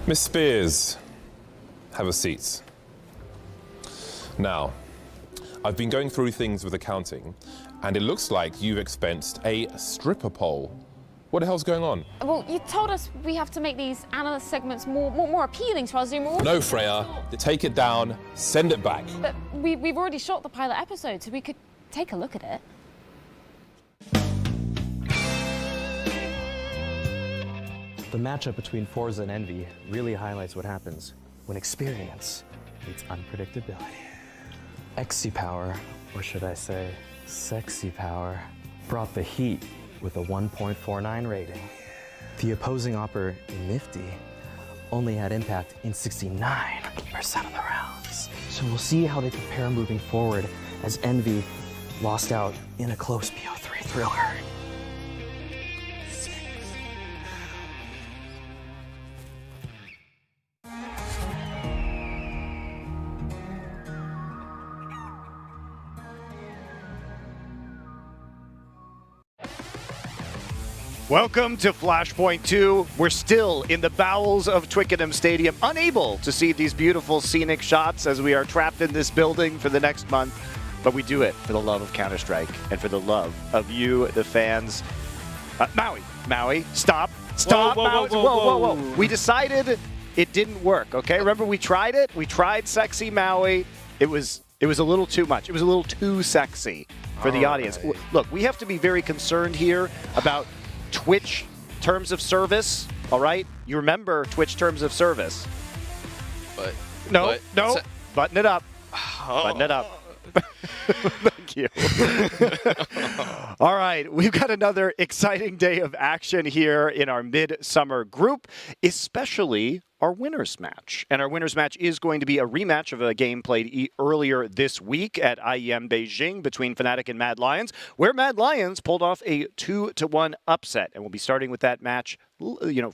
Miss Spears, have a seat. Now, I've been going through things with accounting, and it looks like you've expensed a stripper pole. What the hell's going on? Well, you told us we have to make these analyst segments more appealing to our Zoom audience. No, Freya. Take it down, send it back. But we've already shot the pilot episode, so we could take a look at it. The matchup between Forza and Envy really highlights what happens when experience meets unpredictability. XC Power, or should I say, Sexy Power, brought the heat with a 1.49 rating. The opposing opera in Nifty only had impact in 69% of the rounds. So we'll see how they compare moving forward as Envy lost out in a close BO3 thriller. Welcome to Flashpoint 2. We're still in the bowels of Twickenham Stadium, unable to see these beautiful scenic shots as we are trapped in this building for the next month. But we do it for the love of Counter-Strike and for the love of you, the fans. Maui, stop. Whoa. We decided it didn't work, okay? Remember, we tried it. We tried Sexy Maui. It was a little too much. It was a little too sexy for the audience. Right. Look, we have to be very concerned here about Twitch terms of service, all right? You remember Twitch terms of service. No, button it up. Button it up. Thank you. All right, we've got another exciting day of action here in our midsummer group, especially our winners match. And our winners match is going to be a rematch of a game played earlier this week at IEM Beijing between Fnatic and Mad Lions, where Mad Lions pulled off a 2-1 upset. And we'll be starting with that match,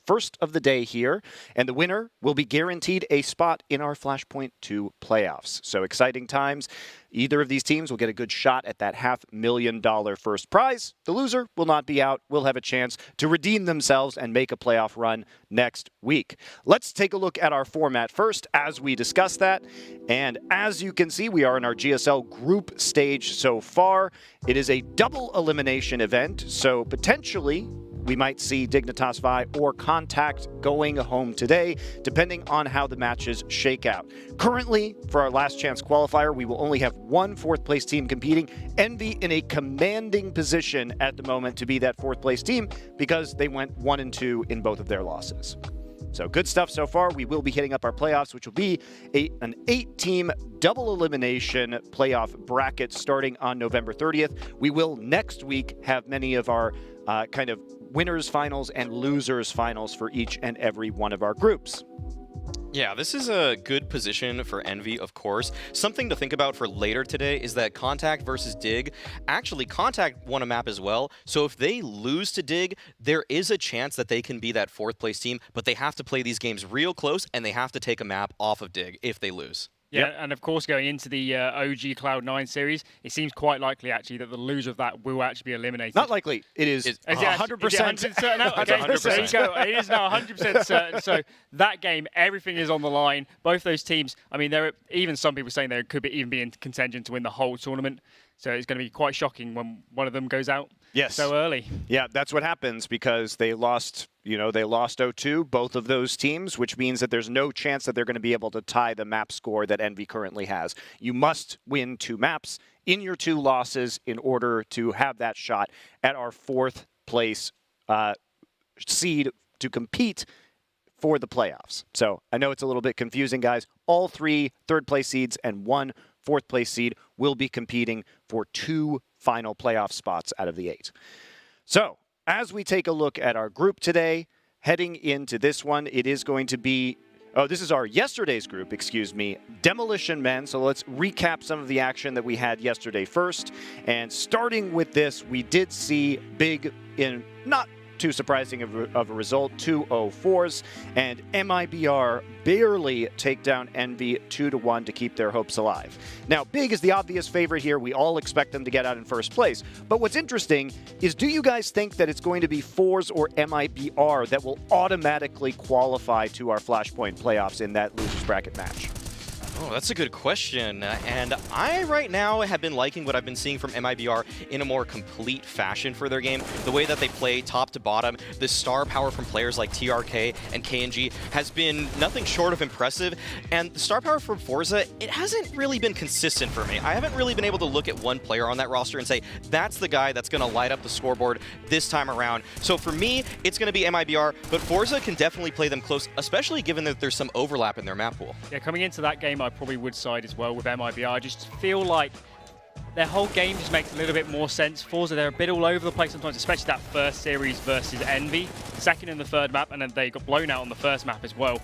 first of the day here. And the winner will be guaranteed a spot in our Flashpoint 2 playoffs. So exciting times. Either of these teams will get a good shot at that $500,000 first prize. The loser will not be out, will have a chance to redeem themselves and make a playoff run next week. Let's take a look at our format first as we discuss that. And as you can see, we are in our GSL group stage so far. It is a double elimination event, so potentially we might see Dignitas Vi or Contact going home today, depending on how the matches shake out. Currently, for our last chance qualifier, we will only have one fourth place team competing. Envy in a commanding position at the moment to be that fourth place team because they went 1-2 in both of their losses. So good stuff so far. We will be hitting up our playoffs, which will be an 8-team double elimination playoff bracket starting on November 30th. We will next week have many of our kind of winners finals and losers finals for each and every one of our groups. Yeah, this is a good position for Envy, of course. Something to think about for later today is that Contact versus Dig. Actually, Contact won a map as well, so if they lose to Dig, there is a chance that they can be that fourth place team, but they have to play these games real close, and they have to take a map off of Dig if they lose. Yeah, Yep. and of course, going into the OG Cloud9 series, it seems quite likely, actually, that the loser of that will actually be eliminated. Not likely. It is 100% certain now? Okay, 100%. there you go. It is now 100% certain. So that game, everything is on the line. Both those teams, I mean, there are even some people saying they could even be in contention to win the whole tournament. So it's going to be quite shocking when one of them goes out so early. Yeah, that's what happens because they lost, they lost 0-2, both of those teams, which means that there's no chance that they're going to be able to tie the map score that Envy currently has. You must win 2 maps in your 2 losses in order to have that shot at our fourth place seed to compete for the playoffs. So I know it's a little bit confusing, guys. All 3 third place seeds and 1 fourth place seed will be competing for 2 final playoff spots out of the 8. So as we take a look at our group today, heading into this one, it is going to be, this is our yesterday's group, Demolition Men. So let's recap some of the action that we had yesterday first. And starting with this, we did see Big in not too surprising of a result, 2-0-4s, and MIBR barely take down Envy 2-1 to keep their hopes alive. Now, Big is the obvious favorite here. We all expect them to get out in first place. But what's interesting is, do you guys think that it's going to be Fours or MIBR that will automatically qualify to our Flashpoint playoffs in that losers bracket match? Oh, that's a good question. And I, right now, have been liking what I've been seeing from MIBR in a more complete fashion for their game. The way that they play top to bottom, the star power from players like TRK and KNG has been nothing short of impressive. And the star power from Forza, it hasn't really been consistent for me. I haven't really been able to look at one player on that roster and say, that's the guy that's going to light up the scoreboard this time around. So for me, it's going to be MIBR, but Forza can definitely play them close, especially given that there's some overlap in their map pool. Yeah, coming into that game, I probably would side as well with MIBR. I just feel like their whole game just makes a little bit more sense. Forza, they're a bit all over the place sometimes, especially that first series versus Envy. Second and the third map, and then they got blown out on the first map as well.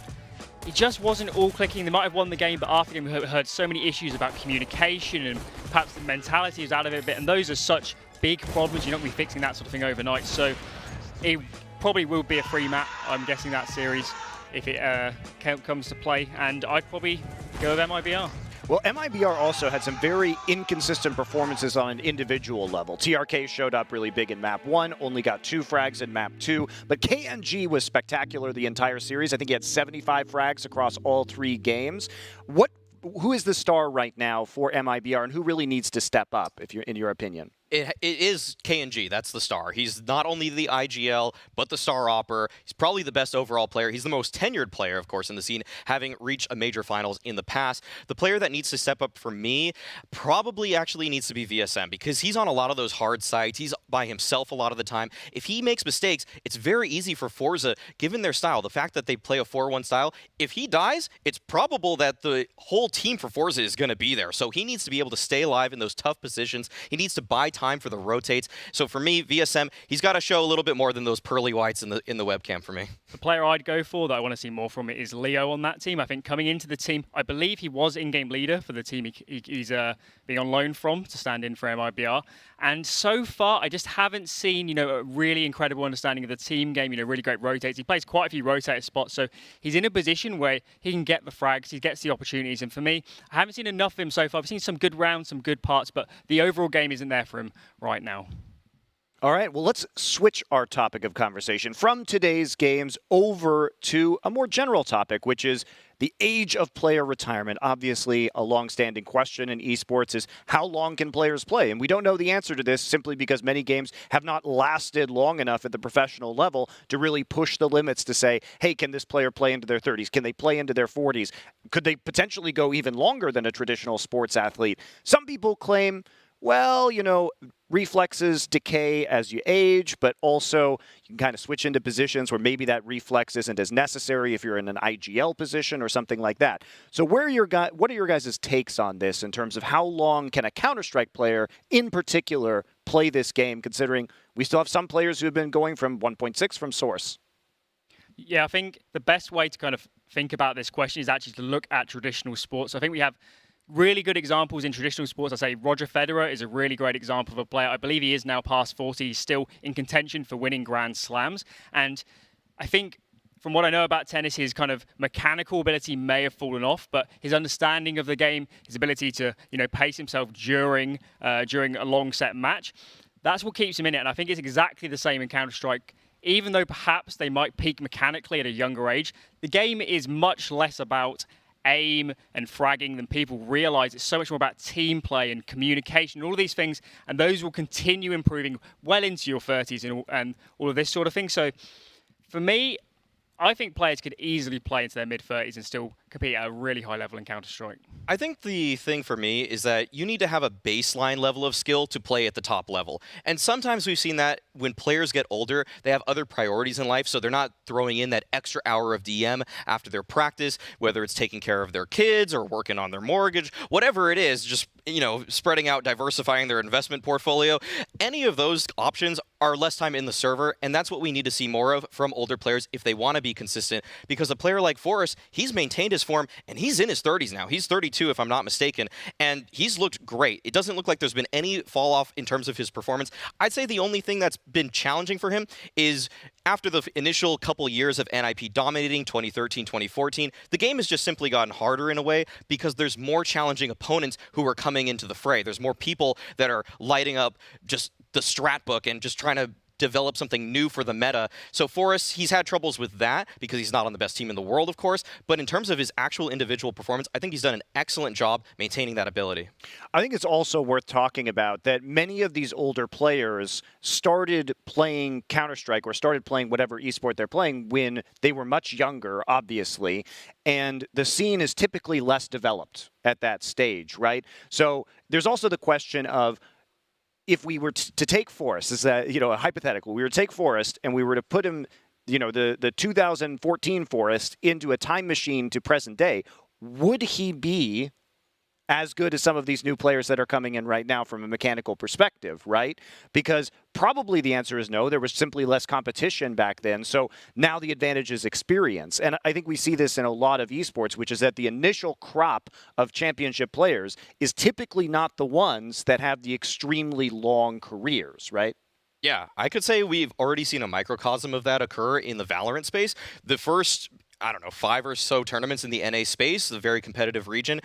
It just wasn't all clicking. They might have won the game, but after the game we heard so many issues about communication and perhaps the mentality is out of it a bit, and those are such big problems. You're not going to be fixing that sort of thing overnight. So it probably will be a free map, I'm guessing, that series, if it comes to play, and I'd probably go with MIBR. Well, MIBR also had some very inconsistent performances on an individual level. TRK showed up really big in map 1, only got 2 frags in map 2, but KNG was spectacular the entire series. I think he had 75 frags across all 3 games. Who is the star right now for MIBR, and who really needs to step up, in your opinion? It is KNG. That's the star. He's not only the IGL, but the star opper. He's probably the best overall player. He's the most tenured player, of course, in the scene, having reached a major finals in the past. The player that needs to step up for me probably actually needs to be VSM, because he's on a lot of those hard sites. He's by himself a lot of the time. If he makes mistakes, it's very easy for Forza, given their style, the fact that they play a 4-1 style. If he dies, it's probable that the whole team for Forza is going to be there. So he needs to be able to stay alive in those tough positions. He needs to buy time for the rotates. So for me, VSM, he's got to show a little bit more than those pearly whites in the webcam for me. The player I'd go for that I want to see more from it is Leo on that team. I think coming into the team, I believe he was in-game leader for the team he's being on loan from to stand in for MIBR. And so far, I just haven't seen, a really incredible understanding of the team game, really great rotates. He plays quite a few rotator spots, so he's in a position where he can get the frags, he gets the opportunities. And for me, I haven't seen enough of him so far. I've seen some good rounds, some good parts, but the overall game isn't there for him right now. All right, well, let's switch our topic of conversation from today's games over to a more general topic, which is the age of player retirement. Obviously, a long-standing question in esports is how long can players play? And we don't know the answer to this simply because many games have not lasted long enough at the professional level to really push the limits to say, hey, can this player play into their 30s? Can they play into their 40s? Could they potentially go even longer than a traditional sports athlete? Some people claim, well, reflexes decay as you age, but also you can kind of switch into positions where maybe that reflex isn't as necessary if you're in an IGL position or something like that. So what are your guys' takes on this in terms of how long can a Counter-Strike player in particular play this game, considering we still have some players who have been going from 1.6 from Source? Yeah, I think the best way to kind of think about this question is actually to look at traditional sports. I think we have really good examples in traditional sports. I say Roger Federer is a really great example of a player. I believe he is now past 40. He's still in contention for winning Grand Slams. And I think from what I know about tennis, his kind of mechanical ability may have fallen off, but his understanding of the game, his ability to, pace himself during a long set match, that's what keeps him in it. And I think it's exactly the same in Counter-Strike. Even though perhaps they might peak mechanically at a younger age, the game is much less about aim and fragging than people realize. It's so much more about team play and communication, all of these things, and those will continue improving well into your 30s and all of this sort of thing. So for me, I think players could easily play into their mid-30s and still compete at a really high level in Counter-Strike. I think the thing for me is that you need to have a baseline level of skill to play at the top level. And sometimes we've seen that when players get older, they have other priorities in life, so they're not throwing in that extra hour of DM after their practice, whether it's taking care of their kids or working on their mortgage, whatever it is, just spreading out, diversifying their investment portfolio. Any of those options are less time in the server, and that's what we need to see more of from older players if they want to be consistent. Because a player like Forrest, he's maintained his form, and he's in his 30s now. He's 32, if I'm not mistaken, and he's looked great. It doesn't look like there's been any fall off in terms of his performance. I'd say the only thing that's been challenging for him is after the initial couple years of NIP dominating 2013, 2014, the game has just simply gotten harder in a way because there's more challenging opponents who are coming into the fray. There's more people that are lighting up just the strat book and just trying to develop something new for the meta. So Forrest, he's had troubles with that because he's not on the best team in the world, of course. But in terms of his actual individual performance, I think he's done an excellent job maintaining that ability. I think it's also worth talking about that many of these older players started playing Counter-Strike or started playing whatever esport they're playing when they were much younger, obviously. And the scene is typically less developed at that stage, right? So there's also the question of, if we were to take Forrest, this is a hypothetical, we were to take Forrest and we were to put him, the 2014 Forrest into a time machine to present day, would he be as good as some of these new players that are coming in right now from a mechanical perspective, right? Because probably the answer is no. There was simply less competition back then. So now the advantage is experience. And I think we see this in a lot of esports, which is that the initial crop of championship players is typically not the ones that have the extremely long careers, right? Yeah, I could say we've already seen a microcosm of that occur in the Valorant space. The first 5 or so tournaments in the NA space, the very competitive region,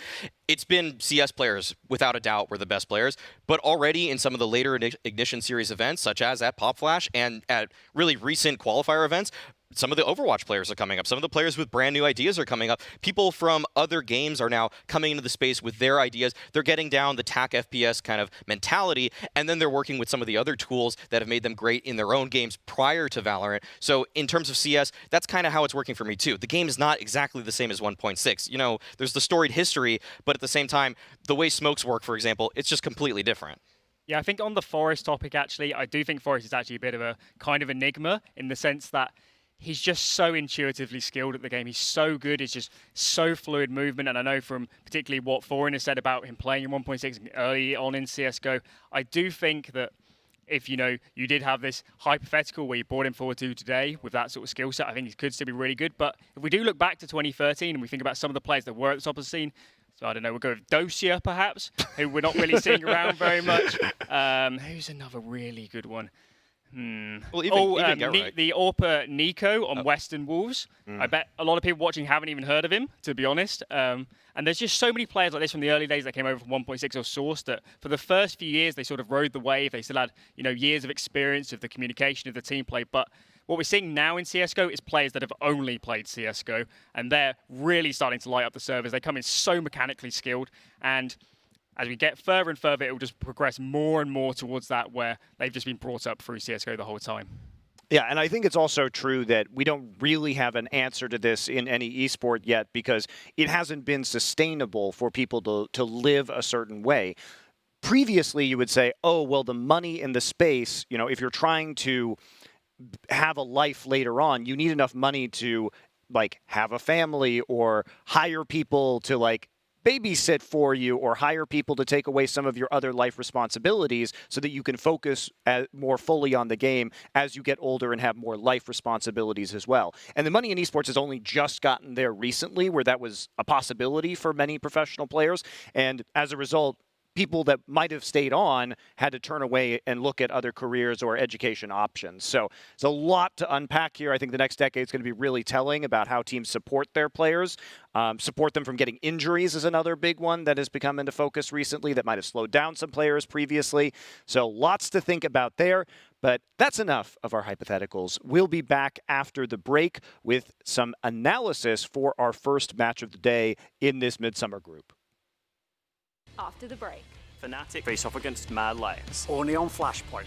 it's been CS players, without a doubt, were the best players. But already in some of the later Ignition Series events, such as at Pop Flash and at really recent qualifier events, some of the Overwatch players are coming up. Some of the players with brand new ideas are coming up. People from other games are now coming into the space with their ideas. They're getting down the TAC FPS kind of mentality, and then they're working with some of the other tools that have made them great in their own games prior to Valorant. So in terms of CS, that's kind of how it's working for me too. The game is not exactly the same as 1.6. There's the storied history, but at the same time, the way smokes work, for example, it's just completely different. Yeah, I think on the Forrest topic, actually, I do think Forrest is actually a bit of a kind of enigma in the sense that he's just so intuitively skilled at the game. He's so good. It's just so fluid movement. And I know from particularly what Foreigner said about him playing in 1.6 early on in CSGO, I do think that if, you did have this hypothetical where you brought him forward to today with that sort of skill set, I think he could still be really good. But if we do look back to 2013 and we think about some of the players that were at the top of the scene, so I don't know, we'll go with Dosia perhaps, who we're not really seeing around very much. Who's another really good one? Well, even the AWPer Nico on Western Wolves. I bet a lot of people watching haven't even heard of him, to be honest. And there's just so many players like this from the early days that came over from 1.6 or Source that for the first few years they sort of rode the wave. They still had years of experience of the communication of the team play. But what we're seeing now in CSGO is players that have only played CSGO, and they're really starting to light up the servers. They come in so mechanically skilled, and as we get further and further, it will just progress more and more towards that where they've just been brought up through CSGO the whole time. Yeah, and I think it's also true that we don't really have an answer to this in any esport yet because it hasn't been sustainable for people to live a certain way. Previously, you would say, oh, well, the money in the space, if you're trying to have a life later on, you need enough money to, have a family or hire people to, babysit for you or hire people to take away some of your other life responsibilities so that you can focus more fully on the game as you get older and have more life responsibilities as well. And the money in esports has only just gotten there recently where that was a possibility for many professional players. And as a result, people that might have stayed on had to turn away and look at other careers or education options. So it's a lot to unpack here. I think the next decade is going to be really telling about how teams support their players. Support them from getting injuries is another big one that has become into focus recently that might have slowed down some players previously. So lots to think about there. But that's enough of our hypotheticals. We'll be back after the break with some analysis for our first match of the day in this Midsummer group. After the break. Fnatic face off against Mad Lions. Only on Flashpoint.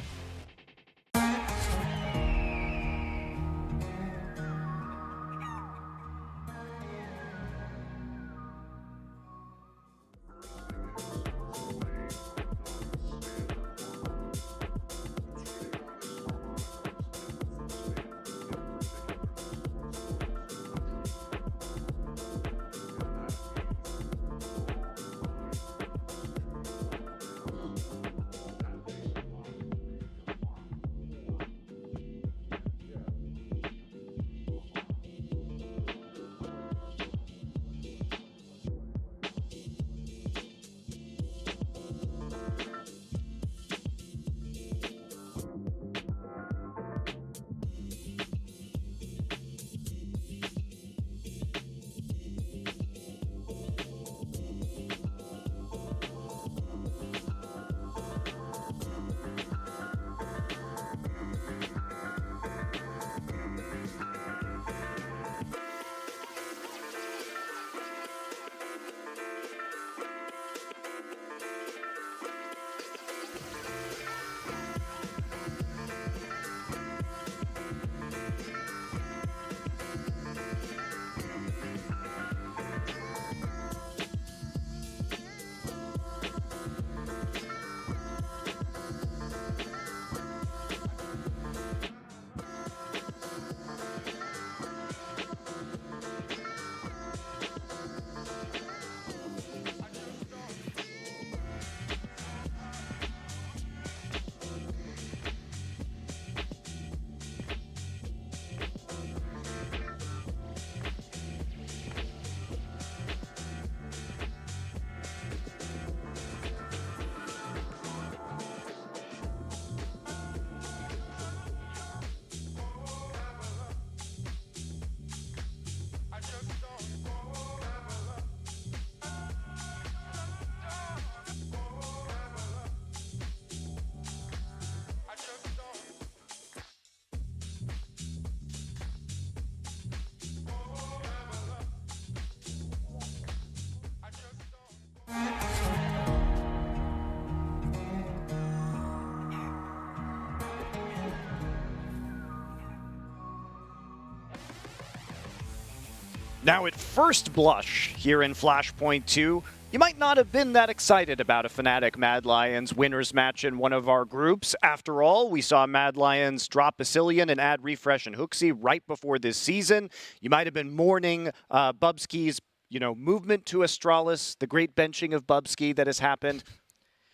Now, at first blush here in Flashpoint 2, you might not have been that excited about a Fnatic Mad Lions winners match in one of our groups. After all, we saw Mad Lions drop Basilian and add Refresh and Hooksy right before this season. You might have been mourning Bubsky's, movement to Astralis, the great benching of Bubsky that has happened.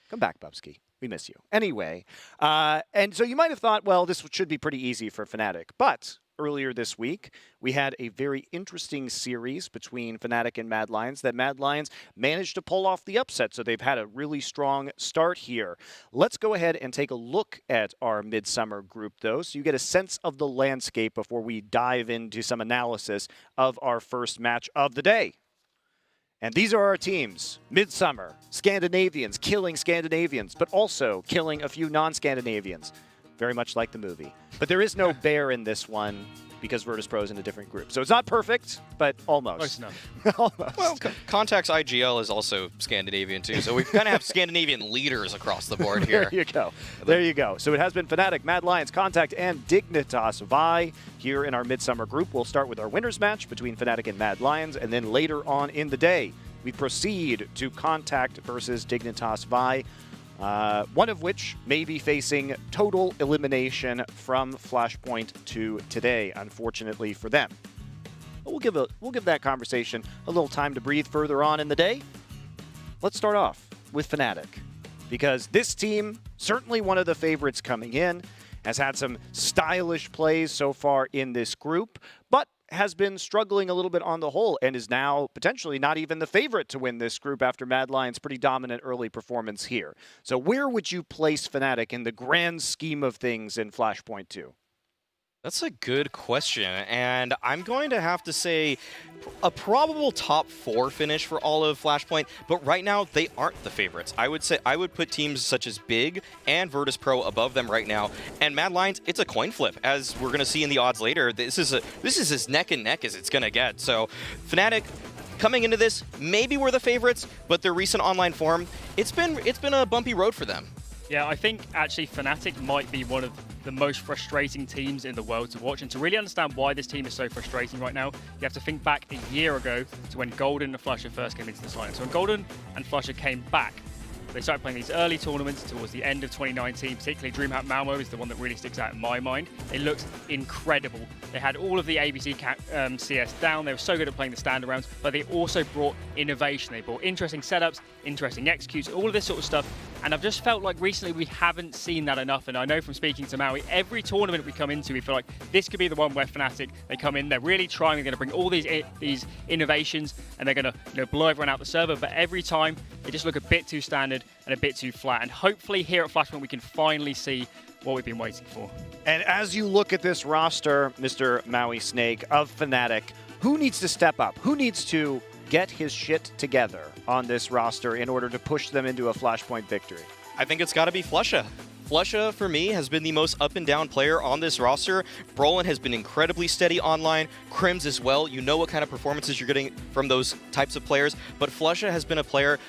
Come back, Bubsky. We miss you. Anyway, and so you might have thought, well, this should be pretty easy for Fnatic. But earlier this week, we had a very interesting series between Fnatic and Mad Lions that Mad Lions managed to pull off the upset, so they've had a really strong start here. Let's go ahead and take a look at our Midsummer group, though, so you get a sense of the landscape before we dive into some analysis of our first match of the day. And these are our teams. Midsummer, Scandinavians, killing Scandinavians, but also killing a few non-Scandinavians. Very much like the movie. But there is no bear in this one because Virtus.pro is in a different group. So it's not perfect, but almost. Close enough. Almost. Well, Contact's IGL is also Scandinavian too, so we kind of have Scandinavian leaders across the board here. There you go. There you go. So it has been Fnatic, Mad Lions, Contact, and Dignitas Vi here in our Midsummer group. We'll start with our winners match between Fnatic and Mad Lions, and then later on in the day, we proceed to Contact versus Dignitas Vi. One of which may be facing total elimination from Flashpoint 2 today, unfortunately for them. But we'll give that conversation a little time to breathe further on in the day. Let's start off with Fnatic, because this team, certainly one of the favorites coming in, has had some stylish plays so far in this group, but has been struggling a little bit on the whole and is now potentially not even the favorite to win this group after Mad Lions' pretty dominant early performance here. So where would you place Fnatic in the grand scheme of things in Flashpoint 2? That's a good question, and I'm going to have to say a probable top 4 finish for all of Flashpoint, but right now they aren't the favorites. I would say I would put teams such as Big and Virtus.pro above them right now, and Mad Lions, it's a coin flip, as we're going to see in the odds later. This is as neck and neck as it's going to get. So Fnatic, coming into this, maybe we're the favorites, but their recent online form, it's been a bumpy road for them. Yeah, I think actually Fnatic might be one of the most frustrating teams in the world to watch. And to really understand why this team is so frustrating right now, you have to think back a year ago to when Golden and Flusher first came into the side. So when Golden and Flusher came back, they started playing these early tournaments towards the end of 2019, particularly DreamHack Malmo is the one that really sticks out in my mind. They looked incredible. They had all of the ABC CS down. They were so good at playing the standard rounds, but they also brought innovation. They brought interesting setups, interesting executes, all of this sort of stuff. And I've just felt like recently we haven't seen that enough. And I know from speaking to Maui, every tournament we come into, we feel like this could be the one where Fnatic, they come in, they're really trying, they're going to bring all these innovations, and they're going to blow everyone out the server. But every time, they just look a bit too standard and a bit too flat. And hopefully here at Flashpoint, we can finally see what we've been waiting for. And as you look at this roster, Mr. Maui Snake of Fnatic, who needs to step up? Who needs to get his shit together on this roster in order to push them into a Flashpoint victory? I think it's got to be Flusha. Flusha, for me, has been the most up and down player on this roster. Brolin has been incredibly steady online. Crims as well. You know what kind of performances you're getting from those types of players. But Flusha has been a player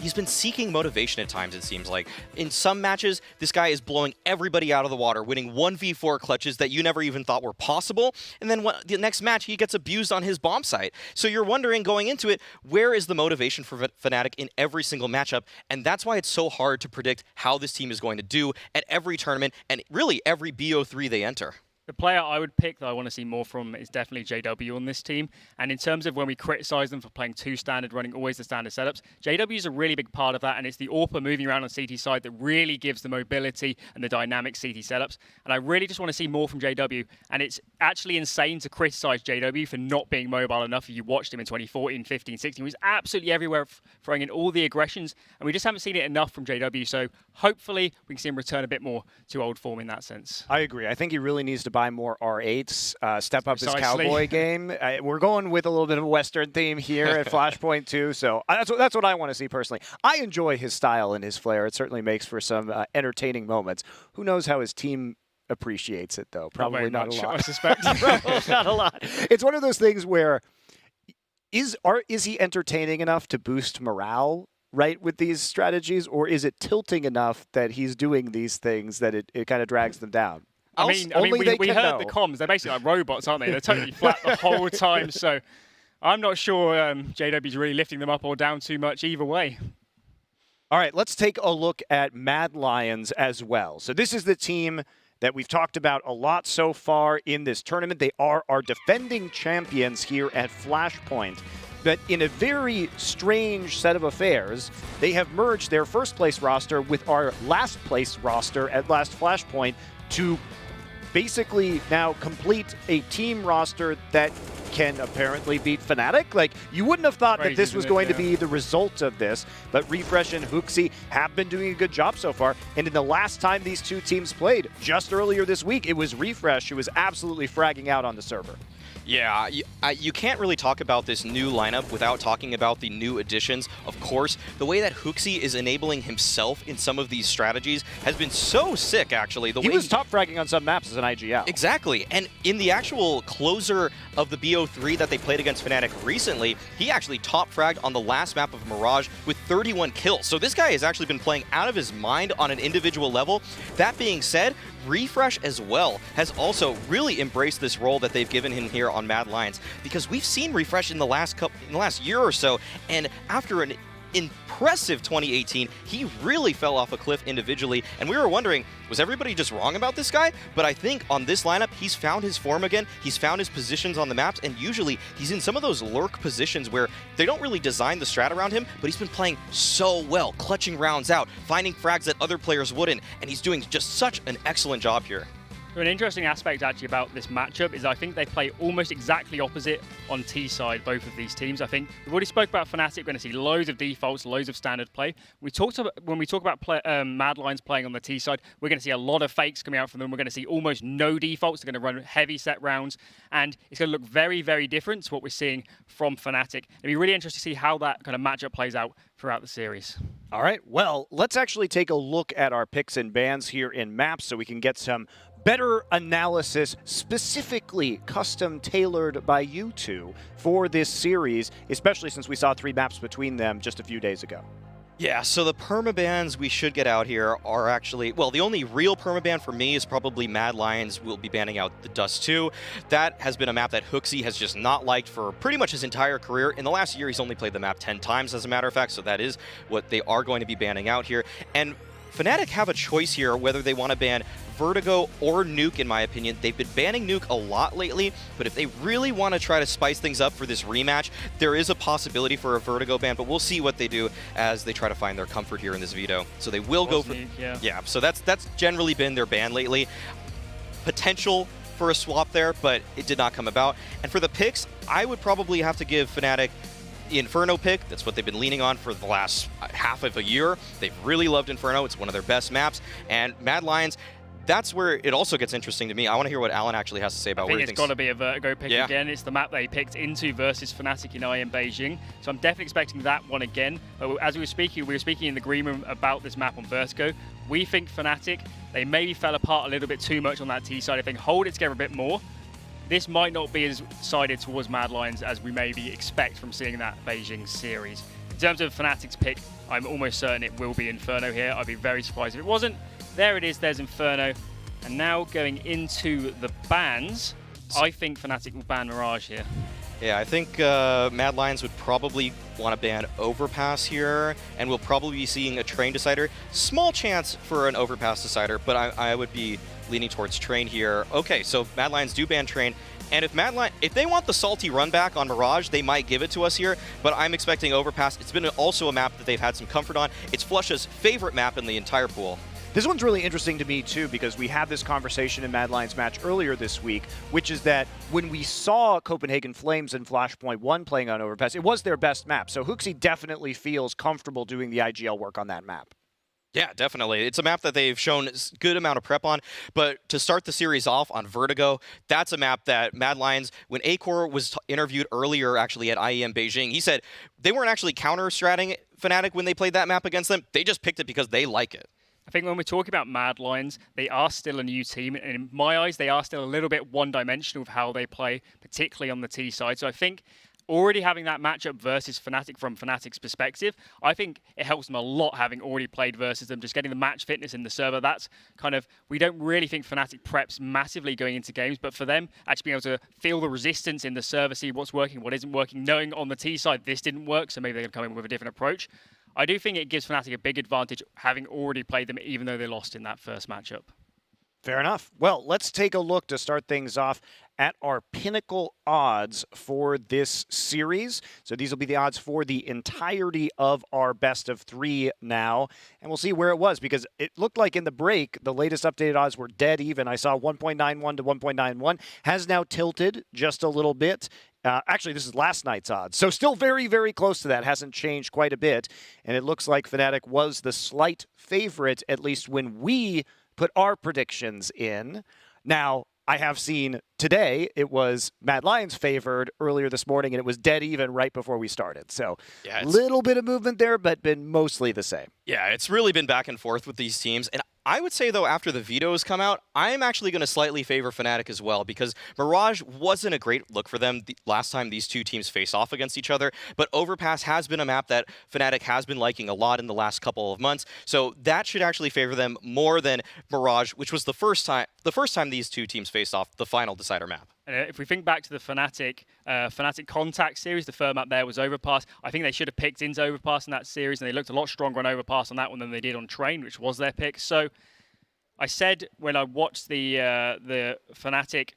he's been seeking motivation at times, it seems like. In some matches, this guy is blowing everybody out of the water, winning 1v4 clutches that you never even thought were possible. And then the next match, he gets abused on his bomb site. So you're wondering going into it, where is the motivation for Fnatic in every single matchup? And that's why it's so hard to predict how this team is going to do at every tournament and really every BO3 they enter. The player I would pick that I want to see more from is definitely JW on this team. And in terms of when we criticize them for playing too standard, running always the standard setups, JW is a really big part of that. And it's the AWPA moving around on CT side that really gives the mobility and the dynamic CT setups. And I really just want to see more from JW. And it's actually insane to criticize JW for not being mobile enough. If you watched him in 2014, 15, 16, he was absolutely everywhere, throwing in all the aggressions. And we just haven't seen it enough from JW. So hopefully we can see him return a bit more to old form in that sense. I agree. I think he really needs to buy more R8s, step up Precisely. his cowboy game. We're going with a little bit of a Western theme here at Flashpoint 2, so that's what I want to see personally. I enjoy his style and his flair. It certainly makes for some entertaining moments. Who knows how his team appreciates it, though? Probably not a lot. I suspect. Probably not a lot. It's one of those things where is he entertaining enough to boost morale, right, with these strategies, or is it tilting enough that he's doing these things that it kind of drags them down? I mean, we heard the comms. They're basically like robots, aren't they? They're totally flat the whole time. So I'm not sure JW's really lifting them up or down too much either way. All right, let's take a look at Mad Lions as well. So this is the team that we've talked about a lot so far in this tournament. They are our defending champions here at Flashpoint. But in a very strange set of affairs, they have merged their first place roster with our last place roster at last Flashpoint to basically now complete a team roster that can apparently beat Fnatic. Like, you wouldn't have thought that this was going to be the result of this, but Refresh and Huxi have been doing a good job so far. And in the last time these two teams played, just earlier this week, it was Refresh who was absolutely fragging out on the server. Yeah, you can't really talk about this new lineup without talking about the new additions. Of course, the way that Huxi is enabling himself in some of these strategies has been so sick, actually. He was top fragging on some maps as an IGL. Exactly, and in the actual closer of the BO3 that they played against Fnatic recently, he actually top fragged on the last map of Mirage with 31 kills. So this guy has actually been playing out of his mind on an individual level. That being said, Refresh as well has also really embraced this role that they've given him here on Mad Lions, because we've seen Refresh in the last year or so, and after an impressive 2018, he really fell off a cliff individually, and we were wondering, was everybody just wrong about this guy? But I think on this lineup, he's found his form again, he's found his positions on the maps, and usually he's in some of those lurk positions where they don't really design the strat around him, but he's been playing so well, clutching rounds out, finding frags that other players wouldn't, and he's doing just such an excellent job here. So an interesting aspect actually about this matchup is I think they play almost exactly opposite on T side, both of these teams. I think we've already spoke about Fnatic. We're going to see loads of defaults, loads of standard play. When we talk about Mad Lions playing on the T side, we're going to see a lot of fakes coming out from them. We're going to see almost no defaults. They're going to run heavy set rounds, and it's going to look very, very different to what we're seeing from Fnatic. It'll be really interesting to see how that kind of matchup plays out throughout the series. All right, well, let's actually take a look at our picks and bans here in maps so we can get some better analysis, specifically custom tailored by you two for this series, especially since we saw 3 maps between them just a few days ago. Yeah, so the permabans we should get out here are actually, well, the only real permaban for me is probably Mad Lions will be banning out the Dust 2. That has been a map that Huxi has just not liked for pretty much his entire career. In the last year, he's only played the map 10 times, as a matter of fact, so that is what they are going to be banning out here. And Fnatic have a choice here whether they want to ban Vertigo or Nuke, in my opinion. They've been banning Nuke a lot lately, but if they really want to try to spice things up for this rematch, there is a possibility for a Vertigo ban, but we'll see what they do as they try to find their comfort here in this veto. So they will go for... Nuke, yeah, so that's generally been their ban lately. Potential for a swap there, but it did not come about. And for the picks, I would probably have to give Fnatic the Inferno pick. That's what they've been leaning on for the last half of a year. They've really loved Inferno. It's one of their best maps. And Mad Lions, that's where it also gets interesting to me. I want to hear what Alan actually has to say about where he thinks. I think it's got to be a Vertigo pick again. It's the map they picked into versus Fnatic and I in Beijing. So I'm definitely expecting that one again. But as we were speaking in the green room about this map on Vertigo. We think Fnatic, they maybe fell apart a little bit too much on that T side. If they hold it together a bit more, this might not be as sided towards Mad Lions as we maybe expect from seeing that Beijing series. In terms of Fnatic's pick, I'm almost certain it will be Inferno here. I'd be very surprised if it wasn't. There it is, there's Inferno. And now going into the bans, I think Fnatic will ban Mirage here. Yeah, I think Mad Lions would probably want to ban Overpass here, and we'll probably be seeing a Train Decider. Small chance for an Overpass Decider, but I would be leaning towards Train here. Okay, so Mad Lions do ban Train, and if they want the salty run back on Mirage, they might give it to us here, but I'm expecting Overpass. It's been also a map that they've had some comfort on. It's Flush's favorite map in the entire pool. This one's really interesting to me, too, because we had this conversation in Mad Lions match earlier this week, which is that when we saw Copenhagen Flames and Flashpoint 1 playing on Overpass, it was their best map. So Huxi definitely feels comfortable doing the IGL work on that map. Yeah, definitely. It's a map that they've shown a good amount of prep on, but to start the series off on Vertigo, that's a map that Mad Lions, when Acor was interviewed earlier actually at IEM Beijing, he said they weren't actually counter-stratting Fnatic when they played that map against them. They just picked it because they like it. I think when we're talking about Mad Lions, they are still a new team. And in my eyes, they are still a little bit one-dimensional with how they play, particularly on the T side. So I think already having that matchup versus Fnatic from Fnatic's perspective, I think it helps them a lot having already played versus them, just getting the match fitness in the server. That's kind of, we don't really think Fnatic preps massively going into games, but for them, actually being able to feel the resistance in the server, see what's working, what isn't working, knowing on the T side this didn't work, so maybe they're going to come in with a different approach. I do think it gives Fnatic a big advantage having already played them, even though they lost in that first matchup. Fair enough. Well, let's take a look to start things off at our pinnacle odds for this series. So these will be the odds for the entirety of our best of 3 now. And we'll see where it was, because it looked like in the break, the latest updated odds were dead even. I saw 1.91 to 1.91. Has now tilted just a little bit. Actually, this is last night's odds. So still very, very close to that. Hasn't changed quite a bit. And it looks like Fnatic was the slight favorite, at least when we put our predictions in. Now, I have seen today it was Mad Lions favored earlier this morning, and it was dead even right before we started. So a little bit of movement there, but been mostly the same. Yeah, it's really been back and forth with these teams. And I would say, though, after the vetoes come out, I'm actually going to slightly favor Fnatic as well, because Mirage wasn't a great look for them the last time these two teams face off against each other. But Overpass has been a map that Fnatic has been liking a lot in the last couple of months. So that should actually favor them more than Mirage, which was the first time these two teams faced off, the final decider map. And if we think back to the Fnatic Contact series, the third map there was Overpass. I think they should have picked into Overpass in that series, and they looked a lot stronger on Overpass on that one than they did on Train, which was their pick. So I said when I watched the Fnatic,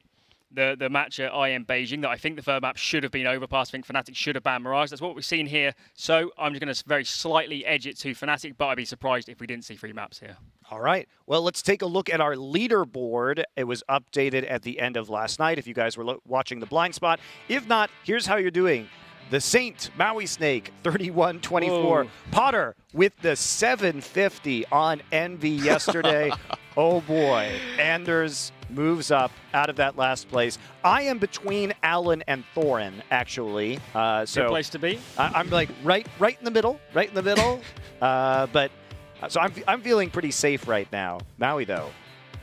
the match at IM Beijing, that I think the third map should have been Overpass. I think Fnatic should have banned Mirage. That's what we've seen here. So I'm just going to very slightly edge it to Fnatic, but I'd be surprised if we didn't see 3 maps here. All right. Well, let's take a look at our leaderboard. It was updated at the end of last night, if you guys were watching the blind spot. If not, here's how you're doing. The Saint, Maui Snake, 31-24. Potter with the 750 on Envy yesterday. Oh, boy. Anders moves up out of that last place. I am between Allen and Thorin, actually. Good place to be. I'm like right in the middle, So I'm feeling pretty safe right now. Maui, though.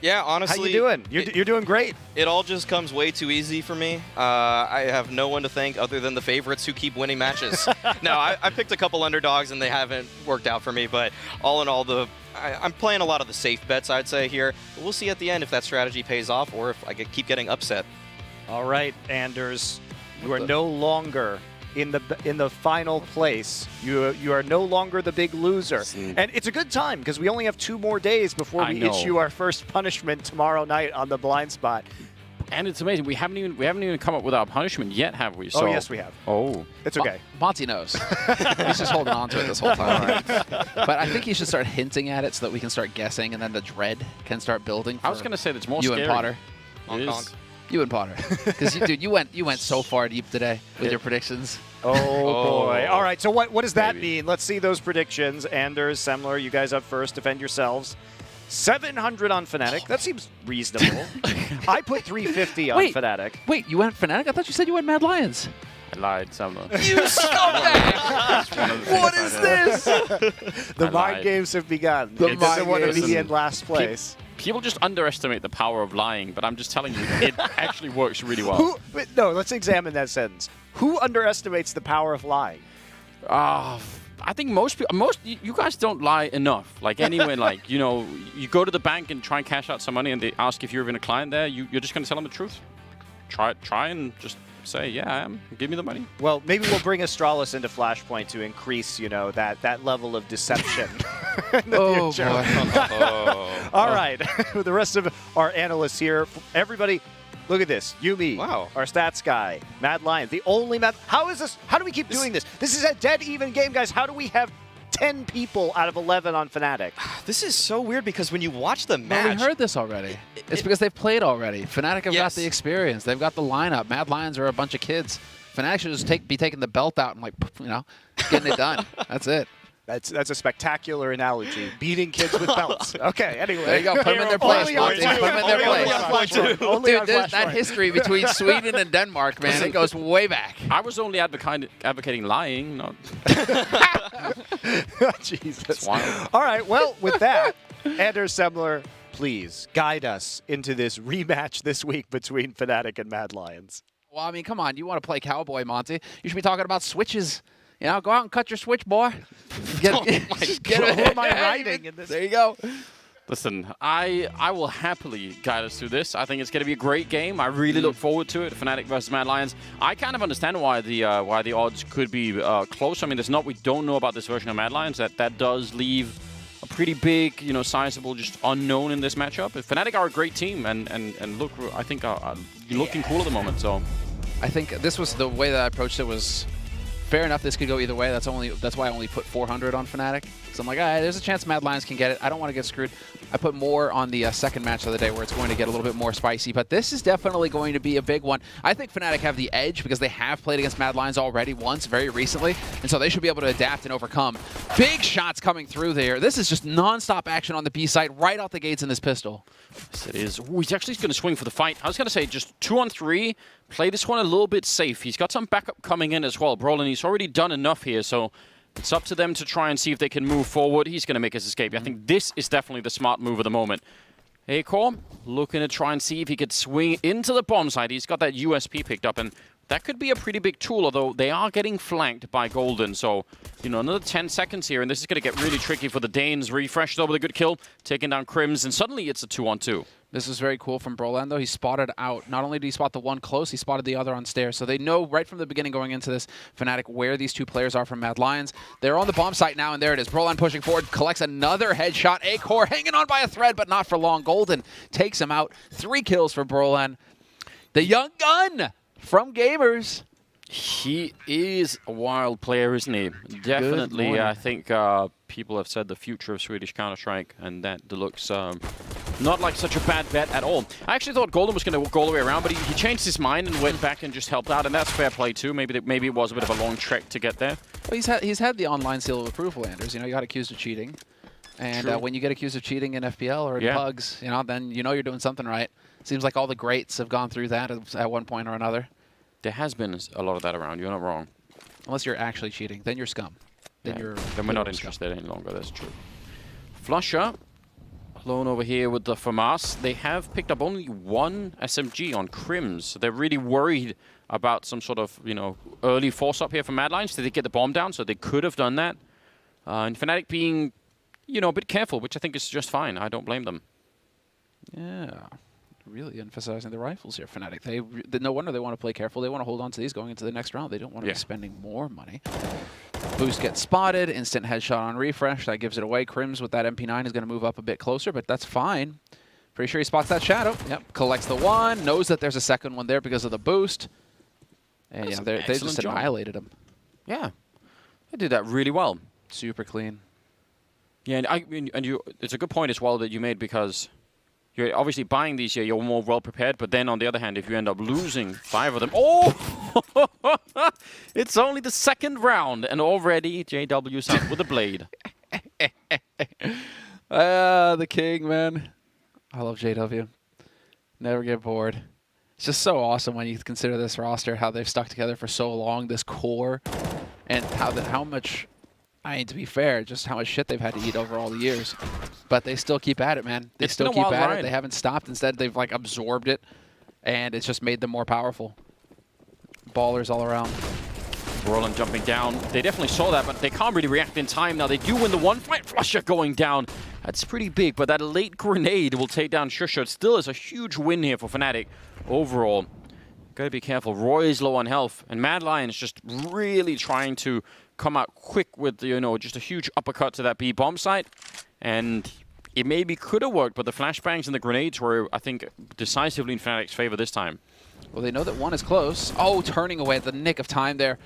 Yeah, honestly. How you doing? You're doing great. It all just comes way too easy for me. I have no one to thank other than the favorites who keep winning matches. No, I picked a couple underdogs and they haven't worked out for me. But all in all, I'm playing a lot of the safe bets, I'd say, here. But we'll see at the end if that strategy pays off or if I keep getting upset. All right, Anders. You are no longer in the final place. You are no longer the big loser. And it's a good time because we only have 2 more days before we issue our first punishment tomorrow night on the blind spot. And it's amazing. We haven't even come up with our punishment yet, have we? So, oh, yes, we have. Oh. It's okay. Monty knows. He's just holding on to it this whole time. But I think he should start hinting at it so that we can start guessing, and then the dread can start building. I was going to say that's more you scary. and Potter. Honk, honk. You and Potter. Because you went so far deep today with your predictions. Oh, boy. All right, so what does that mean? Let's see those predictions. Anders, Semler, you guys up first. Defend yourselves. 700 on Fnatic. That seems reasonable. I put 350 on Fnatic. Wait, you went Fnatic? I thought you said you went Mad Lions. I lied, Semler. You scumbag! What is this? The mind games have begun. He doesn't want to be in last place. People just underestimate the power of lying, but I'm just telling you, it actually works really well. No, let's examine that sentence. Who underestimates the power of lying? I think most people, you guys don't lie enough. Like anyway, like, you know, you go to the bank and try and cash out some money and they ask if you're even a client there, you're just going to tell them the truth. Try and just say, yeah, I am. Give me the money. Well, maybe we'll bring Astralis into Flashpoint to increase, you know, that level of deception. Oh, boy. All right. The rest of our analysts here, everybody, look at this. Yumi, our stats guy, Mad Lion, the only Mad. How is this? How do we keep doing this? This is a dead even game, guys. How do we have 10 people out of 11 on Fnatic? This is so weird because when you watch the match... No, we heard this already. It's because they've played already. Fnatic have got the experience. They've got the lineup. Mad Lions are a bunch of kids. Fnatic should just be taking the belt out and, like, you know, getting it done. That's it. That's a spectacular analogy. Beating kids with belts. Okay, anyway. There you go. Put them in their place, Monty. Put them in their place. Dude, there's that history between Sweden and Denmark, man. It goes way back. I was only advocating lying, not... Jesus. All right, well, with that, Anders Semler, please guide us into this rematch this week between Fnatic and Mad Lions. Well, I mean, come on. You want to play cowboy, Monty. You should be talking about switches. You know, go out and cut your switch, boy. Get, Oh my God. Who am I writing in this? There you go. Listen, I will happily guide us through this. I think it's going to be a great game. I really look forward to it. Fnatic versus Mad Lions. I kind of understand why the odds could be close. I mean, we don't know about this version of Mad Lions. That does leave a pretty big, sizable, just unknown in this matchup. Fnatic are a great team, and look, I think are looking cool at the moment. So, I think this was the way that I approached it was fair enough. This could go either way. That's why I only put 400 on Fnatic. So I'm like, all right, there's a chance Mad Lions can get it. I don't want to get screwed. I put more on the second match of the day where it's going to get a little bit more spicy, but this is definitely going to be a big one. I think Fnatic have the edge because they have played against Mad Lions already once, very recently, and so they should be able to adapt and overcome. Big shots coming through there. This is just non-stop action on the B side right out the gates in this pistol. Yes, it is. Ooh, he's actually going to swing for the fight. I was going to say just 2-on-3. Play this one a little bit safe. He's got some backup coming in as well. Brolin, he's already done enough here, so it's up to them to try and see if they can move forward. He's going to make his escape. I think this is definitely the smart move of the moment. Acor looking to try and see if he could swing into the bomb side. He's got that USP picked up, and that could be a pretty big tool, although they are getting flanked by Golden. So, another 10 seconds here, and this is going to get really tricky for the Danes. Refreshed over the good kill, taking down Crims, and suddenly it's a 2-on-2. This is very cool from Brolin, though. He spotted out. Not only did he spot the one close, he spotted the other on stairs. So they know right from the beginning going into this Fnatic where these two players are from Mad Lions. They're on the bomb site now, and there it is. Brolin pushing forward, collects another headshot. Acor hanging on by a thread, but not for long. Golden takes him out. 3 kills for Brolin. The young gun from Gamers. He is a wild player, isn't he? Definitely, I think people have said the future of Swedish Counter-Strike, and that looks not like such a bad bet at all. I actually thought Golden was going to go all the way around, but he changed his mind and went back and just helped out, and that's fair play too. Maybe it was a bit of a long trek to get there. Well, he's had the online seal of approval, Anders. You got accused of cheating, and when you get accused of cheating in FPL or in Pugs, then you're doing something right. Seems like all the greats have gone through that at one point or another. There has been a lot of that around. You're not wrong. Unless you're actually cheating, then you're scum. Then we're not interested any longer. That's true. Flusher, alone over here with the FAMAS. They have picked up only 1 SMG on Crims. So they're really worried about some sort of early force up here from Mad Lions. Did they get the bomb down? So they could have done that. And Fnatic being a bit careful, which I think is just fine. I don't blame them. Yeah. Really emphasizing the rifles here, Fnatic. No wonder they want to play careful. They want to hold on to these going into the next round. They don't want to be spending more money. Boost gets spotted. Instant headshot on refresh. That gives it away. Crims with that MP9 is going to move up a bit closer, but that's fine. Pretty sure he spots that shadow. Yep. Collects the one. Knows that there's a second one there because of the boost. And they just annihilated him. Yeah. They did that really well. Super clean. Yeah, it's a good point as well that you made, because you're obviously buying these here, you're more well prepared, but then on the other hand, if you end up losing 5 of them, it's only the second round, and already JW's out with a blade. The king, man. I love JW. Never get bored. It's just so awesome when you consider this roster, how they've stuck together for so long, this core, and how much, to be fair, just how much shit they've had to eat over all the years. But they still keep at it, man. They still keep at it. They haven't stopped. Instead, they've absorbed it, and it's just made them more powerful. Ballers all around. Brolin jumping down. They definitely saw that, but they can't really react in time. Now they do win the one fight. Flusher going down. That's pretty big, but that late grenade will take down Shusha. It still is a huge win here for Fnatic overall. Gotta be careful. Roy is low on health, and Mad Lions just really trying to come out quick with, just a huge uppercut to that B bomb site. And it maybe could have worked, but the flashbangs and the grenades were, I think, decisively in Fnatic's favor this time. Well, they know that one is close. Oh, turning away at the nick of time there.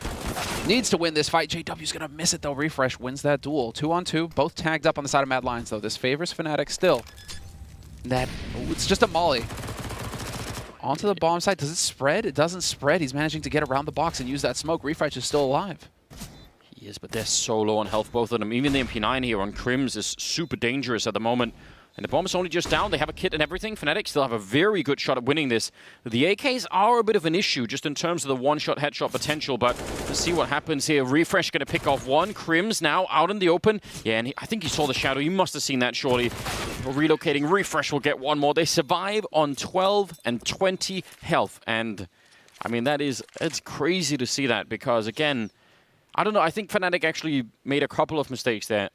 Needs to win this fight. JW's going to miss it, though. Refresh wins that duel. 2-on-2, both tagged up on the side of Mad Lions, though. This favors Fnatic still. It's just a molly. Onto the bomb site. Does it spread? It doesn't spread. He's managing to get around the box and use that smoke. Refresh is still alive. He is, but they're so low on health, both of them. Even the MP9 here on Crims is super dangerous at the moment. And the bomb is only just down. They have a kit and everything. Fnatic still have a very good shot at winning this. The AKs are a bit of an issue just in terms of the one-shot headshot potential, but let's see what happens here. Refresh going to pick off one. Crims now out in the open. Yeah, and I think he saw the shadow. He must have seen that, surely. Relocating. Refresh will get one more. They survive on 12 and 20 health. And I mean, it's crazy to see that because, again, I don't know. I think Fnatic actually made a couple of mistakes there.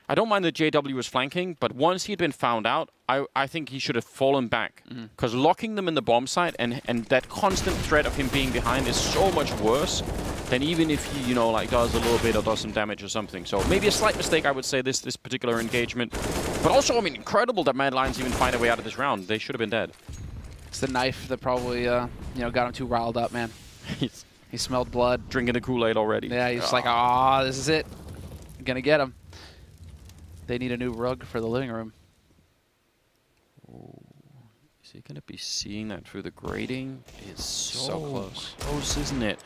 I don't mind that JW was flanking, but once he'd been found out, I think he should have fallen back. Because locking them in the bomb site and that constant threat of him being behind is so much worse than even if he, like does a little bit or does some damage or something. So maybe a slight mistake, I would say, this particular engagement. But also, I mean, incredible that Mad Lions even find a way out of this round. They should have been dead. It's the knife that probably, got him too riled up, man. He smelled blood. Drinking the Kool-Aid already. Yeah, he's just like, this is it. I'm gonna get him. They need a new rug for the living room. Oh, is he going to be seeing that through the grating? It's So close, isn't it?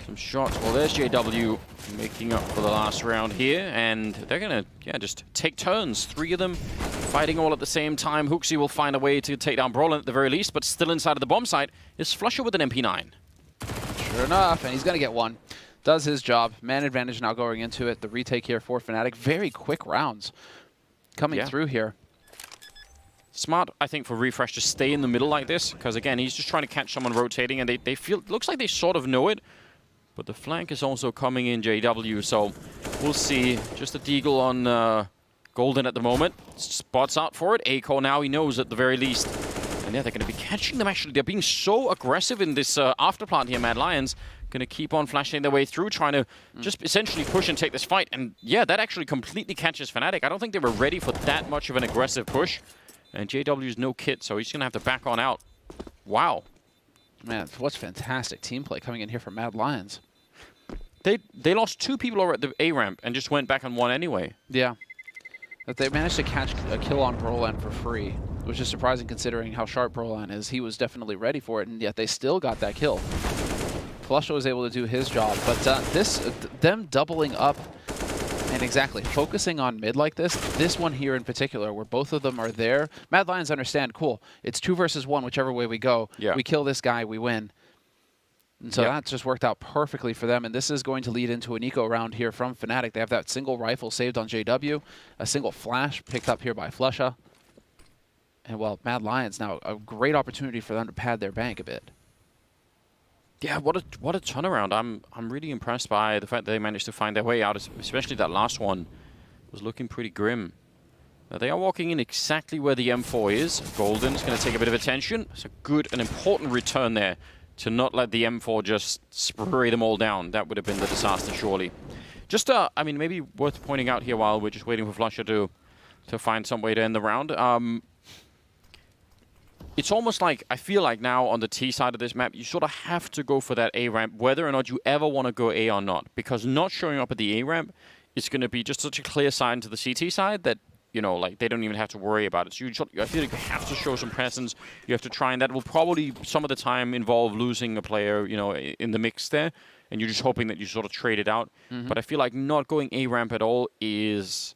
Some shots. Well, there's JW making up for the last round here, and they're going to, just take turns. 3 of them fighting all at the same time. Hooksy will find a way to take down Brolin at the very least, but still inside of the bomb site is Flusher with an MP9. Sure enough, and he's going to get one. Does his job. Man advantage now going into it. The retake here for Fnatic. Very quick rounds coming through here. Smart, I think, for Refresh to stay in the middle like this, because again, he's just trying to catch someone rotating, and they feel, looks like they sort of know it, but the flank is also coming in JW, so we'll see. Just a deagle on Golden at the moment. Spots out for it. Aiko now, he knows at the very least. And yeah, they're going to be catching them, actually. They're being so aggressive in this afterplant here, Mad Lions. Going to keep on flashing their way through, trying to just essentially push and take this fight. And yeah, that actually completely catches Fnatic. I don't think they were ready for that much of an aggressive push. And JW's no kit, so he's going to have to back on out. Wow. Man, what's fantastic team play coming in here from Mad Lions. They lost 2 people over at the A ramp and just went back on 1 anyway. Yeah. But they managed to catch a kill on Brolin for free, which is surprising considering how sharp Brolin is. He was definitely ready for it, and yet they still got that kill. Flusha was able to do his job, but them doubling up and exactly focusing on mid like this one here in particular, where both of them are there. Mad Lions understand, cool, it's 2 versus 1, whichever way we go. Yeah. We kill this guy, we win. And so that just worked out perfectly for them, and this is going to lead into an eco round here from Fnatic. They have that single rifle saved on JW, a single flash picked up here by Flusha. And well, Mad Lions now, a great opportunity for them to pad their bank a bit. Yeah, what a turnaround. I'm really impressed by the fact that they managed to find their way out, especially that last one was looking pretty grim. Now they are walking in exactly where the M4 is. Golden's going to take a bit of attention. It's a good and important return there to not let the M4 just spray them all down. That would have been the disaster, surely. Just, I mean, maybe worth pointing out here while we're just waiting for Flusha to find some way to end the round. It's almost like, I feel like now on the T side of this map, you sort of have to go for that A ramp, whether or not you ever want to go A or not. Because not showing up at the A ramp is going to be just such a clear sign to the CT side that, like they don't even have to worry about it. So I feel like you have to show some presence. You have to try, and that will probably some of the time involve losing a player, in the mix there. And you're just hoping that you sort of trade it out. But I feel like not going A ramp at all is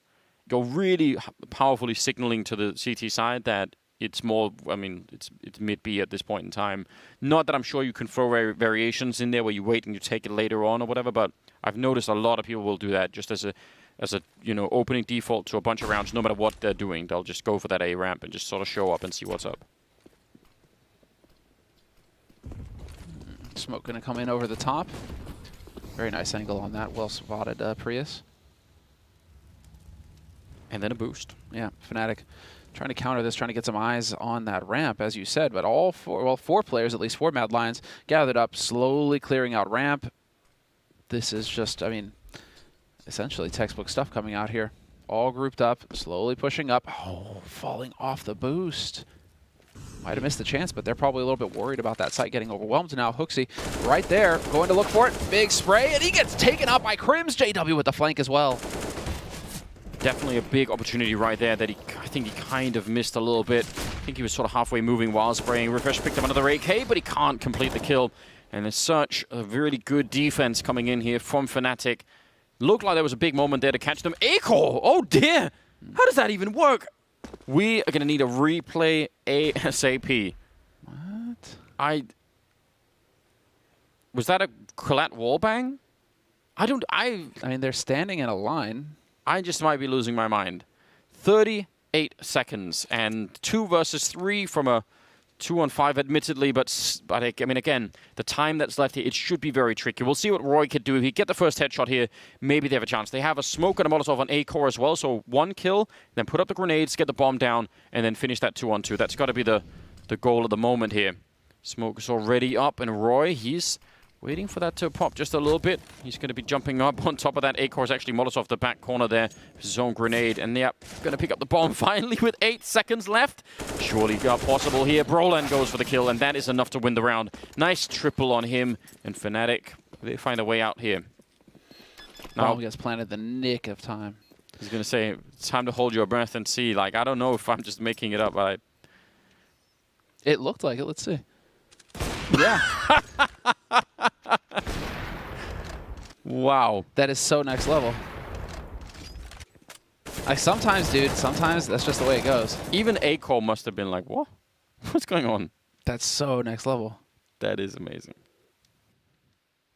really powerfully signaling to the CT side that it's more, I mean, it's mid B at this point in time. Not that I'm sure you can throw variations in there where you wait and you take it later on or whatever, but I've noticed a lot of people will do that just as a opening default to a bunch of rounds. No matter what they're doing, they'll just go for that A ramp and just sort of show up and see what's up. Smoke going to come in over the top. Very nice angle on that. Well spotted, Prius. And then a boost. Yeah, Fnatic trying to counter this, trying to get some eyes on that ramp, as you said. But all four players, at least 4 Mad Lions, gathered up, slowly clearing out ramp. This is just, I mean, essentially textbook stuff coming out here. All grouped up, slowly pushing up. Oh, falling off the boost. Might have missed the chance, but they're probably a little bit worried about that site getting overwhelmed now. Hooksy right there, going to look for it. Big spray, and he gets taken out by Crims. JW with the flank as well. Definitely a big opportunity right there that I think he kind of missed a little bit. I think he was sort of halfway moving while spraying. Refresh picked up another AK, but he can't complete the kill. And as such, a really good defense coming in here from Fnatic. Looked like there was a big moment there to catch them. Aiko! Oh dear! How does that even work? We are going to need a replay ASAP. What? Was that a collat wallbang? I mean, they're standing in a line. I just might be losing my mind. 38 seconds and 2 versus 3 from a 2-on-5, admittedly, but I mean, again, the time that's left here, it should be very tricky. We'll see what Roy could do. If he get the first headshot here, maybe they have a chance. They have a smoke and a Molotov on A-core as well, so 1 kill, then put up the grenades, get the bomb down, and then finish that 2-on-2. That's got to be the goal at the moment here. Smoke is already up, and Roy, he's waiting for that to pop just a little bit. He's going to be jumping up on top of that. A-core is actually Molotov the back corner there. His own grenade. And yep, going to pick up the bomb finally with 8 seconds left. Surely possible here. Brolan goes for the kill, and that is enough to win the round. Nice triple on him. And Fnatic, they find a way out here. Bomb gets planted the nick of time. I was going to say, it's time to hold your breath and see. Like, I don't know if I'm just making it up, but It looked like it. Let's see. Yeah. Wow. That is so next level. Like, sometimes, dude, sometimes that's just the way it goes. Even A-core must have been like, what? What's going on? That's so next level. That is amazing.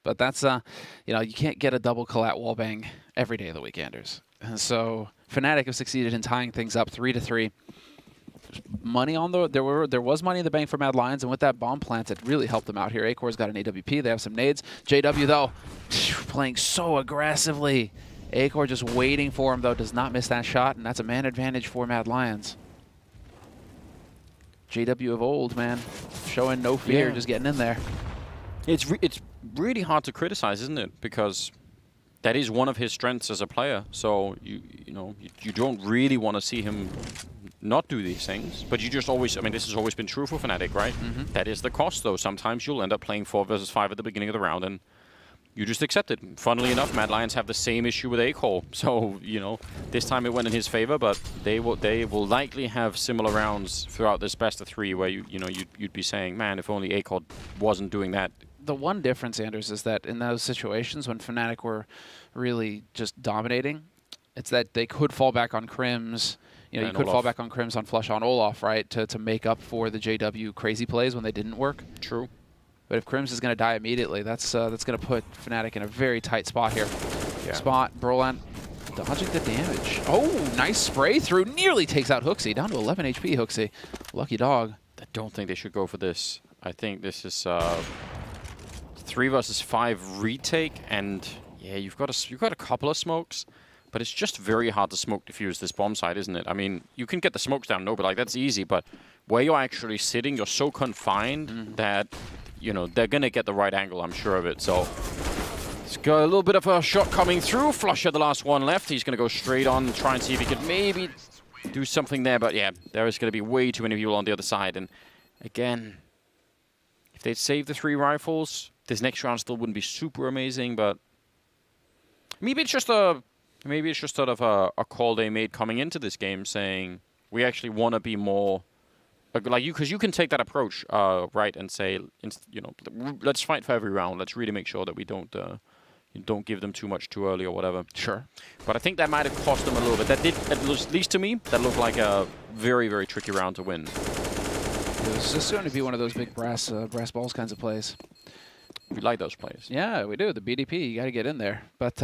But that's, you know, you can't get a double collat wallbang every day of the week, Anders. And so Fnatic have succeeded in tying things up 3-3. Money on the there was money in the bank for Mad Lions, and with that bomb plant, it really helped them out here. A-core's got an AWP. They have some nades. JW though, playing so aggressively. A-core just waiting for him though, does not miss that shot, and that's a man advantage for Mad Lions. JW of old, man, showing no fear, just getting in there. It's really hard to criticize, isn't it? Because that is one of his strengths as a player. So you don't really want to see him not do these things, but you just always, I mean, this has always been true for Fnatic, right? That is the cost, though. Sometimes you'll end up playing 4 versus 5 at the beginning of the round, and you just accept it. Funnily enough, Mad Lions have the same issue with A-core, so, you know, this time it went in his favor, but they will likely have similar rounds throughout this best of 3 where you'd be saying, man, if only A-core wasn't doing that. The one difference, Anders, is that in those situations when Fnatic were really just dominating, it's that they could fall back on Crims. You know, you could fall back on Crims on Flush on Olaf, right, to make up for the JW crazy plays when they didn't work. True. But if Crims is going to die immediately, that's going to put Fnatic in a very tight spot here. Yeah. Spot, Brolan dodging the damage. Oh, nice spray through. Nearly takes out Hooksy. Down to 11 HP, Hooksy. Lucky dog. I don't think they should go for this. I think this is 3 versus 5 retake, and yeah, you've got a couple of smokes. But it's just very hard to smoke defuse this bomb site, isn't it? I mean, you can get the smokes down, no, but like that's easy. But where you're actually sitting, you're so confined that, you know, they're going to get the right angle, I'm sure of it. So it's got a little bit of a shot coming through. Flusher, the last one left. He's going to go straight on and try and see if he could maybe do something there. But yeah, there is going to be way too many people on the other side. And again, if they'd saved the 3 rifles, this next round still wouldn't be super amazing. But maybe it's just sort of a call they made coming into this game, saying we actually want to be more like you, because you can take that approach, right, and say, you know, let's fight for every round. Let's really make sure that we don't give them too much too early or whatever. Sure. But I think that might have cost them a little bit. That did, at least to me, that looked like a very, very tricky round to win. It was just going to be one of those big brass balls kinds of plays. We like those plays. Yeah, we do. The BDP, you got to get in there. But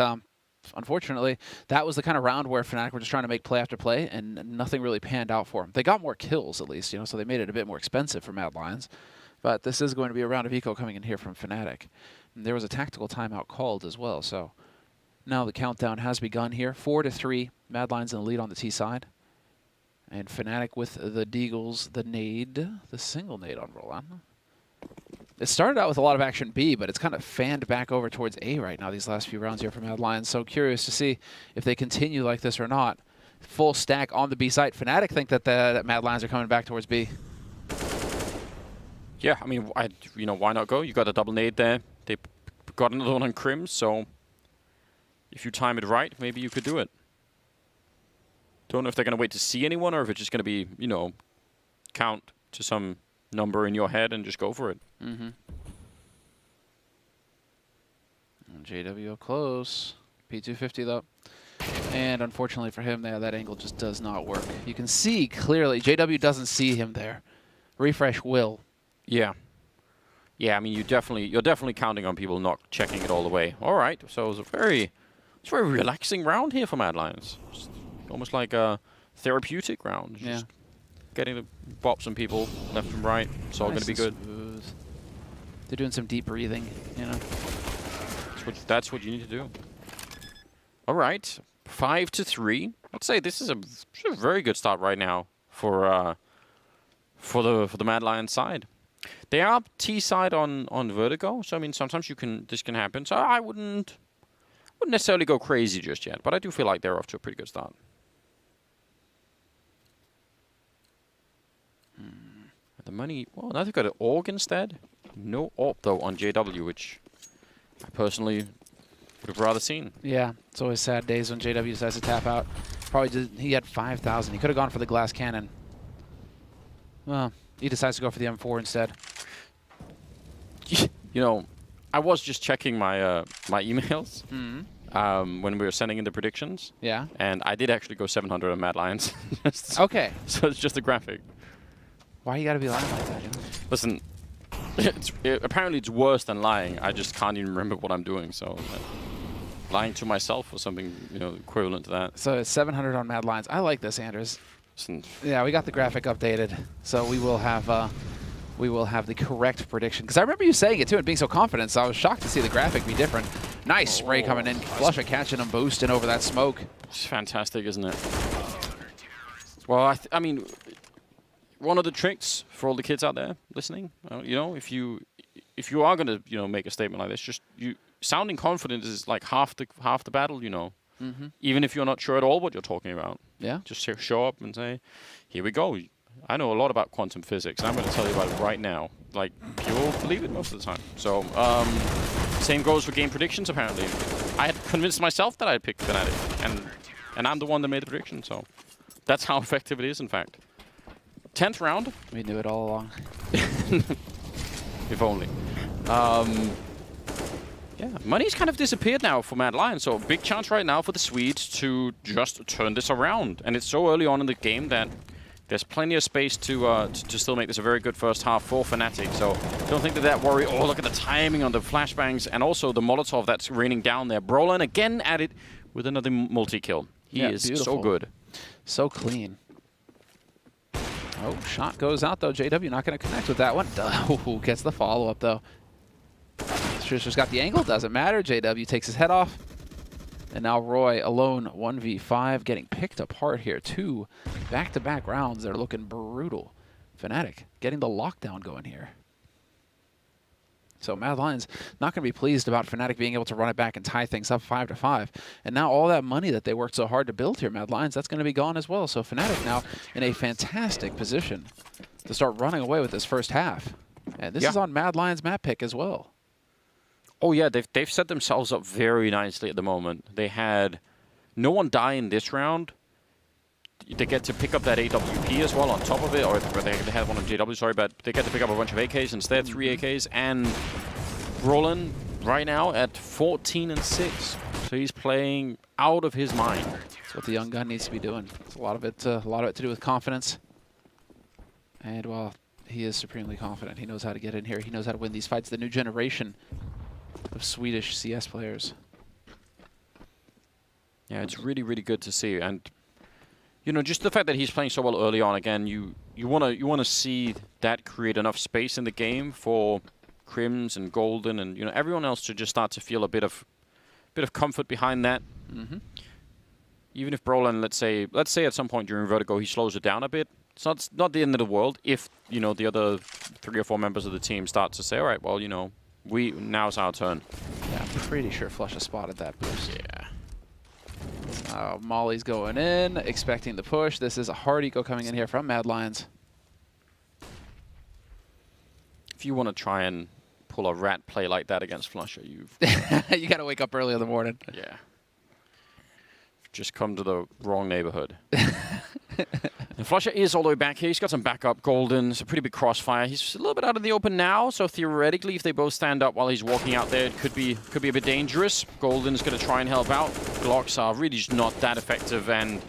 unfortunately, that was the kind of round where Fnatic were just trying to make play after play, and nothing really panned out for them. They got more kills, at least, you know, so they made it a bit more expensive for Mad Lions. But this is going to be a round of eco coming in here from Fnatic. And there was a tactical timeout called as well, so now the countdown has begun here. 4-3, Mad Lions in the lead on the T side. And Fnatic with the Deagles, the nade, the single nade on Roland. It started out with a lot of action B, but it's kind of fanned back over towards A right now these last few rounds here for Mad Lions. So curious to see if they continue like this or not. Full stack on the B site. Fnatic think that that Mad Lions are coming back towards B. Yeah, I mean, you know, why not go? You got a double nade there. They got another one on Crims, so if you time it right, maybe you could do it. Don't know if they're going to wait to see anyone or if it's just going to be, you know, count to some number in your head and just go for it. Mm-hmm. JW up close. P250 though. And unfortunately for him there, that angle just does not work. You can see clearly, JW doesn't see him there. Refresh will. Yeah. Yeah, I mean, you're definitely counting on people not checking it all the way. All right, so it was a very relaxing round here for Mad Lions. Just almost like a therapeutic round. Yeah. getting to bop some people left and right. It's all going to be good. Smooth. They're doing some deep breathing, you know. That's what you need to do. All right, 5-3. I'd say this is a very good start right now for the Mad Lions side. They are T side on Vertigo, so I mean sometimes this can happen. So I wouldn't necessarily go crazy just yet, but I do feel like they're off to a pretty good start. The money, well, now they've got an Org instead. No AWP though on JW, which I personally would have rather seen. Yeah, it's always sad days when JW decides to tap out. He had 5,000. He could have gone for the glass cannon. Well, he decides to go for the M4 instead. You know, I was just checking my my emails when we were sending in the predictions. Yeah. And I did actually go 700 on Mad Lions. Okay. So it's just a graphic. Why you gotta be lying like that? Listen, apparently it's worse than lying. I just can't even remember what I'm doing. So lying to myself or something, you know, equivalent to that. So it's 700 on Mad Lions. I like this, Anders. Listen, yeah, we got the graphic updated, so we will have the correct prediction. Because I remember you saying it too and being so confident. So I was shocked to see the graphic be different. Nice spray coming in. Flusha catching him, boosting over that smoke. It's fantastic, isn't it? Well, I mean, one of the tricks for all the kids out there listening, you know, if you are going to, you know, make a statement like this, just sounding confident is like half the battle, you know. Even if you're not sure at all what you're talking about. Yeah. Just show up and say, here we go. I know a lot about quantum physics, and I'm going to tell you about it right now. Like, you'll believe it most of the time. So, same goes for game predictions, apparently. I had convinced myself that I'd pick Fnatic, and I'm the one that made the prediction, so that's how effective it is, in fact. 10th round. We knew it all along. If only. Yeah, money's kind of disappeared now for Mad Lions, so big chance right now for the Swedes to just turn this around. And it's so early on in the game that there's plenty of space to still make this a very good first half for Fnatic. So don't think that worry. Oh, look at the timing on the flashbangs and also the Molotov that's raining down there. Brolin again at it with another multi-kill. He is beautiful. so good. So clean. Oh, shot goes out, though. JW not going to connect with that one. Oh, gets the follow-up, though. Schuster's got the angle. Doesn't matter. JW takes his head off. And now Roy alone, 1v5, getting picked apart here. 2 back-to-back rounds. They're looking brutal. Fnatic getting the lockdown going here. So Mad Lions not going to be pleased about Fnatic being able to run it back and tie things up 5-5. And now all that money that they worked so hard to build here, Mad Lions, that's going to be gone as well. So Fnatic now in a fantastic position to start running away with this first half. And this is on Mad Lions map pick as well. Oh yeah, they've set themselves up very nicely at the moment. They had no one die in this round. They get to pick up that AWP as well on top of it, or they had one on JW, sorry, but they get to pick up a bunch of AKs instead, 3 AKs, and Roland right now at 14-6. So he's playing out of his mind. That's what the young gun needs to be doing. It's a lot of it to do with confidence. And well, he is supremely confident. He knows how to get in here. He knows how to win these fights. The new generation of Swedish CS players. Yeah, it's really, really good to see. And you know, just the fact that he's playing so well early on, again, you wanna see that create enough space in the game for Crims and Golden and you know everyone else to just start to feel a bit of comfort behind that. Even if Brolin, let's say at some point during Vertigo he slows it down a bit, it's not the end of the world if you know the other 3 or 4 members of the team start to say, all right, well, you know, now's our turn. Yeah, I'm pretty sure Flusha spotted that boost. Yeah. Molly's going in, expecting the push. This is a hard eco coming in here from Mad Lions. If you want to try and pull a rat play like that against Flusha, you've you got to wake up early in the morning. Yeah. Just come to the wrong neighborhood. And Flusha is all the way back here. He's got some backup. Golden. It's a pretty big crossfire. He's a little bit out in the open now, so theoretically, if they both stand up while he's walking out there, it could be a bit dangerous. Golden's going to try and help out. Glocks are really just not that effective, and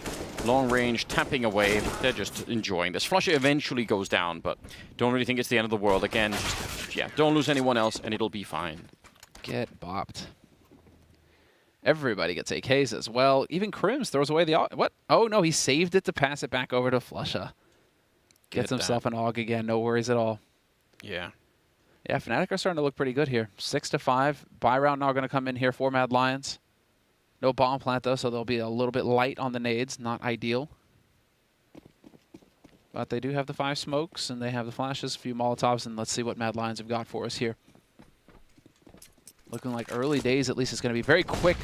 long range tapping away. They're just enjoying this. Flusha eventually goes down, but don't really think it's the end of the world. Again, just, yeah, don't lose anyone else, and it'll be fine. Get bopped. Everybody gets AKs as well. Even Crims throws away the... What? Oh, no, he saved it to pass it back over to Flusha. Gets himself an AUG again. No worries at all. Yeah. Yeah, Fnatic are starting to look pretty good here. 6-5. Buy round now going to come in here for Mad Lions. No bomb plant, though, so they'll be a little bit light on the nades. Not ideal. But they do have the 5 smokes, and they have the flashes, a few Molotovs, and let's see what Mad Lions have got for us here. Looking like early days, at least it's going to be very quick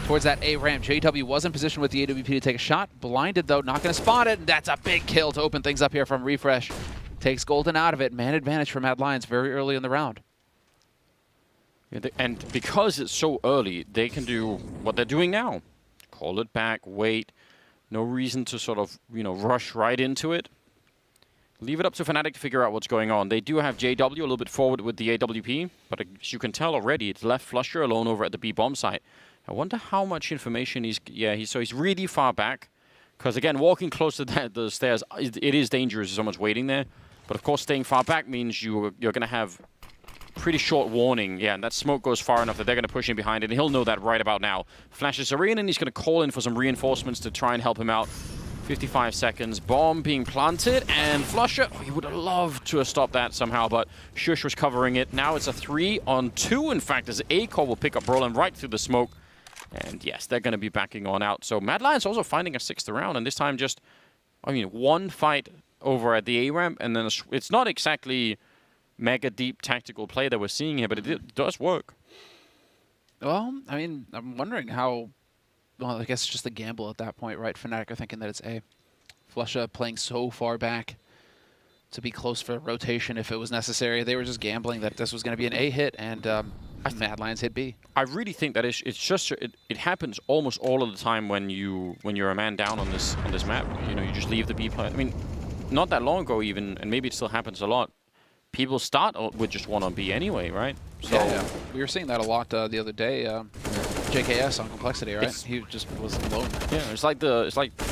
towards that A ramp. JW was in position with the AWP to take a shot. Blinded, though, not going to spot it. And that's a big kill to open things up here from Refresh. Takes Golden out of it. Man advantage for Mad Lions very early in the round. Yeah, and because it's so early, they can do what they're doing now. Call it back, wait. No reason to sort of, rush right into it. Leave it up to Fnatic to figure out what's going on. They do have JW a little bit forward with the AWP, but as you can tell already, it's left Flusher alone over at the B bomb site. I wonder how much information he's... Yeah, he's really far back. Because again, walking close to the stairs, it is dangerous. There's so much waiting there. But of course, staying far back means you're going to have pretty short warning. Yeah, and that smoke goes far enough that they're going to push him behind it, and he'll know that right about now. Flashes are in, and he's going to call in for some reinforcements to try and help him out. 55 seconds, bomb being planted, and Flusher, he would have loved to have stopped that somehow, but Shush was covering it. Now it's a 3-on-2, in fact, as A-Core will pick up Roland right through the smoke. And yes, they're going to be backing on out. So Mad Lions also finding a 6th round, and this time just, one fight over at the A-ramp, and then it's not exactly mega deep tactical play that we're seeing here, but it does work. Well, I'm wondering how... Well, I guess it's just a gamble at that point, right? Fnatic are thinking that it's A. Flusha playing so far back to be close for rotation if it was necessary. They were just gambling that this was going to be an A hit, and Mad Lions hit B. I really think that it's just it happens almost all of the time when you're a man down on this map. You just leave the B player. I mean, not that long ago even, and maybe it still happens a lot. People start with just 1 on B anyway, right? So yeah. We were seeing that a lot the other day. JKS on Complexity, right? He just was alone. Yeah, it's like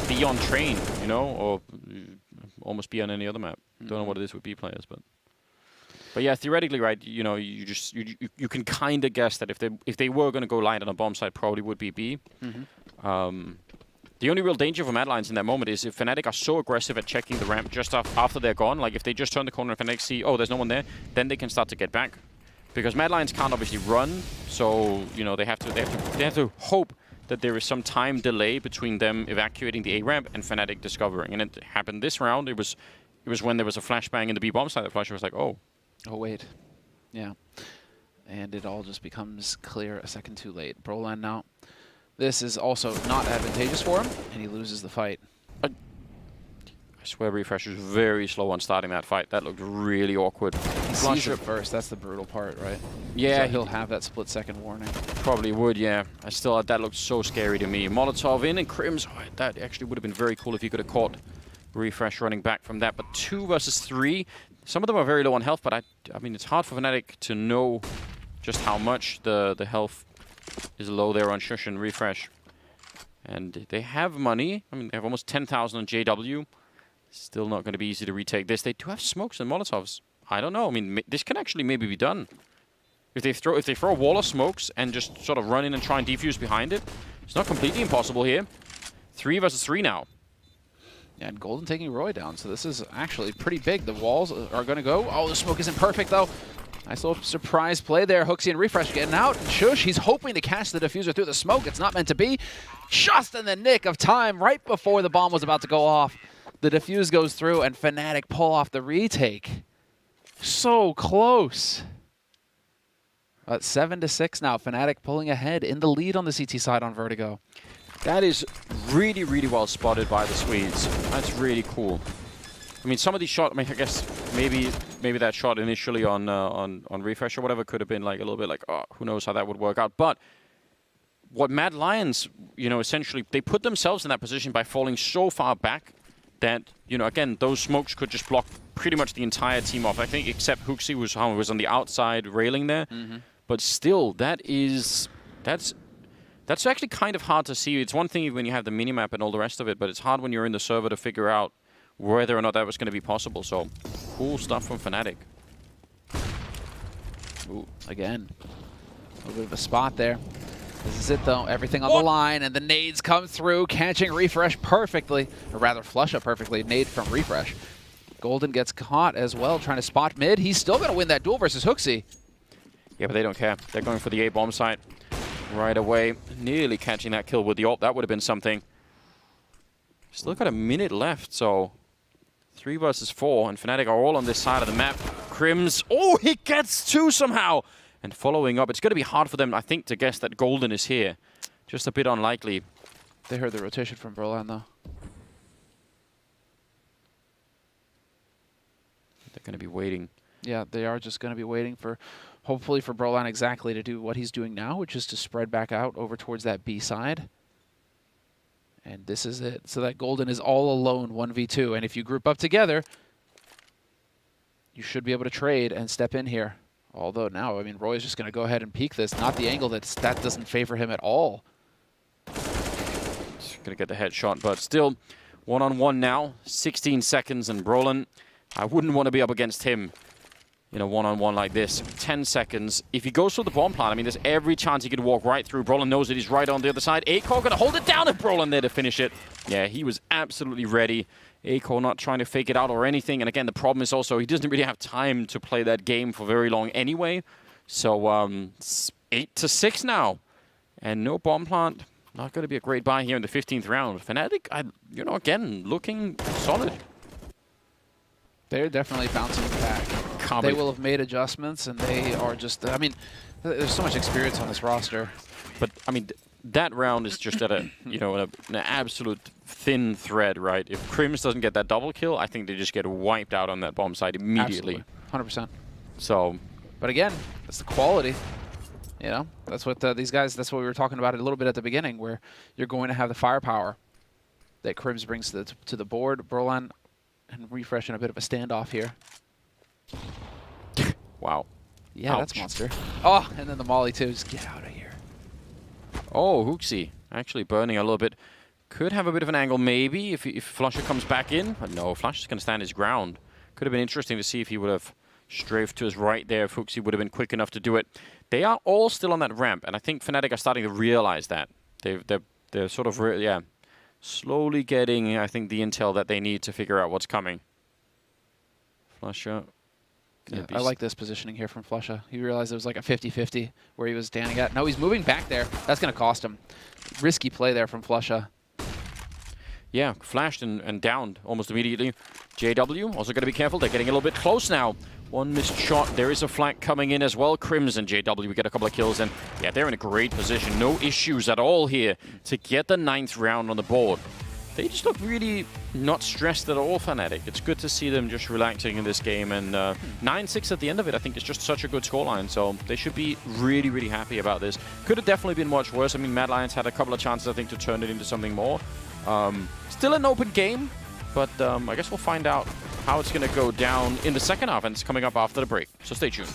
B on Train, or almost B on any other map. Don't know what it is with B players, but yeah, theoretically, right? You can kind of guess that if they were going to go light on a bomb site, probably would be B. The only real danger for Mad Lions in that moment is if Fnatic are so aggressive at checking the ramp just after they're gone. Like if they just turn the corner and Fnatic see, oh, there's no one there, then they can start to get back. Because Mad Lions can't obviously run, so they have to hope that there is some time delay between them evacuating the A ramp and Fnatic discovering. And it happened this round. It was when there was a flashbang in the B bomb side that Flusher was like, oh wait, yeah, and it all just becomes clear a second too late. Broland now. This is also not advantageous for him, and he loses the fight. I swear Refresh was very slow on starting that fight. That looked really awkward. He sees it first. That's the brutal part, right? Yeah. So he'll have that split-second warning. Probably would, yeah. That looked so scary to me. Molotov in and Crims. Oh, that actually would have been very cool if he could have caught Refresh running back from that. But 2 versus 3. Some of them are very low on health, but I mean, it's hard for Fnatic to know just how much the health is low there on Shush and Refresh. And they have money. I mean, they have almost 10,000 on JW. Still not going to be easy to retake this. They do have smokes and Molotovs. I don't know. I mean, this can actually maybe be done. If they throw a wall of smokes and just sort of run in and try and defuse behind it, it's not completely impossible here. 3 versus 3 now. Yeah, and Golden taking Roy down, so this is actually pretty big. The walls are going to go. Oh, the smoke isn't perfect, though. Nice little surprise play there. Hooksy and Refresh getting out. And Shush, he's hoping to catch the diffuser through the smoke. It's not meant to be. Just in the nick of time, right before the bomb was about to go off. The diffuse goes through, and Fnatic pull off the retake. So close. 7-6 now. Fnatic pulling ahead in the lead on the CT side on Vertigo. That is really, really well spotted by the Swedes. That's really cool. I mean, some of these shots, I guess maybe that shot initially on Refresh or whatever could have been like a little bit like, oh, who knows how that would work out. But what Mad Lions, essentially, they put themselves in that position by falling so far back that, again, those smokes could just block pretty much the entire team off. I think except Hooksy was on the outside railing there. But still, that's actually kind of hard to see. It's one thing when you have the minimap and all the rest of it, but it's hard when you're in the server to figure out whether or not that was going to be possible. So, cool stuff from Fnatic. Ooh, again, a little bit of a spot there. This is it, though. Everything on the line, and the nades come through, catching Refresh perfectly. Or rather, Flusha perfectly. Nade from Refresh. Golden gets caught as well, trying to spot mid. He's still going to win that duel versus Hooksy. Yeah, but they don't care. They're going for the A-bomb site right away. Nearly catching that kill with the ult. That would have been something. Still got a minute left, so 3 versus 4, and Fnatic are all on this side of the map. Crims, oh, he gets 2 somehow! And following up, it's going to be hard for them, I think, to guess that Golden is here. Just a bit unlikely. They heard the rotation from Berlin, though. They're going to be waiting. Yeah, they are just going to be waiting for, hopefully for Berlin exactly to do what he's doing now, which is to spread back out over towards that B side. And this is it. So that Golden is all alone 1v2. And if you group up together, you should be able to trade and step in here. Although now, I mean, Roy's just going to go ahead and peek this. Not the angle that doesn't favor him at all. Just going to get the headshot, but still 1-on-1 now. 16 seconds, and Brolin, I wouldn't want to be up against him in a 1-on-1 like this. 10 seconds. If he goes through the bomb plant, I mean, there's every chance he could walk right through. Brolin knows that he's right on the other side. Aiko going to hold it down, and Brolin there to finish it. Yeah, he was absolutely ready. Aiko not trying to fake it out or anything. And again, the problem is also he doesn't really have time to play that game for very long anyway. So it's 8-6 now. And no bomb plant. Not going to be a great buy here in the 15th round. Fnatic, you know, again, looking solid. They're definitely bouncing back. They will have made adjustments, and they are just, I mean, there's so much experience on this roster. But, I mean, that round is just at a, you know, an absolute thin thread, right? If Crims doesn't get that double kill, I think they just get wiped out on that bomb side immediately. Absolutely. 100%. So. But again, that's the quality. You know, that's what these guys, that's what we were talking about a little bit at the beginning, where you're going to have the firepower that Crims brings to the board. Berlin and Refresh in a bit of a standoff here. Wow. Yeah, Ouch. That's monster. Oh, and then the molly too. Just get out of here. Oh, Hooksy actually burning a little bit. Could have a bit of an angle maybe if Flusher comes back in. But no, Flush is going to stand his ground. Could have been interesting to see if he would have strafed to his right there, if Hooksy would have been quick enough to do it. They are all still on that ramp, and I think Fnatic are starting to realize that. They're sort of, yeah, slowly getting, I think, the intel that they need to figure out what's coming. Flusher. Yeah, I like this positioning here from Flusha. He realized it was like a 50-50 where he was standing at. No, he's moving back there. That's going to cost him. Risky play there from Flusha. Yeah, flashed and downed almost immediately. JW also got to be careful. They're getting a little bit close now. One missed shot. There is a flank coming in as well. Crims and JW get a couple of kills. And yeah, they're in a great position. No issues at all here to get the 9th round on the board. They just look really not stressed at all, Fnatic. It's good to see them just relaxing in this game. And 9-6 at the end of it, I think, is just such a good scoreline. So they should be really, really happy about this. Could have definitely been much worse. I mean, Mad Lions had a couple of chances, I think, to turn it into something more. Still an open game, but I guess we'll find out how it's going to go down in the second half. And it's coming up after the break. So stay tuned.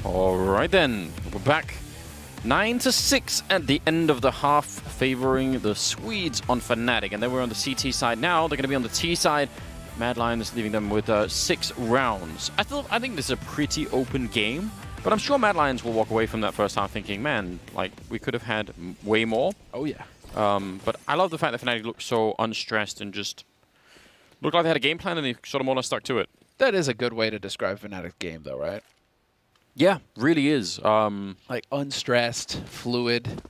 All right then, we're back. 9-6 at the end of the half, favoring the Swedes on Fnatic. And then we're on the CT side now. They're going to be on the T side. Mad Lions leaving them with 6 rounds. I think this is a pretty open game, but I'm sure Mad Lions will walk away from that first half thinking, man, like, we could have had way more. Oh, yeah. But I love the fact that Fnatic looked so unstressed and just looked like they had a game plan and they sort of more or less stuck to it. That is a good way to describe Fnatic's game, though, right? Yeah, really is. Like unstressed, fluid,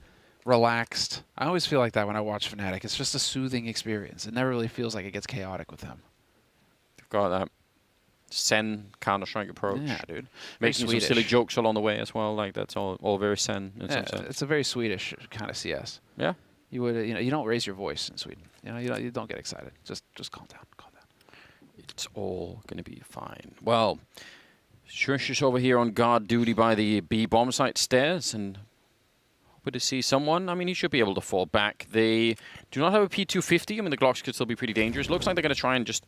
relaxed. I always feel like that when I watch Fnatic. It's just a soothing experience. It never really feels like it gets chaotic with them. They've got that Sen Counter-Strike approach. Yeah, dude. Making some silly jokes along the way as well. Like, that's all very Sen in some sense. It's a very Swedish kind of CS. Yeah. You would, you don't raise your voice in Sweden. You don't get excited. Just calm down. Calm down. It's all going to be fine. Well, Shush is over here on guard duty by the B bomb site stairs and hoping to see someone. I mean, he should be able to fall back. They do not have a P250. I mean, the Glocks could still be pretty dangerous. Looks like they're going to try and just,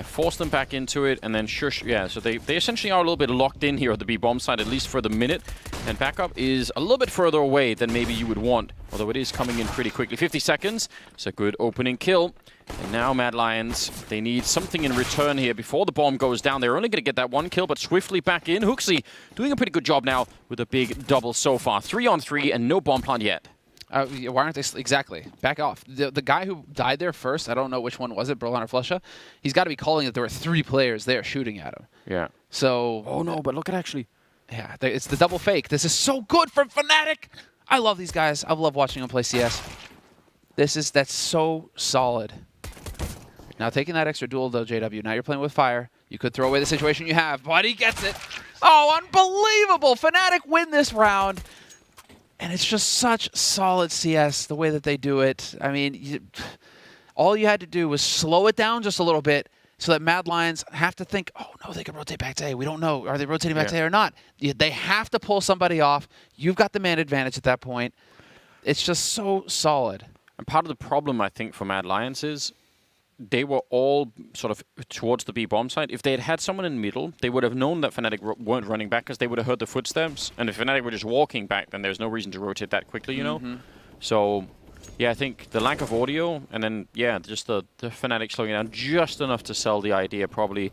force them back into it. And then Shush, so they essentially are a little bit locked in here at the B bomb site, at least for the minute. And backup is a little bit further away than maybe you would want, although it is coming in pretty quickly. 50 seconds. It's a good opening kill. And now Mad Lions, they need something in return here before the bomb goes down. They're only going to get that one kill, but swiftly back in. Hooksy doing a pretty good job now with a big double so far. 3-on-3 and no bomb plant yet. Why aren't they... Exactly. Back off. The guy who died there first, I don't know which one was it, Berliner Flusha, he's got to be calling that there were 3 players there shooting at him. Yeah. So... Oh, no, but look at actually... Yeah, it's the double fake. This is so good from Fnatic! I love these guys. I love watching them play CS. That's so solid. Now taking that extra duel though, JW, now you're playing with fire. You could throw away the situation you have, but he gets it. Oh, unbelievable! Fnatic win this round. And it's just such solid CS, the way that they do it. I mean, all you had to do was slow it down just a little bit so that Mad Lions have to think, oh, no, they can rotate back to A. We don't know. Are they rotating back to A or not? They have to pull somebody off. You've got the man advantage at that point. It's just so solid. And part of the problem, I think, for Mad Lions is they were all sort of towards the B bomb site. If they had had someone in the middle, they would have known that Fnatic weren't running back because they would have heard the footsteps. And if Fnatic were just walking back, then there's no reason to rotate that quickly, you know? So, yeah, I think the lack of audio and then, just the Fnatic slowing it down just enough to sell the idea probably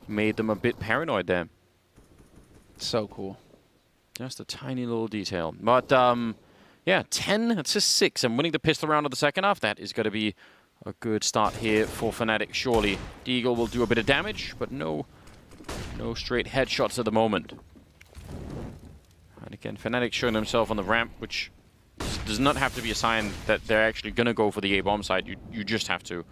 made them a bit paranoid there. So cool. Just a tiny little detail. But, 10-6 and winning the pistol round of the second half, that is going to be a good start here for Fnatic, surely. Deagle will do a bit of damage, but no straight headshots at the moment. And again, Fnatic showing themselves on the ramp, which does not have to be a sign that they're actually going to go for the A-bomb side. You just have to.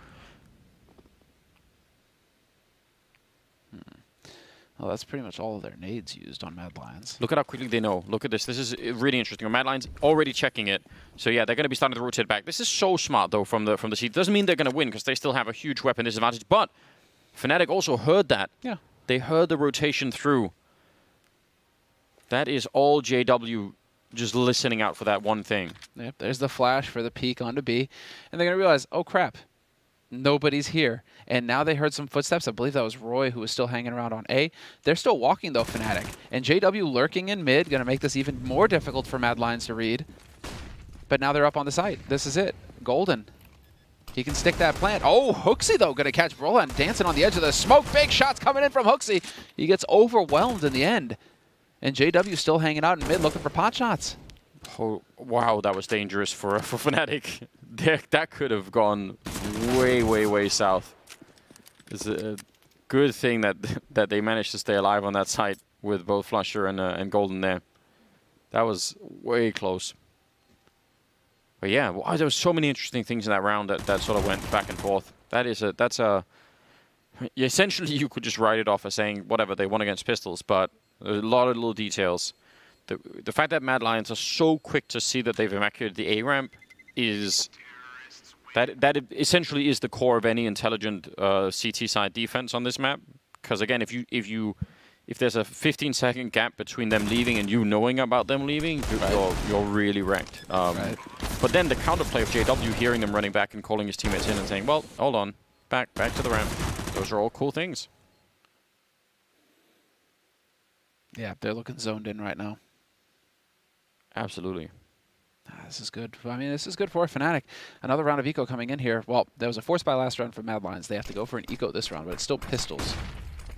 Well, that's pretty much all of their nades used on Mad Lions. Look at how quickly they know. Look at this. This is really interesting. Mad Lions already checking it. So yeah, they're going to be starting to rotate back. This is so smart though from the seat. Doesn't mean they're going to win because they still have a huge weapon disadvantage. But Fnatic also heard that. Yeah. They heard the rotation through. That is all JW just listening out for that one thing. Yep. There's the flash for the peek onto B, and they're going to realize, oh crap, nobody's here. And now they heard some footsteps. I believe that was Roy who was still hanging around on A. They're still walking, though, Fnatic. And JW lurking in mid, going to make this even more difficult for Mad Lions to read. But now they're up on the site. This is it. Golden. He can stick that plant. Oh, Hooksy, though, going to catch Brolan dancing on the edge of the smoke. Big shots coming in from Hooksy. He gets overwhelmed in the end. And JW still hanging out in mid looking for pot shots. Oh, wow, that was dangerous for Fnatic. That could have gone way, way, way south. It's a good thing that they managed to stay alive on that site with both Flusher and Golden there. That was way close. But yeah, wow, there was so many interesting things in that round that sort of went back and forth. Essentially you could just write it off as saying whatever, they won against pistols, but a lot of little details. The fact that Mad Lions are so quick to see that they've evacuated the A ramp is that essentially is the core of any intelligent CT side defense on this map. Because again, if there's a 15-second gap between them leaving and you knowing about them leaving, you're really wrecked. But then the counterplay of JW hearing them running back and calling his teammates in and saying, "Well, hold on, back to the ramp." Those are all cool things. Yeah, they're looking zoned in right now. Absolutely. This is good. I mean, this is good for Fnatic. Another round of eco coming in here. Well, there was a force buy last round for Mad Lions. They have to go for an eco this round, but it's still pistols.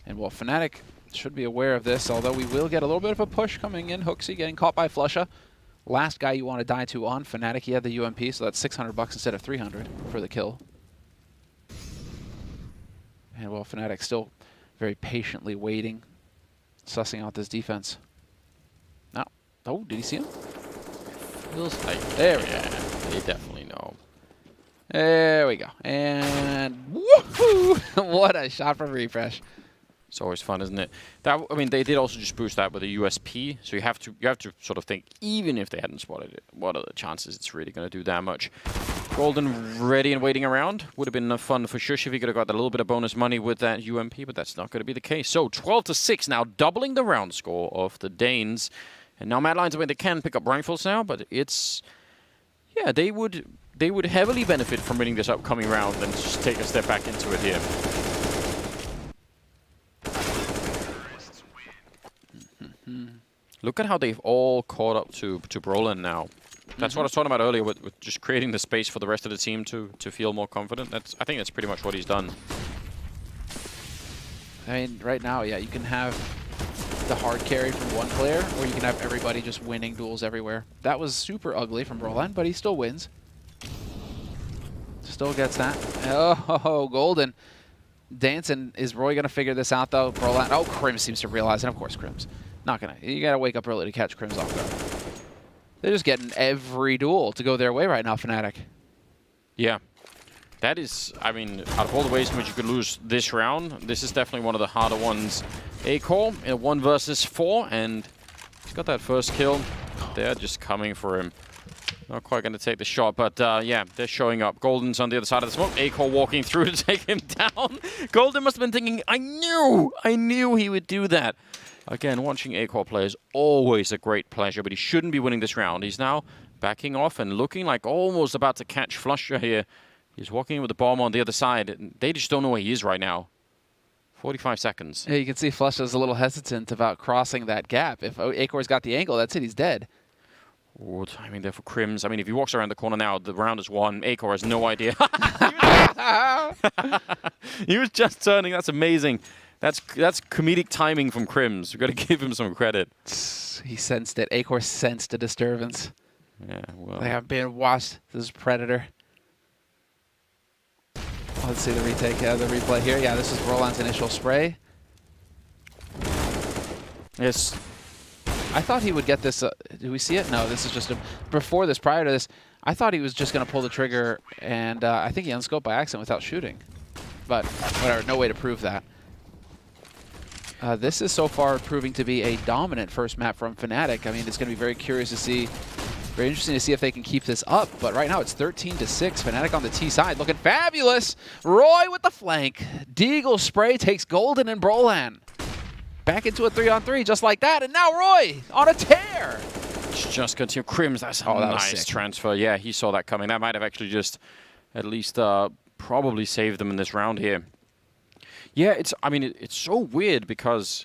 And well, Fnatic should be aware of this, although we will get a little bit of a push coming in. Hooksy getting caught by Flusha. Last guy you want to die to on Fnatic, he had the UMP, so that's $600 instead of 300 for the kill. And well, Fnatic still very patiently waiting, sussing out this defense. Now, oh, did he see him? Feels like There we go. yeah, they definitely know. There we go. And woohoo! What a shot from Refresh. It's always fun, isn't it? That, I mean, they did also just boost that with a USP, so you have to sort of think, even if they hadn't spotted it, what are the chances it's really going to do that much? Golden ready and waiting around. Would have been fun for Shush if he could have got a little bit of bonus money with that UMP, but that's not going to be the case. So 12-6 now, doubling the round score of the Danes. And now Mad Lions, I mean, they can pick up rifles now, but it's... Yeah, they would heavily benefit from winning this upcoming round and just take a step back into it here. Look at how they've all caught up to Brolin now. That's what I was talking about earlier with just creating the space for the rest of the team to feel more confident. I think that's pretty much what he's done. I mean, right now, yeah, you can have the hard carry from one player, or you can have everybody just winning duels everywhere. That was super ugly from Brolin, but he still wins. Still gets that. Oh, Golden. Dancing. Is Roy going to figure this out, though? Brolin. Oh, Crims seems to realize, and of course, Crims. Not gonna. You gotta wake up early to catch Crims off guard. They're just getting every duel to go their way right now, Fnatic. Yeah. That is, I mean, out of all the ways in which you could lose this round, this is definitely one of the harder ones. Acor in a 1 versus 4, and he's got that first kill. They're just coming for him. Not quite going to take the shot, but yeah, they're showing up. Golden's on the other side of the smoke. Acor walking through to take him down. Golden must have been thinking, I knew he would do that. Again, watching Acor play is always a great pleasure, but he shouldn't be winning this round. He's now backing off and looking like almost about to catch Flusha here. He's walking in with the bomb on the other side. And they just don't know where he is right now. 45 seconds. Yeah, you can see Flusha's a little hesitant about crossing that gap. If Acor's got the angle, that's it. He's dead. Oh, timing there for Crims. I mean, if he walks around the corner now, the round is won. Acor has no idea. He was just turning. That's amazing. That's comedic timing from Crims. We've got to give him some credit. He sensed it. Acor sensed a disturbance. Yeah, well. They have been watched. This is Predator. Let's see the retake, the replay here. Yeah, this is Brolin's initial spray. Yes. I thought he would get this. Do we see it? No, this is just before this, prior to this, I thought he was just going to pull the trigger, and I think he unscoped by accident without shooting. But whatever, no way to prove that. This is so far proving to be a dominant first map from Fnatic. I mean, it's going to be very curious to see, very interesting to see if they can keep this up. But right now it's 13-6. Fnatic on the T side looking fabulous. Roy with the flank. Deagle spray takes Golden and Brolin. Back into a 3-on-3 just like that. And now Roy on a tear. Just continue. Crims, that's a nice transfer. Yeah, he saw that coming. That might have actually just at least probably saved them in this round here. Yeah, I mean, it's so weird because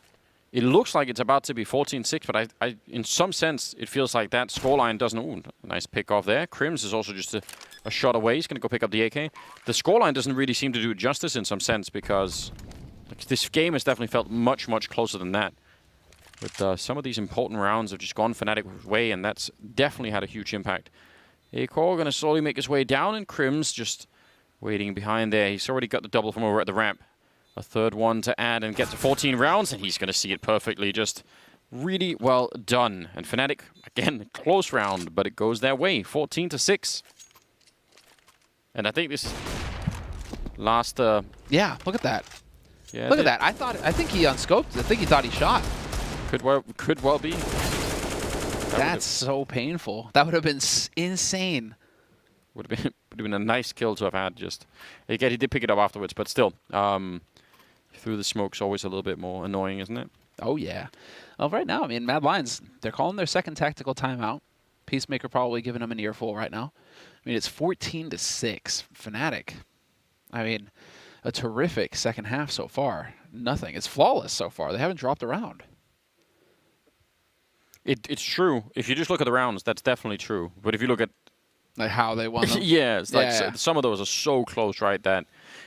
it looks like it's about to be 14-6, but I in some sense, it feels like that scoreline doesn't... Ooh, nice pick off there. Crims is also just a shot away. He's going to go pick up the AK. The scoreline doesn't really seem to do it justice in some sense because this game has definitely felt much, much closer than that. But some of these important rounds have just gone Fnatic's way, and that's definitely had a huge impact. Acor going to slowly make his way down, and Crims just waiting behind there. He's already got the double from over at the ramp. A third one to add and get to 14 rounds, and he's going to see it perfectly. Just really well done. And Fnatic, again, close round, but it goes their way. 14-6. And I think this last... yeah, look at that. Yeah, look at that. I think he unscoped. I think he thought he shot. Could well be. That's so painful. That would have been insane. Would have been a nice kill to have had. Just again, he did pick it up afterwards, but still, through the smoke's always a little bit more annoying, isn't it? Oh yeah. Well, right now, I mean, Mad Lions, they're calling their second tactical timeout. Peacemaker probably giving them an earful right now. I mean, it's 14-6. Fnatic. I mean, a terrific second half so far. Nothing. It's flawless so far. They haven't dropped around. It's true. If you just look at the rounds, that's definitely true. But if you look at Like how they won them. yeah, it's like Yeah. some of those are so close, right? That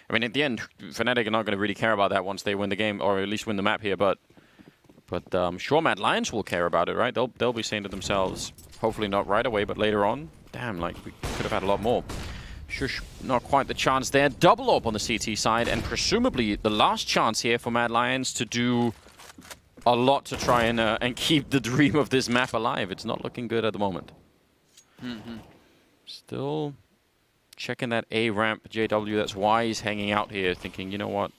I mean, at the end, Fnatic are not going to really care about that once they win the game, or at least win the map here. But I'm sure Mad Lions will care about it, right? They'll be saying to themselves, hopefully not right away, but later on, damn, like we could have had a lot more. Shush, not quite the chance there. Double up on the CT side, and presumably the last chance here for Mad Lions to do a lot to try and keep the dream of this map alive. It's not looking good at the moment. Still checking that A ramp, JW. That's why he's hanging out here, thinking, you know what?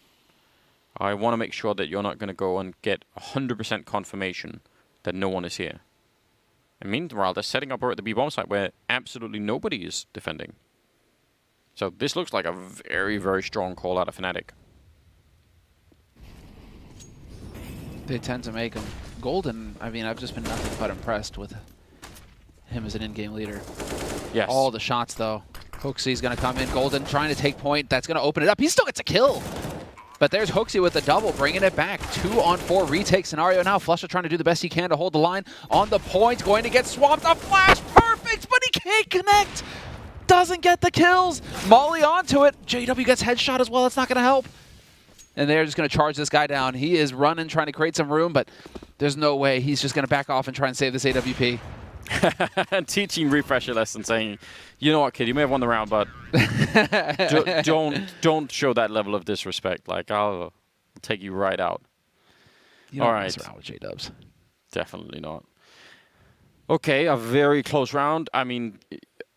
I want to make sure that you're not going to go and get 100% confirmation that no one is here. And meanwhile, they're setting up over at the B-bomb site where absolutely nobody is defending. So this looks like a very, very strong call out of Fnatic. They tend to make him. Golden, I mean, I've just been nothing but impressed with him as an in-game leader. Yes. All the shots, though. Hooksy's going to come in. Golden trying to take point. That's going to open it up. He still gets a kill. But there's Hooksy with the double, bringing it back. 2-on-4 retake scenario now. Flusha trying to do the best he can to hold the line on the point. Going to get swamped. A flash, perfect, but he can't connect. Doesn't get the kills. Molly onto it. JW gets headshot as well. That's not going to help. And they're just going to charge this guy down. He is running, trying to create some room, but there's no way he's just going to back off and try and save this AWP. Teaching refresher lesson, saying, you know what, kid, you may have won the round, but don't show that level of disrespect. Like, I'll take you right out. You don't All mess right. around with J-Dubs. Definitely not. Okay, a very close round. I mean,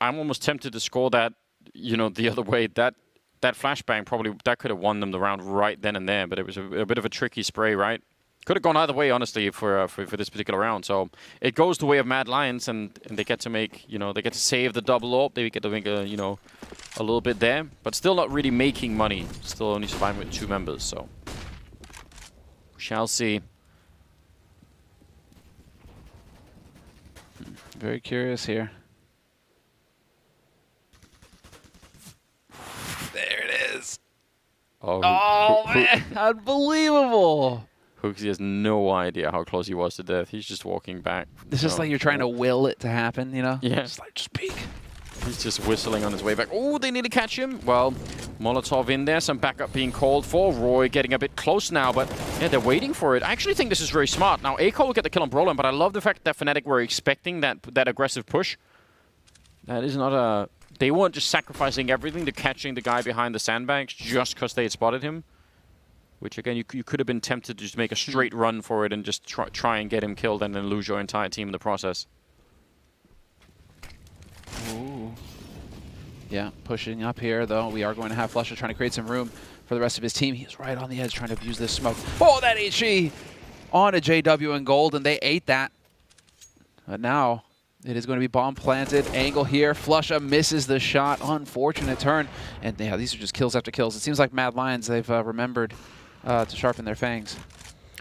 I'm almost tempted to score that, you know, the other way. That flashbang probably, that could have won them the round right then and there, but it was a bit of a tricky spray, right? Could have gone either way, honestly, for this particular round. So it goes the way of Mad Lions, and they get to make, you know, they get to save the double up. They get to make a, you know, a little bit there, but still not really making money. Still only surviving with 2 members. So we shall see. Very curious here. There it is. Oh, Man, unbelievable. Hooksy has no idea how close he was to death. He's just walking back. It's just like you're trying to will it to happen, you know? Yeah. Just like, just peek. He's just whistling on his way back. Oh, they need to catch him. Well, Molotov in there. Some backup being called for. Roy getting a bit close now, but yeah, they're waiting for it. I actually think this is very smart. Now, A-Cole will get the kill on Brolin, but I love the fact that Fnatic were expecting that aggressive push. That is not a... They weren't just sacrificing everything to catching the guy behind the sandbags just because they had spotted him. Which, again, you could have been tempted to just make a straight run for it and just try and get him killed and then lose your entire team in the process. Ooh. Yeah, pushing up here, though. We are going to have Flusha trying to create some room for the rest of his team. He's right on the edge trying to use this smoke. Oh, that HE on a JW and gold, and they ate that. But now it is going to be bomb planted. Angle here. Flusha misses the shot. Unfortunate turn. And yeah, these are just kills after kills. It seems like Mad Lions, they've remembered to sharpen their fangs.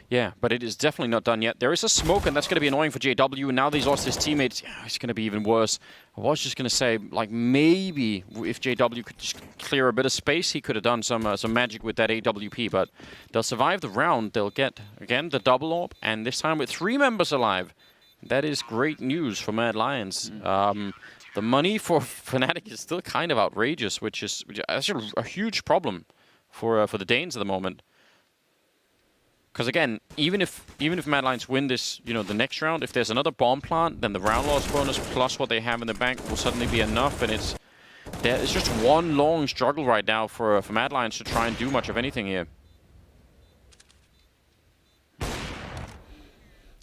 Yeah, but it is definitely not done yet. There is a smoke, and that's going to be annoying for JW. And now that he's lost his teammates, yeah, it's going to be even worse. I was just going to say, like, maybe if JW could just clear a bit of space, he could have done some magic with that AWP. But they'll survive the round. They'll get, again, the double AWP, and this time with 3 members alive. That is great news for Mad Lions. The money for Fnatic is still kind of outrageous, which is actually a huge problem for the Danes at the moment. Because again, even if Mad Lions win this, you know, the next round, if there's another bomb plant, then the round loss bonus plus what they have in the bank will suddenly be enough, and it's just one long struggle right now for Mad Lions to try and do much of anything here.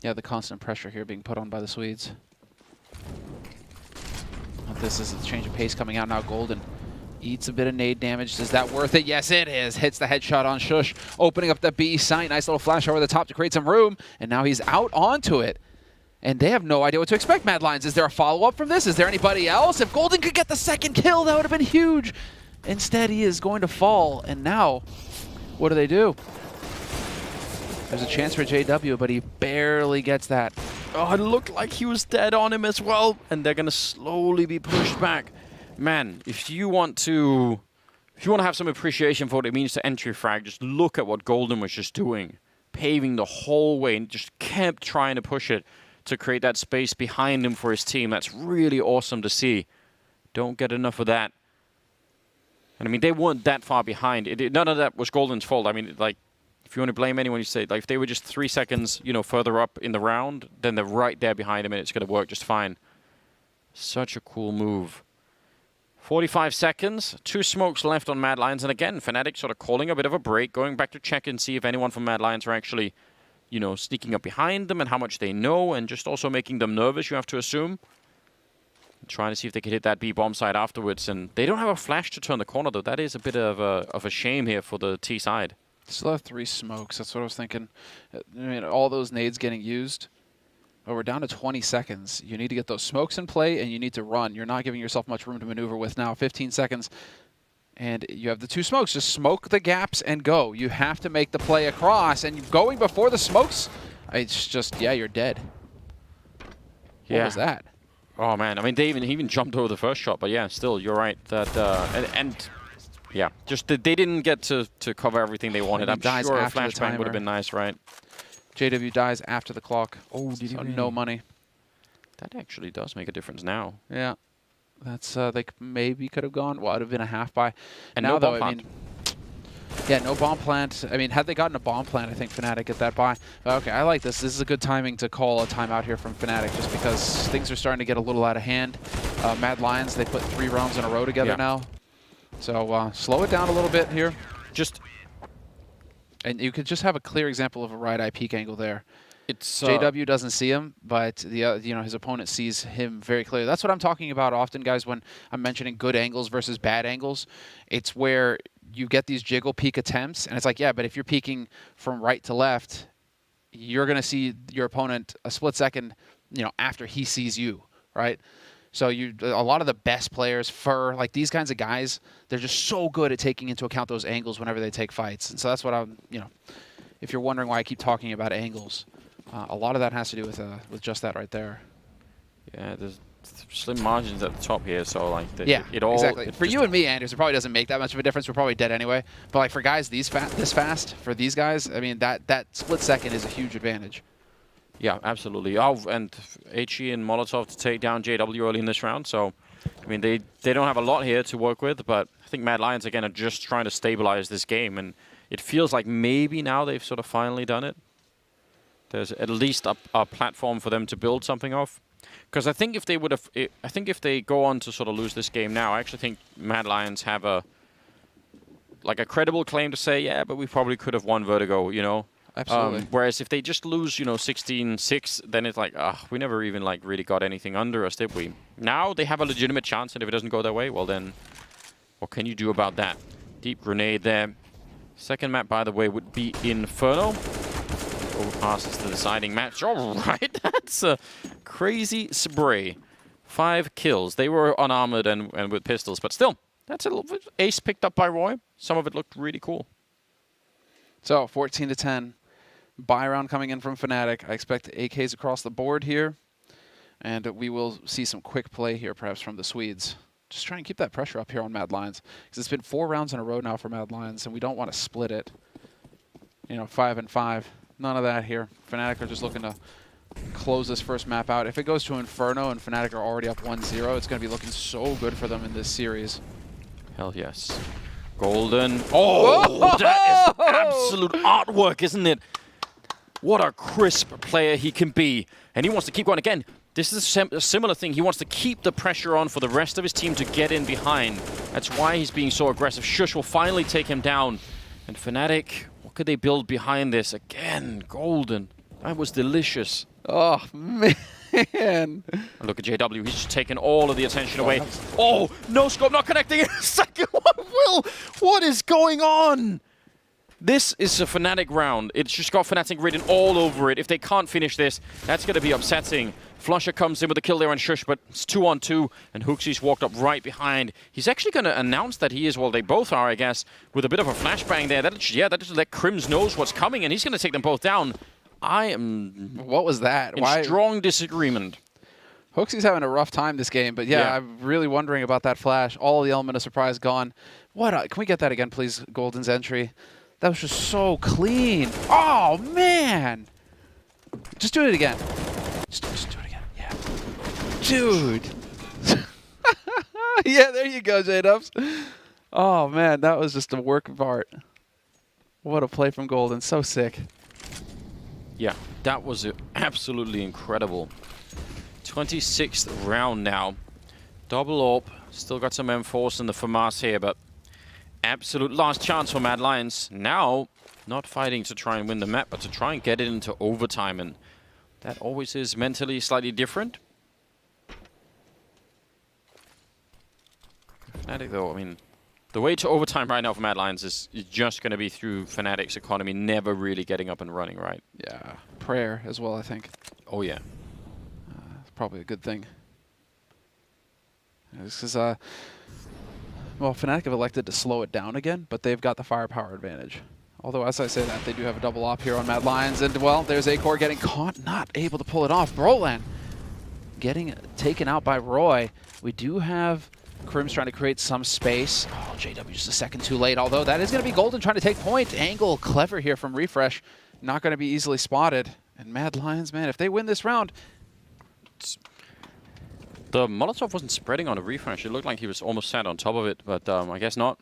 Yeah, the constant pressure here being put on by the Swedes. This is a change of pace coming out now. Golden eats a bit of nade damage. Is that worth it? Yes, it is. Hits the headshot on Shush, opening up the B site. Nice little flash over the top to create some room. And now he's out onto it. And they have no idea what to expect, Mad Lions. Is there a follow-up from this? Is there anybody else? If Golden could get the second kill, that would have been huge. Instead, he is going to fall. And now, what do they do? There's a chance for JW, but he barely gets that. Oh, it looked like he was dead on him as well. And they're going to slowly be pushed back. Man, if you want to have some appreciation for what it means to entry frag, just look at what Golden was just doing. Paving the whole way and just kept trying to push it. to create that space behind him for his team. That's really awesome to see. Don't get enough of that. And I mean, they weren't that far behind. None of that was Golden's fault. I mean, like, if you want to blame anyone, you say, like, if they were just 3 seconds, you know, further up in the round, then they're right there behind him and it's going to work just fine. Such a cool move. 45 seconds, 2 smokes left on Mad Lions. And again, Fnatic sort of calling a bit of a break, going back to check and see if anyone from Mad Lions are actually, you know, sneaking up behind them and how much they know, and just also making them nervous, you have to assume. Trying to see if they could hit that B-bomb side afterwards. And they don't have a flash to turn the corner, though. That is a bit of a shame here for the T side. Still have 3 smokes. That's what I was thinking. I mean, all those nades getting used. Oh, we're down to 20 seconds. You need to get those smokes in play, and you need to run. You're not giving yourself much room to maneuver with now. 15 seconds, and you have the 2 smokes. Just smoke the gaps and go. You have to make the play across, and going before the smokes, it's just, yeah, you're dead. What was that? Oh, man. I mean, he even jumped over the first shot, but yeah, still, you're right. That yeah, just they didn't get to cover everything they wanted. I'm sure a flashbang would have been nice, right? JW dies after the clock. Oh, did he really? No money. That actually does make a difference now. Yeah. That's, they maybe could have gone. Well, it would have been a half buy. And now, no though, bomb I mean, yeah, no bomb plant. I mean, had they gotten a bomb plant, I think Fnatic get that buy. Okay, I like this. This is a good timing to call a timeout here from Fnatic, just because things are starting to get a little out of hand. Mad Lions, they put 3 rounds in a row together now. So slow it down a little bit here. And you could just have a clear example of a right eye peek angle there. It's JW doesn't see him, but the you know, his opponent sees him very clearly. That's what I'm talking about often, guys, when I'm mentioning good angles versus bad angles. It's where you get these jiggle peek attempts, and it's like, yeah, but if you're peeking from right to left, you're going to see your opponent a split second, you know, after he sees you, right? So a lot of the best players, like these kinds of guys, they're just so good at taking into account those angles whenever they take fights. And so that's what I'm, you know, if you're wondering why I keep talking about angles, a lot of that has to do with just that right there. Yeah, there's slim margins at the top here, so like exactly. For you and me, Anders, it probably doesn't make that much of a difference. We're probably dead anyway. But like for guys this fast, for these guys, I mean that split second is a huge advantage. Yeah, absolutely. Oh, and HE and Molotov to take down JW early in this round. So, I mean, they don't have a lot here to work with, but I think Mad Lions, again, are just trying to stabilize this game. And it feels like maybe now they've sort of finally done it. There's at least a platform for them to build something off. Because I think if they would have, I think if they go on to sort of lose this game now, I actually think Mad Lions have a credible claim to say, yeah, but we probably could have won Vertigo, you know? Absolutely. Whereas if they just lose, you know, 16-6, then it's like, we never even like really got anything under us, did we? Now they have a legitimate chance, and if it doesn't go their way, well then, what can you do about that? Deep grenade there. Second map, by the way, would be Inferno. Overpass is the deciding match. All right, that's a crazy spray. 5 kills. They were unarmored and with pistols, but still, that's a little bit ace picked up by Roy. Some of it looked really cool. So 14-10. Buy round coming in from Fnatic. I expect AKs across the board here. And we will see some quick play here, perhaps, from the Swedes. Just try and keep that pressure up here on Mad Lions. Because it's been 4 rounds in a row now for Mad Lions, and we don't want to split it. You know, 5-5. None of that here. Fnatic are just looking to close this first map out. If it goes to Inferno and Fnatic are already up 1-0, it's going to be looking so good for them in this series. Hell yes. Golden. Oh, that is absolute artwork, isn't it? What a crisp player he can be. And he wants to keep going again. This is a similar thing. He wants to keep the pressure on for the rest of his team to get in behind. That's why he's being so aggressive. Shush will finally take him down. And Fnatic, what could they build behind this? Again, Golden. That was delicious. Oh, man. Look at JW. He's just taking all of the attention away. Oh, no scope, not connecting. Second one, Will. What is going on? This is a Fnatic round. It's just got Fnatic written all over it. If they can't finish this, that's going to be upsetting. Flusher comes in with a kill there on Shush, but it's 2-on-2, and Hooksy's walked up right behind. He's actually going to announce that he is, well, they both are, I guess, with a bit of a flashbang there. That just let Crims knows what's coming, and he's going to take them both down. I am... What was that? In strong disagreement. Hooksy's having a rough time this game, but yeah, I'm really wondering about that flash. All the element of surprise gone. What? Can we get that again, please? Golden's entry. That was just so clean. Oh, man! Just do it again. Just Dude. Yeah, there you go, J-Dubs. Oh, man, that was just a work of art. What a play from Golden. So sick. Yeah, that was absolutely incredible. 26th round now. Double AWP. Still got some M4s in the FAMAS here, but absolute last chance for Mad Lions. Now, not fighting to try and win the map, but to try and get it into overtime. And that always is mentally slightly different. Fnatic, though, I mean, the way to overtime right now for Mad Lions is just going to be through Fnatic's economy never really getting up and running, right? Yeah. Prayer as well, I think. Oh, yeah. It's probably a good thing. This is, well, Fnatic have elected to slow it down again, but they've got the firepower advantage. Although, as I say that, they do have a double op here on Mad Lions. And, well, there's Acor getting caught, not able to pull it off. Brolan getting taken out by Roy. We do have Crim's trying to create some space. Oh, JW just a second too late, although that is going to be Golden trying to take point. Angle clever here from Refresh. Not going to be easily spotted. And Mad Lions, man, if they win this round... The Molotov wasn't spreading on a Refresh. It looked like he was almost sat on top of it, but I guess not.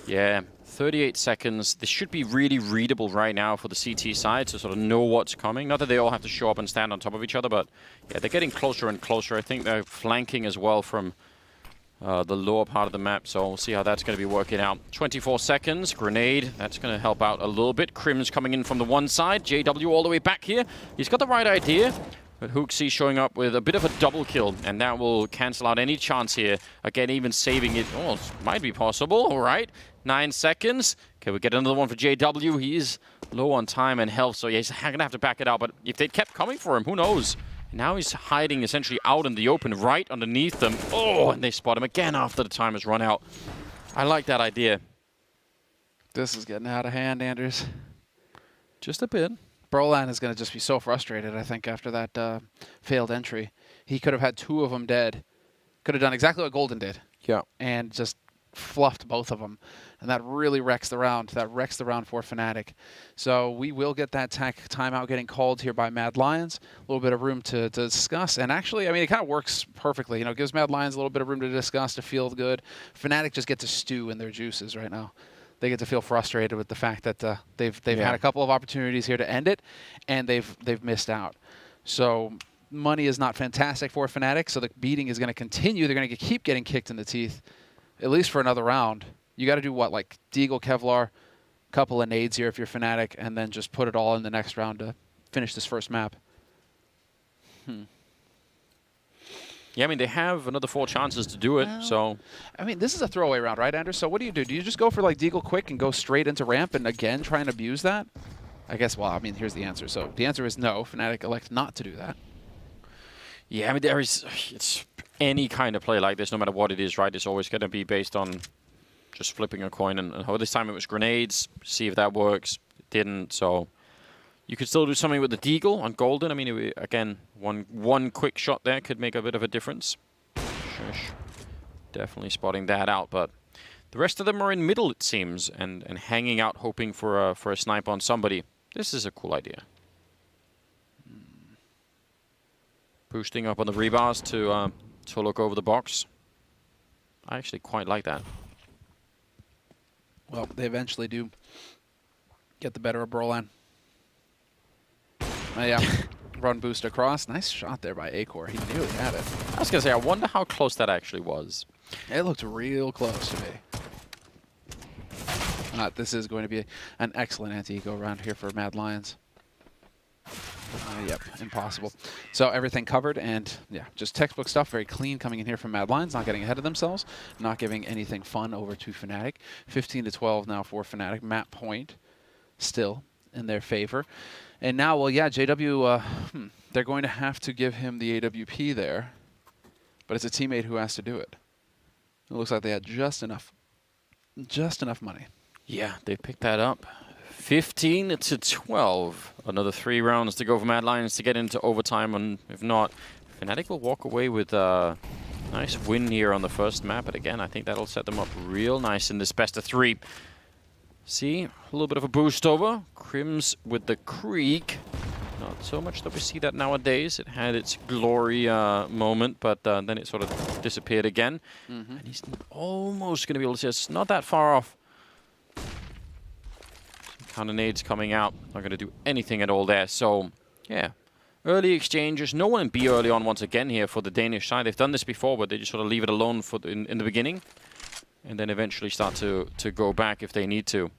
Yeah, 38 seconds. This should be really readable right now for the CT side to sort of know what's coming. Not that they all have to show up and stand on top of each other, but yeah, they're getting closer and closer. I think they're flanking as well from the lower part of the map, so we'll see how that's going to be working out. 24 seconds, grenade, that's going to help out a little bit. Crim's coming in from the one side, JW all the way back here. He's got the right idea, but Hooksy showing up with a bit of a double kill, and that will cancel out any chance here. Again, even saving it, oh, might be possible, all right. 9 seconds. Okay, we get another one for JW. He is low on time and health, so yeah, he's going to have to back it out, but if they kept coming for him, who knows? Now he's hiding essentially out in the open right underneath them. Oh, and they spot him again after the time has run out. I like that idea. This is getting out of hand, Anders. Just a bit. Brolan is going to just be so frustrated, I think, after that failed entry. He could have had 2 of them dead. Could have done exactly what Golden did. Yeah. And just fluffed both of them. And that really wrecks the round. That wrecks the round for Fnatic. So we will get that timeout getting called here by Mad Lions. A little bit of room to discuss. And actually, I mean, it kind of works perfectly. You know, it gives Mad Lions a little bit of room to discuss, to feel good. Fnatic just get to stew in their juices right now. They get to feel frustrated with the fact that they've had a couple of opportunities here to end it, and they've missed out. So money is not fantastic for Fnatic, so the beating is going to continue. They're going to keep getting kicked in the teeth, at least for another round. You got to do what, like Deagle, Kevlar, couple of nades here if you're Fnatic, and then just put it all in the next round to finish this first map. Yeah, I mean, they have another 4 chances to do it, so... I mean, this is a throwaway round, right, Anders? So what do? Do you just go for, like, Deagle quick and go straight into ramp and, again, try and abuse that? I guess, well, I mean, here's the answer. So the answer is no. Fnatic elect not to do that. Yeah, I mean, it's any kind of play like this, no matter what it is, right? It's always going to be based on just flipping a coin. And this time it was grenades, see if that works. It didn't, so... You could still do something with the Deagle on Golden. I mean, again, one quick shot there could make a bit of a difference. Shush. Definitely spotting that out, but the rest of them are in middle, it seems, and hanging out, hoping for a snipe on somebody. This is a cool idea. Boosting up on the rebars to look over the box. I actually quite like that. Well, they eventually do get the better of Brolan. Yeah, run boost across. Nice shot there by Acor. He nearly had it. I was going to say, I wonder how close that actually was. It looked real close to me. This is going to be an excellent anti-eco round here for Mad Lions. Yep, impossible. So everything covered, and yeah, just textbook stuff. Very clean coming in here from Mad Lions, not getting ahead of themselves, not giving anything fun over to Fnatic. 15-12 now for Fnatic. Map point still in their favor. And now, well, yeah, JW, they're going to have to give him the AWP there, but it's a teammate who has to do it. It looks like they had just enough money. Yeah, they picked that up. 15-12. Another 3 rounds to go for Mad Lions to get into overtime, and if not, Fnatic will walk away with a nice win here on the first map. But again, I think that'll set them up real nice in this best of 3. See, a little bit of a boost over. Crims with the Creek. Not so much that we see that nowadays. It had its glory moment, but then it sort of disappeared again. And he's almost going to be able to see us. Not that far off. Some counter nades coming out. Not going to do anything at all there. So, yeah. Early exchanges. No one in B early on once again here for the Danish side. They've done this before, but they just sort of leave it alone for in the beginning. And then eventually start to go back if they need to.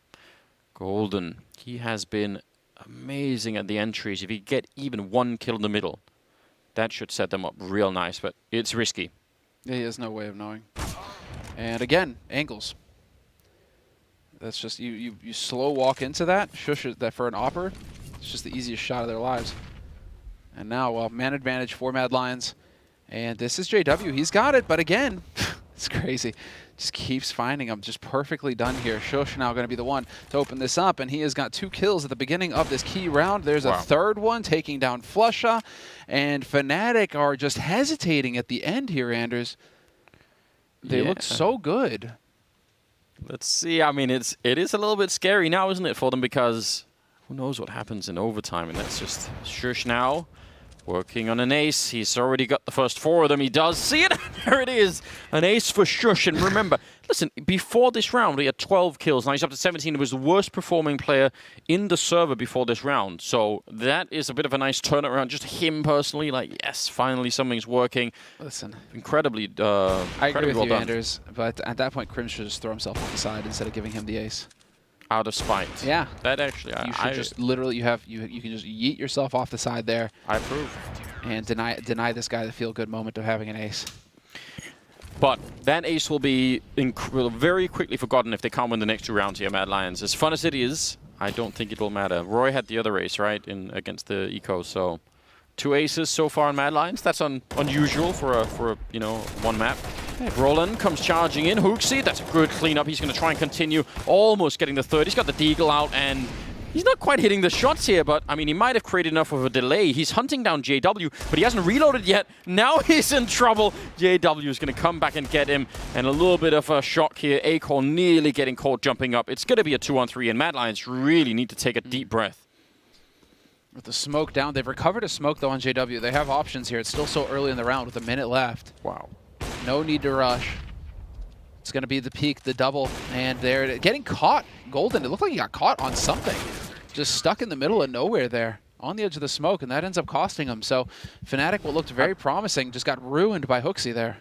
Golden. He has been amazing at the entries. If he get even one kill in the middle, that should set them up real nice, but it's risky. Yeah, he has no way of knowing. And again, angles. That's just, you slow walk into that, shush that for an Opper, it's just the easiest shot of their lives. And now, well, man advantage for Mad Lions. And this is JW. He's got it, but again, it's crazy. Just keeps finding him. Just perfectly done here. Shush now going to be the one to open this up, and he has got 2 kills at the beginning of this key round. There's a third one taking down Flusha, and Fnatic are just hesitating at the end here, Anders. They look so good. Let's see. I mean, it is a little bit scary now, isn't it, for them? Because who knows what happens in overtime, and that's just Shush now. Working on an ace. He's already got the first 4 of them. He does see it. There it is. An ace for Shush. And remember, listen, before this round, he had 12 kills. Now he's up to 17. He was the worst performing player in the server before this round. So that is a bit of a nice turnaround. Just him personally, like, yes, finally something's working. Listen. Incredibly I agree with well you, done. Anders. But at that point, Crim should just throw himself on the side instead of giving him the ace. Out of spite. Yeah. That actually, you should just literally, you can just yeet yourself off the side there. I approve. And deny this guy the feel-good moment of having an ace. But that ace will be very quickly forgotten if they can't win the next 2 rounds here, Mad Lions. As fun as it is, I don't think it will matter. Roy had the other ace, right, against the Eco, so 2 aces so far in Mad Lions. That's unusual for one map. Roland comes charging in. Hooksy, that's a good cleanup. He's going to try and continue, almost getting the 3rd. He's got the Deagle out, and he's not quite hitting the shots here, but, I mean, he might have created enough of a delay. He's hunting down JW, but he hasn't reloaded yet. Now he's in trouble. JW is going to come back and get him, and a little bit of a shock here. Acorn nearly getting caught jumping up. It's going to be a 2-on-3, and Mad Lions really need to take a deep breath. With the smoke down, they've recovered a smoke, though, on JW. They have options here. It's still so early in the round with a minute left. Wow. No need to rush. It's going to be the peak, the double, and they're getting caught. Golden, it looked like he got caught on something. Just stuck in the middle of nowhere there, on the edge of the smoke, and that ends up costing him. So Fnatic, what looked very promising, just got ruined by Hooksy there.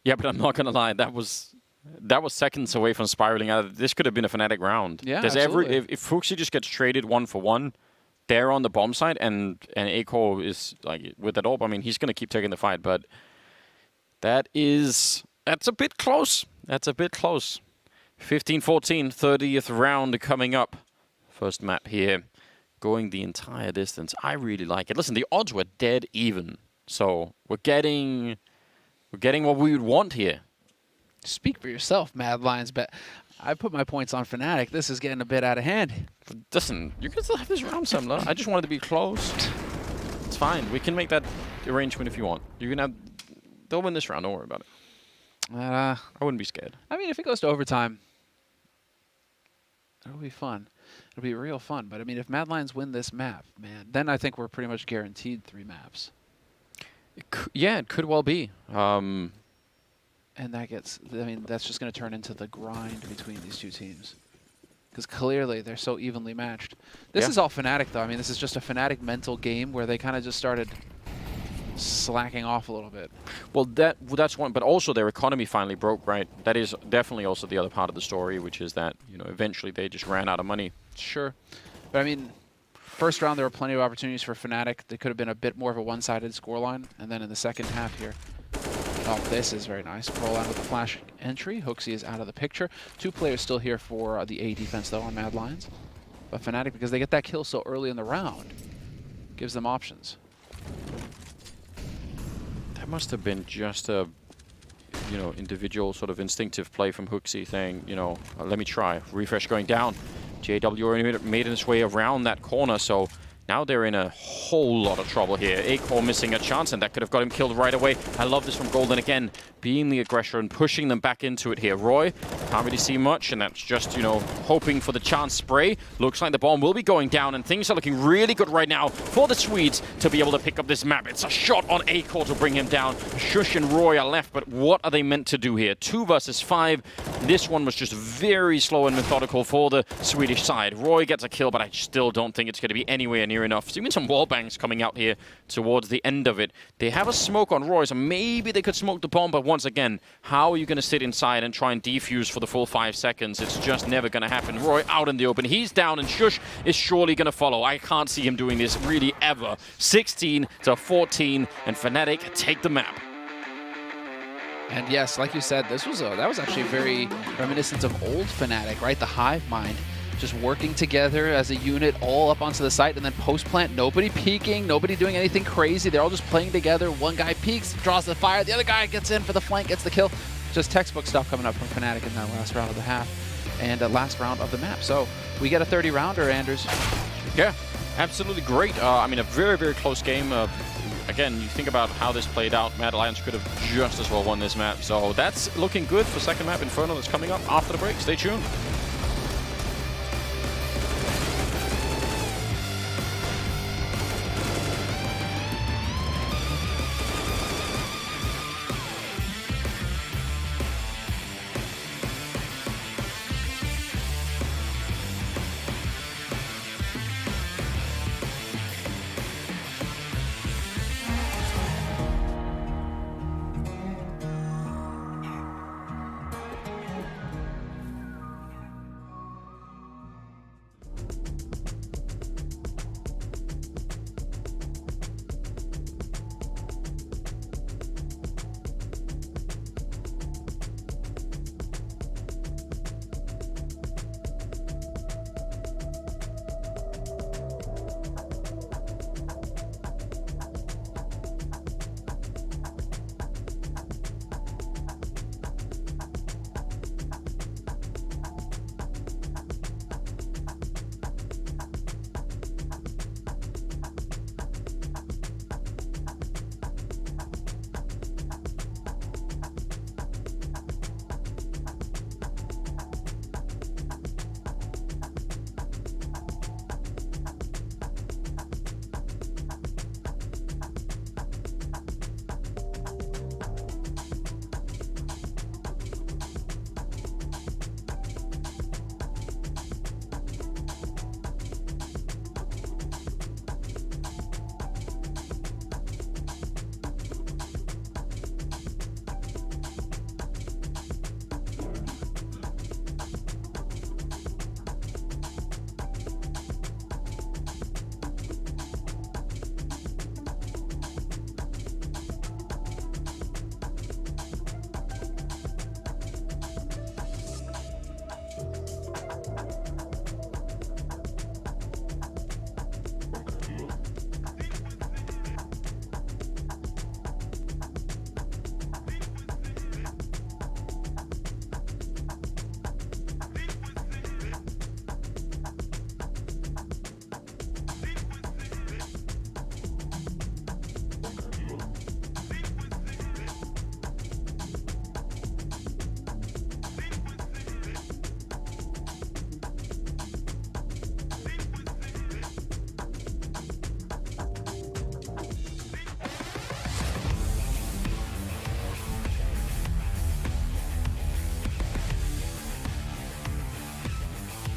Yeah, but I'm not going to lie. That was seconds away from spiraling out. This could have been a Fnatic round. Yeah, absolutely. If Hooksy just gets traded 1-for-1, they're on the bomb side, and Aco is like with that orb. I mean, he's going to keep taking the fight, but that's a bit close. That's a bit close. 15-14, 30th round coming up. First map here, going the entire distance. I really like it. Listen, the odds were dead even, so we're getting what we would want here. Speak for yourself, Mad Lions, but I put my points on Fnatic. This is getting a bit out of hand. Listen, you can still have this round, Semler. I just wanted to be close. It's fine. We can make that arrangement if you want. You can have. They'll win this round. Don't worry about it. I wouldn't be scared. I mean, if it goes to overtime, it'll be fun. It'll be real fun. But I mean, if Mad Lions win this map, man, then I think we're pretty much guaranteed 3 maps. It could well be. And that gets, I mean, that's just going to turn into the grind between these 2 teams. Because clearly they're so evenly matched. This is all Fnatic, though. I mean, this is just a Fnatic mental game where they kind of just started slacking off a little bit. Well, that's one, but also their economy finally broke, right? That is definitely also the other part of the story, which is that, eventually they just ran out of money. Sure. But I mean, first round there were plenty of opportunities for Fnatic. They could have been a bit more of a one-sided scoreline. And then in the second half here, oh, this is very nice. Roll out with the flash entry. Hooksy is out of the picture. 2 players still here for the A defense, though, on Mad Lions. But Fnatic, because they get that kill so early in the round, gives them options. That must have been just a, individual sort of instinctive play from Hooksy saying, let me try. Refresh going down. JW already made his way around that corner, so Now they're in a whole lot of trouble here. Acor missing a chance, and that could have got him killed right away. I love this from Golden again, being the aggressor and pushing them back into it here. Roy can't really see much, and that's just, you know, hoping for the chance spray. Looks like the bomb will be going down, and things are looking really good right now for the Swedes to be able to pick up this map. It's a shot on Acor to bring him down. Shush and Roy are left, but what are they meant to do here? 2 versus 5. This one was just very slow and methodical for the Swedish side. Roy gets a kill, but I still don't think it's going to be anywhere near enough. So even some wall bangs coming out here towards the end of it. They have a smoke on Roy, so maybe they could smoke the bomb, but once again, how are you going to sit inside and try and defuse for the full 5 seconds? It's just never going to happen. Roy out in the open. He's down, and Shush is surely going to follow. I can't see him doing this really ever. 16 to 14, and Fnatic take the map. And yes, like you said, that was actually very reminiscent of old Fnatic, right? The hive mind. Just working together as a unit all up onto the site, and then post-plant, nobody peeking, nobody doing anything crazy. They're all just playing together. One guy peeks, draws the fire, the other guy gets in for the flank, gets the kill. Just textbook stuff coming up from Fnatic in that last round of the half and last round of the map. So we get a 30-rounder, Anders. Yeah, absolutely great. I mean, a very, very close game. Again, you think about how this played out, Mad Lions could have just as well won this map. So that's looking good for second map Inferno that's coming up after the break. Stay tuned.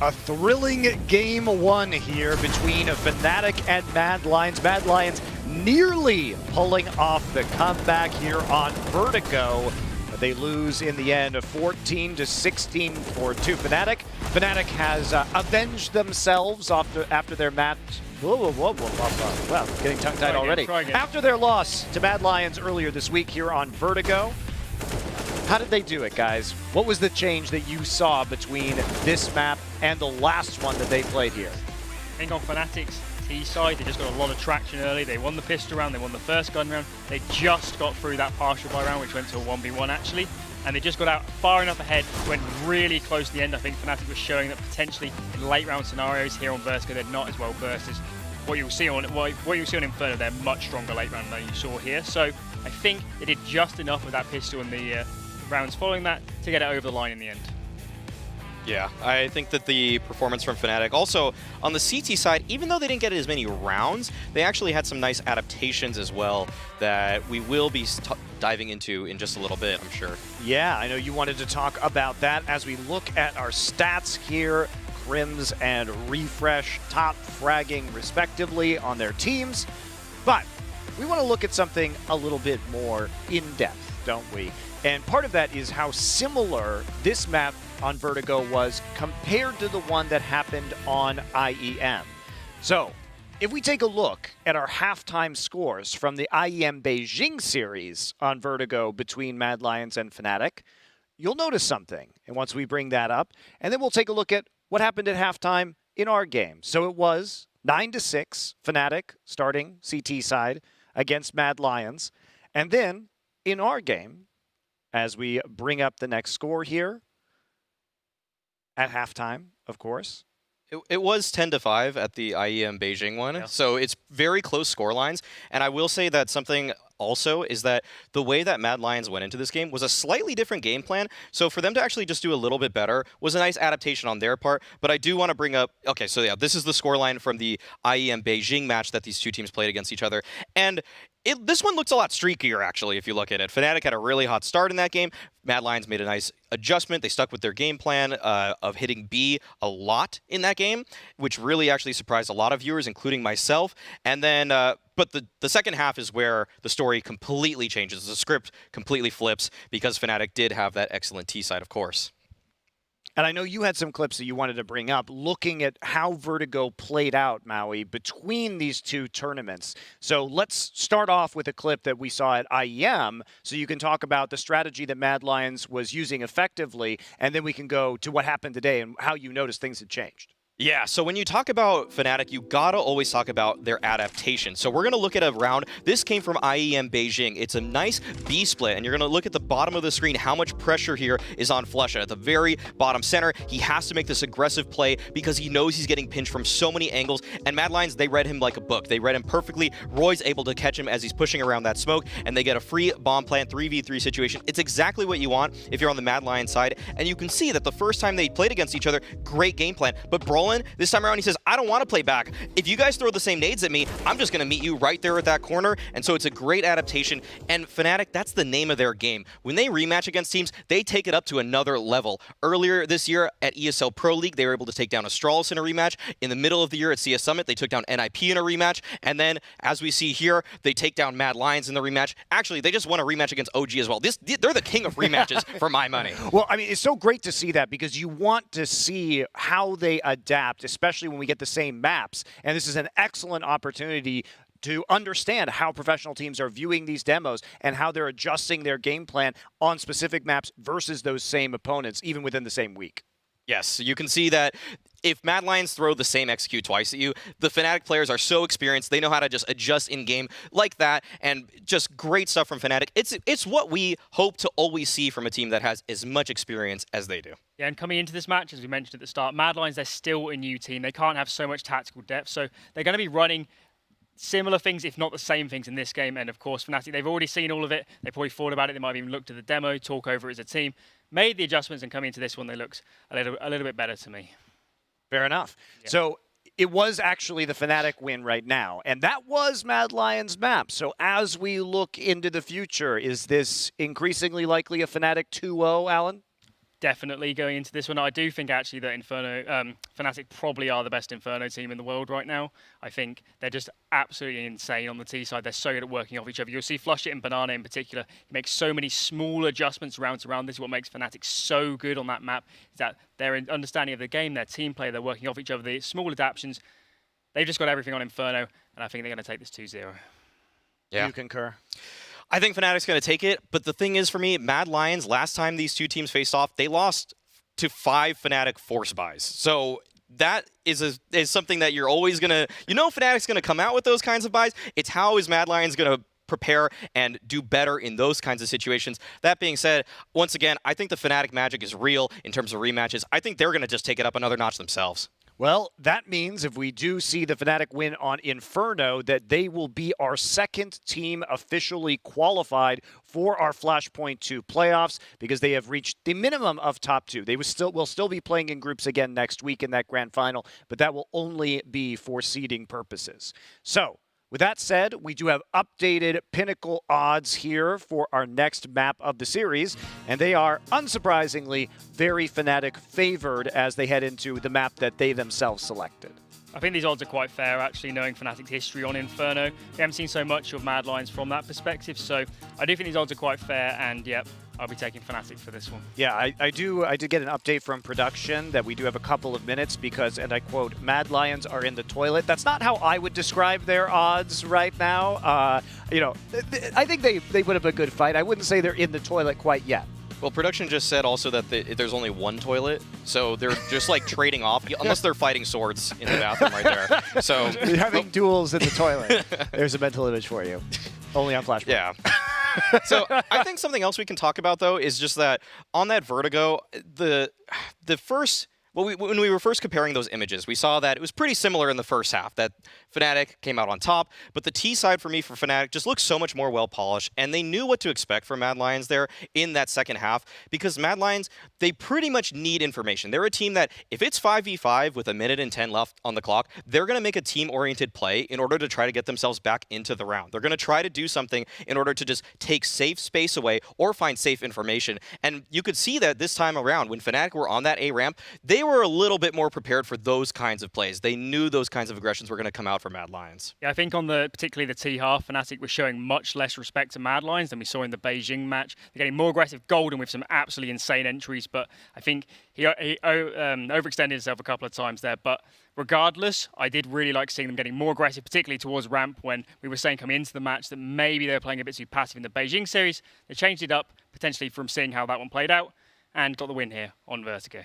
A thrilling game one here between Fnatic and Mad Lions. Mad Lions nearly pulling off the comeback here on Vertigo. They lose in the end, 14-16 for Fnatic. Fnatic has avenged themselves after their match. Well, getting tongue-tied already. After their loss to Mad Lions earlier this week here on Vertigo. How did they do it, guys? What was the change that you saw between this map and the last one that they played here? I think on Fnatic's T side, they just got a lot of traction early. They won the pistol round, they won the first gun round. They just got through that partial buy round, which went to a 1v1 actually. And they just got out far enough ahead, went really close to the end. I think Fnatic was showing that potentially in late round scenarios here on Vertigo, they're not as well versed as what you'll see on Inferno, they're much stronger late round than you saw here. So I think they did just enough with that pistol in the rounds following that to get it over the line in the end. Yeah, I think that the performance from Fnatic, also on the CT side, even though they didn't get as many rounds, they actually had some nice adaptations as well that we will be diving into in just a little bit, I'm sure. Yeah, I know you wanted to talk about that as we look at our stats here. Crims and Refresh top fragging respectively on their teams. But we want to look at something a little bit more in depth, don't we? And part of that is how similar this map on Vertigo was compared to the one that happened on IEM. So, if we take a look at our halftime scores from the IEM Beijing series on Vertigo between Mad Lions and Fnatic, you'll notice something. And once we bring that up, and then we'll take a look at what happened at halftime in our game. So it was 9-6, Fnatic starting CT side against Mad Lions. And then in our game, as we bring up the next score here, at halftime, of course. It was 10-5 at the IEM Beijing one, yeah. So it's very close score lines. And I will say that something also is that the way that Mad Lions went into this game was a slightly different game plan. So for them to actually just do a little bit better was a nice adaptation on their part. But I do want to bring up, okay, so yeah, this is the scoreline from the IEM Beijing match that these two teams played against each other. And this one looks a lot streakier, actually, if you look at it. Fnatic had a really hot start in that game. Mad Lions made a nice adjustment. They stuck with their game plan of hitting B a lot in that game, which really actually surprised a lot of viewers, including myself. And then, but the second half is where the story completely changes. The script completely flips because Fnatic did have that excellent T side, of course. And I know you had some clips that you wanted to bring up looking at how Vertigo played out, Maui, between these two tournaments. So let's start off with a clip that we saw at IEM so you can talk about the strategy that Mad Lions was using effectively, and then we can go to what happened today and how you noticed things had changed. Yeah, so when you talk about Fnatic, you gotta always talk about their adaptation. So we're gonna look at a round. This came from IEM Beijing. It's a nice B split, and you're gonna look at the bottom of the screen, how much pressure here is on Flesha. At the very bottom center, he has to make this aggressive play because he knows he's getting pinched from so many angles, and Mad Lions, they read him like a book. They read him perfectly. Roy's able to catch him as he's pushing around that smoke, and they get a free bomb plant 3v3 situation. It's exactly what you want if you're on the Mad Lions side, and you can see that the first time they played against each other, great game plan, but Brolin, this time around, he says, I don't want to play back. If you guys throw the same nades at me, I'm just going to meet you right there at that corner. And so it's a great adaptation. And Fnatic, that's the name of their game. When they rematch against teams, they take it up to another level. Earlier this year at ESL Pro League, they were able to take down Astralis in a rematch. In the middle of the year at CS Summit, they took down NIP in a rematch. And then, as we see here, they take down Mad Lions in the rematch. Actually, they just won a rematch against OG as well. They're the king of rematches for my money. Well, I mean, it's so great to see that because you want to see how they adapt, especially when we get the same maps. And this is an excellent opportunity to understand how professional teams are viewing these demos and how they're adjusting their game plan on specific maps versus those same opponents, even within the same week. Yes, you can see that if Mad Lions throw the same execute twice at you, the Fnatic players are so experienced, they know how to just adjust in-game like that, and just great stuff from Fnatic. It's what we hope to always see from a team that has as much experience as they do. Yeah, and coming into this match, as we mentioned at the start, Mad Lions, they're still a new team. They can't have so much tactical depth, so they're going to be running similar things, if not the same things in this game. And of course, Fnatic, they've already seen all of it. They probably thought about it. They might have even looked at the demo, talk over it as a team, made the adjustments, and coming into this one, they looked a little bit better to me. Fair enough. Yeah. So it was actually the Fnatic win right now, and that was Mad Lions' map. So as we look into the future, is this increasingly likely a Fnatic 2-0, Alan? Definitely going into this one. I do think actually that Fnatic probably are the best Inferno team in the world right now. I think they're just absolutely insane on the T side. They're so good at working off each other. You'll see Flushit and Banana in particular. He makes so many small adjustments round to round. This is what makes Fnatic so good on that map, is that their understanding of the game, their team play, they're working off each other, the small adaptations. They've just got everything on Inferno, and I think they're going to take this 2-0. Yeah. You concur? I think Fnatic's going to take it, but the thing is for me, Mad Lions, last time these two teams faced off, they lost to 5 Fnatic force buys. So that is something that you're always going to, Fnatic's going to come out with those kinds of buys. It's how is Mad Lions going to prepare and do better in those kinds of situations. That being said, once again, I think the Fnatic magic is real in terms of rematches. I think they're going to just take it up another notch themselves. Well, that means if we do see the Fnatic win on Inferno, that they will be our second team officially qualified for our Flashpoint 2 playoffs because they have reached the minimum of top 2. They will still be playing in groups again next week in that grand final, but that will only be for seeding purposes. So, with that said, we do have updated Pinnacle odds here for our next map of the series, and they are, unsurprisingly, very Fnatic favored as they head into the map that they themselves selected. I think these odds are quite fair, actually, knowing Fnatic's history on Inferno. We haven't seen so much of Mad Lions from that perspective, so I do think these odds are quite fair, and yep, I'll be taking Fnatic for this one. Yeah, I did get an update from production that we do have a couple of minutes because, and I quote, Mad Lions are in the toilet. That's not how I would describe their odds right now. I think they put up a good fight. I wouldn't say they're in the toilet quite yet. Well, production just said also that there's only one toilet, so they're just like trading off, unless they're fighting swords in the bathroom right there. So you're having duels in the toilet. There's a mental image for you. Only on Flashpoint. Yeah. So I think something else we can talk about, though, is just that on that Vertigo, the first... Well, when we were first comparing those images, we saw that it was pretty similar in the first half, that Fnatic came out on top, but the T side for me for Fnatic just looks so much more well-polished, and they knew what to expect from Mad Lions there in that second half, because Mad Lions, they pretty much need information. They're a team that, if it's 5v5 with 1:10 left on the clock, they're going to make a team-oriented play in order to try to get themselves back into the round. They're going to try to do something in order to just take safe space away or find safe information, and you could see that this time around, when Fnatic were on that A ramp, they were a little bit more prepared for those kinds of plays. They knew those kinds of aggressions were going to come out for Mad Lions. Yeah, I think on particularly the T half, Fnatic was showing much less respect to Mad Lions than we saw in the Beijing match. They're getting more aggressive. Golden with some absolutely insane entries, but I think he overextended himself a couple of times there. But regardless, I did really like seeing them getting more aggressive, particularly towards ramp when we were saying coming into the match that maybe they were playing a bit too passive in the Beijing series. They changed it up, potentially from seeing how that one played out, and got the win here on Vertigo.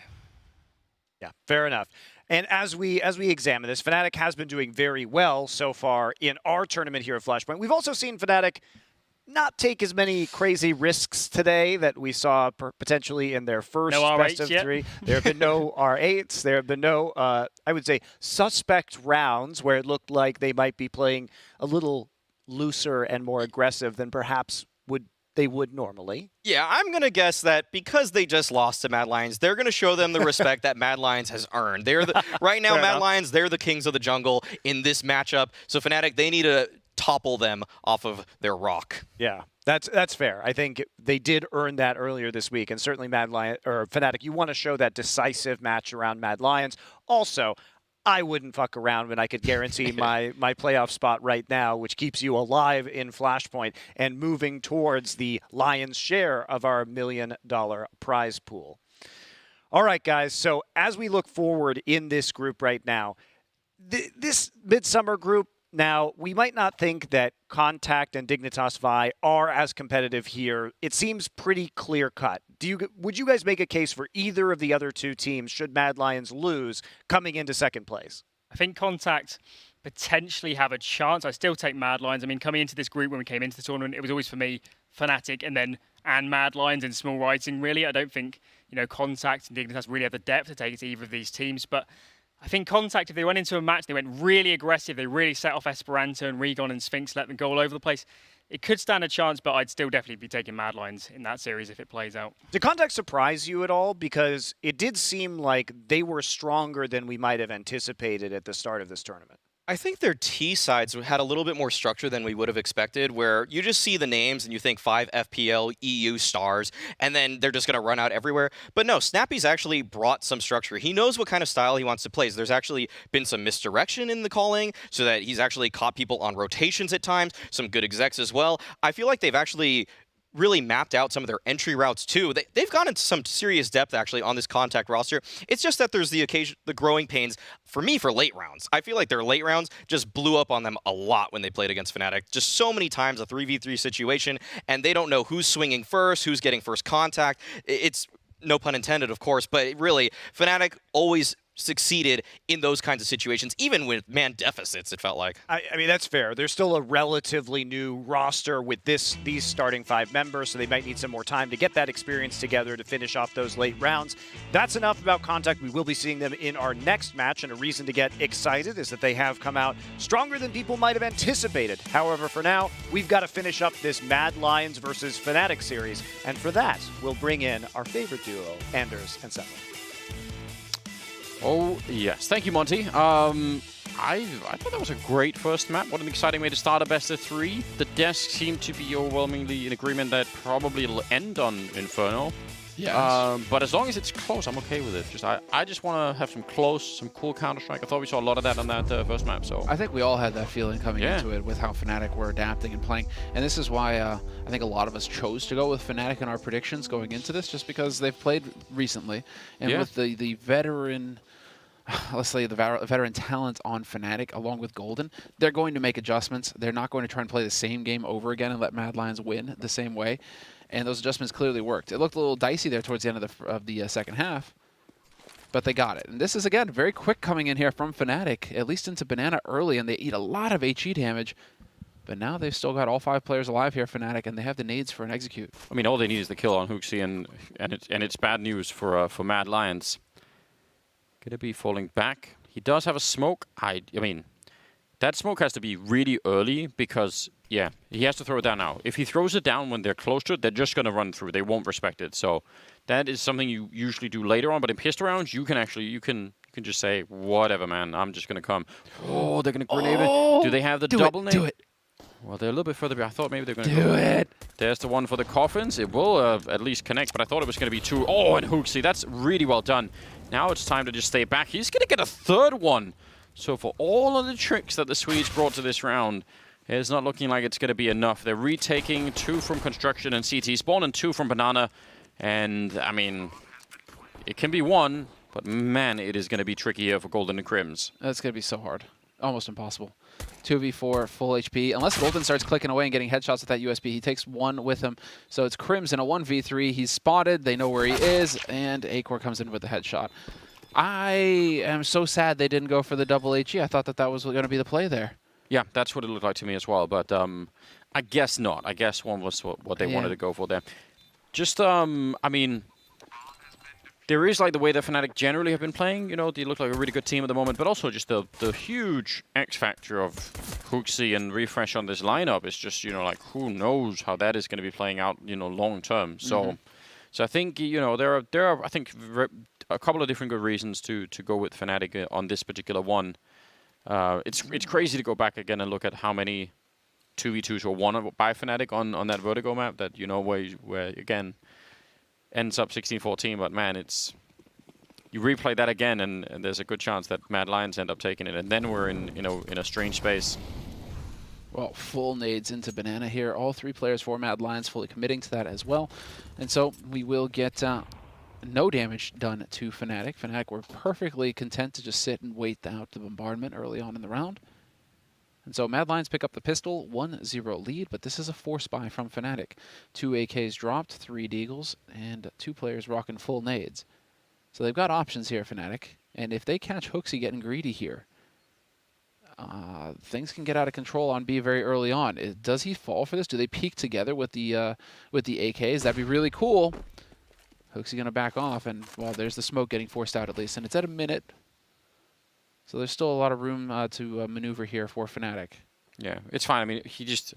Yeah, fair enough. And as we examine this, Fnatic has been doing very well so far in our tournament here at Flashpoint. We've also seen Fnatic not take as many crazy risks today that we saw potentially in their first best of three. There have been no R8s. There have been no, I would say, suspect rounds where it looked like they might be playing a little looser and more aggressive than perhaps they would normally. Yeah, I'm going to guess that because they just lost to Mad Lions, they're going to show them the respect that Mad Lions has earned. They're right now, Mad Lions, they're the kings of the jungle in this matchup. So Fnatic, they need to topple them off of their rock. Yeah, that's fair. I think they did earn that earlier this week, and certainly Fnatic, you want to show that decisive match around Mad Lions. Also, I wouldn't fuck around when I could guarantee my playoff spot right now, which keeps you alive in Flashpoint and moving towards the lion's share of our $1 million prize pool. All right, guys. So as we look forward in this group right now, this Midsummer group, now, we might not think that Contact and Dignitas Vi are as competitive here. It seems pretty clear-cut. Would you guys make a case for either of the other two teams, should Mad Lions lose, coming into second place? I think Contact potentially have a chance. I still take Mad Lions. I mean, coming into this group when we came into the tournament, it was always, for me, Fnatic and Mad Lions in small writing, really. I don't think, Contact and Dignitas really have the depth to take it to either of these teams, but I think Contact, if they went into a match, they went really aggressive, they really set off Esperanto and Regon and Sphinx, let them go all over the place, it could stand a chance, but I'd still definitely be taking Mad Lions in that series if it plays out. Did Contact surprise you at all? Because it did seem like they were stronger than we might have anticipated at the start of this tournament. I think their T sides had a little bit more structure than we would have expected, where you just see the names and you think 5 FPL EU stars, and then they're just going to run out everywhere. But no, Snappy's actually brought some structure. He knows what kind of style he wants to play. So there's actually been some misdirection in the calling, so that he's actually caught people on rotations at times, some good execs as well. I feel like they've actually really mapped out some of their entry routes too. They've gone into some serious depth actually on this Contact roster. It's just that there's the growing pains for me for late rounds. I feel like their late rounds just blew up on them a lot when they played against Fnatic. Just so many times a 3v3 situation, and they don't know who's swinging first, who's getting first contact. It's no pun intended, of course, but really, Fnatic always succeeded in those kinds of situations, even with man deficits, it felt like. I mean, that's fair. There's still a relatively new roster with these starting 5 members, so they might need some more time to get that experience together to finish off those late rounds. That's enough about Contact. We will be seeing them in our next match, and a reason to get excited is that they have come out stronger than people might have anticipated. However, for now, we've got to finish up this Mad Lions versus Fnatic series, and for that, we'll bring in our favorite duo, Anders and Settle. Oh, yes. Thank you, Monty. I thought that was a great first map. What an exciting way to start a best of 3. The desk seemed to be overwhelmingly in agreement that probably it'll end on Inferno. Yes. But as long as it's close, I'm okay with it. I just want to have some close, some cool Counter-Strike. I thought we saw a lot of that on that first map. So I think we all had that feeling coming into it with how Fnatic were adapting and playing. And this is why I think a lot of us chose to go with Fnatic in our predictions going into this, just because they've played recently. And with the veteran... let's say the veteran talent on Fnatic along with Golden, they're going to make adjustments. They're not going to try and play the same game over again and let Mad Lions win the same way. And those adjustments clearly worked. It looked a little dicey there towards the end of the second half, but they got it. And this is, again, very quick coming in here from Fnatic, at least into Banana early, and they eat a lot of HE damage. But now they've still got all 5 players alive here, Fnatic, and they have the nades for an execute. I mean, all they need is the kill on Hooksy, and it's bad news for Mad Lions. Gonna be falling back. He does have a smoke. I mean, that smoke has to be really early because, yeah, he has to throw it down now. If he throws it down when they're close to it, they're just gonna run through. They won't respect it. So that is something you usually do later on. But in pistol rounds, you can just say, whatever, man. I'm just gonna come. Oh, they're gonna grenade it. Do they have the double nade? Do it. Well, they're a little bit further back. I thought maybe they're going to do it. There's the one for the coffins. It will at least connect, but I thought it was going to be 2. Oh, and Hooksy, that's really well done. Now it's time to just stay back. He's going to get a 3rd one. So for all of the tricks that the Swedes brought to this round, it's not looking like it's going to be enough. They're retaking 2 from Construction and CT Spawn and 2 from Banana. And, I mean, it can be 1, but man, it is going to be tricky here for Golden and Crims. That's going to be so hard. Almost impossible. 2v4, full HP. Unless Golden starts clicking away and getting headshots with that USB, he takes 1 with him. So it's Crims in a 1v3. He's spotted. They know where he is. And Acor comes in with the headshot. I am so sad they didn't go for the double HE. I thought that was going to be the play there. Yeah, that's what it looked like to me as well. But I guess not. I guess 1 was what they wanted to go for there. Just, I mean... There is like the way that Fnatic generally have been playing, you know, they look like a really good team at the moment, but also just the huge X factor of Hooksy and Refresh on this lineup is just, you know, like who knows how that is going to be playing out, you know, long term. So, so I think, you know, there are I think a couple of different good reasons to go with Fnatic on this particular one. It's crazy to go back again and look at how many 2v2s were won by Fnatic on that Vertigo map that, you know, where again ends up 16-14, but man, you replay that again, and there's a good chance that Mad Lions end up taking it, and then we're in a strange space. Well, full nades into Banana here. All 3 players for Mad Lions fully committing to that as well, and so we will get no damage done to Fnatic. Fnatic were perfectly content to just sit and wait out the bombardment early on in the round. And so Mad Lions pick up the pistol, 1-0 lead, but this is a force buy from Fnatic. 2 AKs dropped, 3 Deagles, and 2 players rocking full nades. So they've got options here, Fnatic, and if they catch Hooksy getting greedy here, things can get out of control on B very early on. Does he fall for this? Do they peek together with the AKs? That'd be really cool. Hooksy gonna back off, and well, there's the smoke getting forced out at least, and it's at a minute. So there's still a lot of room to maneuver here for Fnatic. Yeah, it's fine. I mean, he just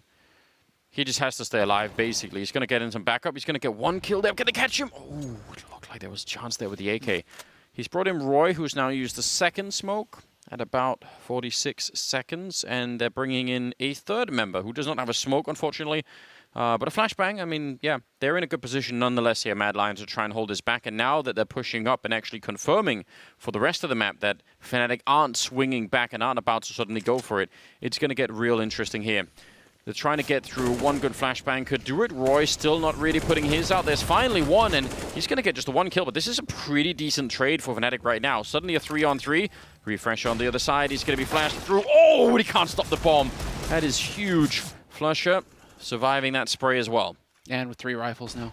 has to stay alive, basically. He's going to get in some backup. He's going to get 1 kill there. Can they catch him? Oh, it looked like there was a chance there with the AK. He's brought in Roy, who's now used the 2nd smoke at about 46 seconds. And they're bringing in a 3rd member who does not have a smoke, unfortunately. But a flashbang, I mean, yeah, they're in a good position nonetheless here, Mad Lions, to try and hold this back. And now that they're pushing up and actually confirming for the rest of the map that Fnatic aren't swinging back and aren't about to suddenly go for it, it's going to get real interesting here. They're trying to get through. 1 good flashbang could do it. Roy still not really putting his out. There's finally 1, and he's going to get just the 1 kill. But this is a pretty decent trade for Fnatic right now. Suddenly a 3-on-3. Refresh on the other side. He's going to be flashed through. Oh, he can't stop the bomb. That is huge. Flusher surviving that spray as well. And with 3 rifles now.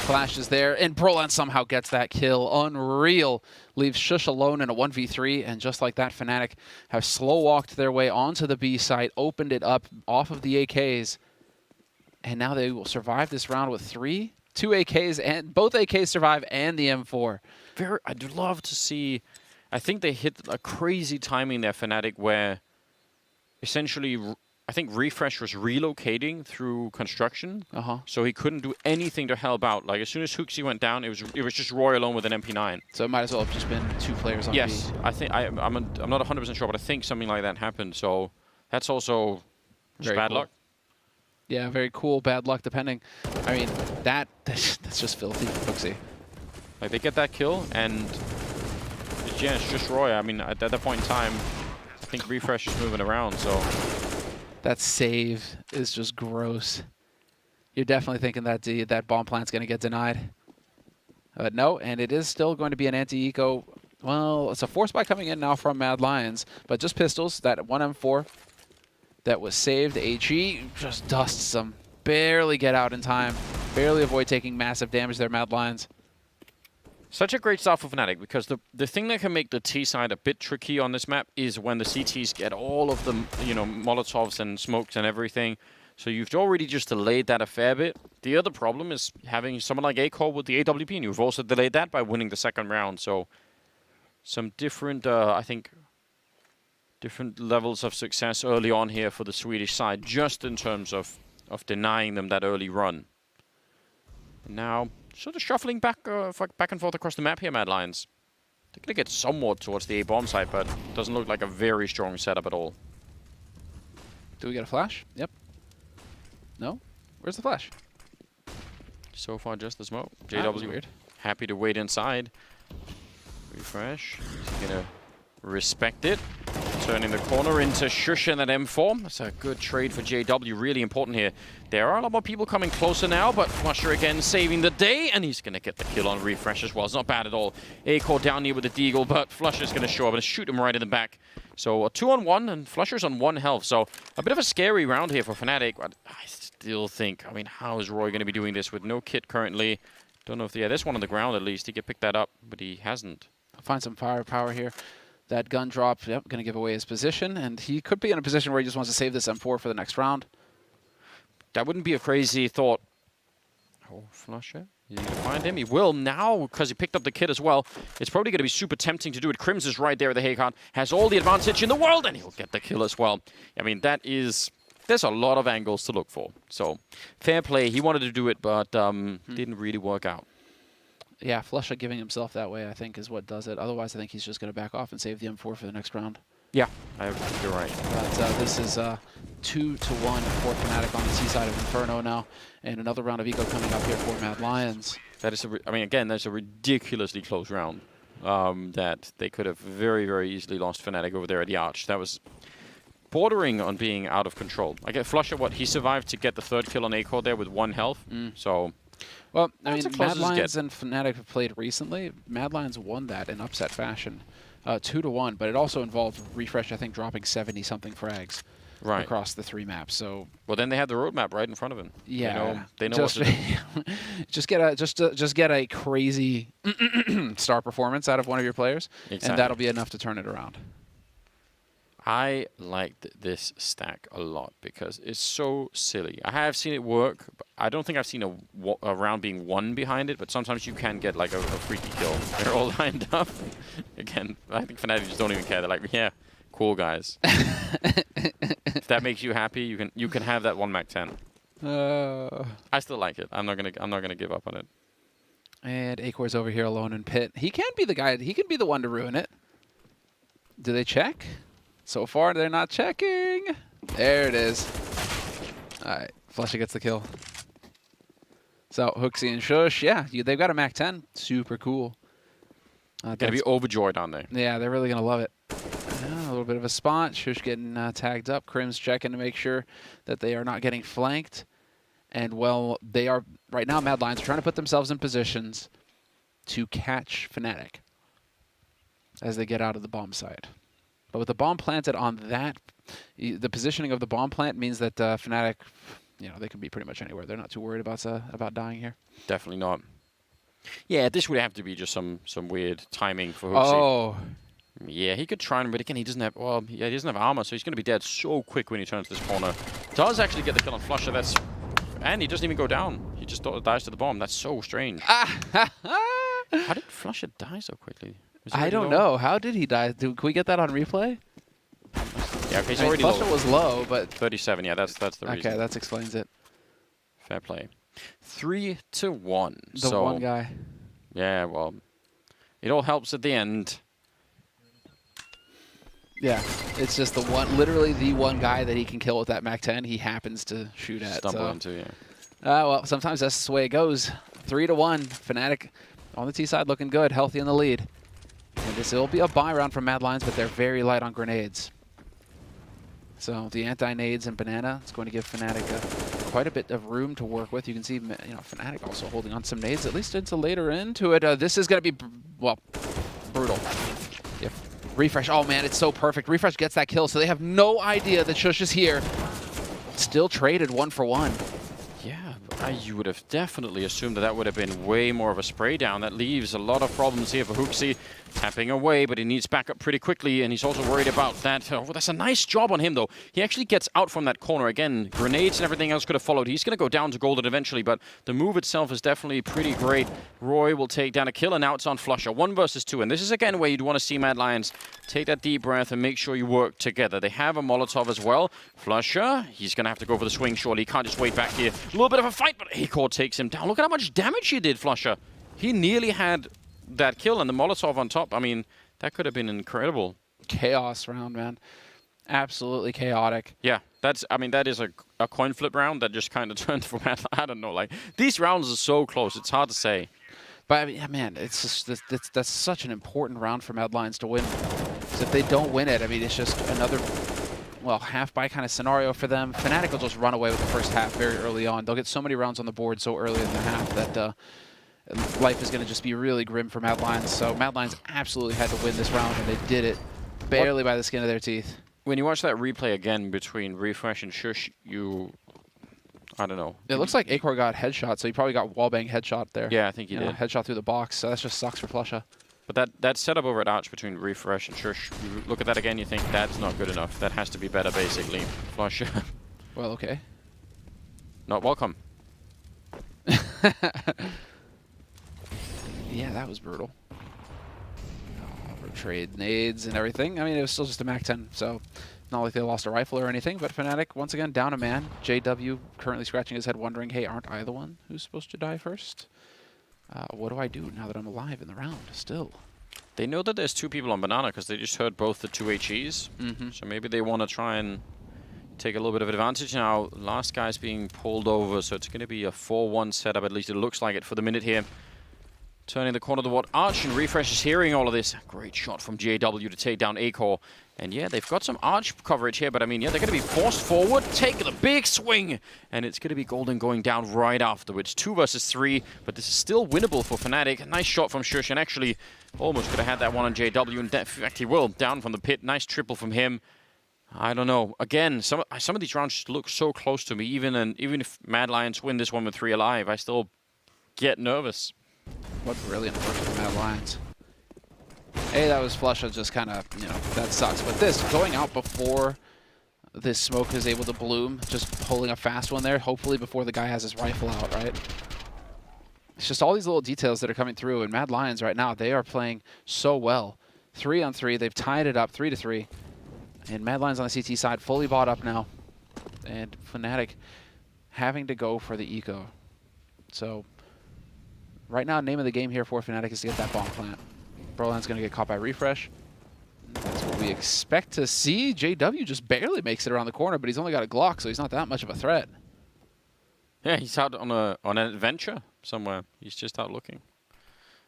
Flash is there, and Brolan somehow gets that kill. Unreal. Leaves Shush alone in a 1v3, and just like that, Fnatic have slow-walked their way onto the B site, opened it up off of the AKs, and now they will survive this round with two AKs, and both AKs survive, and the M4. I'd love to see. I think they hit a crazy timing there, Fnatic, where essentially I think Refresh was relocating through construction, so he couldn't do anything to help out. Like as soon as Hooksy went down, it was just Roy alone with an MP9. So it might as well have just been 2 players on yes, B. I think I'm not 100% sure, but I think something like that happened. So that's also just Very bad cool. luck. Yeah, very cool. Bad luck, depending. I mean, that's just filthy, Hooksy. Like they get that kill, and it's just Roy. I mean, at that point in time, I think Refresh is moving around, so. That save is just gross. You're definitely thinking that that bomb plant's going to get denied. But no, and it is still going to be an anti-eco. Well, it's a force buy coming in now from Mad Lions, but just pistols. That 1 M4 that was saved. HE just dusts them. Barely get out in time. Barely avoid taking massive damage there, Mad Lions. Such a great start for Fnatic, because the thing that can make the T side a bit tricky on this map is when the CTs get all of the Molotovs and smokes and everything. So you've already just delayed that a fair bit. The other problem is having someone like Acor with the AWP, and you've also delayed that by winning the second round. So some different, I think, different levels of success early on here for the Swedish side, just in terms of denying them that early run. And now, sort of shuffling back and forth across the map here, Mad Lions. They're going to get somewhat towards the A-bomb side, but doesn't look like a very strong setup at all. Do we get a flash? Yep. No? Where's the flash? So far, just the smoke. That was JW weird. happy to wait inside. Refresh. He's going to respect it. Turning the corner into Shush and that M4. That's a good trade for JW. Really important here. There are a lot more people coming closer now, but Flusher again saving the day, and he's going to get the kill on Refresh as well. It's not bad at all. Acor down here with the Deagle, but Flusher's going to show up and shoot him right in the back. So a 2-on-1, and Flusher's on 1 health. So a bit of a scary round here for Fnatic. But I still think, I mean, how is Roy going to be doing this with no kit currently? Don't know if there's one on the ground at least. He could pick that up, but he hasn't. I'll find some firepower here. That gun drop, yep, going to give away his position, and he could be in a position where he just wants to save this M4 for the next round. That wouldn't be a crazy thought. Oh, Flusher. Is he going to find him? He will now, because he picked up the kit as well. It's probably going to be super tempting to do it. Crims is right there at the Haycon, has all the advantage in the world, and he'll get the kill as well. I mean, there's a lot of angles to look for. So, fair play. He wanted to do it, but didn't really work out. Yeah, Flusher giving himself that way, I think, is what does it. Otherwise, I think he's just going to back off and save the M4 for the next round. Yeah, I think you're right. But this is 2-1 for Fnatic on the T side of Inferno now, and another round of eco coming up here for Mad Lions. That is, I mean, again, that's a ridiculously close round that they could have very, very easily lost Fnatic over there at the Arch. That was bordering on being out of control. I get Flusher, he survived to get the 3rd kill on Acor there with 1 health, so... Well, I mean, as Mad it Lions gets. and Fnatic have played recently. Mad Lions won that in upset fashion, 2-1, but it also involved Refresh, I think, dropping 70-something frags across the 3 maps. So, well, then they had the roadmap right in front of him. Yeah, they know what to do. just get a crazy star performance out of one of your players, Exactly. and that'll be enough to turn it around. I liked this stack a lot because it's so silly. I have seen it work, but I don't think I've seen a round being won behind it, but sometimes you can get like a freaky kill. They're all lined up. Again, I think Fnatic just don't even care. They're like, yeah, cool guys. If that makes you happy, you can have that 1 Mac 10. I still like it. I'm not gonna give up on it. And Acor's over here alone in pit. He can be the guy. He can be the one to ruin it. Do they check? So far, they're not checking. There it is. All right, Flusher gets the kill. So Hooksy and Shush, yeah, they've got a Mac 10. Super cool. Gonna be overjoyed on there. Yeah, they're really gonna love it. A little bit of a spot. Shush getting tagged up. Crims checking to make sure that they are not getting flanked. And well, they are right now. Mad Lions are trying to put themselves in positions to catch Fnatic as they get out of the bomb site. But with the bomb planted on that, the positioning of the bomb plant means that Fnatic, they can be pretty much anywhere. They're not too worried about dying here. Definitely not. Yeah, this would have to be just some weird timing for Hooksy. Oh. Yeah, he could try him, but again, he doesn't have, well, yeah, he doesn't have armor, so he's going to be dead so quick when he turns this corner. Does actually get the kill on Flusher, and he doesn't even go down. He just dies to the bomb. That's so strange. How did Flusher die so quickly? I don't know. How did he die? Can we get that on replay? Yeah, okay, he's already Flusher low. was low, but 37, yeah, that's the reason. Okay, that explains it. Fair play. 3-1. The one guy. Yeah, well, it all helps at the end. Yeah, it's just the one, literally the one guy that he can kill with that MAC-10. He happens to shoot at. Stumble into, yeah. Well, sometimes that's the way it goes. 3-1. Fnatic on the T side looking good, healthy in the lead. And this will be a buy round for Mad Lions, but they're very light on grenades. So the anti-nades and banana is going to give Fnatic quite a bit of room to work with. You can see, Fnatic also holding on some nades, at least into later into it. This is going to be, well, brutal. Refresh, oh man, it's so perfect. Refresh gets that kill, so they have no idea that Shush is here. Still traded 1 for 1. Yeah, you would have definitely assumed that would have been way more of a spray down. That leaves a lot of problems here for Hooksy. Tapping away, but he needs backup pretty quickly, and he's also worried about that. Oh, that's a nice job on him, though. He actually gets out from that corner again. Grenades and everything else could have followed. He's going to go down to golden eventually, but the move itself is definitely pretty great. Roy will take down a kill, and now it's on Flusher. 1 versus 2, and this is again where you'd want to see Mad Lions take that deep breath and make sure you work together. They have a Molotov as well. Flusher, he's going to have to go for the swing, surely. He can't just wait back here. A little bit of a fight, but Acor takes him down. Look at how much damage he did, Flusher. He nearly had that kill, and the Molotov on top. I mean, that could have been incredible. Chaos round, man. Absolutely chaotic. Yeah, that is a coin flip round that just kind of turned for Mad. I don't know, like, these rounds are so close, it's hard to say. But, I mean, yeah, man, it's just, that's such an important round for Mad Lions to win. Because if they don't win it, I mean, it's just another, well, half-buy kind of scenario for them. Fnatic will just run away with the first half very early on. They'll get so many rounds on the board so early in the half that life is going to just be really grim for Mad Lions. So Mad Lions absolutely had to win this round, and they did it barely by the skin of their teeth. When you watch that replay again between Refresh and Shush, I don't know. It looks like Acor got headshot, so he probably got wallbang headshot there. Yeah, I think he did. Headshot through the box, so that just sucks for Flusha. But that setup over at Arch between Refresh and Shush, you look at that again, you think that's not good enough. That has to be better, basically. Flusha. Well, okay. Not welcome. Yeah, that was brutal. For trade nades and everything. I mean, it was still just a MAC-10, so not like they lost a rifle or anything. But Fnatic, once again, down a man. JW currently scratching his head wondering, hey, aren't I the one who's supposed to die first? What do I do now that I'm alive in the round still? They know that there's 2 people on Banana because they just heard both the 2 HEs. So maybe they want to try and take a little bit of advantage now. Last guy's being pulled over, so it's going to be a 4-1 setup. At least it looks like it for the minute here. Turning the corner toward Arch, and Refresh is hearing all of this. Great shot from JW to take down Acor. And yeah, they've got some Arch coverage here, but I mean, yeah, they're going to be forced forward, take the big swing, and it's going to be golden going down right afterwards. 2 versus 3, but this is still winnable for Fnatic. Nice shot from Shush, and actually almost could have had that one on JW, and in fact he will, down from the pit. Nice triple from him. I don't know. Again, some of these rounds just look so close to me. Even if Mad Lions win this one with 3 alive, I still get nervous. What really unfortunate for Mad Lions. Hey, that was Flusha, just kind of, that sucks. But this, going out before this smoke is able to bloom, just pulling a fast one there, hopefully before the guy has his rifle out, right? It's just all these little details that are coming through, and Mad Lions right now, they are playing so well. 3 on 3, they've tied it up 3-3. And Mad Lions on the CT side fully bought up now. And Fnatic having to go for the eco. So right now, name of the game here for Fnatic is to get that bomb plant. Brolan's going to get caught by Refresh. That's what we expect to see. JW just barely makes it around the corner, but he's only got a Glock, so he's not that much of a threat. Yeah, he's out on an adventure somewhere. He's just out looking.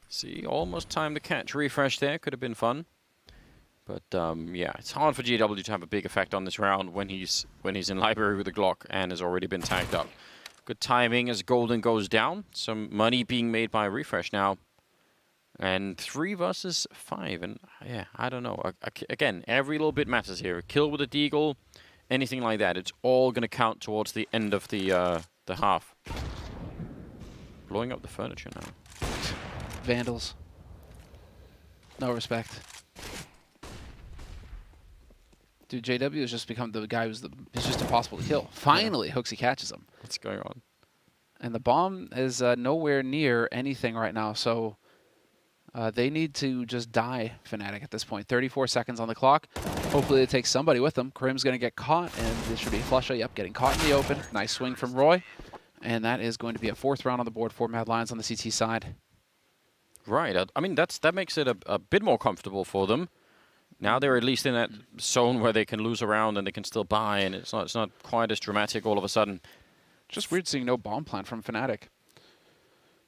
See, almost time to catch Refresh there. Could have been fun. But yeah, it's hard for JW to have a big effect on this round when he's in library with a Glock and has already been tagged up. Good timing as Golden goes down. Some money being made by Refresh now. And 3 versus 5. And yeah, I don't know. Again, every little bit matters here. A kill with a deagle, anything like that. It's all going to count towards the end of the half. Blowing up the furniture now. Vandals. No respect. Dude, JW has just become the guy who's just impossible to kill. Finally, Hooksy catches him. What's going on? And the bomb is nowhere near anything right now, so they need to just die, Fnatic, at this point. 34 seconds on the clock. Hopefully they take somebody with them. Krim's going to get caught, and this should be Flusha. Yep, getting caught in the open. Nice swing from Roy. And that is going to be a 4th round on the board for Mad Lions on the CT side. Right. I mean, that makes it a bit more comfortable for them. Now they're at least in that zone where they can lose around and they can still buy, and it's not quite as dramatic all of a sudden. Just weird seeing no bomb plant from Fnatic.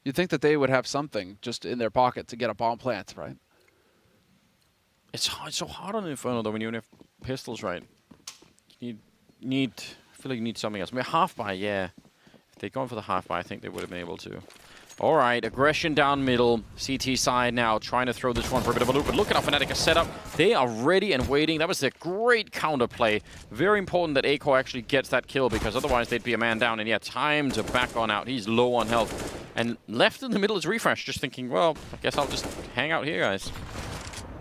You'd think that they would have something just in their pocket to get a bomb plant, right? It's so hard on Inferno, though, when you only have pistols, right? I feel like you need something else. I mean, half buy, yeah. If they'd gone for the half buy, I think they would have been able to. All right, aggression down middle. CT side now trying to throw this one for a bit of a loop. But look at how Fnatic is set up. They are ready and waiting. That was a great counterplay. Very important that Acor actually gets that kill, because otherwise they'd be a man down. And yeah, time to back on out. He's low on health. And left in the middle is Refresh, just thinking, well, I guess I'll just hang out here, guys.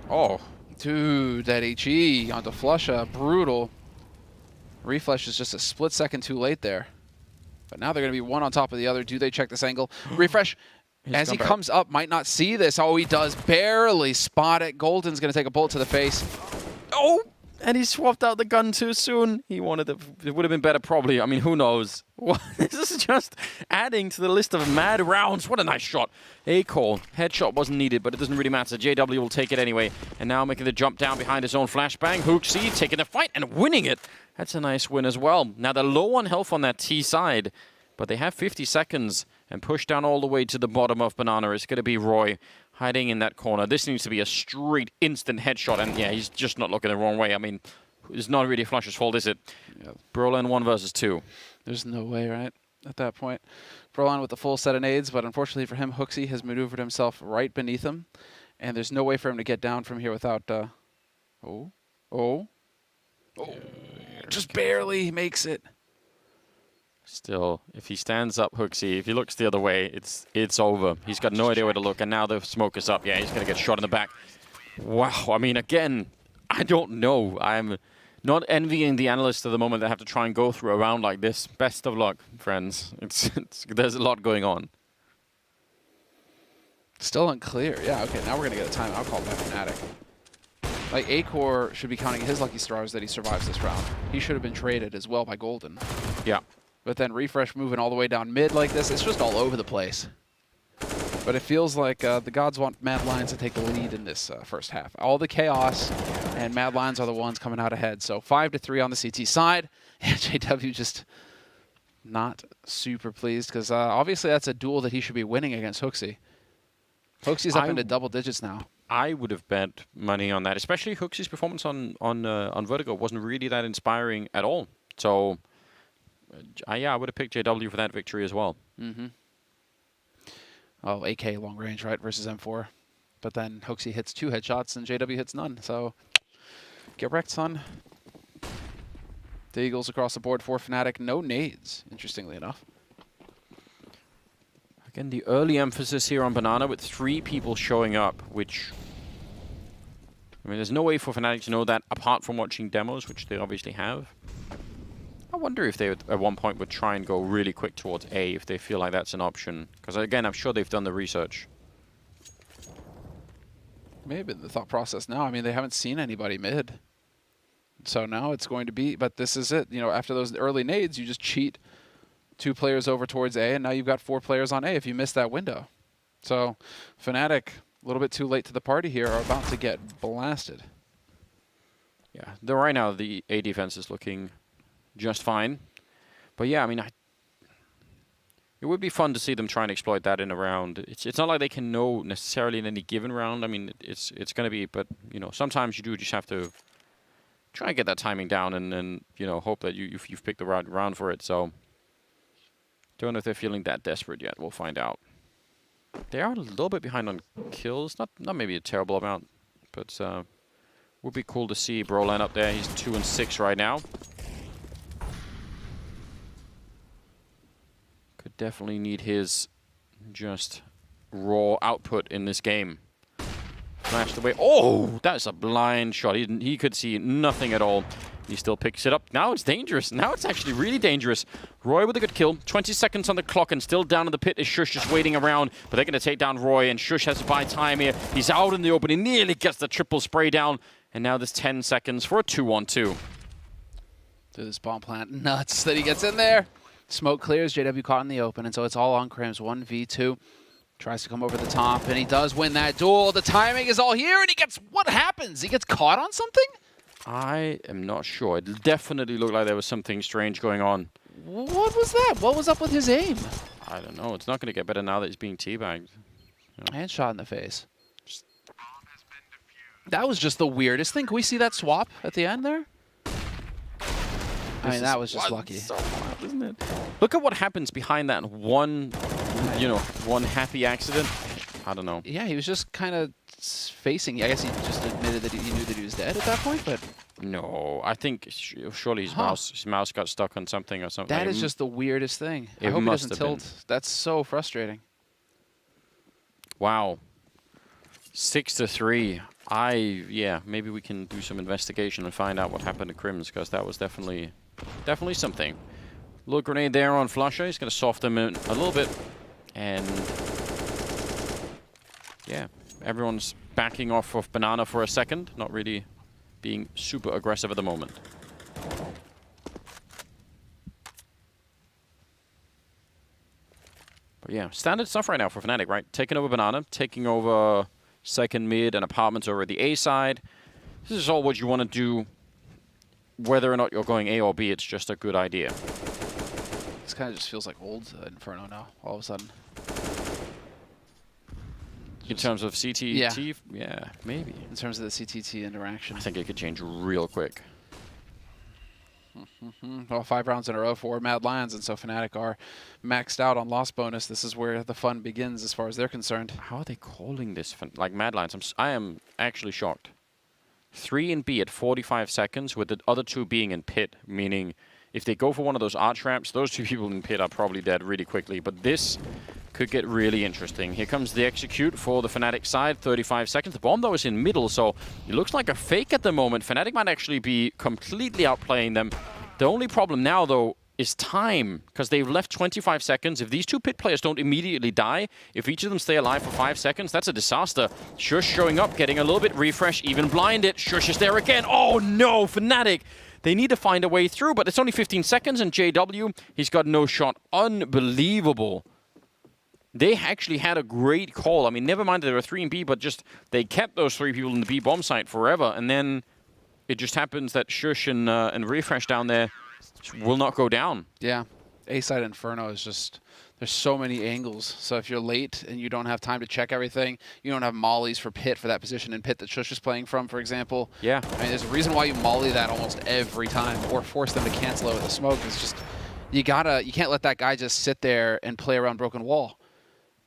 Oh. Dude, that HE onto Flusha. Brutal. Refresh is just a split second too late there. But now they're going to be one on top of the other. Do they check this angle? Refresh, as he comes up, might not see this. Oh, he does barely spot it. Golden's going to take a bullet to the face. Oh, and he swapped out the gun too soon. He wanted it would have been better probably. I mean, who knows? This is just adding to the list of mad rounds. What a nice shot. Acor, headshot wasn't needed, but it doesn't really matter. JW will take it anyway. And now making the jump down behind his own flashbang. Hooksy taking the fight and winning it. That's a nice win as well. Now they're low on health on that T side, but they have 50 seconds and push down all the way to the bottom of Banana. It's going to be Roy hiding in that corner. This needs to be a straight instant headshot, and yeah, he's just not looking the wrong way. I mean, it's not really Flush's fault, is it? Yeah. Brolan 1 versus 2. There's no way, right? At that point. Brolan with the full set of nades, but unfortunately for him, Hooksy has maneuvered himself right beneath him, and there's no way for him to get down from here without... Just barely makes it. Still, if he stands up, Hooksy, if he looks the other way, it's over. He's got no idea where to look, and now the smoke is up. Yeah, he's going to get shot in the back. Wow, I mean, again, I don't know. I'm not envying the analysts at the moment that have to try and go through a round like this. Best of luck, friends. There's a lot going on. Still unclear. Yeah, okay, now we're going to get a timeout call by Fnatic. Like, Acor should be counting his lucky stars that he survives this round. He should have been traded as well by Golden. Yeah. But then Refresh moving all the way down mid like this, it's just all over the place. But it feels like the gods want Mad Lions to take the lead in this first half. All the chaos, and Mad Lions are the ones coming out ahead. So 5-3 on the CT side. And JW just not super pleased, because obviously that's a duel that he should be winning against Hooksy. Hooksy's up into double digits now. I would have bet money on that, especially Hooksy's performance on Vertigo wasn't really that inspiring at all. So, yeah, I would have picked JW for that victory as well. Mm-hmm. Oh, AK long range, right, versus M4. But then Hooksy hits 2 headshots and JW hits none. So, get wrecked, son. The Eagles across the board for Fnatic. No nades, interestingly enough. Again, the early emphasis here on Banana with 3 people showing up, which... I mean, there's no way for Fnatic to know that apart from watching demos, which they obviously have. I wonder if they, at one point, would try and go really quick towards A if they feel like that's an option. Because, again, I'm sure they've done the research. Maybe the thought process now. I mean, they haven't seen anybody mid. So now it's going to be... But this is it. You know, after those early nades, you just cheat 2 players over towards A, and now you've got 4 players on A if you miss that window. So Fnatic, a little bit too late to the party here, are about to get blasted. Yeah, though right now the A defense is looking just fine. But yeah, I mean, it would be fun to see them try and exploit that in a round. It's not like they can know necessarily in any given round. I mean, it's going to be, but you know, sometimes you do just have to try and get that timing down and you know, hope that you've picked the right round for it. So. Don't know if they're feeling that desperate yet. We'll find out. They are a little bit behind on kills. Not maybe a terrible amount, but would be cool to see Brolan up there. He's 2-6 right now. Could definitely need his just raw output in this game. Flashed away. Oh, that's a blind shot. He could see nothing at all. He still picks it up. Now it's dangerous. Now it's actually really dangerous. Roy with a good kill. 20 seconds on the clock and still down in the pit is Shush just waiting around. But they're going to take down Roy, and Shush has to buy time here. He's out in the open. He nearly gets the triple spray down. And now there's 10 seconds for a 2-on-2. Through this bomb plant. Nuts that he gets in there. Smoke clears. JW caught in the open. And so it's all on Crims. 1v2. Tries to come over the top, and he does win that duel. The timing is all here, and he gets... What happens? He gets caught on something? I am not sure. It definitely looked like there was something strange going on. What was that? What was up with his aim? I don't know. It's not going to get better now that he's being teabagged. And shot in the face. That was just the weirdest thing. Can we see that swap at the end there? I mean, that was just lucky. So wild, isn't it? Look at what happens behind that one, one happy accident. I don't know. Yeah, he was just kind of facing. I guess he just admitted that he knew that he was dead at that point, but... No, I think surely his mouse got stuck on something or something. That is just the weirdest thing. I It hope he must doesn't have been. tilt. That's so frustrating. Wow. 6-3. Yeah, maybe we can do some investigation and find out what happened to Crims, because that was definitely something. Little grenade there on Flusher. He's going to soften him a little bit. And yeah, everyone's backing off of Banana for a second. Not really being super aggressive at the moment. But yeah, standard stuff right now for Fnatic, right? Taking over Banana, taking over second mid and apartments over the A side. This is all what you want to do. Whether or not you're going A or B, it's just a good idea. This kind of just feels like old Inferno now, all of a sudden. In terms of CTT, yeah, maybe. In terms of the CTT interaction. I think it could change real quick. Well, 5 rounds in a row for Mad Lions, and so Fnatic are maxed out on loss bonus. This is where the fun begins as far as they're concerned. How are they calling this? Like Mad Lions, I am actually shocked. 3 in B at 45 seconds, with the other 2 being in pit, meaning if they go for one of those arch ramps, those 2 people in pit are probably dead really quickly. But this could get really interesting. Here comes the execute for the Fnatic side, 35 seconds. The bomb, though, is in middle, so it looks like a fake at the moment. Fnatic might actually be completely outplaying them. The only problem now, though, is time, because they've left 25 seconds. If these 2 pit players don't immediately die, if each of them stay alive for 5 seconds, that's a disaster. Shush showing up, getting a little bit refresh, even blinded. Shush is there again. Oh, no, Fnatic. They need to find a way through, but it's only 15 seconds, and JW, he's got no shot. Unbelievable. They actually had a great call. I mean, never mind that there were 3 in B, but just they kept those 3 people in the B bomb site forever, and then it just happens that Shush and Refresh down there will not go down. Yeah. A-side Inferno is just... There's so many angles. So if you're late and you don't have time to check everything, you don't have mollies for pit for that position in pit that Shush is playing from, for example. Yeah. I mean, there's a reason why you molly that almost every time or force them to cancel it with the smoke. It's just... You can't let that guy just sit there and play around broken wall.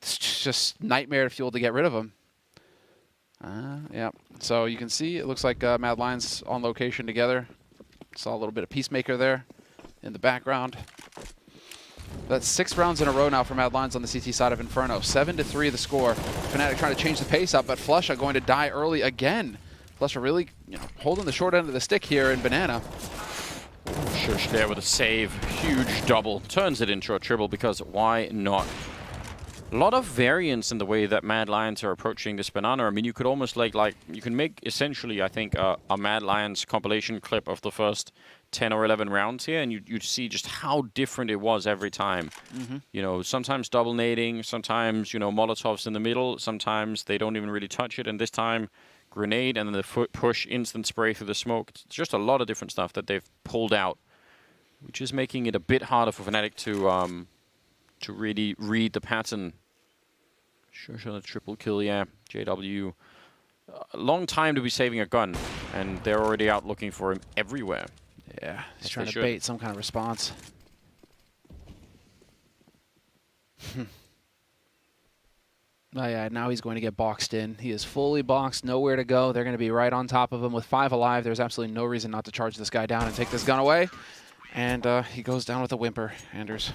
It's just nightmare fuel to get rid of him. Yeah. So you can see it looks like Mad Lions on location together. Saw a little bit of Peacemaker there in the background. That's 6 rounds in a row now for Mad Lions on the CT side of Inferno. 7-3 the score. Fnatic trying to change the pace up, but Flusha going to die early again. Flusha really, holding the short end of the stick here in Banana. Shush there with a save. Huge double. Turns it into a triple because why not? A lot of variance in the way that Mad Lions are approaching this Banana. I mean, you could almost like you can make essentially, I think, a Mad Lions compilation clip of the first 10 or 11 rounds here, and you'd see just how different it was every time. Sometimes double nading, sometimes, Molotovs in the middle, sometimes they don't even really touch it, and this time grenade and then the foot push, instant spray through the smoke. It's just a lot of different stuff that they've pulled out, which is making it a bit harder for Fnatic to really read the pattern. Sure, a triple kill, yeah. JW, a long time to be saving a gun, and they're already out looking for him everywhere. Yeah, he's trying to bait some kind of response. Oh yeah, now he's going to get boxed in. He is fully boxed, nowhere to go. They're going to be right on top of him with 5 alive. There's absolutely no reason not to charge this guy down and take this gun away. And he goes down with a whimper, Anders.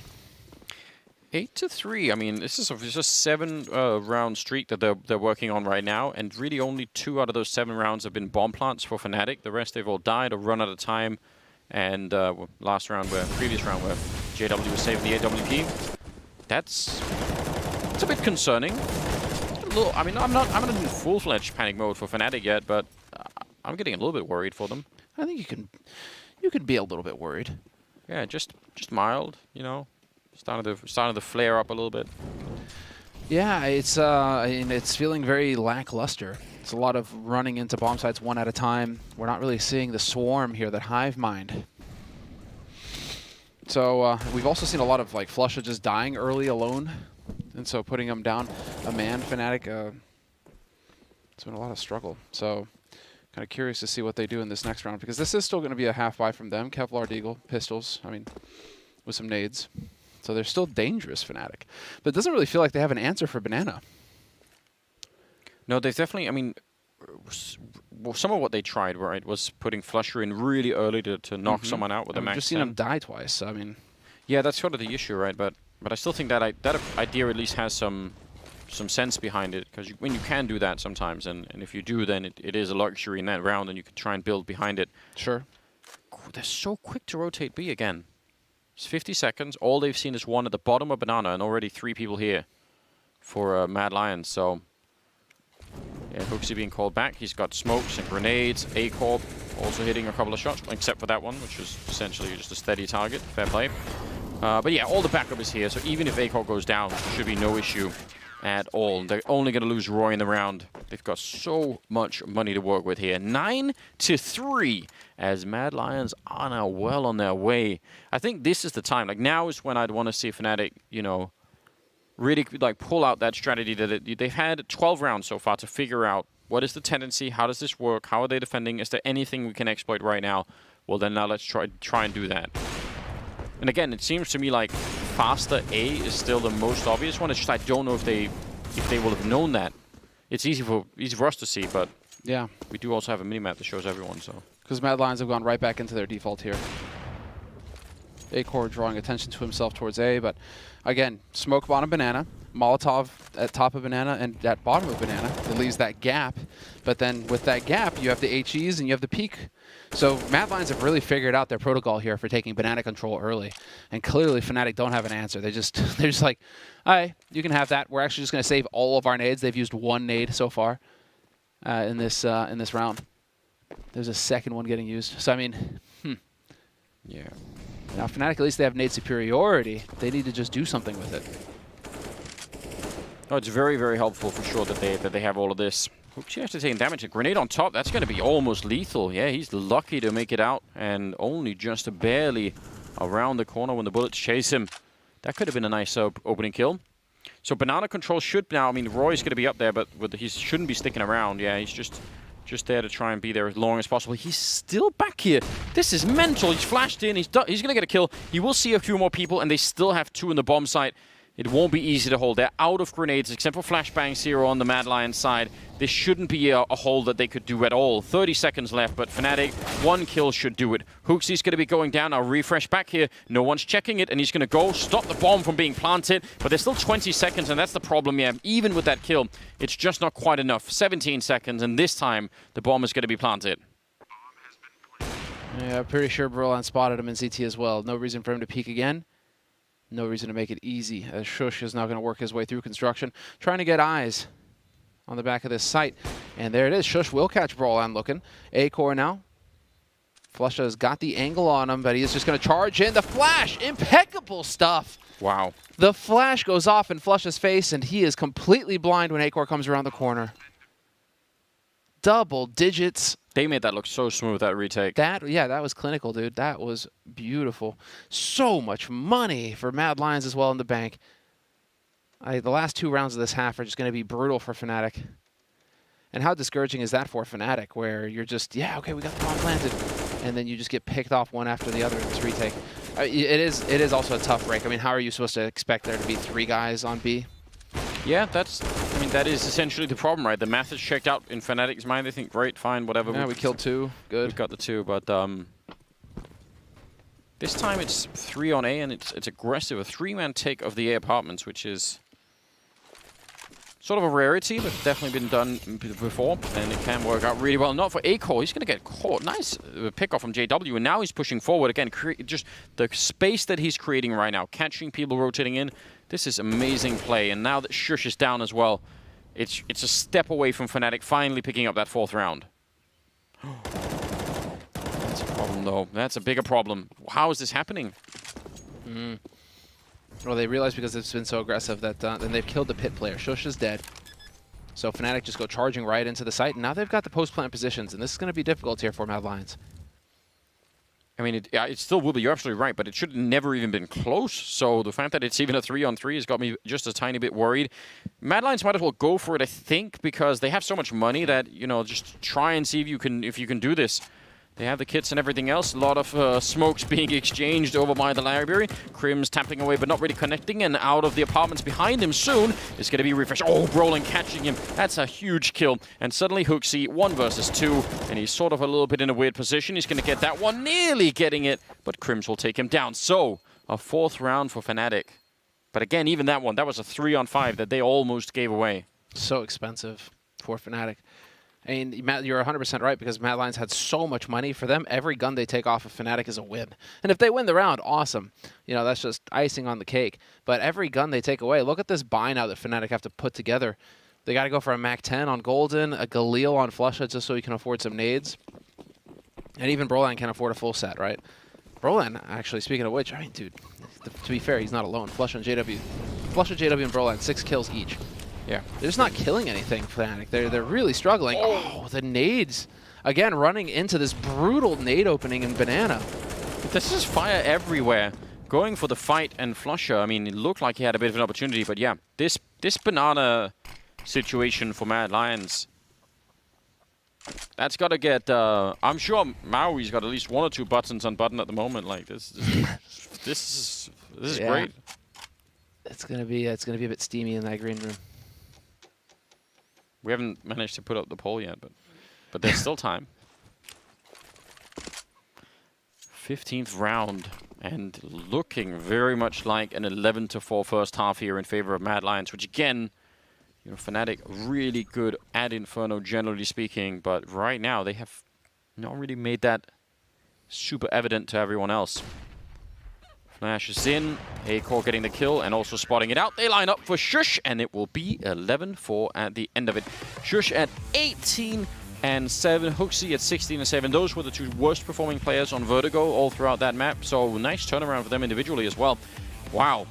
8-3. I mean, this is just a 7-round streak that they're working on right now, and really only 2 out of those 7 rounds have been bomb plants for Fnatic. The rest they've all died or run out of time. And previous round where JW was saving the AWP, it's a bit concerning. I mean, I'm not in full-fledged panic mode for Fnatic yet, but I'm getting a little bit worried for them. I think you can be a little bit worried. Yeah, just mild, you know. Starting to flare up a little bit. Yeah, it's feeling very lackluster. It's a lot of running into bomb sites one at a time. We're not really seeing the swarm here that Hive mind. So we've also seen a lot of like Flusha just dying early alone, and so putting him down a man Fnatic. It's been a lot of struggle. So kind of curious to see what they do in this next round, because this is still going to be a half buy from them. Kevlar Deagle, pistols. I mean, with some nades. So they're still dangerous, Fnatic. But it doesn't really feel like they have an answer for Banana. No, they've definitely, I mean, some of what they tried, right, was putting Flusher in really early to knock someone out with a max 10. I've just seen him die twice, I mean. Yeah, that's sort of the issue, right? But I still think that idea at least has some sense behind it, because when you can do that sometimes, and if you do, then it is a luxury in that round, and you can try and build behind it. Sure. They're so quick to rotate B again. It's 50 seconds. All they've seen is one at the bottom of Banana, and already 3 people here for Mad Lions. So, yeah, Hooksy being called back. He's got smokes and grenades. A-Corp also hitting a couple of shots, except for that one, which is essentially just a steady target. Fair play. But yeah, all the backup is here, so even if A-Corp goes down, there should be no issue at all. They're only going to lose Roy in the round. They've got so much money to work with here. 9-3 as Mad Lions are now well on their way. I think this is the time. Like, now is when I'd want to see Fnatic, you know, really like pull out that strategy that they've had 12 rounds so far to figure out what is the tendency, how does this work, how are they defending, is there anything we can exploit right now? Well, then now let's try and do that. And again, it seems to me like faster A is still the most obvious one. It's just I don't know if they will have known that. It's easy for us to see, but yeah, we do also have a minimap that shows everyone. So because Mad Lions have gone right back into their default here. A-Core drawing attention to himself towards A, but again, smoke bottom Banana, Molotov at top of Banana and at bottom of Banana. It leaves that gap, but then with that gap, you have the HEs and you have the peak. So Mad Lions have really figured out their protocol here for taking Banana control early, and clearly Fnatic don't have an answer. They're just like, all right, you can have that. We're actually just going to save all of our nades. They've used 1 nade so far in this round. There's a second one getting used. So I mean, yeah. Now Fnatic, at least they have nade superiority. They need to just do something with it. Oh, it's very, very helpful for sure that they have all of this. Hooksy has to take damage. A grenade on top, that's going to be almost lethal. Yeah, he's lucky to make it out, and only just barely around the corner when the bullets chase him. That could have been a nice opening kill. So Banana control should now, I mean, Roy's going to be up there, but he shouldn't be sticking around. Yeah, he's just there to try and be there as long as possible. He's still back here. This is mental. He's flashed in. He's going to get a kill. He will see a few more people, and they still have 2 in the bomb site. It won't be easy to hold. They're out of grenades, except for flashbangs here on the Mad Lions side. This shouldn't be a hold that they could do at all. 30 seconds left, but Fnatic, 1 kill should do it. Hooksy's going to be going down. I'll refresh back here. No one's checking it, and he's going to go stop the bomb from being planted. But there's still 20 seconds, and that's the problem here. Even with that kill, it's just not quite enough. 17 seconds, and this time, the bomb is going to be planted. Yeah, I'm pretty sure Brolan spotted him in CT as well. No reason for him to peek again. No reason to make it easy, as Shush is now going to work his way through construction, trying to get eyes on the back of this site. And there it is. Shush will catch Brolan looking. A-Core now. Flusha has got the angle on him, but he is just going to charge in. The flash! Impeccable stuff! Wow. The flash goes off in Flusha's face, and he is completely blind when A-Core comes around the corner. Double digits. They made that look so smooth, that retake. That was clinical, dude. That was beautiful. So much money for Mad Lions as well in the bank. The last 2 rounds of this half are just going to be brutal for Fnatic. And how discouraging is that for Fnatic, where you're just, yeah, okay, we got the bomb planted, and then you just get picked off one after the other in this retake. It is also a tough break. I mean, how are you supposed to expect there to be 3 guys on B? Yeah, that is essentially the problem, right? The math is checked out in Fnatic's mind. They think, great, fine, whatever. Yeah, we killed 2. Good. We've got the 2, but This time it's 3 on A, and it's aggressive. A 3-man take of the A apartments, which is sort of a rarity, but definitely been done before, and it can work out really well. Not for A-Core. He's going to get caught. Nice pick-off from JW, and now he's pushing forward again. Just the space that he's creating right now, catching people rotating in. This is amazing play, and now that Shush is down as well, it's a step away from Fnatic finally picking up that 4th round. That's a problem, though. That's a bigger problem. How is this happening? Well, they realize because it's been so aggressive that then they've killed the pit player. Shush is dead. So Fnatic just go charging right into the site, and now they've got the post-plant positions, and this is going to be difficult here for Mad Lions. I mean, it still will be. You're absolutely right, but it should have never even been close. So the fact that it's even a 3-on-3 has got me just a tiny bit worried. Mad Lions might as well go for it, I think, because they have so much money that, you know, just try and see if you can do this. They have the kits and everything else. A lot of smokes being exchanged over by the library. Crim's tapping away, but not really connecting. And out of the apartments behind him soon is going to be refreshed. Oh, Brolin catching him. That's a huge kill. And suddenly Hooksy, 1 versus 2. And he's sort of a little bit in a weird position. He's going to get that one, nearly getting it. But Crims will take him down. So, a 4th round for Fnatic. But again, even that one, that was a 3-on-5 that they almost gave away. So expensive for Fnatic. I mean, Matt, you're 100% right, because Mad Lions had so much money. For them, every gun they take off of Fnatic is a win. And if they win the round, awesome. You know, that's just icing on the cake. But every gun they take away, look at this buy now that Fnatic have to put together. They got to go for a Mac 10 on Golden, a Galil on Flusha just so he can afford some nades. And even Brolan can afford a full set, right? Brolan, actually, speaking of which, I mean, dude, to be fair, he's not alone. Flusha, JW, and Brolan, 6 kills each. Yeah. They're just not killing anything, Fnatic. They're really struggling. Oh, the nades. Again, running into this brutal nade opening in Banana. This is fire everywhere. Going for the fight and Flusher. I mean, it looked like he had a bit of an opportunity, but yeah, this Banana situation for Mad Lions, that's got to get... I'm sure Maui's got at least 1 or 2 buttons unbuttoned at the moment. Like, this is Yeah. great. It's gonna be a bit steamy in that green room. We haven't managed to put up the poll yet, but there's still time. 15th round, and looking very much like an 11-4 first half here in favor of Mad Lions, which again, you know, Fnatic really good at Inferno, generally speaking, but right now they have not really made that super evident to everyone else. Flash is in, A-Core getting the kill and also spotting it out. They line up for Shush, and it will be 11-4 at the end of it. Shush at 18-7, Hooksy at 16-7. Those were the 2 worst performing players on Vertigo all throughout that map, so nice turnaround for them individually as well. Wow,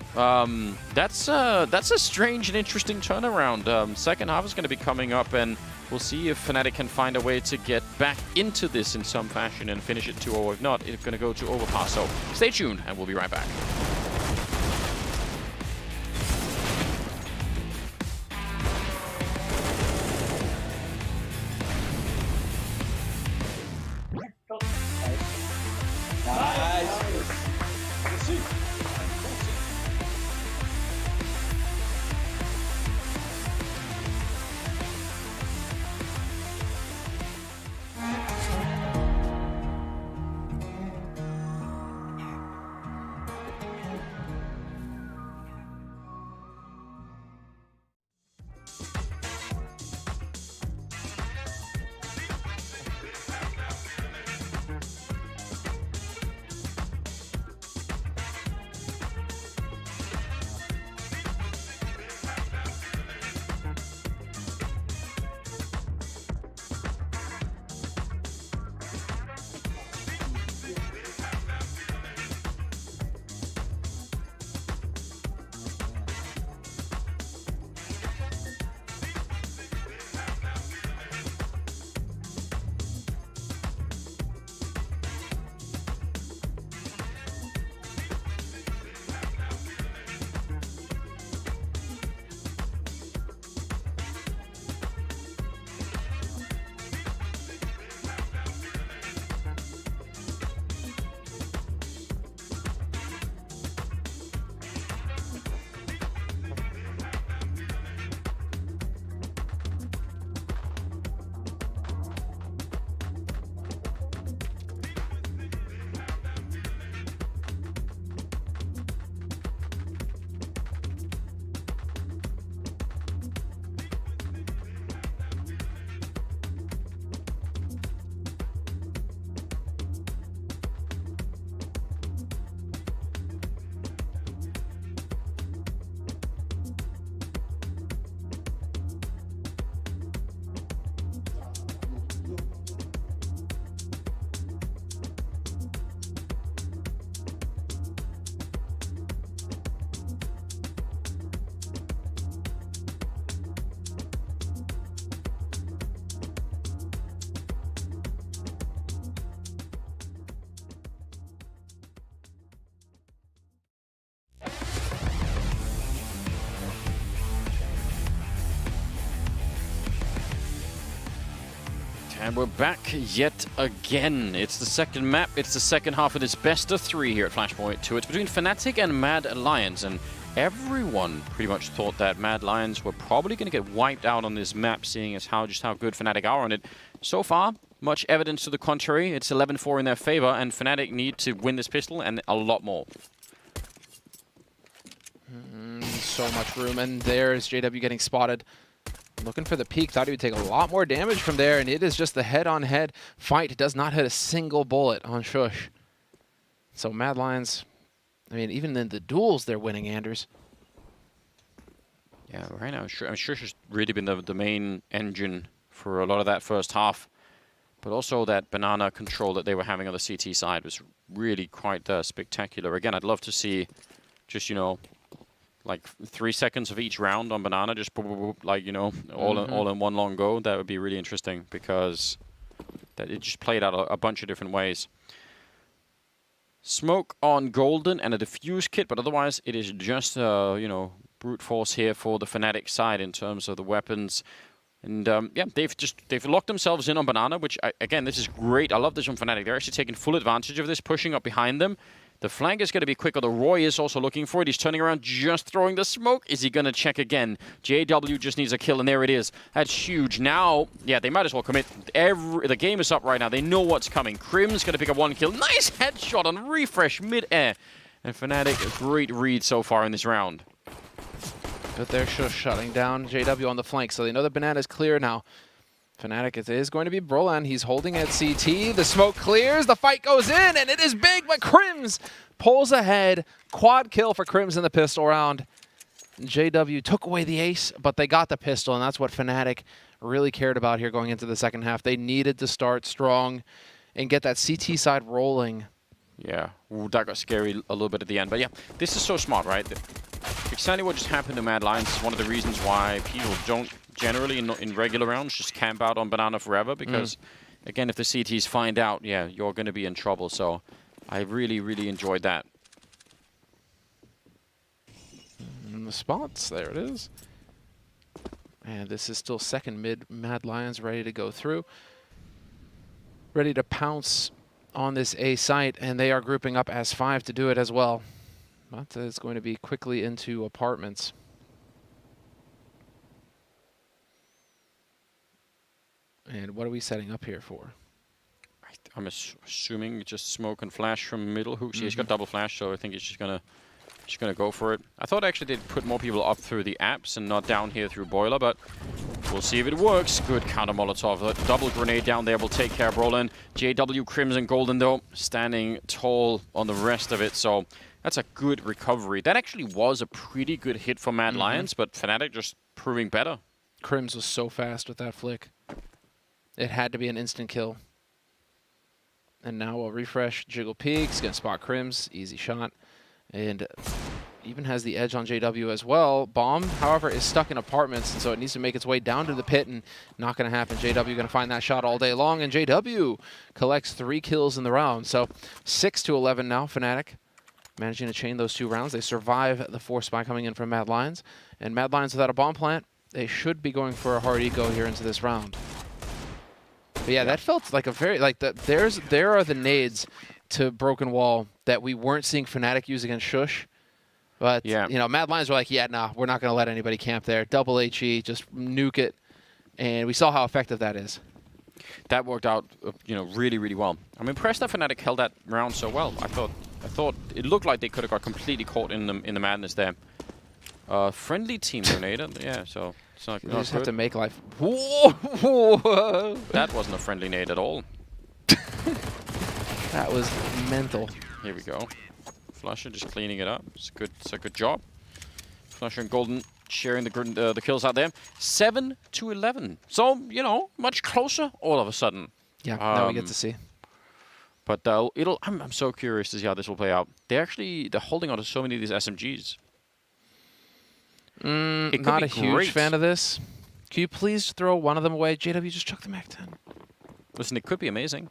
that's a strange and interesting turnaround. Second half is going to be coming up, and we'll see if Fnatic can find a way to get back into this in some fashion and finish it 2-0. If not, it's going to go to overpass. So stay tuned, and we'll be right back. And we're back yet again. It's the second map. It's the second half of this best of 3 here at Flashpoint 2. It's between Fnatic and Mad Lions, and everyone pretty much thought that Mad Lions were probably going to get wiped out on this map, seeing as just how good Fnatic are on it. So far, much evidence to the contrary. It's 11-4 in their favor, and Fnatic need to win this pistol and a lot more. So much room, and there's JW getting spotted. Looking for the peak, thought he would take a lot more damage from there, and it is just the head-on-head fight. It does not hit a single bullet on Shush. So Mad Lions, I mean, even in the duels, they're winning, Anders. Yeah, right now, Shush has really been the main engine for a lot of that first half. But also that banana control that they were having on the CT side was really quite spectacular. Again, I'd love to see just, you know, like 3 seconds of each round on banana, just like, you know, all in one long go. That would be really interesting because that it just played out a bunch of different ways. Smoke on Golden and a defuse kit, but otherwise it is just you know, brute force here for the Fnatic side in terms of the weapons. And yeah, they've locked themselves in on banana, which again, this is great. I love this from Fnatic. They're actually taking full advantage of this, pushing up behind them. The flank is going to be quicker. The Roy is also looking for it. He's turning around, just throwing the smoke. Is he going to check again? JW just needs a kill, and there it is. That's huge. Now, yeah, they might as well commit. The game is up right now. They know what's coming. Crim's going to pick up 1 kill. Nice headshot on refresh mid-air. And Fnatic, a great read so far in this round. But they're just shutting down JW on the flank, so they know the banana is clear now. Fnatic, it is going to be Brolan. He's holding at CT. The smoke clears. The fight goes in, and it is big, but Crims pulls ahead. Quad kill for Crims in the pistol round. JW took away the ace, but they got the pistol, and that's what Fnatic really cared about here going into the second half. They needed to start strong and get that CT side rolling. Yeah, ooh, that got scary a little bit at the end. But yeah, this is so smart, right? Exactly what just happened to Mad Lions is one of the reasons why people don't generally in regular rounds just camp out on banana forever, because again, if the CTs find out, yeah, you're going to be in trouble. So I really, really enjoyed that. And the spots, there it is. And this is still second mid. Mad Lions ready to go through. Ready to pounce on this A site, and they are grouping up as 5 to do it as well. But it's going to be quickly into apartments. And what are we setting up here for? I'm assuming just smoke and flash from middle hooks. He's got double flash, so I think he's just gonna go for it. I thought actually they'd put more people up through the apps and not down here through boiler, but we'll see if it works. Good counter Molotov. A double grenade down there will take care of Roland. JW, Crimson, Golden though, standing tall on the rest of it, so that's a good recovery. That actually was a pretty good hit for Mad Lions, but Fnatic just proving better. Crims was so fast with that flick. It had to be an instant kill. And now we'll refresh. Jiggle peeks, gonna spot Crims, easy shot. And even has the edge on JW as well. Bomb, however, is stuck in apartments, and so it needs to make its way down to the pit, and not gonna happen. JW gonna find that shot all day long, and JW collects 3 kills in the round. So 6-11 now, Fnatic. Managing to chain those 2 rounds. They survive the force spy coming in from Mad Lions. And Mad Lions without a bomb plant, they should be going for a hard eco here into this round. But yeah, that felt like a very, like, there are the nades to Broken Wall that we weren't seeing Fnatic use against Shush. But, yeah, you know, Mad Lions were like, yeah, nah, we're not going to let anybody camp there. Double HE, just nuke it. And we saw how effective that is. That worked out, you know, really, really well. I'm impressed that Fnatic held that round so well. I thought it looked like they could have got completely caught in the madness there. Friendly team grenade, yeah. So it's not. You just have good. to make life. Whoa! That wasn't a friendly nade at all. That was mental. Here we go. Flusher just cleaning it up. It's a good job. Flusher and Golden sharing the kills out there. 7-11. So, you know, much closer all of a sudden. Yeah, now we get to see. But I'm so curious to see how this will play out. They're holding on to so many of these SMGs. Not a huge fan of this. Can you please throw one of them away? JW, just chuck the MAC-10. Listen, it could be amazing.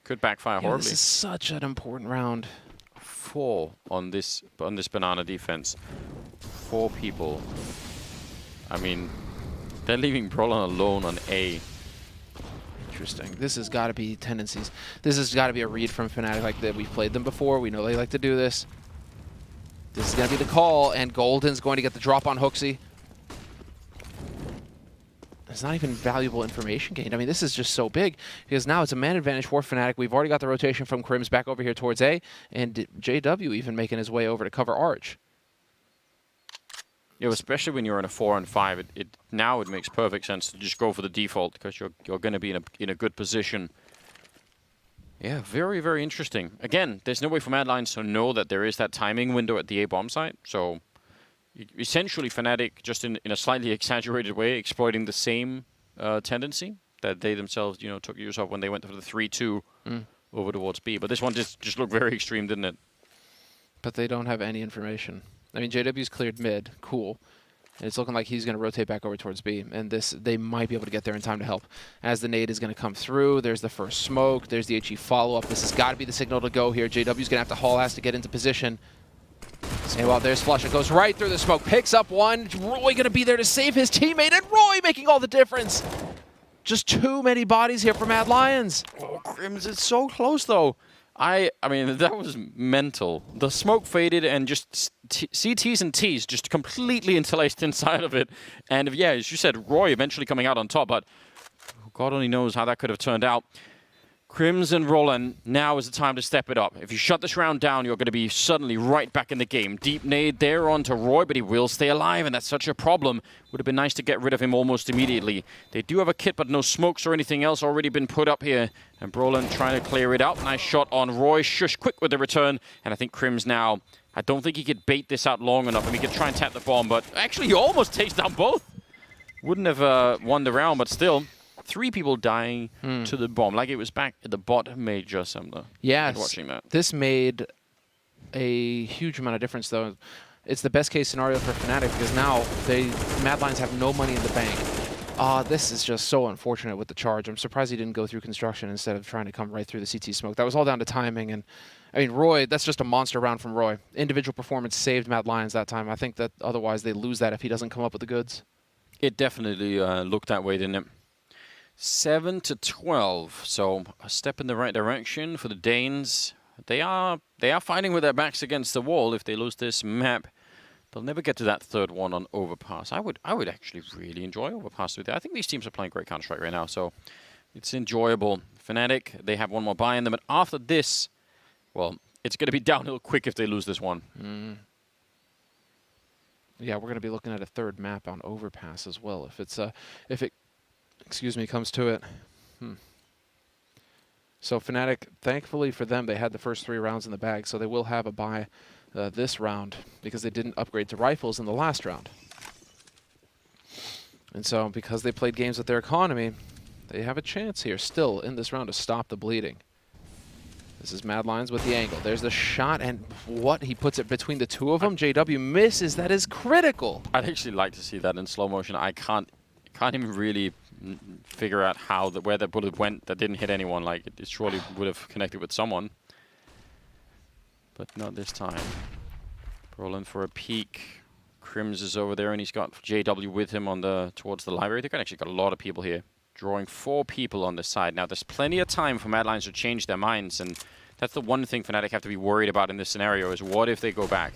Could backfire horribly. This is such an important round. 4 on this banana defense. 4 people. I mean, they're leaving Brolan alone on A. Interesting. This has got to be tendencies. This has got to be a read from Fnatic like that. We've played them before. We know they like to do this. This is going to be the call, and Golden's going to get the drop on Hooksy. It's not even valuable information gained. I mean, this is just so big because now it's a man advantage for Fnatic. We've already got the rotation from Crims back over here towards A, and JW even making his way over to cover Arch. Yeah, especially when you're in a 4-on-5, now it makes perfect sense to just go for the default because you're going to be in a good position. Yeah, very, very interesting. Again, there's no way for Mad Lions to know that there is that timing window at the A bomb site. So essentially, Fnatic, just in a slightly exaggerated way, exploiting the same tendency that they themselves, took use of when they went for the 3-2 over towards B. But this one just looked very extreme, didn't it? But they don't have any information. I mean, JW's cleared mid. Cool. And it's looking like he's going to rotate back over towards B. And they might be able to get there in time to help. As the nade is going to come through, there's the first smoke. There's the HE follow-up. This has got to be the signal to go here. JW's going to have to haul ass to get into position. And well, there's Flush. It goes right through the smoke. Picks up one. Roy going to be there to save his teammate. And Roy making all the difference. Just too many bodies here for Mad Lions. Oh, Crims, it's so close, though. I mean, that was mental. The smoke faded and just CTs and Ts just completely interlaced inside of it. And yeah, as you said, Roy eventually coming out on top, but God only knows how that could have turned out. Crims and Roland, now is the time to step it up. If you shut this round down, you're going to be suddenly right back in the game. Deep nade there onto Roy, but he will stay alive, and that's such a problem. Would have been nice to get rid of him almost immediately. They do have a kit, but no smokes or anything else already been put up here. And Broland trying to clear it out. Nice shot on Roy. Shush quick with the return. And I think Crims now, I don't think he could bait this out long enough. I mean, he could try and tap the bomb, but actually he almost takes down both. Wouldn't have won the round, but still. 3 people dying to the bomb, like it was back at the bot major somewhere. Yes, watching that. This made a huge amount of difference, though. It's the best case scenario for Fnatic because now Mad Lions have no money in the bank. This is just so unfortunate with the charge. I'm surprised he didn't go through construction instead of trying to come right through the CT smoke. That was all down to timing, and I mean, Roy, that's just a monster round from Roy. Individual performance saved Mad Lions that time. I think that otherwise they lose that if he doesn't come up with the goods. It definitely looked that way, didn't it? 7-12, so a step in the right direction for the Danes. They are fighting with their backs against the wall. If they lose this map, they'll never get to that third one on Overpass. I would actually really enjoy Overpass with that. I think these teams are playing great Counter-Strike right now, so it's enjoyable. Fnatic, they have one more buy in them, and after this, well, it's going to be downhill quick if they lose this one. Yeah, we're going to be looking at a third map on Overpass as well. If it comes to it. So Fnatic, thankfully for them, they had the first 3 rounds in the bag, so they will have a buy this round because they didn't upgrade to rifles in the last round. And so because they played games with their economy, they have a chance here still in this round to stop the bleeding. This is Mad Lions with the angle. There's the shot, and what? He puts it between the 2 of them. JW misses. That is critical. I'd actually like to see that in slow motion. I can't even really figure out where that bullet went that didn't hit anyone. Like, it surely would have connected with someone. But not this time. Rolling for a peek. Crims is over there, and he's got JW with him towards the library. They've actually got a lot of people here. Drawing 4 people on this side. Now, there's plenty of time for Mad Lions to change their minds, and that's the one thing Fnatic have to be worried about in this scenario, is what if they go back?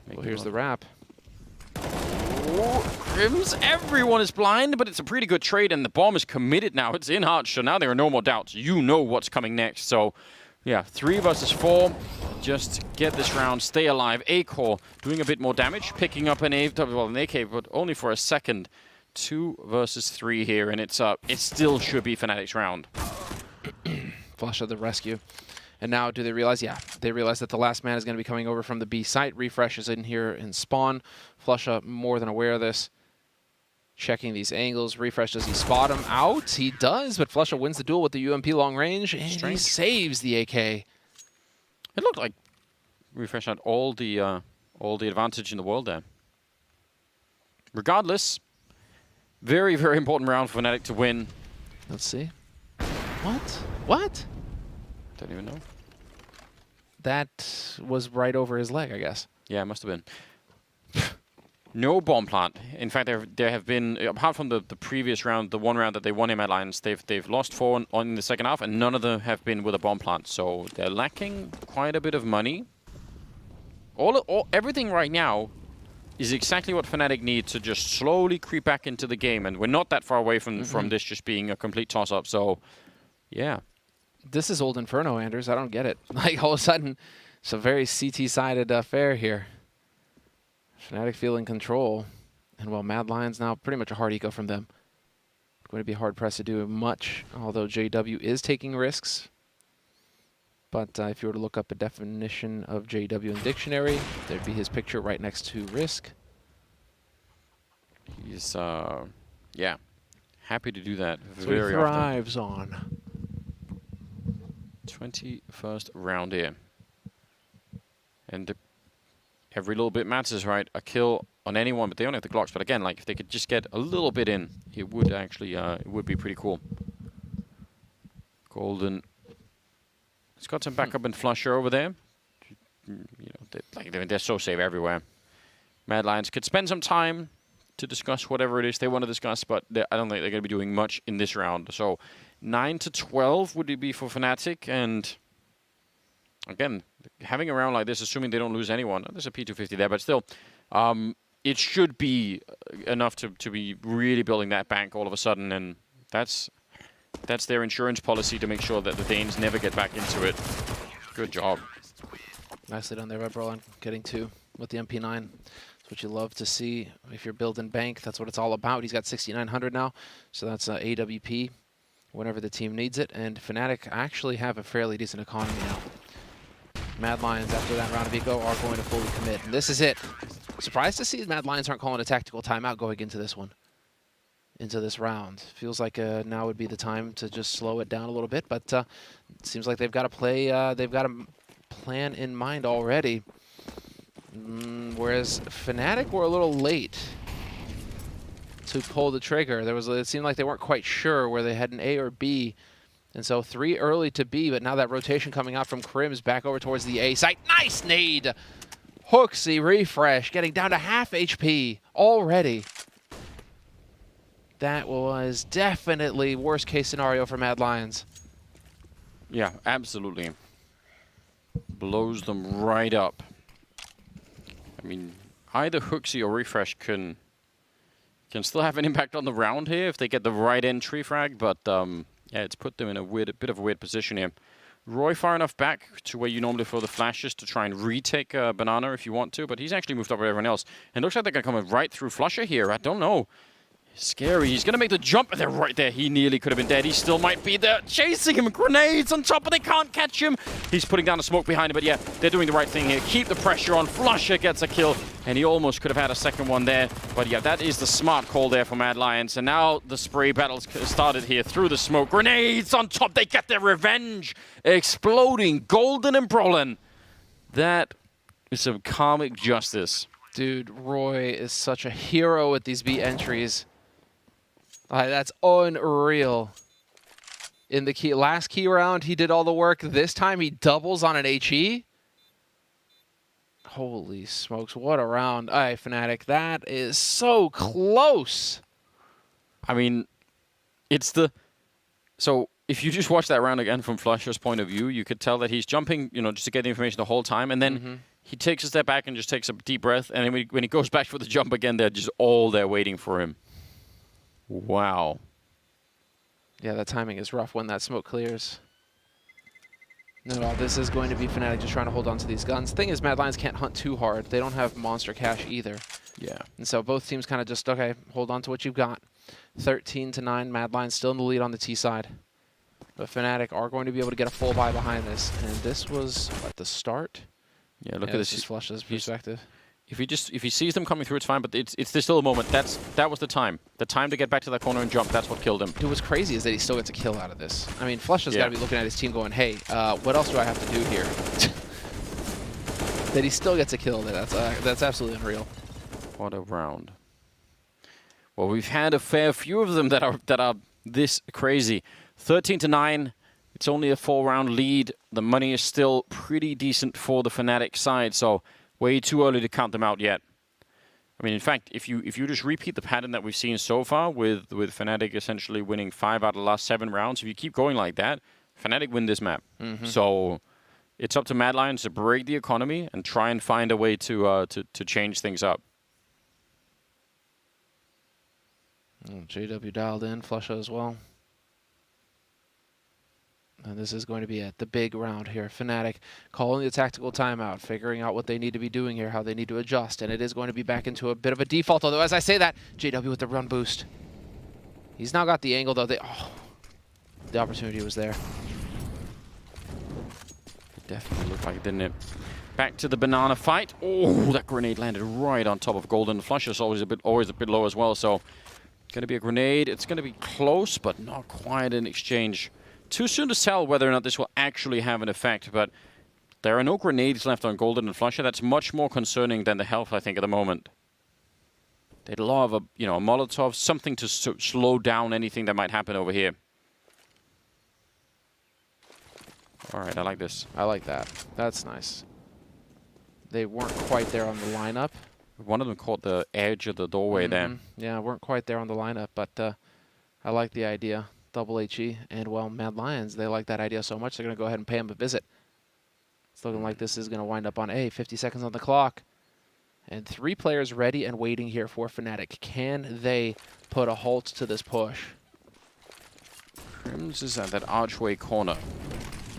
Well, here's the wrap. Crims, everyone is blind, but it's a pretty good trade, and the bomb is committed now. It's in Arch, so now there are no more doubts. You know what's coming next. So, yeah, 3 versus 4. Just get this round, stay alive. A-Core doing a bit more damage, picking up an AK, but only for a second. 2 versus 3 here, and it still should be Fnatic's round. Flush of the rescue. And now do they realize? Yeah, they realize that the last man is going to be coming over from the B site. Refresh is in here in spawn. Flusha more than aware of this. Checking these angles. Refresh, does he spot him out? He does, but Flusha wins the duel with the UMP long range, and he saves the AK. It looked like Refresh had all the advantage in the world there. Regardless, very, very important round for Fnatic to win. Let's see. What? Don't even know. That was right over his leg, I guess. Yeah, it must have been. no bomb plant. In fact, there have been, apart from the previous round, the one round that they won in Mad Lions, they've lost 4 on the second half, and none of them have been with a bomb plant. So they're lacking quite a bit of money. Everything right now is exactly what Fnatic need to just slowly creep back into the game, and we're not that far away from this just being a complete toss-up. So, yeah. This is old Inferno, Anders. I don't get it. Like, all of a sudden, it's a very CT-sided affair here. Fnatic feeling control. And, well, Mad Lions now pretty much a hard eco from them. Going to be hard-pressed to do much, although JW is taking risks. But if you were to look up a definition of JW in the dictionary, there'd be his picture right next to risk. He's, yeah, happy to do that That's very what he often. thrives on. 21st round here. And every little bit matters, right? A kill on anyone, but they don't have the Glocks. But again, like, if they could just get a little bit in, it would actually, it would be pretty cool. Golden. He's got some backup and Flusher over there. You know, they're so safe everywhere. Mad Lions could spend some time to discuss whatever it is they want to discuss, but I don't think they're going to be doing much in this round. So 9 to 12 would it be for Fnatic, and again, having a round like this, assuming they don't lose anyone, there's a P250 there, but still, it should be enough to be really building that bank all of a sudden, and that's their insurance policy to make sure that the Danes never get back into it. Good job. Nicely done there by Brolin, getting 2 with the MP9. That's what you love to see if you're building bank. That's what it's all about. He's got 6,900 now, so that's AWP whenever the team needs it. And Fnatic actually have a fairly decent economy now. Mad Lions, after that round of eco, are going to fully commit. And this is it. Surprised to see Mad Lions aren't calling a tactical timeout going into this one. Into this round. Feels like now would be the time to just slow it down a little bit, but it seems like they've got to play, they've got a plan in mind already. Whereas Fnatic were a little late to pull the trigger. It seemed like they weren't quite sure where they had an A or B, and so 3 early to B, but now that rotation coming out from Crims back over towards the A site. Nice nade! Hooksy refresh, getting down to half HP already. That was definitely worst case scenario for Mad Lions. Yeah, absolutely. Blows them right up. I mean, either Hooksy or Refresh can still have an impact on the round here if they get the right entry frag, but yeah, it's put them in a bit of a weird position here. Roy far enough back to where you normally throw the flashes to try and retake Banana if you want to, but he's actually moved up with everyone else. And it looks like they're going to come right through Flusher here. I don't know. Scary. He's going to make the jump, and they're right there. He nearly could have been dead. He still might be there. Chasing him. Grenades on top, but they can't catch him. He's putting down the smoke behind him, but yeah, they're doing the right thing here. Keep the pressure on. Flusher gets a kill, and he almost could have had a second one there. But yeah, that is the smart call there for Mad Lions. And now the spray battles started here through the smoke. Grenades on top. They get their revenge. Exploding. Golden and Brolin. That is some karmic justice. Dude, Roy is such a hero at these B entries. That's unreal. In the last key round, he did all the work. This time, he doubles on an HE. Holy smokes, what a round. All right, Fnatic, that is so close. I mean, it's the... So, if you just watch that round again from Flusher's point of view, you could tell that he's jumping, you know, just to get the information the whole time, and then he takes a step back and just takes a deep breath, and then when he goes back for the jump again, they're just all there waiting for him. Wow. Yeah, that timing is rough when that smoke clears. No, this is going to be Fnatic just trying to hold on to these guns. Thing is, Mad Lions can't hunt too hard. They don't have monster cash either. Yeah. And so both teams kind of just, okay, hold on to what you've got. 13-9, Mad Lions still in the lead on the T side. But Fnatic are going to be able to get a full buy behind this. And this was at the start. Yeah, look at this. Just Flush's perspective. If he sees them coming through, it's fine. But there's still a moment. That was the time. The time to get back to that corner and jump. That's what killed him. Dude, what's crazy is that he still gets a kill out of this. I mean, Flush has got to be looking at his team going, hey, what else do I have to do here? That he still gets a kill. That's absolutely unreal. What a round. Well, we've had a fair few of them that are this crazy. 13-9. It's only a 4-round lead. The money is still pretty decent for the Fnatic side. So way too early to count them out yet. I mean, in fact, if you just repeat the pattern that we've seen so far with Fnatic essentially winning 5 out of the last 7 rounds, if you keep going like that, Fnatic win this map. So it's up to Mad Lions to break the economy and try and find a way to change things up. JW dialed in, Flusha as well. And this is going to be it, the big round here. Fnatic calling the tactical timeout, figuring out what they need to be doing here, how they need to adjust. And it is going to be back into a bit of a default, although as I say that, JW with the run boost. He's now got the angle, though. The opportunity was there. It definitely looked like it, didn't it? Back to the banana fight. Oh, that grenade landed right on top of Golden. Flusha's always a bit low as well, so going to be a grenade. It's going to be close, but not quite an exchange. Too soon to tell whether or not this will actually have an effect, but there are no grenades left on Golden and Flusha. That's much more concerning than the health, I think, at the moment. They'd love a Molotov, something to slow down anything that might happen over here. All right, I like this. I like that. That's nice. They weren't quite there on the lineup. One of them caught the edge of the doorway there. Yeah, weren't quite there on the lineup, but I like the idea. Double HE, and well, Mad Lions, they like that idea so much, they're going to go ahead and pay him a visit. It's looking like this is going to wind up on 50 seconds on the clock. And 3 players ready and waiting here for Fnatic. Can they put a halt to this push? Crims is at that archway corner.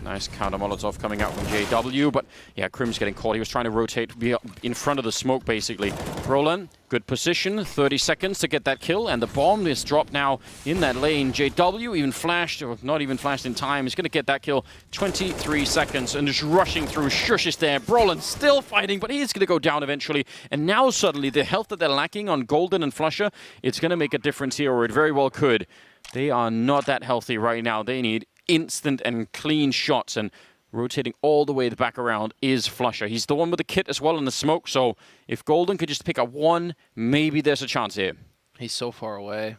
Nice counter Molotov coming out from JW, but yeah, Crims getting caught. He was trying to rotate, be in front of the smoke, basically. Roland, good position, 30 seconds to get that kill, and the bomb is dropped now in that lane. JW even flashed, or not even flashed in time. He's going to get that kill, 23 seconds, and just rushing through. Shush is there. Brolin still fighting, but he's going to go down eventually. And now suddenly, the health that they're lacking on Golden and Flusha, it's going to make a difference here, or it very well could. They are not that healthy right now. They need instant and clean shots, and rotating all the way back around is Flusha. He's the one with the kit as well in the smoke, so if Golden could just pick up one, maybe there's a chance here. He's so far away.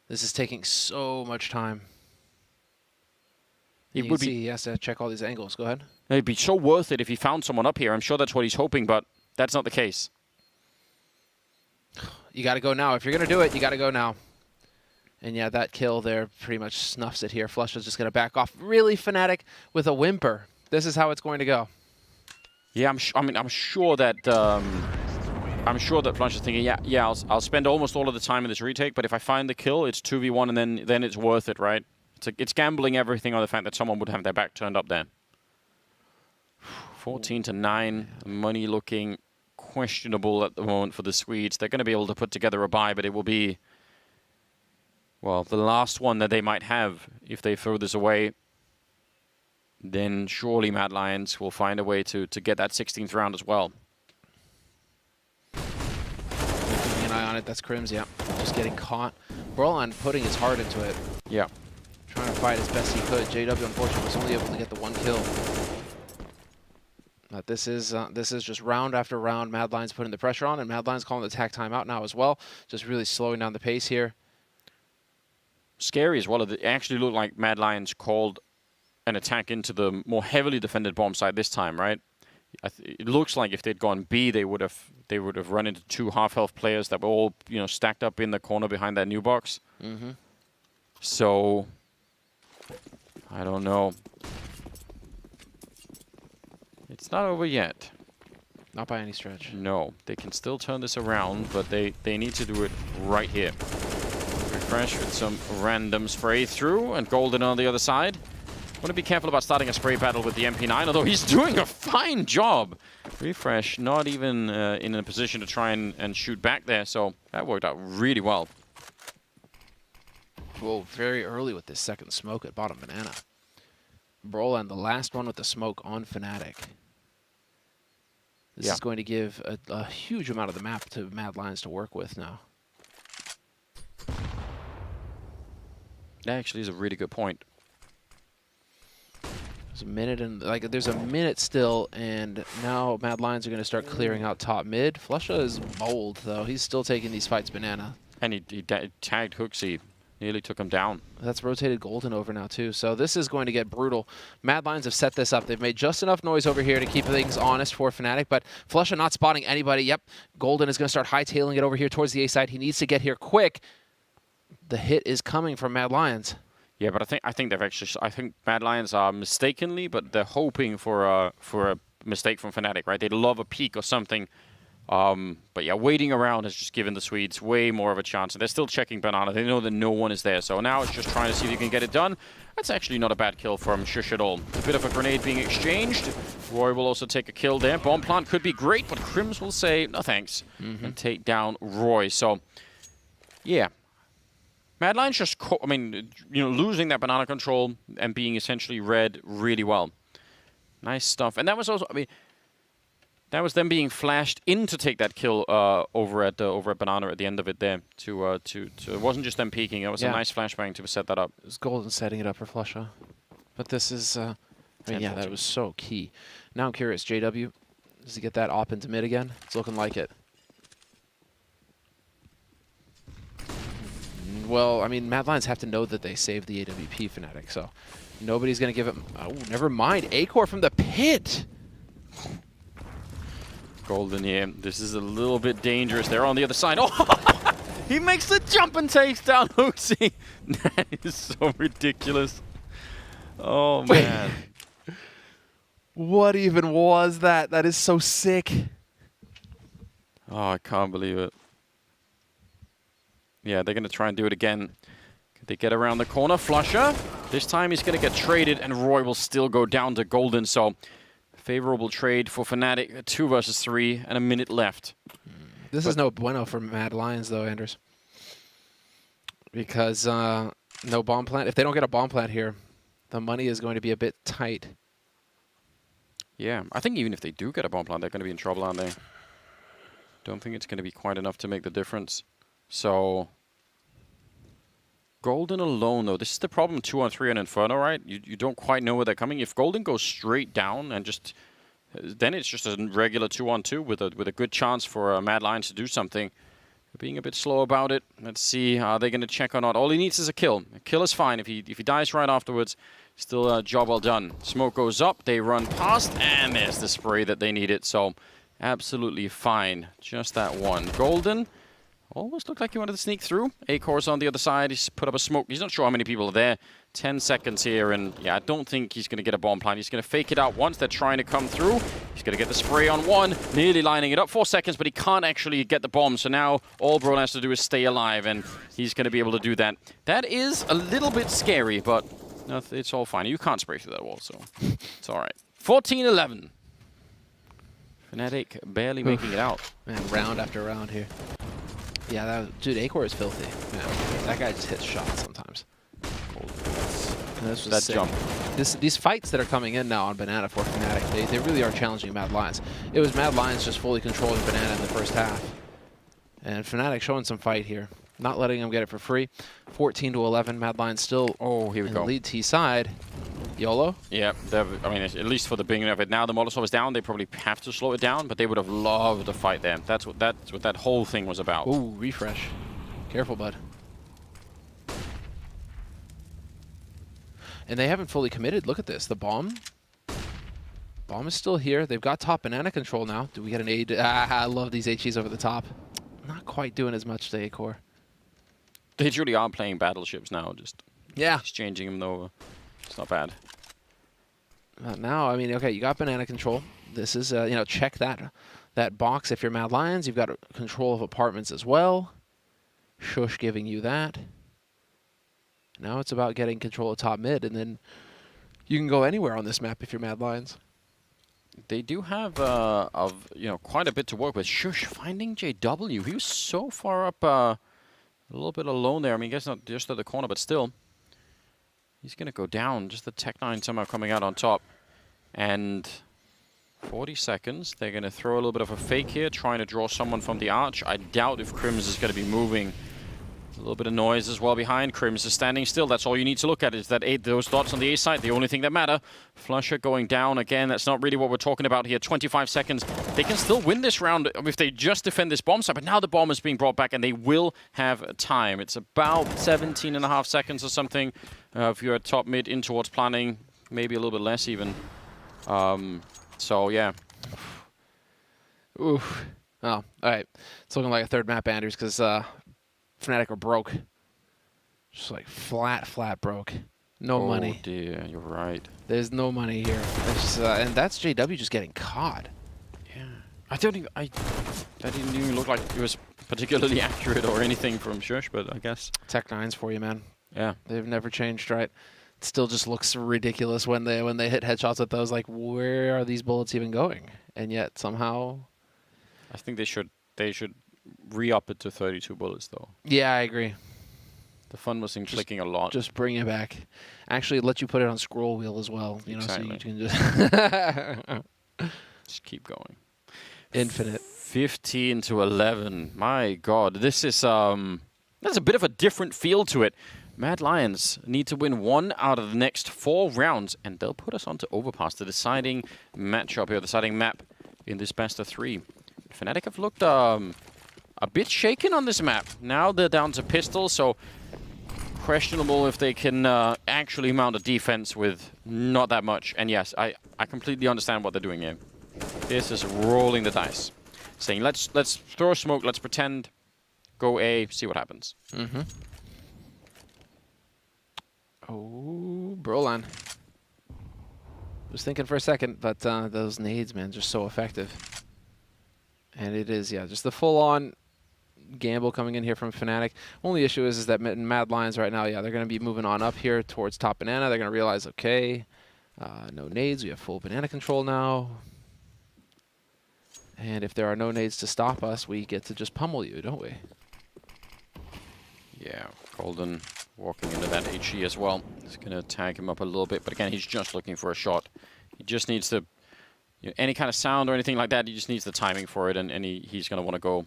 This is taking so much time. He has to check all these angles. Go ahead. It'd be so worth it if he found someone up here. I'm sure that's what he's hoping, but that's not the case. You got to go now. If you're going to do it, you got to go now. And yeah, that kill there pretty much snuffs it here. Flusha's just going to back off. Really Fnatic with a whimper. This is how it's going to go. Yeah, I'm sure that Flusha's thinking, yeah, I'll spend almost all of the time in this retake, but if I find the kill, it's 2v1, and then it's worth it, right? It's gambling everything on the fact that someone would have their back turned up there. 14-9, money looking questionable at the moment for the Swedes. They're going to be able to put together a buy, but it will be, well, the last one that they might have. If they throw this away, then surely Mad Lions will find a way to get that 16th round as well. Keeping an eye on it, that's Crims, yeah. Just getting caught. Brolin putting his heart into it. Yeah. Trying to fight as best he could. JW, unfortunately, was only able to get the 1 kill. But this is just round after round. Mad Lions putting the pressure on, and Mad Lions calling the attack timeout now as well. Just really slowing down the pace here. Scary as well. It actually looked like Mad Lions called an attack into the more heavily defended bomb site this time, right? It looks like if they'd gone B, they would have run into 2 half-health players that were all stacked up in the corner behind that new box. So I don't know. It's not over yet. Not by any stretch. No, they can still turn this around, but they need to do it right here. Refresh with some random spray through, and Golden on the other side. Want to be careful about starting a spray battle with the MP9, although he's doing a fine job. Refresh not even in a position to try and shoot back there, so that worked out really well. Whoa, very early with this second smoke at bottom banana. Brolin, the last one with the smoke on Fnatic. This is going to give a huge amount of the map to Mad Lions to work with now. That actually is a really good point. There's a minute and there's a minute still, and now Mad Lions are going to start clearing out top mid. Flusha is bold though; he's still taking these fights banana. And he tagged Hooksy Nearly took him down. That's rotated Golden over now, too. So this is going to get brutal. Mad Lions have set this up. They've made just enough noise over here to keep things honest for Fnatic, but Flusha not spotting anybody. Yep, Golden is going to start hightailing it over here towards the A side. He needs to get here quick. The hit is coming from Mad Lions. Yeah, but I think they've actually. I think Mad Lions are mistakenly, but they're hoping for a mistake from Fnatic, right? They'd love a peek or something. But yeah, waiting around has just given the Swedes way more of a chance. And they're still checking Banana. They know that no one is there. So now it's just trying to see if you can get it done. That's actually not a bad kill from Shush at all. A bit of a grenade being exchanged. Roy will also take a kill there. Bomb plant could be great, but Crims will say no thanks and take down Roy. So yeah. Mad Lions just, losing that banana control and being essentially read really well. Nice stuff. And that was also, that was them being flashed in to take that kill over at Banana at the end of it there. It wasn't just them peeking. It was a nice flashbang to set that up. It was Golden setting it up for Flusha. But this is, yeah, that was so key. Now I'm curious, JW, does he get that op into mid again? It's looking like it. Well, Mad Lions have to know that they saved the AWP Fnatic, so nobody's going to give him... Oh, never mind. A-Core from the pit! Golden here. This is a little bit dangerous. They're on the other side. Oh! He makes the jump and takes down Hootsie. That is so ridiculous. Oh, man. What even was that? That is so sick. Oh, I can't believe it. Yeah, they're going to try and do it again. They get around the corner. Flusha. This time he's going to get traded, and Roy will still go down to Golden. So, favorable trade for Fnatic. 2 versus 3, and a minute left. This is no bueno for Mad Lions, though, Anders. Because no bomb plant. If they don't get a bomb plant here, the money is going to be a bit tight. Yeah, I think even if they do get a bomb plant, they're going to be in trouble, aren't they? Don't think it's going to be quite enough to make the difference. So, Golden alone, though. This is the problem 2-on-3 on Inferno, right? You don't quite know where they're coming. If Golden goes straight down and just... Then it's just a regular 2-on-2 with a good chance for Mad Lions to do something. Being a bit slow about it. Let's see, are they going to check or not? All he needs is a kill. A kill is fine. If he dies right afterwards, still a job well done. Smoke goes up, they run past, and there's the spray that they needed. So, absolutely fine. Just that one. Golden... Almost looked like he wanted to sneak through. A-Core's on the other side. He's put up a smoke. He's not sure how many people are there. 10 seconds here, and yeah, I don't think he's going to get a bomb plant. He's going to fake it out once. They're trying to come through. He's going to get the spray on one, nearly lining it up. 4 seconds, but he can't actually get the bomb. So now all Bro has to do is stay alive, and he's going to be able to do that. That is a little bit scary, but no, it's all fine. You can't spray through that wall, so it's all right. 14-11. Fnatic barely making it out. Man, round after round here. Yeah, dude, A-Core is filthy. Man, that guy just hits shots sometimes. That jump. These fights that are coming in now on Banana for Fnatic, they really are challenging Mad Lions. It was Mad Lions just fully controlling Banana in the first half. And Fnatic showing some fight here. Not letting them get it for free. 14-11, Mad Lions still here we in go. the lead T side. YOLO? Yeah, at least for the beginning of it. Now the Molotov is down, they probably have to slow it down, but they would have loved to fight them. That's what that whole thing was about. Ooh, refresh. Careful, bud. And they haven't fully committed. Look at this. The bomb. Bomb is still here. They've got top banana control now. Do we get an aid? I love these HEs over the top. Not quite doing as much to A-Core. They truly are playing battleships now, just exchanging them over. It's not bad. Now, okay, you got banana control. This is, check that box if you're Mad Lions. You've got control of apartments as well. Shush giving you that. Now it's about getting control of top mid, and then you can go anywhere on this map if you're Mad Lions. They do have quite a bit to work with. Shush finding JW. He was so far up, a little bit alone there. I guess not just at the corner, but still. He's going to go down. Just the Tech-9 somehow coming out on top. And 40 seconds. They're going to throw a little bit of a fake here, trying to draw someone from the arch. I doubt if Crims is going to be moving A little bit of noise as well behind. Crims is standing still. That's all you need to look at is that those dots on the A side, the only thing that matter. Flusher going down again. That's not really what we're talking about here. 25 seconds. They can still win this round if they just defend this bomb site, but now the bomb is being brought back and they will have time. It's about 17.5 seconds or something if you're at top mid in towards planning. Maybe a little bit less even. So, yeah. Oof. Oh, all right. It's looking like a third map, Anders, because Fnatic are broke. Just like flat broke. No money. Oh dear, you're right. There's no money here. And that's JW just getting caught. Yeah. That didn't even look like it was particularly accurate or anything from Shush, but I guess. Tech9s for you, man. Yeah. They've never changed, right? It still just looks ridiculous when they hit headshots at those. Like, where are these bullets even going? And yet somehow. I think they should re-up it to 32 bullets though. Yeah, I agree. The fun was in clicking a lot. Just bring it back. Actually, let you put it on scroll wheel as well. You know, so you can just keep going. Infinite. 15 to 11. My God, this is that's a bit of a different feel to it. Mad Lions need to win 1 out of the next 4 rounds, and they'll put us onto Overpass, the deciding matchup here, the deciding map in this best of 3. Fnatic have looked a bit shaken on this map. Now they're down to pistols, so questionable if they can actually mount a defense with not that much. And yes, I completely understand what they're doing here. This is rolling the dice, saying let's throw smoke, let's pretend, go A, see what happens. Mm-hmm. Oh, Brolan. Was thinking for a second, but those nades, man, just so effective. And it is, yeah, just the full-on gamble coming in here from Fnatic. Only issue is that Mad Lions right now, yeah, they're going to be moving on up here towards top banana. They're going to realize, okay, no nades. We have full banana control now. And if there are no nades to stop us, we get to just pummel you, don't we? Yeah, Golden walking into that HE as well. It's going to tag him up a little bit, but again, he's just looking for a shot. He just needs to, any kind of sound or anything like that, he just needs the timing for it, and he's going to want to go.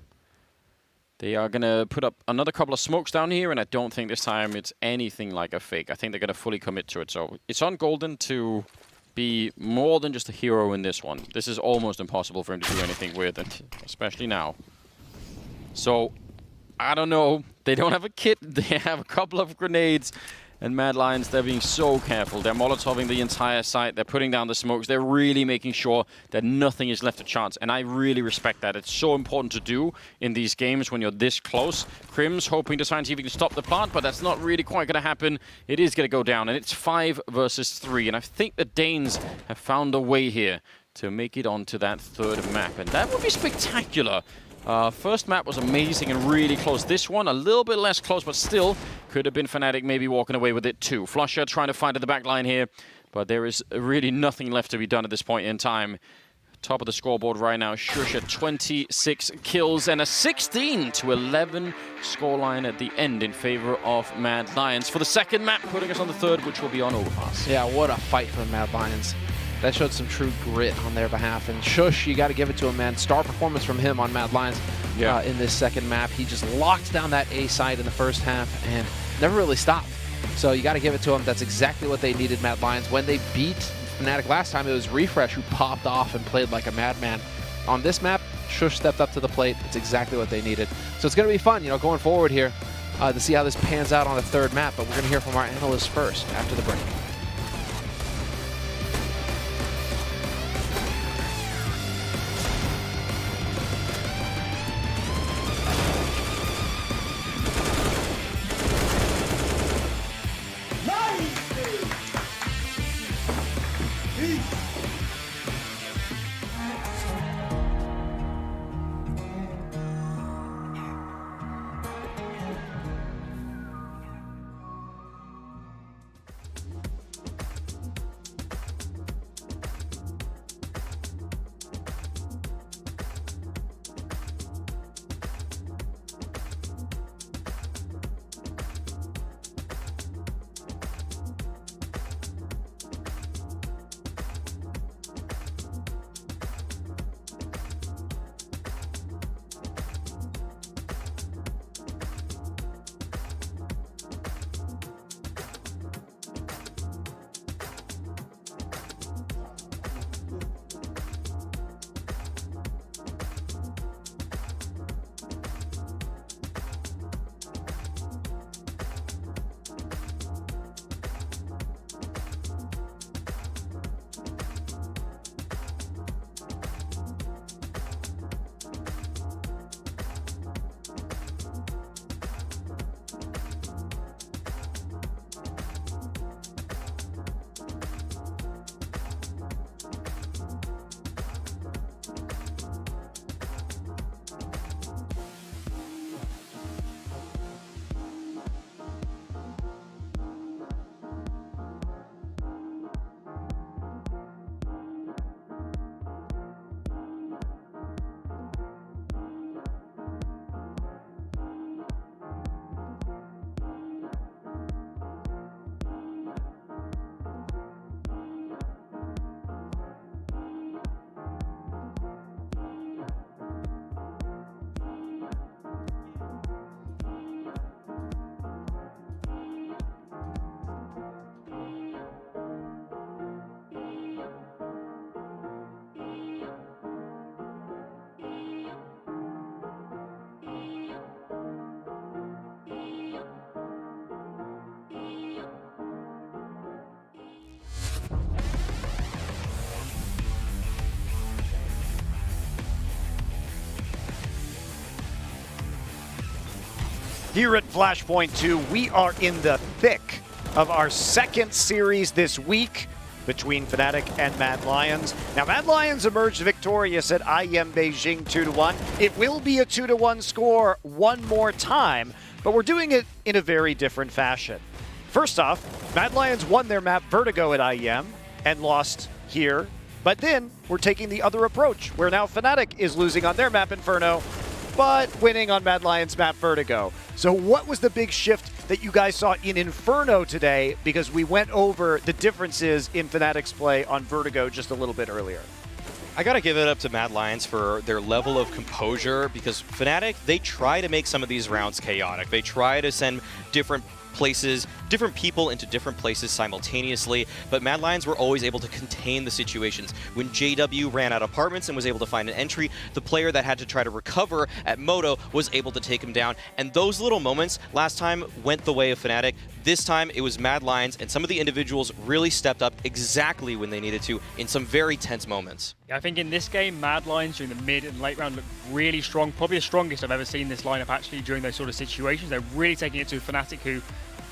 They are going to put up another couple of smokes down here, and I don't think this time it's anything like a fake. I think they're going to fully commit to it. So it's on Golden to be more than just a hero in this one. This is almost impossible for him to do anything with it, especially now. So, I don't know. They don't have a kit. They have a couple of grenades. And Mad Lions, they're being so careful. They're molotoving the entire site. They're putting down the smokes. They're really making sure that nothing is left to chance. And I really respect that. It's so important to do in these games when you're this close. Crims hoping to try and see if he can stop the plant, but that's not really quite going to happen. It is going to go down, and it's 5 versus 3. And I think the Danes have found a way here to make it onto that third map. And that would be spectacular. First map was amazing and really close. This one, a little bit less close, but still could have been Fnatic maybe walking away with it too. Flusher trying to find at the back line here, but there is really nothing left to be done at this point in time. Top of the scoreboard right now, Shush at 26 kills and a 16 to 11 scoreline at the end in favor of Mad Lions. For the second map, putting us on the third, which will be on Overpass. Yeah, what a fight for Mad Lions. That showed some true grit on their behalf. And Shush, you got to give it to him, man. Star performance from him on Mad Lions in this second map. He just locked down that A side in the first half and never really stopped. So you got to give it to him. That's exactly what they needed, Mad Lions. When they beat Fnatic last time, it was Refresh who popped off and played like a madman. On this map, Shush stepped up to the plate. It's exactly what they needed. So it's going to be fun, going forward here to see how this pans out on the third map. But we're going to hear from our analysts first after the break. Here at Flashpoint 2, we are in the thick of our second series this week between Fnatic and Mad Lions. Now, Mad Lions emerged victorious at IEM Beijing 2-1. It will be a 2-1 score one more time, but we're doing it in a very different fashion. First off, Mad Lions won their map Vertigo at IEM and lost here, but then we're taking the other approach, where now Fnatic is losing on their map Inferno, but winning on Mad Lions' map Vertigo. So what was the big shift that you guys saw in Inferno today? Because we went over the differences in Fnatic's play on Vertigo just a little bit earlier. I gotta give it up to Mad Lions for their level of composure, because Fnatic, they try to make some of these rounds chaotic. They try to send different people into different places simultaneously, but Mad Lions were always able to contain the situations. When JW ran out of apartments and was able to find an entry, the player that had to try to recover at Moto was able to take him down. And those little moments last time went the way of Fnatic. This time it was Mad Lions, and some of the individuals really stepped up exactly when they needed to in some very tense moments. Yeah, I think in this game, Mad Lions during the mid and late round looked really strong. Probably the strongest I've ever seen this lineup actually during those sort of situations. They're really taking it to Fnatic, who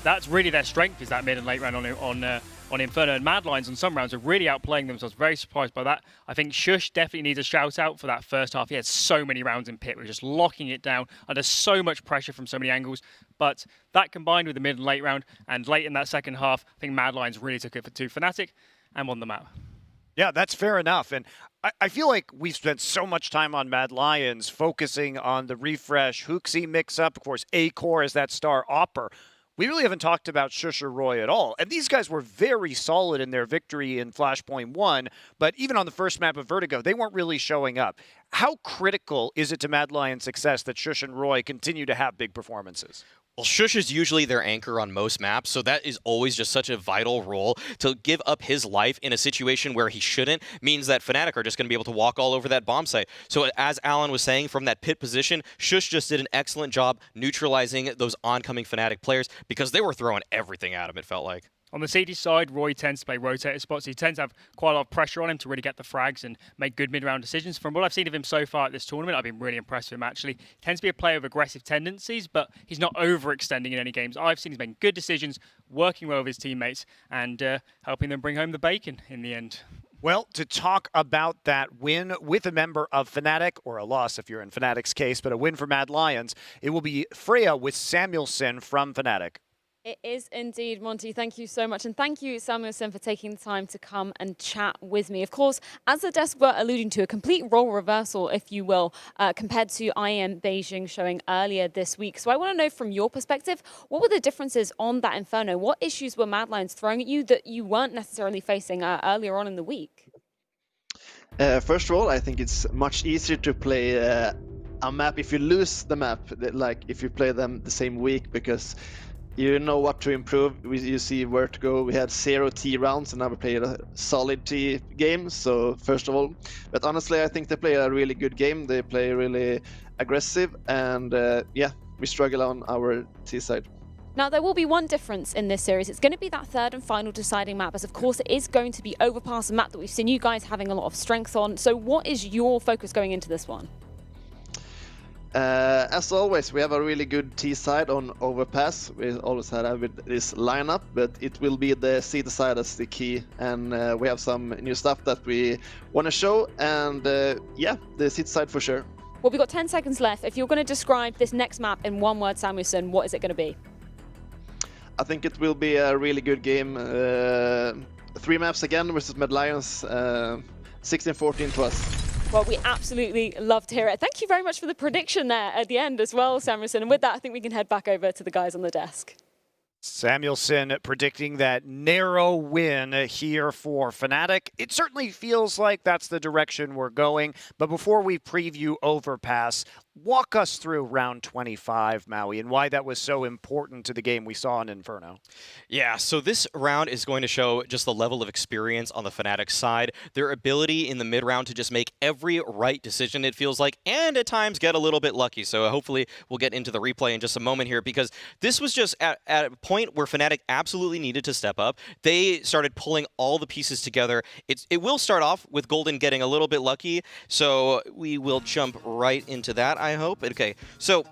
that's really their strength, is that mid and late round on Inferno. And Mad Lions on some rounds are really outplaying them, so I was very surprised by that. I think Shush definitely needs a shout out for that first half. He had so many rounds in pit. We're just locking it down under so much pressure from so many angles. But that combined with the mid and late round, and late in that second half, I think Mad Lions really took it to Fnatic and won the map. Yeah, that's fair enough. And I feel like we've spent so much time on Mad Lions focusing on the refresh, Hooksy mix-up, of course, A-Core as that star opper. We really haven't talked about Shush or Roy at all. And these guys were very solid in their victory in Flashpoint 1, but even on the first map of Vertigo, they weren't really showing up. How critical is it to Mad Lions' success that Shush and Roy continue to have big performances? Well, Shush is usually their anchor on most maps, so that is always just such a vital role. To give up his life in a situation where he shouldn't means that Fnatic are just going to be able to walk all over that bomb site. So as Alan was saying, from that pit position, Shush just did an excellent job neutralizing those oncoming Fnatic players, because they were throwing everything at him, it felt like. On the CT side, Roy tends to play rotator spots. He tends to have quite a lot of pressure on him to really get the frags and make good mid-round decisions. From what I've seen of him so far at this tournament, I've been really impressed with him, actually. He tends to be a player of aggressive tendencies, but he's not overextending in any games. I've seen he's making good decisions, working well with his teammates, and helping them bring home the bacon in the end. Well, to talk about that win with a member of Fnatic, or a loss if you're in Fnatic's case, but a win for Mad Lions, it will be Freya with Samuelson from Fnatic. It is indeed, Monty. Thank you so much. And thank you, Samuelson, for taking the time to come and chat with me. Of course, as the desk were alluding to, a complete role reversal, if you will, compared to IEM Beijing showing earlier this week. So I want to know from your perspective, what were the differences on that Inferno? What issues were Mad Lions throwing at you that you weren't necessarily facing earlier on in the week? First of all, I think it's much easier to play a map if you lose the map, like if you play them the same week, because you know what to improve. You see where to go. We had 0 T rounds and now we played a solid T game. So first of all, but honestly, I think they play a really good game. They play really aggressive, and yeah, we struggle on our T side. Now, there will be one difference in this series. It's going to be that third and final deciding map, as of course it is going to be Overpass, a map that we've seen you guys having a lot of strength on. So what is your focus going into this one? As always, we have a really good T side on Overpass. We always had with this lineup, but it will be the C side as the key, and we have some new stuff that we want to show, and yeah, the C side for sure. Well, we've got 10 seconds left. If you're going to describe this next map in one word, Samuelson, what is it going to be? I think it will be a really good game. 3 maps again versus Mad Lions, 16-14 to us. Well, we absolutely love to hear it. Thank you very much for the prediction there at the end as well, Samuelson. And with that, I think we can head back over to the guys on the desk. Samuelson predicting that narrow win here for Fnatic. It certainly feels like that's the direction we're going. But before we preview Overpass, walk us through round 25, Maui, and why that was so important to the game we saw in Inferno. Yeah, so this round is going to show just the level of experience on the Fnatic side, their ability in the mid-round to just make every right decision, it feels like, and at times get a little bit lucky. So hopefully we'll get into the replay in just a moment here, because this was just at a point where Fnatic absolutely needed to step up. They started pulling all the pieces together. It will start off with Golden getting a little bit lucky, so we will jump right into that, I hope. Okay, so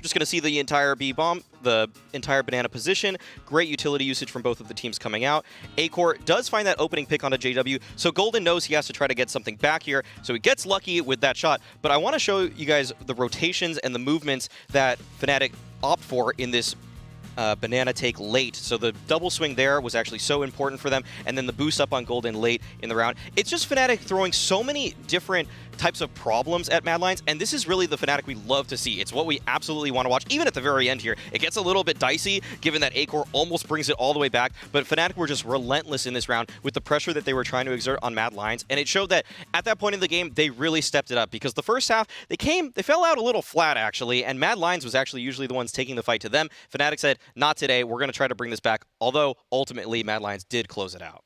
just going to see the entire B-bomb, the entire banana position. Great utility usage from both of the teams coming out. A-Core does find that opening pick onto JW, so Golden knows he has to try to get something back here, so he gets lucky with that shot. But I want to show you guys the rotations and the movements that Fnatic opt for in this banana take late. So the double swing there was actually so important for them, and then the boost up on Golden late in the round. It's just Fnatic throwing so many different types of problems at Mad Lions, and this is really the Fnatic we love to see. It's what we absolutely want to watch, even at the very end here. It gets a little bit dicey, given that A-Core almost brings it all the way back, but Fnatic were just relentless in this round with the pressure that they were trying to exert on Mad Lions, and it showed that at that point in the game, they really stepped it up, because the first half, they fell out a little flat, actually, and Mad Lions was actually usually the ones taking the fight to them. Fnatic said, not today, we're going to try to bring this back, although ultimately Mad Lions did close it out.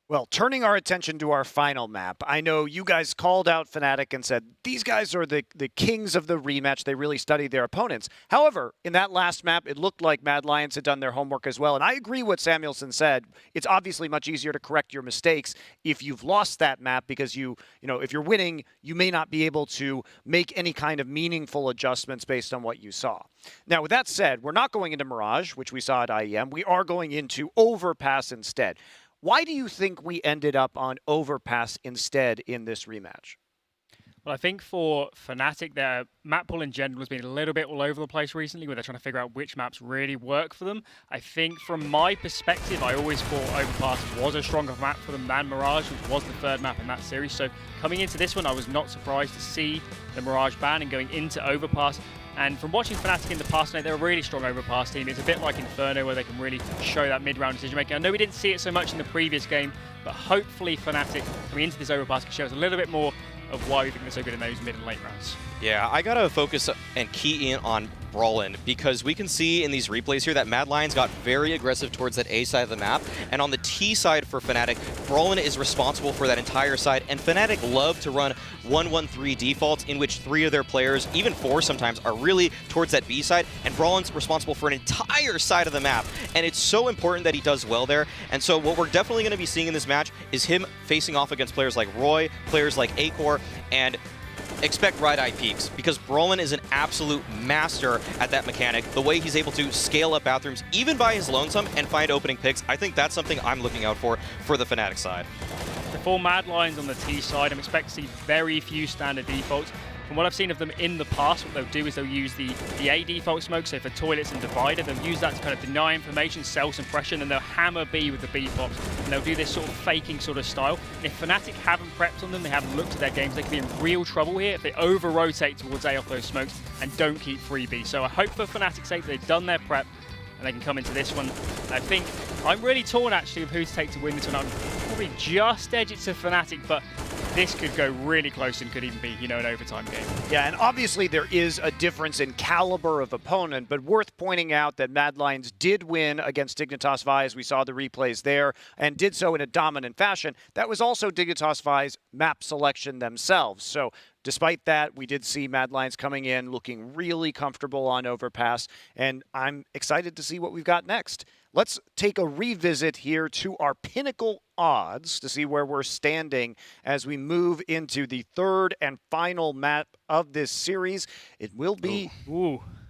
Well, turning our attention to our final map, I know you guys called out Fnatic and said, these guys are the kings of the rematch. They really studied their opponents. However, in that last map, it looked like Mad Lions had done their homework as well. And I agree what Samuelson said. It's obviously much easier to correct your mistakes if you've lost that map, because you know, if you're winning, you may not be able to make any kind of meaningful adjustments based on what you saw. Now, with that said, we're not going into Mirage, which we saw at IEM. We are going into Overpass instead. Why do you think we ended up on Overpass instead in this rematch? Well, I think for Fnatic, their map pool in general has been a little bit all over the place recently, where they're trying to figure out which maps really work for them. I think from my perspective, I always thought Overpass was a stronger map for them than Mirage, which was the third map in that series. So coming into this one, I was not surprised to see the Mirage ban and going into Overpass. And from watching Fnatic in the past, they're a really strong Overpass team. It's a bit like Inferno, where they can really show that mid-round decision-making. I know we didn't see it so much in the previous game, but hopefully Fnatic coming into this Overpass can show us a little bit more of why we think they're so good in those mid and late rounds. Yeah, I gotta focus and key in on Brawlin, because we can see in these replays here that Mad Lions got very aggressive towards that A side of the map, and on the T side for Fnatic, Brawlin is responsible for that entire side, and Fnatic love to run 1-1-3 defaults in which 3 of their players, even 4 sometimes, are really towards that B side, and Brawlin's responsible for an entire side of the map, and it's so important that he does well there. And so what we're definitely going to be seeing in this match is him facing off against players like Roy, players like A-Core, and expect Ride-Eye peaks, because Brawlin is an absolute master at that mechanic. The way he's able to scale up bathrooms, even by his lonesome, and find opening picks, I think that's something I'm looking out for the Fnatic side. For Mad Lions on the T side, I'm expecting to see very few standard defaults. From what I've seen of them in the past, what they'll do is they'll use the A default smoke, so for toilets and divider, they'll use that to kind of deny information, sell some pressure, and then they'll hammer B with the B pops, and they'll do this sort of faking sort of style. And if Fnatic haven't prepped on them, they haven't looked at their games, they could be in real trouble here if they over-rotate towards A off those smokes and don't keep free B. So I hope for Fnatic's sake they've done their prep and they can come into this one. I think I'm really torn actually of who to take to win this one. I'm probably just edge it to Fnatic, but this could go really close and could even be, an overtime game. Yeah, and obviously there is a difference in caliber of opponent, but worth pointing out that Mad Lions did win against Dignitas Vi, as we saw the replays there, and did so in a dominant fashion. That was also Dignitas Vi's map selection themselves. So despite that, we did see Mad Lions coming in looking really comfortable on Overpass, and I'm excited to see what we've got next. Let's take a revisit here to our Pinnacle odds to see where we're standing as we move into the third and final map of this series. It will be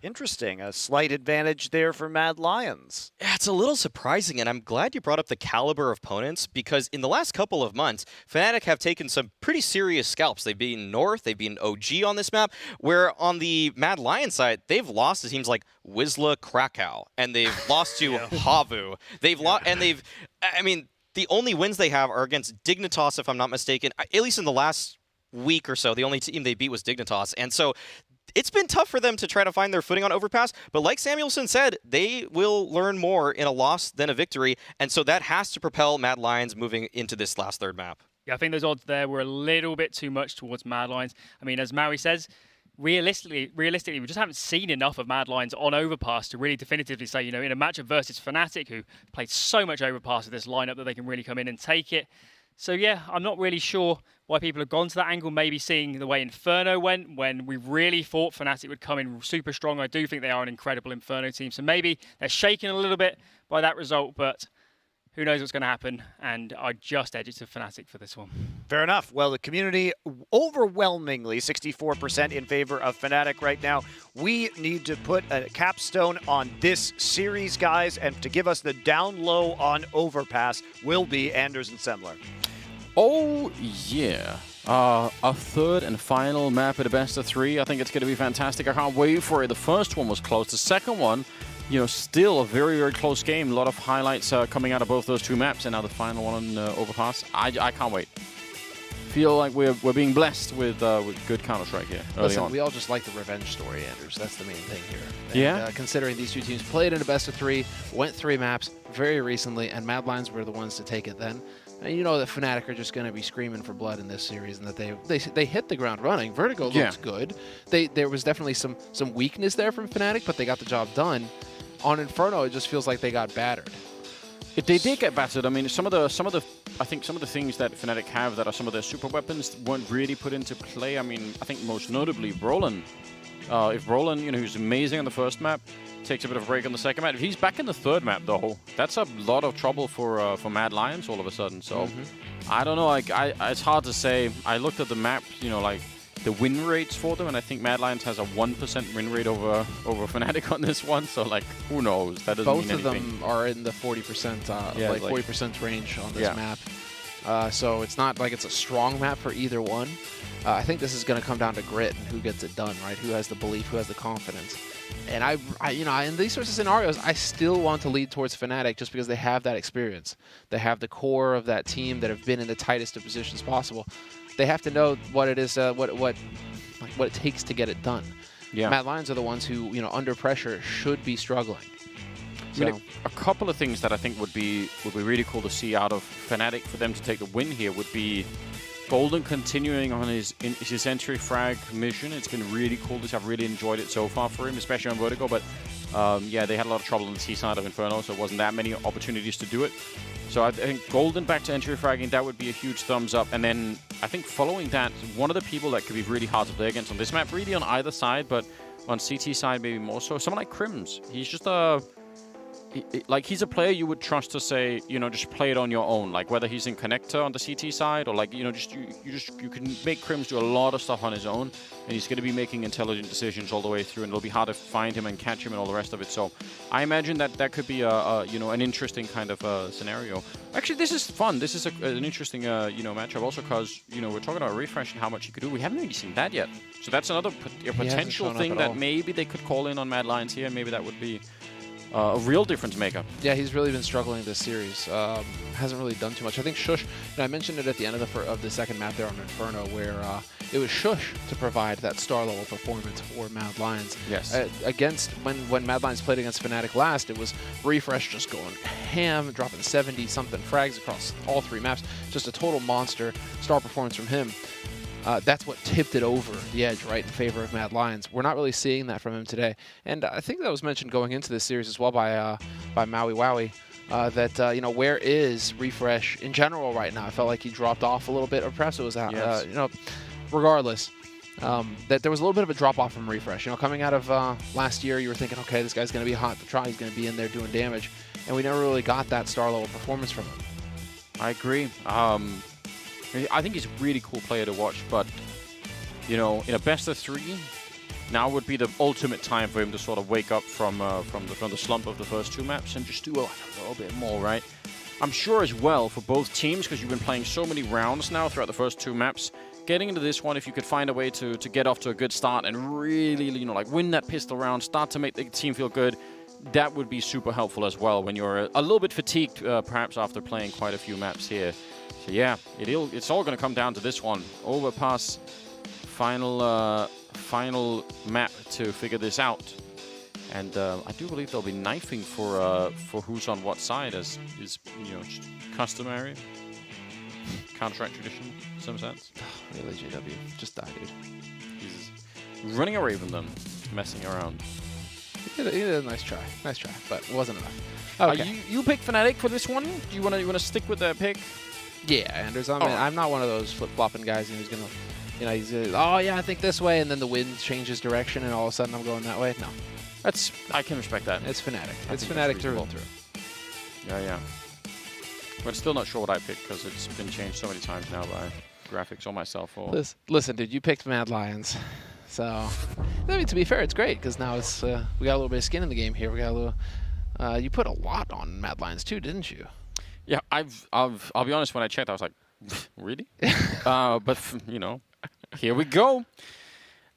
interesting. A slight advantage there for Mad Lions. Yeah, it's a little surprising, and I'm glad you brought up the caliber of opponents, because in the last couple of months, Fnatic have taken some pretty serious scalps. They've beaten North, they've beaten OG on this map, where on the Mad Lions side, they've lost to teams like Wisla Krakow, and they've lost to Havu. They've lost, and the only wins they have are against Dignitas, if I'm not mistaken. At least in the last week or so, the only team they beat was Dignitas. And so it's been tough for them to try to find their footing on Overpass. But like Samuelson said, they will learn more in a loss than a victory. And so that has to propel Mad Lions moving into this last third map. Yeah, I think those odds there were a little bit too much towards Mad Lions. I mean, as Maui says, realistically, we just haven't seen enough of Mad Lions on Overpass to really definitively say, in a matchup versus Fnatic, who played so much Overpass with this lineup that they can really come in and take it. So yeah, I'm not really sure why people have gone to that angle, maybe seeing the way Inferno went when we really thought Fnatic would come in super strong. I do think they are an incredible Inferno team, so maybe they're shaken a little bit by that result, but who knows what's going to happen, and I just edge it to Fnatic for this one. Fair enough. Well, the community overwhelmingly 64% in favor of Fnatic right now. We need to put a capstone on this series, guys, and to give us the down low on Overpass will be Anders and Semler. Oh, yeah. Our third and final map at a best of 3. I think it's going to be fantastic. I can't wait for it. The first one was close. The second one, you know, still a very, very close game. A lot of highlights coming out of both those 2 maps, and now the final one on Overpass. I can't wait. Feel like we're being blessed with good Counter-Strike here early on. We all just like the revenge story, Anders. That's the main thing here. And, yeah. Considering these 2 teams played in a best of 3, went 3 maps very recently, and Mad Lions were the ones to take it then. And you know that Fnatic are just going to be screaming for blood in this series, and that they hit the ground running. Vertigo looks good. There was definitely some weakness there from Fnatic, but they got the job done. On Inferno, it just feels like they got battered. They did get battered. I mean, I think some of the things that Fnatic have that are some of their super weapons weren't really put into play. I mean, I think most notably Brolin. If Brolin, you know, who's amazing on the first map, takes a bit of a break on the second map. If he's back in the third map, though, that's a lot of trouble for Mad Lions all of a sudden. So I don't know. It's hard to say. I looked at the map, you know, like the win rates for them, and I think Mad Lions has a 1% win rate over Fnatic on this one. So like, who knows? That doesn't mean anything. Both of them are in the 40%, like 40% range on this map. So it's not like it's a strong map for either one. I think this is going to come down to grit and who gets it done, right? Who has the belief, who has the confidence. And I you know, in these sorts of scenarios, I still want to lead towards Fnatic just because they have that experience. They have the core of that team that have been in the tightest of positions possible. They have to know what it is, what it takes to get it done. Yeah. Mad Lions are the ones who, you know, under pressure should be struggling. I mean, a couple of things that I think would be really cool to see out of Fnatic for them to take the win here would be Golden continuing on his entry frag mission. It's been really cool to see. I've really enjoyed it so far for him, especially on Vertigo. But yeah, they had a lot of trouble on the T side of Inferno, so it wasn't that many opportunities to do it. So I think Golden back to entry fragging, that would be a huge thumbs up. And then I think following that, one of the people that could be really hard to play against on this map, really on either side, but on CT side maybe more so, someone like Crims. He's just a... like, he's a player you would trust to say, you know, just play it on your own. Like, whether he's in connector on the CT side or, like, you know, you can make Crims do a lot of stuff on his own, and he's going to be making intelligent decisions all the way through, and it'll be hard to find him and catch him and all the rest of it. So I imagine that could be you know, an interesting kind of scenario. Actually, this is fun. This is an interesting you know, matchup also because, you know, we're talking about Refresh and how much he could do. We haven't really seen that yet. So that's another potential thing that maybe they could call in on Mad Lions here. Maybe that would be a real difference maker. Yeah, he's really been struggling this series. Hasn't really done too much. I think Shush, and I mentioned it at the end of the second map there on Inferno, where it was Shush to provide that star level performance for Mad Lions. Yes. Against when Mad Lions played against Fnatic last, it was Refresh just going ham, dropping 70-something frags across all 3 maps. Just a total monster star performance from him. That's what tipped it over the edge, right, in favor of Mad Lions. We're not really seeing that from him today. And I think that was mentioned going into this series as well by Maui Wowie, that, you know, where is Refresh in general right now? I felt like he dropped off a little bit, or perhaps it was, yes. You know, regardless, that there was a little bit of a drop-off from Refresh. You know, coming out of last year, you were thinking, okay, this guy's going to be hot to try. He's going to be in there doing damage. And we never really got that star-level performance from him. I agree. I think he's a really cool player to watch, but, you know, in a best of 3, now would be the ultimate time for him to sort of wake up from the slump of the first 2 maps and just do a little bit more, right? I'm sure as well for both teams, because you've been playing so many rounds now throughout the first 2 maps, getting into this one, if you could find a way to get off to a good start and really, you know, like win that pistol round, start to make the team feel good, that would be super helpful as well when you're a little bit fatigued, perhaps after playing quite a few maps here. So yeah, it's all going to come down to this one. Overpass, final map to figure this out. And I do believe they'll be knifing for who's on what side, as is, you know, just customary. Counter-Strike tradition, in some sense. Really, JW, just die, dude. He's running away from them, messing around. He did a nice try, but it wasn't enough. Okay. You picked Fnatic for this one. Do you wanna stick with that pick? Yeah, Anders. I'm not one of those flip-flopping guys who's gonna, you know, he's oh yeah, I think this way, and then the wind changes direction, and all of a sudden I'm going that way. No, I can respect that. It's Fnatic. It's Fnatic through and through. Yeah. But still not sure what I picked because it's been changed so many times now by graphics or myself. Or Listen, dude, you picked Mad Lions. So, I mean, to be fair, it's great because now it's we got a little bit of skin in the game here. We got a little. You put a lot on Mad Lions too, didn't you? Yeah, I'll be honest. When I checked, I was like, really? But you know, here we go.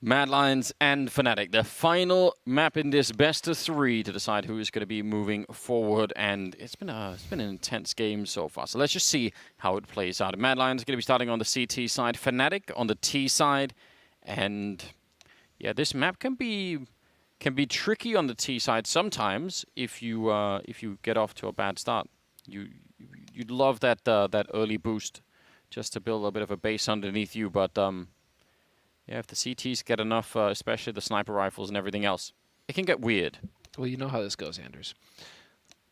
Mad Lions and Fnatic, the final map in this best of 3 to decide who is going to be moving forward. And it's been an intense game so far. So let's just see how it plays out. Mad Lions are going to be starting on the CT side, Fnatic on the T side, and yeah, this map can be tricky on the T side sometimes if you get off to a bad start. You'd love that that early boost just to build a bit of a base underneath you, but yeah, if the CTs get enough, especially the sniper rifles and everything else, it can get weird. Well, you know how this goes, Anders.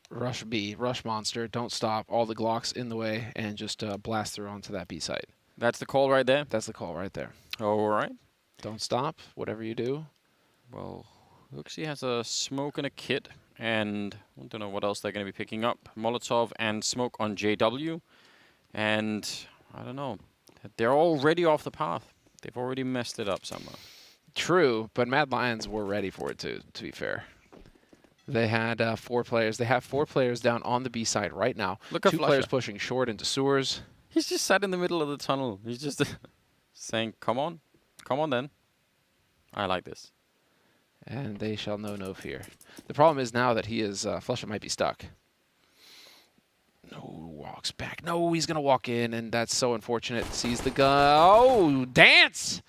Rush B, rush monster, don't stop, all the Glocks in the way, and just blast through onto that B site. That's the call right there? That's the call right there. All right. Don't stop, whatever you do. Well, Uxie has a smoke and a kit, and I don't know what else they're going to be picking up. Molotov and smoke on JW, and I don't know. They're already off the path. They've already messed it up somewhere. True, but Mad Lions were ready for it, to be fair. They had 4 players. They have 4 players down on the B side right now. Look at 2 players pushing short into sewers. He's just sat in the middle of the tunnel. He's just saying, come on then. I like this. And they shall know no fear. The problem is now that he is, Flusha might be stuck. No, walks back. No, he's going to walk in, and that's so unfortunate. Sees the gun. Oh, dance!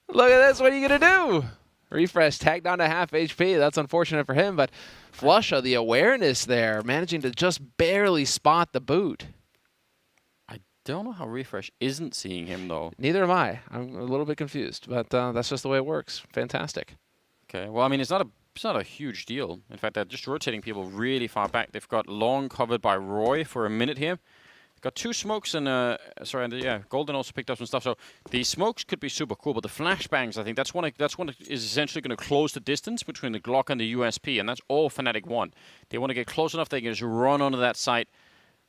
Look at this. What are you going to do? Refresh, tagged down to half HP. That's unfortunate for him, but Flusha, the awareness there, managing to just barely spot the boot. I don't know how Refresh isn't seeing him, though. Neither am I. I'm a little bit confused, but that's just the way it works. Fantastic. Okay, well, I mean, it's not a huge deal. In fact, they're just rotating people really far back. They've got Long covered by Roy for a minute here. They've got 2 smokes and, yeah, Golden also picked up some stuff. So the smokes could be super cool, but the flashbangs, I think that's one that is essentially going to close the distance between the Glock and the USP, and that's all Fnatic want. They want to get close enough they can just run onto that site.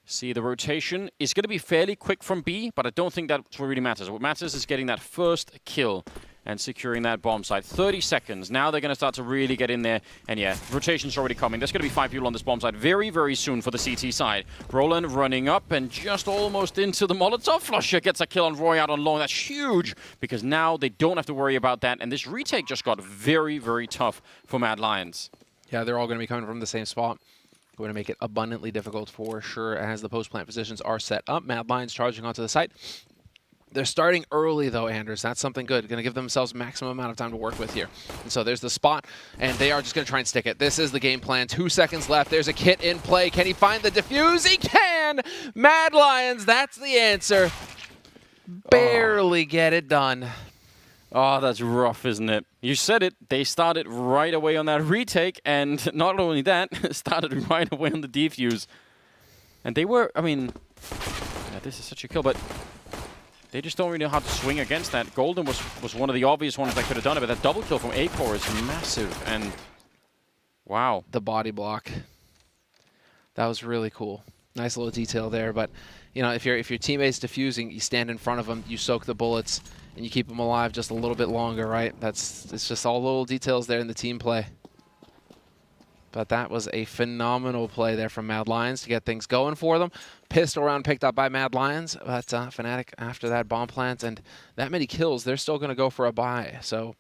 See, the rotation is going to be fairly quick from B, but I don't think that's what really matters. What matters is getting that first kill and securing that bomb site. 30 seconds. Now they're going to start to really get in there. And yeah, rotation's already coming. There's going to be 5 people on this bomb site very, very soon for the CT side. Roland running up and just almost into the Molotov. Flusha gets a kill on Roy out on long. That's huge because now they don't have to worry about that. And this retake just got very, very tough for Mad Lions. Yeah, they're all going to be coming from the same spot. Going to make it abundantly difficult for sure as the post-plant positions are set up. Mad Lions charging onto the site. They're starting early, though, Anders. That's something good. Going to give themselves maximum amount of time to work with here. And so there's the spot, and they are just going to try and stick it. This is the game plan. 2 seconds left. There's a kit in play. Can he find the defuse? He can! Mad Lions, that's the answer. Barely get it done. Oh, that's rough, isn't it? You said it. They started right away on that retake, and not only that, started right away on the defuse. And they were, I mean, yeah, this is such a kill, but they just don't really know how to swing against that. Golden was one of the obvious ones that could have done it, but that double kill from A-Core is massive, and wow. The body block. That was really cool. Nice little detail there, but you know, if your teammate's defusing, you stand in front of them, you soak the bullets, and you keep them alive just a little bit longer, right? It's just all little details there in the team play. But that was a phenomenal play there from Mad Lions to get things going for them. Pistol round picked up by Mad Lions, but Fnatic after that bomb plant and that many kills, they're still going to go for a buy. So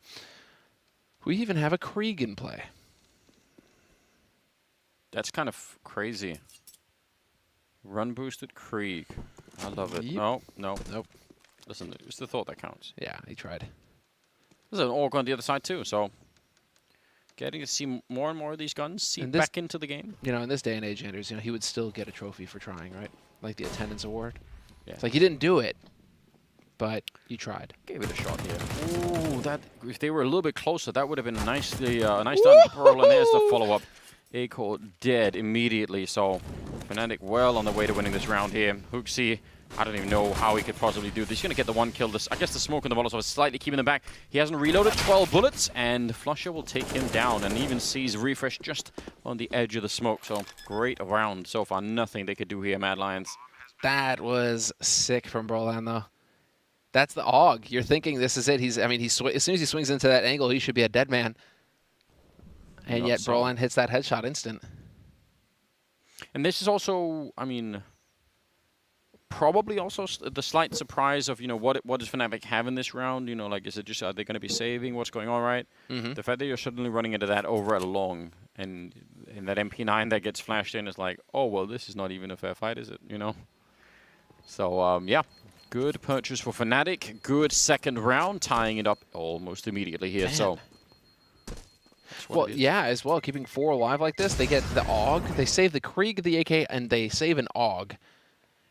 we even have a Krieg in play. That's kind of crazy. Run boosted Krieg. I love it. Yep. Nope. Listen, it's the thought that counts. Yeah, he tried. There's an orc on the other side too, so getting to see more and more of these guns seep back into the game. You know, in this day and age, Anders, you know, he would still get a trophy for trying, right? Like the attendance award. Yeah. It's like you didn't do it, but you tried. Gave it a shot here. Ooh, that if they were a little bit closer, that would have been nicely nice done. Pearl, and there's the follow-up. A-Core dead immediately, so Fnatic well on the way to winning this round here. Huxi, I don't even know how he could possibly do this. He's going to get the 1 kill. I guess the smoke and the Molotov is slightly keeping them back. He hasn't reloaded 12 bullets, and Flusha will take him down and even sees Refresh just on the edge of the smoke. So great round so far. Nothing they could do here, Mad Lions. That was sick from Brolan, though. That's the AUG. You're thinking this is it. As soon as he swings into that angle, he should be a dead man. And yet Brolan hits that headshot instant. And this is also, I mean, probably also the slight surprise of, what does Fnatic have in this round? Like, is it just, are they going to be saving? What's going on, right? The fact that you're suddenly running into that over at a long, and that MP9 that gets flashed in is like, oh, well, this is not even a fair fight, is it? So, yeah. Good purchase for Fnatic. Good second round, tying it up almost immediately here. Man. So, well, yeah, as well. Keeping 4 alive like this, they get the AUG, they save the Krieg, the AK, and they save an AUG.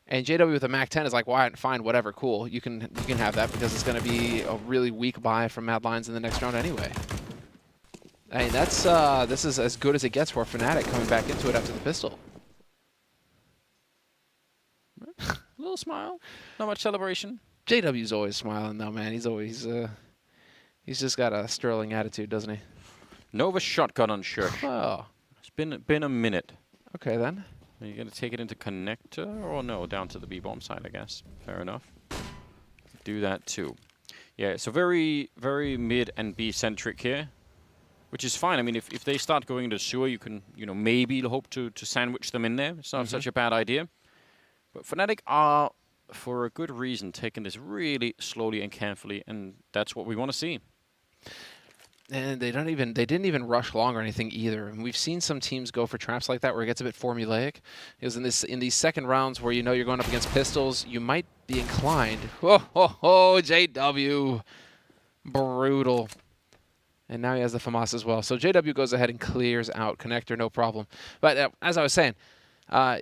And JW with a Mac 10 is like, well, fine, whatever, cool. You can have that because it's going to be a really weak buy from Mad Lions in the next round anyway. I mean, this is as good as it gets for Fnatic coming back into it after the pistol. A little smile, not much celebration. JW's always smiling though, man. He's just got a sterling attitude, doesn't he? Nova shotgun on Shirk. Oh, it's been a minute. Okay then. Are you gonna take it into connector or no? Down to the B-bomb side, I guess. Fair enough. Do that too. Yeah, so very mid and B centric here, which is fine. I mean, if they start going into sewer, you can maybe hope to sandwich them in there. It's not such a bad idea. But Fnatic are, for a good reason, taking this really slowly and carefully, and that's what we want to see. And they didn't even rush long or anything either. And we've seen some teams go for traps like that where it gets a bit formulaic. Because in these second rounds where you're going up against pistols, you might be inclined. JW, brutal. And now he has the FAMAS as well. So JW goes ahead and clears out connector, no problem. But as I was saying,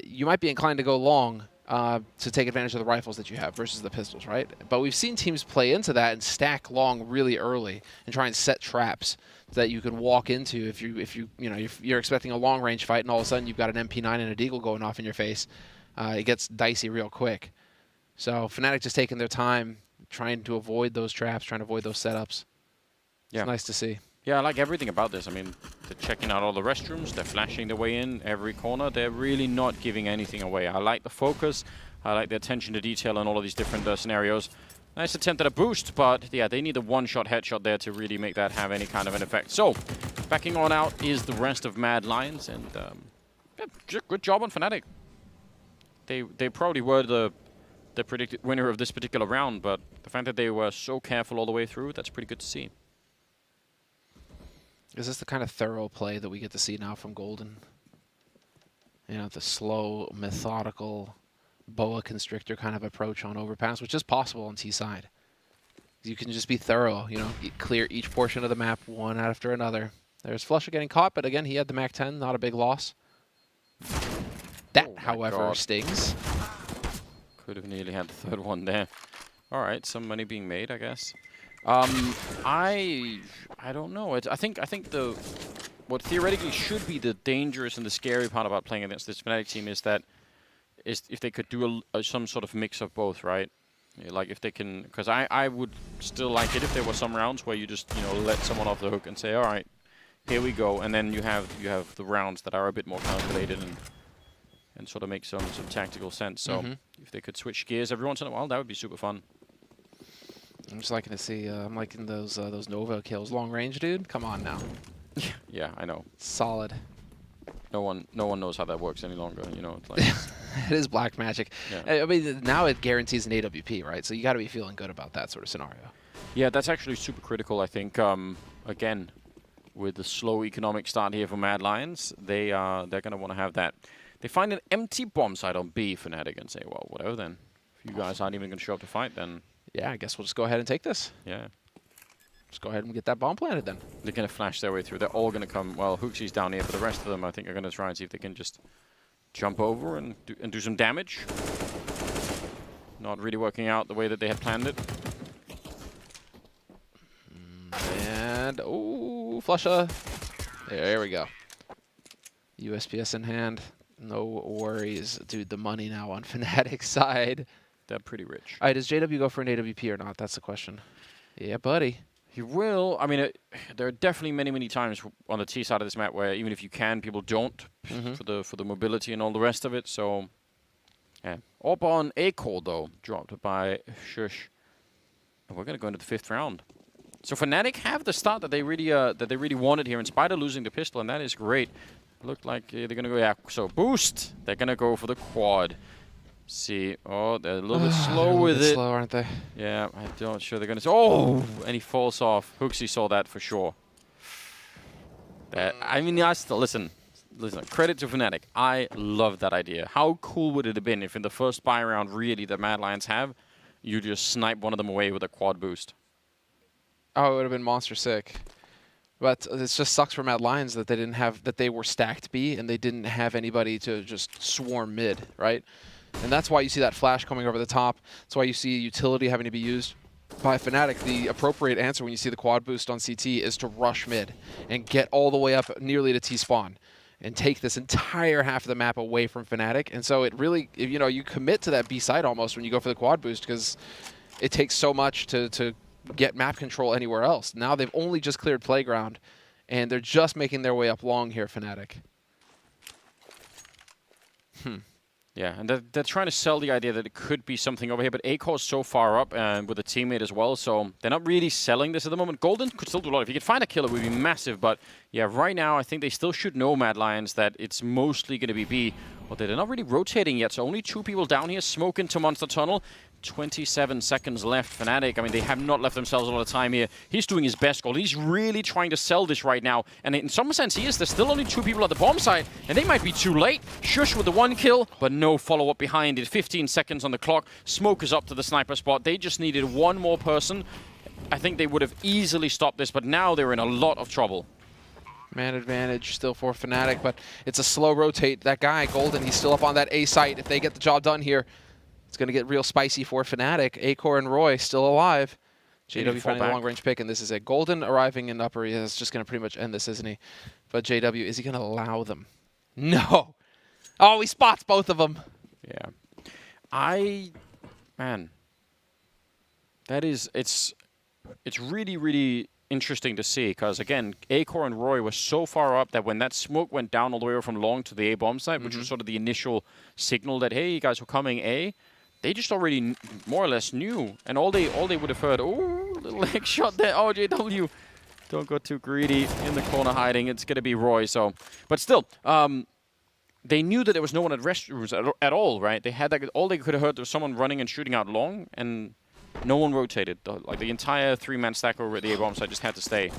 you might be inclined to go long to take advantage of the rifles that you have versus the pistols, right? But we've seen teams play into that and stack long really early and try and set traps that you can walk into if you're expecting a long range fight and all of a sudden you've got an MP9 and a deagle going off in your face. It gets dicey real quick. So Fnatic just taking their time, trying to avoid those traps, trying to avoid those setups. Yeah. It's nice to see. Yeah, I like everything about this. I mean, they're checking out all the restrooms. They're flashing their way in every corner. They're really not giving anything away. I like the focus. I like the attention to detail in all of these different scenarios. Nice attempt at a boost, but yeah, they need a one-shot headshot there to really make that have any kind of an effect. So, backing on out is the rest of Mad Lions, and yeah, good job on Fnatic. They probably were the predicted winner of this particular round, but the fact that they were so careful all the way through, that's pretty good to see. Is this the kind of thorough play that we get to see now from Golden? The slow, methodical, boa constrictor kind of approach on overpass, which is possible on T side. You can just be thorough, clear each portion of the map one after another. There's Flusher getting caught, but again, he had the Mac 10, not a big loss. That, however, stings. Could have nearly had the third one there. All right, some money being made, I guess. I don't know. I think what theoretically should be the dangerous and the scary part about playing against this Fnatic team is if they could do some sort of mix of both, right? Like if they can, because I would still like it if there were some rounds where you just let someone off the hook and say, all right, here we go, and then you have the rounds that are a bit more calculated and sort of make some tactical sense. So if they could switch gears every once in a while, that would be super fun. I'm just liking to see. I'm liking those Nova kills, long range, dude. Come on now. Yeah, I know. Solid. No one knows how that works any longer. It's like it is black magic. Yeah. I mean, now it guarantees an AWP, right? So you got to be feeling good about that sort of scenario. Yeah, that's actually super critical. I think again, with the slow economic start here for Mad Lions, they're gonna want to have that. They find an empty bomb site on B Fnatic and say, well, whatever then. If you guys aren't even gonna show up to fight, then. Yeah, I guess we'll just go ahead and take this. Yeah. Just go ahead and get that bomb planted then. They're going to flash their way through. They're all going to come. Well, Hooksy's down here, but the rest of them, I think, are going to try and see if they can just jump over and do some damage. Not really working out the way that they had planned it. And, oh, Flusha. There we go. USPS in hand. No worries. Dude, the money now on Fnatic's side. They're pretty rich. All right, does JW go for an AWP or not? That's the question. Yeah, buddy. He will. I mean, there are definitely many times on the T side of this map where even if you can, people don't for the mobility and all the rest of it. So, Yeah. Orban Acor, though, dropped by Shush. And we're going to go into the 5th round. So Fnatic have the start that they really wanted here, in spite of losing the pistol, and that is great. Looked like they're going to go, so boost. They're going to go for the quad. See, oh, they're a little bit slow with it. Slow, aren't they? Yeah, I'm not sure they're going to. Oh, and he falls off. Hooksy saw that for sure. I mean, I still listen. Credit to Fnatic. I love that idea. How cool would it have been if in the first buy round, really, the Mad Lions have, you just snipe one of them away with a quad boost? Oh, it would have been monster sick. But it just sucks for Mad Lions that they didn't have, that they were stacked B and they didn't have anybody to just swarm mid, right? And that's why you see that flash coming over the top. That's why you see utility having to be used by Fnatic. The appropriate answer when you see the quad boost on CT is to rush mid and get all the way up nearly to T-spawn and take this entire half of the map away from Fnatic. And so it really, you know, you commit to that B side almost when you go for the quad boost because it takes so much to get map control anywhere else. Now they've only just cleared Playground, and they're just making their way up long here, Fnatic. Yeah, and they're trying to sell the idea that it could be something over here, but Acor's so far up and with a teammate as well, so they're not really selling this at the moment. Golden could still do a lot. If you could find a kill, it would be massive, but yeah, right now I think they still should know, Mad Lions, that it's mostly going to be B. But they're not really rotating yet, so only 2 people down here. Smoke into Monster Tunnel. 27 seconds left. Fnatic, I mean, they have not left themselves a lot of time here. He's doing his best, Gold. He's really trying to sell this right now. And in some sense, he is. There's still only 2 people at the bomb site, and they might be too late. Shush with the 1 kill, but no follow-up behind it. 15 seconds on the clock. Smoke is up to the sniper spot. They just needed 1 more person. I think they would have easily stopped this, but now they're in a lot of trouble. Man advantage still for Fnatic, but it's a slow rotate. That guy, Golden, he's still up on that A site. If they get the job done here, it's going to get real spicy for Fnatic. Acor and Roy still alive. JW finding the long-range pick, and this is a Golden arriving in upper. Yeah, it's just going to pretty much end this, isn't he? But JW, is he going to allow them? No. Oh, he spots both of them. Yeah. Man. That is, it's really, really interesting to see, because again, Acor and Roy were so far up that when that smoke went down all the way from long to the A bomb site, which was sort of the initial signal that, hey, you guys were coming A, they just already more or less knew, and all they would have heard, oh, little leg shot there, oh, JW, don't go too greedy, in the corner hiding, it's going to be Roy, so, but still, they knew that there was no one at restrooms at all, right? They had that, all they could have heard was someone running and shooting out long, and no one rotated. Like the entire 3-man stack over at the A-bomb side just had to stay.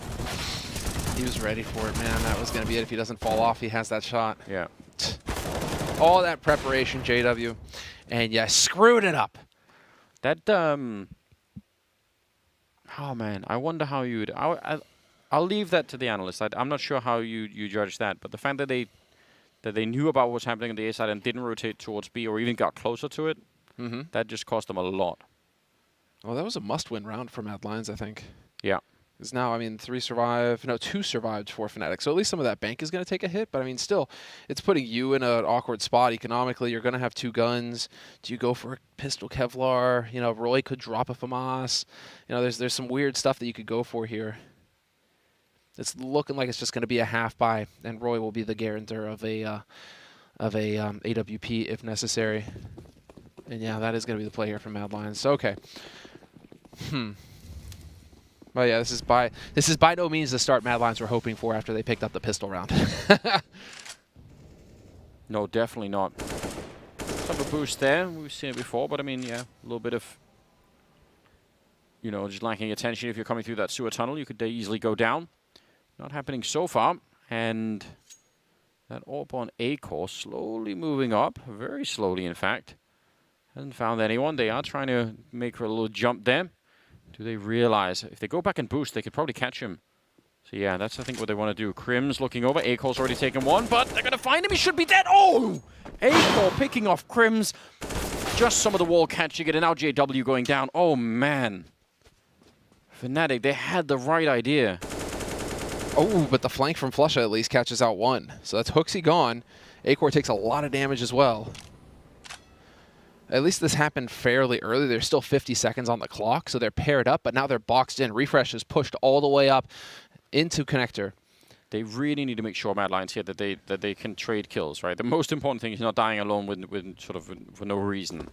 He was ready for it, man. That was going to be it. If he doesn't fall off, he has that shot. Yeah. All that preparation, JW. And yeah, screwed it up. That, oh man, I wonder how you'd... I'll leave that to the analysts. I'm not sure how you judge that, but the fact that they knew about what was happening on the A side and didn't rotate towards B or even got closer to it, that just cost them a lot. Well, that was a must-win round for Mad Lions, I think. Yeah. Because now, I mean, 2 survived for Fnatic. So at least some of that bank is going to take a hit. But, I mean, still, it's putting you in an awkward spot economically. You're going to have 2 guns. Do you go for a pistol Kevlar? You know, Roy could drop a FAMAS. You know, there's some weird stuff that you could go for here. It's looking like it's just going to be a half buy, and Roy will be the guarantor of a AWP if necessary. And, yeah, that is going to be the play here from Mad Lions. So, okay. Well, yeah, this is by no means the start Mad Lions were hoping for after they picked up the pistol round. No, definitely not. Some of a boost there. We've seen it before, but I mean, yeah, a little bit of, you know, just lacking attention. If you're coming through that sewer tunnel, you could easily go down. Not happening so far. And that AWP on Acor slowly moving up, very slowly, in fact. Hasn't found anyone. They are trying to make a little jump there. Do they realize if they go back and boost, they could probably catch him? So yeah, that's I think what they want to do. Crim's looking over. Acor's already taken 1, but they're going to find him. He should be dead. Oh! Acor picking off Crim's. Just some of the wall catching it, and now JW going down. Oh, man. Fnatic, they had the right idea. Oh, but the flank from Flusha at least catches out 1. So that's Hooksy gone. Acor takes a lot of damage as well. At least this happened fairly early. There's still 50 seconds on the clock, so they're paired up, but now they're boxed in. Refresh is pushed all the way up into connector. they really need to make sure, Mad Lions here, that they can trade kills, right? The most important thing is not dying alone with sort of for no reason.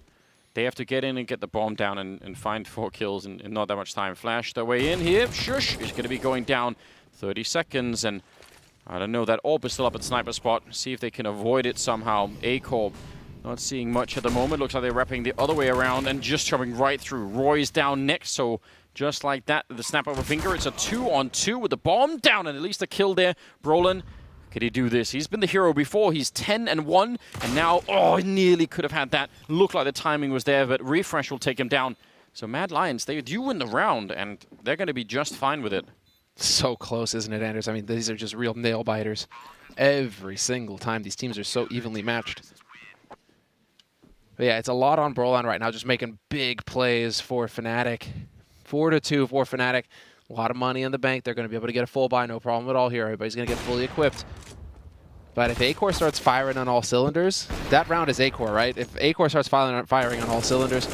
They have to get in and get the bomb down and find 4 kills in not that much time. Flash their way in here. Shush is going to be going down 30 seconds. And I don't know, that orb is still up at sniper spot. See if they can avoid it somehow. A-Corp not seeing much at the moment. Looks like they're wrapping the other way around and just jumping right through. Roy's down next, so just like that, the snap of a finger, it's a 2-on-2 with the bomb down and at least a kill there. Brolin, could he do this? He's been the hero before. He's 10-1, and now, oh, he nearly could have had that. Looked like the timing was there, but Refresh will take him down. So Mad Lions, they do win the round, and they're going to be just fine with it. So close, isn't it, Anders? I mean, these are just real nail biters. Every single time, these teams are so evenly matched. But yeah, it's a lot on Brolin right now, just making big plays for Fnatic. 4-2 for Fnatic. A lot of money in the bank. They're going to be able to get a full buy, no problem at all here. Everybody's going to get fully equipped. But if Acor starts firing on all cylinders, that round is Acor, right? If Acor starts firing on all cylinders,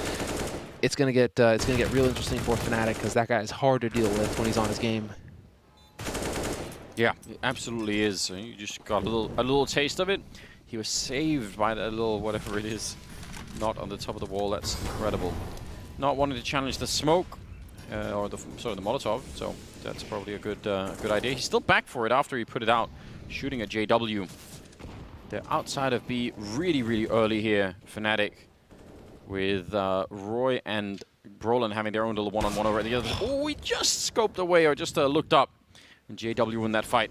it's going to get real interesting for Fnatic because that guy is hard to deal with when he's on his game. Yeah, it absolutely is. So you just got a little taste of it. He was saved by that little whatever it is, not on the top of the wall. That's incredible. Not wanting to challenge the smoke. Or the Molotov, so that's probably a good idea. He's still back for it after he put it out, shooting at JW. They're outside of B really, really early here, Fnatic, with Roy and Brolin having their own little one-on-one over at the other. Oh, he just scoped away or just looked up, and JW in that fight.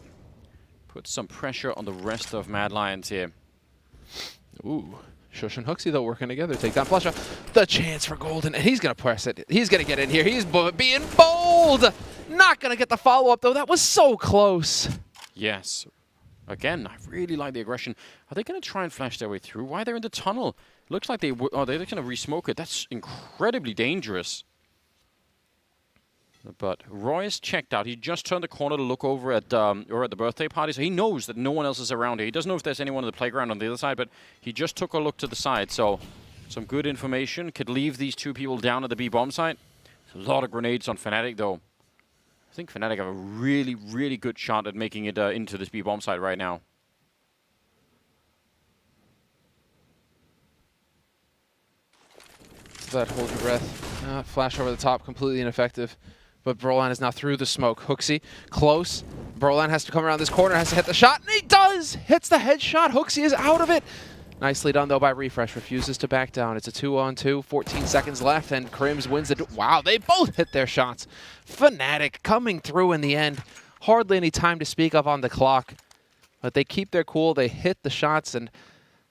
Put some pressure on the rest of Mad Lions here. Ooh. Shush and Hooksy, though, working together. Take down Flusha. The chance for Golden, and he's going to press it. He's going to get in here. He's being bold. Not going to get the follow-up, though. That was so close. Yes. Again, I really like the aggression. Are they going to try and flash their way through? Why they're in the tunnel? Looks like they're going to re-smoke it. That's incredibly dangerous. But Roy's checked out. He just turned the corner to look over at the birthday party, so he knows that no one else is around here. He doesn't know if there's anyone on the playground on the other side, but he just took a look to the side. So some good information. Could leave these 2 people down at the B bomb site. There's a lot of grenades on Fnatic, though. I think Fnatic have a really, really good shot at making it into this B bomb site right now. That hold your breath. Flash over the top, completely ineffective. But Brolin is now through the smoke. Hooksy, close. Brolin has to come around this corner, has to hit the shot, and he does! Hits the headshot. Hooksy is out of it. Nicely done, though, by Refresh. Refuses to back down. It's a 2-on-2, 14 seconds left, and Crims wins the... Wow, they both hit their shots. Fnatic coming through in the end. Hardly any time to speak of on the clock. But they keep their cool. They hit the shots, and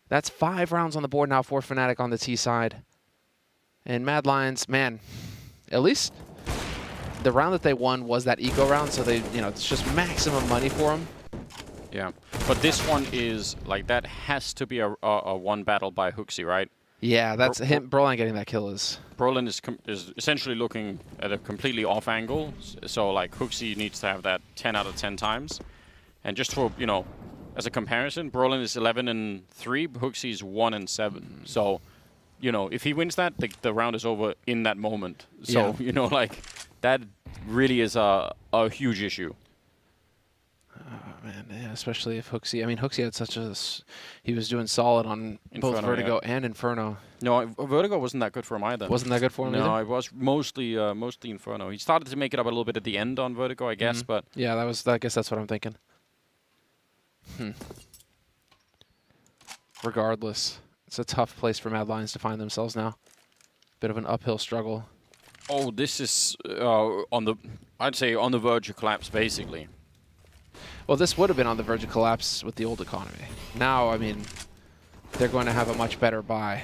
that's 5 rounds on the board now for Fnatic on the T side. And Mad Lions, man, at least the round that they won was that eco round, so they, it's just maximum money for them. Yeah, but this one is, like, that has to be a one battle by Hooksy, right? Yeah, that's him. Brolin getting that kill is... Brolin is essentially looking at a completely off angle, so, like, Hooksy needs to have that 10 out of 10 times. And just for, as a comparison, Brolin is 11-3, Hooksy is 1-7. So, if he wins that, the round is over in that moment. So, yeah. That really is a huge issue. Oh, man, yeah, especially if Hooksy... I mean, Hooksy had he was doing solid on both Vertigo and Inferno. No, Vertigo wasn't that good for him either. Wasn't that good for him either? No, it was mostly Inferno. He started to make it up a little bit at the end on Vertigo, I guess, but... Yeah, I guess that's what I'm thinking. Regardless, it's a tough place for Mad Lions to find themselves now. Bit of an uphill struggle. Oh, this is I'd say on the verge of collapse, basically. Well, this would have been on the verge of collapse with the old economy. Now, I mean, they're going to have a much better buy.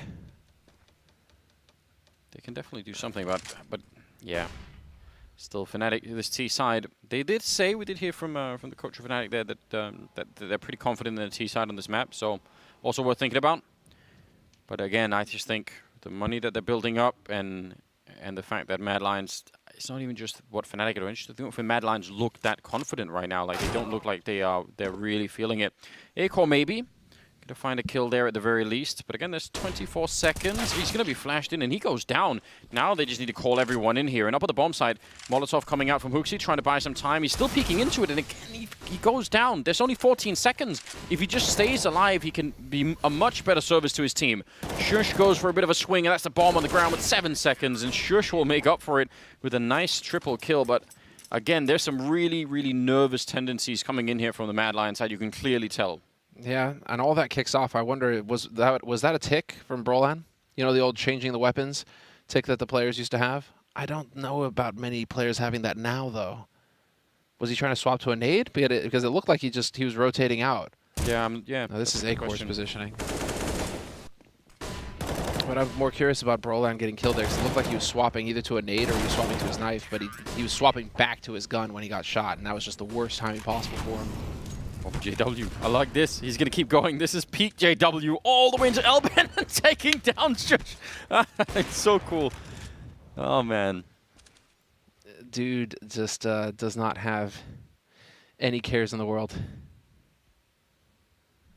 They can definitely do something, but yeah, still Fnatic. This T side, they did say, we did hear from the coach of Fnatic there that they're pretty confident in the T side on this map. So also worth thinking about. But again, I just think the money that they're building up and the fact that Mad Lions, it's not even just what Fnatic are interested in. For Mad Lions look that confident right now. Like, they don't look like they're really feeling it. Acor maybe. Gonna find a kill there at the very least. But again, there's 24 seconds. He's gonna be flashed in and he goes down. Now they just need to call everyone in here. And up at the bomb site, Molotov coming out from Hooksy, trying to buy some time. He's still peeking into it, and again, he goes down. There's only 14 seconds. If he just stays alive, he can be a much better service to his team. Shush goes for a bit of a swing, and that's the bomb on the ground with 7 seconds. And Shush will make up for it with a nice triple kill. But again, there's some really, really nervous tendencies coming in here from the Mad Lion side. You can clearly tell. Yeah, and all that kicks off. I wonder, was that a tick from Brolan? You know, the old changing the weapons tick that the players used to have? I don't know about many players having that now, though. Was he trying to swap to a nade? Because it looked like he was rotating out. Yeah, yeah. No, this is Acor's positioning. But I'm more curious about Brolan getting killed there, because it looked like he was swapping either to a nade or he was swapping to his knife, but he was swapping back to his gun when he got shot, and that was just the worst timing possible for him. Oh, JW, I like this. He's going to keep going. This is peak JW all the way into Elben and taking down Shush. It's so cool. Oh, man. Dude just does not have any cares in the world.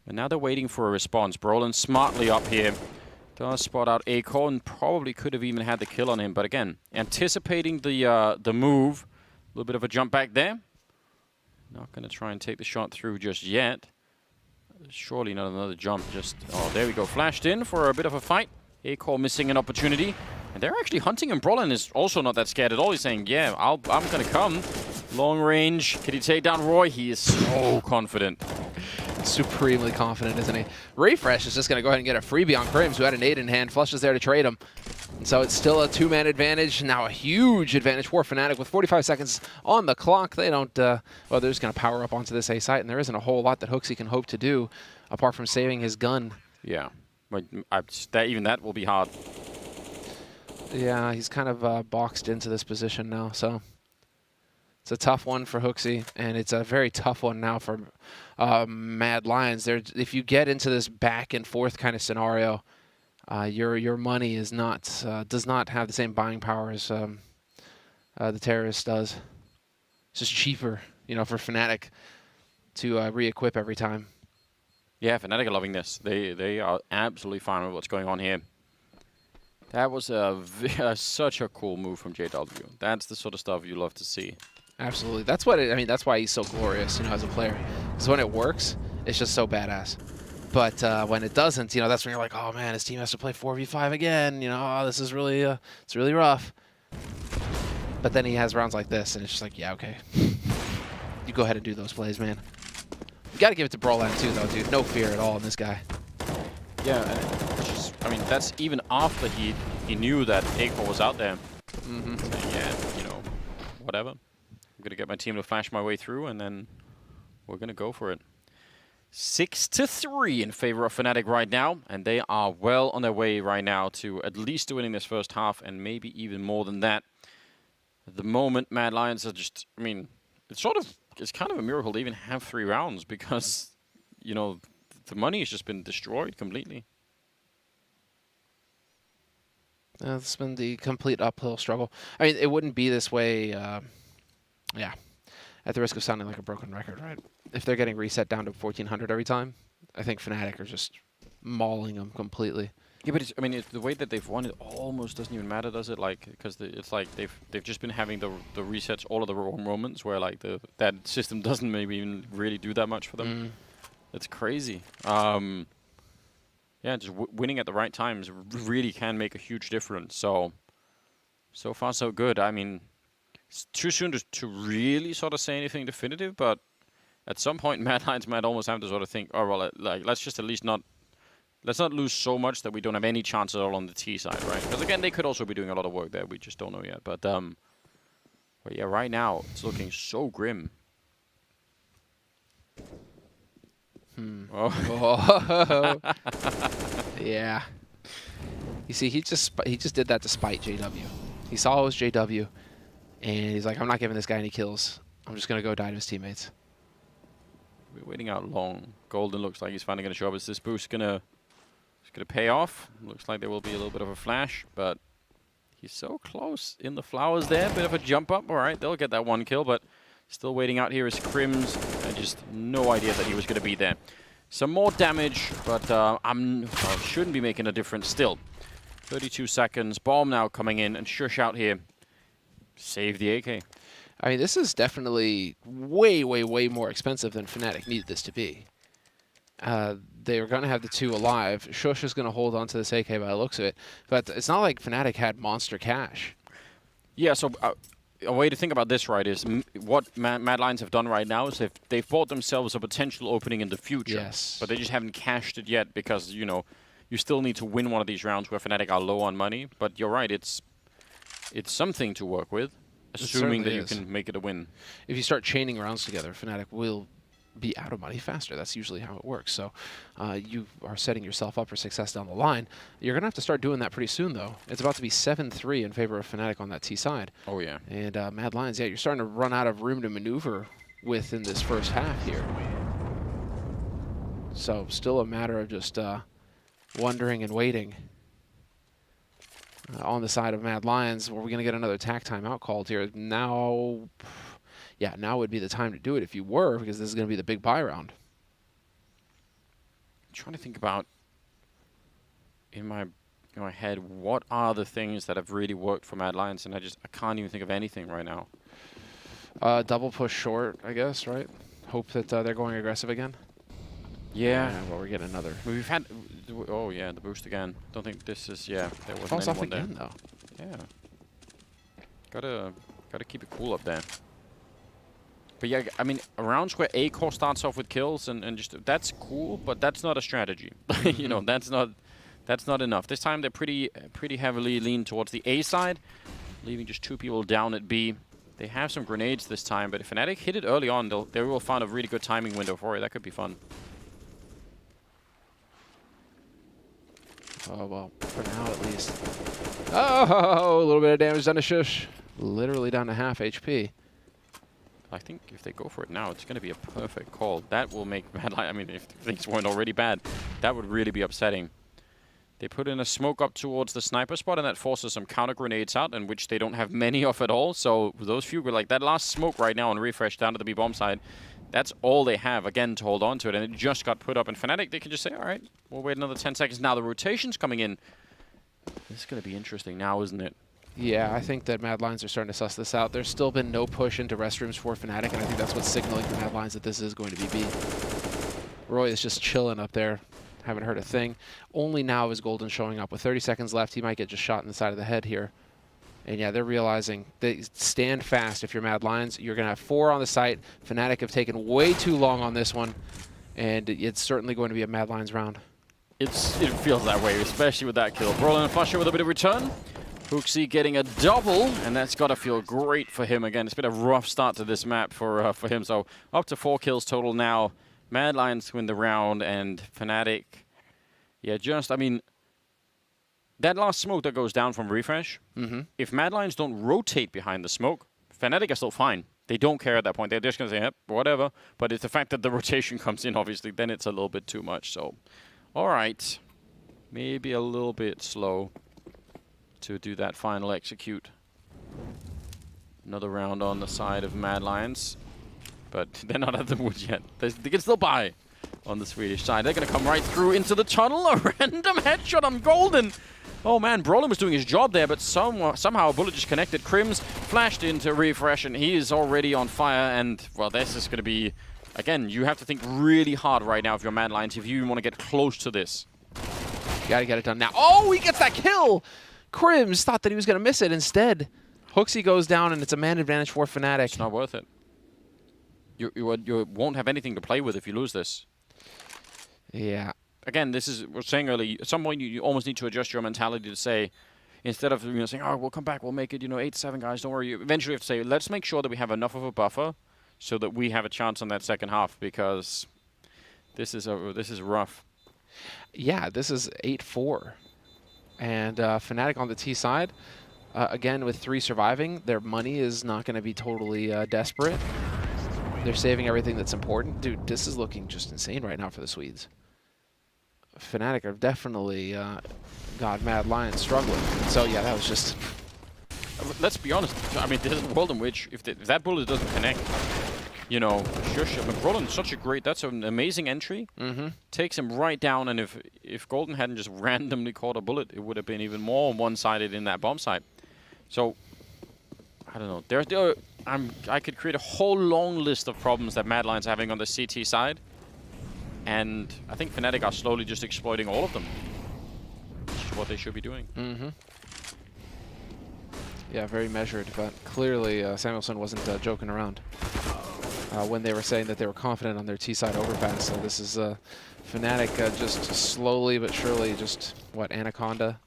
And now they're waiting for a response. Brolan smartly up here. Does spot out Acor and probably could have even had the kill on him. But again, anticipating the move. A little bit of a jump back there. Not going to try and take the shot through just yet. Surely not another jump. Just, oh, there we go. Flashed in for a bit of a fight. Acor missing an opportunity. And they're actually hunting him. Brolan is also not that scared at all. He's saying, yeah, I'm going to come. Long range. Can he take down Roy? He is so confident. Supremely confident, isn't he? Refresh is just going to go ahead and get a freebie on Crims, who had an 8 in hand. Flush is there to trade him. And so it's still a 2-man advantage. Now a huge advantage for Fnatic with 45 seconds on the clock. They don't, well, they're just going to power up onto this A site, and there isn't a whole lot that Hooksy can hope to do apart from saving his gun. Yeah. Even that will be hard. Yeah, he's kind of boxed into this position now, so it's a tough one for Hooksy, and it's a very tough one now for Mad Lions. If you get into this back and forth kind of scenario, your money is not does not have the same buying power as the Terrorist does. It's just cheaper, you know, for Fnatic to re-equip every time. Yeah, Fnatic are loving this. They are absolutely fine with what's going on here. That was such a cool move from JW. That's the sort of stuff you love to see. Absolutely. That's what I mean, that's why he's so glorious, you know, as a player. Because when it works, it's just so badass. But when it doesn't, you know, that's when you're like, oh man, his team has to play 4v5 again. You know, oh, this is really, it's really rough. But then he has rounds like this, and it's just like, yeah, okay. You go ahead and do those plays, man. You got to give it to Brolan too, though, dude. No fear at all in this guy. Yeah, and just, I mean, that's even after he knew that Acor was out there. Mm-hmm. Saying, yeah, you know, whatever. I'm going to get my team to flash my way through, and then we're going to go for it. 6-3 in favor of Fnatic right now, and they are well on their way right now to at least winning this first half, and maybe even more than that. At the moment, Mad Lions are just, I mean, it's kind of a miracle to even have 3 rounds because, you know, the money has just been destroyed completely. It's been the complete uphill struggle. I mean, it wouldn't be this way, yeah, at the risk of sounding like a broken record, right? If they're getting reset down to 1,400 every time, I think Fnatic are just mauling them completely. Yeah, but I mean, the way that they've won it almost doesn't even matter, does it? Like, because it's like they've just been having the resets all of the wrong moments where like that system doesn't maybe even really do that much for them. It's crazy. Yeah, just winning at the right times really can make a huge difference. So far so good. I mean, it's too soon to really sort of say anything definitive, but at some point, Mad Lions might almost have to sort of think, oh well, like let's just at least let's not lose so much that we don't have any chance at all on the T side, right? Because again, they could also be doing a lot of work there. We just don't know yet. But yeah, right now it's looking so grim. Oh. Yeah. You see, he just did that to spite JW. He saw it was JW, and he's like, I'm not giving this guy any kills. I'm just gonna go die to his teammates. We're waiting out long. Golden looks like he's finally gonna show up. Is this boost gonna pay off? Looks like there will be a little bit of a flash, but he's so close in the flowers there. Bit of a jump up. All right, they'll get that 1 kill, but still waiting out here is Crims. I just no idea that he was gonna be there. some more damage, but shouldn't be making a difference still. 32 seconds. Bomb now coming in, and Shush out here. Save the AK. I mean, this is definitely way, way, way more expensive than Fnatic needed this to be. They were going to have the 2 alive. Shush is going to hold on to this AK by the looks of it. But it's not like Fnatic had monster cash. Yeah, so a way to think about this, right, is what Mad Lions have done right now is they've bought themselves a potential opening in the future. Yes. But they just haven't cashed it yet because, you know, you still need to win one of these rounds where Fnatic are low on money. But you're right, it's something to work with. Assuming that you can make it a win. If you start chaining rounds together, Fnatic will be out of money faster. That's usually how it works. So you are setting yourself up for success down the line. You're going to have to start doing that pretty soon, though. It's about to be 7-3 in favor of Fnatic on that T side. Oh, yeah. And Mad Lions, yeah, you're starting to run out of room to maneuver with in this first half here. So still a matter of just wondering and waiting. On the side of Mad Lions, were we going to get another attack timeout called here? Now, yeah, now would be the time to do it if you were, because this is going to be the big buy round. I'm trying to think about, in my head, what are the things that have really worked for Mad Lions, and I can't even think of anything right now. Double push short, I guess, right? Hope that they're going aggressive again. Yeah. Well, we're getting another. We've had, oh yeah, the boost again. Don't think this is, yeah, there wasn't Falls off anyone again, there. though. Yeah. Gotta keep it cool up there. But yeah, I mean, rounds where A core starts off with kills and just, that's cool, but that's not a strategy. You know, that's not enough. This time they're pretty heavily leaned towards the A side, leaving just 2 people down at B. They have some grenades this time, but if Fnatic hit it early on, they will find a really good timing window for it. That could be fun. Oh, well, for now at least. Oh, a little bit of damage done to Shush. Literally down to half HP. I think if they go for it now, it's going to be a perfect call. That will make Mad Lions, I mean, if things weren't already bad, that would really be upsetting. They put in a smoke up towards the sniper spot, and that forces some counter grenades out, in which they don't have many of at all. So those few were like that last smoke right now on refresh down to the B bomb side. That's all they have, again, to hold on to it. And it just got put up. And Fnatic, they can just say, all right, we'll wait another 10 seconds. Now the rotation's coming in. This is going to be interesting now, isn't it? Yeah, I think that Mad Lions are starting to suss this out. There's still been no push into restrooms for Fnatic, and I think that's what's signaling to Mad Lions that this is going to be B. Roy is just chilling up there. Haven't heard a thing. Only now is Golden showing up. With 30 seconds left, he might get just shot in the side of the head here. And yeah, they're realizing they stand fast if you're Mad Lions. You're going to have 4 on the site. Fnatic have taken way too long on this one, and it's certainly going to be a Mad Lions round. It feels that way, especially with that kill. Brolin and Flusher with a bit of return. Hooksy getting a double, and that's got to feel great for him again. It's been a rough start to this map for him. So up to 4 kills total now. Mad Lions win the round, and Fnatic, yeah, just, I mean, that last smoke that goes down from refresh, if Mad Lions don't rotate behind the smoke, Fnatic are still fine. They don't care at that point. They're just going to say, yep, whatever. But it's the fact that the rotation comes in, obviously, then it's a little bit too much. So, all right. Maybe a little bit slow to do that final execute. Another round on the side of Mad Lions. But they're not at the wood yet. They can still buy on the Swedish side. They're going to come right through into the tunnel. A random headshot on Golden. Oh man, Brolin was doing his job there, but somehow a bullet just connected. Crims flashed into refresh, and he is already on fire. And, well, this is going to be, again, you have to think really hard right now if you're Mad Lions, if you even want to get close to this. You got to get it done now. Oh, he gets that kill! Crims thought that he was going to miss it. Instead, Hooksy goes down, and it's a man advantage for Fnatic. It's not worth it. You won't have anything to play with if you lose this. Yeah. Again, this is, we're saying earlier, at some point you almost need to adjust your mentality to say, instead of saying, oh, we'll come back, we'll make it, 8-7 guys, don't worry. Eventually you have to say, let's make sure that we have enough of a buffer so that we have a chance on that second half, because this is rough. Yeah, this is 8-4. And Fnatic on the T side, again, with 3 surviving, their money is not going to be totally desperate. They're saving everything that's important. Dude, this is looking just insane right now for the Swedes. Fnatic are definitely got Mad Lions struggling. So, yeah, that was just... Let's be honest. I mean, there's a world in which if that bullet doesn't connect, you know, shush him. Brolin, such a great, that's an amazing entry. Takes him right down, and if Golden hadn't just randomly caught a bullet, it would have been even more one-sided in that bomb site. So, I don't know. I could create a whole long list of problems that Mad Lion's having on the CT side. And I think Fnatic are slowly just exploiting all of them. Which is what they should be doing. Yeah, very measured, but clearly Samuelsson wasn't joking around when they were saying that they were confident on their T-side overpass. So this is Fnatic just slowly but surely just, what, Anaconda,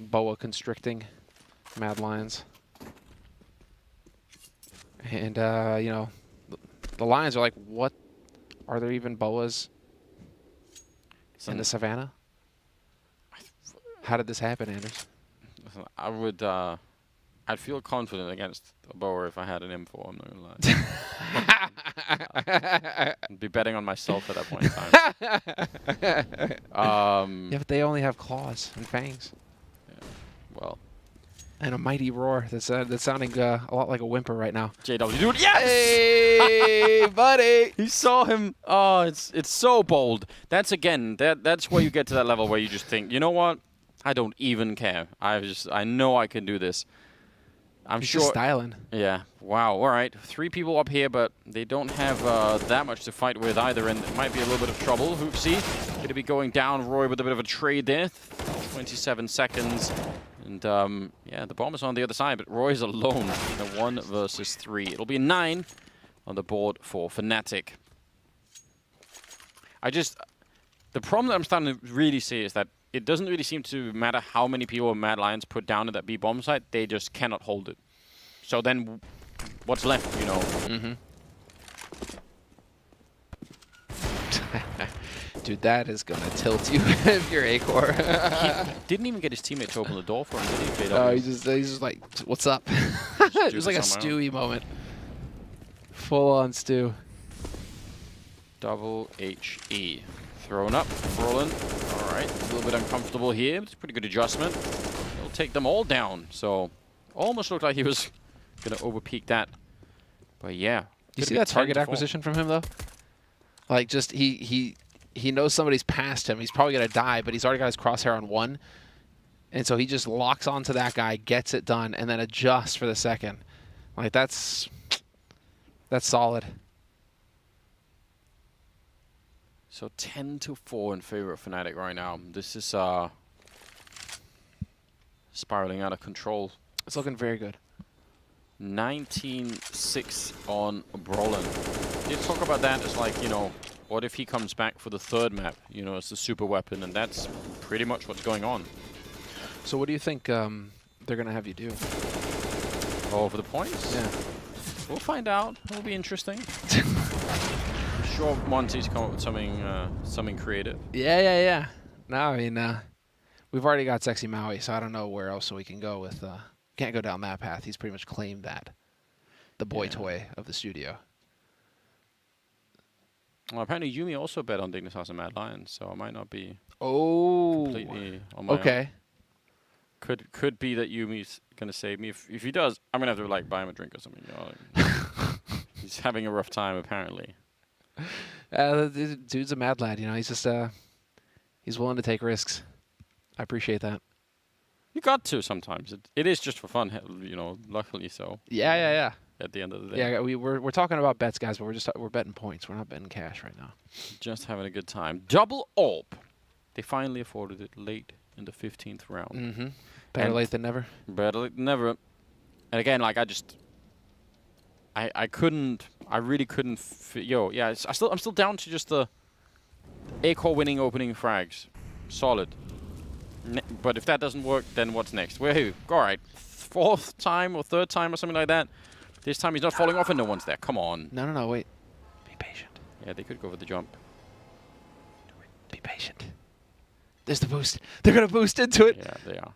boa constricting Mad Lions. And, you know, the Lions are like, what? Are there even boas in the savannah? How did this happen, Anders? I would, I'd feel confident against a boa if I had an M4, I'm not gonna lie. I'd be betting on myself at that point in time. Yeah, but they only have claws and fangs. Yeah, well. And a mighty roar. That's sounding a lot like a whimper right now. JW, dude, yes! Hey, buddy! He saw him. Oh, it's so bold. That's again, that's where you get to that level where you just think, you know what? I don't even care. I know I can do this. I'm He's sure. Just styling. Yeah. Wow. All right. 3 people up here, but they don't have that much to fight with either, and it might be a little bit of trouble. Hoopsie going to be going down. Roy with a bit of a trade there. 27 seconds. And, yeah, the bomb is on the other side, but Roy's alone in a 1 versus 3. It'll be 9 on the board for Fnatic. The problem that I'm starting to really see is that it doesn't really seem to matter how many people Mad Lions put down at that B bomb site, they just cannot hold it. So then, what's left, you know? Dude, that is going to tilt you if you're A-Core. He didn't even get his teammate to open the door for him, did he? No, he's just like, what's up? It was like a Stewie moment. Full on Stew. Double HE. Thrown up, Brolin. All right, a little bit uncomfortable here. It's a pretty good adjustment. He'll take them all down. So, almost looked like he was going to overpeak that. But yeah. You see that target acquisition from him, though? Like, just, he knows somebody's past him. He's probably going to die, but he's already got his crosshair on 1. And so he just locks onto that guy, gets it done, and then adjusts for the second. Like, that's solid. So 10-4 in favor of Fnatic right now. This is spiraling out of control. It's looking very good. 19-6 on Brolin. Did talk about that as like, you know, what if he comes back for the 3rd map, you know, as the super weapon, and that's pretty much what's going on. So what do you think they're going to have you do? Oh, for the points? Yeah. We'll find out. It'll be interesting. I'm sure Monty's come up with something creative. Yeah. No, I mean, we've already got Sexy Maui, so I don't know where else we can go with... can't go down that path. He's pretty much claimed that. The boy toy of the studio. Well, apparently Yumi also bet on Dignitas and Mad Lions, so I might not be completely on my own. Could be that Yumi's gonna save me. If he does, I'm gonna have to like buy him a drink or something. You know, like, he's having a rough time apparently. The dude's a mad lad, you know. He's just he's willing to take risks. I appreciate that. You got to sometimes. It is just for fun, you know. Luckily so. Yeah. At the end of the day. Yeah, we're talking about bets, guys, but we're betting points. We're not betting cash right now. Just having a good time. Double AWP. They finally afforded it late in the 15th round. Better late than never. Better late than never. And again, like I really couldn't. I'm still down to just the A-Core winning opening frags. Solid. But if that doesn't work, then what's next? Woohoo. All right. 4th time or 3rd time or something like that. This time he's not falling off and no one's there. Come on. No, wait. Be patient. Yeah, they could go for the jump. Be patient. There's the boost. They're going to boost into it. Yeah, they are.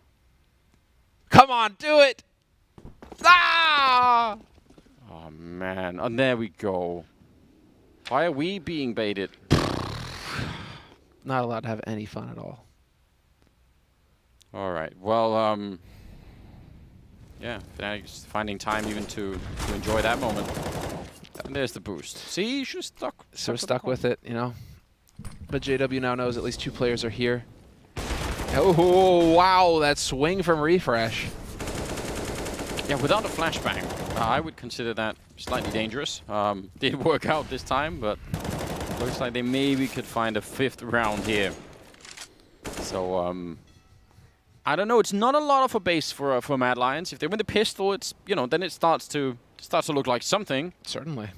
Come on, do it. Ah! Oh, man. And there we go. Why are we being baited? Not allowed to have any fun at all. All right. Well, yeah, Fnatic's finding time even to enjoy that moment. And there's the boost. See, you should have stuck. So we're stuck with it, you know. But JW now knows at least 2 players are here. Oh, wow, that swing from Refresh. Yeah, without a flashbang, I would consider that slightly dangerous. Didn't work out this time, but looks like they maybe could find a 5th round here. So, I don't know. It's not a lot of a base for Mad Lions. If they win the pistol, it's, you know, then it starts to look like something. Certainly.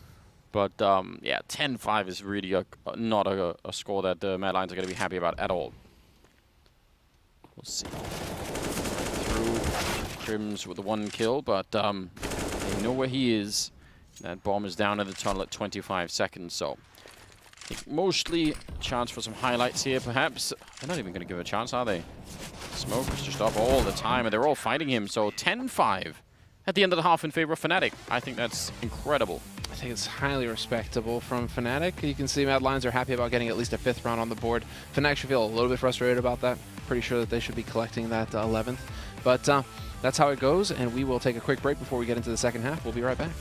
But yeah, 10-5 is really not a score that the Mad Lions are going to be happy about at all. We'll see. Through Crims with the 1 kill, but they know where he is. That bomb is down in the tunnel at 25 seconds, so I think mostly a chance for some highlights here, perhaps. They're not even going to give it a chance, are they? Smoke is just up all the time, and they're all fighting him, so 10-5 at the end of the half in favor of Fnatic. I think that's incredible. I think it's highly respectable from Fnatic. You can see Mad Lions are happy about getting at least a 5th round on the board. Fnatic should feel a little bit frustrated about that. Pretty sure that they should be collecting that 11th. But that's how it goes, and we will take a quick break before we get into the second half. We'll be right back.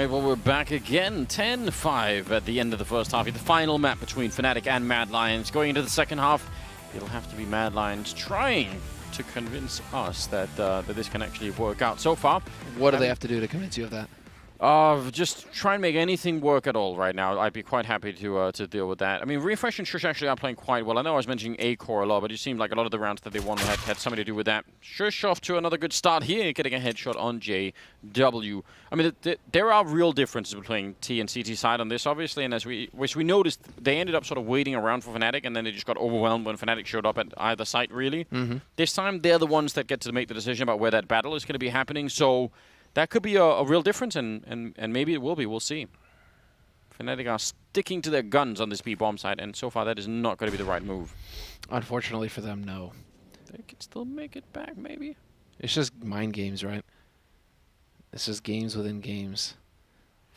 Well, we're back again. 10-5 at the end of the first half. The final map between Fnatic and Mad Lions. Going into the second half, it'll have to be Mad Lions trying to convince us that that this can actually work out. So far, what do they have to do to convince you of that? Just try and make anything work at all right now. I'd be quite happy to deal with that. I mean, Refresh and Shush actually are playing quite well. I know I was mentioning A-Core a lot, but it seemed like a lot of the rounds that they won had something to do with that. Shush off to another good start here, getting a headshot on JW. I mean, there are real differences between T and CT side on this, obviously, and as we noticed, they ended up sort of waiting around for Fnatic, and then they just got overwhelmed when Fnatic showed up at either site, really. This time, they're the ones that get to make the decision about where that battle is going to be happening, so that could be a real difference, and maybe it will be. We'll see. Fnatic are sticking to their guns on this B-bomb side, and so far that is not going to be the right move. Unfortunately for them, no. They can still make it back, maybe. It's just mind games, right? It's just games within games.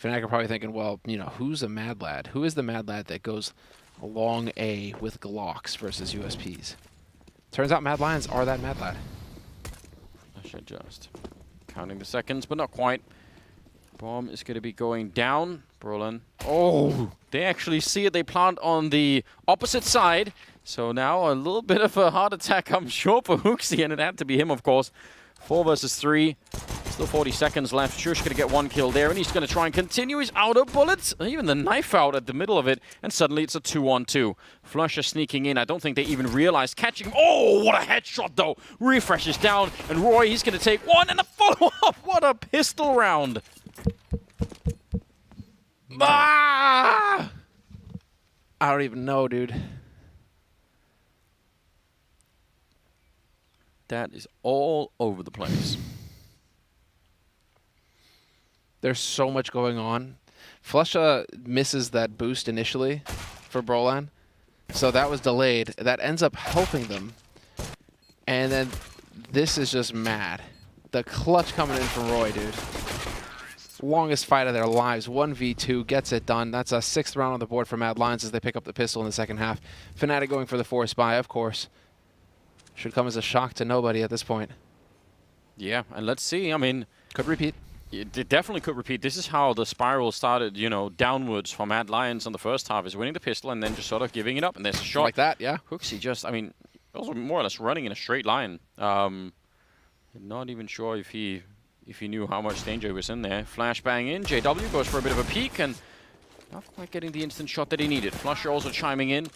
Fnatic are probably thinking, well, you know, who's a Mad Lad? Who is the Mad Lad that goes along A with Glocks versus USPs? Turns out Mad Lions are that Mad Lad. I should just Counting the seconds, but not quite. Bomb is going to be going down. Brolin. Oh, they actually see it. They plant on the opposite side. So now a little bit of a heart attack, I'm sure, for Hooksy, and it had to be him, of course. 4 versus 3. Still 40 seconds left. Shush going to get 1 kill there, and he's going to try and continue. He's out of bullets. Even the knife out at the middle of it, and suddenly it's a 2-on-2. Flusher sneaking in. I don't think they even realized catching him. Oh, what a headshot, though. Refreshes down, and Roy, he's going to take 1 and a follow-up. What a pistol round. Ah! I don't even know, dude. That is all over the place. There's so much going on. Flusha misses that boost initially for Brolan, so that was delayed. That ends up helping them. And then this is just mad. The clutch coming in from Roy, dude. Longest fight of their lives. 1v2 gets it done. That's a 6th round on the board for Mad Lions as they pick up the pistol in the second half. Fnatic going for the force buy, of course. Should come as a shock to nobody at this point. Yeah, and let's see. I mean, could repeat. It definitely could repeat. This is how the spiral started, you know, downwards for Mad Lions in the first half, is winning the pistol and then just sort of giving it up. And there's a shot. Like that, yeah. Hooksy just, I mean, also more or less running in a straight line. Not even sure if he knew how much danger was in there. Flashbang in. JW goes for a bit of a peek and not quite getting the instant shot that he needed. Flusher also chiming in,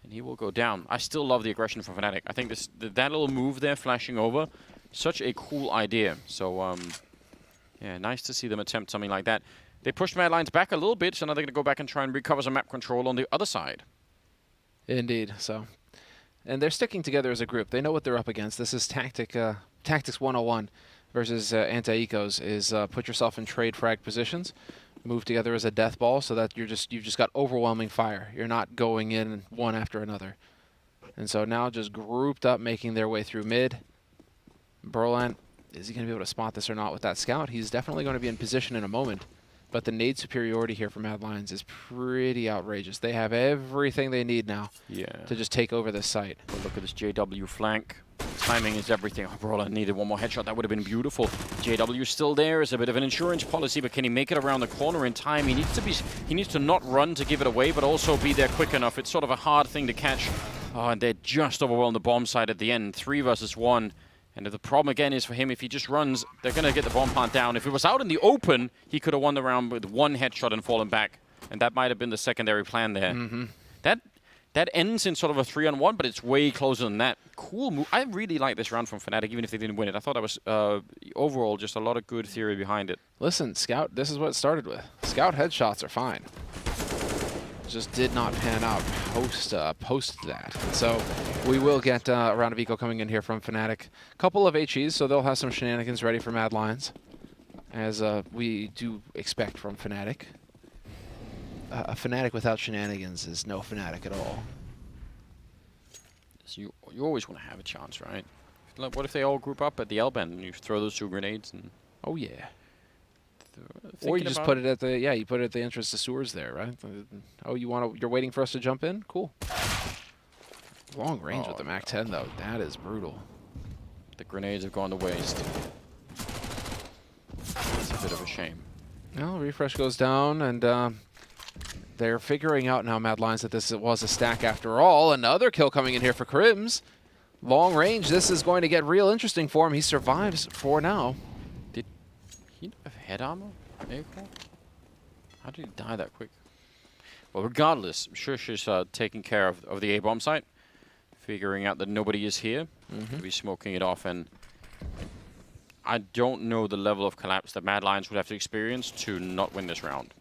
and he will go down. I still love the aggression from Fnatic. I think that little move there, flashing over, such a cool idea. So, yeah, nice to see them attempt something like that. They pushed Mad Lions back a little bit, so now they're going to go back and try and recover some map control on the other side. Indeed, so. And they're sticking together as a group. They know what they're up against. This is Tactics 101 versus Anti-Ecos, is put yourself in trade frag positions, move together as a death ball so that you've just got overwhelming fire. You're not going in one after another. And so now just grouped up, making their way through mid. Brolan, is he going to be able to spot this or not with that scout? He's definitely going to be in position in a moment. But the nade superiority here for Mad Lions is pretty outrageous. They have everything they need now to just take over this site. But look at this JW flank. Timing is everything. Oh, Brolan needed 1 more headshot. That would have been beautiful. JW still there is a bit of an insurance policy, but can he make it around the corner in time? He needs to not run to give it away, but also be there quick enough. It's sort of a hard thing to catch. Oh, and they're just overwhelmed the bomb side at the end. 3 versus 1. And if the problem again is for him, if he just runs, they're going to get the bomb plant down. If it was out in the open, he could have won the round with 1 headshot and fallen back. And that might have been the secondary plan there. That ends in sort of a 3-on-1, but it's way closer than that. Cool move. I really like this round from Fnatic, even if they didn't win it. I thought that was, overall, just a lot of good theory behind it. Listen, Scout, this is what it started with. Scout headshots are fine. Just did not pan out post that. So we will get a round of eco coming in here from Fnatic. Couple of HEs, so they'll have some shenanigans ready for Mad Lions, as we do expect from Fnatic. A Fnatic without shenanigans is no Fnatic at all. So you always want to have a chance, right? Like, what if they all group up at the L-bend and you throw those 2 grenades? And oh yeah. Or you just put it at the you put it at the entrance to sewers there, right? Oh, you're waiting for us to jump in? Cool. Long range with the MAC-10 though. That is brutal. The grenades have gone to waste. It's a bit of a shame. Well, refresh goes down, and they're figuring out now, Mad Lions, that this was a stack after all. Another kill coming in here for Crims. Long range. This is going to get real interesting for him. He survives for now. Did he have head armor? April? How did he die that quick? Well, regardless, Shush is taking care of the A-bomb site, figuring out that nobody is here. To be smoking it off, and I don't know the level of collapse that Mad Lions would have to experience to not win this round.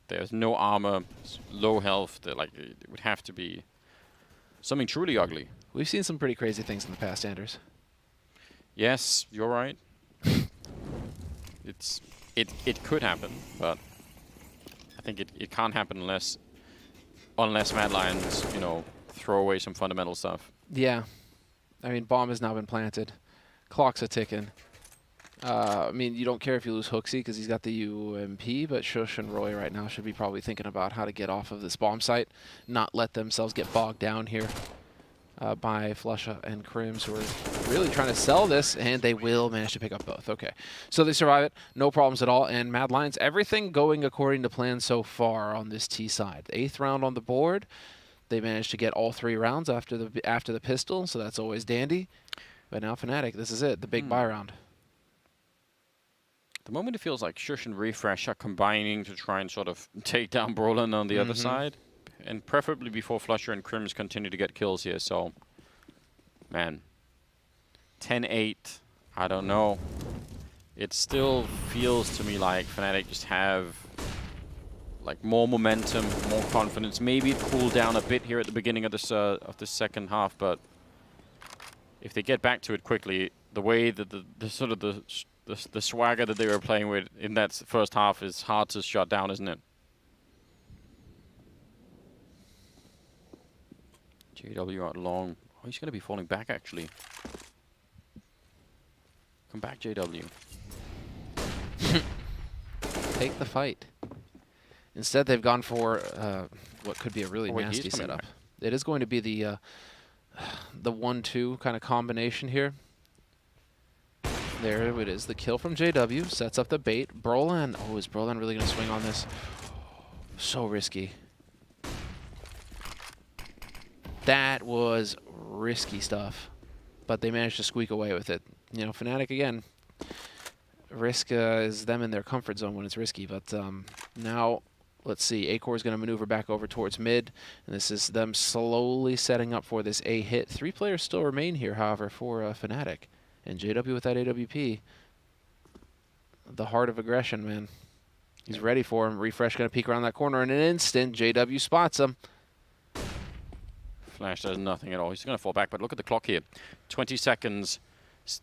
There's no armor, low health. Like, it would have to be something truly ugly. We've seen some pretty crazy things in the past, Anders. Yes, you're right. It could happen, but I think it can't happen unless Mad Lions, you know, throw away some fundamental stuff. Yeah. I mean, bomb has now been planted. Clock's a-ticking. I mean, you don't care if you lose Hooksy because he's got the UMP, but Shush and Roy right now should be probably thinking about how to get off of this bomb site, not let themselves get bogged down here by Flusha and Crims, who are really trying to sell this, and they will manage to pick up both. Okay, so they survive it, no problems at all. And Mad Lions, everything going according to plan so far on this T side. 8th round on the board. They managed to get all 3 rounds after the pistol, so that's always dandy. But now Fnatic, this is it, the big buy round. At the moment, it feels like Shush and Refresh are combining to try and sort of take down Brolin on the other side. And preferably before Flusher and Crims continue to get kills here. So, man, 10-8, I don't know. It still feels to me like Fnatic just have like more momentum, more confidence. Maybe it cooled down a bit here at the beginning of this second half, but if they get back to it quickly, the way that the swagger that they were playing with in that first half is hard to shut down, isn't it? JW out long. Oh, he's going to be falling back, actually. Come back, JW. Take the fight. Instead, they've gone for what could be a really nasty setup. Back. It is going to be the 1-2 kind of combination here. There it is. The kill from JW sets up the bait. Brolin. Oh, is Brolin really going to swing on this? So risky. That was risky stuff, but they managed to squeak away with it. You know, Fnatic again. Risk is them in their comfort zone when it's risky, but now let's see. Acor is going to maneuver back over towards mid, and this is them slowly setting up for this A hit. 3 players still remain here, however, for Fnatic, and JW with that AWP. The heart of aggression, man. He's ready for him. Refresh going to peek around that corner in an instant. JW spots him. Flash does nothing at all. He's going to fall back, but look at the clock here. 20 seconds.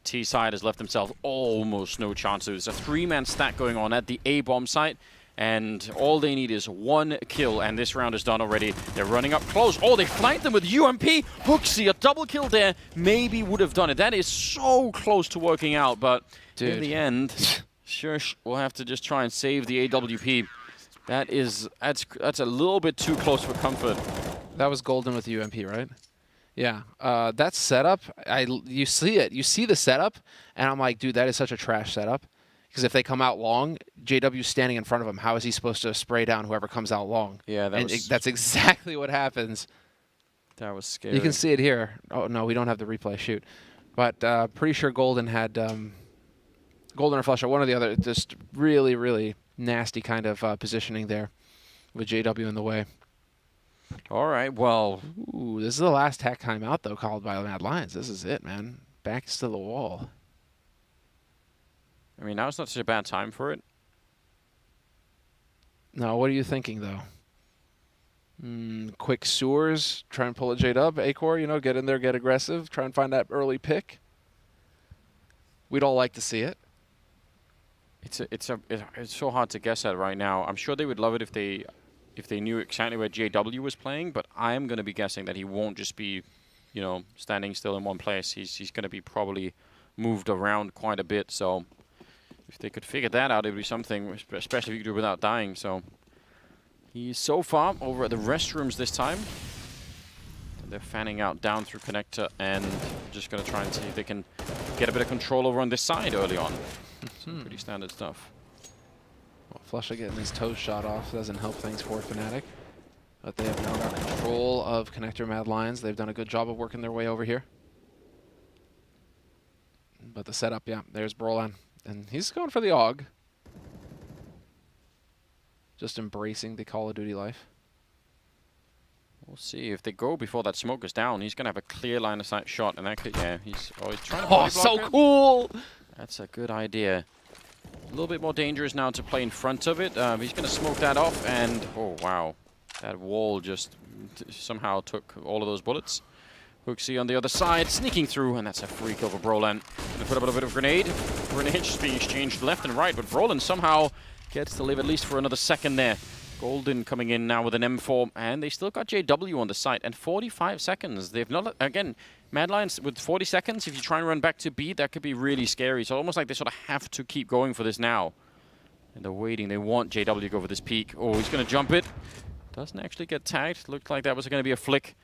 T-side has left themselves almost no chances. There's a 3-man stack going on at the A-bomb site, and all they need is 1 kill, and this round is done already. They're running up close. Oh, they flanked them with UMP. Hooksy, a double kill there, maybe would have done it. That is so close to working out, but in the end, Shush will have to just try and save the AWP. That's a little bit too close for comfort. That was Golden with UMP, right? Yeah. That setup, you see it. You see the setup, and I'm like, dude, that is such a trash setup. Because if they come out long, JW's standing in front of him. How is he supposed to spray down whoever comes out long? Yeah, that's exactly what happens. That was scary. You can see it here. Oh, no, we don't have the replay. Shoot. But pretty sure Golden had... Golden or Flusher, one or the other. Just really, really nasty kind of positioning there with JW in the way. All right, well... Ooh, this is the last hack timeout, though, called by the Mad Lions. This is it, man. Backs to the wall. I mean, now it's not such a bad time for it. No, what are you thinking, though? Quick sewers, try and pull a Jade up. Acor, you know, get in there, get aggressive, try and find that early pick. We'd all like to see it. It's so hard to guess at right now. I'm sure they would love it if they knew exactly where JW was playing, but I am going to be guessing that he won't just be, you know, standing still in one place. He's going to be probably moved around quite a bit. So if they could figure that out, it would be something, especially if you could do it without dying. So he's so far over at the restrooms this time. They're fanning out down through connector and just going to try and see if they can get a bit of control over on this side early on. Pretty standard stuff. Well, Flusha getting his toes shot off doesn't help things for Fnatic. But they have now got control of connector Mad Lions. They've done a good job of working their way over here. But the setup, yeah, there's Brolin. And he's going for the AUG. Just embracing the Call of Duty life. We'll see if they go before that smoke is down. He's going to have a clear line of sight shot, and that could, yeah, he's trying to. Oh, so cool! That's a good idea. A little bit more dangerous now to play in front of it. He's going to smoke that off, and oh wow, that wall just somehow took all of those bullets. Hooksy on the other side, sneaking through, and that's a freak over Brolin. Gonna put up a little bit of grenade. Grenade just being exchanged left and right, but Brolin somehow gets to live at least for another second there. Golden coming in now with an M4, and they still got JW on the site, and 45 seconds. They've not, again, Mad Lions with 40 seconds, if you try and run back to B, that could be really scary. So almost like they sort of have to keep going for this now. And they're waiting, they want JW to go for this peak. Oh, he's gonna jump it. Doesn't actually get tagged. Looked like that was gonna be a flick.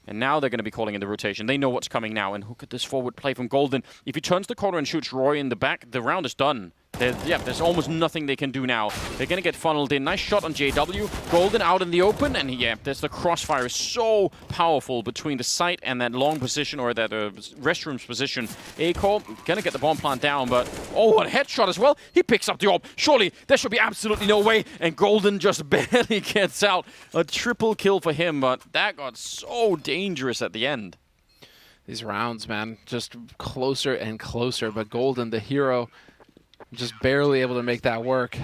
And now they're going to be calling in the rotation. They know what's coming now. And look at this forward play from Golden. If he turns the corner and shoots Roy in the back, the round is done. There's almost nothing they can do now. They're going to get funneled in. Nice shot on JW. Golden out in the open. And there's the crossfire is so powerful between the site and that long position, or that restrooms position. Acor going to get the bomb plant down, but oh, a headshot as well. He picks up the orb. Surely there should be absolutely no way. And Golden just barely gets out. A triple kill for him, but that got so dangerous at the end. These rounds, man, just closer and closer. But Golden, the hero, just barely able to make that work.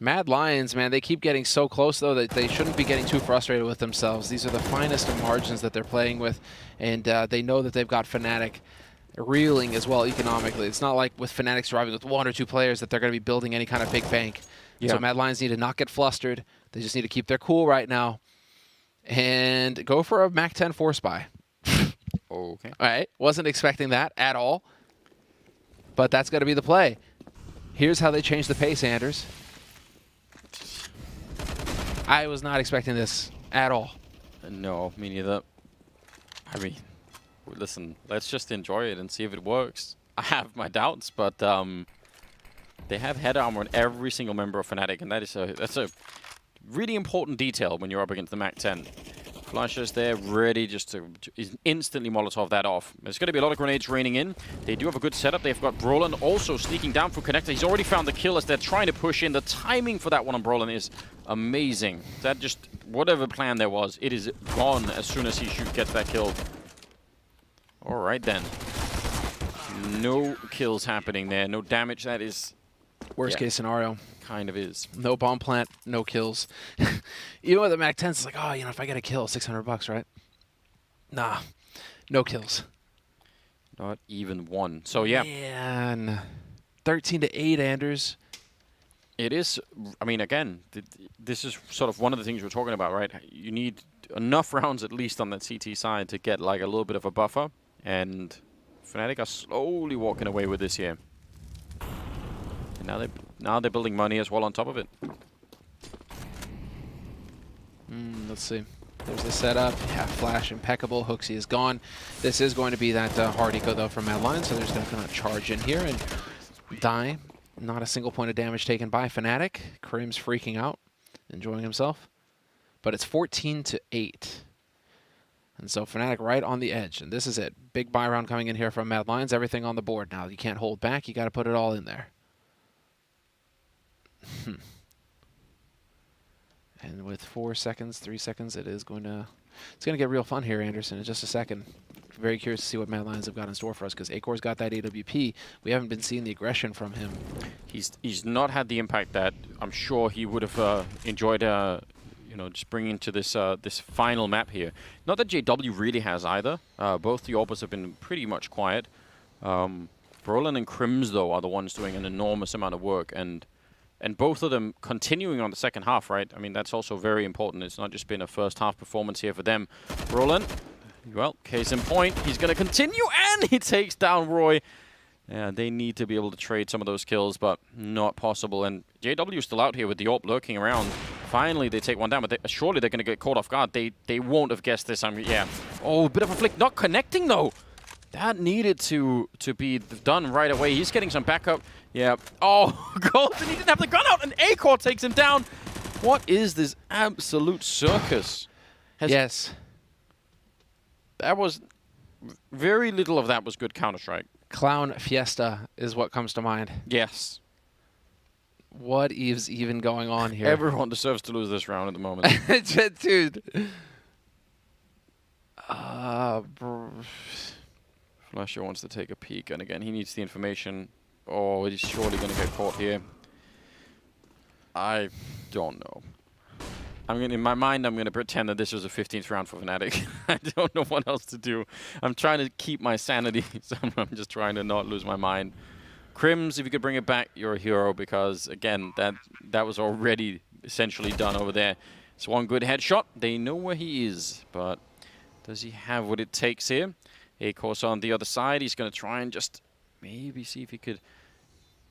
Mad Lions, man, they keep getting so close, though, that they shouldn't be getting too frustrated with themselves. These are the finest of margins that they're playing with, and they know that they've got Fnatic reeling as well economically. It's not like with Fnatic surviving with 1 or 2 players that they're going to be building any kind of big bank. Yeah. So Mad Lions need to not get flustered. They just need to keep their cool right now and go for a Mac 10 force buy. Okay. All right. Wasn't expecting that at all. But that's got to be the play. Here's how they change the pace, Anders. I was not expecting this at all. No, me neither. I mean, listen, let's just enjoy it and see if it works. I have my doubts, but they have head armor on every single member of Fnatic, and that's a really important detail when you're up against the Mac 10. Flushes there, ready just to instantly Molotov that off. There's going to be a lot of grenades raining in. They do have a good setup. They've got Brolin also sneaking down through Connector. He's already found the kill as they're trying to push in. The timing for that one on Brolin is amazing. That just, whatever plan there was, it is gone as soon as he gets that kill. All right then. No kills happening there. No damage. That is... Worst case scenario. Kind of is. No bomb plant, no kills. You know what, the Mac 10's is like, oh, if I get a kill, $600, right? Nah, no kills. Not even one. So yeah. Man, 13-8, Anders. It is. I mean, again, this is sort of one of the things we're talking about, right? You need enough rounds at least on that CT side to get like a little bit of a buffer, and Fnatic are slowly walking away with this here. And now they're building money as well on top of it. Let's see. There's the setup. Yeah, Flash impeccable. Hooksy is gone. This is going to be that hard eco, though, from Mad Lions, so they're just going to charge in here and die. Not a single point of damage taken by Fnatic. Krim's freaking out, enjoying himself. But it's 14-8. And so Fnatic right on the edge. And this is it. Big buy round coming in here from Mad Lions. Everything on the board now. You can't hold back. You got to put it all in there. And with 4 seconds, 3 seconds, it's going to get real fun here, Anderson, in just a second. Very curious to see what Mad Lions have got in store for us, because Acor's got that AWP. We haven't been seeing the aggression from him. He's not had the impact that I'm sure he would have enjoyed. Just bringing to this this final map here. Not that JW really has either. Both the Orbers have been pretty much quiet. Brolin and Krims, though, are the ones doing an enormous amount of work, and both of them continuing on the second half, right? I mean, that's also very important. It's not just been a first half performance here for them. Brolin, well, case in point, he's going to continue, and he takes down Roy. Yeah, they need to be able to trade some of those kills, but not possible. And JW is still out here with the AWP lurking around. Finally, they take one down, but surely they're going to get caught off guard. They won't have guessed this. Yeah. Oh, a bit of a flick. Not connecting, though. That needed to be done right away. He's getting some backup. Yeah. Oh, Golden, he didn't have the gun out, and Acor takes him down. What is this absolute circus? Yes. That was... Very little of that was good Counter-Strike. Clown Fiesta is what comes to mind. Yes. What is even going on here? Everyone deserves to lose this round at the moment. Dude. Flasher wants to take a peek, and again, he needs the information. Oh, he's surely going to get caught here. I don't know. In my mind, I'm going to pretend that this was a 15th round for Fnatic. I don't know what else to do. I'm trying to keep my sanity, so I'm just trying to not lose my mind. Krims, if you could bring it back, you're a hero, because, again, that was already essentially done over there. It's one good headshot. They know where he is, but does he have what it takes here? Acor's on the other side. He's going to try and just maybe see if he could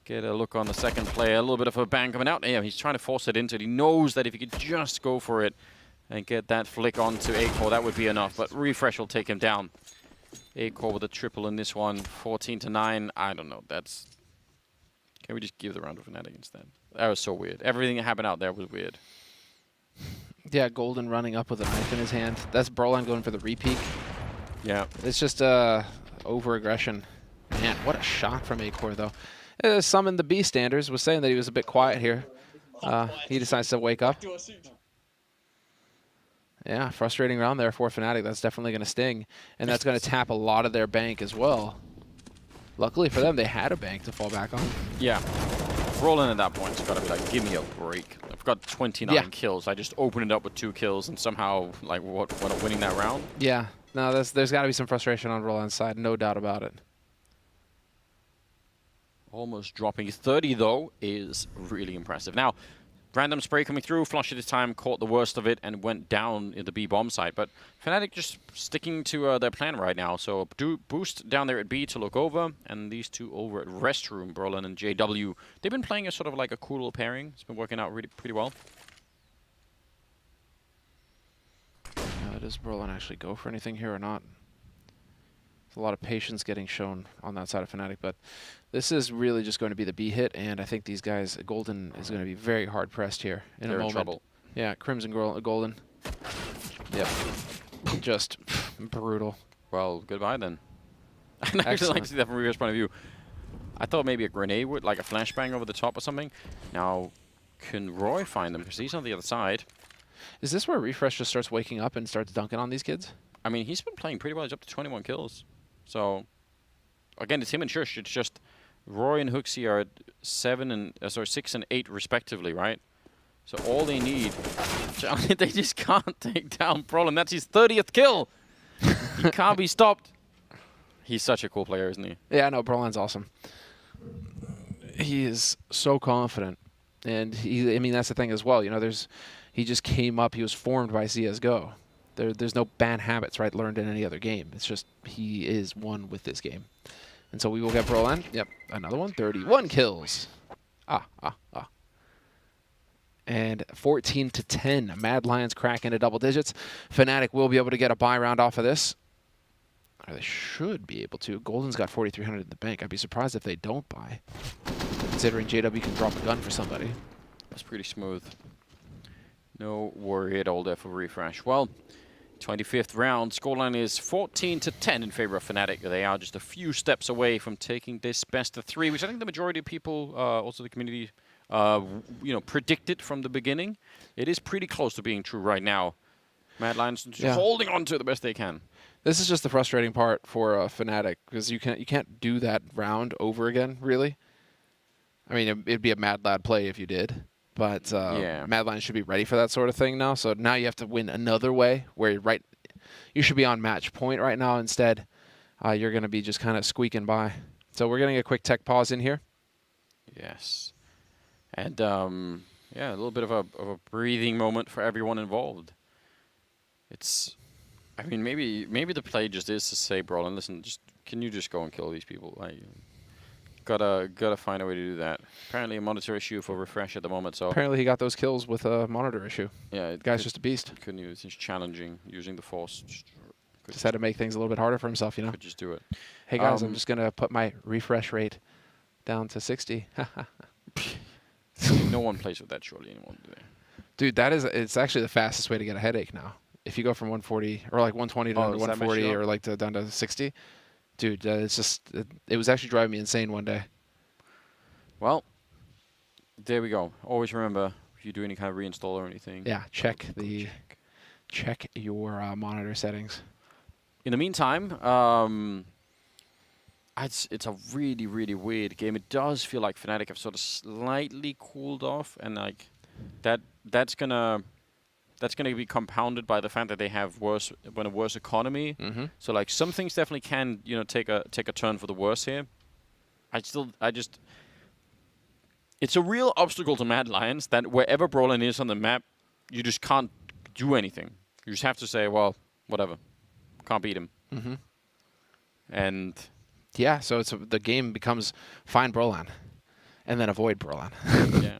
get a look on the second player. A little bit of a bang coming out. Yeah, he's trying to force it into it. He knows that if he could just go for it, and get that flick onto A-Core. That would be enough, but Refresh will take him down. A-Core with a triple in this one, 14-9. I don't know. That's. Can we just give the round to Fnatic instead? That was so weird. Everything that happened out there was weird. Yeah, Golden running up with a knife in his hand. That's Broline going for the repeat. Yeah. It's just over-aggression. Man, what a shot from A-Core, though. Summoned the B-standers, was saying that he was a bit quiet here. He decides to wake up. Yeah, frustrating round there for Fnatic. That's definitely going to sting. And that's going to tap a lot of their bank as well. Luckily for them, they had a bank to fall back on. Yeah. Rolling at that point, it's got to be like, give me a break. I've got 29 kills. I just opened it up with 2 kills and somehow, like, what winning that round? Yeah. No, there's got to be some frustration on Roland's side, no doubt about it. Almost dropping 30, though, is really impressive. Now, random spray coming through. Flush at this time caught the worst of it and went down in the B bomb site. But Fnatic just sticking to their plan right now. So boost down there at B to look over. And these two over at Restroom, Brolin and JW. They've been playing a sort of like a cool little pairing. It's been working out really pretty well. Does Brolin actually go for anything here or not? There's a lot of patience getting shown on that side of Fnatic, but this is really just going to be the B hit, and I think these guys, Golden is going to be very hard pressed here in a moment. In trouble. Yeah, Crimson Golden. Yep. Just brutal. Well, goodbye then. I actually like to see that from Rio's point of view. I thought maybe a grenade would, like a flashbang over the top or something. Now, can Roy find them? Because he's on the other side. Is this where Refresh just starts waking up and starts dunking on these kids? I mean, he's been playing pretty well. He's up to 21 kills. So, again, it's him and Shush. It's just Roy and Hooksy are at 6 and 8 respectively, right? So all they need, they just can't take down Brolin. That's his 30th kill. He can't be stopped. He's such a cool player, isn't he? Yeah, no, Brolin's awesome. He is so confident, and I mean that's the thing as well. You know, he just came up. He was formed by CS:GO. There's no bad habits, right, learned in any other game. It's just he is one with this game. And so we will get Brolin. Yep, another one. 31 kills. And 14-10. Mad Lions crack into double digits. Fnatic will be able to get a buy round off of this. Or they should be able to. Golden's got 4,300 in the bank. I'd be surprised if they don't buy, considering JW can drop a gun for somebody. That's pretty smooth. No worry at all there for Refresh. Well, 25th round, scoreline is 14-10 in favor of Fnatic. They are just a few steps away from taking this best of 3, which I think the majority of people, also the community, predicted from the beginning. It is pretty close to being true right now. Mad Lions just holding on to it the best they can. This is just the frustrating part for Fnatic, because you can't do that round over again, really. I mean, it'd be a Mad Lad play if you did. But Mad Lions should be ready for that sort of thing now. So now you have to win another way where you should be on match point right now. Instead, you're going to be just kind of squeaking by. So we're getting a quick tech pause in here. Yes. And, a little bit of a breathing moment for everyone involved. I mean, maybe the play just is to say, Brolin, listen, can you just go and kill these people? Gotta find a way to do that. Apparently a monitor issue for Refresh at the moment. So apparently he got those kills with a monitor issue. Yeah, the guy's just a beast. Couldn't use. He's challenging using the force. Just had to make things a little bit harder for himself, you know. Could just do it. Hey guys, I'm just gonna put my refresh rate down to 60. No one plays with that surely anymore, do they? Dude, it's actually the fastest way to get a headache now. If you go from 140 or like 120 down to 140 or like down to 60. Dude, it's just, it was actually driving me insane one day. Well, there we go. Always remember, if you do any kind of reinstall or anything. Yeah, check your monitor settings. In the meantime, it's a really, really weird game. It does feel like Fnatic have sort of slightly cooled off, and like that's gonna be compounded by the fact that they have a worse economy. Mm-hmm. So like some things definitely can take a turn for the worse here. It's a real obstacle to Mad Lions that wherever Brolin is on the map, you just can't do anything. You just have to say, well, whatever, can't beat him. Mm-hmm. And yeah, so the game becomes find Brolin. and then avoid Brolan. Yeah.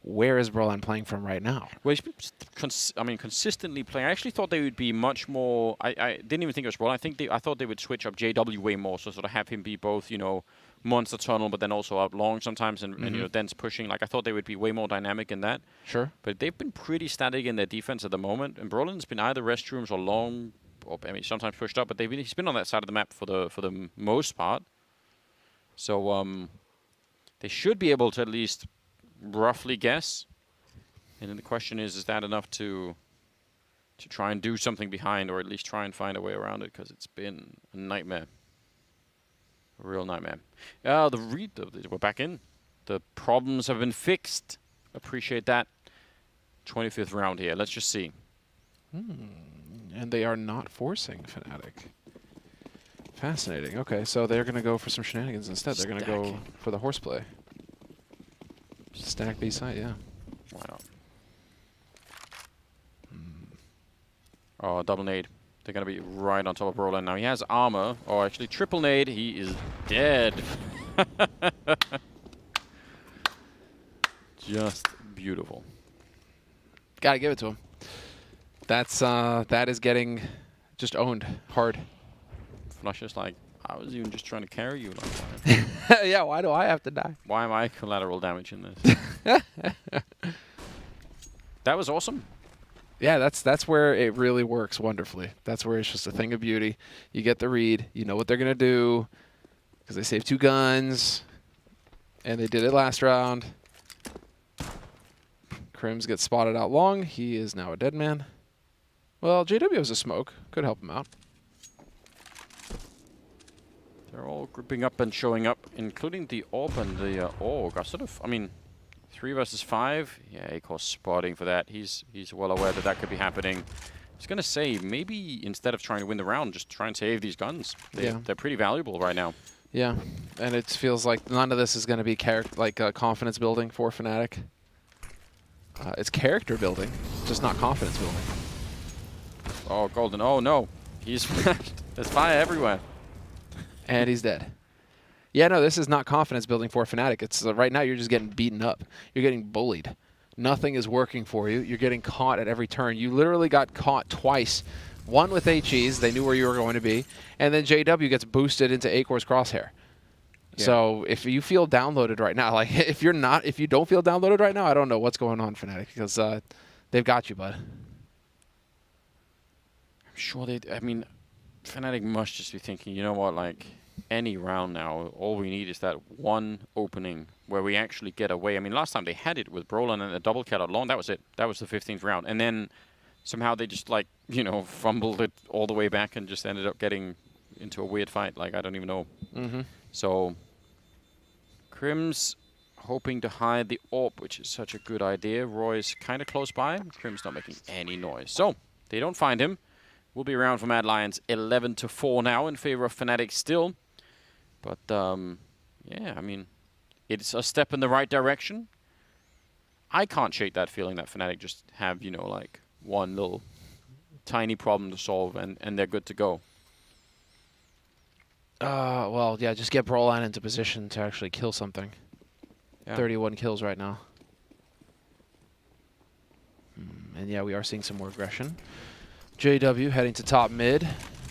Where is Brolan playing from right now? Well, he's been consistently playing. I actually thought they would be much more. I didn't even think it was Brolan. I thought they would switch up JW way more, so sort of have him be both, you know, monster tunnel, but then also out long sometimes, and you know, dense pushing. Like I thought they would be way more dynamic in that. Sure. But they've been pretty static in their defense at the moment, and Brolan's been either restrooms or long, or I mean sometimes pushed up, but he's been on that side of the map for the most part. So they should be able to at least roughly guess. And then the question is that enough to try and do something behind, or at least try and find a way around it, because it's been a nightmare. A real nightmare. We're back in. The problems have been fixed. Appreciate that. 25th round here. Let's just see. And they are not forcing Fnatic. Fascinating. Okay, so they're going to go for some shenanigans instead. They're going to go for the horseplay. Stack B side, yeah. Why not? Oh, double nade. They're going to be right on top of Brolan now. He has armor. Oh, actually, triple nade. He is dead. Just beautiful. Gotta give it to him. That is getting just owned hard. Flush is like, I was even just trying to carry you. Like, yeah, why do I have to die? why am I collateral damage in this? That was awesome. Yeah, that's where it really works wonderfully. That's where it's just a thing of beauty. You get the read. You know what they're going to do because they saved 2 guns, and they did it last round. Crims gets spotted out long. He is now a dead man. Well, JW has a smoke. Could help him out. They're all grouping up and showing up, including the AWP and the AUG. Sort of, I mean, 3 versus 5. Yeah, Acor's spotting for that. He's well aware that that could be happening. I was going to say, maybe instead of trying to win the round, just try and save these guns. They're pretty valuable right now. Yeah, and it feels like none of this is going to be confidence building for Fnatic. It's character building, just not confidence building. Oh, Golden. Oh, no. He's smashed. There's fire everywhere. And he's dead. Yeah, no, this is not confidence building for Fnatic. It's right now you're just getting beaten up. You're getting bullied. Nothing is working for you. You're getting caught at every turn. You literally got caught twice. One with HEs, they knew where you were going to be, and then JW gets boosted into Acor's crosshair. Yeah. So if you feel downloaded right now, like if you don't feel downloaded right now, I don't know what's going on, Fnatic, because they've got you, bud. I'm sure I mean, Fnatic must just be thinking, you know what, like, any round now, all we need is that one opening where we actually get away. I mean, last time they had it with Brolan and a double kill out long. That was it. That was the 15th round. And then somehow they just, like, you know, fumbled it all the way back and just ended up getting into a weird fight. Like, I don't even know. So, Crims hoping to hide the AWP, which is such a good idea. Roy's kind of close by. Crims not making any noise. So, they don't find him. We'll be around for Mad Lions 11-4 now in favor of Fnatic still. But, yeah, I mean, it's a step in the right direction. I can't shake that feeling that Fnatic just have, you know, like, one little tiny problem to solve and they're good to go. Well, yeah, just get Brolan into position to actually kill something. Yeah. 31 kills right now. And yeah, we are seeing some more aggression. JW heading to top mid.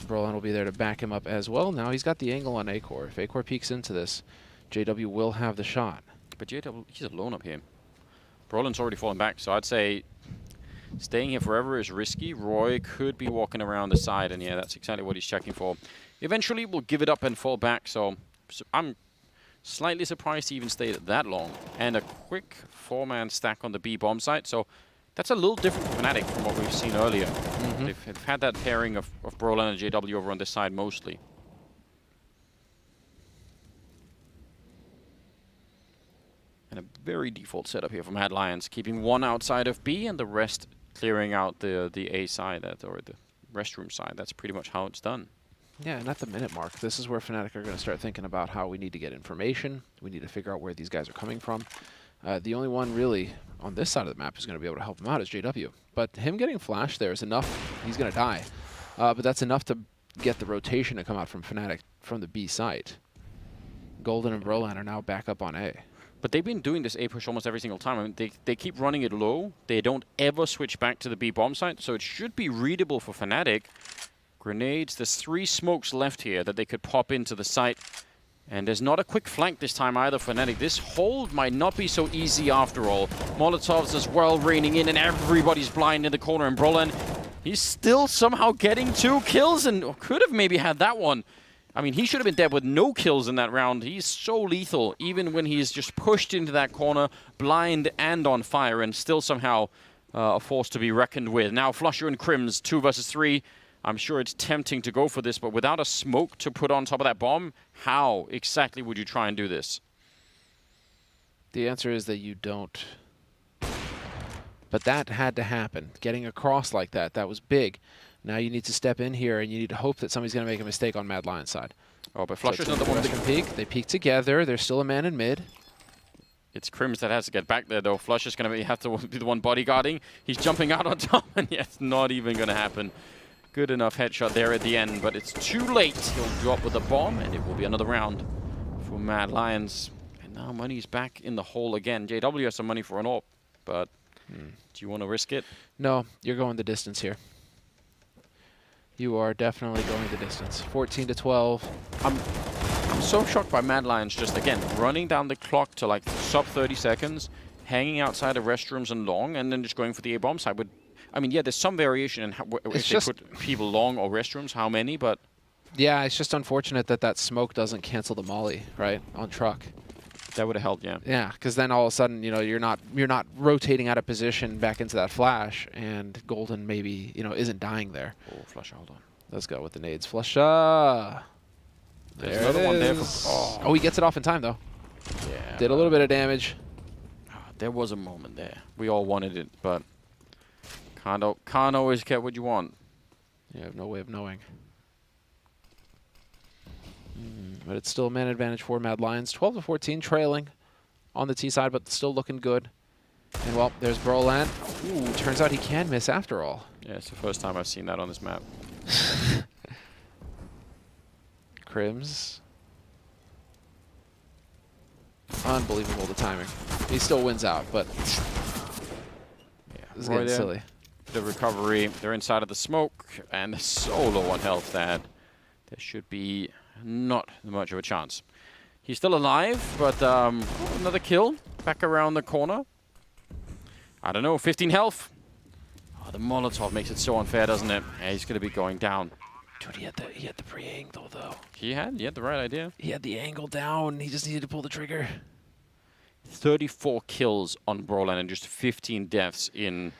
Brolan will be there to back him up as well. Now he's got the angle on Acor. If Acor peeks into this, JW will have the shot. But JW, he's alone up here. Brolan's already fallen back, so I'd say staying here forever is risky. Roy could be walking around the side, and yeah, that's exactly what he's checking for. Eventually, we'll give it up and fall back, so I'm slightly surprised he even stayed that long. And a quick 4-man stack on the B bomb site, so that's a little different for Fnatic from what we've seen earlier. They've had that pairing of Brolan and JW over on this side mostly. And a very default setup here for Mad Lions, keeping one outside of B and the rest clearing out the A side, or the restroom side. That's pretty much how it's done. Yeah, and at the minute mark, this is where Fnatic are going to start thinking about how we need to get information. We need to figure out where these guys are coming from. The only one really on this side of the map who's going to be able to help him out is JW. But him getting flashed there is enough. He's going to die. But that's enough to get the rotation to come out from Fnatic from the B site. Golden and Brolan are now back up on A. But they've been doing this A push almost every single time. I mean, they keep running it low. They don't ever switch back to the B bomb site, so it should be readable for Fnatic. Grenades, there's 3 smokes left here that they could pop into the site. And there's not a quick flank this time either for Fnatic. This hold might not be so easy after all. Molotovs as well raining in, and everybody's blind in the corner. And Brolin, he's still somehow getting 2 kills and could have maybe had that one. I mean, he should have been dead with no kills in that round. He's so lethal, even when he's just pushed into that corner, blind and on fire, and still somehow a force to be reckoned with. Now, Flusher and Crims, 2 versus 3. I'm sure it's tempting to go for this, but without a smoke to put on top of that bomb, how exactly would you try and do this? The answer is that you don't. But that had to happen. Getting across like that, that was big. Now you need to step in here, and you need to hope that somebody's going to make a mistake on Mad Lion's side. Oh, but Flusher's not the one that can peek. They peek together. There's still a man in mid. It's Crims that has to get back there, though. Flusher's going to have to be the one bodyguarding. He's jumping out on top, and yeah, it's not even going to happen. Good enough headshot there at the end, but it's too late. He'll drop with a bomb, and it will be another round for Mad Lions. And now money's back in the hole again. JW has some money for an AWP, but do you want to risk it? No, you're going the distance here. You are definitely going the distance. 14 to 12. I'm so shocked by Mad Lions just, again, running down the clock to like sub 30 seconds, hanging outside of restrooms and long, and then just going for the A-bomb side. I mean, yeah, there's some variation in how, if they put people long or restrooms, how many, but... Yeah, it's just unfortunate that that smoke doesn't cancel the molly, right, on truck. That would have helped, yeah. Yeah, because then all of a sudden, you know, you're not rotating out of position back into that flash, and Golden maybe, you know, isn't dying there. Oh, Flusher, hold on. Let's go with the nades. Flusher. There's another one there. Oh, he gets it off in time, though. Yeah. Did a little bit of damage. There was a moment there. We all wanted it, but can't always get what you want. You have no way of knowing. But it's still a man advantage for Mad Lions. 12 to 14, trailing on the T side, but still looking good. And well, there's Brolan. Ooh, turns out he can miss after all. Yeah, it's the first time I've seen that on this map. Crims. Unbelievable, the timing. He still wins out, but yeah, this is getting silly. The recovery, they're inside of the smoke, and they're so low on health that there should be not much of a chance. He's still alive, but another kill back around the corner. I don't know, 15 health. Oh, the Molotov makes it so unfair, doesn't it? Yeah, he's going to be going down. Dude, he had the pre-angle, though. He had the right idea. He had the angle down. He just needed to pull the trigger. 34 kills on Brolan and just 15 deaths in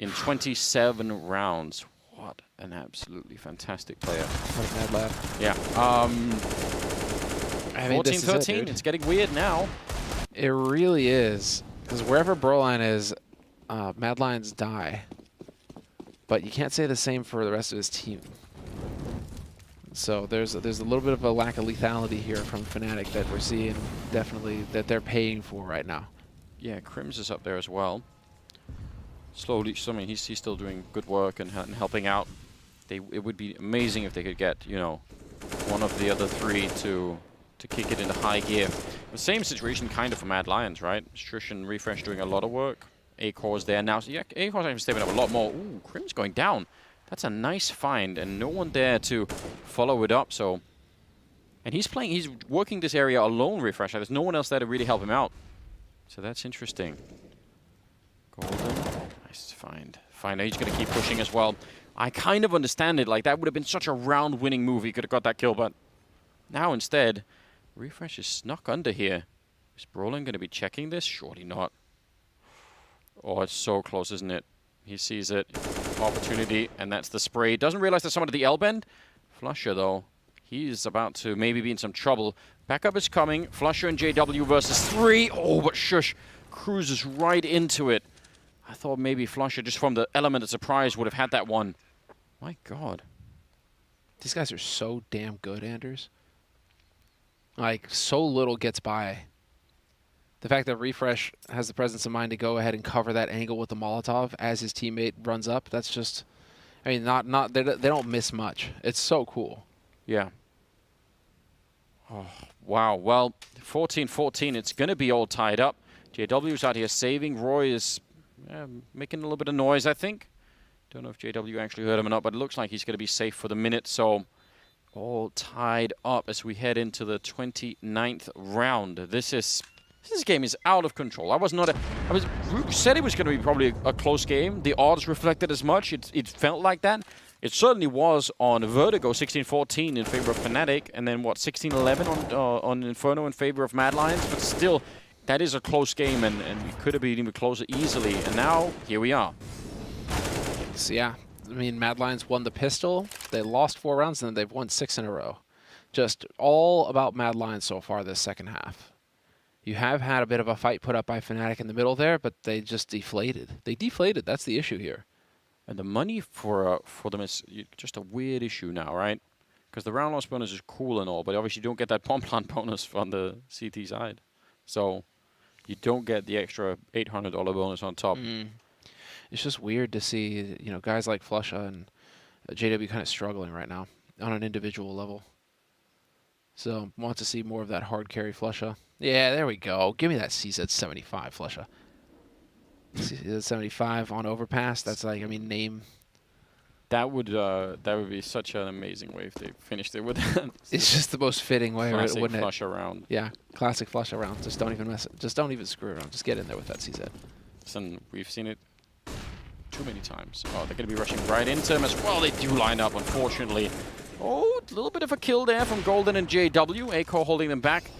27 rounds. What an absolutely fantastic player. What a mad lad. Yeah. 14-13. It's getting weird now. It really is. Because wherever Broline is, Mad Lions die. But you can't say the same for the rest of his team. So there's a little bit of a lack of lethality here from Fnatic that we're seeing, definitely, that they're paying for right now. Yeah, Crims is up there as well. Slowly, I mean, he's still doing good work and helping out. It would be amazing if they could get, you know, one of the other 3 to kick it into high gear. The same situation kind of for Mad Lions, right? Strish and Refresh doing a lot of work. A-Core's there now. So yeah, A-Core's actually stepping up a lot more. Ooh, Crims going down. That's a nice find, and no one there to follow it up, so... And he's working this area alone, Refresh. There's no one else there to really help him out. So that's interesting. Golden. Nice find. Fine, he's going to keep pushing as well. I kind of understand it. Like, that would have been such a round-winning move. He could have got that kill, but now instead, Refresh is snuck under here. Is Brolin going to be checking this? Surely not. Oh, it's so close, isn't it? He sees it. Opportunity, and that's the spray. Doesn't realize there's someone at the L-bend. Flusher, though, he's about to maybe be in some trouble. Backup is coming. Flusher and JW versus 3. Oh, but shush. Cruises right into it. I thought maybe Flusher, just from the element of surprise, would have had that one. My God. These guys are so damn good, Anders. Like, so little gets by. The fact that Refresh has the presence of mind to go ahead and cover that angle with the Molotov as his teammate runs up, that's just, I mean, they don't miss much. It's so cool. Yeah. Oh, wow. Well, 14-14. It's going to be all tied up. JW's out here saving. Roy is making a little bit of noise, I think. Don't know if JW actually heard him or not, but it looks like he's going to be safe for the minute. So all tied up as we head into the 29th round. This game is out of control. Said it was going to be probably a close game. The odds reflected as much. It felt like that. It certainly was on Vertigo, 16-14 in favor of Fnatic, and then what, 16-11 on Inferno in favor of Mad Lions. But still, that is a close game, and we could have been even closer easily. And now, here we are. So, yeah, I mean, Mad Lions won the pistol. They lost 4 rounds, and then they've won 6 in a row. Just all about Mad Lions so far this second half. You have had a bit of a fight put up by Fnatic in the middle there, but they just deflated. They deflated. That's the issue here. And the money for them is just a weird issue now, right? Because the round loss bonus is cool and all, but obviously you don't get that bomb plant bonus from the CT side. So you don't get the extra $800 bonus on top. It's just weird to see, you know, guys like Flusha and JW kind of struggling right now on an individual level. So want to see more of that hard carry Flusha. Yeah, there we go. Give me that CZ 75 Flusha. CZ 75 on overpass. That's like, I mean, name. That would be such an amazing way if they finished it with that. It's just the most fitting way, classic wouldn't it? Flush around. Yeah, classic Flusha round. Just don't even mess it. Just don't even screw around. Just get in there with that CZ. Listen, we've seen it too many times. Oh, they're going to be rushing right into him as well. They do line up, unfortunately. Oh, a little bit of a kill there from Golden and JW. Aiko holding them back.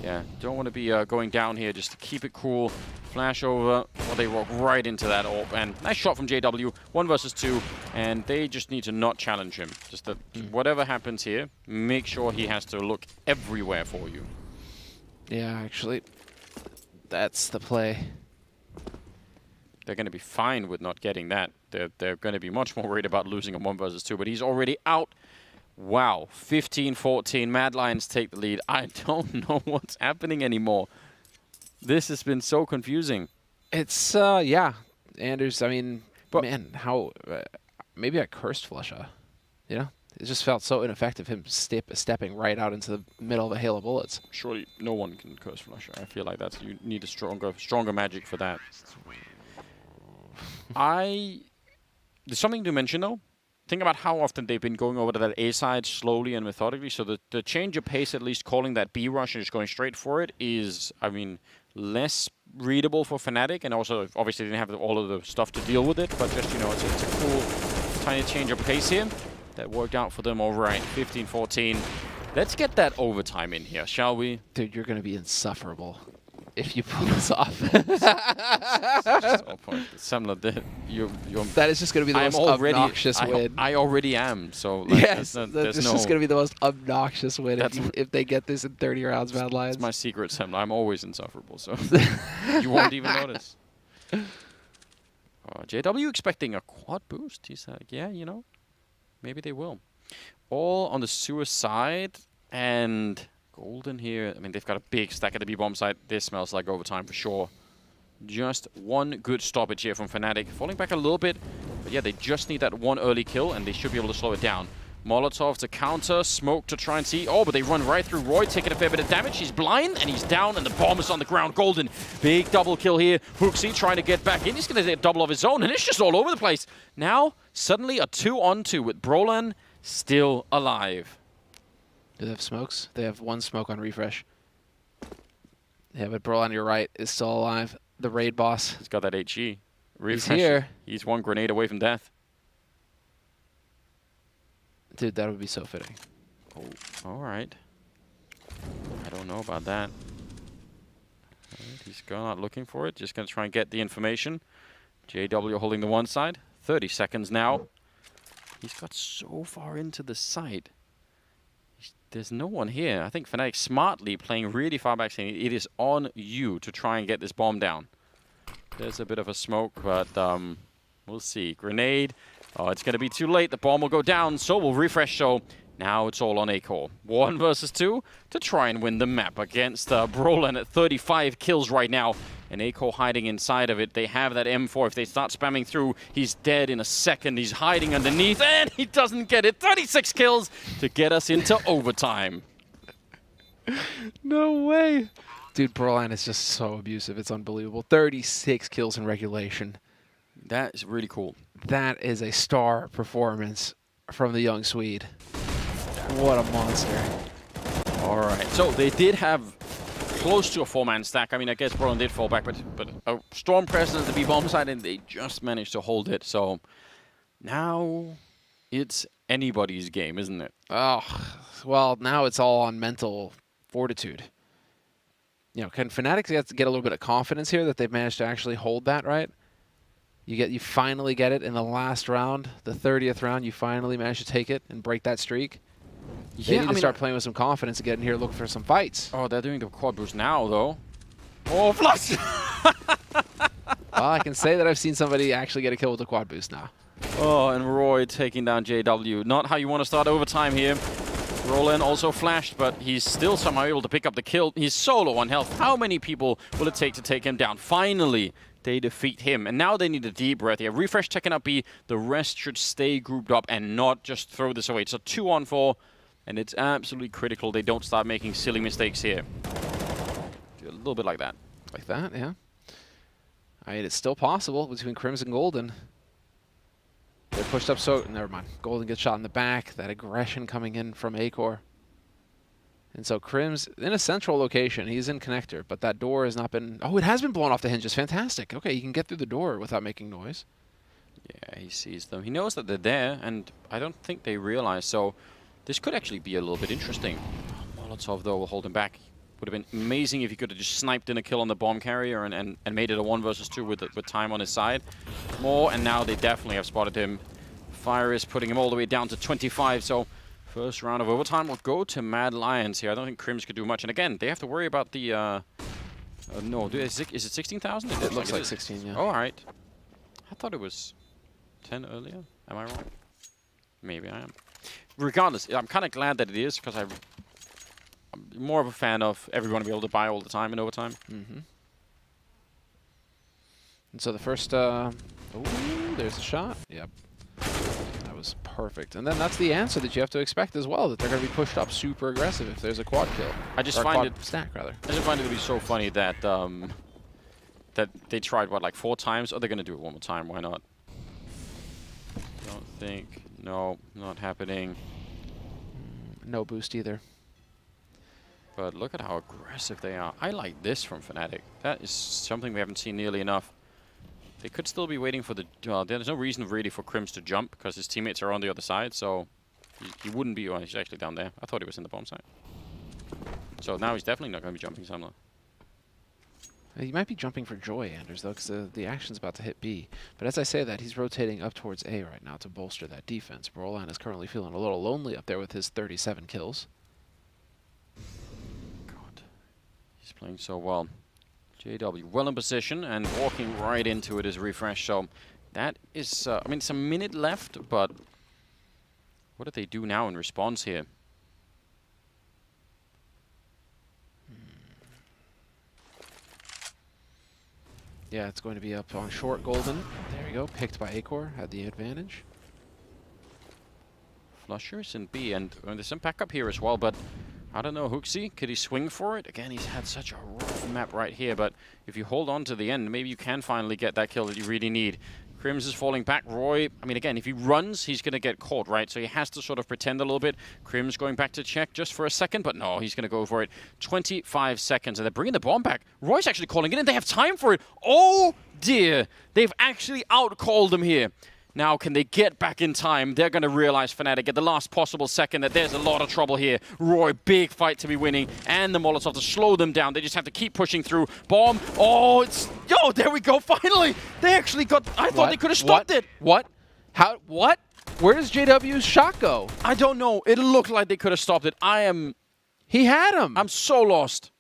Yeah, don't want to be going down here just to keep it cool. Flash over. Well, they walk right into that orb. And nice shot from JW. 1 versus 2. And they just need to not challenge him. Just that whatever happens here, make sure he has to look everywhere for you. Yeah, actually, that's the play. They're going to be fine with not getting that. They're going to be much more worried about losing a 1 versus 2. But he's already out. Wow, 15-14. Mad Lions take the lead. I don't know what's happening anymore. This has been so confusing. It's, yeah. Anders, I mean, but man, how... maybe I cursed Flusha. You know? It just felt so ineffective, him stepping right out into the middle of a hail of bullets. Surely no one can curse Flusha. I feel like you need a stronger magic for that. There's something to mention, though. Think about how often they've been going over to that A side slowly and methodically. So the change of pace, at least calling that B rush and just going straight for it, is, I mean, less readable for Fnatic. And also, obviously, they didn't have all of the stuff to deal with it. But just, you know, it's a cool, tiny change of pace here. That worked out for them all right. 15-14. Let's get that overtime in here, shall we? Dude, you're going to be insufferable if you pull this off. That is just going to be the most obnoxious win. I already am, so like, yes, that's just going to be the most obnoxious win if they get this in 30 rounds, Mad Lions. That's my secret, Semla. I'm always insufferable, so you won't even notice. JW expecting a quad boost. He's like, yeah, you know, maybe they will. All on the suicide and... Golden here. I mean, they've got a big stack at the B-bomb side. This smells like overtime for sure. Just one good stoppage here from Fnatic. Falling back a little bit. But yeah, they just need that one early kill, and they should be able to slow it down. Molotov to counter. Smoke to try and see. Oh, but they run right through Roy, taking a fair bit of damage. He's blind, and he's down, and the bomb is on the ground. Golden, big double kill here. Hooksy trying to get back in. He's going to get a double of his own, and it's just all over the place. Now, suddenly a 2-on-2 with Brolan still alive. Do they have smokes? They have 1 smoke on refresh. Yeah, but Bro on your right is still alive. The raid boss. He's got that HE. Refresh. He's here. He's 1 grenade away from death. Dude, that would be so fitting. Oh, all right. I don't know about that. He's going out looking for it. Just going to try and get the information. JW holding the one side. 30 seconds now. He's got so far into the site. There's no one here. I think Fnatic smartly playing really far back, saying it is on you to try and get this bomb down. There's a bit of a smoke, but we'll see. Grenade. Oh, it's going to be too late. The bomb will go down, so will refresh. So now it's all on Aiko. 1 versus 2 to try and win the map against Brolan at 35 kills right now. And Aiko hiding inside of it. They have that M4. If they start spamming through, he's dead in a second. He's hiding underneath, and he doesn't get it. 36 kills to get us into overtime. No way. Dude, Broline is just so abusive. It's unbelievable. 36 kills in regulation. That is really cool. That is a star performance from the young Swede. What a monster. All right. So they did have close to a 4-man stack. I mean, I guess Broline did fall back, but a Storm presence at the B bomb side, and they just managed to hold it. So now it's anybody's game, isn't it? Oh, well, now it's all on mental fortitude. You know, can Fnatic get a little bit of confidence here that they've managed to actually hold that, right? You finally get it in the last round, the 30th round. You finally manage to take it and break that streak. They need to start playing with some confidence and get in here looking for some fights. Oh, they're doing the quad boost now, though. Oh, Flush! Well, I can say that I've seen somebody actually get a kill with a quad boost now. Oh, and Roy taking down JW. Not how you want to start overtime here. Roland also flashed, but he's still somehow able to pick up the kill. He's so low on health. How many people will it take to take him down? Finally, they defeat him. And now they need a deep breath here. Refresh taking up B. The rest should stay grouped up and not just throw this away. It's a 2-on-4, and it's absolutely critical they don't start making silly mistakes here. A little bit like that. Like that, yeah. I mean, it's still possible between Crims and Golden. They're pushed up, so never mind. Golden gets shot in the back. That aggression coming in from Acor. And so Crims in a central location. He's in connector, but that door has not been... Oh, it has been blown off the hinges. Fantastic. Okay, he can get through the door without making noise. Yeah, he sees them. He knows that they're there, and I don't think they realize. So this could actually be a little bit interesting. Molotov, though, will hold him back. Would have been amazing if he could have just sniped in a kill on the bomb carrier and made it a 1 versus 2 with time on his side. More, and now they definitely have spotted him. Fire is putting him all the way down to 25, so first round of overtime will go to Mad Lions here. I don't think Crims could do much. And again, they have to worry about the... no, is it 16,000? It looks like 16, yeah. Oh, all right. I thought it was 10 earlier. Am I wrong? Maybe I am. Regardless, I'm kind of glad that it is, because I'm more of a fan of everyone being able to buy all the time in overtime. Mm-hmm. And so the first... oh, there's a shot. Yep. That was perfect. And then that's the answer that you have to expect as well, that they're going to be pushed up super aggressive if there's a quad kill. I just find it... stack, rather. I just find it to be so funny that that they tried, what, like 4 times? Oh, they're going to do it one more time. Why not? Don't think... No, not happening. No boost either. But look at how aggressive they are. I like this from Fnatic. That is something we haven't seen nearly enough. They could still be waiting for the... there's no reason really for Crims to jump, because his teammates are on the other side, so he wouldn't be... Oh, he's actually down there. I thought he was in the bomb side. So now he's definitely not going to be jumping somewhere. He might be jumping for Joy, Anders, though, because the action's about to hit B. But as I say that, he's rotating up towards A right now to bolster that defense. Broline is currently feeling a little lonely up there with his 37 kills. God, he's playing so well. JW well in position and walking right into it is Refresh. So that is, I mean, it's a minute left, but what do they do now in response here? Yeah, it's going to be up on short Golden. There we go, picked by Acor, had the advantage. Flushers in B, and there's some backup here as well, but I don't know, Hooksy, could he swing for it? Again, he's had such a rough map right here, but if you hold on to the end, maybe you can finally get that kill that you really need. Crims is falling back. Roy, I mean, again, if he runs, he's going to get caught, right? So he has to sort of pretend a little bit. Crims going back to check just for a second, but no, he's going to go for it. 25 seconds, and they're bringing the bomb back. Roy's actually calling it in. They have time for it. Oh, dear. They've actually out-called him here. Now, can they get back in time? They're going to realize, Fnatic, at the last possible second, that there's a lot of trouble here. Roy, big fight to be winning, and the Molotov to slow them down. They just have to keep pushing through. Bomb. Oh, it's... Yo, there we go, finally! They actually got... I thought they could have stopped it. What? How? What? Where does JW's shot go? I don't know. It looked like they could have stopped it. I am... He had him. I'm so lost.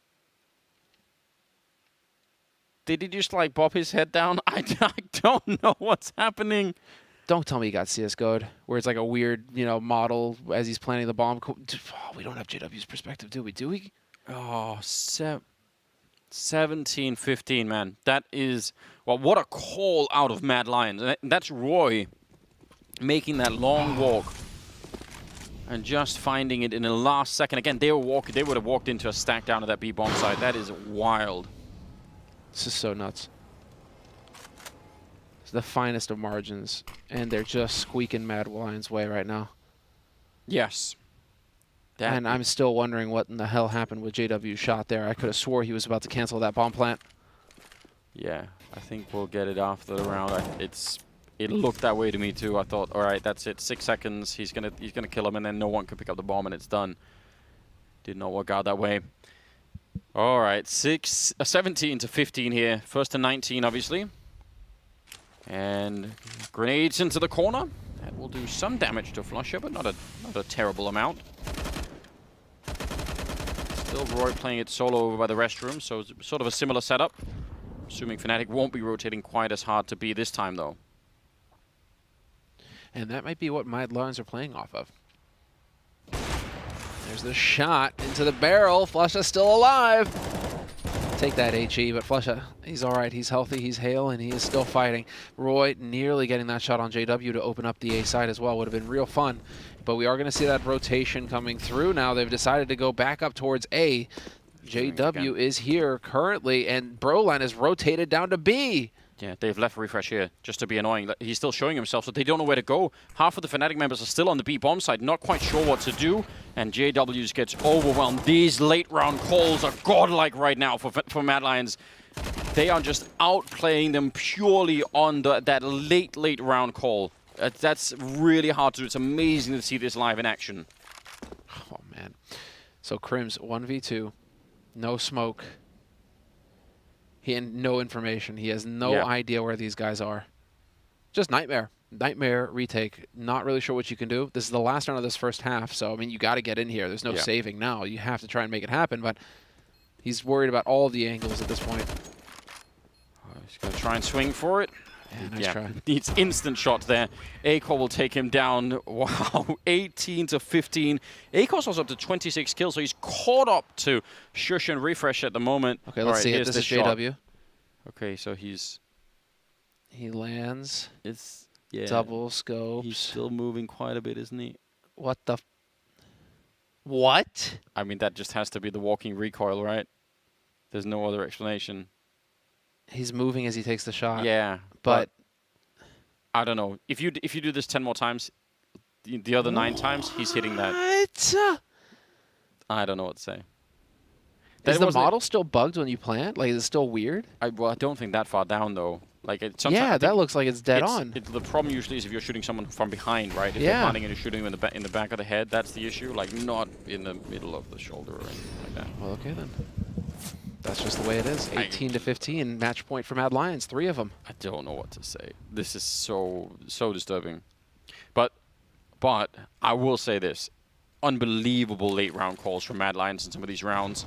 Did he just, like, bop his head down? I don't know what's happening. Don't tell me he got CSGO'd, where it's like a weird, you know, model as he's planning the bomb. Oh, we don't have JW's perspective, do we? Do we? Oh, 17-15, man. That is... Well, what a call out of Mad Lions. That's Roy making that long walk. and just finding it in the last second. Again, they would have walked into a stack down to that B bomb side. That is wild. This is so nuts. It's the finest of margins, and they're just squeaking Mad Lion's way right now. Yes. And I'm still wondering what in the hell happened with JW's shot there. I could have swore he was about to cancel that bomb plant. Yeah, I think we'll get it after the round. It looked that way to me too. I thought, all right, that's it. 6 seconds. He's gonna kill him, and then no one can pick up the bomb, and it's done. Did not work out that way. All right, 17 to 15 here. First to 19, obviously. And grenades into the corner. That will do some damage to Flusher, but not a terrible amount. Still Roy playing it solo over by the restroom, so it's sort of a similar setup. Assuming Fnatic won't be rotating quite as hard to be this time, though. And that might be what Mad Lions are playing off of. There's the shot into the barrel. Flusha still alive. Take that, HE, but Flusha, he's all right. He's healthy, he's hale, and he is still fighting. Roy nearly getting that shot on JW to open up the A side as well. Would have been real fun. But we are going to see that rotation coming through now. They've decided to go back up towards A. JW is here currently, and Broline is rotated down to B. Yeah, they've left Refresh here just to be annoying. He's still showing himself, so they don't know where to go. Half of the Fnatic members are still on the B bomb side, not quite sure what to do, and JW's gets overwhelmed. These late round calls are godlike right now for Mad Lions. They are just outplaying them purely on that late round call. That's really hard to do. It's amazing to see this live in action. Oh, man. So Crims 1v2, no smoke. He had no information. He has no idea where these guys are. Just Nightmare. Nightmare retake. Not really sure what you can do. This is the last round of this first half, so, I mean, you got to get in here. There's no saving now. You have to try and make it happen, but he's worried about all of the angles at this point. He's going to try and swing for it. Yeah, nice try. Needs instant shot there. Acor will take him down. Wow, 18 to 15. Acor's also up to 26 kills, so he's caught up to Shush and Refresh at the moment. Okay, let's see it. This is JW. Okay, so he lands. It's double scopes. He's still moving quite a bit, isn't he? What the? What? I mean, that just has to be the walking recoil, right? There's no other explanation. He's moving as he takes the shot. Yeah, but I don't know. If you do this 10 more times, the other 9 times he's hitting that. What? I don't know what to say. Is the model still bugged when you plant? Like, is it still weird? Well, I don't think that far down though. Like, yeah, that looks like it's dead on. The problem usually is if you're shooting someone from behind, right? If you're planting and you're shooting them in the back of the head, that's the issue. Like, not in the middle of the shoulder or anything like that. Well, okay then. That's just the way it is. 18 to 15, match point for Mad Lions, 3 of them. I don't know what to say. This is so disturbing. But I will say this. Unbelievable late round calls from Mad Lions in some of these rounds.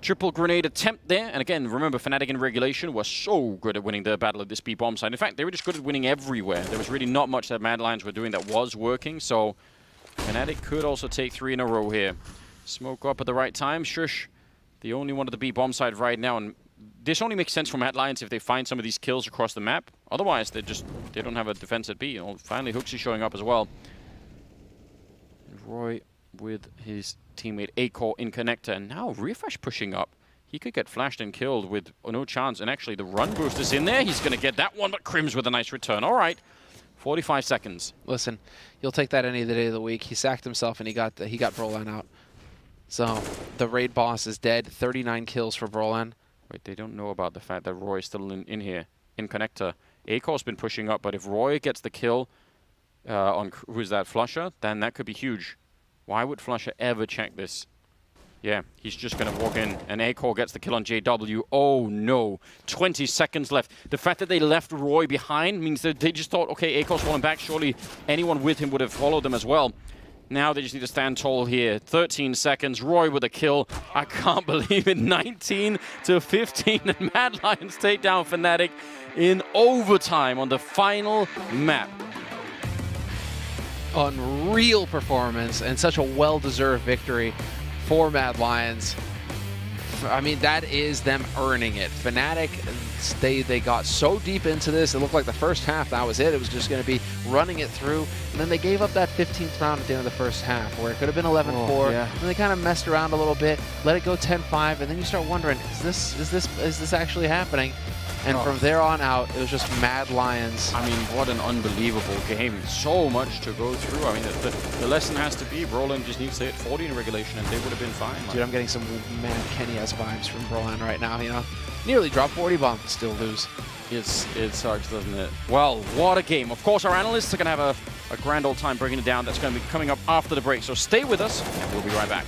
Triple grenade attempt there. And again, remember, Fnatic in regulation was so good at winning the battle at this B bomb side. In fact, they were just good at winning everywhere. There was really not much that Mad Lions were doing that was working. So Fnatic could also take 3 in a row here. Smoke up at the right time. Shush. The only one at the B bomb side right now, and this only makes sense for Mad Lions if they find some of these kills across the map. Otherwise, they don't have a defense at B. Oh, finally, Hooksy showing up as well. And Roy with his teammate Acor in connector, and now Refresh pushing up. He could get flashed and killed with no chance, and actually the run boost is in there. He's going to get that one, but Crims with a nice return. All right, 45 seconds. Listen, you'll take that any day of the week. He sacked himself, and he got Broline out. So the raid boss is dead. 39 kills for Broline. Wait, they don't know about the fact that Roy is still in here, in connector. Acor's been pushing up, but if Roy gets the kill on, who's that, Flusher, then that could be huge. Why would Flusher ever check this? Yeah, he's just going to walk in, and Acor gets the kill on JW. Oh, no. 20 seconds left. The fact that they left Roy behind means that they just thought, okay, Acor's falling back. Surely anyone with him would have followed them as well. Now they just need to stand tall here. 13 seconds. Roy with a kill. I can't believe it. 19 to 15. And Mad Lions take down Fnatic in overtime on the final map. Unreal performance and such a well-deserved victory for Mad Lions. I mean, that is them earning it. Fnatic, they got so deep into this. It looked like the first half, that was it. It was just going to be running it through. And then they gave up that 15th round at the end of the first half, where it could have been 11-4. yeah. And they kind of messed around a little bit, let it go 10-5, and then you start wondering, is this actually happening? And from there on out, it was just Mad Lions. I mean, what an unbelievable game. So much to go through. I mean, the lesson has to be Roland just needs to hit 40 in regulation and they would have been fine. Dude, I'm getting some Mad Kenny-esque vibes from Brolan right now, you know? Nearly dropped 40 bomb, still lose. It sucks, doesn't it? Well, what a game. Of course, our analysts are going to have a grand old time breaking it down. That's going to be coming up after the break. So stay with us, and we'll be right back.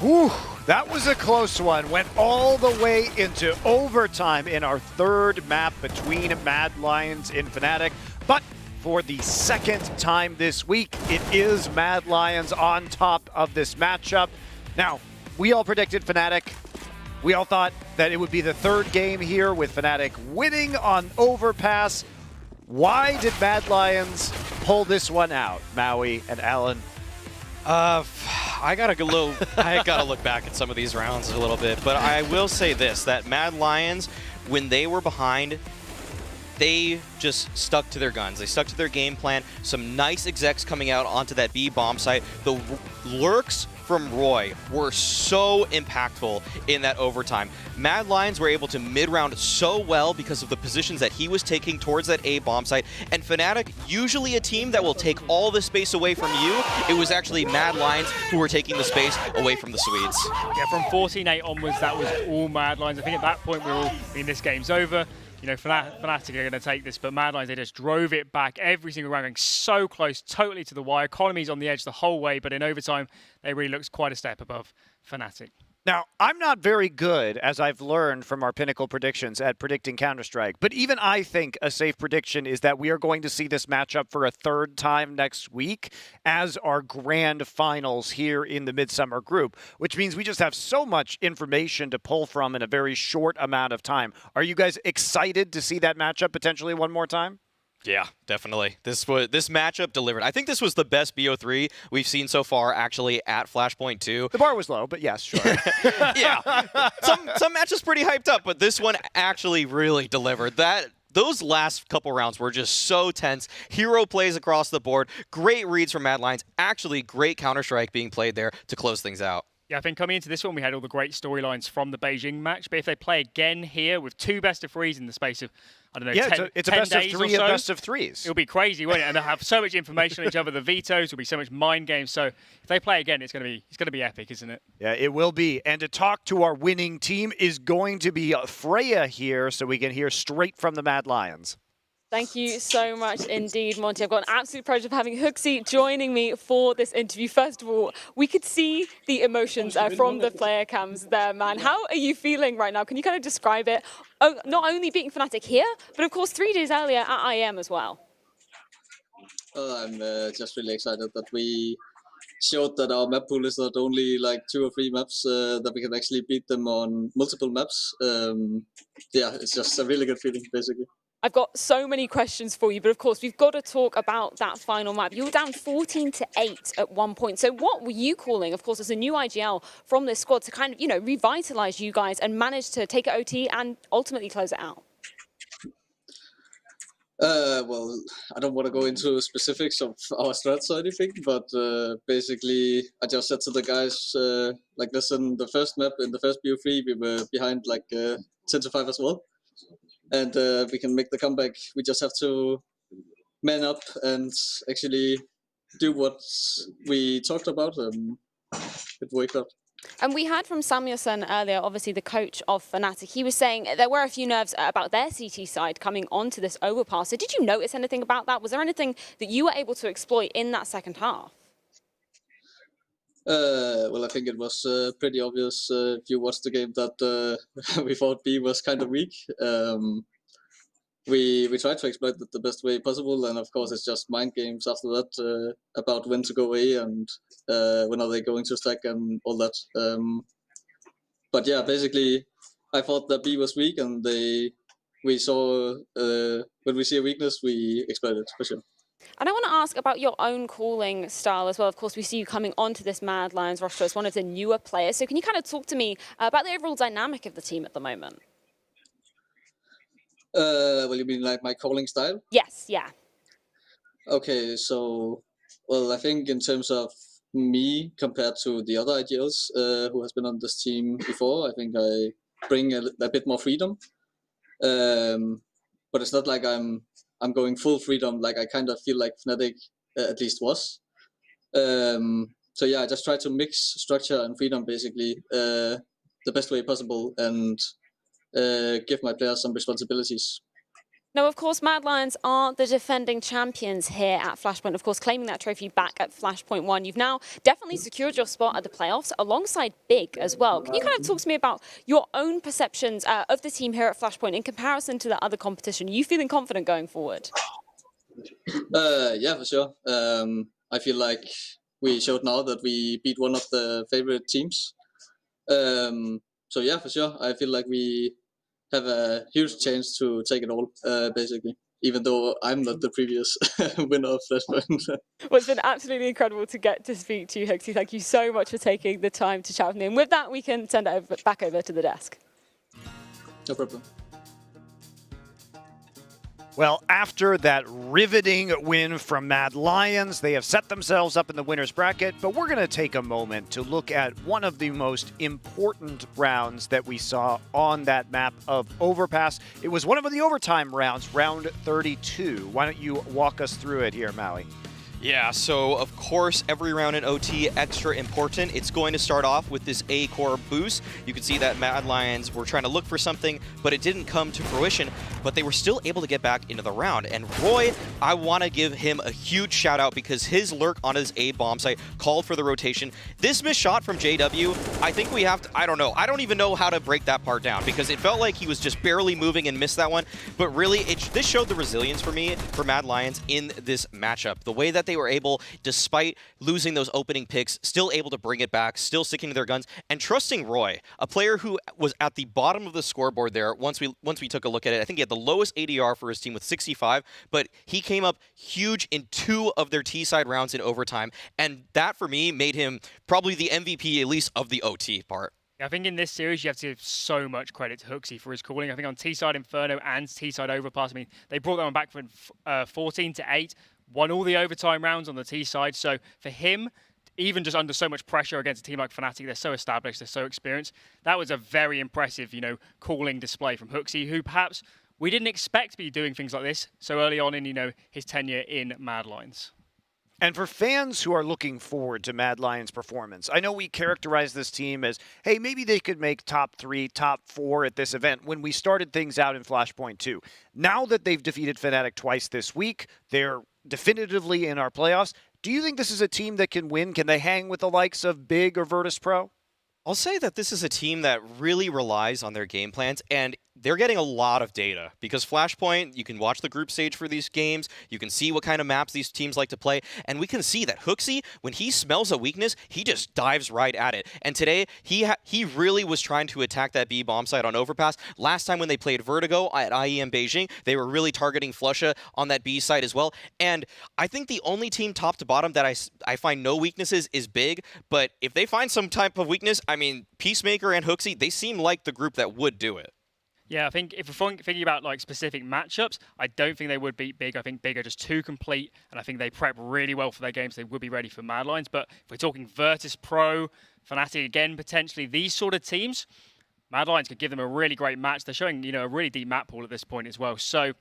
Whew, that was a close one. Went all the way into overtime in our third map between Mad Lions and Fnatic. But for the second time this week, it is Mad Lions on top of this matchup. Now, we all predicted Fnatic. We all thought that it would be the third game here with Fnatic winning on Overpass. Why did Mad Lions pull this one out, Maui and Alan? I gotta look back at some of these rounds a little bit, but I will say this: that Mad Lions, when they were behind, they just stuck to their guns. They stuck to their game plan. Some nice execs coming out onto that B bomb site. The lurks from Roy were so impactful in that overtime. Mad Lions were able to mid-round so well because of the positions that he was taking towards that A bomb site. And Fnatic, usually a team that will take all the space away from you, it was actually Mad Lions who were taking the space away from the Swedes. Yeah, from 14-8 onwards, that was all Mad Lions. I think at that point we were all, this game's over. You know, Fnatic are going to take this, but Mad Lions, they just drove it back every single round, going so close, totally to the wire. Economy's on the edge the whole way, but in overtime, they really looked quite a step above Fnatic. Now, I'm not very good, as I've learned from our Pinnacle predictions, at predicting Counter-Strike, but even I think a safe prediction is that we are going to see this matchup for a third time next week as our grand finals here in the Midsummer Group, which means we just have so much information to pull from in a very short amount of time. Are you guys excited to see that matchup potentially one more time? Yeah, definitely. This matchup delivered. I think this was the best BO3 we've seen so far, actually, at Flashpoint 2. The bar was low, but yes, sure. Yeah, some matches pretty hyped up, but this one actually really delivered. Those last couple rounds were just so tense. Hero plays across the board. Great reads from Mad Lions. Actually, great Counter-Strike being played there to close things out. Yeah, I think coming into this one, we had all the great storylines from the Beijing match. But if they play again here with 2 best-of-3s in the space of, I don't know, yeah, 10, it's a 10 best of days 3 or so, and best of 3s. It'll be crazy, won't it? And they'll have so much information on each other. The vetoes will be so much mind games. So if they play again, it's going to be epic, isn't it? Yeah, it will be. And to talk to our winning team is going to be Freya here, so we can hear straight from the Mad Lions. Thank you so much indeed, Monty. I've got an absolute pleasure of having Hooksy joining me for this interview. First of all, we could see the emotions from the player cams there, man. How are you feeling right now? Can you kind of describe it? Oh, not only beating Fnatic here, but of course 3 days earlier at IEM as well. I'm just really excited that we showed that our map pool is not only like 2 or 3 maps, that we can actually beat them on multiple maps. Yeah, it's just a really good feeling, basically. I've got so many questions for you, but of course we've got to talk about that final map. You were down 14-8 at one point. So what were you calling, of course, as a new IGL from this squad to kind of, you know, revitalize you guys and manage to take it OT and ultimately close it out? Well, I don't want to go into specifics of our strats or anything, but basically I just said to the guys, like, listen, the first map in the first BO3 we were behind like 10-5 as well. And we can make the comeback. We just have to man up and actually do what we talked about. It worked out. And we heard from Samuelson earlier, obviously the coach of Fnatic. He was saying there were a few nerves about their CT side coming onto this overpass. So did you notice anything about that? Was there anything that you were able to exploit in that second half? Well, I think it was pretty obvious if you watched the game that we thought B was kind of weak. We tried to exploit it the best way possible, and of course it's just mind games after that about when to go away and when are they going to stack and all that. But yeah, basically I thought that B was weak, and we saw when we see a weakness we exploit it for sure. And I want to ask about your own calling style as well. Of course, we see you coming onto this Mad Lions roster as one of the newer players. So can you kind of talk to me about the overall dynamic of the team at the moment? Well, you mean like my calling style? Yes, yeah. Okay, so, well, I think in terms of me compared to the other IGLs who has been on this team before, I think I bring a bit more freedom. But it's not like I'm going full freedom, like I kind of feel like Fnatic at least was. So yeah, I just try to mix structure and freedom basically the best way possible and give my players some responsibilities. Now, of course, Mad Lions are the defending champions here at Flashpoint, of course, claiming that trophy back at Flashpoint 1. You've now definitely secured your spot at the playoffs alongside Big as well. Can you kind of talk to me about your own perceptions of the team here at Flashpoint in comparison to the other competition? Are you feeling confident going forward? Yeah, for sure. I feel like we showed now that we beat one of the favorite teams. So yeah, for sure. I feel like we have a huge chance to take it all, basically, even though I'm not the previous winner of Flashpoint. Well, it's been absolutely incredible to get to speak to you, Hooksy. Thank you so much for taking the time to chat with me. And with that, we can send it back over to the desk. No problem. Well, after that riveting win from Mad Lions, they have set themselves up in the winner's bracket, but we're going to take a moment to look at one of the most important rounds that we saw on that map of Overpass. It was one of the overtime rounds, round 32. Why don't you walk us through it here, Maui? Yeah, so of course every round in OT extra important. It's going to start off with this A core boost. You can see that Mad Lions were trying to look for something, but it didn't come to fruition, but they were still able to get back into the round. And Roy, I want to give him a huge shout out because his lurk on his A bomb site called for the rotation. This missed shot from JW, I think we have to, I don't know. I don't even know how to break that part down because it felt like he was just barely moving and missed that one. But really, this showed the resilience for me, for Mad Lions in this matchup. The way that they they were able, despite losing those opening picks, still able to bring it back, still sticking to their guns, and trusting Roy, a player who was at the bottom of the scoreboard there once we took a look at it. I think he had the lowest ADR for his team with 65, but he came up huge in 2 of their T-side rounds in overtime, and that, for me, made him probably the MVP, at least of the OT part. I think in this series, you have to give so much credit to Hooksy for his calling. I think on T-side Inferno and T-side Overpass, I mean, they brought that one back from 14-8, won all the overtime rounds on the T-side. So for him, even just under so much pressure against a team like Fnatic, they're so established, they're so experienced. That was a very impressive, calling display from Hooksy, who perhaps we didn't expect to be doing things like this so early on in, his tenure in Mad Lions. And for fans who are looking forward to Mad Lions' performance, I know we characterize this team as, hey, maybe they could make top 3, top 4 at this event when we started things out in Flashpoint 2. Now that they've defeated Fnatic twice this week, they're definitively in our playoffs. Do you think this is a team that can win? Can they hang with the likes of Big or Virtus Pro? I'll say that this is a team that really relies on their game plans, and they're getting a lot of data because Flashpoint, you can watch the group stage for these games, you can see what kind of maps these teams like to play, and we can see that Hooksy, when he smells a weakness, he just dives right at it. And today, he really was trying to attack that B bomb site on Overpass. Last time when they played Vertigo at IEM Beijing, they were really targeting Flusha on that B site as well. And I think the only team top to bottom that I find no weaknesses is Big, but if they find some type of weakness, I mean, Peacemaker and Hooksy, they seem like the group that would do it. Yeah, I think if we're thinking about specific matchups, I don't think they would beat Big. I think Big are just too complete, and I think they prep really well for their games. They would be ready for Mad Lions. But if we're talking Virtus Pro, Fnatic again, potentially these sort of teams, Mad Lions could give them a really great match. They're showing, a really deep map pool at this point as well. So,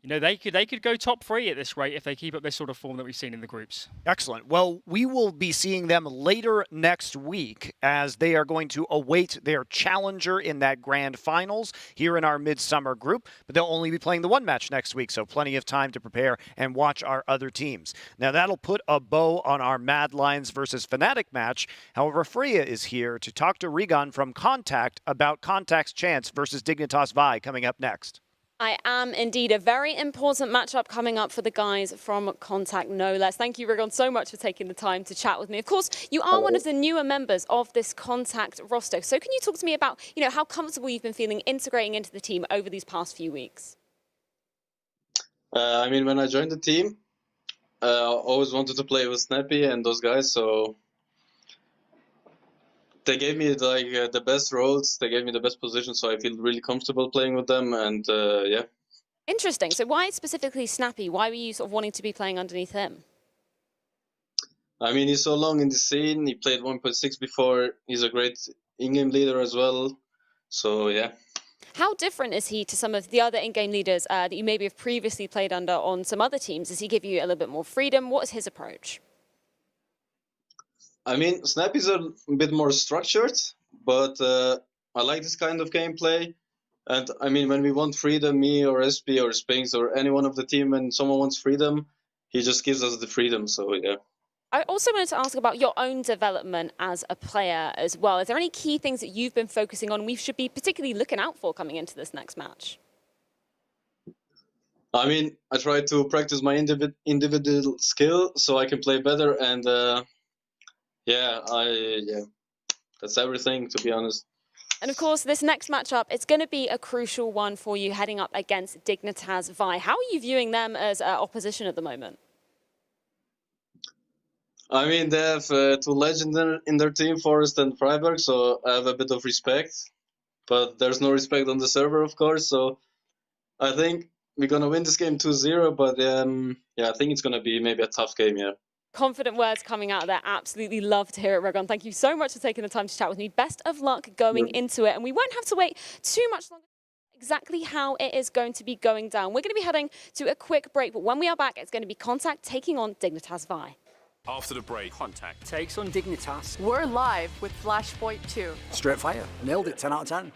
they could go top 3 at this rate if they keep up this sort of form that we've seen in the groups. Excellent. Well, we will be seeing them later next week as they are going to await their challenger in that grand finals here in our midsummer group, but they'll only be playing the one match next week, so plenty of time to prepare and watch our other teams. Now, that'll put a bow on our Mad Lions versus Fnatic match. However, Freya is here to talk to Regan from Contact about Contact's chance versus Dignitas Vi coming up next. I am indeed. A very important matchup coming up for the guys from Contact, no less. Thank you, Rigon, so much for taking the time to chat with me. Of course, you are one of the newer members of this Contact roster. So can you talk to me about, how comfortable you've been feeling integrating into the team over these past few weeks? When I joined the team, I always wanted to play with Snappy and those guys, so they gave me the best roles, they gave me the best position, so I feel really comfortable playing with them, and yeah. Interesting. So why specifically Snappy? Why were you sort of wanting to be playing underneath him? He's so long in the scene, he played 1.6 before, he's a great in-game leader as well, so yeah. How different is he to some of the other in-game leaders that you maybe have previously played under on some other teams? Does he give you a little bit more freedom? What is his approach? Snappy's a bit more structured, but I like this kind of gameplay. And when we want freedom, me or SP or Spinks or any one of the team, when someone wants freedom, he just gives us the freedom, so yeah. I also wanted to ask about your own development as a player as well. Is there any key things that you've been focusing on we should be particularly looking out for coming into this next match? I try to practice my individual skill so I can play better, and that's everything, to be honest. And of course, this next matchup, it's going to be a crucial one for you heading up against Dignitas Vi. How are you viewing them as opposition at the moment? They have 2 legends in their team, Forrest and Freiberg, so I have a bit of respect. But there's no respect on the server, of course, so I think we're going to win this game 2-0, but I think it's going to be maybe a tough game, yeah. Confident words coming out of there. Absolutely love to hear it, Regon. Thank you so much for taking the time to chat with me. Best of luck going into it. And we won't have to wait too much longer exactly how it is going to be going down. We're going to be heading to a quick break, but when we are back, it's going to be Contact taking on Dignitas Vi. After the break, Contact takes on Dignitas. We're live with Flashpoint 2. Straight fire. Nailed it. 10 out of 10.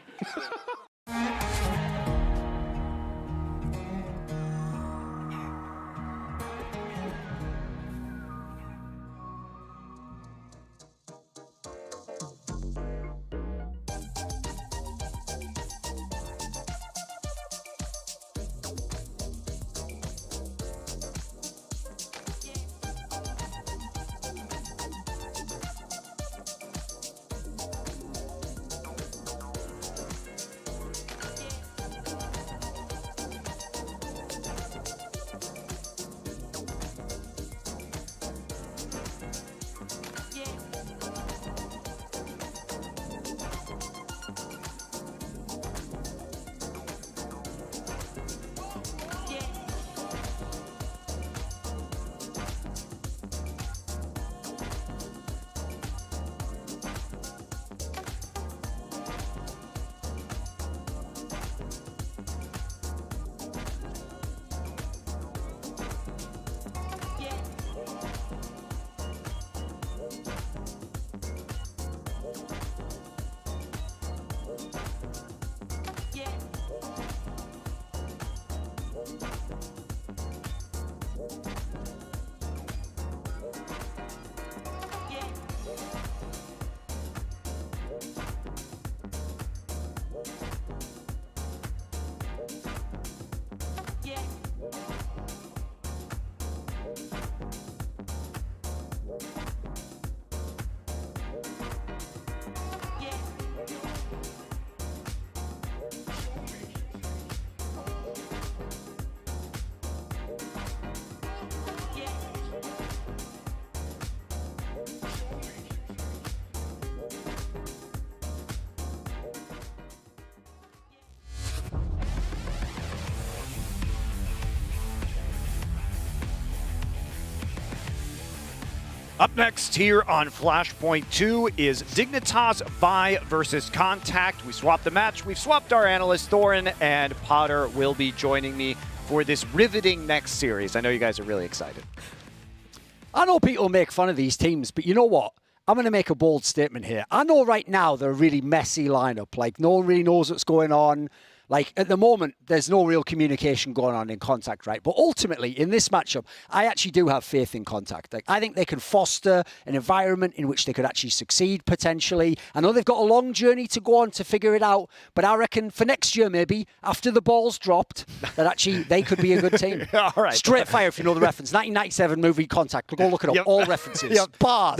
Up next here on Flashpoint 2 is Dignitas Vi versus Contact. We swapped the match. We've swapped our analysts. Thorin and Potter will be joining me for this riveting next series. I know you guys are really excited. I know people make fun of these teams, but you know what? I'm going to make a bold statement here. I know right now they're a really messy lineup. Like, no one really knows what's going on. Like, at the moment, there's no real communication going on in Contact, right? But ultimately, in this matchup, I actually do have faith in Contact. Like, I think they can foster an environment in which they could actually succeed, potentially. I know they've got a long journey to go on to figure it out, but I reckon for next year, maybe, after the ball's dropped, that actually they could be a good team. All right. Straight fire, if you know the reference. 1997 movie Contact. Go look it up. Yep. All references. Yep. Bars.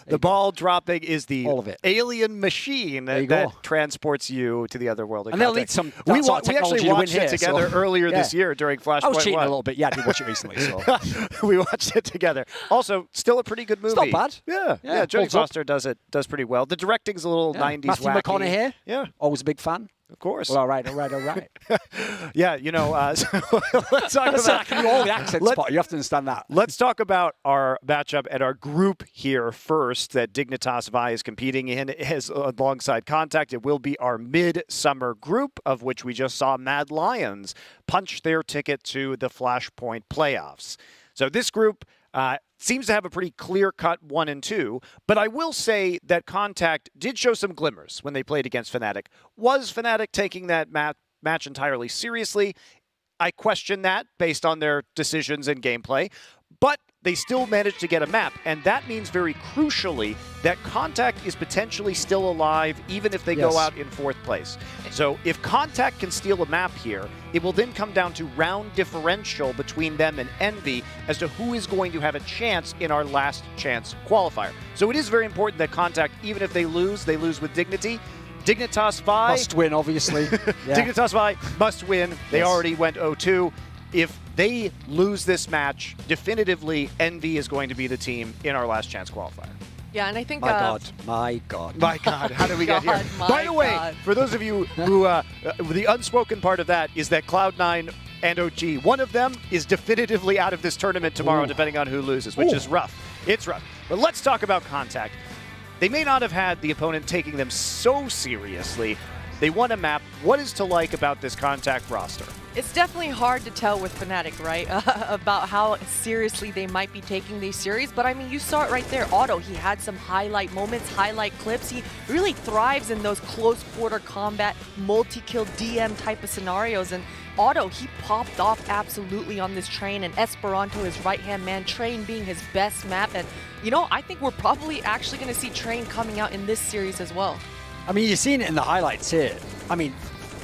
The ball dropping is the all of it. alien machine that transports you to the other world. And they'll need some... We actually watched it together earlier this year during Flashpoint 1. I was cheating a little bit. Yeah, I did watch it recently. So. We watched it together. Also, still a pretty good movie. It's not bad. Yeah. Jodie Foster does pretty well. The directing's a little 90s Matthew wacky. McConaughey. Yeah. Always a big fan. Of course. Well, all right. Yeah, you know, so let's talk Listen, about... I can do all the accents, Potter. You have to understand that. Let's talk about our matchup and our group here first that Dignitas Vi is competing in alongside Contact. It will be our mid-summer group, of which we just saw Mad Lions punch their ticket to the Flashpoint playoffs. So this group seems to have a pretty clear-cut 1 and 2, but I will say that Contact did show some glimmers when they played against Fnatic. Was Fnatic taking that match entirely seriously? I question that based on their decisions and gameplay, but they still managed to get a map, and that means very crucially that Contact is potentially still alive even if they go out in 4th place. So if Contact can steal a map here, it will then come down to round differential between them and Envy as to who is going to have a chance in our last chance qualifier. So it is very important that Contact, even if they lose with dignity. Dignitas Vi must win, obviously. Dignitas Vi must win. They already went 0-2. If they lose this match, definitively Envy is going to be the team in our last chance qualifier. Yeah, and I think... My God. How did we get here? By the way, for those of you who, the unspoken part of that is that Cloud9 and OG, one of them is definitively out of this tournament tomorrow, depending on who loses, which is rough. It's rough. But let's talk about Contact. They may not have had the opponent taking them so seriously. They won a map. What is to like about this Contact roster? It's definitely hard to tell with Fnatic, right, about how seriously they might be taking these series. But, I mean, you saw it right there. Otto, he had some highlight moments, highlight clips. He really thrives in those close quarter combat, multi-kill DM type of scenarios. And Otto, he popped off absolutely on this Train, and Esperanto, his right-hand man, Train being his best map. And, you know, I think we're probably actually going to see Train coming out in this series as well. I mean, you've seen it in the highlights here. I mean,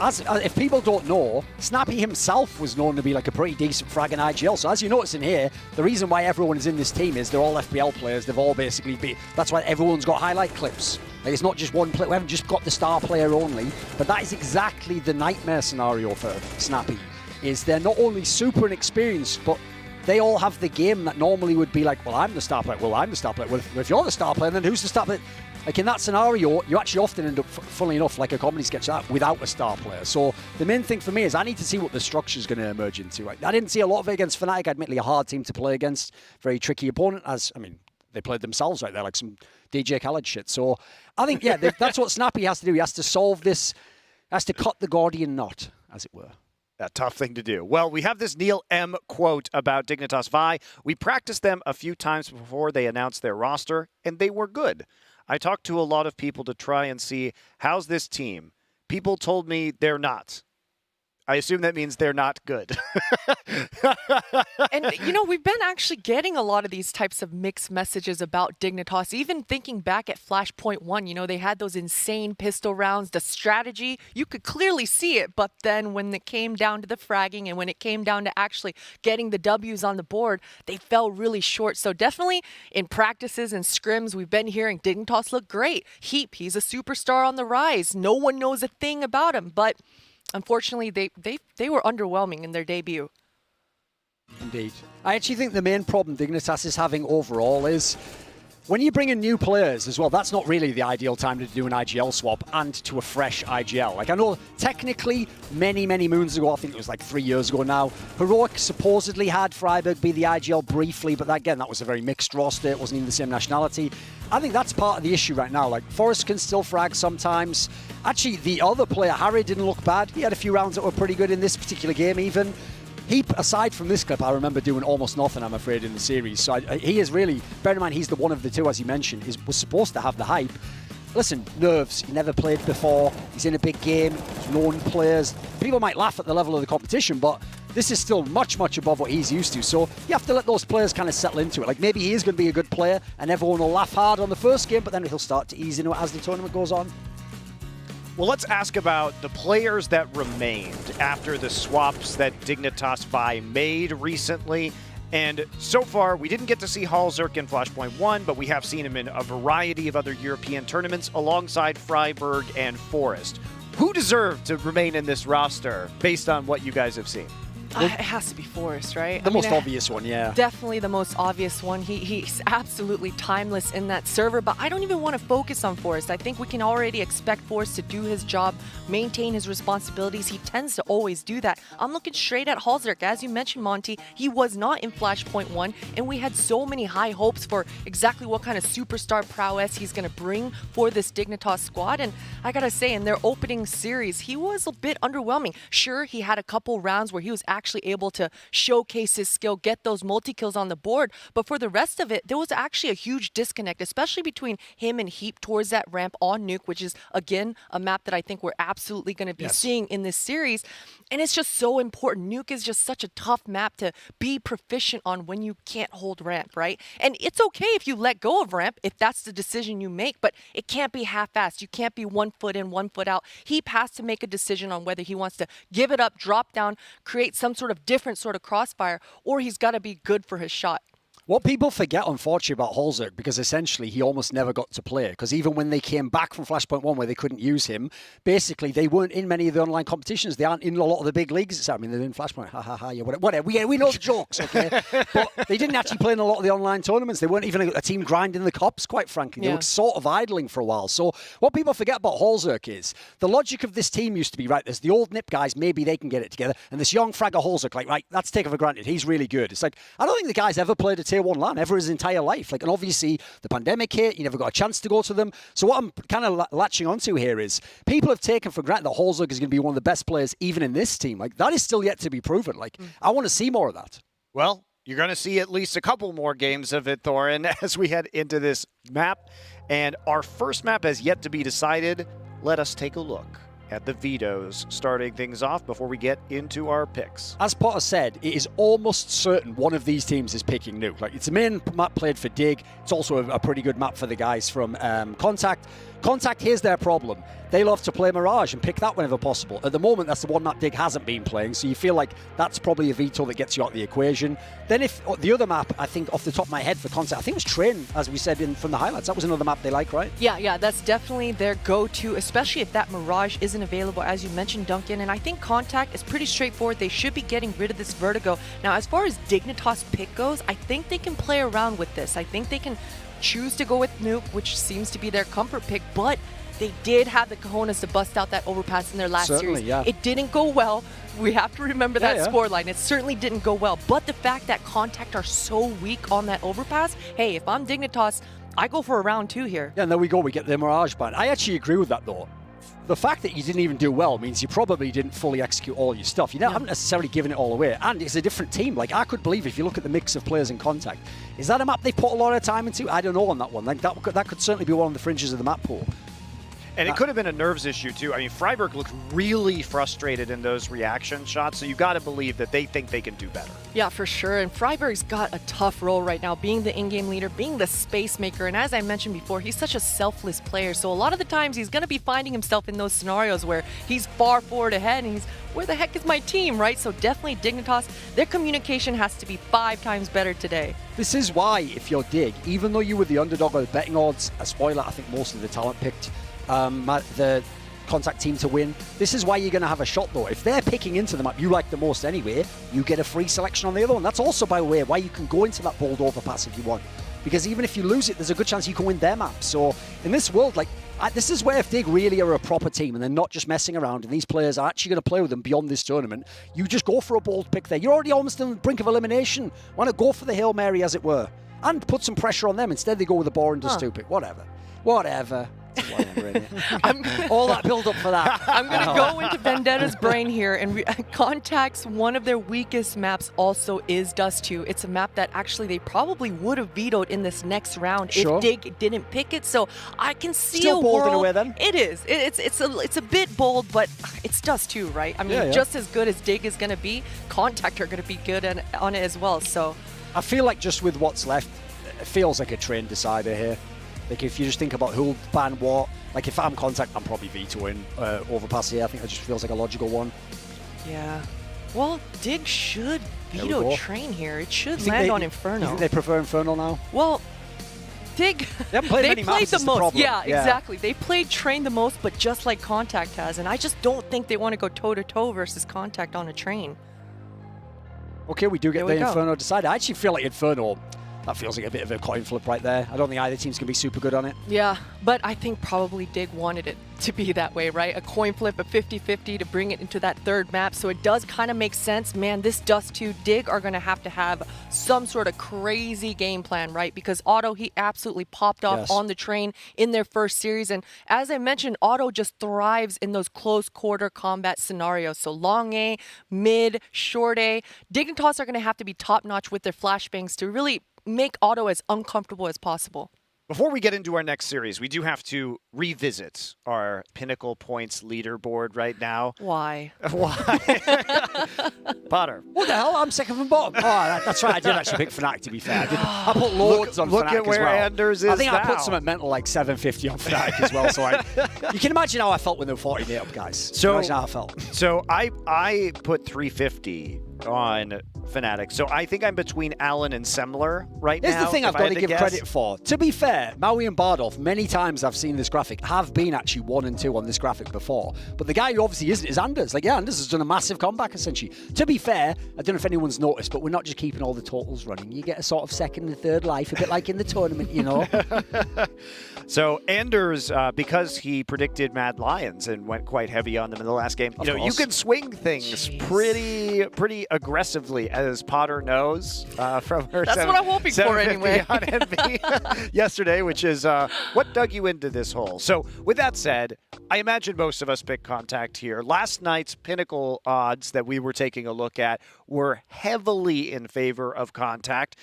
if people don't know, Snappy himself was known to be like a pretty decent frag in IGL. So as you notice in here, the reason why everyone is in this team is they're all FPL players. They've all basically been... That's why everyone's got highlight clips. Like, it's not just one player. We haven't just got the star player only. But that is exactly the nightmare scenario for Snappy. Is they're not only super inexperienced, but they all have the game that normally would be like, well, I'm the star player. Well, I'm the star player. Well, if you're the star player, then who's the star player? Like, in that scenario, you actually often end up, funnily enough, like a comedy sketch, without a star player. So the main thing for me is I need to see what the structure is going to emerge into. Right? I didn't see a lot of it against Fnatic. Admittedly, a hard team to play against. Very tricky opponent. They played themselves right there, like some DJ Khaled shit. So I think, yeah, that's what Snappy has to do. He has to solve this, has to cut the Gordian knot, as it were. A tough thing to do. Well, we have this Neil M. quote about Dignitas Vi. We practiced them a few times before they announced their roster, and they were good. I talked to a lot of people to try and see, how's this team? People told me they're not. I assume that means they're not good. And, you know, we've been actually getting a lot of these types of mixed messages about Dignitas. Even thinking back at Flashpoint 1, you know, they had those insane pistol rounds. The strategy, you could clearly see it. But then when it came down to the fragging and when it came down to actually getting the W's on the board, they fell really short. So definitely in practices and scrims, we've been hearing Dignitas look great. Heap, he's a superstar on the rise. No one knows a thing about him. But unfortunately, they were underwhelming in their debut. Indeed. I actually think the main problem Dignitas is having overall is When you bring in new players as well, that's not really the ideal time to do an IGL swap and to a fresh IGL. Like, I know technically many, many moons ago, I think it was like 3 years ago now, Heroic supposedly had Freiburg be the IGL briefly, but again, that was a very mixed roster. It wasn't even the same nationality. I think that's part of the issue right now. Like, Forrest can still frag sometimes. Actually, the other player, Harry, didn't look bad. He had a few rounds that were pretty good in this particular game even. He, aside from this clip, I remember doing almost nothing, I'm afraid, in the series. So he is really, bear in mind, he's the one of the two, as you mentioned, was supposed to have the hype. Listen, nerves, he never played before, he's in a big game, he's known players. People might laugh at the level of the competition, but this is still much, much above what he's used to. So you have to let those players kind of settle into it. Like, maybe he is going to be a good player, and everyone will laugh hard on the first game, but then he'll start to ease into it as the tournament goes on. Well, let's ask about the players that remained after the swaps that Dignitas Vi made recently. And so far, we didn't get to see Halzerk in Flashpoint 1, but we have seen him in a variety of other European tournaments alongside Freiburg and Forest. Who deserved to remain in this roster based on what you guys have seen? It has to be Forrest, right? The most obvious one, yeah. Definitely the most obvious one. He's absolutely timeless in that server, but I don't even want to focus on Forrest. I think we can already expect Forrest to do his job, maintain his responsibilities. He tends to always do that. I'm looking straight at Halzerk. As you mentioned, Monty, he was not in Flashpoint 1, and we had so many high hopes for exactly what kind of superstar prowess he's going to bring for this Dignitas squad. And I got to say, in their opening series, he was a bit underwhelming. Sure, he had a couple rounds where he was actually able to showcase his skill, get those multi-kills on the board. But for the rest of it, there was actually a huge disconnect, especially between him and Heap towards that ramp on Nuke, which is, again, a map that I think we're absolutely going to be seeing in this series. And it's just so important. Nuke is just such a tough map to be proficient on when you can't hold ramp, right? And it's okay if you let go of ramp, if that's the decision you make, but it can't be half-assed. You can't be 1 foot in, 1 foot out. Heap has to make a decision on whether he wants to give it up, drop down, create some sort of different sort of crossfire, or he's got to be good for his shot. What people forget, unfortunately, about Halzerk, because essentially he almost never got to play, because even when they came back from Flashpoint 1 where they couldn't use him, basically they weren't in many of the online competitions. They aren't in a lot of the big leagues. I mean, they're in Flashpoint, yeah, whatever. We know the jokes, okay? But they didn't actually play in a lot of the online tournaments. They weren't even a team grinding the cups, quite frankly. They were sort of idling for a while. So what people forget about Halzerk is the logic of this team used to be, right, there's the old Nip guys, maybe they can get it together, and this young fragger Halzerk, like, right, that's taken for granted. He's really good. It's like, I don't think the guy's ever played a Tier 1 LAN, ever his entire life. Like, and obviously the pandemic hit, you never got a chance to go to them. So what I'm kind of latching onto here is people have taken for granted that Halzerk is going to be one of the best players even in this team. Like, that is still yet to be proven. Like, I want to see more of that. Well, you're going to see at least a couple more games of it, Thorin, as we head into this map. And our first map has yet to be decided. Let us take a look at the vetoes, starting things off before we get into our picks. As Potter said, it is almost certain one of these teams is picking Nuke. Like, it's the main map played for Dig. It's also a pretty good map for the guys from Contact. Contact, here's their problem. They love to play Mirage and pick that whenever possible. At the moment, that's the one map Dig hasn't been playing, so you feel like that's probably a veto that gets you out of the equation. Then if the other map, I think off the top of my head for Contact, I think it was Train, as we said from the highlights. That was another map they like, right? Yeah, that's definitely their go-to, especially if that Mirage isn't available, as you mentioned, Duncan. And I think Contact is pretty straightforward. They should be getting rid of this Vertigo. Now, as far as Dignitas pick goes, I think they can play around with this. I think they can choose to go with Nuke, which seems to be their comfort pick, but they did have the cojones to bust out that overpass in their last series. Yeah. It didn't go well. We have to remember that scoreline. It certainly didn't go well. But the fact that Contact are so weak on that overpass, hey, if I'm Dignitas, I go for a round 2 here. Yeah, and there we go. We get the Mirage ban. I actually agree with that, though. The fact that you didn't even do well means you probably didn't fully execute all your stuff. You haven't necessarily given it all away. And it's a different team. Like, I could believe if you look at the mix of players in Contact, is that a map they put a lot of time into? I don't know on that one. Like, that could certainly be one of the fringes of the map pool. And it could have been a nerves issue, too. I mean, Freiburg looked really frustrated in those reaction shots, so you've got to believe that they think they can do better. Yeah, for sure. And Freiburg's got a tough role right now, being the in-game leader, being the space maker. And as I mentioned before, he's such a selfless player. So a lot of the times he's going to be finding himself in those scenarios where he's far forward ahead and he's, where the heck is my team, right? So definitely Dignitas, their communication has to be 5 times better today. This is why, if you're Dig, even though you were the underdog of the betting odds, a spoiler, I think most of the talent picked the Contact team to win. This is why you're going to have a shot, though. If they're picking into the map you like the most anyway, you get a free selection on the other one. That's also, by the way, why you can go into that bold overpass if you want. because even if you lose it, there's a good chance you can win their map. So in this world, like, this is where if Dig really are a proper team and they're not just messing around and these players are actually going to play with them beyond this tournament, you just go for a bold pick there. You're already almost on the brink of elimination. Why not go for the Hail Mary, as it were, and put some pressure on them? Instead, they go with the boring to stupid. Whatever. All that build up for that. I'm going to go into Vendetta's brain here, and Contact's one of their weakest maps also is Dust 2. It's a map that actually they probably would have vetoed in this next round if Dig didn't pick it. So I can see Still a bold world. in a way, then. It is. It's a bit bold, but it's Dust 2, right? I mean, just as good as Dig is going to be, Contact are going to be good on it as well. So I feel like just with what's left, it feels like a train decider here. Like, if you just think about who'll ban what, like, if I'm Contact, I'm probably vetoing Overpass here. I think that just feels like a logical one. yeah. Well, Dig should veto Train here. It should land on Inferno. You think they prefer Inferno now? Well, Dig, they played the most. Problem. Yeah, exactly. They played Train the most, but just like Contact has. And I just don't think they want to go toe-to-toe versus Contact on a Train. Okay, we do get the Inferno decided. I actually feel like Inferno, that feels like a bit of a coin flip right there. I don't think either team's going to be super good on it. Yeah, but I think probably Dig wanted it to be that way, right? A coin flip, a 50-50 to bring it into that third map. So it does kind of make sense. Man, this Dust 2 Dig are going to have some sort of crazy game plan, right? Because Otto, he absolutely popped off on the Train in their first series. And as I mentioned, Otto just thrives in those close quarter combat scenarios. So long A, mid, short A. Dignitas are going to have to be top-notch with their flashbangs to really make Otto as uncomfortable as possible. Before we get into our next series, we do have to revisit our Pinnacle points leaderboard right now. Why? Why? Potter. What the hell? I'm second from bottom. Oh, that's right. I did actually pick Fnatic, to be fair. I put loads on Fnatic as well. Look at where Anders is I think now. I put something mental like 750 on Fnatic as well. So you can imagine how I felt when they were 48 up, guys. So imagine how I felt. So I put 350 on Fnatic. So I think I'm between Allen and Semler right now. Here's the thing I've got to give credit for. To be fair, Maui and Bardolph, many times I've seen this graphic, have been actually 1 and 2 on this graphic before. But the guy who obviously isn't is Anders. Like, yeah, Anders has done a massive comeback, essentially. To be fair, I don't know if anyone's noticed, but we're not just keeping all the totals running. You get a sort of second and third life, a bit like in the tournament, you know? So Anders, because he predicted Mad Lions and went quite heavy on them in the last game, you can swing things pretty aggressively, as Potter knows from her. That's what I'm hoping for anyway. On NV yesterday, which is what dug you into this hole. So with that said, I imagine most of us pick Contact here. Last night's Pinnacle odds that we were taking a look at were heavily in favor of Contact.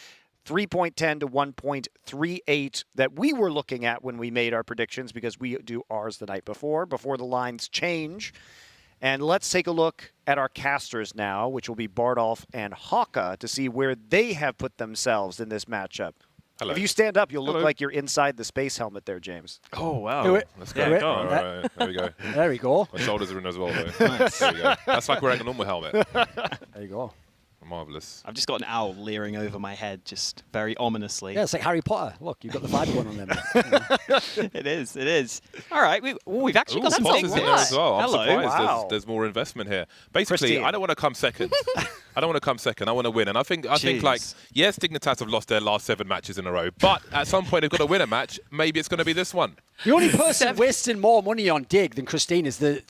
3.10 to 1.38 that we were looking at when we made our predictions, because we do ours the night before the lines change. And let's take a look at our casters now, which will be Bardolph and Haka, to see where they have put themselves in this matchup. Hello. If you stand up, you'll look like you're inside the space helmet there, James. Oh, wow. Do it. Let's go. Do it. All right. There we go. There we go. My shoulders are in as well, though. Nice. There we go. That's like wearing a normal helmet. There you go. Marvellous. I've just got an owl leering over my head, just very ominously. Yeah, it's like Harry Potter. Look, you've got the vibe going on there. It is. All right, we've actually got some Potter's in there as well. I'm Hello. surprised Wow. there's more investment here. Basically, Christine. I don't want to come second. I want to win. And I think like, yes, Dignitas have lost their last 7 matches in a row, but at some point they've got to win a match. Maybe it's going to be this one. The only person wasting more money on Dig than Christine is the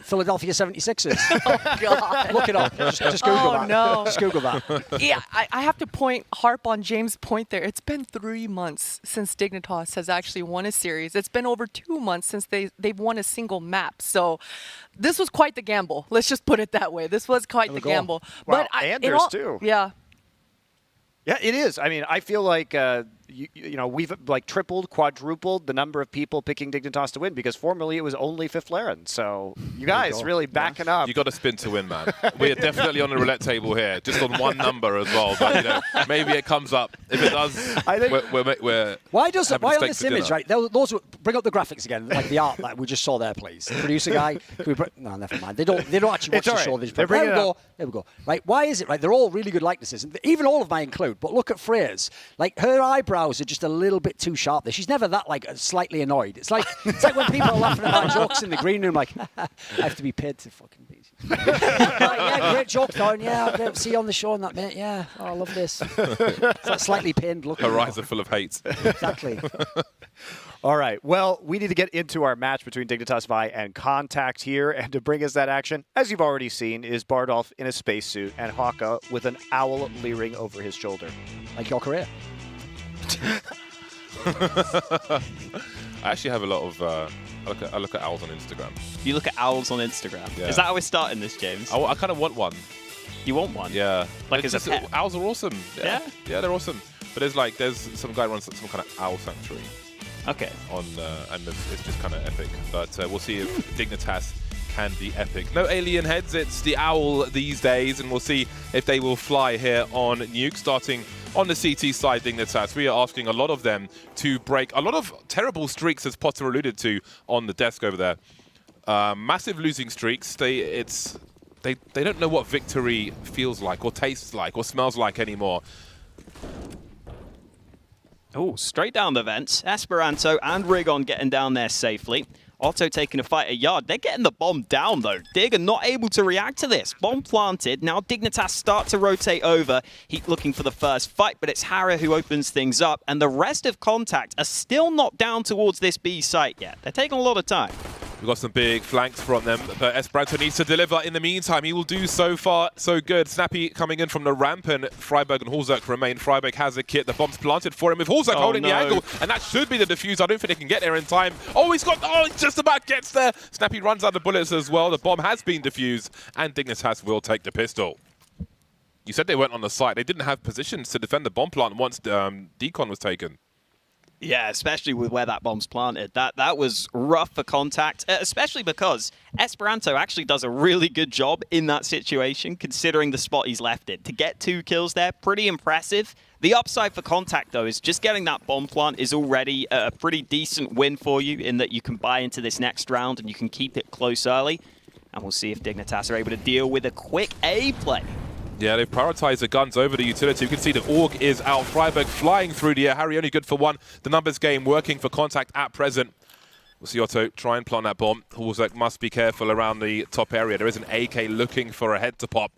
Philadelphia 76ers. Oh, God. Look it up. Just Google that. No. Just Google that. Yeah, I have to harp on James' point there. It's been 3 months since Dignitas has actually won a series. It's been over 2 months since they've won a single map. So this was quite the gamble. Let's just put it that way. This was quite the gamble. Wow, But Anders too. Yeah. Yeah, it is. I mean, I feel like we've like tripled, quadrupled the number of people picking Dignitas to win, because formerly it was only Fifth Laren. So you guys really backing up. You got to spin to win, man. We're definitely on the roulette table here, just on one number as well. But maybe it comes up. If it does, I think we're why having on steak this for image, dinner. right? Those bring up the graphics again, like the art that we just saw there, please. The producer guy. No, never mind. They don't actually watch the show. They just there we go. There we go. Right? Why is it right? They're all really good likenesses, even all of mine include. But look at Freya's. Like her eyebrow eyebrows are just a little bit too sharp there. She's never that, like, slightly annoyed. It's like when people are laughing at my jokes in the green room, like, I have to be paid to fucking be. Like, yeah, great joke, Thorne. Yeah, I'll see you on the show in that minute. Yeah, oh, I love this. It's like slightly pained look. Her eyes are full of hate. Exactly. All right. Well, we need to get into our match between Dignitas Vi and Contact here. And to bring us that action, as you've already seen, is Bardolph in a spacesuit and Haka with an owl leering over his shoulder. Like your career. I actually have a lot of... I look at owls on Instagram. You look at owls on Instagram? Yeah. Is that how we're starting this, James? I kind of want one. You want one? Yeah. Like as a pet? Owls are awesome. Yeah? Yeah, they're awesome. But there's some guy runs some kind of owl sanctuary. Okay. And it's just kind of epic. But we'll see if Dignitas can be epic. No alien heads, it's the owl these days, and we'll see if they will fly here on Nuke. Starting on the CT side, Dignitas, we are asking a lot of them to break a lot of terrible streaks, as Potter alluded to on the desk over there. Massive losing streaks. They don't know what victory feels like or tastes like or smells like anymore. Oh, straight down the vents. Esperanto and Rigon getting down there safely. Otto taking a fight at yard. They're getting the bomb down, though. Dig are not able to react to this. Bomb planted. Now Dignitas start to rotate over. Heat looking for the first fight, but it's Hara who opens things up. And the rest of Contact are still not down towards this B site yet. They're taking a lot of time. We've got some big flanks from them, but Esperanto needs to deliver. In the meantime, he will do so far, so good. Snappy coming in from the ramp, and Freiberg and Hulzerk remain. Freiberg has a kit. The bomb's planted for him with Hulzerk holding the angle, and that should be the defuse. I don't think they can get there in time. Oh, he just about gets there. Snappy runs out of bullets as well. The bomb has been defused, and Dignitas will take the pistol. You said they weren't on the site. They didn't have positions to defend the bomb plant once Decon was taken. Yeah, especially with where that bomb's planted. That was rough for Contact, especially because Esperanto actually does a really good job in that situation, considering the spot he's left it. To get 2 kills there, pretty impressive. The upside for Contact, though, is just getting that bomb plant is already a pretty decent win for you in that you can buy into this next round and you can keep it close early. And we'll see if Dignitas are able to deal with a quick A play. Yeah, they've prioritized the guns over the utility. You can see the AUG is out. Freiberg flying through the air. Harry only good for 1. The numbers game working for Contact at present. We'll see Otto try and plant that bomb. Hulzerk must be careful around the top area. There is an AK looking for a head to pop.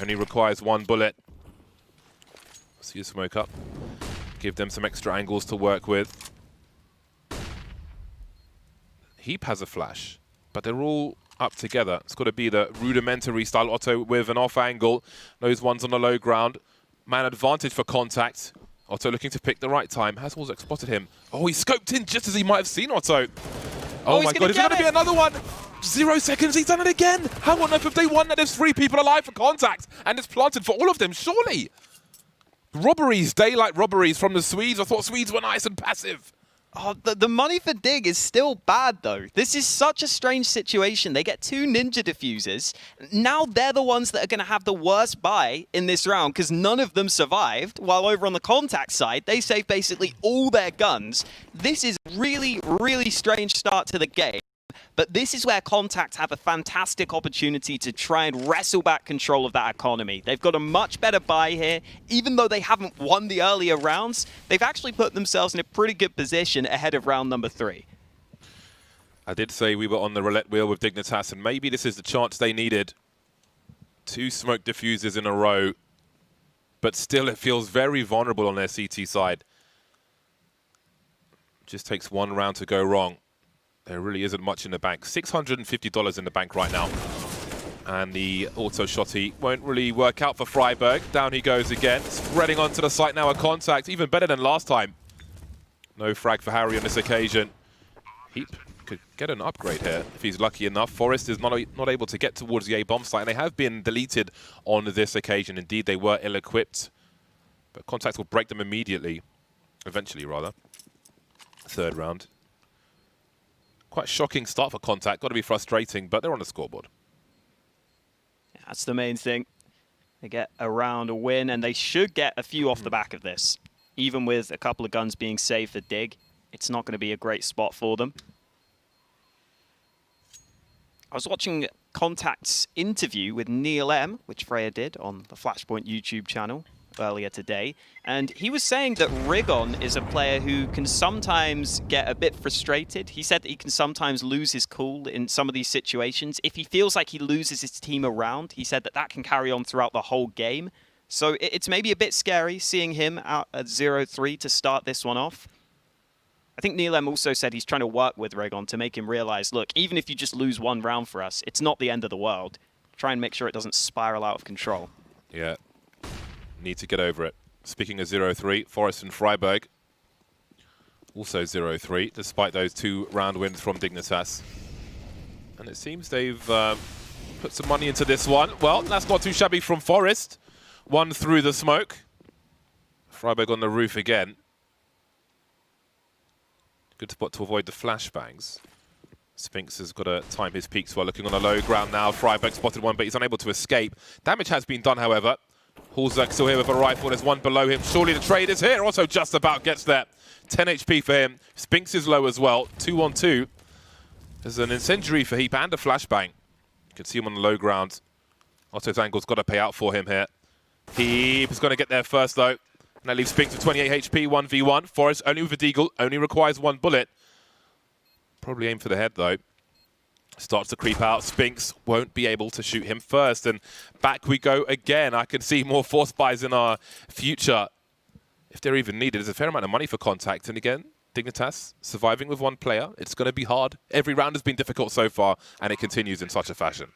Only requires 1 bullet. See you smoke up. Give them some extra angles to work with. Heap has a flash, but they're all up together. It's got to be the rudimentary style. Otto with an off angle. Those ones on the low ground. Man advantage for Contact. Otto looking to pick the right time. Has Hulzerk spotted him? Oh, he scoped in just as he might have seen Otto. Oh my God, is there going to be another one? 0 seconds, he's done it again. How on earth have they won that there's 3 people alive for Contact? And it's planted for all of them, surely. Robberies, daylight robberies from the Swedes. I thought Swedes were nice and passive. Oh, the money for Dig is still bad, though. This is such a strange situation. They get 2 ninja diffusers. Now they're the ones that are going to have the worst buy in this round because none of them survived, while over on the Contact side, they saved basically all their guns. This is really, really strange start to the game. But this is where Contact have a fantastic opportunity to try and wrestle back control of that economy. They've got a much better buy here. Even though they haven't won the earlier rounds, they've actually put themselves in a pretty good position ahead of round number 3. I did say we were on the roulette wheel with Dignitas, and maybe this is the chance they needed. 2 smoke diffusers in a row, but still it feels very vulnerable on their CT side. Just takes 1 round to go wrong. There really isn't much in the bank. $650 in the bank right now. And the auto shotty won't really work out for Freiberg. Down he goes again. Spreading onto the site now, a Contact. Even better than last time. No frag for Harry on this occasion. Heap could get an upgrade here if he's lucky enough. Forrest is not able to get towards the A-bomb site. And they have been deleted on this occasion. Indeed, they were ill-equipped. But Contact will break them immediately. Eventually, rather. 3rd round. Quite shocking start for Contact. Got to be frustrating, but they're on the scoreboard. Yeah, that's the main thing. They get a round, a win, and they should get a few off the back of this. Even with a couple of guns being saved for Dig, it's not going to be a great spot for them. I was watching Contact's interview with Neil M, which Freya did on the Flashpoint YouTube channel. earlier today, and he was saying that Rigon is a player who can sometimes get a bit frustrated. He said that he can sometimes lose his cool in some of these situations. If he feels like he loses his team around, he said that that can carry on throughout the whole game. So it's maybe a bit scary seeing him out at 0-3 to start this one off. I think Neilem also said he's trying to work with Rigon to make him realize, look, even if you just lose one round for us, it's not the end of the world. Try and make sure it doesn't spiral out of control. Yeah, need to get over it. Speaking of 0-3, Forest and Freiburg also 0-3, despite those 2-round wins from Dignitas. And it seems they've put some money into this one. Well, that's not too shabby from Forest. One through the smoke. Freiburg on the roof again. Good spot to avoid the flashbangs. Spinks has got to time his peaks while looking on a low ground now. Freiburg spotted one, but he's unable to escape. Damage has been done, however. Hulzak still here with a rifle. There's one below him. Surely the trade is here. Also just about gets there. 10 HP for him. Spinks is low as well. 2-on-2. There's an incendiary for Heap and a flashbang. You can see him on the low ground. Otto's angle's got to pay out for him here. Heap is going to get there first, though. And that leaves Spinks with 28 HP, 1v1. Forest only with a deagle, only requires one bullet. Probably aim for the head, though. Starts to creep out. Spinks won't be able to shoot him first. And back we go again. I can see more force buys in our future, if they're even needed. There's a fair amount of money for Contact. And again, Dignitas surviving with one player. It's going to be hard. Every round has been difficult so far, and it continues in such a fashion.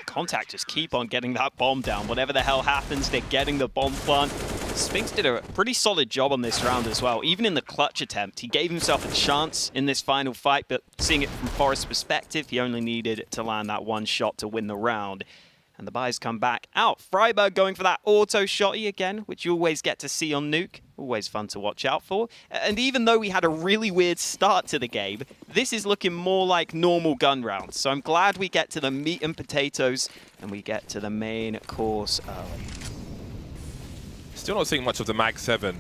Contact just keep on getting that bomb down. Whatever the hell happens, they're getting the bomb plant. Spinks did a pretty solid job on this round as well. Even in the clutch attempt, he gave himself a chance in this final fight, but seeing it from Forest's perspective, he only needed to land that one shot to win the round. And the buys come back out. Freiburg going for that auto shotty again, which you always get to see on Nuke. Always fun to watch out for. And even though we had a really weird start to the game, this is looking more like normal gun rounds. So I'm glad we get to the meat and potatoes and we get to the main course early. Still not seeing much of the Mag 7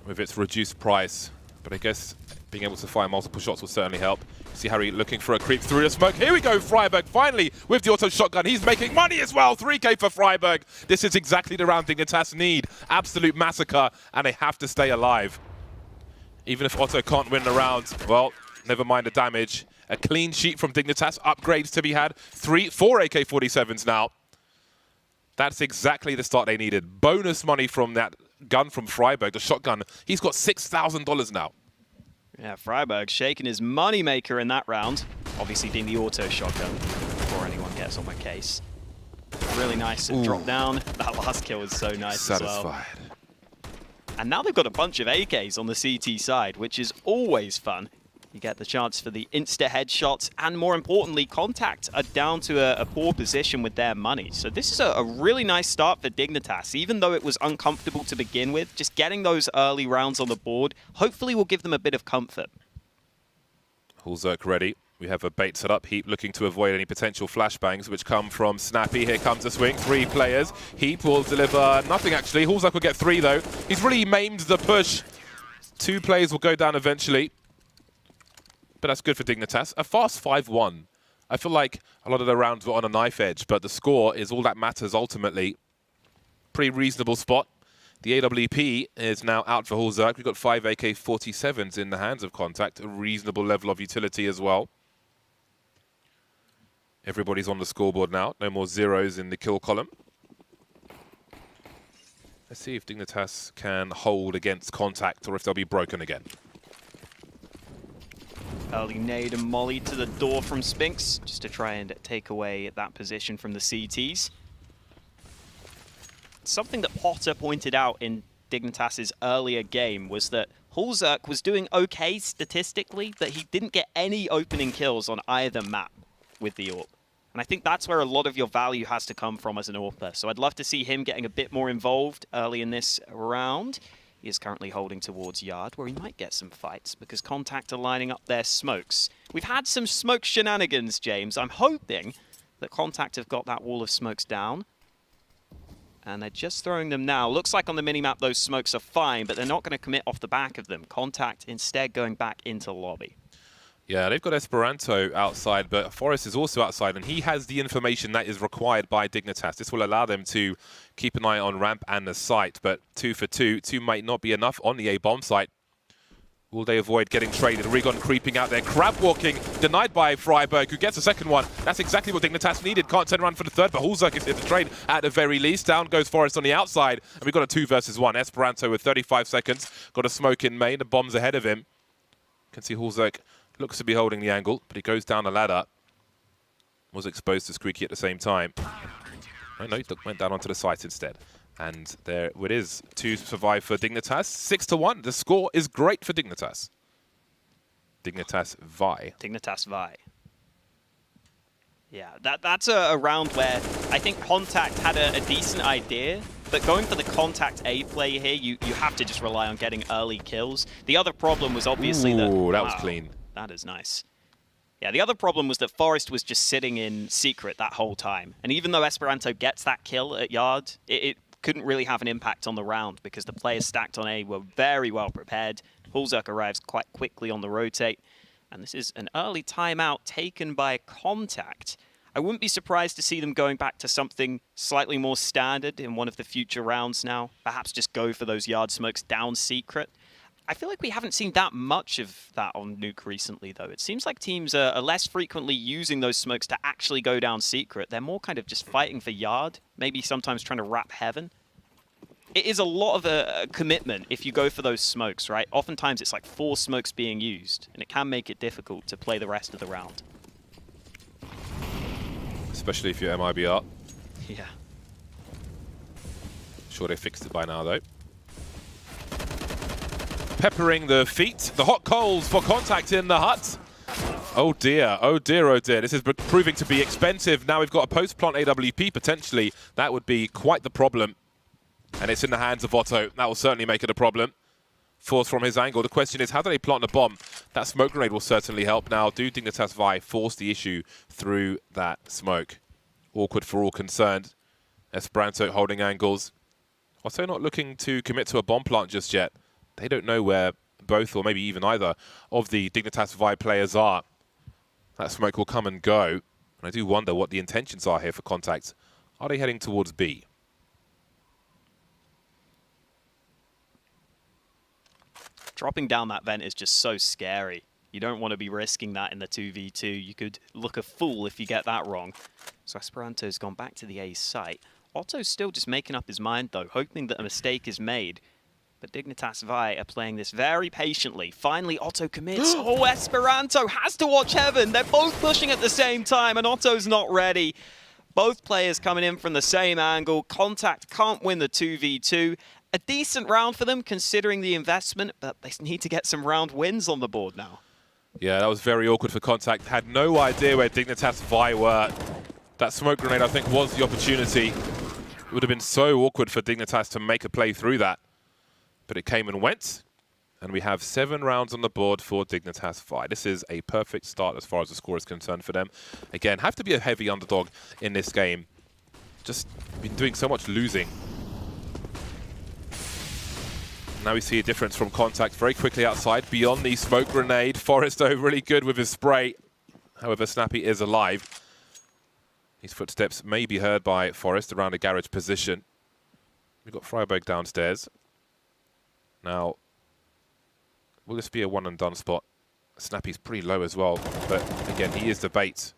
with its reduced price, but I guess being able to fire multiple shots will certainly help. See Harry looking for a creep through the smoke. Here we go, Freiburg finally with the auto shotgun. He's making money as well. 3K for Freiburg. This is exactly the round Dignitas need. Absolute massacre, and they have to stay alive. Even if Otto can't win the round, well, never mind the damage. A clean sheet from Dignitas. Upgrades to be had. 4 AK-47s now. That's exactly the start they needed. Bonus money from that gun from Freiburg, the shotgun. He's got $6,000 now. Yeah, Freiburg shaking his moneymaker in that round. Obviously being the auto shotgun before anyone gets on my case. Really nice drop down. That last kill was so nice Satisfied. as well. And now they've got a bunch of AKs on the CT side, which is always fun. You get the chance for the insta headshots, and more importantly, Contact are down to a poor position with their money. So this is a really nice start for Dignitas, even though it was uncomfortable to begin with. Just getting those early rounds on the board hopefully will give them a bit of comfort. Hulzak ready. We have a bait set up. Heap looking to avoid any potential flashbangs which come from Snappy. Here comes a swing. 3 players. Heap will deliver nothing, actually. Hulzak will get 3, though. He's really maimed the push. 2 players will go down eventually. But that's good for Dignitas. A fast 5-1. I feel like a lot of the rounds were on a knife edge, but the score is all that matters ultimately. Pretty reasonable spot. The AWP is now out for Hulzak. We've got 5 AK-47s in the hands of Contact. A reasonable level of utility as well. Everybody's on the scoreboard now. No more zeros in the kill column. Let's see if Dignitas can hold against Contact or if they'll be broken again. Early nade and molly to the door from Spinks, just to try and take away that position from the CTs. Something that Potter pointed out in Dignitas' earlier game was that Hulzak was doing okay statistically, but he didn't get any opening kills on either map with the AWP. And I think that's where a lot of your value has to come from as an AWPer. So I'd love to see him getting a bit more involved early in this round. He is currently holding towards Yard, where he might get some fights, because Contact are lining up their smokes. We've had some smoke shenanigans, James. I'm hoping that Contact have got that wall of smokes down. And they're just throwing them now. Looks like on the minimap those smokes are fine, but they're not going to commit off the back of them. Contact instead going back into lobby. Yeah, they've got Esperanto outside, but Forest is also outside, and he has the information that is required by Dignitas. This will allow them to keep an eye on ramp and the site, but 2 for 2. 2 might not be enough on the A bomb site. Will they avoid getting traded? Rigon creeping out there, crab walking, denied by Freiburg, who gets a second one. That's exactly what Dignitas needed. Can't turn around for the third, but Hulzerk is in the trade at the very least. Down goes Forest on the outside, and we've got a 2 versus 1. Esperanto with 35 seconds, got a smoke in main, the bomb's ahead of him. Can see Hulzerk looks to be holding the angle, but he goes down the ladder. Was exposed to Squeaky at the same time. Oh no, he went down onto the site instead. And there it is. 2 survive for Dignitas. 6-1. The score is great for Dignitas. Dignitas Vi. Dignitas Vi. Yeah, that's a round where I think Contact had a decent idea, but going for the Contact A play here, you have to just rely on getting early kills. The other problem was obviously that... Ooh, that was clean. That is nice. Yeah, the other problem was that Forest was just sitting in secret that whole time. And even though Esperanto gets that kill at Yard, it couldn't really have an impact on the round because the players stacked on A were very well prepared. Hulzerk arrives quite quickly on the rotate. And this is an early timeout taken by Contact. I wouldn't be surprised to see them going back to something slightly more standard in one of the future rounds now. Perhaps just go for those Yard smokes down secret. I feel like we haven't seen that much of that on Nuke recently, though. It seems like teams are less frequently using those smokes to actually go down secret. They're more kind of just fighting for Yard, maybe sometimes trying to wrap Heaven. It is a lot of a commitment if you go for those smokes, right? Oftentimes it's like 4 smokes being used, and it can make it difficult to play the rest of the round. Especially if you're MIBR. Yeah. Sure they fixed it by now, though. Peppering the feet, the hot coals for Contact in the hut. Oh dear, oh dear, oh dear. This is proving to be expensive. Now we've got a post-plant AWP potentially. That would be quite the problem. And it's in the hands of Otto. That will certainly make it a problem. Force from his angle. The question is, how do they plant the bomb? That smoke grenade will certainly help. Now, do Dignitas Vi force the issue through that smoke? Awkward for all concerned. Esperanto holding angles. Otto not looking to commit to a bomb plant just yet. They don't know where both, or maybe even either, of the Dignitas Vi players are. That smoke will come and go. And I do wonder what the intentions are here for Contact. Are they heading towards B? Dropping down that vent is just so scary. You don't want to be risking that in the 2v2. You could look a fool if you get that wrong. So Esperanto's gone back to the A site. Otto's still just making up his mind, though, hoping that a mistake is made. But Dignitas Vi are playing this very patiently. Finally, Otto commits. Oh, Esperanto has to watch Heaven. They're both pushing at the same time, and Otto's not ready. Both players coming in from the same angle. Contact can't win the 2v2. A decent round for them, considering the investment, but they need to get some round wins on the board now. Yeah, that was very awkward for Contact. Had no idea where Dignitas Vi were. That smoke grenade, I think, was the opportunity. It would have been so awkward for Dignitas to make a play through that. But it came and went, and we have 7 rounds on the board for Dignitas Vi. This is a perfect start as far as the score is concerned for them. Again, have to be a heavy underdog in this game. Just been doing so much losing. Now we see a difference from Contact very quickly outside, beyond the smoke grenade. Forresto really good with his spray. However, Snappy is alive. His footsteps may be heard by Forest around a garage position. We've got Freiburg downstairs. Now, will this be a one and done spot? Snappy's pretty low as well, but again, he is the bait.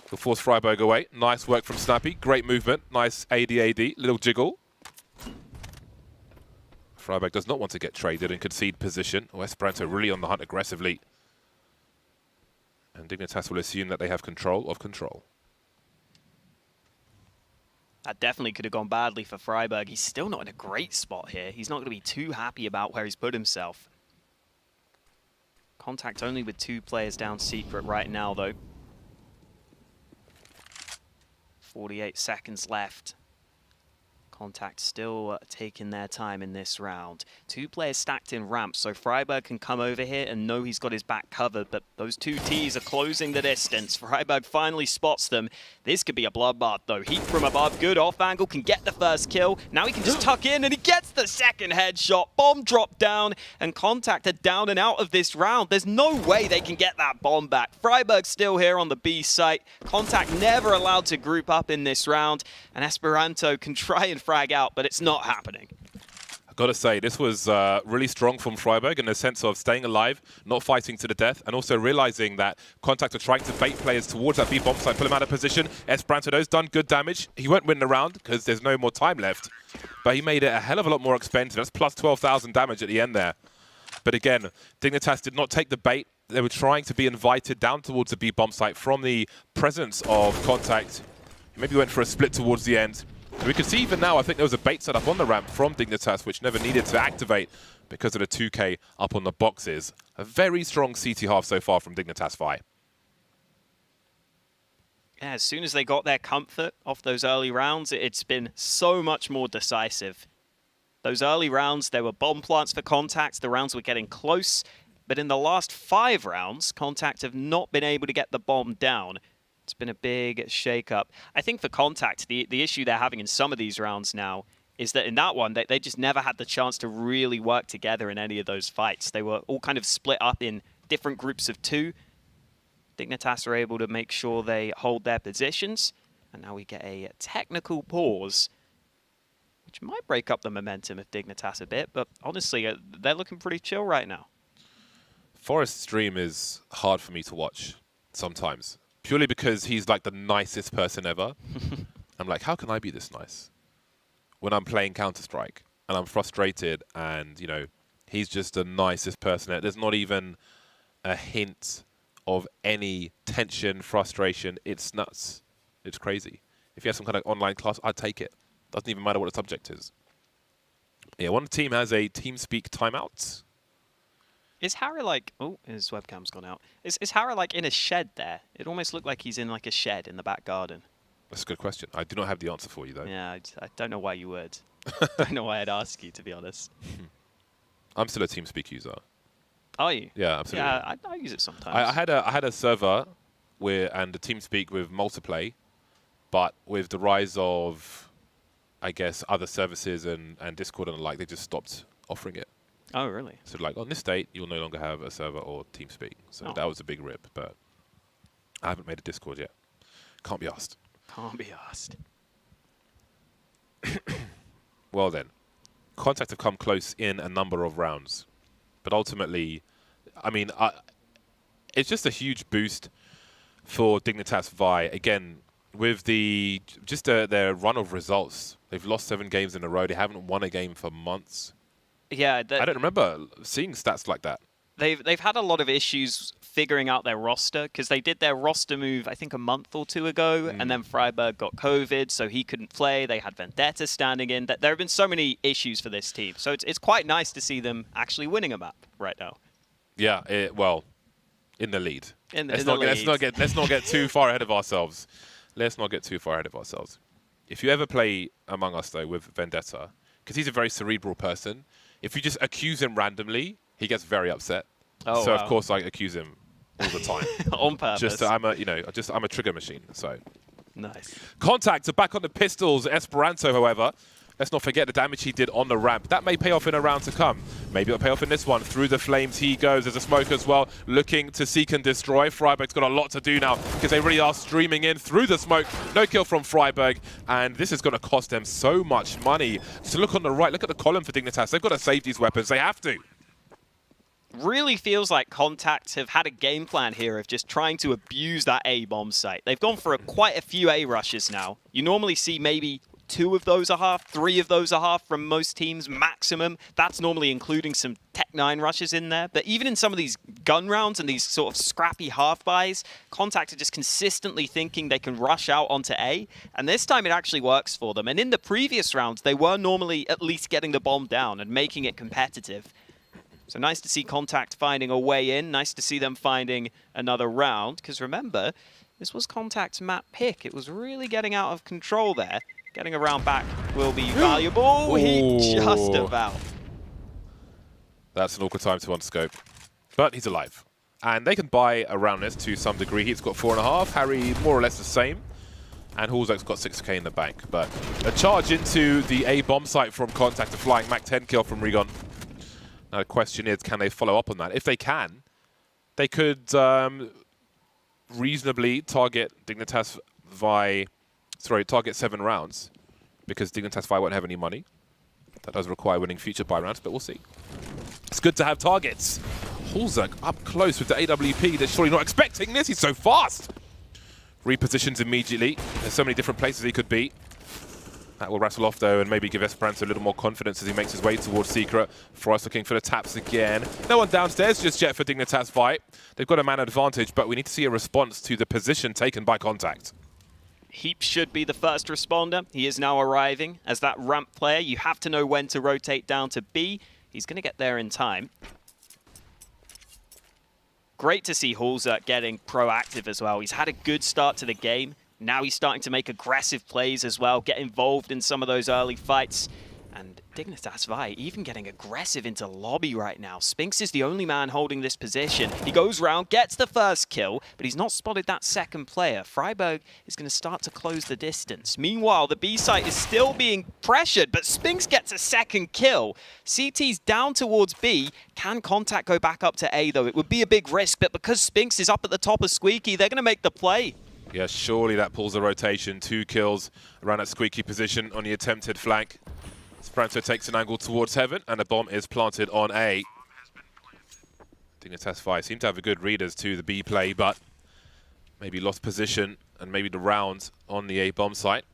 He'll force Freiburg away. Nice work from Snappy. Great movement. Nice AD, little jiggle. Freiburg does not want to get traded and concede position. Oh, Esperanto really on the hunt aggressively. And Dignitas will assume that they have control of control. That definitely could have gone badly for Freiburg. He's still not in a great spot here. He's not going to be too happy about where he's put himself. Contact only with 2 players down secret right now, though. 48 seconds left. Contact still taking their time in this round. 2 players stacked in ramps, so Freiburg can come over here and know he's got his back covered, but those 2 Ts are closing the distance. Freiburg finally spots them. This could be a bloodbath, though. Heat from above, good off angle, can get the first kill. Now he can just tuck in, and he gets the second headshot. Bomb dropped down, and Contact are down and out of this round. There's no way they can get that bomb back. Freiburg still here on the B site. Contact never allowed to group up in this round, and Esperanto can try and frag out, but it's not happening. I've got to say, this was really strong from Freiburg in the sense of staying alive, not fighting to the death, and also realizing that Contact are trying to bait players towards that B-bomb site, pull him out of position. Esperanto has done good damage. He won't win the round because there's no more time left, but he made it a hell of a lot more expensive. That's plus 12,000 damage at the end there. But again, Dignitas did not take the bait. They were trying to be invited down towards the B-bomb site from the presence of Contact. He maybe went for a split towards the end. We can see even now, I think there was a bait set up on the ramp from Dignitas, which never needed to activate because of the 2K up on the boxes. A very strong CT half so far from Dignitas Vi. Yeah, as soon as they got their comfort off those early rounds, it's been so much more decisive. Those early rounds, there were bomb plants for Contact. The rounds were getting close. But in the last 5 rounds, Contact have not been able to get the bomb down. It's been a big shake-up. I think for Contact, the issue they're having in some of these rounds now is that in that one, they just never had the chance to really work together in any of those fights. They were all kind of split up in different groups of 2. Dignitas are able to make sure they hold their positions. And now we get a technical pause, which might break up the momentum of Dignitas a bit. But honestly, they're looking pretty chill right now. Forrest's stream is hard for me to watch sometimes. Purely because he's like the nicest person ever. I'm like, how can I be this nice? When I'm playing Counter-Strike and I'm frustrated and, you know, he's just the nicest person. There's not even a hint of any tension, frustration. It's nuts. It's crazy. If you have some kind of online class, I'd take it. Doesn't even matter what the subject is. Yeah, one team has a TeamSpeak timeout. Is Harry like... Oh, his webcam's gone out. Is Harry like in a shed there? It almost looked like he's in like a shed in the back garden. That's a good question. I do not have the answer for you, though. Yeah, I don't know why you would. I don't know why I'd ask you, to be honest. I'm still a TeamSpeak user. Are you? Yeah, absolutely. Yeah, I use it sometimes. I had a server and a TeamSpeak with multiplay, but with the rise of, I guess, other services and Discord and the like, they just stopped offering it. Oh, really? So like on this date, you'll no longer have a server or TeamSpeak. So that was a big rip, but I haven't made a Discord yet. Can't be asked. Can't be asked. Well then, Contact have come close in a number of rounds, but ultimately, I mean, it's just a huge boost for Dignitas Vi. Again, with their run of results, they've lost 7 games in a row. They haven't won a game for months. Yeah, I don't remember seeing stats like that. They've had a lot of issues figuring out their roster because they did their roster move, I think, a month or 2 ago, and then Freiburg got COVID, so he couldn't play. They had Vendetta standing in. There have been so many issues for this team, so it's quite nice to see them actually winning a map right now. Yeah, well, in the lead. Let's not get too far ahead of ourselves. Let's not get too far ahead of ourselves. If you ever play Among Us, though, with Vendetta, because he's a very cerebral person, if you just accuse him randomly, he gets very upset. Oh, so wow. of course I accuse him all the time. On purpose. I'm a trigger machine. So nice. Contact are back on the pistols. Esperanto, however, let's not forget the damage he did on the ramp. That may pay off in a round to come. Maybe it'll pay off in this one. Through the flames he goes. There's a smoke as well, looking to seek and destroy. Freiburg's got a lot to do now because they really are streaming in through the smoke. No kill from Freiburg, and this is going to cost them so much money. So look on the right. Look at the column for Dignitas. They've got to save these weapons. They have to. Really feels like Contact have had a game plan here of just trying to abuse that A bomb site. They've gone for quite a few A rushes now. You normally see maybe 2 of those a half, 3 of those a half from most teams maximum. That's normally including some Tech 9 rushes in there. But even in some of these gun rounds and these sort of scrappy half buys, Contact are just consistently thinking they can rush out onto A. And this time it actually works for them. And in the previous rounds, they were normally at least getting the bomb down and making it competitive. So nice to see Contact finding a way in. Nice to see them finding another round. Because remember, this was Contact's map pick. It was really getting out of control there. Getting a round back will be valuable. He just about. That's an awkward time to unscope. But he's alive. And they can buy around this to some degree. He's got 4.5. Harry, more or less the same. And Hulzak's got 6k in the bank. But a charge into the A bomb site from Contact, a flying Mach 10 kill from Rigon. Now the question is, can they follow up on that? If they can, they could reasonably target Dignitas Vi, target 7 rounds, because Dignitas Vi won't have any money. That does require winning future buy rounds, but we'll see. It's good to have targets. Hulzak up close with the AWP. They're surely not expecting this. He's so fast. Repositions immediately. There's so many different places he could be. That will rattle off, though, and maybe give Esperanto a little more confidence as he makes his way towards Secret. Frost looking for the taps again. No one downstairs just yet for Dignitas Vi. They've got a man advantage, but we need to see a response to the position taken by Contact. Heap should be the first responder. He is now arriving. As that ramp player, you have to know when to rotate down to B. He's going to get there in time. Great to see Hulzak getting proactive as well. He's had a good start to the game. Now he's starting to make aggressive plays as well, get involved in some of those early fights. And Dignitas Vi even getting aggressive into lobby right now. Spinks is the only man holding this position. He goes round, gets the first kill, but he's not spotted that second player. Freiburg is going to start to close the distance. Meanwhile, the B site is still being pressured, but Spinks gets a second kill. CT's down towards B. Can Contact go back up to A, though? It would be a big risk, but because Spinks is up at the top of Squeaky, they're going to make the play. Yeah, surely that pulls the rotation. 2 kills around that Squeaky position on the attempted flank. Esperanto takes an angle towards Heaven, and a bomb is planted on A. Dignitas Vi seem to have a good read as to the B play, but maybe lost position and maybe the round on the A bomb site.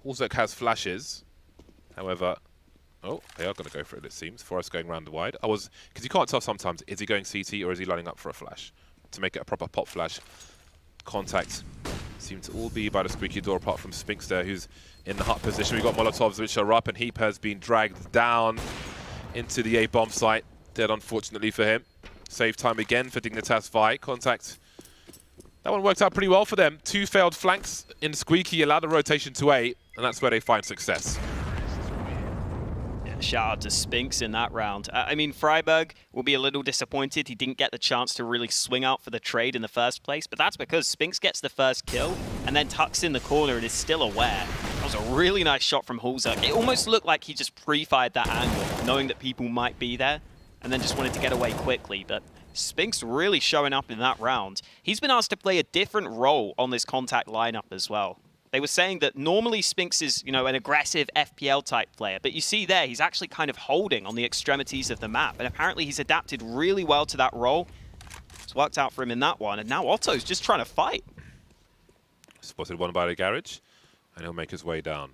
Hulzak has flashes. However, oh, they are going to go for it, it seems. Forrest going round the wide. Because you can't tell sometimes, is he going CT or is he lining up for a flash? To make it a proper pop flash. Contact seem to all be by the Squeaky door, apart from Spinks there, who's in the hut position. We've got Molotovs which are up, and Heap has been dragged down into the A bomb site. Dead, unfortunately for him. Save time again for Dignitas Vi. Contact. That one worked out pretty well for them. 2 failed flanks in Squeaky, allowed the rotation to A, and that's where they find success. Shout out to Spinks in that round. I mean, Freiburg will be a little disappointed he didn't get the chance to really swing out for the trade in the first place, but that's because Spinks gets the first kill and then tucks in the corner and is still aware. That was a really nice shot from Hulzak. It almost looked like he just pre-fired that angle, knowing that people might be there, and then just wanted to get away quickly, but Spinks really showing up in that round. He's been asked to play a different role on this Contact lineup as well. They were saying that normally Spinks is, an aggressive FPL type player, but you see there, he's actually kind of holding on the extremities of the map, and apparently he's adapted really well to that role. It's worked out for him in that one, and now Otto's just trying to fight. Spotted one by the garage, and he'll make his way down.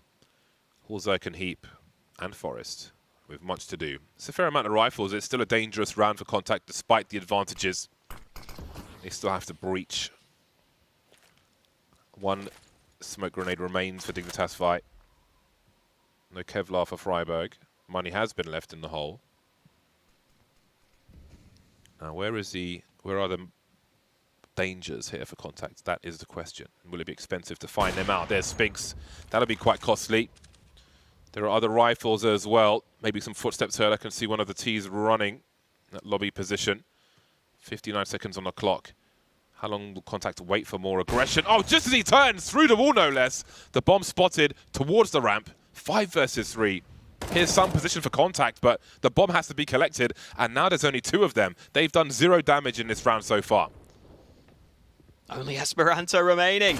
Hulzak and Heap and Forrest with much to do. It's a fair amount of rifles. It's still a dangerous round for Contact despite the advantages. They still have to breach. One smoke grenade remains for Dignitas Vi. No Kevlar for Freiburg. Money has been left in the hole. Now, where are the dangers here for Contact? That is the question. Will it be expensive to find them out? There's Spinks. That'll be quite costly. There are other rifles as well. Maybe some footsteps heard. I can see one of the T's running that lobby position. 59 seconds on the clock. How long will Contact wait for more aggression? Oh, just as he turns through the wall, no less. The bomb spotted towards the ramp. 5 versus 3. Here's some position for Contact, but the bomb has to be collected, and now there's only 2 of them. They've done 0 damage in this round so far. Only Esperanto remaining.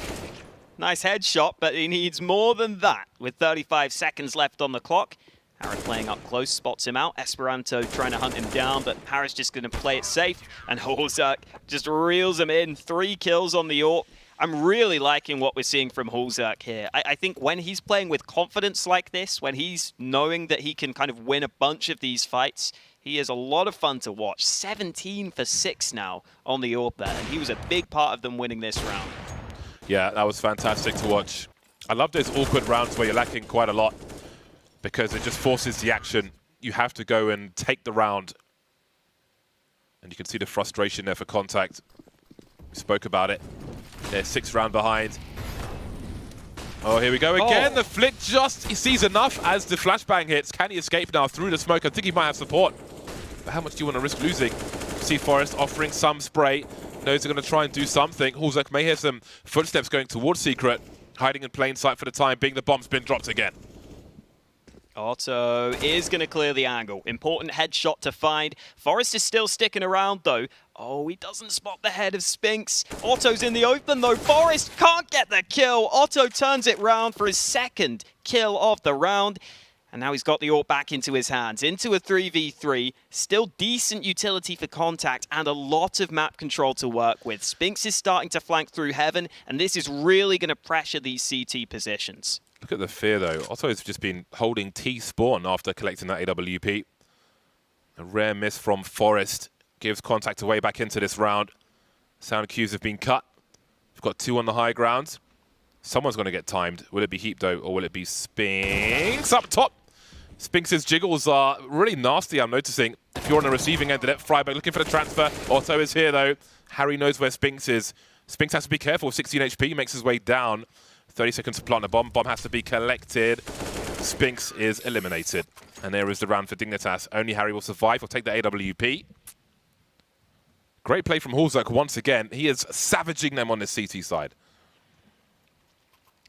Nice headshot, but he needs more than that. With 35 seconds left on the clock. Harris playing up close, spots him out. Esperanto trying to hunt him down, but Harris just going to play it safe. And Hulzak just reels him in. 3 kills on the AWP. I'm really liking what we're seeing from Hulzak here. I think when he's playing with confidence like this, when he's knowing that he can kind of win a bunch of these fights, he is a lot of fun to watch. 17 for 6 now on the AWP there, and he was a big part of them winning this round. Yeah, that was fantastic to watch. I love those awkward rounds where you're lacking quite a lot, because it just forces the action. You have to go and take the round. And you can see the frustration there for Contact. We spoke about it. They're 6 round behind. Oh, here we go again. The flick just he sees enough as the flashbang hits. Can he escape now through the smoke? I think he might have support. But how much do you want to risk losing? See Forest offering some spray. Knows they're going to try and do something. Hulzek may hear some footsteps going towards Secret. Hiding in plain sight for the time being. The bomb's been dropped again. Otto is going to clear the angle. Important headshot to find. Forest is still sticking around, though. Oh, he doesn't spot the head of Spinks. Otto's in the open, though. Forest can't get the kill. Otto turns it round for his second kill of the round. And now he's got the AWP back into his hands. Into a 3v3. Still decent utility for contact and a lot of map control to work with. Spinks is starting to flank through Heaven, and this is really going to pressure these CT positions. Look at the fear, though. Otto's just been holding T-spawn after collecting that AWP. A rare miss from Forest. Gives contact away back into this round. Sound cues have been cut. We've got 2 on the high ground. Someone's going to get timed. Will it be Heap, though, or will it be Spinks up top? Spinks' jiggles are really nasty, I'm noticing. If you're on the receiving end of it, Freiburg looking for the transfer. Otto is here, though. Harry knows where Spinks is. Spinks has to be careful. 16 HP, makes his way down. 30 seconds to plant the bomb. Bomb has to be collected. Spinks is eliminated. And there is the round for Dignitas. Only Harry will survive. He'll take the AWP. Great play from Hulzek once again. He is savaging them on the CT side.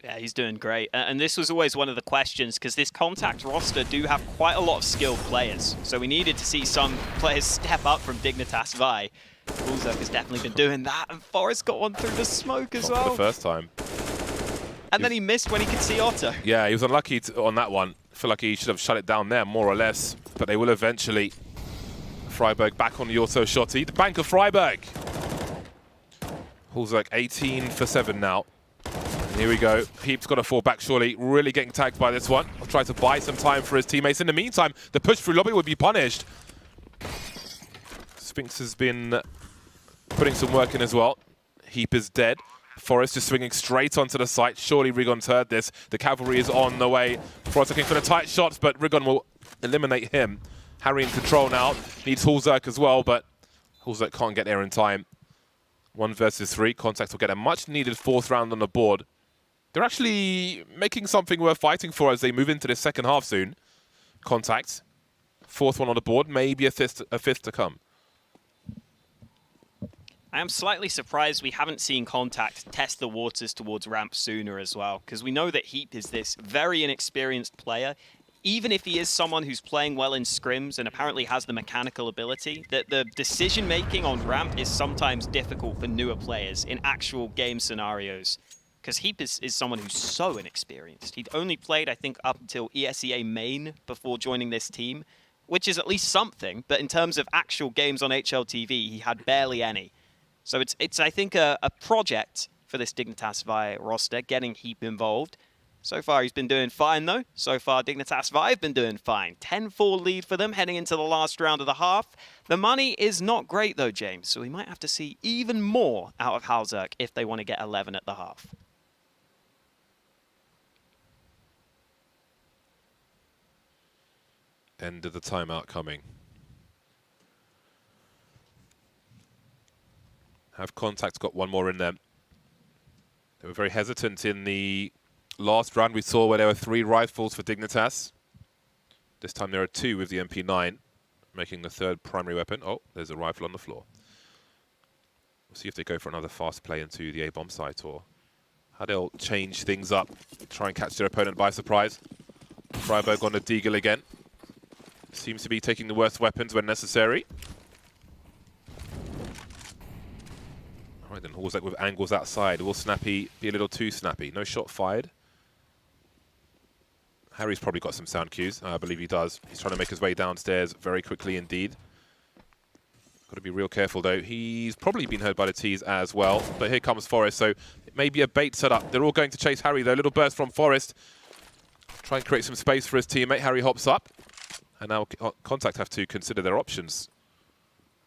Yeah, he's doing great. And this was always one of the questions, because this contact roster do have quite a lot of skilled players. So we needed to see some players step up from Dignitas Vi. Hulzek has definitely been doing that, and Forrest got one through the smoke as well. For the first time. And then he missed when he could see Otto. Yeah, he was unlucky on that one. I feel like he should have shut it down there, more or less. But they will eventually. Freiburg back on the auto shotty. The bank of Freiburg. Hulzek 18 for 7 now. And here we go. Heap's got to fall back, surely. Really getting tagged by this one. I'll try to buy some time for his teammates. In the meantime, the push through lobby would be punished. Spinks has been putting some work in as well. Heap is dead. Forrest is swinging straight onto the site. Surely Rigon's heard this. The cavalry is on the way. Forrest looking for the tight shots, but Rigon will eliminate him. Harry in control now. Needs Hulzek as well, but Hulzek can't get there in time. 1 versus 3. Contact will get a much-needed 4th round on the board. They're actually making something worth fighting for as they move into the second half soon. Contact. 4th one on the board. Maybe a fifth to come. I am slightly surprised we haven't seen Contact test the waters towards ramp sooner as well, because we know that Heap is this very inexperienced player. Even if he is someone who's playing well in scrims and apparently has the mechanical ability, that the decision-making on ramp is sometimes difficult for newer players in actual game scenarios. Because Heap is someone who's so inexperienced. He'd only played, I think, up until ESEA main before joining this team, which is at least something, but in terms of actual games on HLTV, he had barely any. So it's I think, a project for this Dignitas Vi roster, getting Heap involved. So far, he's been doing fine, though. So far, Dignitas Vi have been doing fine. 10-4 lead for them, heading into the last round of the half. The money is not great, though, James, so we might have to see even more out of Hulzek if they want to get 11 at the half. End of the timeout coming. Have Contact got one more in them. They were very hesitant in the last round we saw where there were 3 rifles for Dignitas. This time there are 2 with the MP9, making the 3rd primary weapon. Oh, there's a rifle on the floor. We'll see if they go for another fast play into the A-bomb site or how they'll change things up, try and catch their opponent by surprise. Freiburg on the Deagle again. Seems to be taking the worst weapons when necessary. All right, then Hulzek with angles outside. Will Snappy be a little too snappy? No shot fired. Harry's probably got some sound cues. I believe he does. He's trying to make his way downstairs very quickly indeed. Got to be real careful, though. He's probably been heard by the T's as well. But here comes Forrest, so it may be a bait setup. They're all going to chase Harry, though. Little burst from Forrest. Try and create some space for his teammate. Harry hops up. And now Contact have to consider their options.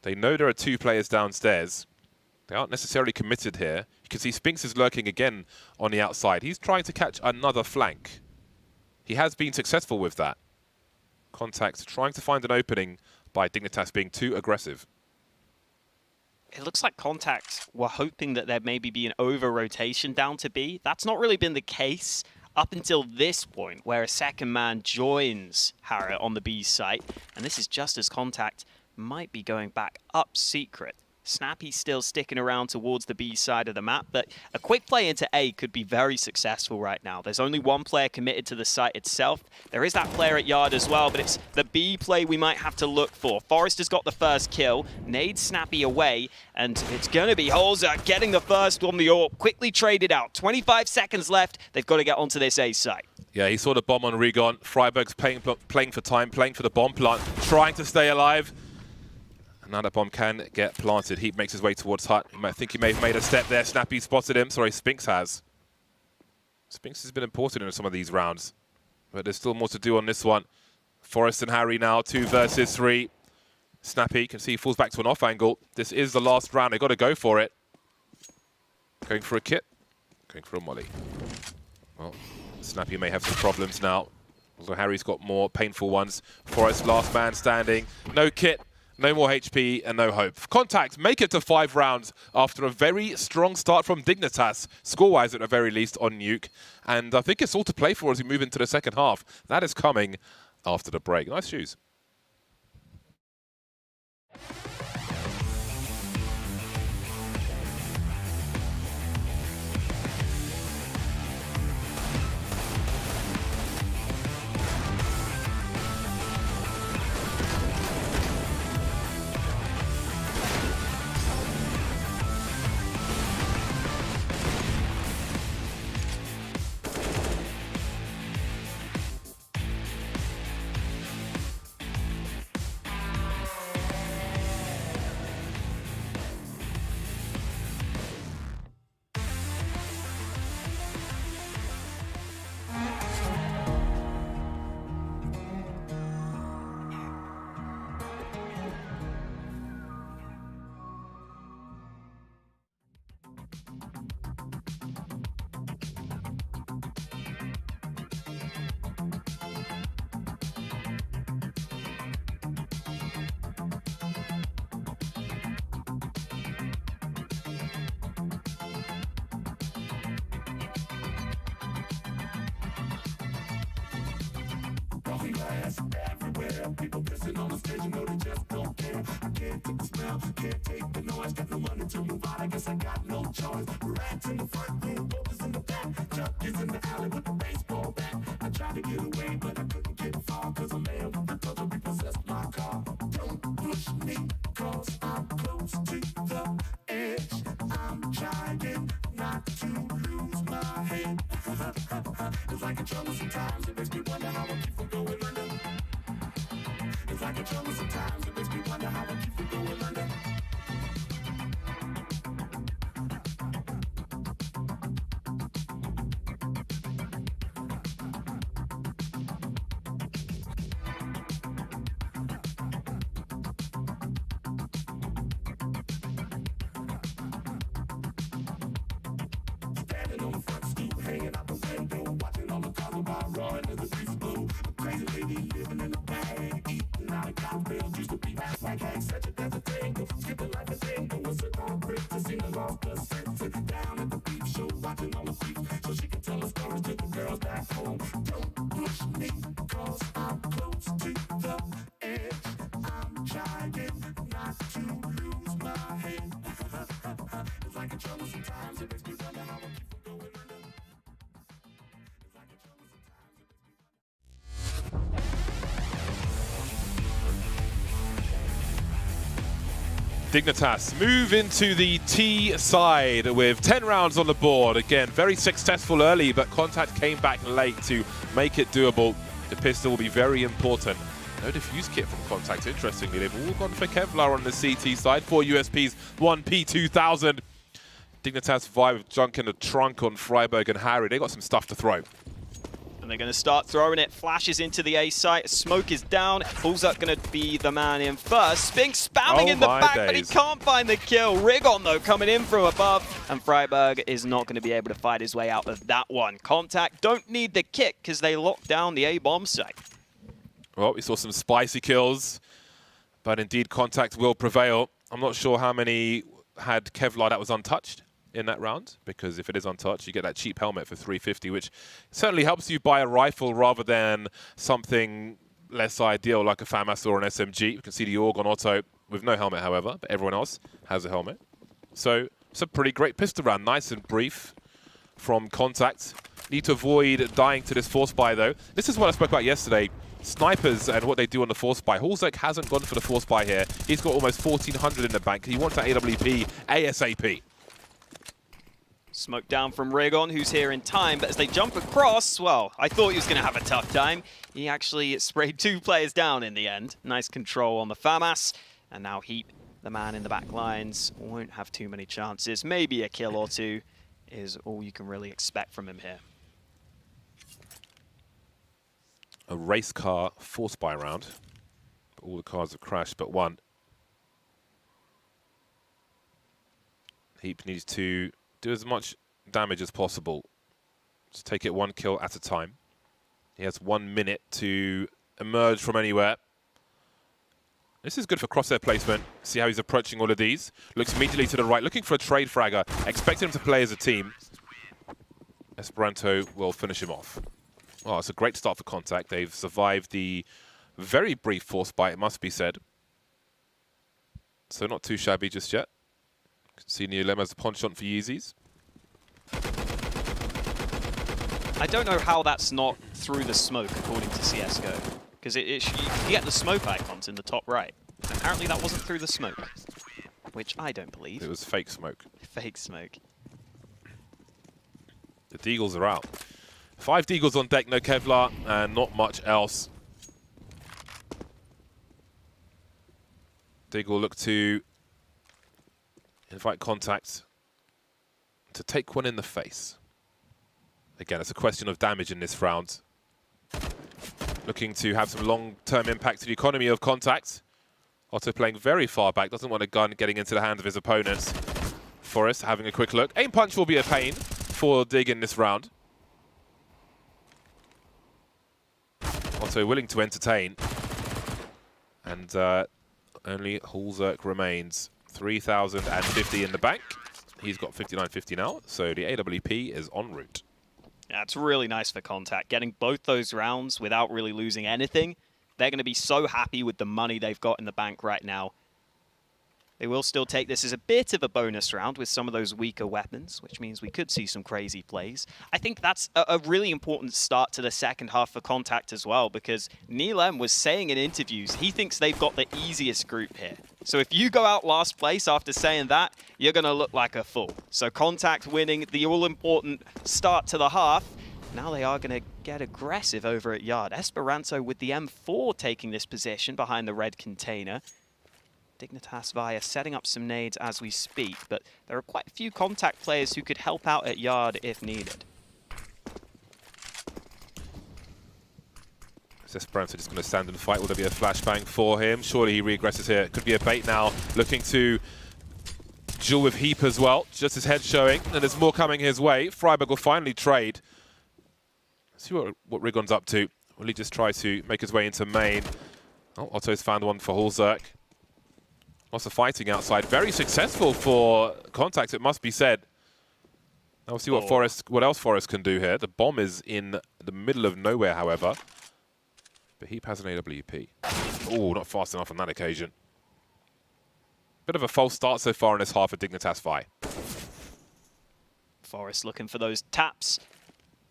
They know there are 2 players downstairs. They aren't necessarily committed here. You can see Spinks is lurking again on the outside. He's trying to catch another flank. He has been successful with that. Contact trying to find an opening by Dignitas being too aggressive. it looks like Contact were hoping that there'd maybe be an over-rotation down to B. That's not really been the case up until this point, where a second man joins Harriet on the B site. And this is just as Contact might be going back up secret. Snappy's still sticking around towards the B side of the map, but a quick play into A could be very successful right now. There's only one player committed to the site itself. There is that player at Yard as well, but it's the B play we might have to look for. Forrest has got the first kill, nades Snappy away, and it's going to be Holzer getting the first on the AWP. Quickly traded out. 25 seconds left. They've got to get onto this A site. Yeah, he saw the bomb on Regon. Freiburg's playing for time, playing for the bomb plant, trying to stay alive. And now that bomb can get planted. Heat makes his way towards Hut. I think he may have made a step there. Snappy spotted him. Sorry, Spinks has. Spinks has been important in some of these rounds. But there's still more to do on this one. Forrest and Harry now, 2 versus 3. Snappy, can see he falls back to an off angle. This is the last round. They've got to go for it. Going for a kit. Going for a molly. Well, Snappy may have some problems now. Although Harry's got more painful ones. Forrest, last man standing. No kit. No more HP and no hope. Contact make it to 5 rounds after a very strong start from Dignitas, score-wise at the very least on Nuke. And I think it's all to play for as we move into the second half. That is coming after the break. Nice shoes. Everywhere, people pissing on the stage, you know they just don't care. I can't take the smell, can't take the noise. Got no money to move out, I guess I got no choice. Rats in the front room, boogers in the back. Junkies in the alley with the baseball bat. I tried to get away, but I couldn't get far. Cause a man with the culture repossessed my car. Don't push me, cause I'm close to the edge. I'm trying not to lose my head. It's like a trouble sometimes, it makes me wonder how I keep from going under. It's like a trouble sometimes, it makes me wonder how I keep from going under. Standing on the front stoop, hanging out the window, watching all the cars go by, roaring as the breeze blow. A crazy lady living in the bag, eating out of cocktails, used to be my swag hang, such a dance a tango, skipping like a tango, was a concrete to sing along the sense. Down at the beach show, watching all the freaks, so she can tell the stories to the girls back home. Don't push me, cause I'm close to the edge. I'm trying not to lose my head. It's like a trouble sometimes, it makes me wonder how I keep from going under. It's like a trouble sometimes, it makes me wonder. Dignitas move into the T side with 10 rounds on the board. Again, very successful early, but Contact came back late to make it doable. The pistol will be very important. No defuse kit from Contact, interestingly. They've all gone for Kevlar on the CT side. 4 USPs, 1 P2000. Dignitas Vibe junk in the trunk on Freiburg and Harry. They got some stuff to throw. And they're going to start throwing it. Flashes into the A site. Smoke is down. Bulzak going to be the man in first. Spinks spamming in the back, but he can't find the kill. Rigon, though, coming in from above. And Freiburg is not going to be able to fight his way out of that one. Contact don't need the kick because they locked down the A bomb site. Well, we saw some spicy kills, but indeed Contact will prevail. I'm not sure how many had Kevlar that was untouched in that round, because if it is untouched, you get that cheap helmet for 350, which certainly helps you buy a rifle rather than something less ideal like a FAMAS or an SMG. You can see the AUG on Otto with no helmet, however, but everyone else has a helmet. So it's a pretty great pistol round, nice and brief from Contact. Need to avoid dying to this force buy, though. This is what I spoke about yesterday. Snipers and what they do on the force buy. Hulzek hasn't gone for the force buy here. He's got almost 1,400 in the bank. He wants that AWP ASAP. Smoke down from Rigon, who's here in time, but as they jump across, well, I thought he was going to have a tough time. He actually sprayed 2 players down in the end. Nice control on the FAMAS, and now Heap, the man in the back lines, won't have too many chances. Maybe a kill or 2 is all you can really expect from him here. A race car force buy round. All the cars have crashed but one. Heap needs to do as much damage as possible. Just take it 1 kill at a time. He has 1 minute to emerge from anywhere. This is good for crosshair placement. See how he's approaching all of these. Looks immediately to the right, looking for a trade fragger. Expecting him to play as a team. Esperanto will finish him off. Oh, it's a great start for Contact. They've survived the very brief force buy, it must be said. So not too shabby just yet. You can see Neolem as a penchant for Yeezys. I don't know how that's not through the smoke, according to CSGO. Because you get the smoke icons in the top right. Apparently that wasn't through the smoke. Which I don't believe. It was fake smoke. Fake smoke. The Deagles are out. 5 Deagles on deck, no Kevlar, and not much else. Deagle look to invite Contact to take one in the face. Again, it's a question of damage in this round. Looking to have some long-term impact to the economy of Contact. Otto playing very far back, doesn't want a gun getting into the hands of his opponents. Forrest having a quick look. Aim punch will be a pain for Dig in this round. Otto willing to entertain. And only Hulzek remains. 3,050 in the bank. He's got 59.50 now, so the AWP is en route. Yeah, it's really nice for Contact. Getting both those rounds without really losing anything. They're going to be so happy with the money they've got in the bank right now. They will still take this as a bit of a bonus round with some of those weaker weapons, which means we could see some crazy plays. I think that's a really important start to the second half for Contact as well, because Neolem was saying in interviews he thinks they've got the easiest group here. So if you go out last place after saying that, you're going to look like a fool. So Contact winning the all-important start to the half. Now they are going to get aggressive over at Yard. Esperanto with the M4 taking this position behind the red container. Dignitas Via setting up some nades as we speak, but there are quite a few Contact players who could help out at Yard if needed. Is Esperanto just going to stand and fight? Will there be a flashbang for him? Surely he regresses here. Could be a bait now, looking to duel with Heap as well. Just his head showing, and there's more coming his way. Freiburg will finally trade. Let's see what Rigon's up to. Will he just try to make his way into main? Oh, Otto's found one for Hulzek. Lots of fighting outside. Very successful for Contact, it must be said. Now we'll see what else Forrest can do here. The bomb is in the middle of nowhere, however. But Heap has an AWP. Oh, not fast enough on that occasion. Bit of a false start so far in this half for Dignitas Vi. Forrest looking for those taps.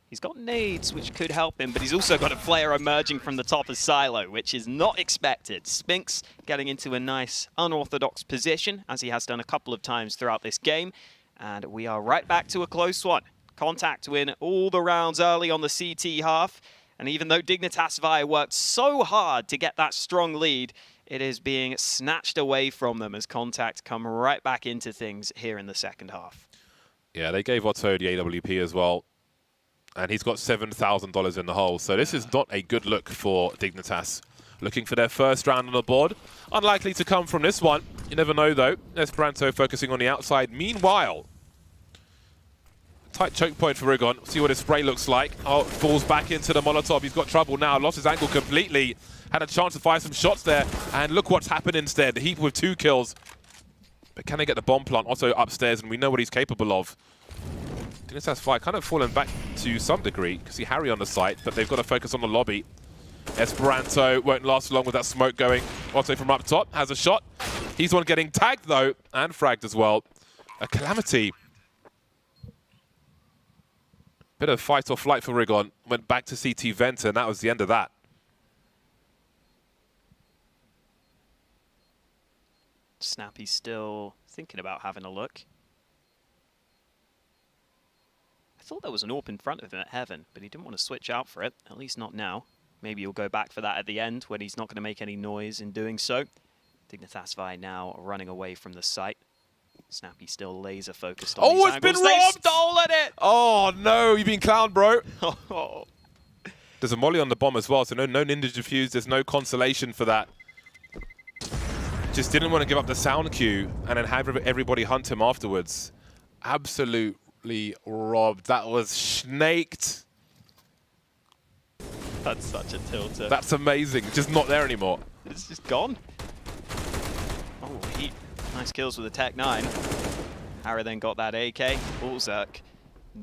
He's got nades, which could help him, but he's also got a player emerging from the top of Silo, which is not expected. Spinks getting into a nice unorthodox position, as he has done a couple of times throughout this game. And we are right back to a close one. Contact win all the rounds early on the CT half. And even though Dignitas Vi worked so hard to get that strong lead, it is being snatched away from them as Contact come right back into things here in the second half. Yeah, they gave Otto the AWP as well. And he's got $7,000 in the hole. So this is not a good look for Dignitas. Looking for their first round on the board. Unlikely to come from this one. You never know, though. Esperanto focusing on the outside. Meanwhile, tight choke point for Rigon. See what his spray looks like. Oh, falls back into the Molotov. He's got trouble now. Lost his angle completely. Had a chance to fire some shots there. And look what's happened instead. Heap with 2 kills. But can they get the bomb plant? Otto upstairs, and we know what he's capable of. Dignitas kind of fallen back to some degree. You can see Harry on the site, but they've got to focus on the lobby. Esperanto won't last long with that smoke going. Otto from up top has a shot. He's the one getting tagged, though, and fragged as well. A calamity. Bit of fight or flight for Rigon. Went back to CT Venter, and that was the end of that. Snappy's still thinking about having a look. I thought there was an AWP in front of him at Heaven, but he didn't want to switch out for it, at least not now. Maybe he'll go back for that at the end when he's not going to make any noise in doing so. Dignitas Vi now running away from the site. Snappy still laser focused on these angles. Been robbed! They've stolen it! Oh no, you've been clowned, bro. There's a molly on the bomb as well, so no ninja defuse. There's no consolation for that. Just didn't want to give up the sound cue and then have everybody hunt him afterwards. Absolutely robbed. That was snaked. That's such a tilter. That's amazing. Just not there anymore. It's just gone. Oh, he nice kills with the Tech 9. Harry then got that AK. Bullzerk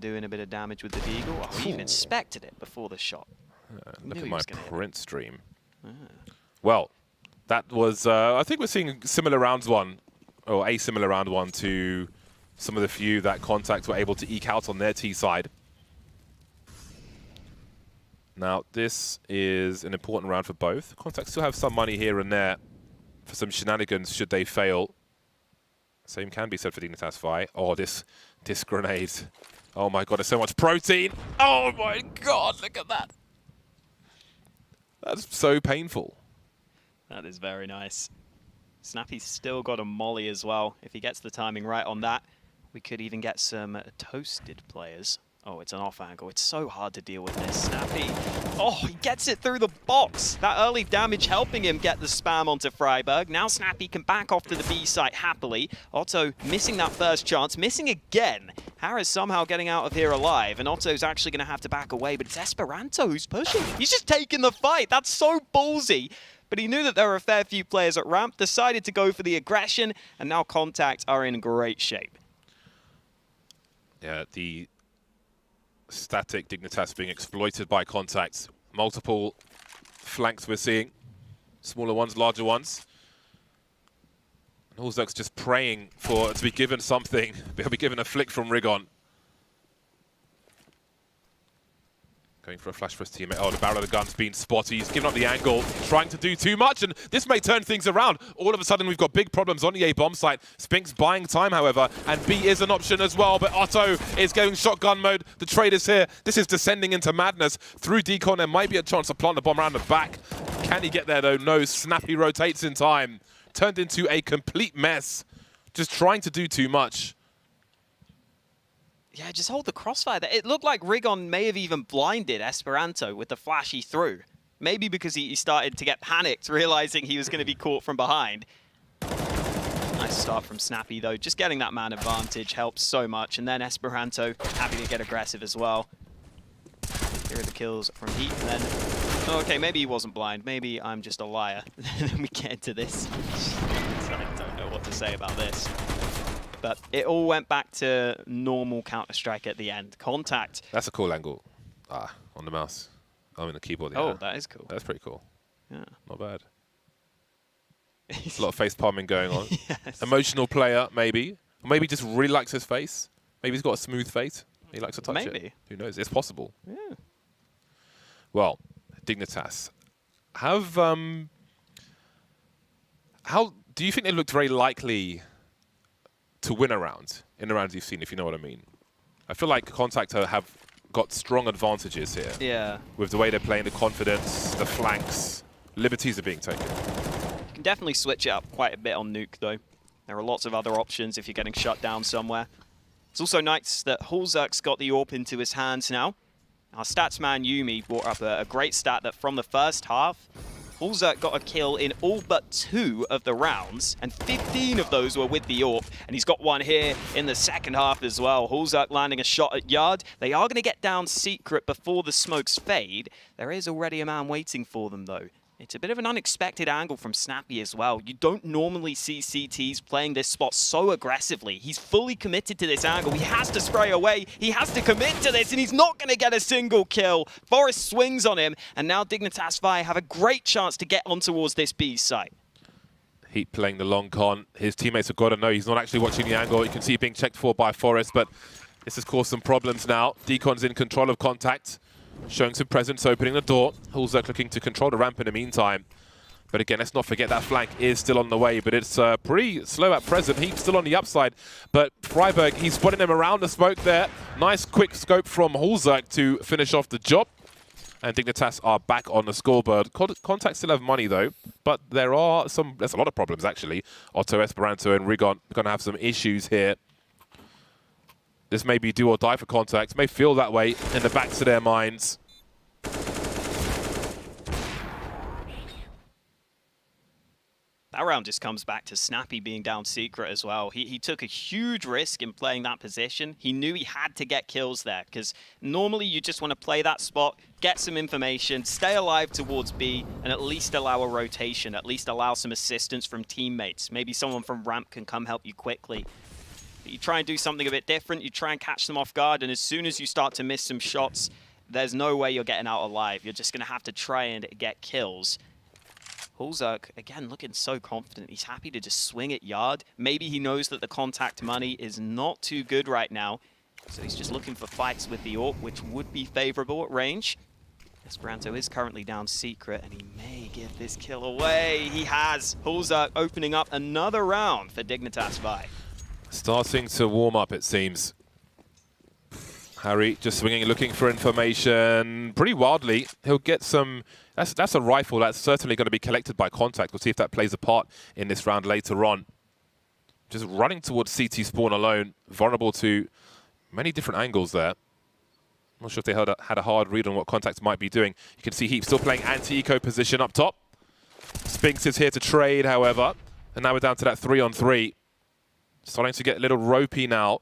doing a bit of damage with the Deagle. Oh, he even inspected it before the shot. Look at my print stream. Ah. Well, that was, I think we're seeing similar rounds one, or a similar round one to some of the few that Contact were able to eke out on their T side. Now, this is an important round for both. Contact still have some money here and there for some shenanigans should they fail. Same can be said for Dignitas Vi. Oh, this grenade. Oh my god, there's so much protein. Oh my god, look at that. That's so painful. That is very nice. Snappy's still got a molly as well. If he gets the timing right on that, we could even get some toasted players. Oh, it's an off angle. It's so hard to deal with this. Snappy. Oh, he gets it through the box. That early damage helping him get the spam onto Freiburg. Now Snappy can back off to the B site happily. Otto missing that first chance, missing again. Harris somehow getting out of here alive, and Otto's actually going to have to back away, but it's Esperanto who's pushing. He's just taking the fight. That's so ballsy. But he knew that there were a fair few players at ramp, decided to go for the aggression, and now Contact are in great shape. Yeah, the static Dignitas being exploited by Contact. Multiple flanks we're seeing. Smaller ones, larger ones. And Bullzerk's just praying for to be given something. They'll be given a flick from Rigon. Going for a flash for his teammate. Oh, the barrel of the gun's been spotted. He's given up the angle, trying to do too much, and this may turn things around. All of a sudden, we've got big problems on the A bomb site. Spink's buying time, however, and B is an option as well, but Otto is going shotgun mode. The trade is here. This is descending into madness. Through Decon, there might be a chance to plant the bomb around the back. Can he get there, though? No. Snappy rotates in time. Turned into a complete mess. Just trying to do too much. Yeah, just hold the crossfire there. It looked like Rigon may have even blinded Esperanto with the flash he threw. Maybe because he started to get panicked, realizing he was going to be caught from behind. Nice start from Snappy, though. Just getting that man advantage helps so much. And then Esperanto having to get aggressive as well. Here are the kills from Heat, and then... Oh, okay, maybe he wasn't blind. Maybe I'm just a liar. Then we get into this. I don't know what to say about this. But it all went back to normal Counter-Strike at the end. Contact. That's a cool angle. Ah, on the mouse. I mean the keyboard. Oh, yeah. that is cool. That's pretty cool. Yeah. Not bad. A lot of face palming going on. Yes. Emotional player, maybe. Or maybe just really likes his face. Maybe he's got a smooth face. He likes to touch it. Maybe. Who knows? It's possible. Yeah. Well, Dignitas. How do you think they looked very likely to win a round in the rounds you've seen, if you know what I mean? I feel like Contact have got strong advantages here. Yeah. With the way they're playing, the confidence, the flanks, liberties are being taken. You can definitely switch it up quite a bit on Nuke, though. There are lots of other options if you're getting shut down somewhere. It's also nice that Bullzerk's got the AWP into his hands now. Our statsman Yumi brought up a great stat that from the first half, Bullzerk got a kill in all but 2 of the rounds, and 15 of those were with the AWP, and he's got one here in the second half as well. Bullzerk landing a shot at Yard. They are going to get down secret before the smokes fade. There is already a man waiting for them, though. It's a bit of an unexpected angle from Snappy as well. You don't normally see CTs playing this spot so aggressively. He's fully committed to this angle. He has to spray away. He has to commit to this, and he's not going to get a single kill. Forest swings on him, and now Dignitas Vi have a great chance to get on towards this B site. Heat playing the long con. His teammates have got to know he's not actually watching the angle. You can see being checked for by Forest, but this has caused some problems now. Deacon's in control of contact, showing some presence, opening the door. Hulzerk looking to control the ramp in the meantime. But again, let's not forget that flank is still on the way, but it's pretty slow at present. Heat's still on the upside, but Freiburg, he's spotting them around the smoke there. Nice quick scope from Hulzerk to finish off the job. And Dignitas are back on the scoreboard. Contact still have money though, but there's a lot of problems actually. Otto, Esperanto, and Rigon are going to have some issues here. This may be do or die for Contact. May feel that way in the backs of their minds. That round just comes back to Snappy being down secret as well. He took a huge risk in playing that position. He knew he had to get kills there, because normally you just want to play that spot, get some information, stay alive towards B, and at least allow a rotation, at least allow some assistance from teammates. Maybe someone from ramp can come help you quickly. But you try and do something a bit different, you try and catch them off guard, and as soon as you start to miss some shots, there's no way you're getting out alive. You're just going to have to try and get kills. Hulzerk, again, looking so confident. He's happy to just swing at yard. Maybe he knows that the contact money is not too good right now, so he's just looking for fights with the AWP, which would be favorable at range. Esperanto is currently down secret, and he may give this kill away. He has. Hulzerk opening up another round for Dignitas Vi. Starting to warm up, it seems. Harry just swinging, looking for information pretty wildly. He'll get some... That's a rifle that's certainly going to be collected by Contact. We'll see if that plays a part in this round later on. Just running towards CT spawn alone, vulnerable to many different angles there. I'm not sure if they had a hard read on what Contact might be doing. You can see Heap still playing anti-eco position up top. Spinks is here to trade, however. And now we're down to that 3-on-3. Starting to get a little ropey now.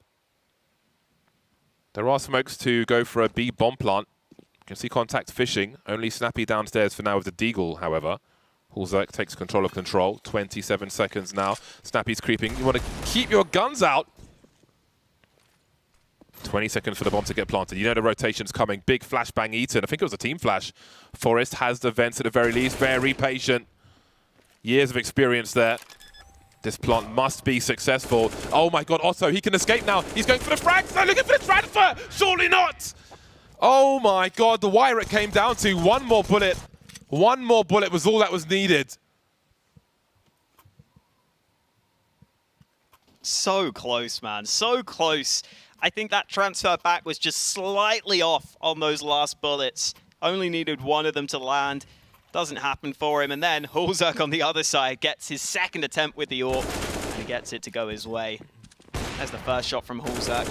There are smokes to go for a B bomb plant. You can see Contact fishing. Only Snappy downstairs for now with the Deagle, however. Hulzerk takes control of control. 27 seconds now. Snappy's creeping. You want to keep your guns out. 20 seconds for the bomb to get planted. You know the rotation's coming. Big flashbang eaten. I think it was a team flash. Forest has the vents at the very least. Very patient. Years of experience there. This plant must be successful. Oh my god, Otto, he can escape now. He's going for the frags. They're looking for the transfer. Surely not. Oh my god, the wire it came down to. One more bullet. One more bullet was all that was needed. So close, man. So close. I think that transfer back was just slightly off on those last bullets. Only needed one of them to land. Doesn't happen for him. And then Hulzerk on the other side gets his second attempt with the AWP, and he gets it to go his way. There's the first shot from Hulzerk.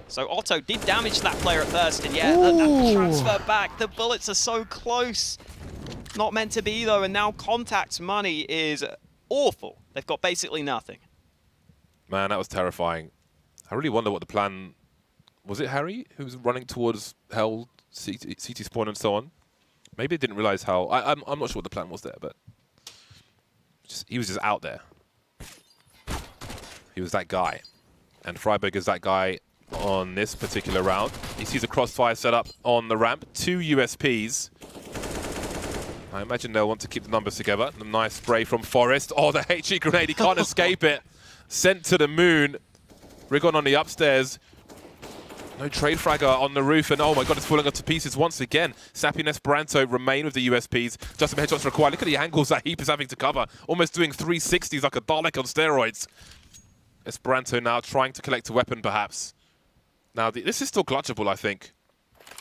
So Otto did damage that player at first, and yeah, that transfer back, the bullets are so close. Not meant to be though, and now Contact's money is awful. They've got basically nothing. Man, that was terrifying. I really wonder what the plan... Was it Harry who was running towards Hell, CT spawn and so on? Maybe they didn't realize how... I'm not sure what the plan was there, but... he was just out there. He was that guy. And Freiburg is that guy on this particular round. He sees a crossfire set up on the ramp. 2 USPs. I imagine they'll want to keep the numbers together. A nice spray from Forest. Oh, the HE grenade. He can't escape it. Sent to the moon. Rigon on the upstairs. No trade fragger on the roof, and oh my god, it's falling to pieces once again. Snappy and Esperanto remain with the USPs. Just some headshots required. Look at the angles that Heap is having to cover. Almost doing 360s like a Dalek on steroids. Esperanto now trying to collect a weapon, perhaps. Now, this is still clutchable, I think.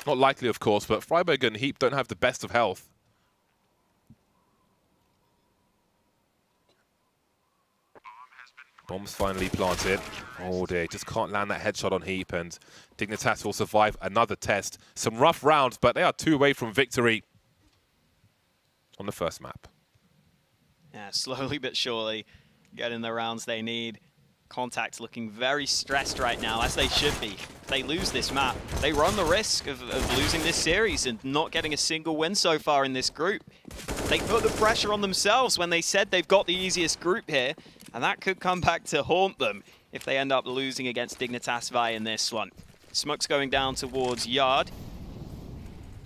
Not likely, of course, but Freiburg and Heap don't have the best of health. Bombs finally planted. Oh dear, just can't land that headshot on Heap, and Dignitas will survive another test. Some rough rounds, but they are 2 away from victory on the first map. Yeah, slowly but surely getting the rounds they need. Contact looking very stressed right now, as they should be. If they lose this map, they run the risk of losing this series and not getting a single win so far in this group. They put the pressure on themselves when they said they've got the easiest group here, and that could come back to haunt them if they end up losing against Dignitas Vi in this one. Smoke's going down towards Yard.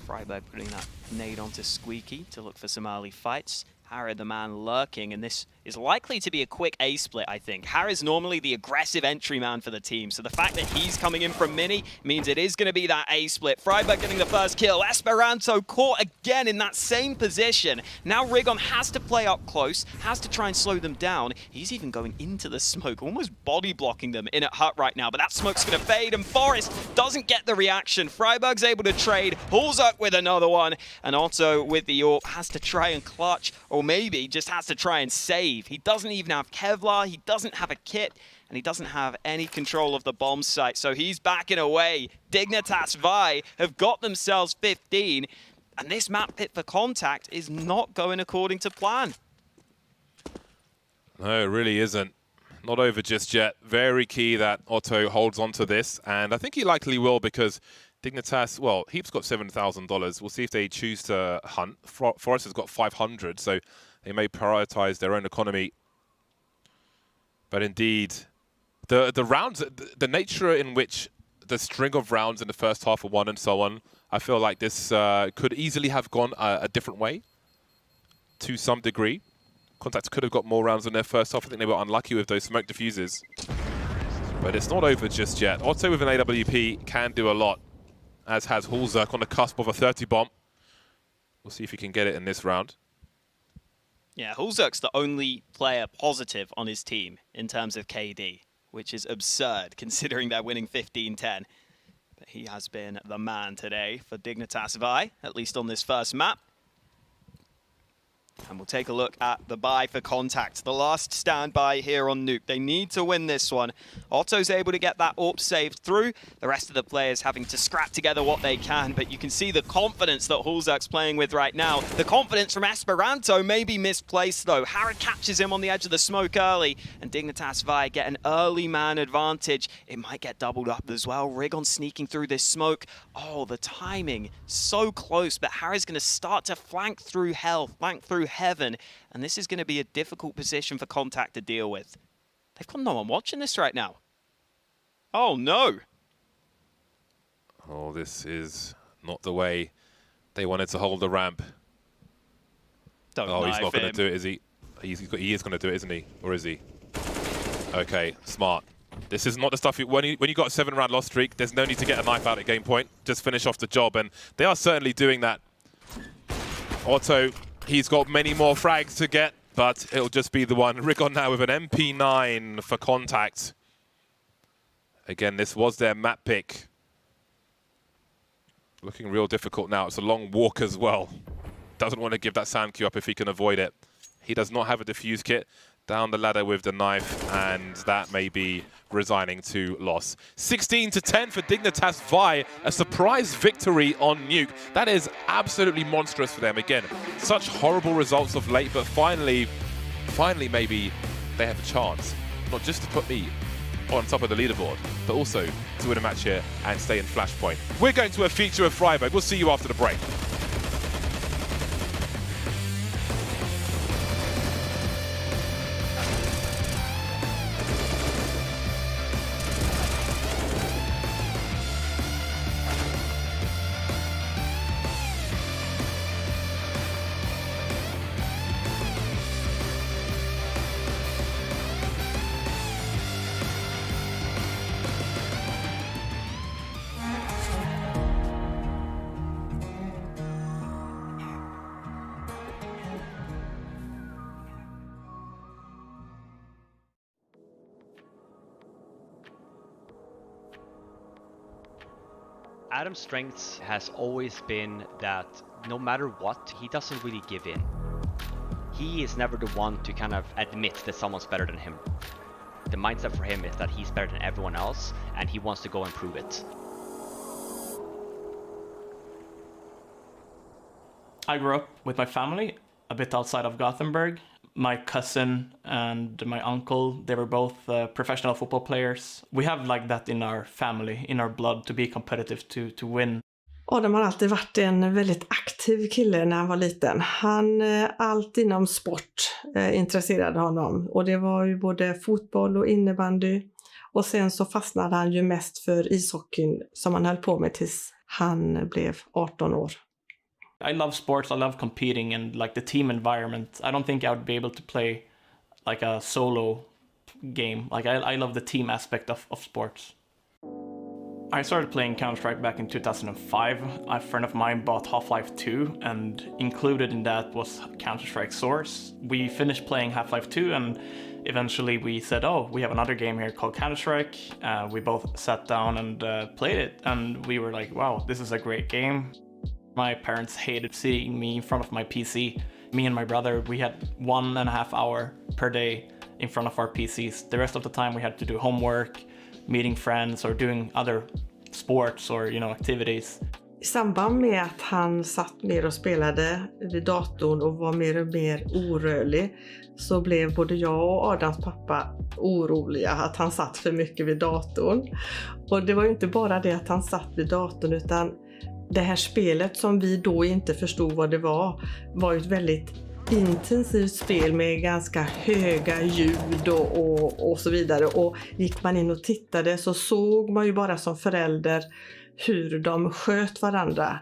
Freiburg putting that nade onto Squeaky to look for some early fights. Harry, the man lurking, and this is likely to be a quick A split, I think. Harry's normally the aggressive entry man for the team, so the fact that he's coming in from Mini means it is going to be that A split. Freiburg getting the first kill. Esperanto caught again in that same position. Now Rigon has to play up close, has to try and slow them down. He's even going into the smoke, almost body blocking them in at Hut right now, but that smoke's going to fade, and Forrest doesn't get the reaction. Freiburg's able to trade, pulls up with another one, and Otto with the AWP has to try and clutch, or maybe just has to try and save. He doesn't even have Kevlar, he doesn't have a kit, and he doesn't have any control of the bomb site, so he's backing away. Dignitas Vi have got themselves 15, and this map pit for Contact is not going according to plan. No, it really isn't. Not over just yet. Very key that Otto holds on to this, and I think he likely will because Dignitas, well, Heap's got $7,000. We'll see if they choose to hunt. Forrest has got 500, so they may prioritize their own economy. But indeed, the rounds, the nature in which the string of rounds in the first half are won and so on, I feel like this could easily have gone a different way to some degree. Contact could have got more rounds in their first half. I think they were unlucky with those smoke diffusers. But it's not over just yet. Otto with an AWP can do a lot, as has Hulzerk on the cusp of a 30 bomb. We'll see if he can get it in this round. Yeah, Hulzerk's the only player positive on his team in terms of KD, which is absurd considering they're winning 15-10. But he has been the man today for Dignitas Vi, at least on this first map. And we'll take a look at the buy for Contact. The last standby here on Nuke. They need to win this one. Otto's able to get that AWP saved through. The rest of the players having to scrap together what they can. But you can see the confidence that Hulzerk's playing with right now. The confidence from Esperanto may be misplaced though. Harry catches him on the edge of the smoke early. And Dignitas Vi get an early man advantage. It might get doubled up as well. Rigon sneaking through this smoke. Oh, the timing. So close. But Harry's going to start to flank through hell. Flank through heaven, and this is going to be a difficult position for Contact to deal with. They've got no one watching this right now. Oh no. Oh, this is not the way they wanted to hold the ramp. Don't he's not going to him. do it, is he? He is going to do it, isn't he? Or is he? Okay, smart. This is not the stuff when you got a 7-round loss streak, there's no need to get a knife out at game point. Just finish off the job, and they are certainly doing that. Otto, he's got many more frags to get, but it'll just be the one. Rigon now with an MP9 for Contact. Again, this was their map pick. Looking real difficult now. It's a long walk as well. Doesn't want to give that sound cue up if he can avoid it. He does not have a defuse kit. Down the ladder with the knife, and that may be resigning to loss. 16-10 for Dignitas Vi, a surprise victory on Nuke. That is absolutely monstrous for them. Again, such horrible results of late, but finally maybe they have a chance, not just to put me on top of the leaderboard, but also to win a match here and stay in Flashpoint. We're going to a feature of Freiburg. We'll see you after the break. Adam's strengths has always been that no matter what, he doesn't really give in. He is never the one to kind of admit that someone's better than him. The mindset for him is that he's better than everyone else, and he wants to go and prove it. I grew up with my family a bit outside of Gothenburg. My cousin and my uncle, they were both professional football players. We have like that in our family, in our blood, to be competitive, to win. Adam har alltid varit en väldigt aktiv kille när han var liten. Allt inom sport intresserade honom. Och det var ju både fotboll och innebandy. Och sen så fastnade han ju mest för ishockeyn som han höll på med tills han blev 18 år. I love sports, I love competing and like the team environment. I don't think I would be able to play like a solo game. Like I love the team aspect of sports. I started playing Counter-Strike back in 2005. A friend of mine bought Half-Life 2 and included in that was Counter-Strike Source. We finished playing Half-Life 2 and eventually we said, oh, we have another game here called Counter-Strike. We both sat down and played it and we were like, wow, this is a great game. My parents hated seeing me in front of my PC. Me and my brother, we had 1.5 hours per day in front of our PCs. The rest of the time we had to do homework, meeting friends or doing other sports or activities. I samband med att han satt ner och spelade vid datorn och var mer och mer orörlig så blev både jag och Adams pappa oroliga att han satt för mycket vid datorn. Och det var ju inte bara det att han satt vid datorn utan det här spelet som vi då inte förstod vad det var ju ett väldigt intensivt spel med ganska höga ljud och så vidare. Och gick man in och tittade så såg man ju bara som förälder hur de sköt varandra.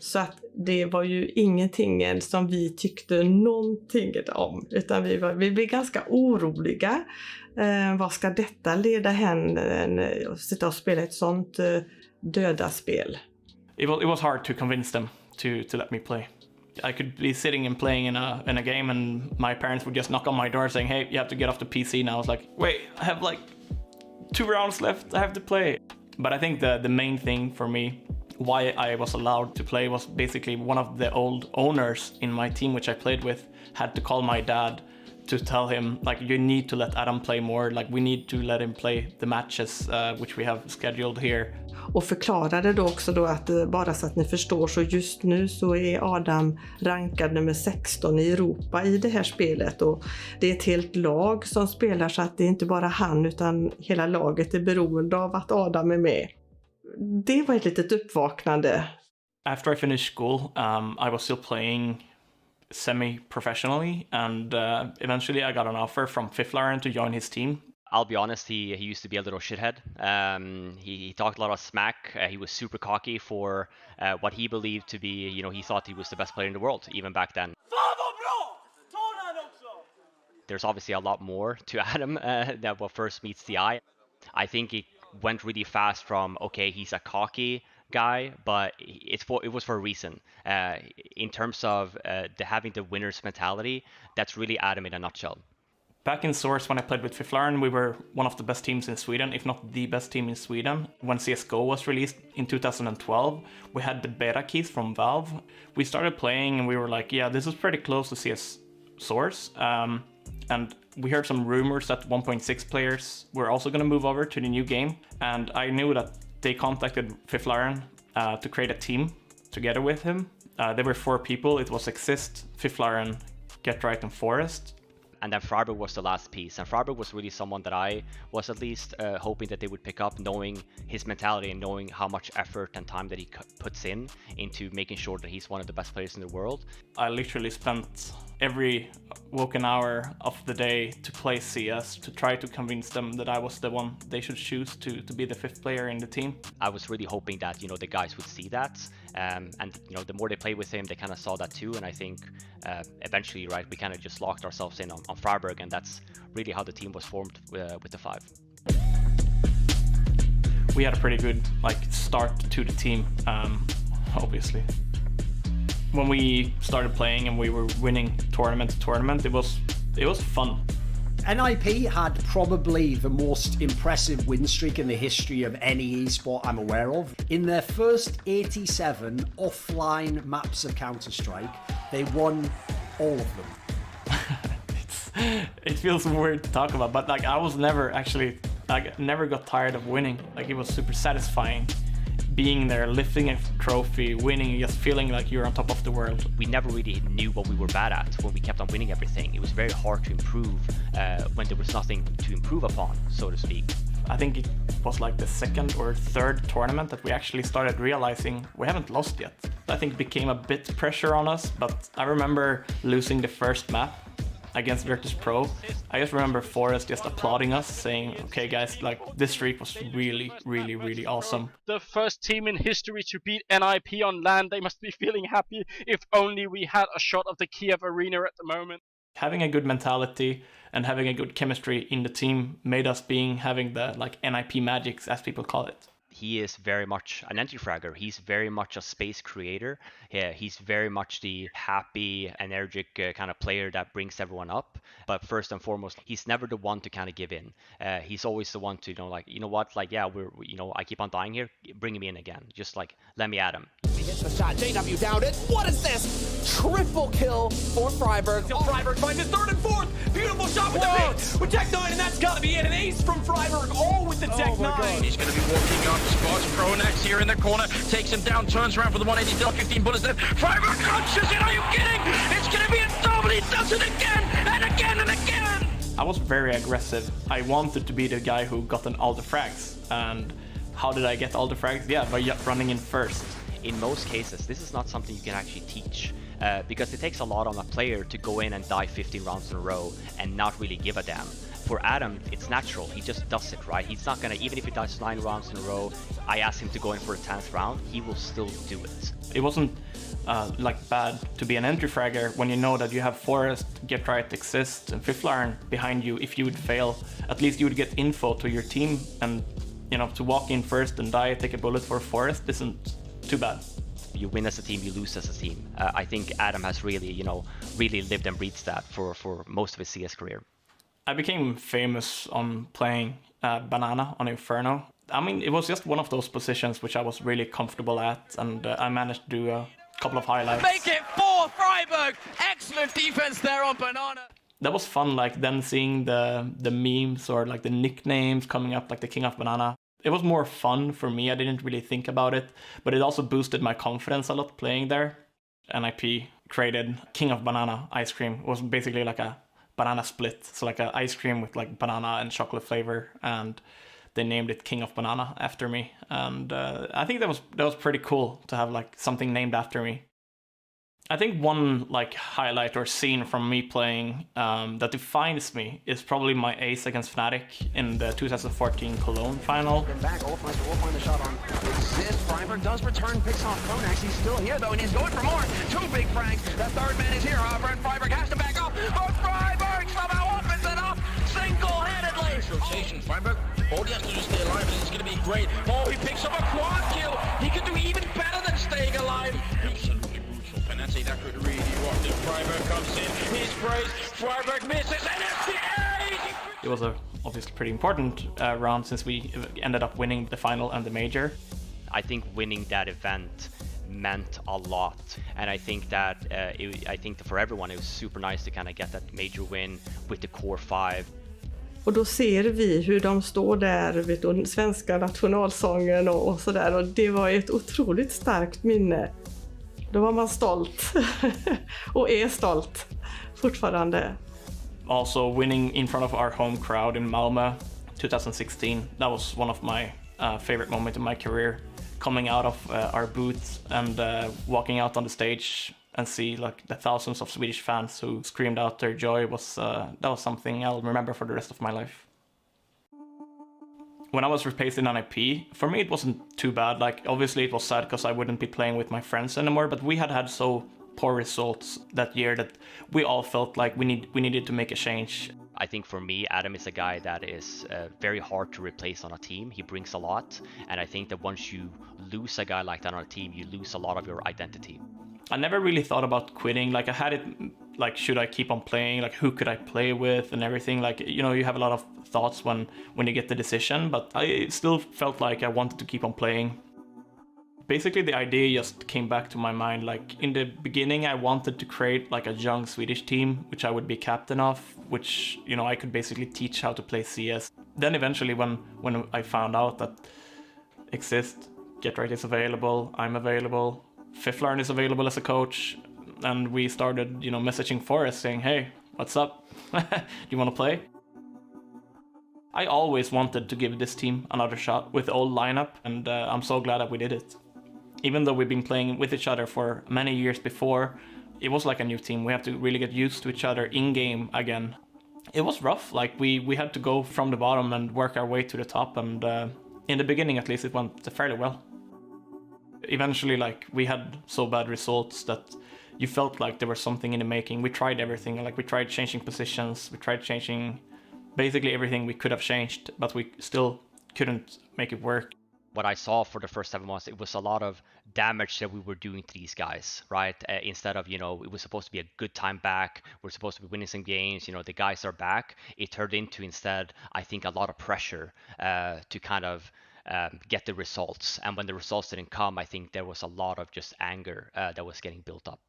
Så att det var ju ingenting som vi tyckte någonting om. Utan vi blev ganska oroliga. Vad ska detta leda hän att sitta och spela ett sånt döda spel? It was hard to convince them to let me play. I could be sitting and playing in a game and my parents would just knock on my door saying, hey, you have to get off the PC now. I was like, wait, I have like 2 rounds left, I have to play. But I think the main thing for me, why I was allowed to play was basically one of the old owners in my team, which I played with, had to call my dad to tell him, like, you need to let Adam play more, like we need to let him play the matches which we have scheduled here. Och förklarade då också då att bara så att ni förstår så just nu så är Adam rankad nummer 16 i Europa i det här spelet och det är ett helt lag som spelar så att det är inte bara han utan hela laget är beroende av att Adam är med. Det var ett litet uppvaknande. After I finished school, I was still playing semi-professionally and eventually I got an offer from Fifflaren to join his team. I'll be honest, he used to be a little shithead. He talked a lot of smack. He was super cocky for what he believed to be, he thought he was the best player in the world, even back then. There's obviously a lot more to Adam than what first meets the eye. I think it went really fast from, okay, he's a cocky guy, but it was for a reason. In terms of having the winner's mentality, that's really Adam in a nutshell. Back in Source, when I played with Fifflaren, we were one of the best teams in Sweden, if not the best team in Sweden. When CSGO was released in 2012, we had the beta keys from Valve. We started playing and we were like, yeah, this is pretty close to CS Source. And we heard some rumors that 1.6 players were also going to move over to the new game. And I knew that they contacted Fifflaren to create a team together with him. There were 4 people. It was Exist, Fifflaren, Getright, and Forest. And then Freiburg was the last piece. And Freiburg was really someone that I was at least hoping that they would pick up, knowing his mentality and knowing how much effort and time that he puts into making sure that he's one of the best players in the world. I literally spent every woken hour of the day to play CS, to try to convince them that I was the one they should choose to be the 5th player in the team. I was really hoping that, the guys would see that. And, the more they played with him, they kind of saw that too. And I think eventually, right, we kind of just locked ourselves in on Freiburg. And that's really how the team was formed with the 5. We had a pretty good start to the team, obviously. When we started playing and we were winning tournament to tournament, it was fun. NIP had probably the most impressive win streak in the history of any esport I'm aware of. In their first 87 offline maps of Counter-Strike, they won all of them. It feels weird to talk about, but I was never actually, never got tired of winning. It was super satisfying. Being there, lifting a trophy, winning, just feeling like you're on top of the world. We never really knew what we were bad at when we kept on winning everything. It was very hard to improve when there was nothing to improve upon, so to speak. I think it was like the second or third tournament that we actually started realizing we haven't lost yet. I think it became a bit pressure on us, but I remember losing the first map against Virtus Pro. I just remember Forrest just applauding us, saying, okay guys, like this streak was really, really, really awesome. The first team in history to beat NIP on LAN, they must be feeling happy. If only we had a shot of the Kiev arena at the moment. Having a good mentality and having a good chemistry in the team made us having the like NIP magics, as people call it. He is very much an anti-fragger. He's very much a space creator. Yeah, he's very much the happy, energetic kind of player that brings everyone up. But first and foremost, he's never the one to kind of give in. He's always the one to, you know what, like, yeah, I keep on dying here. Bring me in again. Just like, let me at him. He hits the shot. JW downed it. What is this? Triple kill for Freiburg. Freiburg finds his third and fourth. Beautiful shot with the bait. With Tech 9, and that's got to be it. An ace from Freiburg, all with the Tech 9. He's going to be walking up. Spots Pronax here in the corner. Takes him down, turns around for the 180. Still 15 bullets left. Freiburg crunches it. Are you kidding? It's going to be a double. He does it again and again and again. I was very aggressive. I wanted to be the guy who got all the frags. And how did I get all the frags? Yeah, by running in first. In most cases, this is not something you can actually teach. Because it takes a lot on a player to go in and die 15 rounds in a row and not really give a damn. For Adam, it's natural. He just does it, right? He's not gonna, even if he dies 9 rounds in a row, I ask him to go in for a 10th round, he will still do it. It wasn't like bad to be an entry fragger when you know that you have Forest, Get Right, Exist, and Fiflarn behind you. If you would fail, at least you would get info to your team, and you know, to walk in first and die, take a bullet for Forest isn't too bad. You win as a team, you lose as a team. I think Adam has really, really lived and breathed that for most of his CS career. I became famous on playing Banana on Inferno. I mean, it was just one of those positions which I was really comfortable at, and I managed to do a couple of highlights. Make it 4 Freiburg! Excellent defense there on Banana. That was fun, like then seeing the memes or like the nicknames coming up, like the King of Banana. It was more fun for me. I didn't really think about it, but it also boosted my confidence a lot playing there. NIP created King of Banana ice cream. It was basically like a banana split, so like an ice cream with like banana and chocolate flavor, and they named it King of Banana after me. And I think that was pretty cool to have like something named after me. I think one like highlight or scene from me playing that defines me is probably my ace against Fnatic in the 2014 Cologne final. Back, Olaf will find the shot on Exist. Freiburg does return, picks off Pronax. He's still here though, and he's going for more. 2 big frags. The third man is here. However, and Freiburg has to back up. But Freiburg somehow opens it up single-handedly. Rotation, Freiburg. All he has to do is stay alive, and it's going to be great. Oh, he picks up a quad kill. He could do even better than staying alive. That could really rock. Then Freiburg comes in, he sprays, Freiburg misses, and it's the ace! It was a obviously pretty important round since we ended up winning the final and the major. I think winning that event meant a lot, and I think that for everyone it was super nice to kind of get that major win with the core 5. Och då ser vi hur de står där, vet du, svenska nationalsången och sådär, och det var ett otroligt starkt minne. Då var man stolt och är stolt fortfarande. Also winning in front of our home crowd in Malmö 2016, that was one of my favorite moments in my career. Coming out of our booth and walking out on the stage and see like the thousands of Swedish fans who screamed out their joy was that was something I'll remember for the rest of my life. When I was replaced in NIP, for me it wasn't too bad. Like obviously it was sad because I wouldn't be playing with my friends anymore, but we had so poor results that year that we all felt like we needed to make a change. I think for me, Adam is a guy that is very hard to replace on a team. He brings a lot, and I think that once you lose a guy like that on a team, you lose a lot of your identity. I never really thought about quitting. Like I had it like, should I keep on playing? Like who could I play with and everything? Like, you know, you have a lot of thoughts when you get the decision, but I still felt like I wanted to keep on playing. Basically the idea just came back to my mind. Like in the beginning I wanted to create like a young Swedish team which I would be captain of, which, you know, I could basically teach how to play CS. Then eventually when I found out that Exist, Get Right is available, I'm available, Fiflarn is available as a coach, and we started, you know, messaging Forrest saying, hey, what's up? Do you want to play? I always wanted to give this team another shot with the old lineup, and I'm so glad that we did it. Even though we've been playing with each other for many years before, it was like a new team. We have to really get used to each other in-game again. It was rough, like we had to go from the bottom and work our way to the top, and in the beginning at least it went fairly well. Eventually, like, we had so bad results that you felt like there was something in the making. We tried everything, like we tried changing positions, we tried changing basically everything we could have changed, but we still couldn't make it work. What I saw for the first 7 months, it was a lot of damage that we were doing to these guys, right? Instead of, you know, it was supposed to be a good time back, we're supposed to be winning some games, you know, the guys are back. It turned into instead, I think, a lot of pressure to kind of get the results. And when the results didn't come, I think there was a lot of just anger that was getting built up.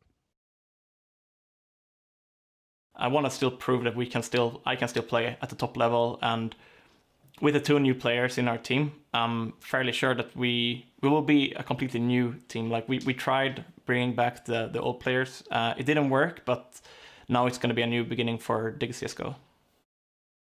I want to still prove that I can still play at the top level, and with the 2 new players in our team, I'm fairly sure that we will be a completely new team. Like we tried bringing back the old players. It didn't work, but now it's going to be a new beginning for Dig CSGO.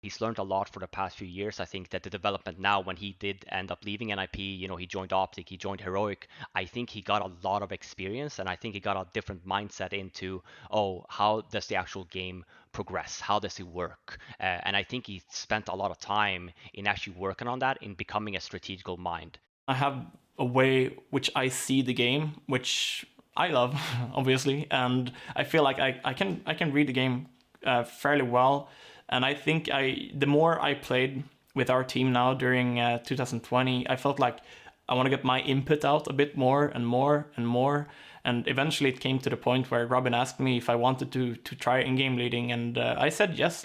He's learned a lot for the past few years. I think that the development now, when he did end up leaving NIP, you know, he joined Optic, he joined Heroic. I think he got a lot of experience, and I think he got a different mindset into, oh, how does the actual game progress? How does it work? And I think he spent a lot of time in actually working on that, in becoming a strategical mind. I have a way which I see the game, which I love, obviously, and I feel like I can read the game fairly well. And I think the more I played with our team now during 2020, I felt like I want to get my input out a bit more and more and more. And eventually it came to the point where Robin asked me if I wanted to try in-game leading, and I said yes.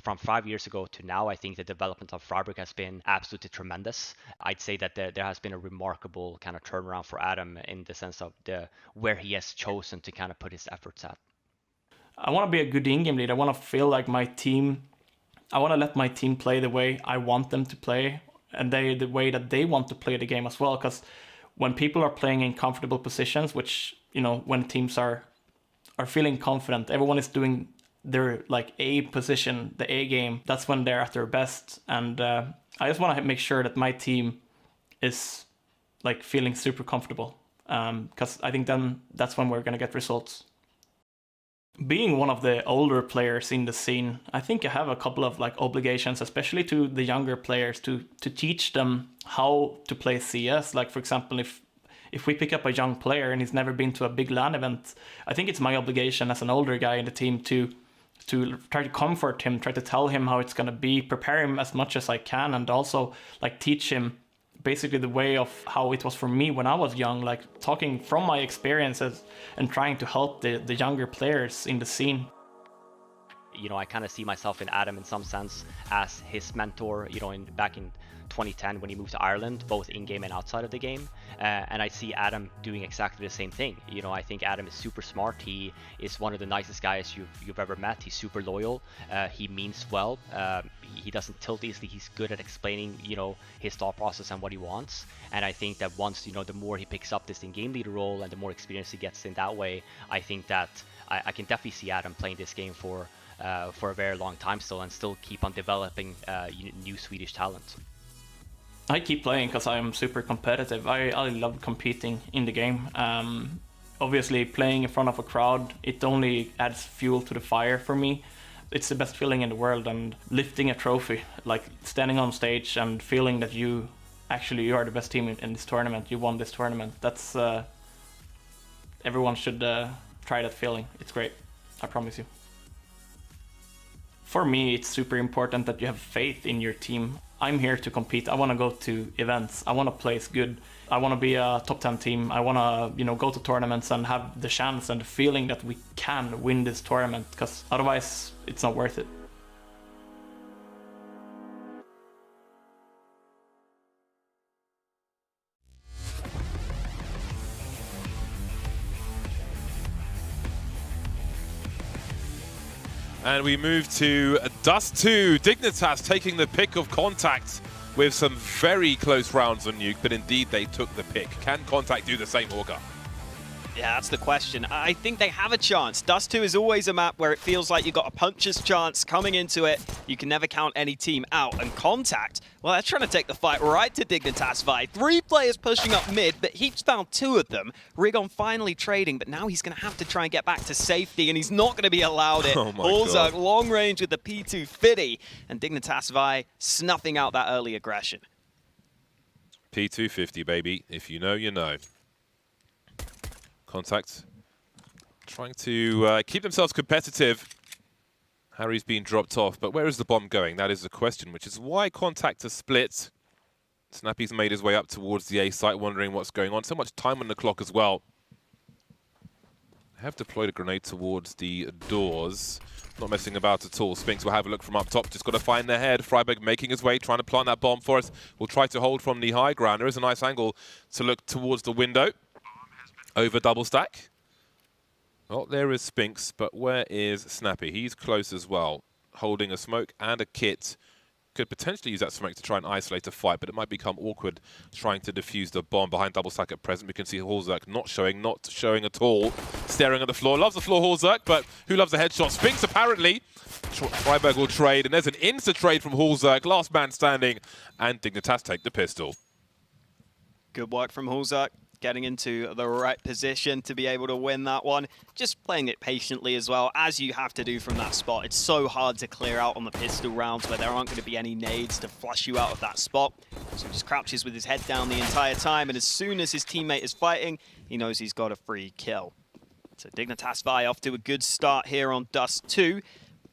From 5 years ago to now, I think the development of friberg has been absolutely tremendous. I'd say that there has been a remarkable kind of turnaround for Adam in the sense of where he has chosen to kind of put his efforts at. I want to be a good in-game lead. I want to feel like I want to let my team play the way I want them to play, and the way that they want to play the game as well. Because when people are playing in comfortable positions, which, you know, when teams are feeling confident, everyone is doing their like A position, the A game, that's when they're at their best. And I just want to make sure that my team is like feeling super comfortable, because I think then that's when we're going to get results. Being one of the older players in the scene, I think I have a couple of like obligations, especially to the younger players, to teach them how to play CS. Like, for example, if we pick up a young player and he's never been to a big LAN event, I think it's my obligation as an older guy in the team to try to comfort him, try to tell him how it's going to be, prepare him as much as I can, and also like teach him basically the way of how it was for me when I was young, like talking from my experiences and trying to help the younger players in the scene. You know, I kind of see myself in Adam in some sense as his mentor, you know, back in 2010 when he moved to Ireland, both in-game and outside of the game. And I see Adam doing exactly the same thing. You know, I think Adam is super smart. He is one of the nicest guys you've ever met. He's super loyal. He means well. He doesn't tilt easily. He's good at explaining, you know, his thought process and what he wants. And I think that once, you know, the more he picks up this in-game leader role and the more experience he gets in that way, I think that I can definitely see Adam playing this game for a very long time still, and still keep on developing new Swedish talent. I keep playing because I'm super competitive. I love competing in the game. Obviously, playing in front of a crowd, it only adds fuel to the fire for me. It's the best feeling in the world, and lifting a trophy, like standing on stage and feeling that you are the best team in this tournament, you won this tournament. That's everyone should try that feeling. It's great, I promise you. For me, it's super important that you have faith in your team. I'm here to compete. I want to go to events. I want to place good. I want to be a top 10 team. I want to, you know, go to tournaments and have the chance and the feeling that we can win this tournament, because otherwise it's not worth it. And we move to Dust 2. Dignitas taking the pick of Contact with some very close rounds on Nuke, but indeed they took the pick. Can Contact do the same, Orga? Yeah, that's the question. I think they have a chance. Dust 2 is always a map where it feels like you've got a puncher's chance coming into it. You can never count any team out. And Contact, well, they're trying to take the fight right to Dignitas Vi. 3 players pushing up mid, but Heap's found 2 of them. Rigon finally trading, but now he's going to have to try and get back to safety, and he's not going to be allowed it. Oh my Holzak God. long range with the P250, and Dignitas Vi snuffing out that early aggression. P250, baby. If you know, you know. Contact trying to keep themselves competitive. Harry's been dropped off, but where is the bomb going? That is the question, which is why Contact are split. Snappy's made his way up towards the A site, wondering what's going on. So much time on the clock as well. They have deployed a grenade towards the doors. Not messing about at all. Spinks will have a look from up top. Just got to find their head. Freiburg making his way, trying to plant that bomb for us. We'll try to hold from the high ground. There is a nice angle to look towards the window. Over double stack. Well, there is Spinks, but where is Snappy? He's close as well. Holding a smoke and a kit. Could potentially use that smoke to try and isolate a fight, but it might become awkward trying to defuse the bomb behind double stack at present. We can see Holzak not showing at all. Staring at the floor. Loves the floor, Holzak, but who loves a headshot? Spinks, apparently. Freiburg will trade, and there's an insta-trade from Holzak. Last man standing, and Dignitas take the pistol. Good work from Holzak. Getting into the right position to be able to win that one. Just playing it patiently as well, as you have to do from that spot. It's so hard to clear out on the pistol rounds where there aren't going to be any nades to flush you out of that spot. So he just crouches with his head down the entire time, and as soon as his teammate is fighting, he knows he's got a free kill. So Dignitas Vi off to a good start here on Dust 2.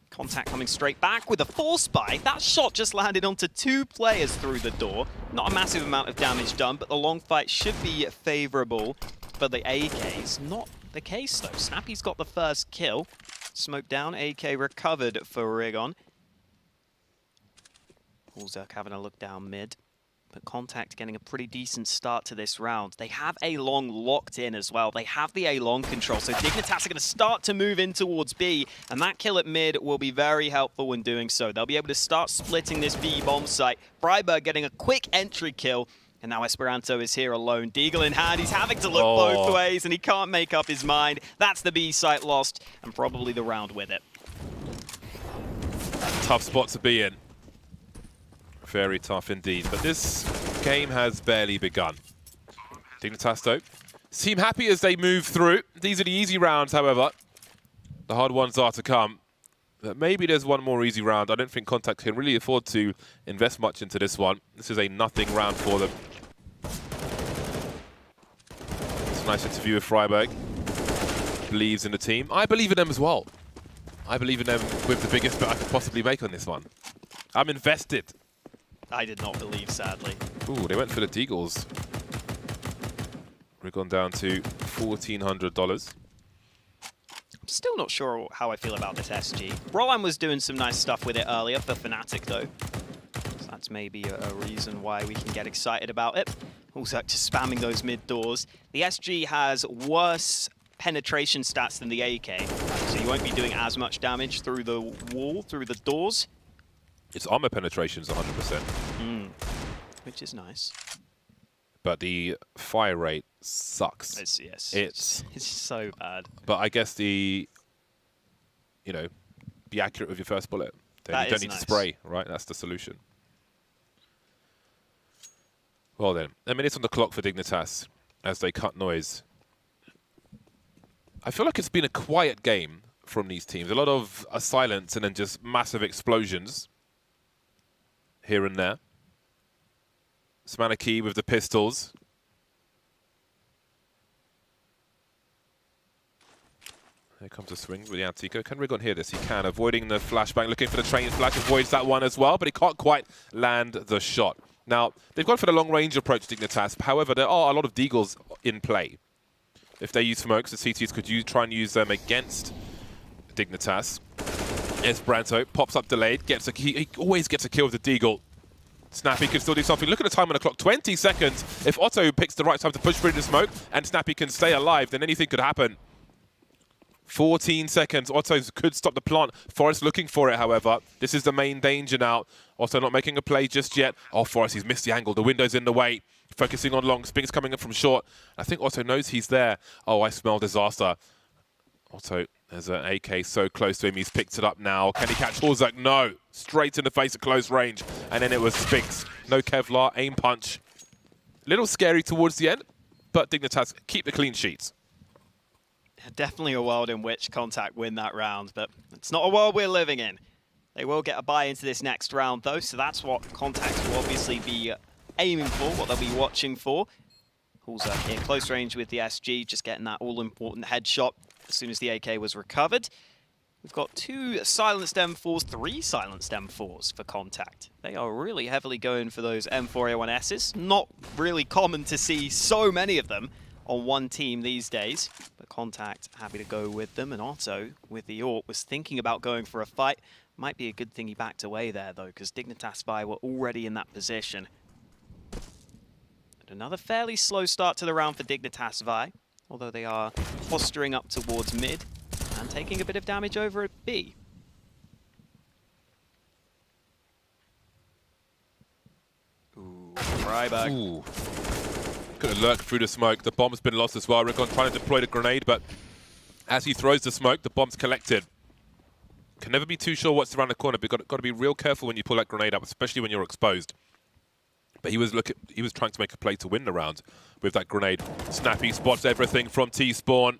Contact coming straight back with a force buy. That shot just landed onto 2 players through the door. Not a massive amount of damage done, but the long fight should be favorable for the AKs. Not the case, though. Snappy's got the first kill. Smoke down, AK recovered for Rigon. Holzak having a look down mid. But Contact getting a pretty decent start to this round. They have A-Long locked in as well. They have the A-Long control, so Dignitas are going to start to move in towards B, and that kill at mid will be very helpful when doing so. They'll be able to start splitting this B bomb site. Freiburg getting a quick entry kill, and now Esperanto is here alone. Deagle in hand, he's having to look both ways, and he can't make up his mind. That's the B site lost, and probably the round with it. Tough spot to be in. Very tough indeed, but this game has barely begun. Dignitas, though, seem happy as they move through. These are the easy rounds, however. The hard ones are to come. But maybe there's one more easy round. I don't think Contact can really afford to invest much into this one. This is a nothing round for them. It's a nice interview with Freiburg. Believes in the team. I believe in them as well. I believe in them with the biggest bet I could possibly make on this one. I'm invested. I did not believe, sadly. Ooh, they went for the Deagles. We've gone down to $1,400. I'm still not sure how I feel about this SG. Roland was doing some nice stuff with it earlier for Fnatic, though. So that's maybe a reason why we can get excited about it. Also, just spamming those mid doors. The SG has worse penetration stats than the AK, so you won't be doing as much damage through the wall, through the doors. Its armor penetration is 100%. Which is nice. But the fire rate sucks. It's so bad. But I guess be accurate with your first bullet. Then you don't need to spray, right? That's the solution. Well then, a minute's on the clock for Dignitas as they cut noise. I feel like it's been a quiet game from these teams. A lot of silence and then just massive explosions here and there. Smanaki with the pistols. Here comes a swing with the Antico. Can Rigon hear this? He can. Avoiding the flashbang, looking for the train flash. Avoids that one as well, but he can't quite land the shot. Now, they've gone for the long-range approach, Dignitas. However, there are a lot of Deagles in play. If they use smokes, the CTs could try and use them against Dignitas. Esperanto pops up delayed, he always gets a kill with the Deagle. Snappy can still do something. Look at the time on the clock, 20 seconds. If Otto picks the right time to push through the smoke and Snappy can stay alive, then anything could happen. 14 seconds. Otto could stop the plant. Forrest looking for it, however. This is the main danger now. Otto not making a play just yet. Oh, Forrest, he's missed the angle. The window's in the way. Focusing on long. Spinks coming in from short. I think Otto knows he's there. Oh, I smell disaster. Otto, there's an AK so close to him. He's picked it up now. Can he catch Horzak? No. Straight in the face at close range. And then it was Spinks. No Kevlar, aim punch. Little scary towards the end, but Dignitas keep the clean sheets. Definitely a world in which Contact win that round, but it's not a world we're living in. They will get a bye into this next round, though, so that's what Contact will obviously be aiming for, what they'll be watching for. Horzak in close range with the SG, just getting that all-important headshot as soon as the AK was recovered. We've got 2 silenced M4s, 3 silenced M4s for Contact. They are really heavily going for those M4A1Ss. Not really common to see so many of them on one team these days, but Contact happy to go with them, and Otto with the AWP was thinking about going for a fight. Might be a good thing he backed away there though, because Dignitas Vi were already in that position. And another fairly slow start to the round for Dignitas Vi, although they are posturing up towards mid and taking a bit of damage over at B. Ooh, Freiburg. Ooh. Could have lurked through the smoke. The bomb's been lost as well. Rickon trying to deploy the grenade, but as he throws the smoke, the bomb's collected. Can never be too sure what's around the corner, but got to be real careful when you pull that grenade up, especially when you're exposed. But he was trying to make a play to win the round with that grenade. Snappy spots everything from T-Spawn.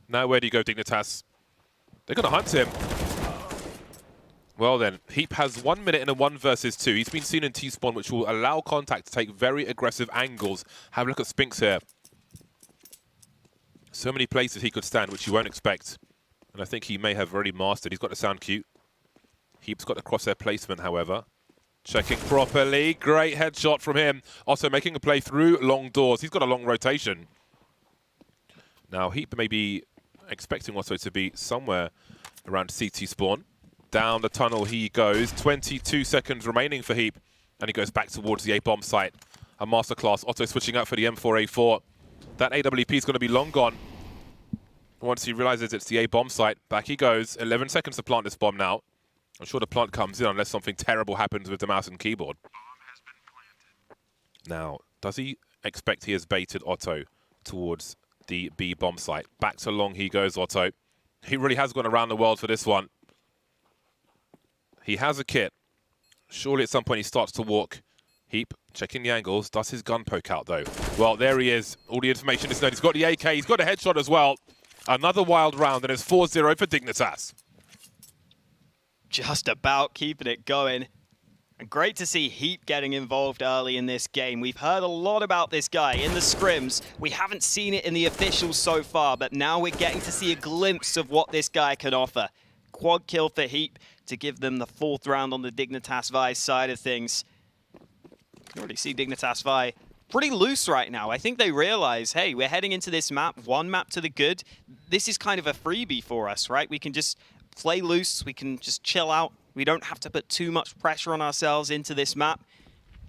Now where do you go, Dignitas? They're going to hunt him. Well then, Heap has 1 minute in a 1 versus 2. He's been seen in T-Spawn, which will allow Contact to take very aggressive angles. Have a look at Spinks here. So many places he could stand, which you won't expect. And I think he may have already mastered. He's got the sound cue. Heap's got the crosshair placement, however. Checking properly. Great headshot from him. Also making a play through long doors. He's got a long rotation. Now, Heap may be expecting Otto to be somewhere around CT spawn. Down the tunnel he goes. 22 seconds remaining for Heap. And he goes back towards the A-bomb site. A masterclass. Otto switching out for the M4A4. That AWP is going to be long gone. Once he realizes it's the A-bomb site, back he goes. 11 seconds to plant this bomb now. I'm sure the plant comes in unless something terrible happens with the mouse and keyboard. Now, does he expect he has baited Otto towards the B bomb site? Back to long he goes, Otto. He really has gone around the world for this one. He has a kit. Surely at some point he starts to walk. Heap, checking the angles. Does his gun poke out, though? Well, there he is. All the information is known. He's got the AK. He's got a headshot as well. Another wild round, and it's 4-0 for Dignitas. Just about keeping it going. And great to see Heap getting involved early in this game. We've heard a lot about this guy in the scrims. We haven't seen it in the officials so far, but now we're getting to see a glimpse of what this guy can offer. Quad kill for Heap to give them the 4th round on the Dignitas Vi side of things. You can already see Dignitas Vi pretty loose right now. I think they realize, hey, we're heading into this map, one map to the good. This is kind of a freebie for us, right? We can just play loose, we can just chill out. We don't have to put too much pressure on ourselves into this map.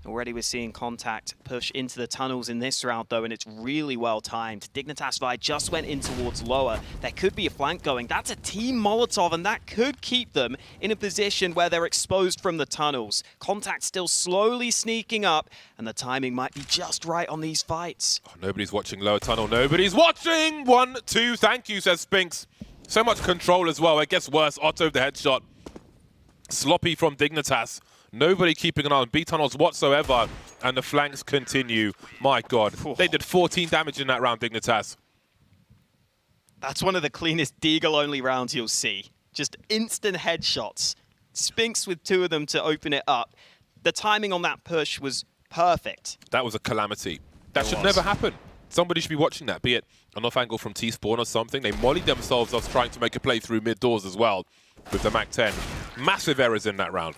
Already we're seeing Contact push into the tunnels in this round, though, and it's really well timed. Dignitas Vi just went in towards lower. There could be a flank going. That's a team Molotov, and that could keep them in a position where they're exposed from the tunnels. Contact still slowly sneaking up, and the timing might be just right on these fights. Oh, nobody's watching lower tunnel. Nobody's watching! 1, 2, thank you, says Spinks. So much control as well. It gets worse. Otto the headshot. Sloppy from Dignitas. Nobody keeping an eye on B tunnels whatsoever. And the flanks continue. My God. They did 14 damage in that round, Dignitas. That's one of the cleanest Deagle-only rounds you'll see. Just instant headshots. Spinks with 2 of them to open it up. The timing on that push was perfect. That was a calamity. That should never happen. Somebody should be watching that, be it an off angle from T-Spawn or something. They mollied themselves off trying to make a play through mid-doors as well with the MAC-10. Massive errors in that round.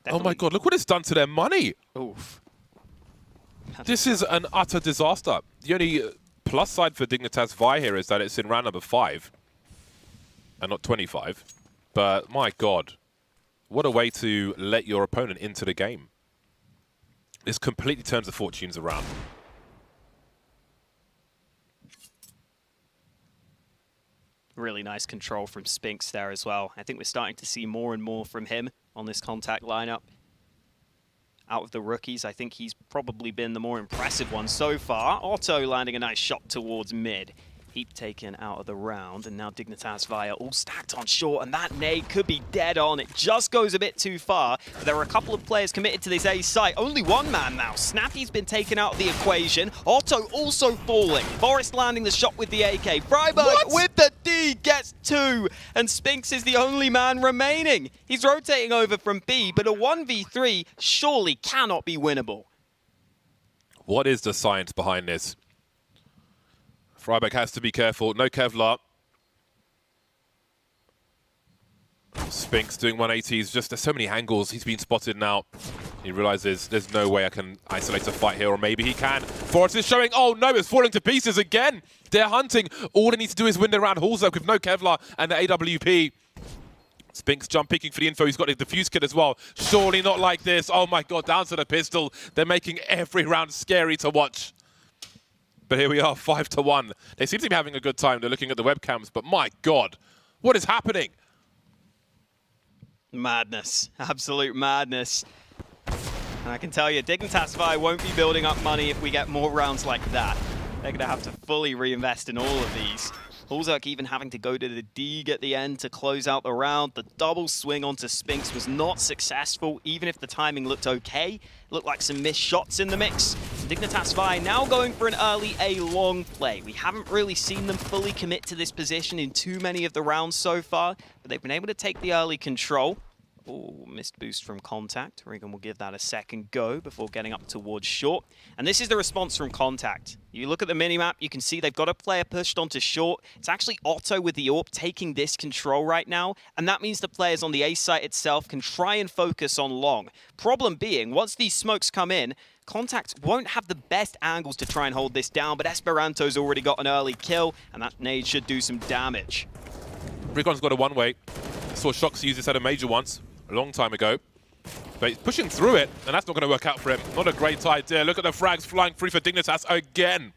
Definitely. Oh my God, look what it's done to their money. Oof. This is an utter disaster. The only plus side for Dignitas Vi here is that it's in round number 5 and not 25. But my God, what a way to let your opponent into the game. This completely turns the fortunes around. Really nice control from Spinks there as well. I think we're starting to see more and more from him on this contact lineup. Out of the rookies, I think he's probably been the more impressive one so far. Otto landing a nice shot towards mid. Heap taken out of the round, and now Dignitas Via all stacked on short, and that nade could be dead on. It just goes a bit too far, but there are a couple of players committed to this A site. Only one man now. Snappy's been taken out of the equation. Otto also falling. Forrest landing the shot with the AK. Freiburg with the D gets 2, and Spinks is the only man remaining. He's rotating over from B, but a 1v3 surely cannot be winnable. What is the science behind this? Freiburg has to be careful. No Kevlar. Spinks doing 180s. Just there's so many angles. He's been spotted now. He realizes there's no way I can isolate a fight here, or maybe he can. Forrest is showing. Oh no, it's falling to pieces again. They're hunting. All they need to do is win the round. Hulzak with no Kevlar and the AWP. Spinks jump picking for the info. He's got a defuse kit as well. Surely not like this. Oh my god, down to the pistol. They're making every round scary to watch. But here we are, 5-1. They seem to be having a good time. They're looking at the webcams, but my God, what is happening? Madness, absolute madness. And I can tell you, Dignitas Vi won't be building up money if we get more rounds like that. They're going to have to fully reinvest in all of these. Hulzak even having to go to the Dig at the end to close out the round. The double swing onto Spinks was not successful, even if the timing looked okay. It looked like some missed shots in the mix. Dignitas Vi now going for an early A long play. We haven't really seen them fully commit to this position in too many of the rounds so far, but they've been able to take the early control. Oh, missed boost from Contact. Regan will give that a second go before getting up towards short. And this is the response from Contact. You look at the minimap, you can see they've got a player pushed onto short. It's actually Otto with the AWP taking this control right now, and that means the players on the A site itself can try and focus on long. Problem being, once these smokes come in, Contact won't have the best angles to try and hold this down, but Esperanto's already got an early kill, and that nade should do some damage. Regon's got a one-way. Saw Shox use this at a major once, a long time ago. But he's pushing through it, and that's not going to work out for him. Not a great idea. Look at the frags flying free for Dignitas again.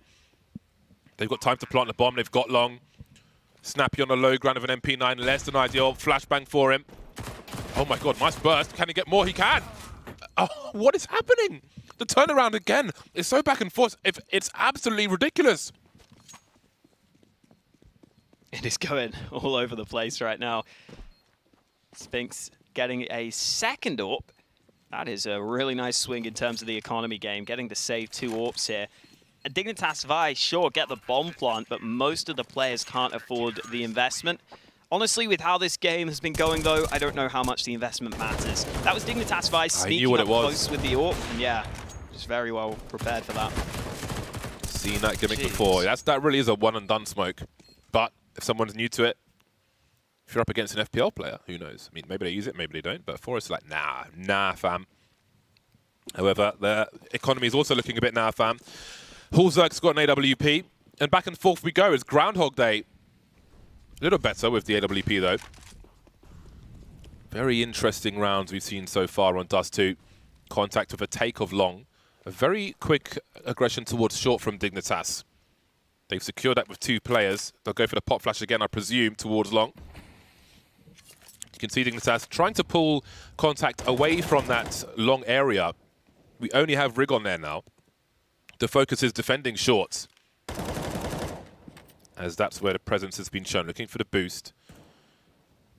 They've got time to plant the bomb. They've got long. Snappy on the low ground of an MP9. Less than ideal. Flashbang for him. Oh my god, nice burst. Can he get more? He can. Oh, what is happening? The turnaround again is so back and forth. It's absolutely ridiculous. It is going all over the place right now. Spinks getting a second AWP. That is a really nice swing in terms of the economy game, getting to save 2 AWPs here. And Dignitas Vi, sure, get the bomb plant, but most of the players can't afford the investment. Honestly, with how this game has been going, though, I don't know how much the investment matters. That was Dignitas Vi sneaking up close with the AWP, and yeah, just very well prepared for that. Seen that gimmick before. That really is a one-and-done smoke. But if someone's new to it, if you're up against an FPL player, who knows? I mean, maybe they use it, maybe they don't. But Forrest's like, nah, fam. However, the economy is also looking a bit nah, fam. Hulzak's got an AWP. And back and forth we go. It's Groundhog Day. A little better with the AWP, though. Very interesting rounds we've seen so far on Dust 2. Contact with a take of long. A very quick aggression towards short from Dignitas. They've secured that with 2 players. They'll go for the pop flash again, I presume, towards long. You can see Dignitas trying to pull Contact away from that long area. We only have Rig on there now. The focus is defending shorts, as that's where the presence has been shown. Looking for the boost.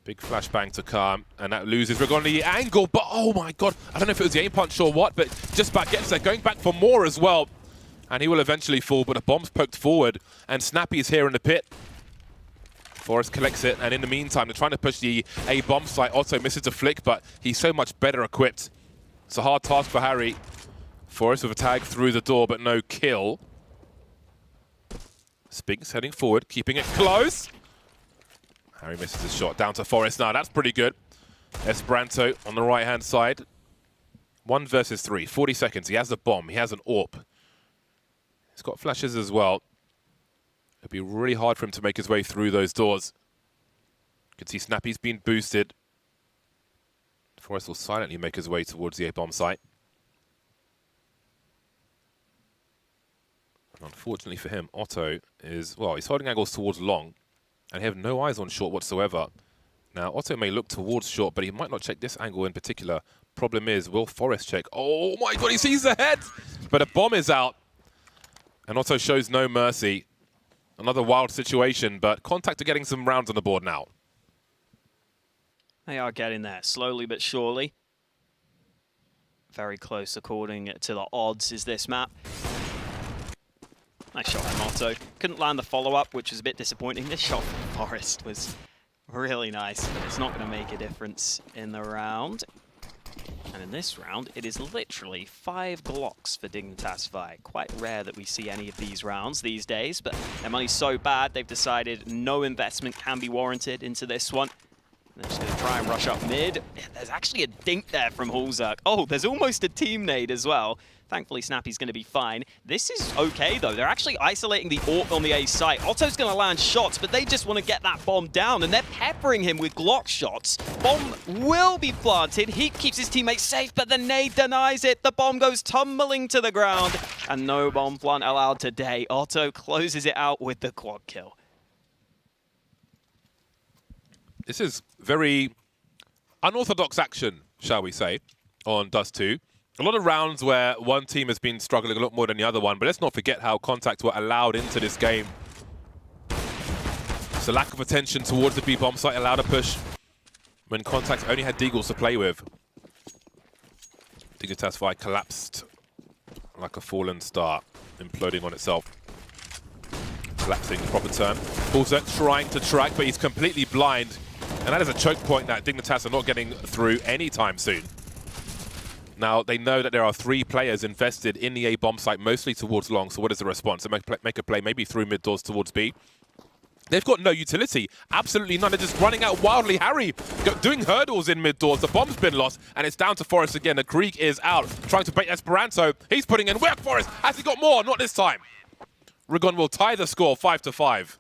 Big flashbang to come, and that loses Rig on the angle, but oh my god, I don't know if it was the aim punch or what, but just about gets there, going back for more as well. And he will eventually fall, but the bomb's poked forward, and Snappy is here in the pit. Forrest collects it, and in the meantime, they're trying to push the A bomb site. Otto misses a flick, but he's so much better equipped. It's a hard task for Harry. Forrest with a tag through the door, but no kill. Spinks heading forward, keeping it close. Harry misses his shot, down to Forrest now. That's pretty good. Esperanto on the right-hand side. 1 versus 3, 40 seconds. He has a bomb, he has an AWP. He's got flashes as well. It'll be really hard for him to make his way through those doors. You can see Snappy's been boosted. Forrest will silently make his way towards the A-bomb site. And unfortunately for him, Otto is, well, he's holding angles towards long. And they have no eyes on short whatsoever. Now, Otto may look towards short, but he might not check this angle in particular. Problem is, will Forrest check? Oh my god, he sees the head! But a bomb is out. And Otto shows no mercy. Another wild situation, but Contact are getting some rounds on the board now. They are getting there, slowly but surely. Very close according to the odds is this map. Nice shot from Otto. Couldn't land the follow-up, which was a bit disappointing. This shot from Forrest was really nice. It's not going to make a difference in the round. And in this round, it is literally 5 Glocks for Dignitas Vi. Quite rare that we see any of these rounds these days, but their money's so bad, they've decided no investment can be warranted into this one. They're just going to try and rush up mid. There's actually a dink there from Hulzerk. Oh, there's almost a team nade as well. Thankfully, Snappy's going to be fine. This is okay, though. They're actually isolating the AWP on the A site. Otto's going to land shots, but they just want to get that bomb down, and they're peppering him with Glock shots. Bomb will be planted. He keeps his teammates safe, but the nade denies it. The bomb goes tumbling to the ground, and no bomb plant allowed today. Otto closes it out with the quad kill. This is very unorthodox action, shall we say, on Dust 2. A lot of rounds where one team has been struggling a lot more than the other one, but let's not forget how Contact were allowed into this game. So lack of attention towards the B bomb site allowed a push when Contact only had Deagles to play with. Dignitas Vi collapsed like a fallen star, imploding on itself. Collapsing, the proper term. Hulzerk trying to track, but he's completely blind. And that is a choke point that Dignitas are not getting through anytime soon. Now, they know that there are 3 players invested in the A bomb site, mostly towards long, so what is the response? They make a play maybe through mid doors towards B. They've got no utility, absolutely none. They're just running out wildly. Harry doing hurdles in mid doors. The bomb's been lost, and it's down to Forrest again. The Greek is out, trying to bait Esperanto. He's putting in work, Forrest. Has he got more? Not this time. Rigon will tie the score 5-5.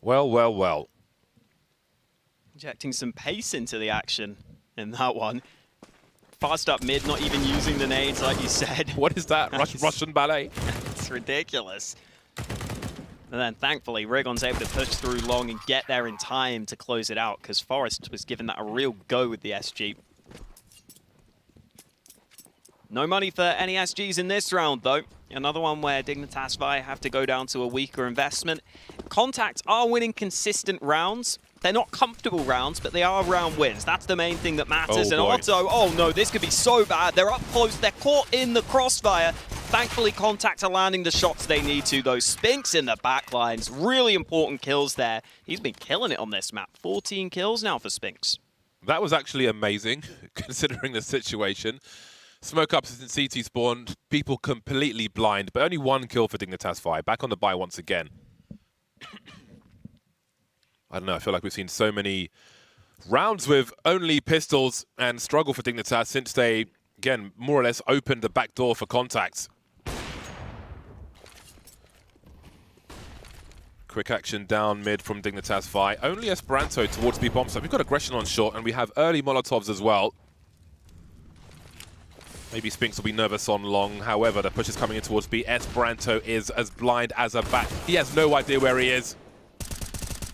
Well, well, well. Injecting some pace into the action in that one. Fast up mid, not even using the nades like you said. What is that? Russian ballet? It's ridiculous. And then thankfully, Rigon's able to push through long and get there in time to close it out, because Forrest was given that a real go with the SG. No money for any SGs in this round, though. Another one where Dignitas Vi have to go down to a weaker investment. Contact are winning consistent rounds. They're not comfortable rounds, but they are round wins. That's the main thing that matters. And Otto, oh no, this could be so bad. They're up close. They're caught in the crossfire. Thankfully, Contact are landing the shots they need to, though. Spinks in the backlines. Really important kills there. He's been killing it on this map. 14 kills now for Spinks. That was actually amazing, considering the situation. Smoke up since CT spawned, people completely blind, but only 1 kill for Dignitas Vi. Back on the buy once again. I don't know, I feel like we've seen so many rounds with only pistols and struggle for Dignitas since they, again, more or less opened the back door for Contact. Quick action down mid from Dignitas Vi. Only Esperanto towards B bomb site. We've got aggression on short, and we have early Molotovs as well. Maybe Spinks will be nervous on long. However, the push is coming in towards B. Esperanto is as blind as a bat. He has no idea where he is.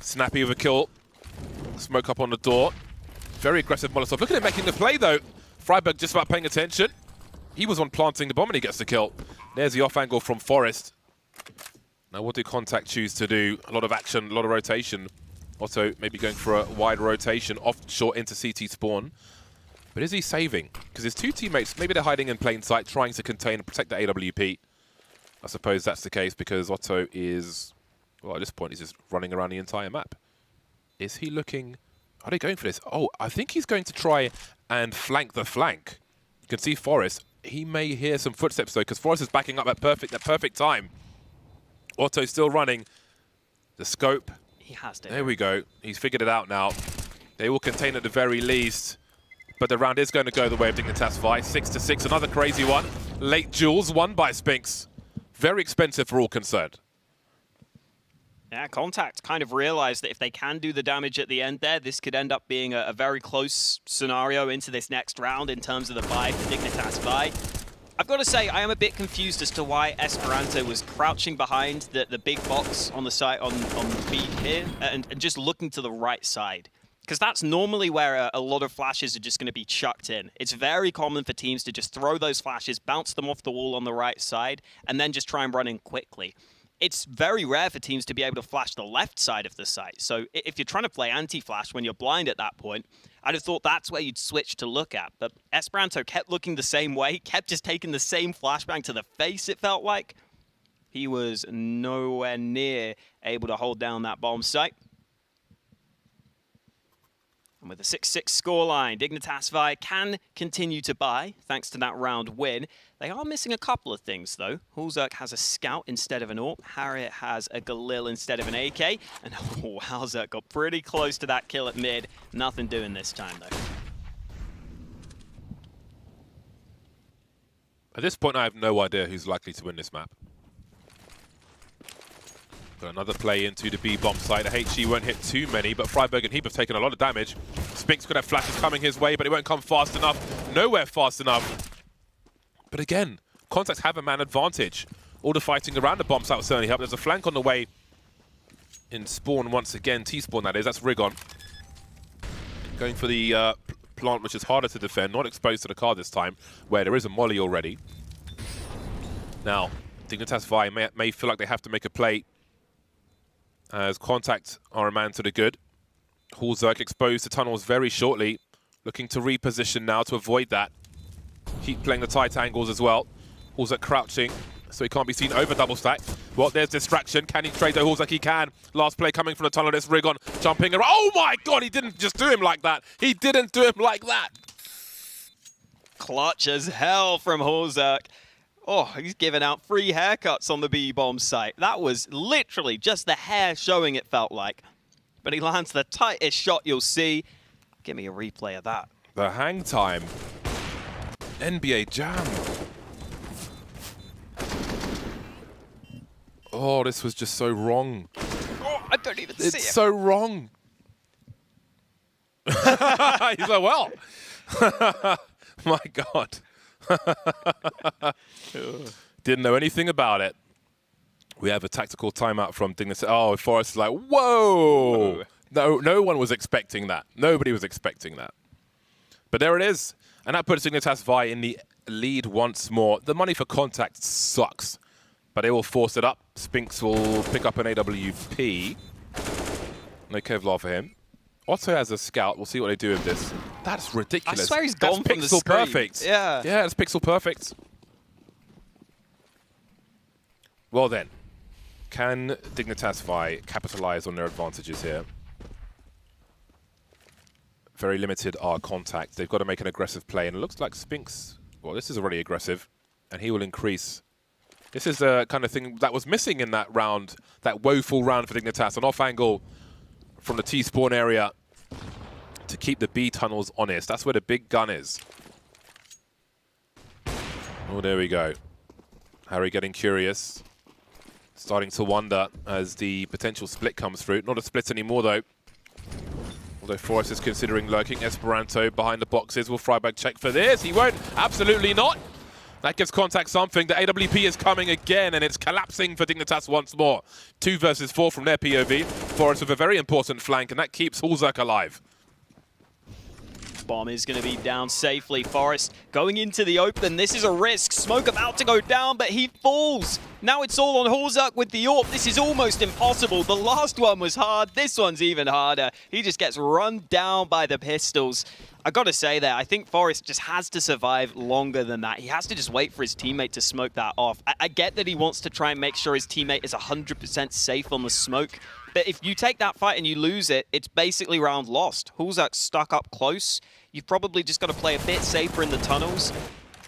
Snappy with a kill. Smoke up on the door. Very aggressive Molotov. Look at him making the play, though. Freiberg just about paying attention. He was on planting the bomb and he gets the kill. There's the off angle from Forrest. Now, what do Contact choose to do? A lot of action, a lot of rotation. Otto maybe going for a wide rotation off short into CT spawn. But is he saving? Because his 2 teammates, maybe they're hiding in plain sight, trying to contain and protect the AWP. I suppose that's the case because Otto is, well, at this point, he's just running around the entire map. Is he looking... Are they going for this? Oh, I think he's going to try and flank the flank. You can see Forrest. He may hear some footsteps, though, because Forrest is backing up at that perfect time. Otto still running. The scope. He has to. There we go. He's figured it out now. They will contain at the very least. But the round is going to go the way of Dignitas Vi. 6-6, another crazy one. Late duels won by Spinks. Very expensive for all concerned. Yeah, Contact kind of realized that if they can do the damage at the end there, this could end up being a very close scenario into this next round in terms of the buy for Dignitas Vi. I've got to say, I am a bit confused as to why Esperanto was crouching behind the big box on the side on B here and just looking to the right side. Because that's normally where a lot of flashes are just going to be chucked in. It's very common for teams to just throw those flashes, bounce them off the wall on the right side, and then just try and run in quickly. It's very rare for teams to be able to flash the left side of the site. So if you're trying to play anti-flash when you're blind at that point, I'd have thought that's where you'd switch to look at. But Esperanto kept looking the same way, kept just taking the same flashbang to the face, it felt like. He was nowhere near able to hold down that bomb site. And with a 6-6 scoreline, Dignitas Vi can continue to buy, thanks to that round win. They are missing a couple of things, though. Hulzerk has a Scout instead of an AWP. Harriet has a Galil instead of an AK. And Hulzerk got pretty close to that kill at mid. Nothing doing this time, though. At this point, I have no idea who's likely to win this map. Got another play into the B bomb site. The HE won't hit too many, but Freiburg and Heap have taken a lot of damage. Spinks could have flashes coming his way, but it won't come fast enough. Nowhere fast enough. But again, Contacts have a man advantage. All the fighting around the bomb site will certainly help. There's a flank on the way in spawn once again. T-spawn, that is. That's Rigon. Going for the plant, which is harder to defend. Not exposed to the car this time, where there is a molly already. Now, Dignitas Vi may feel like they have to make a play, as Contact are a man to the good. Hulzerk exposed to tunnels very shortly, looking to reposition now to avoid that. Heat playing the tight angles as well. Hulzerk crouching, so he can't be seen over double stack. Well, there's distraction. Can he trade the Hulzerk? He can. Last play coming from the tunnel. This Rigon jumping around. Oh my god, he didn't just do him like that. He didn't do him like that. Clutch as hell from Hulzerk. Oh, he's giving out free haircuts on the B-bomb site. That was literally just the hair showing, it felt like. But he lands the tightest shot you'll see. Give me a replay of that. The hang time. NBA Jam. Oh, this was just so wrong. Oh, I don't even see it. It's so wrong. He's like, well. My God. Didn't know anything about it. We have a tactical timeout from Dignitas. Oh, Forrest is like, whoa! No one was expecting that. Nobody was expecting that. But there it is. And that puts Dignitas Vi in the lead once more. The money for Contact sucks, but they will force it up. Spinks will pick up an AWP. No Kevlar for him. Otto has a Scout. We'll see what they do with this. That's ridiculous. I swear he's gone from the pixel screen. perfect. Yeah. Yeah, that's pixel perfect. Well then, can Dignitas Vi capitalize on their advantages here? Very limited are Contact. They've got to make an aggressive play, and it looks like Spinks, well, this is already aggressive, and he will increase. This is the kind of thing that was missing in that round, that woeful round for Dignitas. An off angle from the T-spawn area to keep the B tunnels honest. That's where the big gun is. Oh, there we go. Harry getting curious. Starting to wonder as the potential split comes through. Not a split anymore, though. Although Forrest is considering lurking. Esperanto behind the boxes. Will Freiburg check for this? He won't. Absolutely not. That gives Contact something. The AWP is coming again, and it's collapsing for Dignitas once more. 2 versus 4 from their POV. Forrest with a very important flank, and that keeps Hulzerk alive. Bomb is going to be down safely. Forrest going into the open. This is a risk. Smoke about to go down, but he falls. Now it's all on Hulzerk with the AWP. This is almost impossible. The last one was hard. This one's even harder. He just gets run down by the pistols. I got to say that I think Forrest just has to survive longer than that. He has to just wait for his teammate to smoke that off. I get that he wants to try and make sure his teammate is 100% safe on the smoke. But if you take that fight and you lose it, it's basically round lost. Hulzerk's stuck up close. You've probably just got to play a bit safer in the tunnels.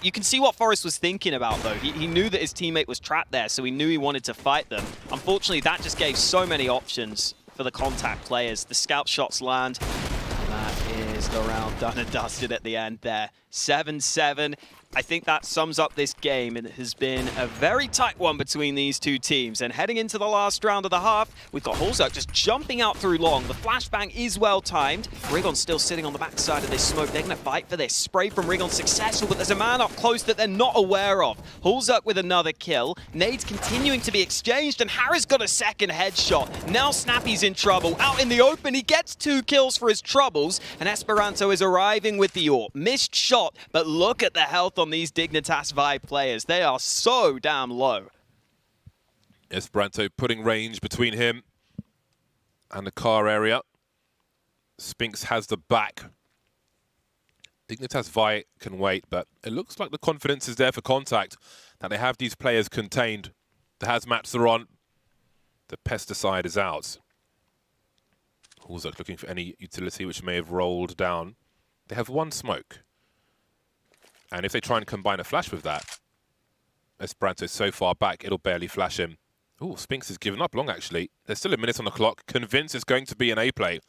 You can see what Forrest was thinking about, though. He knew that his teammate was trapped there, so he knew he wanted to fight them. Unfortunately, that just gave so many options for the Contact players. The scout shots land. That is the round done and dusted at the end there. 7-7. I think that sums up this game, and it has been a very tight one between these two teams. And heading into the last round of the half, we've got Hulzuk just jumping out through long. The flashbang is well timed. Rigon's still sitting on the backside of this smoke. They're going to fight for this. Spray from Rigon successful, but there's a man up close that they're not aware of. Hulzuk with another kill. Nades continuing to be exchanged, and Harris got a second headshot. Now Snappy's in trouble. Out in the open, he gets 2 kills for his troubles, and Esperanto is arriving with the AWP. Missed shot, but look at the health on these Dignitas Vibe players. They are so damn low. Esperanto putting range between him and the car area. Spinks has the back. Dignitas Vi can wait, but it looks like the confidence is there for Contact, that they have these players contained. The hazmats are on. The pesticide is out. Hulzuk looking for any utility which may have rolled down. They have 1 smoke. And if they try and combine a flash with that, Esperanto is so far back, it'll barely flash him. Ooh, Spinks has given up long, actually. There's still a minute on the clock. Convinced it's going to be an A play.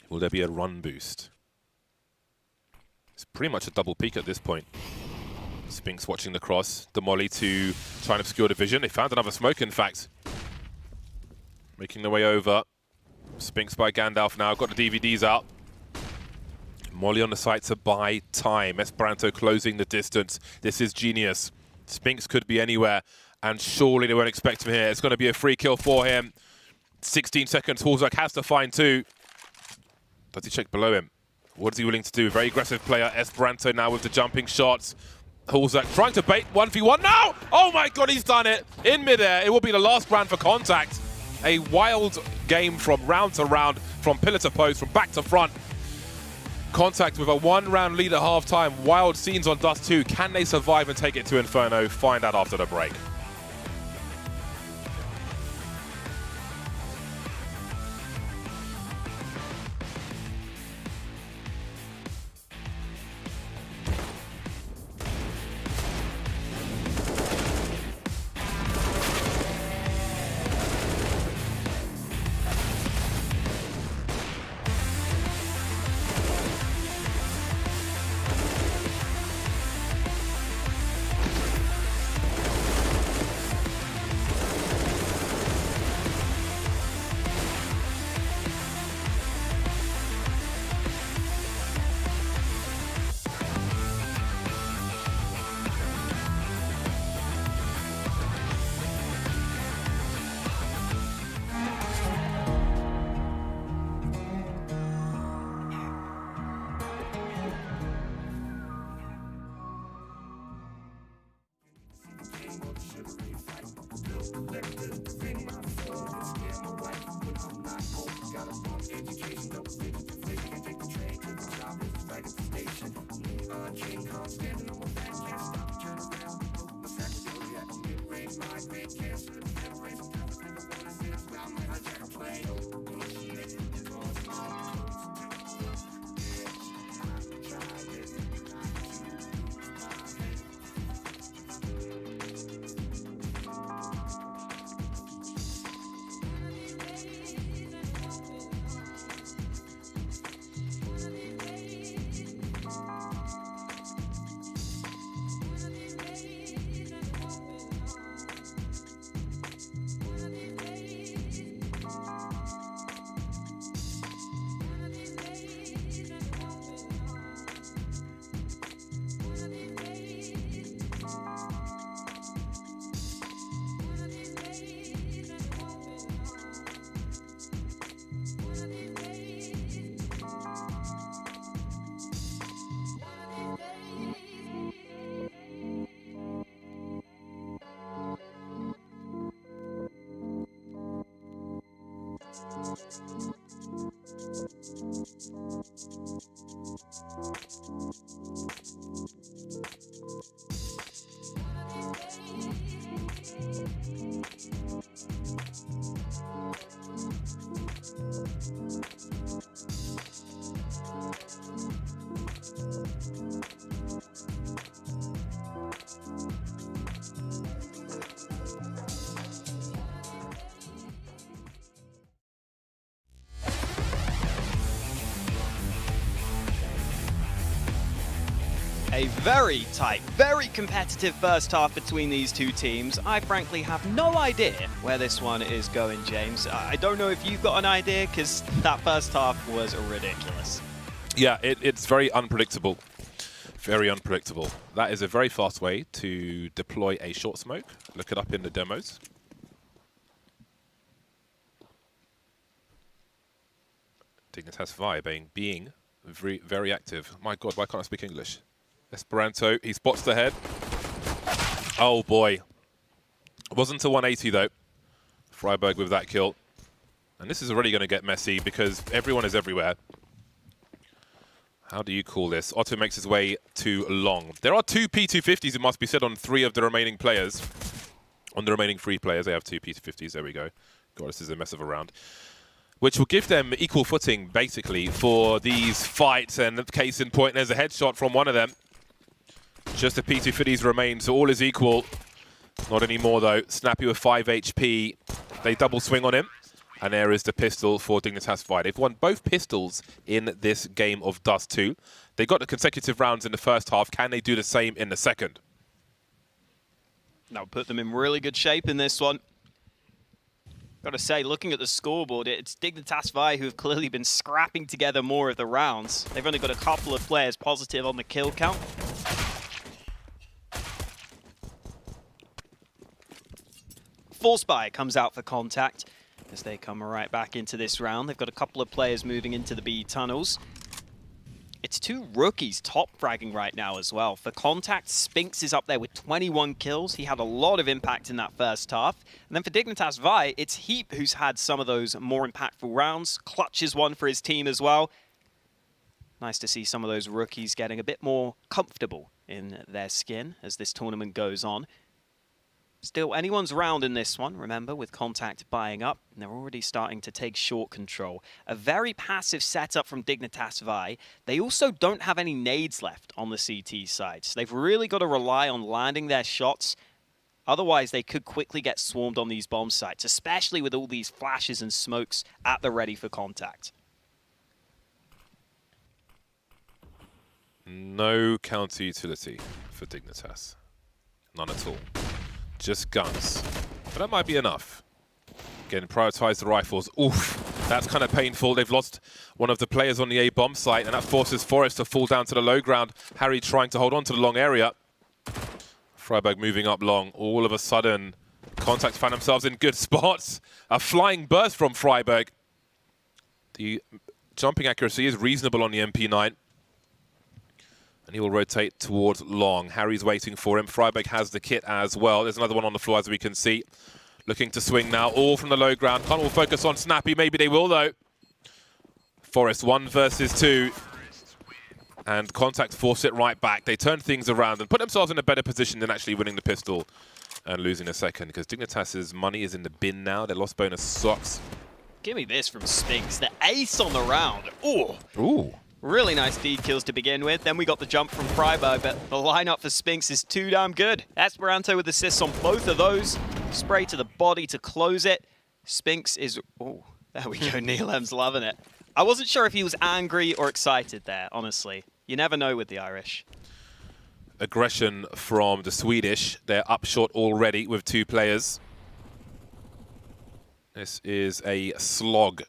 Will there be a run boost? It's pretty much a double peek at this point. Spinks watching the cross. The molly to try and obscure the vision. They found another smoke, in fact. Making their way over. Spinks by Gandalf now. Got the DVDs out. Molly on the site to buy time. Esperanto closing the distance. This is genius. Spinks could be anywhere, and surely they won't expect him here. It's going to be a free kill for him. 16 seconds. Hulzuk has to find 2. Does he check below him? What is he willing to do? Very aggressive player. Esperanto now with the jumping shots. Hulzuk trying to bait 1v1. No! Oh my god, he's done it. In midair. It will be the last round for Contact. A wild game from round to round, from pillar to post, from back to front. Contact with a 1-round lead at half-time. Wild scenes on Dust 2. Can they survive and take it to Inferno? Find out after the break. A very tight, very competitive first half between these two teams. I frankly have no idea where this one is going, James. I don't know if you've got an idea, because that first half was ridiculous. Yeah, it's very unpredictable. Very unpredictable. That is a very fast way to deploy a short smoke. Look it up in the demos. Dignitas Vi being very, very active. My God, why can't I speak English? Esperanto, he spots the head. Oh boy. Wasn't a 180 though. Freiburg with that kill. And this is already going to get messy because everyone is everywhere. How do you call this? Otto makes his way to long. There are 2 P250s, it must be said, on 3 of the remaining players. On the remaining 3 players, they have 2 P250s. There we go. God, this is a mess of a round. Which will give them equal footing, basically, for these fights. And case in point, there's a headshot from one of them. Just the P250s remain, so all is equal. Not anymore, though. Snappy with 5 HP. They double swing on him. And there is the pistol for Dignitas Vi. They've won both pistols in this game of Dust 2. They got the consecutive rounds in the first half. Can they do the same in the second? That'll put them in really good shape in this one. Gotta say, looking at the scoreboard, it's Dignitas Vi who have clearly been scrapping together more of the rounds. They've only got a couple of players positive on the kill count. Force Buy comes out for contact as they come right back into this round. They've got a couple of players moving into the B tunnels. It's 2 rookies top fragging right now as well. For contact, Spinks is up there with 21 kills. He had a lot of impact in that first half. And then for Dignitas Vi, it's Heap who's had some of those more impactful rounds. Clutch is one for his team as well. Nice to see some of those rookies getting a bit more comfortable in their skin as this tournament goes on. Still anyone's round in this one, remember, with contact buying up, and they're already starting to take short control. A very passive setup from Dignitas Vi. They also don't have any nades left on the CT side, so they've really got to rely on landing their shots. Otherwise, they could quickly get swarmed on these bomb sites, especially with all these flashes and smokes at the ready for contact. No counter utility for Dignitas. None at all. Just guns. But that might be enough. Again, prioritize the rifles. Oof, that's kind of painful. They've lost one of the players on the A bomb site, and that forces Forest to fall down to the low ground. Harry trying to hold on to the long area. Freiburg moving up long. All of a sudden, Contact find themselves in good spots. A flying burst from Freiburg. The jumping accuracy is reasonable on the MP9. And he will rotate towards long. Harry's waiting for him. Freiburg has the kit as well. There's another one on the floor, as we can see. Looking to swing now, all from the low ground. Can't all focus on Snappy. Maybe they will, though. Forest 1 versus 2. And Contact force it right back. They turn things around and put themselves in a better position than actually winning the pistol and losing a second. Because Dignitas's money is in the bin now. Their loss bonus sucks. Give me this from Spinks. The ace on the round. Ooh. Ooh. Really nice deed kills to begin with. Then we got the jump from Freiburg, but the lineup for Spinks is too damn good. Esperanto with assists on both of those. Spray to the body to close it. Spinks is... Oh, there we go. Neelem's loving it. I wasn't sure if he was angry or excited there, honestly. You never know with the Irish. Aggression from the Swedish. They're up short already with 2 players. This is a slog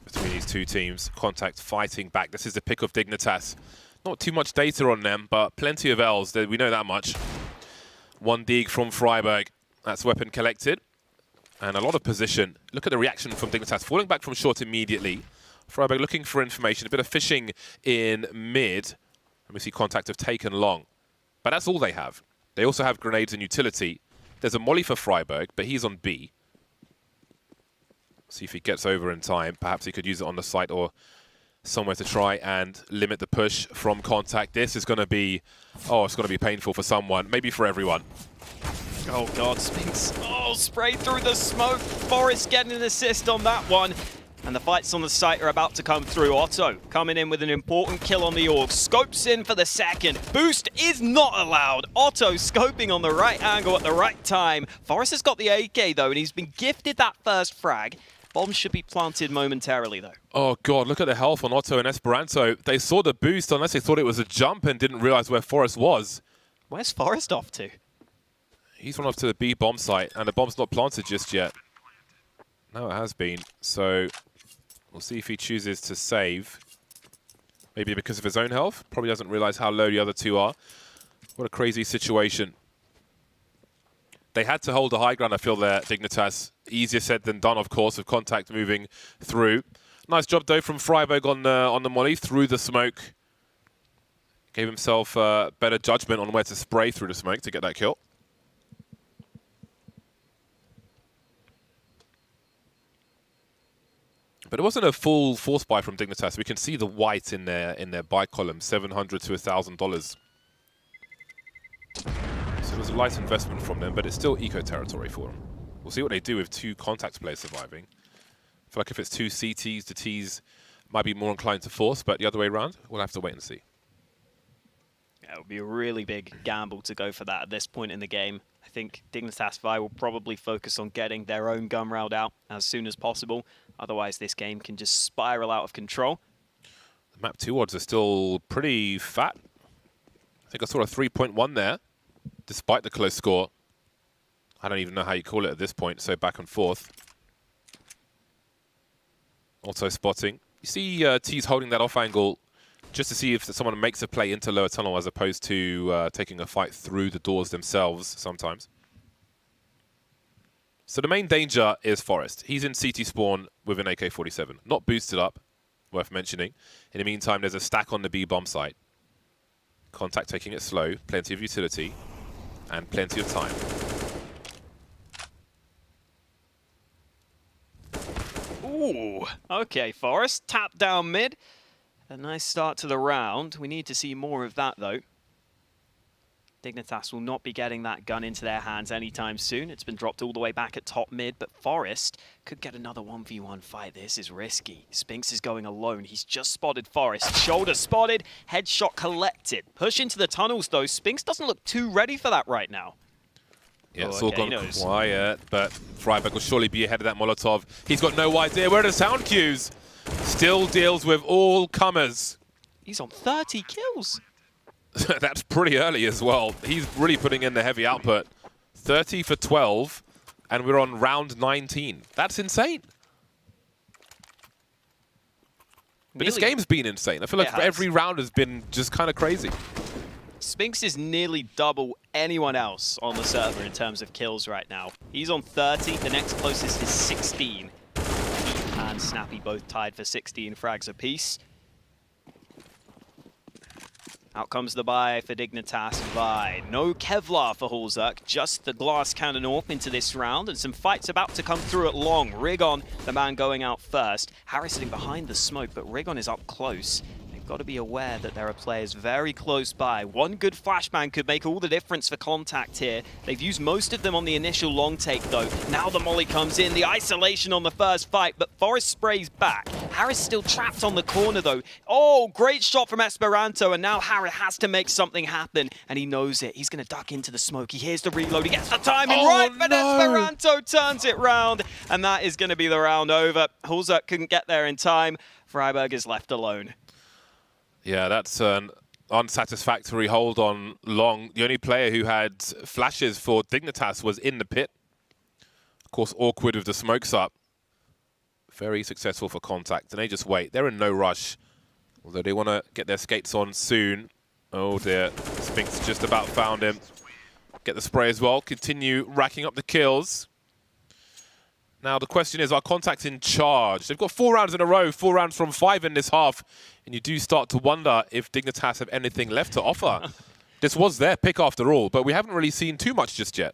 between these 2 teams. Contact fighting back. This is the pick of Dignitas. Not too much data on them, but plenty of L's. We know that much. 1 dig from Freiburg. That's weapon collected. And a lot of position. Look at the reaction from Dignitas. Falling back from short immediately. Freiburg looking for information. A bit of fishing in mid. And we see Contact have taken long. But that's all they have. They also have grenades and utility. There's a molly for Freiburg, but he's on B. See if he gets over in time. Perhaps he could use it on the site or somewhere to try and limit the push from Contact. This is going to be... Oh, it's going to be painful for someone. Maybe for everyone. Oh, God. Spinks. Oh, sprayed through the smoke. Forrest getting an assist on that one. And the fights on the site are about to come through. Otto coming in with an important kill on the Org. Scopes in for the second. Boost is not allowed. Otto scoping on the right angle at the right time. Forrest has got the AK, though, and he's been gifted that first frag Bomb should be planted momentarily, though. Oh, God, look at the health on Otto and Esperanto. They saw the boost unless they thought it was a jump and didn't realize where Forest was. Where's Forest off to? He's run off to the B bomb site, and the bomb's not planted just yet. No, it has been. So we'll see if he chooses to save. Maybe because of his own health. Probably doesn't realize how low the other two are. What a crazy situation. They had to hold the high ground, I feel, there, Dignitas. Easier said than done, of course, with Contact moving through. Nice job, though, from Freiburg on the molly through the smoke. Gave himself better judgment on where to spray through the smoke to get that kill. But it wasn't a full force buy from Dignitas. We can see the white in their buy column, $700 to $1,000. So it was a light investment from them, but it's still eco territory for them. We'll see what they do with two Contact players surviving. I feel like if it's two CTs, the Ts might be more inclined to force, but the other way around, we'll have to wait and see. Yeah, it would be a really big gamble to go for that at this point in the game. I think Dignitas Vi will probably focus on getting their own gun route out as soon as possible. Otherwise, this game can just spiral out of control. The map 2 odds are still pretty fat. I think I saw a 3.1 there, despite the close score. I don't even know how you call it at this point, so back and forth. Also spotting. You see T's holding that off angle just to see if someone makes a play into lower tunnel as opposed to taking a fight through the doors themselves sometimes. So the main danger is Forest. He's in CT spawn with an AK-47. Not boosted up, worth mentioning. In the meantime, there's a stack on the B bomb site. Contact taking it slow, plenty of utility, and plenty of time. Ooh, okay, Forest. Tap down mid. A nice start to the round. We need to see more of that, though. Dignitas will not be getting that gun into their hands anytime soon. It's been dropped all the way back at top mid, but Forest could get another 1v1 fight. This is risky. Spinks is going alone. He's just spotted Forest. Shoulder spotted, headshot collected. Push into the tunnels, though. Spinks doesn't look too ready for that right now. Yeah, it's all gone quiet, but Freiburg will surely be ahead of that Molotov. He's got no idea where are the sound cues. Still deals with all comers. He's on 30 kills. That's pretty early as well. He's really putting in the heavy output. 30 for 12, and we're on round 19. That's insane. But this game's been insane. I feel like every round has been just kind of crazy. Spinks is nearly double anyone else on the server in terms of kills right now. He's on 30. The next closest is 16. He and Snappy both tied for 16 frags apiece. Out comes the buy for Dignitas Vi. No Kevlar for Hulzuk, just the glass cannon AWP into this round, and some fights about to come through at long. Rigon, the man going out first. Harris sitting behind the smoke, but Rigon is up close. Got to be aware that there are players very close by. One good flashbang could make all the difference for Contact here. They've used most of them on the initial long take, though. Now the molly comes in, the isolation on the first fight, but Forest sprays back. Harris still trapped on the corner, though. Oh, great shot from Esperanto, and now Harris has to make something happen, and he knows it. He's going to duck into the smoke. He hears the reload. He gets the timing right, but Esperanto turns it round, and that is going to be the round over. Hulzuk couldn't get there in time. Freiburg is left alone. Yeah, that's an unsatisfactory hold on long. The only player who had flashes for Dignitas was in the pit. Of course, awkward with the smokes up. Very successful for Contact, and they just wait. They're in no rush, although they want to get their skates on soon. Oh dear, Spinks just about found him. Get the spray as well, continue racking up the kills. Now the question is, are Contact in charge? They've got 4 rounds in a row, 4 rounds from 5 in this half, and you do start to wonder if Dignitas have anything left to offer. This was their pick after all, but we haven't really seen too much just yet.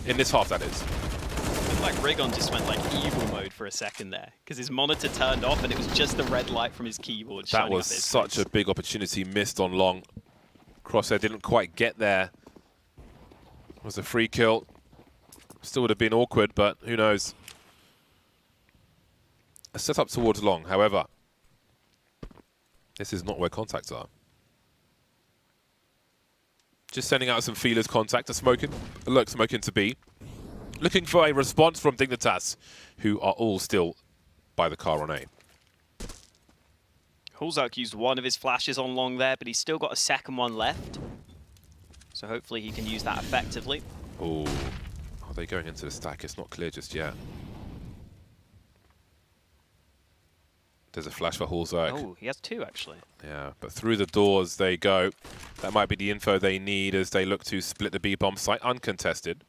In this half, that is. Looked like Rigon just went like evil mode for a second there, because his monitor turned off and it was just the red light from his keyboard. That was such a big opportunity missed on long. Crosshair didn't quite get there. It was a free kill. Still would have been awkward, but who knows. A set up towards long, however. This is not where Contacts are. Just sending out some feelers. Contact to Smoking. Look, Smoking to B. looking for a response from Dignitas, who are all still by the car on A. Hulzak used one of his flashes on long there, but he's still got a second one left. So hopefully he can use that effectively. Oh, are they going into the stack? It's not clear just yet. There's a flash for Hulzak. Oh, he has two actually. Yeah, but through the doors they go. That might be the info they need as they look to split the B-bomb site uncontested.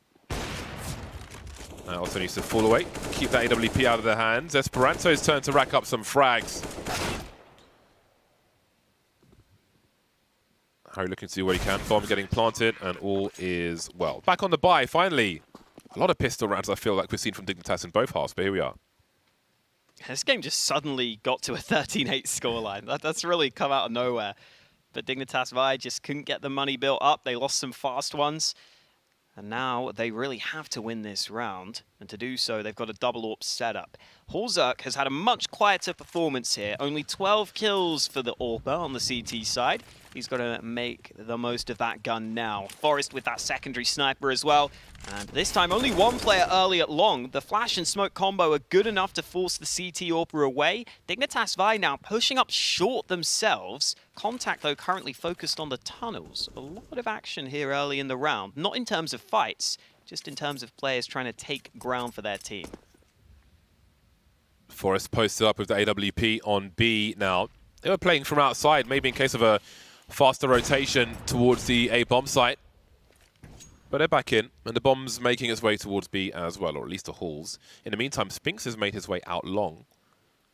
Also needs to fall away, keep that AWP out of their hands. Esperanto's turn to rack up some frags. Harry looking to see what he can. Bomb getting planted, and all is well. Back on the buy, finally. A lot of pistol rounds I feel like we've seen from Dignitas in both halves, but here we are. This game just suddenly got to a 13-8 scoreline. That's really come out of nowhere. But Dignitas Vi just couldn't get the money built up. They lost some fast ones. And now they really have to win this round. And to do so, they've got a double AWP setup. Hulzak has had a much quieter performance here. Only 12 kills for the AWPer on the CT side. He's got to make the most of that gun now. Forrest with that secondary sniper as well. And this time, only one player early at long. The flash and smoke combo are good enough to force the CT AWPer away. Dignitas Vi now pushing up short themselves. Contact, though, currently focused on the tunnels. A lot of action here early in the round. Not in terms of fights, just in terms of players trying to take ground for their team. Forrest posted up with the AWP on B now. They were playing from outside, maybe in case of a faster rotation towards the A bomb site. But they're back in, and the bomb's making its way towards B as well, or at least the halls. In the meantime, Spinks has made his way out long,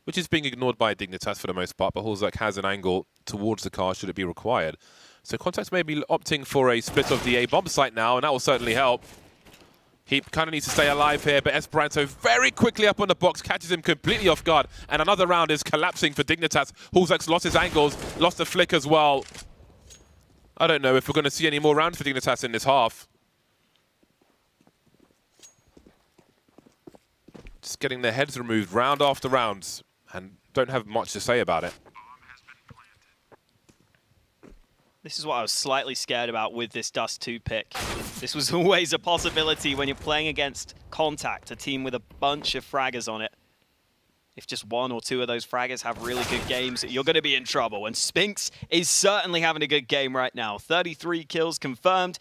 which is being ignored by Dignitas for the most part, but Hulzak has an angle towards the car should it be required. So Contact may be opting for a split of the A bomb site now, and that will certainly help. He kind of needs to stay alive here, but Esperanto very quickly up on the box, catches him completely off guard, and another round is collapsing for Dignitas. Hulzak's lost his angles, lost the flick as well. I don't know if we're going to see any more rounds for Dignitas in this half. Just getting their heads removed round after round, and don't have much to say about it. This is what I was slightly scared about with this Dust 2 pick. This was always a possibility when you're playing against Contact, a team with a bunch of fraggers on it. If just one or two of those fraggers have really good games, you're going to be in trouble. And Spinks is certainly having a good game right now. 33 kills confirmed.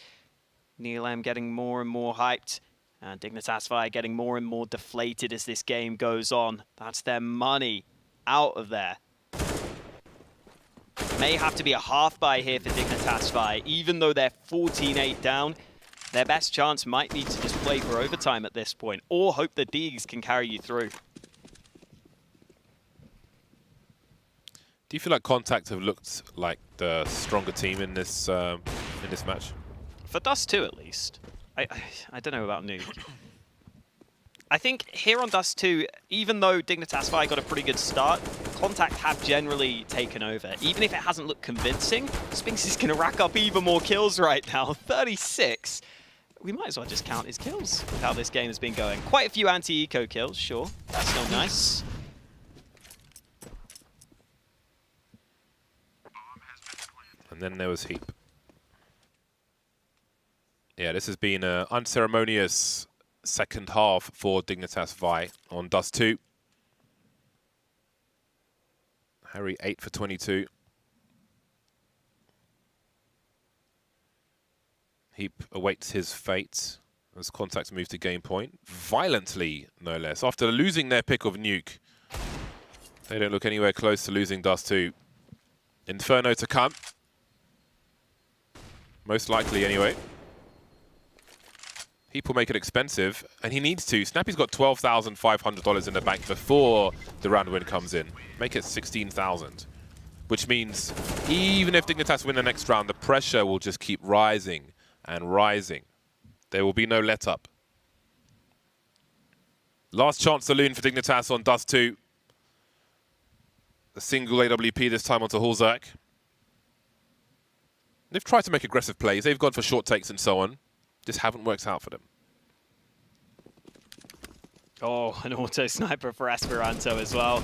Neil getting more and more hyped. And Dignitas Vi getting more and more deflated as this game goes on. That's their money out of there. May have to be a half buy here for Dignitas Vi. Even though they're 14-8 down, their best chance might be to just play for overtime at this point, or hope the Deegs can carry you through. Do you feel like Contact have looked like the stronger team in this match? For Dust 2 at least. I don't know about Nuke. I think here on Dust 2, even though Dignitas Vi got a pretty good start, Contact have generally taken over. Even if it hasn't looked convincing, Spinks is going to rack up even more kills right now. 36. We might as well just count his kills with how this game has been going. Quite a few anti-eco kills, sure. That's still nice. And then there was Heap. Yeah, this has been an unceremonious second half for Dignitas Vi on Dust 2. Harry 8 for 22. Heap awaits his fate as Contact move to game point. Violently, no less. After losing their pick of Nuke, they don't look anywhere close to losing Dust 2. Inferno to come. Most likely, anyway. Heap will make it expensive, and he needs to. Snappy's got $12,500 in the bank before the round win comes in. Make it 16,000, which means even if Dignitas win the next round, the pressure will just keep rising and rising. There will be no let-up. Last chance saloon for Dignitas on Dust 2. A single AWP this time onto Hulzak. They've tried to make aggressive plays. They've gone for short takes and so on. Just haven't worked out for them. Oh, an auto sniper for Esperanto as well.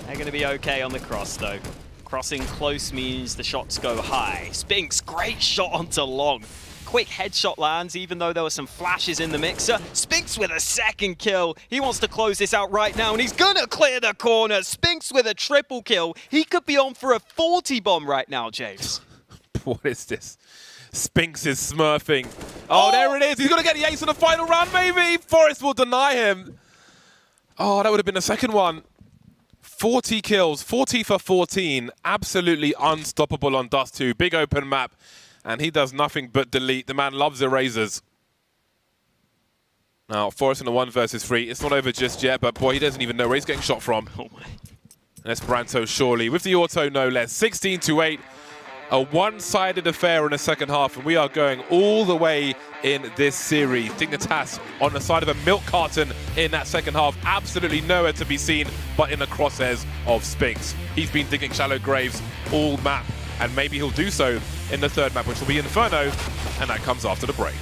They're going to be okay on the cross, though. Crossing close means the shots go high. Spinks, great shot onto long. quick headshot lands, even though there were some flashes in the mixer. Spinks with a second kill. He wants to close this out right now, and he's gonna clear the corner. Spinks with a triple kill. He could be on for a 40 bomb right now, James. What is this? Spinks is smurfing. Oh, there it is. He's going to get the ace in the final round, maybe. Forrest will deny him. Oh, that would have been the second one. 40 kills, 40 for 14. Absolutely unstoppable on Dust 2. Big open map. And he does nothing but delete. The man loves erasers. Now, Forrest in the 1 versus 3. It's not over just yet, but boy, he doesn't even know where he's getting shot from. Oh my. And Esperanto surely with the auto, no less. 16-8. A one-sided affair in the second half, and we are going all the way in this series. Dignitas on the side of a milk carton in that second half. Absolutely nowhere to be seen but in the crosshairs of Spinks. He's been digging shallow graves all map, and maybe he'll do so in the third map, which will be Inferno, and that comes after the break.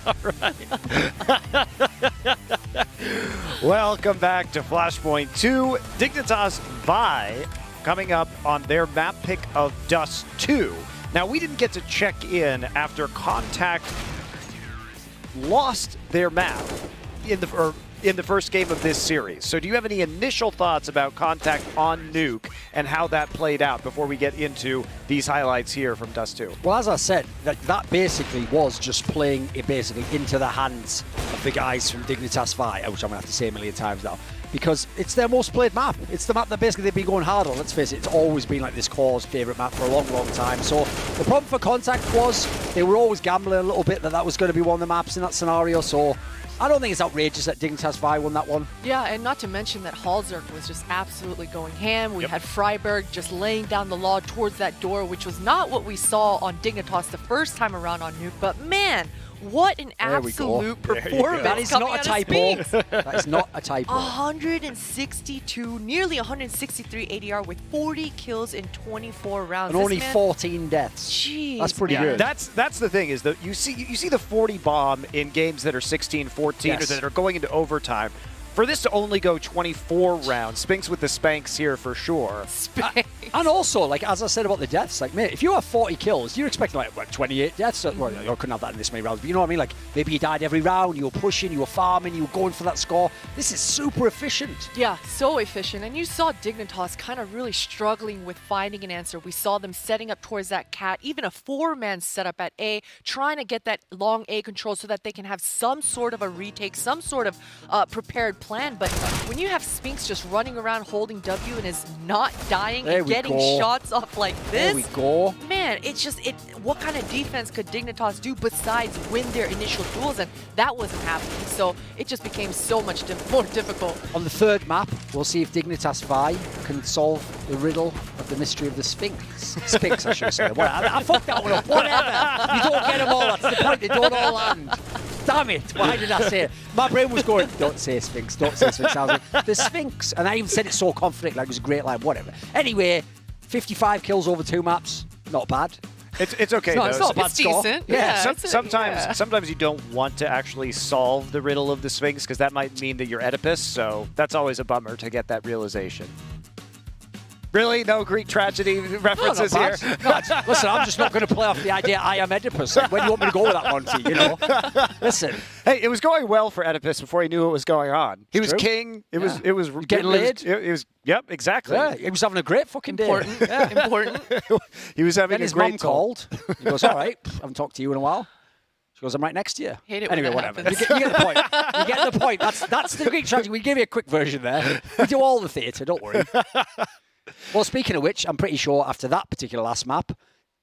All right. Welcome back to Flashpoint 2. Dignitas Vi coming up on their map pick of Dust 2. Now, we didn't get to check in after Contact lost their map in the first game of this series. So do you have any initial thoughts about Contact on Nuke and how that played out before we get into these highlights here from Dust 2? Well, as I said, that basically was just playing it basically into the hands of the guys from Dignitas Vi, which I'm going to have to say a million times now, because it's their most played map. It's the map that basically they've been going hard on. Let's face it, it's always been like this core's favourite map for a long, long time. So the problem for Contact was they were always gambling a little bit that was going to be one of the maps in that scenario. So I don't think it's outrageous that Dignitas Vi won that one. Yeah, and not to mention that Halzerk was just absolutely going ham. We had Freiberg just laying down the law towards that door, which was not what we saw on Dignitas the first time around on Nuke. But man, what an absolute performance. That is not a typo. That is not a typo. 162, nearly 163 ADR with 40 kills in 24 rounds. And only 14 deaths. Jeez, that's pretty man. good. That's the thing is that you see the 40 bomb in games that are 16-14 Yes. or that are going into overtime. For this to only go 24 rounds, Spinks with the spanks here for sure. And also, like, as I said about the deaths, like, mate, if you have 40 kills, you're expecting, like, what, 28 deaths? Well, you couldn't have that in this many rounds, but you know what I mean? Like, maybe you died every round, you were pushing, you were farming, you were going for that score. This is super efficient. Yeah, so efficient. And you saw Dignitas kind of really struggling with finding an answer. We saw them setting up towards that cat, even a 4-man setup at A, trying to get that long A control so that they can have some sort of a retake, some sort of prepared plan. But when you have Spinks just running around holding W and is not dying and getting shots off like this, there we go. man, it's just, what kind of defense could Dignitas do besides win their initial duels? And that wasn't happening. So it just became so much more difficult. On the third map, we'll see if Dignitas Vi can solve the riddle of the mystery of the Sphinx. Sphinx, I should say. Well, I fucked that one up. Whatever. You don't get them all. That's the point. They don't all land. Damn it. Why did I say it? My brain was going, don't say Sphinx. Don't say Sphinx. I was like, the Sphinx. And I even said it so confident, like it was a great line. Whatever. Anyway, 55 kills over 2 maps. Not bad. It's okay No, though. it's not a bad score. Decent. Yeah, sometimes you don't want to actually solve the riddle of the Sphinx because that might mean that you're Oedipus, so that's always a bummer to get that realization. Really? No Greek tragedy references here? No, listen, I'm just not going to play off the idea I am Oedipus. Like, where do you want me to go with that, Monty? You know? Listen. Hey, it was going well for Oedipus before he knew what was going on. He was true. king. It was getting laid. It was yep, exactly. Yeah, he was having a great fucking day. Important. Yeah, important. He was having Then a his great mum called. He goes, all right, I haven't talked to you in a while. She goes, I'm right next to you. Hate it when anyway, that whatever. happens. You get the point. You get the point. That's the Greek tragedy. We gave you a quick version there. We do all the theatre, don't worry. Well, speaking of which, I'm pretty sure after that particular last map,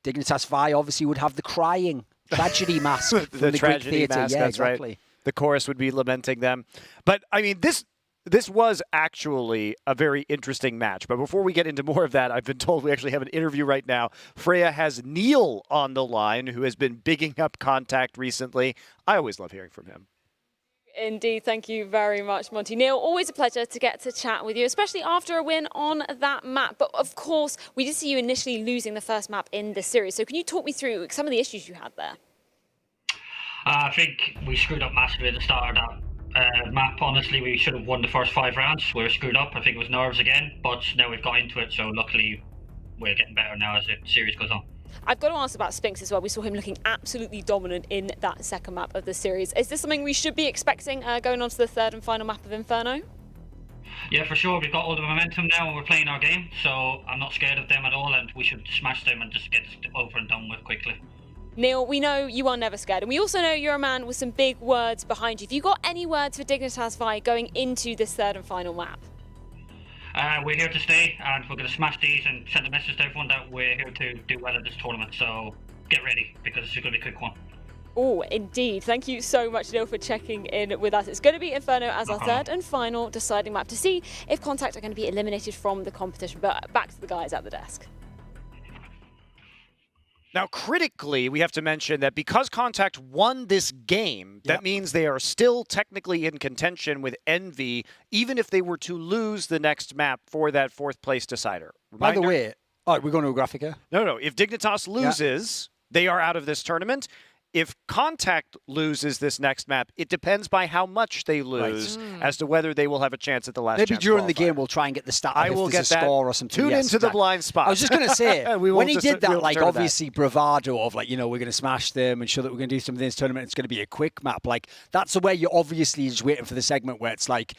Dignitas Vi obviously would have the crying tragedy mask from the Greek tragedy theatre. mask, Yeah, that's exactly. right. The chorus would be lamenting them. But, I mean, this was actually a very interesting match. But before we get into more of that, I've been told we actually have an interview right now. Freya has Neil on the line, who has been bigging up Contact recently. I always love hearing from him. Indeed, thank you very much, Monty. Neil, always a pleasure to get to chat with you, especially after a win on that map. But of course, we did see you initially losing the first map in this series. So can you talk me through some of the issues you had there? I think we screwed up massively at the start of that map. Honestly, we should have won the first 5 rounds. We were screwed up. I think it was nerves again, but now we've got into it. So luckily, we're getting better now as the series goes on. I've got to ask about Spinks as well. We saw him looking absolutely dominant in that second map of the series. Is this something we should be expecting going on to the third and final map of Inferno? Yeah, for sure. We've got all the momentum now and we're playing our game, so I'm not scared of them at all, and we should smash them and just get this over and done with quickly. Neil, we know you are never scared, and we also know you're a man with some big words behind you. Have you got any words for Dignitas Vi going into this third and final map? We're here to stay, and we're going to smash these and send a message to everyone that we're here to do well at this tournament. So get ready, because it's going to be a quick one. Oh, indeed. Thank you so much, Neil, for checking in with us. It's going to be Inferno as our third and final deciding map to see if Contact are going to be eliminated from the competition. But back to the guys at the desk. Now, critically, we have to mention that because Contact won this game, that means they are still technically in contention with Envy, even if they were to lose the next map for that 4th place decider. By the way, we're going to a Graphica? No. If Dignitas loses, they are out of this tournament. If Contact loses this next map, it depends by how much they lose as to whether they will have a chance at the last Maybe chance during the qualifier. game we'll try and get the stat. I if will there's get a score or something. Tune Yes, into the exactly. blind spot. I was just going to say, when he did that, we'll like turn that. obviously bravado of like, you know, we're going to smash them and show that we're going to do something in this tournament. It's going to be a quick map. Like that's the way you're obviously just waiting for the segment where it's like,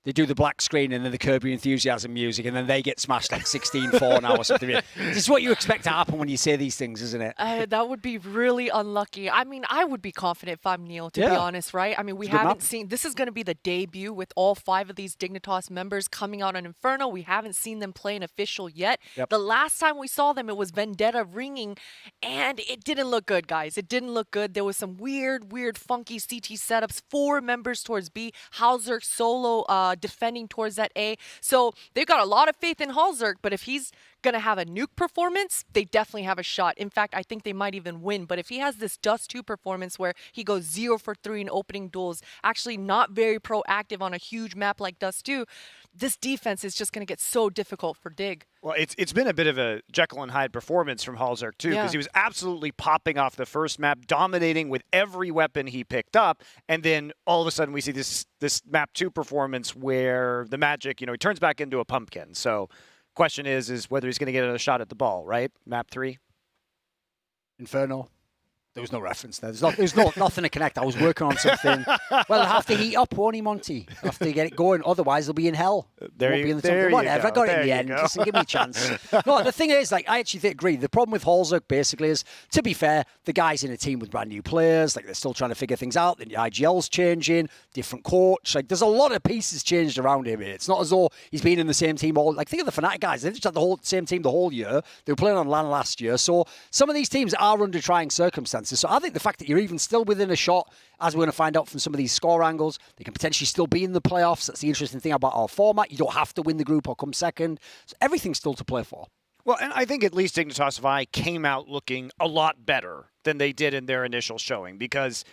they do the black screen and then the Curb Your Enthusiasm music and then they get smashed like 16-4 now or something. This is what you expect to happen when you say these things, isn't it? That would be really unlucky. I mean, I would be confident if I'm Neil, to be honest, right? I mean, we haven't seen... This is going to be the debut with all 5 of these Dignitas members coming out on Inferno. We haven't seen them play an official yet. The last time we saw them, it was Vendetta ringing, and it didn't look good, guys. It didn't look good. There was some weird, funky CT setups. 4 members towards B. Hauser solo defending towards that A. So they've got a lot of faith in Halzerk, but if he's going to have a nuke performance, they definitely have a shot. In fact, I think they might even win. But if he has this Dust 2 performance where he goes 0 for 3 in opening duels, actually not very proactive on a huge map like Dust 2, this defense is just going to get so difficult for Dig. Well, it's been a bit of a Jekyll and Hyde performance from Halzerk, too, because he was absolutely popping off the first map, dominating with every weapon he picked up, and then all of a sudden we see this map 2 performance where the Magic, he turns back into a pumpkin. So question is whether he's going to get a shot at the ball, right? Map 3? Inferno. There was no reference there. There's nothing to connect. I was working on something. Well, I'll have to heat up, won't he, Monty? I'll have to get it going. Otherwise, they'll be in hell. Whatever. I got it in the end. Just give me a chance. No, the thing is, I actually agree. The problem with Halzerk basically is, to be fair, the guy's in a team with brand new players. They're still trying to figure things out. The IGL's changing, different coach. There's a lot of pieces changed around him. It's not as though he's been in the same team all. Think of the Fnatic guys. They just had the same team the whole year. They were playing on LAN last year. So some of these teams are under trying circumstances. So I think the fact that you're even still within a shot, as we're going to find out from some of these score angles, they can potentially still be in the playoffs. That's the interesting thing about our format. You don't have to win the group or come second. So everything's still to play for. Well, and I think at least Dignitas Vi came out looking a lot better than they did in their initial showing, because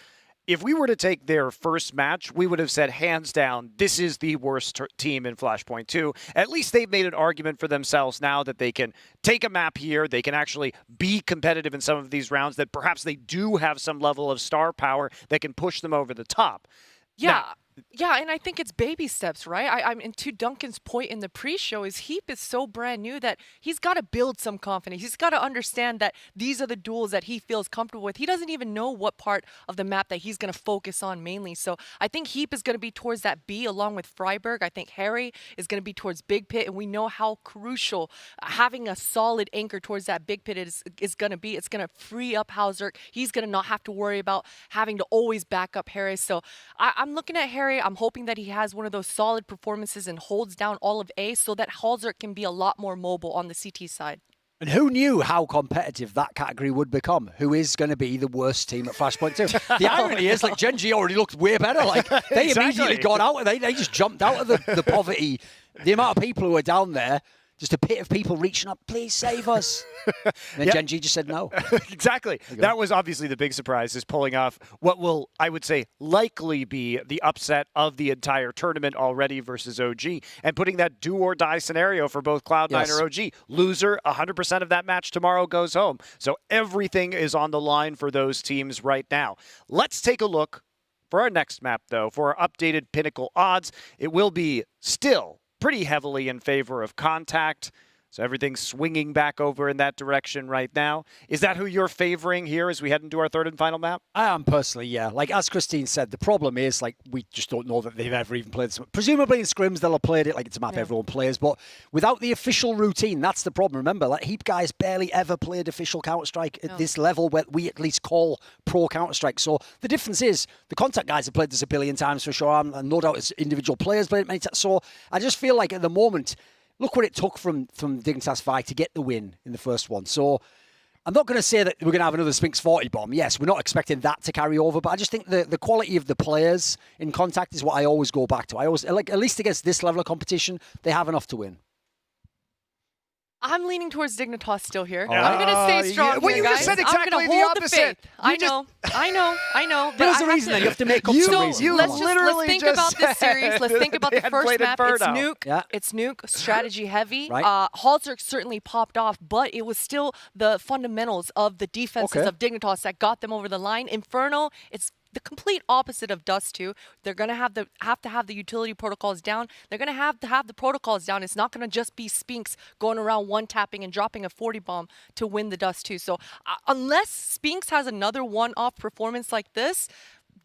if we were to take their first match, we would have said, hands down, this is the worst team in Flashpoint 2. At least they've made an argument for themselves now that they can take a map here. They can actually be competitive in some of these rounds, that perhaps they do have some level of star power that can push them over the top. Yeah. Yeah, and I think it's baby steps, right? I mean, to Duncan's point in the pre-show, is Heap is so brand new that he's got to build some confidence. He's got to understand that these are the duels that he feels comfortable with. He doesn't even know what part of the map that he's going to focus on mainly. So I think Heap is going to be towards that B along with Freiburg. I think Harry is going to be towards Big Pit, and we know how crucial having a solid anchor towards that Big Pit is going to be. It's going to free up Halzerk. He's going to not have to worry about having to always back up Harry. So I'm looking at Harry. I'm hoping that he has one of those solid performances and holds down all of A so that Halzerk can be a lot more mobile on the CT side. And who knew how competitive that category would become? Who is going to be the worst team at Flashpoint 2? The irony is, Gen G already looked way better. They immediately got out. They just jumped out of the poverty. The amount of people who are down there, just a pit of people reaching up, please save us. And then Gen G just said no. Exactly. That was obviously the big surprise, is pulling off what will, I would say, likely be the upset of the entire tournament already versus OG, and putting that do-or-die scenario for both Cloud9 or OG. Loser, 100% of that match tomorrow goes home. So everything is on the line for those teams right now. Let's take a look for our next map, though, for our updated Pinnacle odds. It will be still pretty heavily in favor of Contact. So everything's swinging back over in that direction right now. Is that who you're favoring here as we head into our third and final map? I am personally, yeah. As Christine said, the problem is, we just don't know that they've ever even played this. Presumably in scrims, they'll have played it. It's a map everyone plays. But without the official routine, that's the problem. Remember, Heap guys barely ever played official Counter-Strike at this level where we at least call pro Counter-Strike. So the difference is the Contact guys have played this a billion times for sure. And no doubt it's individual players played it many times. So I just feel like at the moment, look what it took from Dignitas Vi to get the win in the first one. So I'm not going to say that we're going to have another Spinks 40 bomb. Yes, we're not expecting that to carry over, but I just think the quality of the players in Contact is what I always go back to. I always, at least against this level of competition, they have enough to win. I'm leaning towards Dignitas still here. I'm going to stay strong Well, here, you just guys. said exactly I'm the gonna hold opposite. The faith. I know. There's a reason that you have to make up some reason. Let's think about this series. Let's think about the first map. It's nuke, strategy heavy. Right. Halzerk certainly popped off, but it was still the fundamentals of the defenses of Dignitas that got them over the line. Inferno, it's the complete opposite of Dust 2. They're going to have to have the utility protocols down. They're going to have the protocols down. It's not going to just be Spinks going around one-tapping and dropping a 40 bomb to win the Dust 2. So unless Spinks has another one-off performance like this,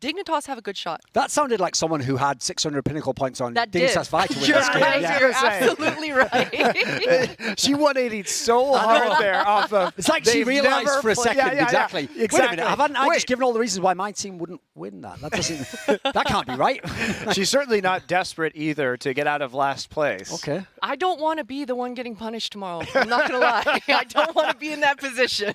Dignitas have a good shot. That sounded like someone who had 600 Pinnacle points on Dignitas Vi to win You're this game. right. You're absolutely right. She 180'd so hard there off of. It's like she realised for a second. Exactly. Wait a minute. Haven't I just given all the reasons why my team wouldn't win that? That doesn't. That can't be right. She's certainly not desperate either to get out of last place. Okay. I don't want to be the one getting punished tomorrow. I'm not going to lie. I don't want to be in that position.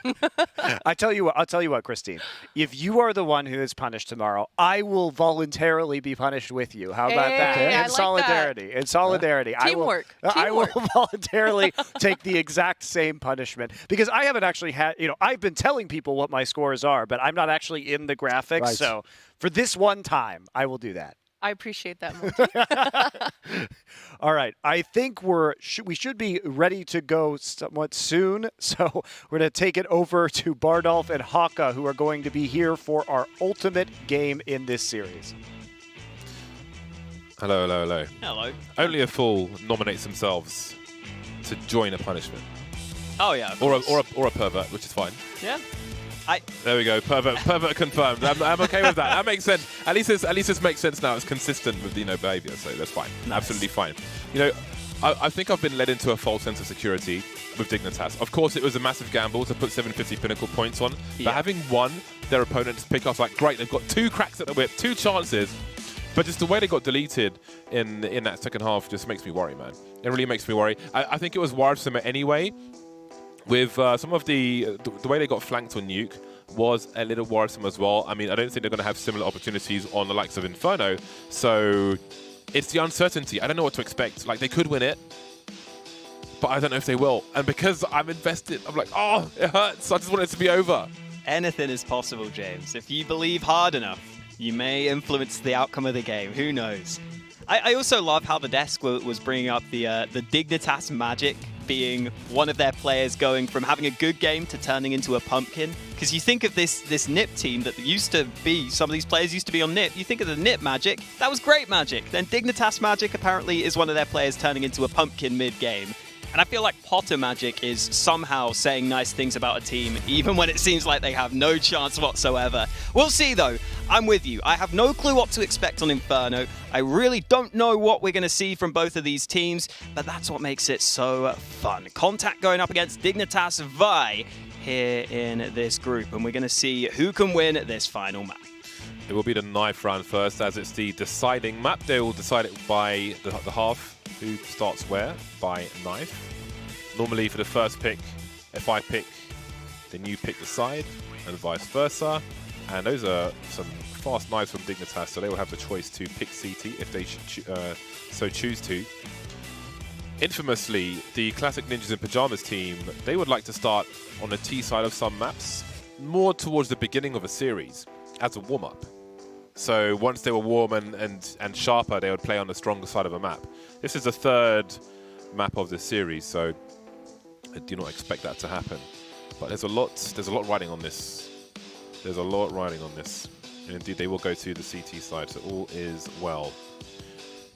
I'll tell you what, Christine. If you are the one who is punished tomorrow, tomorrow, I will voluntarily be punished with you. How about that? Hey, I In like solidarity. that. In solidarity. Teamwork. I will voluntarily take the exact same punishment because I haven't actually had, I've been telling people what my scores are, but I'm not actually in the graphics. Right. So for this one time, I will do that. I appreciate that, Monty. All right. I think we should be ready to go somewhat soon. So we're going to take it over to Bardolph and Haka, who are going to be here for our ultimate game in this series. Hello, hello, hello. Hello. Only a fool nominates themselves to join a punishment. Oh, yeah. Or a pervert, which is fine. Yeah. There we go. Pervert confirmed. I'm okay with that. That makes sense. At least this makes sense now. It's consistent with behavior, so that's fine. Nice. Absolutely fine. I think I've been led into a false sense of security with Dignitas. Of course, it was a massive gamble to put 750 Pinnacle points on, but having won their opponents pick off, like, great, they've got 2 cracks at the whip, 2 chances, but just the way they got deleted in that second half just makes me worry, man. It really makes me worry. I think it was worrisome anyway. With some of the way they got flanked on Nuke was a little worrisome as well. I mean, I don't think they're going to have similar opportunities on the likes of Inferno. So it's the uncertainty. I don't know what to expect. Like, they could win it, but I don't know if they will. And because I'm invested, I'm like, oh, it hurts. I just want it to be over. Anything is possible, James. If you believe hard enough, you may influence the outcome of the game. Who knows? I also love how the desk was bringing up the Dignitas magic being one of their players going from having a good game to turning into a pumpkin. Because you think of this NIP team that used to be, some of these players used to be on NIP, you think of the NIP magic, that was great magic. Then Dignitas magic apparently is one of their players turning into a pumpkin mid-game. And I feel like Potter Magic is somehow saying nice things about a team, even when it seems like they have no chance whatsoever. We'll see, though. I'm with you. I have no clue what to expect on Inferno. I really don't know what we're going to see from both of these teams, but that's what makes it so fun. Contact going up against Dignitas Vi here in this group, and we're going to see who can win this final map. It will be the knife round first, as it's the deciding map. They will decide it by the half. Who starts where? By knife. Normally for the first pick, if I pick, then you pick the side, and vice versa. And those are some fast knives from Dignitas, so they will have the choice to pick CT if they should so choose to. Infamously, the Classic Ninjas in Pyjamas team, they would like to start on the T side of some maps, more towards the beginning of a series, as a warm-up. So once they were warm and sharper, they would play on the stronger side of a map. This is the 3rd map of this series, so I do not expect that to happen. But there's a lot riding on this. There's a lot riding on this. And indeed, they will go to the CT side, so all is well.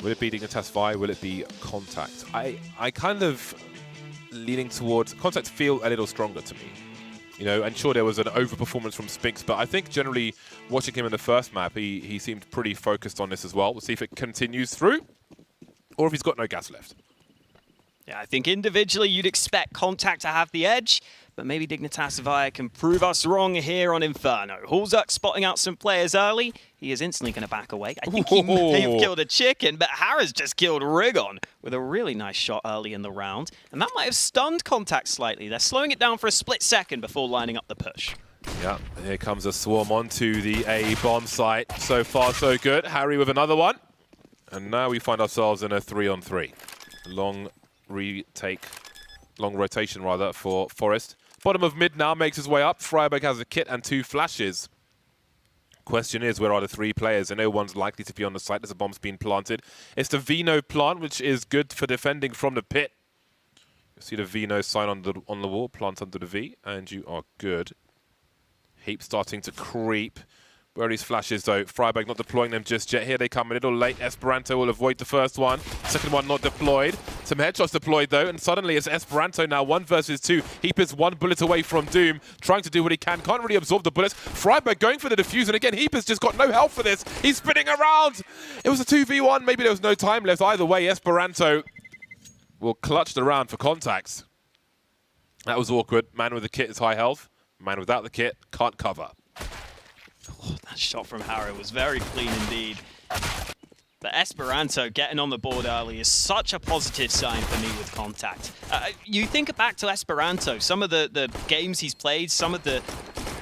Will it be Dignitas Vi? Will it be Contact? I kind of leaning towards Contact feel a little stronger to me. And sure, there was an overperformance from Spinks, but I think generally watching him in the first map, he seemed pretty focused on this as well. We'll see if it continues through, or if he's got no gas left. Yeah, I think individually you'd expect Contact to have the edge, but maybe Dignitas Vi can prove us wrong here on Inferno. Hulzuk spotting out some players early. He is instantly going to back away. I think he may have killed a chicken, but Harris just killed Rigon with a really nice shot early in the round. And that might have stunned Contact slightly. They're slowing it down for a split second before lining up the push. Yeah, here comes a swarm onto the A bomb site. So far, so good. Harry with another one. And now we find ourselves in a 3-on-3. Long rotation rather for Forest. Bottom of mid now makes his way up. Freiburg has a kit and 2 flashes. Question is, where are the 3 players? And no one's likely to be on the site as a bomb's been planted. It's the Vino plant, which is good for defending from the pit. You see the Vino sign on the wall, plant under the V, and you are good. Heap starting to creep. Where are these flashes, though? Freiburg not deploying them just yet. Here they come a little late. Esperanto will avoid the first one. Second one not deployed. Some headshots deployed, though. And suddenly it's Esperanto now 1 versus 2. Heap is 1 bullet away from Doom. Trying to do what he can. Can't really absorb the bullets. Freiburg going for the defuse. And again, Heap has just got no help for this. He's spinning around. It was a 2v1. Maybe there was no time left. Either way, Esperanto will clutch the round for Contacts. That was awkward. Man with the kit is high health. Man without the kit can't cover. Oh, that shot from Harrow was very clean indeed. But Esperanto getting on the board early is such a positive sign for me with Contact. You think back to Esperanto, some of the games he's played, some of the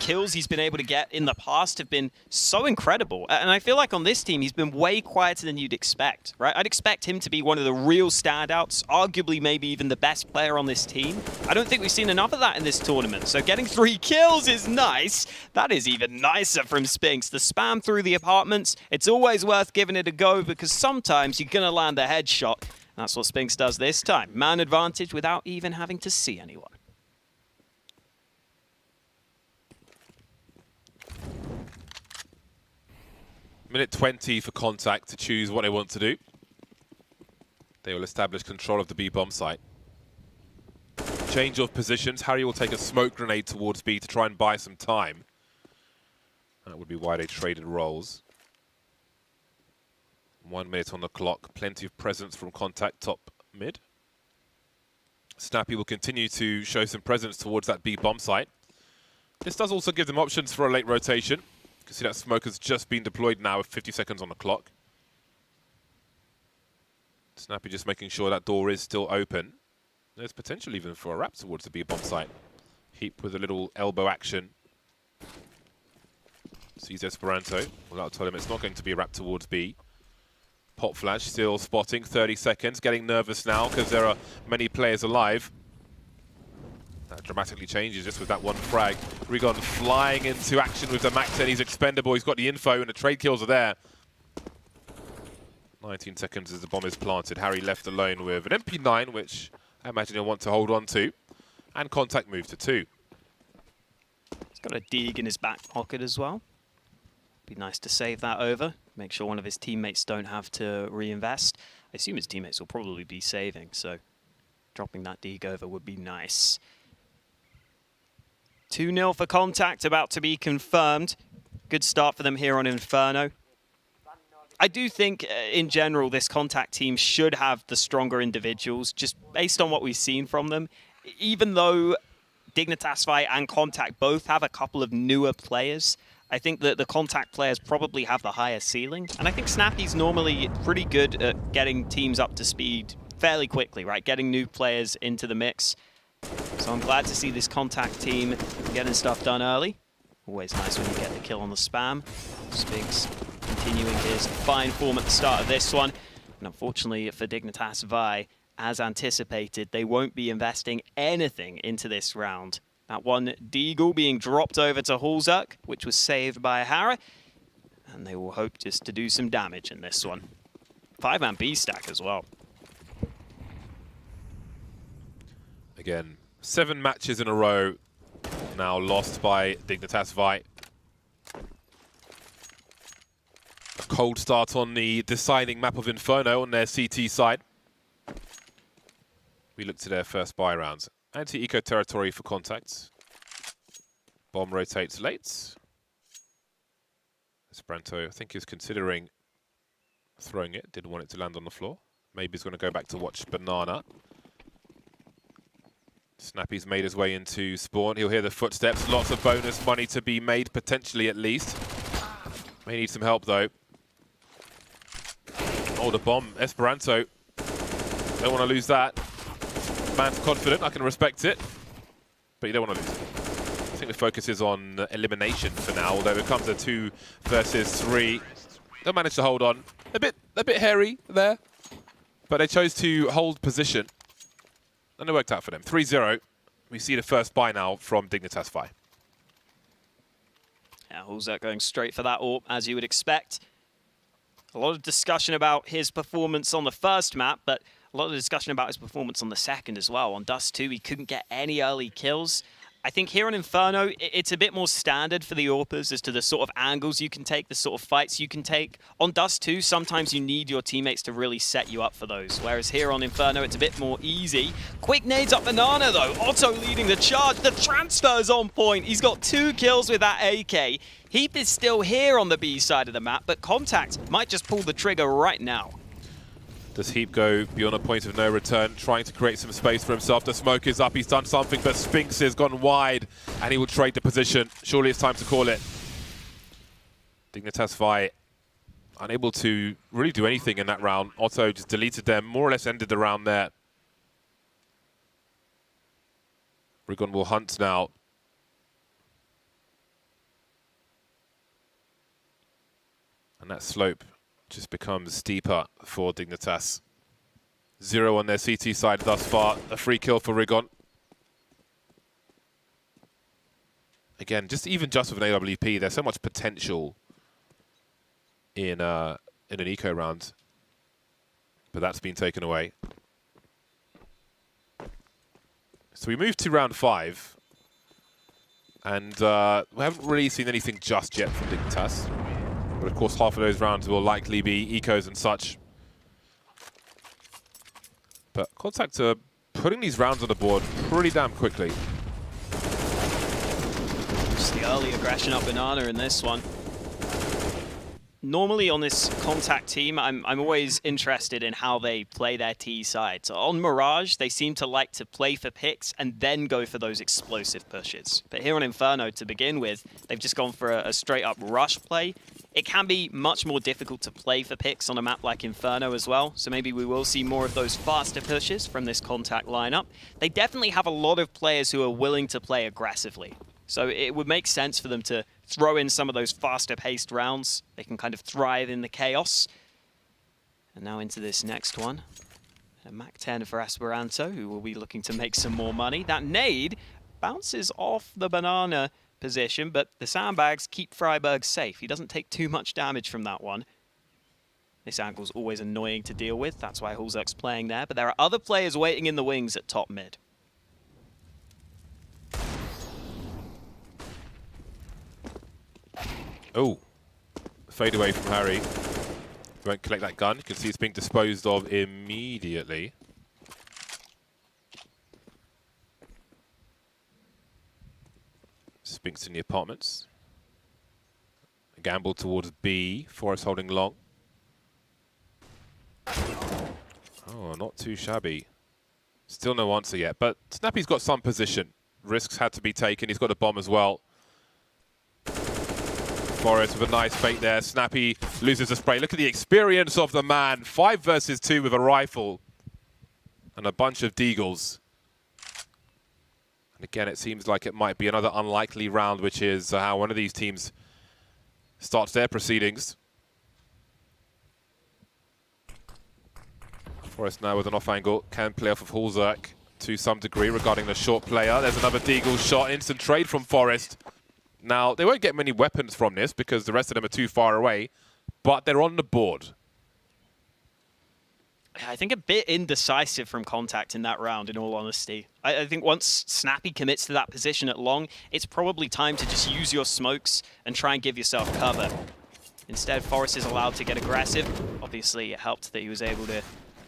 kills he's been able to get in the past have been so incredible. And I feel like on this team, he's been way quieter than you'd expect, right? I'd expect him to be one of the real standouts, arguably maybe even the best player on this team. I don't think we've seen enough of that in this tournament. So getting 3 kills is nice. That is even nicer from Spinks. The spam through the apartments, it's always worth giving it a go because sometimes you're going to land a headshot. That's what Spinks does this time. Man advantage without even having to see anyone. Minute 20 for Contact to choose what they want to do. They will establish control of the B bomb site. Change of positions. Harry will take a smoke grenade towards B to try and buy some time. That would be why they traded roles. 1 minute on the clock. Plenty of presence from Contact top mid. Snappy will continue to show some presence towards that B bomb site. This does also give them options for a late rotation. You can see that smoke has just been deployed now with 50 seconds on the clock. Snappy just making sure that door is still open. There's potential even for a wrap towards the B bomb site. Heap with a little elbow action. Sees Esperanto. Well, that'll tell him it's not going to be a wrap towards B. Pop flash still spotting, 30 seconds. Getting nervous now because there are many players alive. That dramatically changes just with that one frag. Rigon flying into action with the Mac 10. He's expendable. He's got the info and the trade kills are there. 19 seconds as the bomb is planted. Harry left alone with an MP9, which I imagine he'll want to hold on to. And Contact move to 2. He's got a dig in his back pocket as well. Be nice to save that over. Make sure one of his teammates don't have to reinvest. I assume his teammates will probably be saving, so dropping that dig over would be nice. 2-0 for Contact, about to be confirmed. Good start for them here on Inferno. I do think, in general, this Contact team should have the stronger individuals, just based on what we've seen from them. Even though Dignitas Vi and Contact both have a couple of newer players, I think that the Contact players probably have the higher ceiling. And I think Snappy's normally pretty good at getting teams up to speed fairly quickly, right? Getting new players into the mix. So I'm glad to see this Contact team getting stuff done early. Always nice when you get the kill on the spam. Spinks continuing his fine form at the start of this one. And unfortunately for Dignitas Vi, as anticipated, they won't be investing anything into this round. That one Deagle being dropped over to Hulzuk, which was saved by Hara. And they will hope just to do some damage in this one. 5-man B stack as well. Again, 7 matches in a row now lost by Dignitas Vi. A cold start on the deciding map of Inferno on their CT side. We look to their first buy rounds. Anti-eco territory for Contacts. Bomb rotates late. Esperanto, I think, is considering throwing it. Didn't want it to land on the floor. Maybe he's going to go back to watch Banana. Snappy's made his way into spawn. He'll hear the footsteps. Lots of bonus money to be made, potentially at least. May need some help, though. Oh, the bomb. Esperanto. Don't want to lose that. Man's confident. I can respect it. But you don't want to lose it. I think the focus is on elimination for now, although it comes a 2 versus 3. They'll manage to hold on. A bit hairy there. But they chose to hold position. And it worked out for them. 3-0. We see the first buy now from Dignitas Vi. Yeah, Hulzuk going straight for that AWP, as you would expect. A lot of discussion about his performance on the first map, but a lot of discussion about his performance on the second as well. On Dust 2, he couldn't get any early kills. I think here on Inferno, it's a bit more standard for the AWPers as to the sort of angles you can take, the sort of fights you can take. On Dust 2, sometimes you need your teammates to really set you up for those. Whereas here on Inferno, it's a bit more easy. Quick nades up Banana, though. Otto leading the charge. The transfer's on point. He's got 2 kills with that AK. Heap is still here on the B side of the map, but Contact might just pull the trigger right now. Does Heap go beyond a point of no return, trying to create some space for himself? The smoke is up, he's done something, but Spinks has gone wide, and he will trade the position. Surely it's time to call it. Dignitas Vi unable to really do anything in that round. Otto just deleted them, more or less ended the round there. Rigon will hunt now. And that slope just becomes steeper for Dignitas. 0 on their CT side thus far. A free kill for Rigon. Again, even just with an AWP, there's so much potential in an eco round. But that's been taken away. So we move to round 5. And we haven't really seen anything just yet from Dignitas. But of course, half of those rounds will likely be ecos and such. But Contact are putting these rounds on the board pretty damn quickly. Just the early aggression up Banana in this one. Normally on this Contact team, I'm always interested in how they play their T side. So on Mirage, they seem to like to play for picks and then go for those explosive pushes. But here on Inferno, to begin with, they've just gone for a straight-up rush play. It can be much more difficult to play for picks on a map like Inferno as well, so maybe we will see more of those faster pushes from this Contact lineup. They definitely have a lot of players who are willing to play aggressively. So it would make sense for them to throw in some of those faster-paced rounds. They can kind of thrive in the chaos. And now into this next one. A Mach 10 for Esperanto, who will be looking to make some more money. That nade bounces off the Banana position, but the sandbags keep Freiburg safe. He doesn't take too much damage from that one. This angle's always annoying to deal with. That's why Hulzerk's playing there. But there are other players waiting in the wings at top mid. Oh, fade away from Harry. Won't collect that gun. You can see it's being disposed of immediately. Spinks in the apartments. A gamble towards B. Forest holding long. Oh, not too shabby. Still no answer yet, but Snappy's got some position. Risks had to be taken. He's got a bomb as well. Forest with a nice fake there. Snappy loses the spray. Look at the experience of the man. 5 versus 2 with a rifle. And a bunch of deagles. And again, it seems like it might be another unlikely round, which is how one of these teams starts their proceedings. Forest now with an off angle. Can play off of Hulzerk to some degree regarding the short player. There's another deagle shot. Instant trade from Forest. Now, they won't get many weapons from this because the rest of them are too far away, but they're on the board. I think a bit indecisive from Contact in that round, in all honesty. I think once Snappy commits to that position at long, it's probably time to just use your smokes and try and give yourself cover. Instead, Forest is allowed to get aggressive. Obviously, it helped that he was able to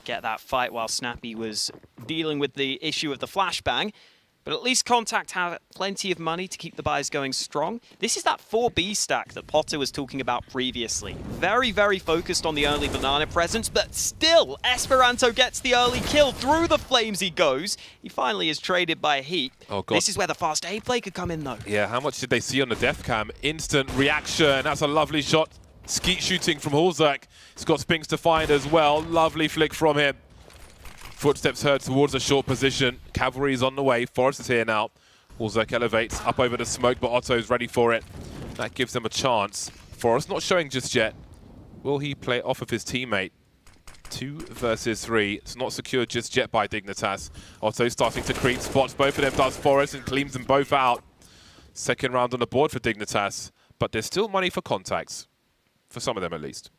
get that fight while Snappy was dealing with the issue of the flashbang. But at least Contact have plenty of money to keep the buys going strong. This is that 4B stack that Potter was talking about previously. Very, very focused on the early Banana presence, but still, Esperanto gets the early kill. Through the flames he goes. He finally is traded by Heat. Oh, God. This is where the fast A play could come in, though. Yeah, how much did they see on the death cam? Instant reaction. That's a lovely shot. Skeet shooting from Hulzerk. He's got Spinks to find as well. Lovely flick from him. Footsteps heard towards a short position. Cavalry is on the way. Forest is here now. Hulzerk elevates up over the smoke, but Otto's ready for it. That gives them a chance. Forest not showing just yet. Will he play off of his teammate? 2 versus 3. It's not secured just yet by Dignitas. Otto starting to creep. Spots both of them, does Forest, and cleans them both out. Second round on the board for Dignitas. But there's still money for Contacts. For some of them, at least.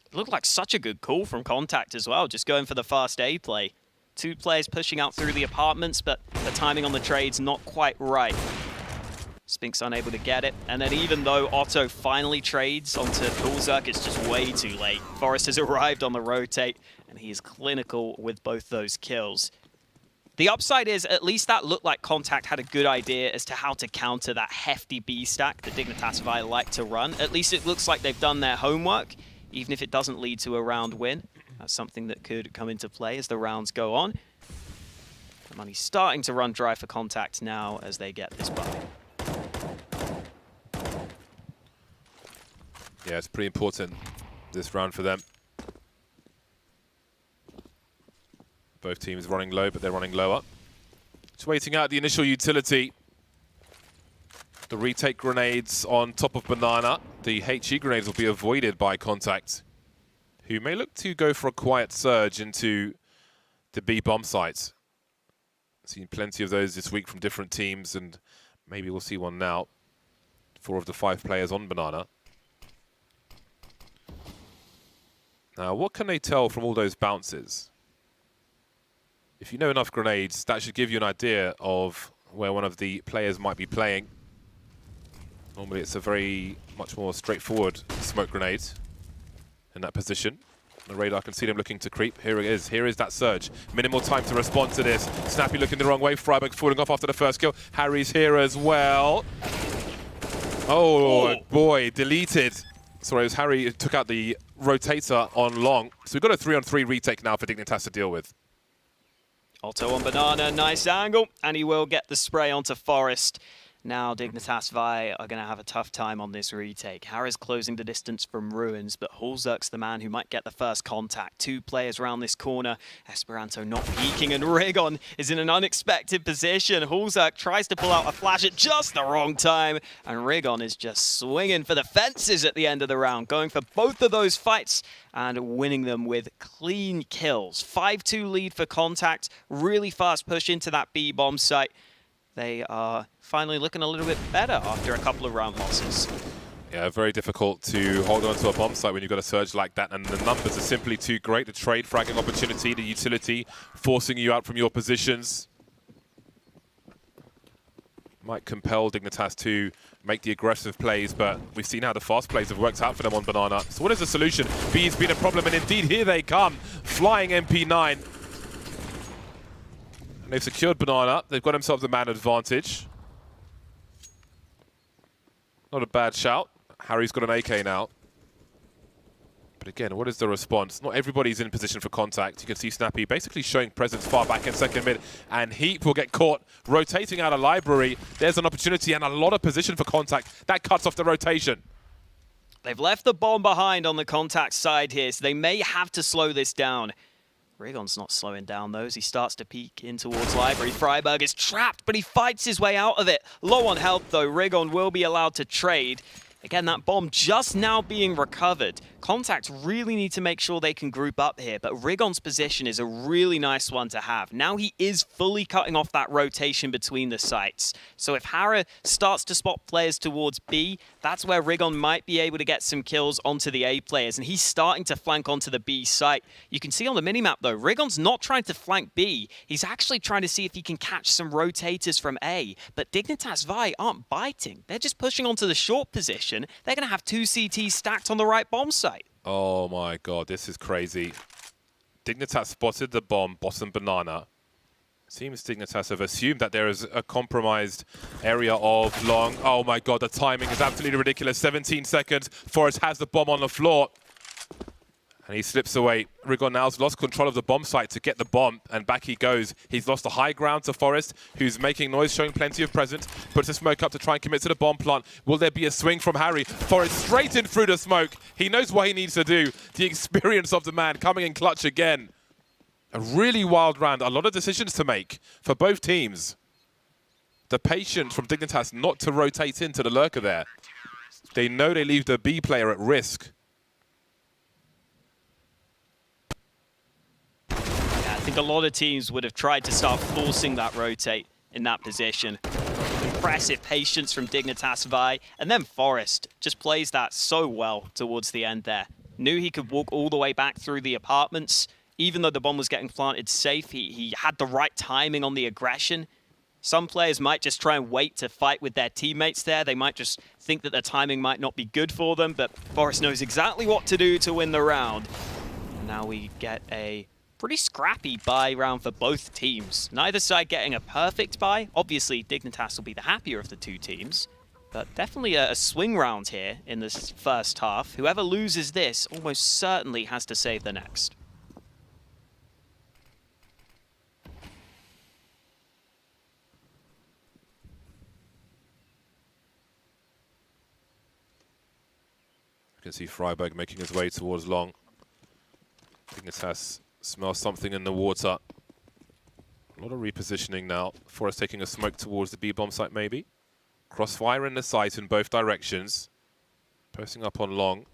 It looked like such a good call from Contact as well, just going for the fast A play. 2 players pushing out through the apartments, but the timing on the trade's not quite right. Spinks unable to get it, and then even though Otto finally trades onto Hulzerk, it's just way too late. Forest has arrived on the rotate, and he is clinical with both those kills. The upside is, at least that looked like Contact had a good idea as to how to counter that hefty B stack that Dignitas Vi like to run. At least it looks like they've done their homework. Even if it doesn't lead to a round win, that's something that could come into play as the rounds go on. The money's starting to run dry for Contact now as they get this buy. Yeah, it's pretty important, this round for them. Both teams running low, but they're running lower. Just waiting out the initial utility. The retake grenades on top of Banana. The HE grenades will be avoided by Contact, who may look to go for a quiet surge into the B bomb site. Seen plenty of those this week from different teams, and maybe we'll see one now. 4 of the 5 players on Banana. Now, what can they tell from all those bounces? If you know enough grenades, that should give you an idea of where one of the players might be playing. Normally, it's a very much more straightforward smoke grenade in that position. On the radar, I can see them looking to creep. Here it is. Here is that surge. Minimal time to respond to this. Snappy looking the wrong way. Freiburg falling off after the first kill. Harry's here as well. Oh, boy, deleted. Sorry, it was Harry who took out the rotator on long. So we've got a 3-on-3 retake now for Dignitas to deal with. Otto on Banana, nice angle, and he will get the spray onto Forest. Now Dignitas Vi are going to have a tough time on this retake. Harris closing the distance from Ruins, but Hulzerk's the man who might get the first contact. 2 players around this corner. Esperanto not peeking, and Rigon is in an unexpected position. Hulzerk tries to pull out a flash at just the wrong time, and Rigon is just swinging for the fences at the end of the round, going for both of those fights and winning them with clean kills. 5-2 lead for Contact. Really fast push into that B bomb site. They are finally looking a little bit better after a couple of round losses. Yeah, very difficult to hold on to a bomb site when you've got a surge like that, and the numbers are simply too great. The trade fragging opportunity, the utility, forcing you out from your positions. Might compel Dignitas to make the aggressive plays, but we've seen how the fast plays have worked out for them on Banana. So what is the solution? B's been a problem, and indeed here they come. Flying MP9. They've secured Banana. They've got themselves a man advantage. Not a bad shout. Harry's got an AK now. But again, what is the response? Not everybody's in position for contact. You can see Snappy basically showing presence far back in second mid. And Heap will get caught rotating out of library. There's an opportunity and a lot of position for contact. That cuts off the rotation. They've left the bomb behind on the contact side here, so they may have to slow this down. Rigon's not slowing down those. He starts to peek in towards library. Freiburg is trapped, but he fights his way out of it. Low on health, though. Rigon will be allowed to trade. Again, that bomb just now being recovered. Contact really need to make sure they can group up here, but Rigon's position is a really nice one to have. Now he is fully cutting off that rotation between the sites. So if Hara starts to spot players towards B, that's where Rigon might be able to get some kills onto the A players, and he's starting to flank onto the B site. You can see on the minimap, though, Rigon's not trying to flank B. He's actually trying to see if he can catch some rotators from A, but Dignitas Vi aren't biting. They're just pushing onto the short position. They're going to have 2 CTs stacked on the right bomb site. Oh my god, this is crazy. Dignitas spotted the bomb, bottom Banana. Seems Dignitas have assumed that there is a compromised area of long. Oh my god, the timing is absolutely ridiculous. 17 seconds. Forrest has the bomb on the floor. And he slips away. Rigon now's lost control of the bomb site to get the bomb, and back he goes. He's lost the high ground to Forrest, who's making noise, showing plenty of presence. Puts a smoke up to try and commit to the bomb plant. Will there be a swing from Harry? Forrest straight in through the smoke. He knows what he needs to do. The experience of the man coming in clutch again. A really wild round. A lot of decisions to make for both teams. The patience from Dignitas not to rotate into the lurker there. They know they leave the B player at risk. I think a lot of teams would have tried to start forcing that rotate in that position. Impressive patience from Dignitas Vi, and then Forrest just plays that so well towards the end there. Knew he could walk all the way back through the apartments. Even though the bomb was getting planted safe, he had the right timing on the aggression. Some players might just try and wait to fight with their teammates there. They might just think that the timing might not be good for them, but Forrest knows exactly what to do to win the round. And now we get a pretty scrappy buy round for both teams. Neither side getting a perfect buy. Obviously, Dignitas will be the happier of the two teams, but definitely a swing round here in this first half. Whoever loses this almost certainly has to save the next. You can see Freiburg making his way towards long. Dignitas smells something in the water. A lot of repositioning now. Forrest taking a smoke towards the B bomb site, maybe. Crossfire in the sight in both directions. Posting up on long.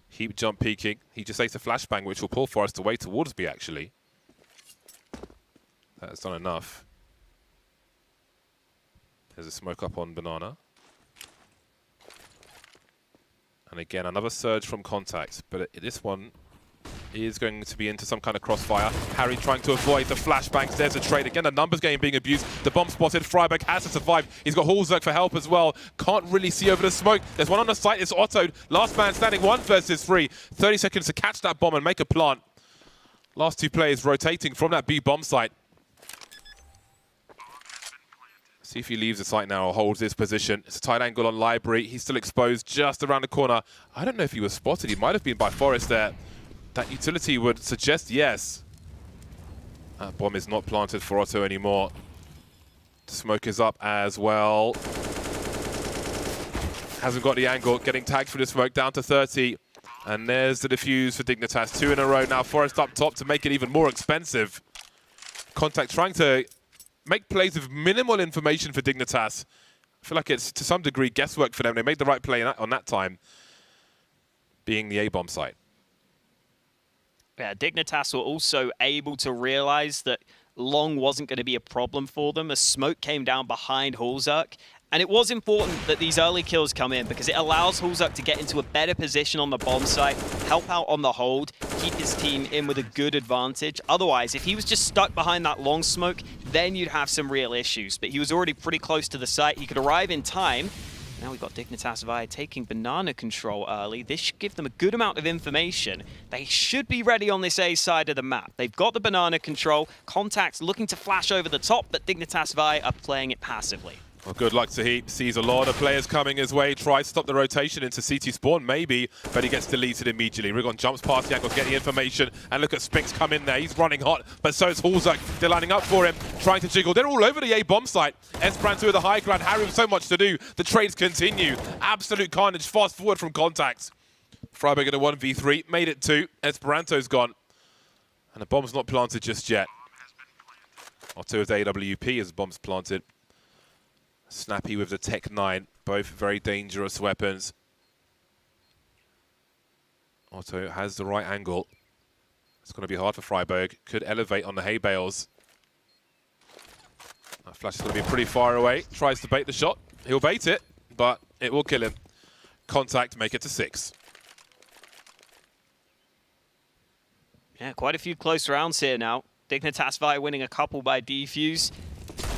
Heap jump peeking. He just ate a flashbang, which will pull Forrest away towards B, actually. That's done enough. There's a smoke up on Banana. And again, another surge from Contact, but this one is going to be into some kind of crossfire. Harry trying to avoid the flashbangs. There's a trade. Again, the numbers game being abused. The bomb spotted. Freiburg has to survive. He's got Hulzerk for help as well. Can't really see over the smoke. There's one on the site. It's Otto. Last man standing, 1 versus 3. 30 seconds to catch that bomb and make a plant. Last 2 players rotating from that B bomb site. See if he leaves the site now or holds his position. It's a tight angle on Library. He's still exposed just around the corner. I don't know if he was spotted. He might have been by Forrest there. That utility would suggest yes. That bomb is not planted for Otto anymore. Smoke is up as well. Hasn't got the angle. Getting tagged for the smoke, down to 30. And there's the defuse for Dignitas. 2 in a row now. Forrest up top to make it even more expensive. Contact trying to make plays with minimal information for Dignitas. I feel like it's to some degree guesswork for them. They made the right play on that time, being the A-bomb site. Yeah, Dignitas were also able to realize that long wasn't going to be a problem for them as smoke came down behind Hulzerk. And it was important that these early kills come in because it allows Hulzerk to get into a better position on the bomb site, help out on the hold, keep his team in with a good advantage. Otherwise, if he was just stuck behind that long smoke, then you'd have some real issues. But he was already pretty close to the site. He could arrive in time. Now we've got Dignitas Vi taking banana control early. This should give them a good amount of information. They should be ready on this A side of the map. They've got the banana control. Contact's looking to flash over the top, but Dignitas Vi are playing it passively. Well, good luck to Heap. Sees a lot of players coming his way. Tries to stop the rotation into CT spawn, maybe, but he gets deleted immediately. Rigon jumps past the angle to get the information, and look at Spinks come in there. He's running hot, but so is Hulzerk. They're lining up for him, trying to jiggle. They're all over the A-bomb site. Esperanto with the high ground. Harry with so much to do. The trades continue. Absolute carnage. Fast forward from Contact. Freiburg in a 1v3. Made it 2. Esperanto's gone. And the bomb's not planted just yet. Otto with AWP as the bomb's planted. Snappy with the Tech 9, both very dangerous weapons. Otto has the right angle. It's going to be hard for Freiburg. Could elevate on the hay bales. That flash is going to be pretty far away. Tries to bait the shot. He'll bait it, but it will kill him. Contact make it to 6. Yeah, quite a few close rounds here now. Dignitas Vi winning a couple by defuse.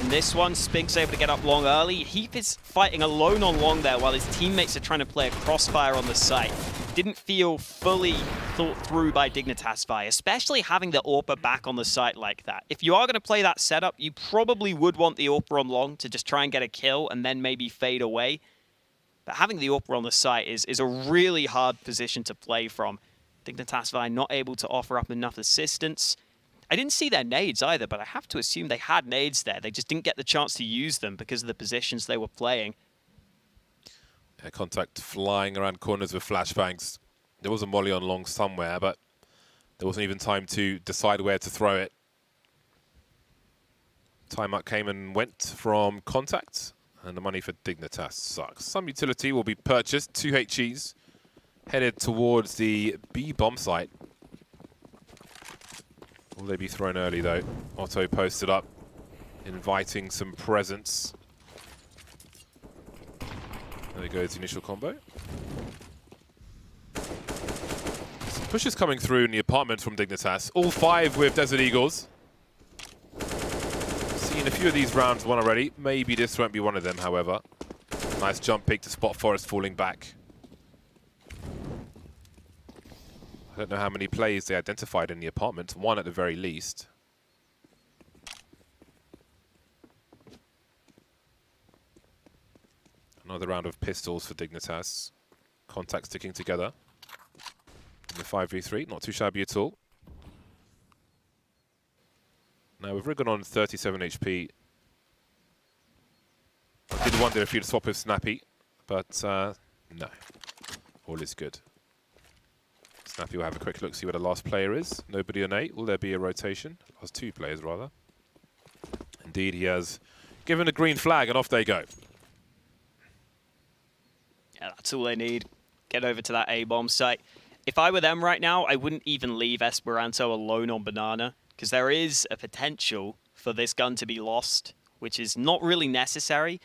In this one, Spink's able to get up long early. Heap is fighting alone on long there while his teammates are trying to play a crossfire on the site. Didn't feel fully thought through by Dignitas Vi, especially having the AWPer back on the site like that. If you are going to play that setup, you probably would want the AWPer on long to just try and get a kill and then maybe fade away. But having the AWPer on the site is a really hard position to play from. Dignitas Vi not able to offer up enough assistance. I didn't see their nades either, but I have to assume they had nades there. They just didn't get the chance to use them because of the positions they were playing. Yeah, Contact flying around corners with flashbangs. There was a molly on long somewhere, but there wasn't even time to decide where to throw it. Timeout came and went from Contact, and the money for Dignitas sucks. Some utility will be purchased. 2 HEs headed towards the B bomb site. Will they be thrown early, though? Otto posted up, inviting some presents. There goes the initial combo. Some pushes coming through in the apartment from Dignitas. All 5 with Desert Eagles. Seen a few of these rounds won already. Maybe this won't be one of them, however. Nice jump pick to spot Forrest falling back. I don't know how many plays they identified in the apartment. 1 at the very least. Another round of pistols for Dignitas. Contact sticking together. In the 5v3, not too shabby at all. Now with Rigon on 37 HP, I did wonder if he'd swap with Snappy, but no. All is good. Snappy will have a quick look, see where the last player is. Nobody on 8. Will there be a rotation? Last 2 players, rather. Indeed, he has given a green flag, and off they go. Yeah, that's all they need. Get over to that A-bomb site. If I were them right now, I wouldn't even leave Esperanto alone on Banana, because there is a potential for this gun to be lost, which is not really necessary,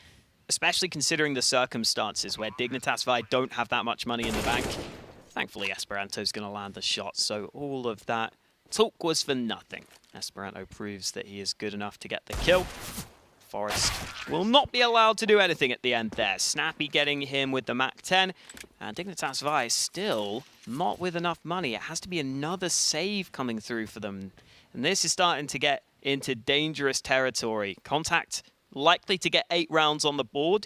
especially considering the circumstances where Dignitas Vi don't have that much money in the bank. Thankfully, Esperanto's going to land the shot, so all of that talk was for nothing. Esperanto proves that he is good enough to get the kill. Forest will not be allowed to do anything at the end there. Snappy getting him with the MAC-10, and Dignitas Vi still not with enough money. It has to be another save coming through for them, and this is starting to get into dangerous territory. Contact likely to get 8 rounds on the board.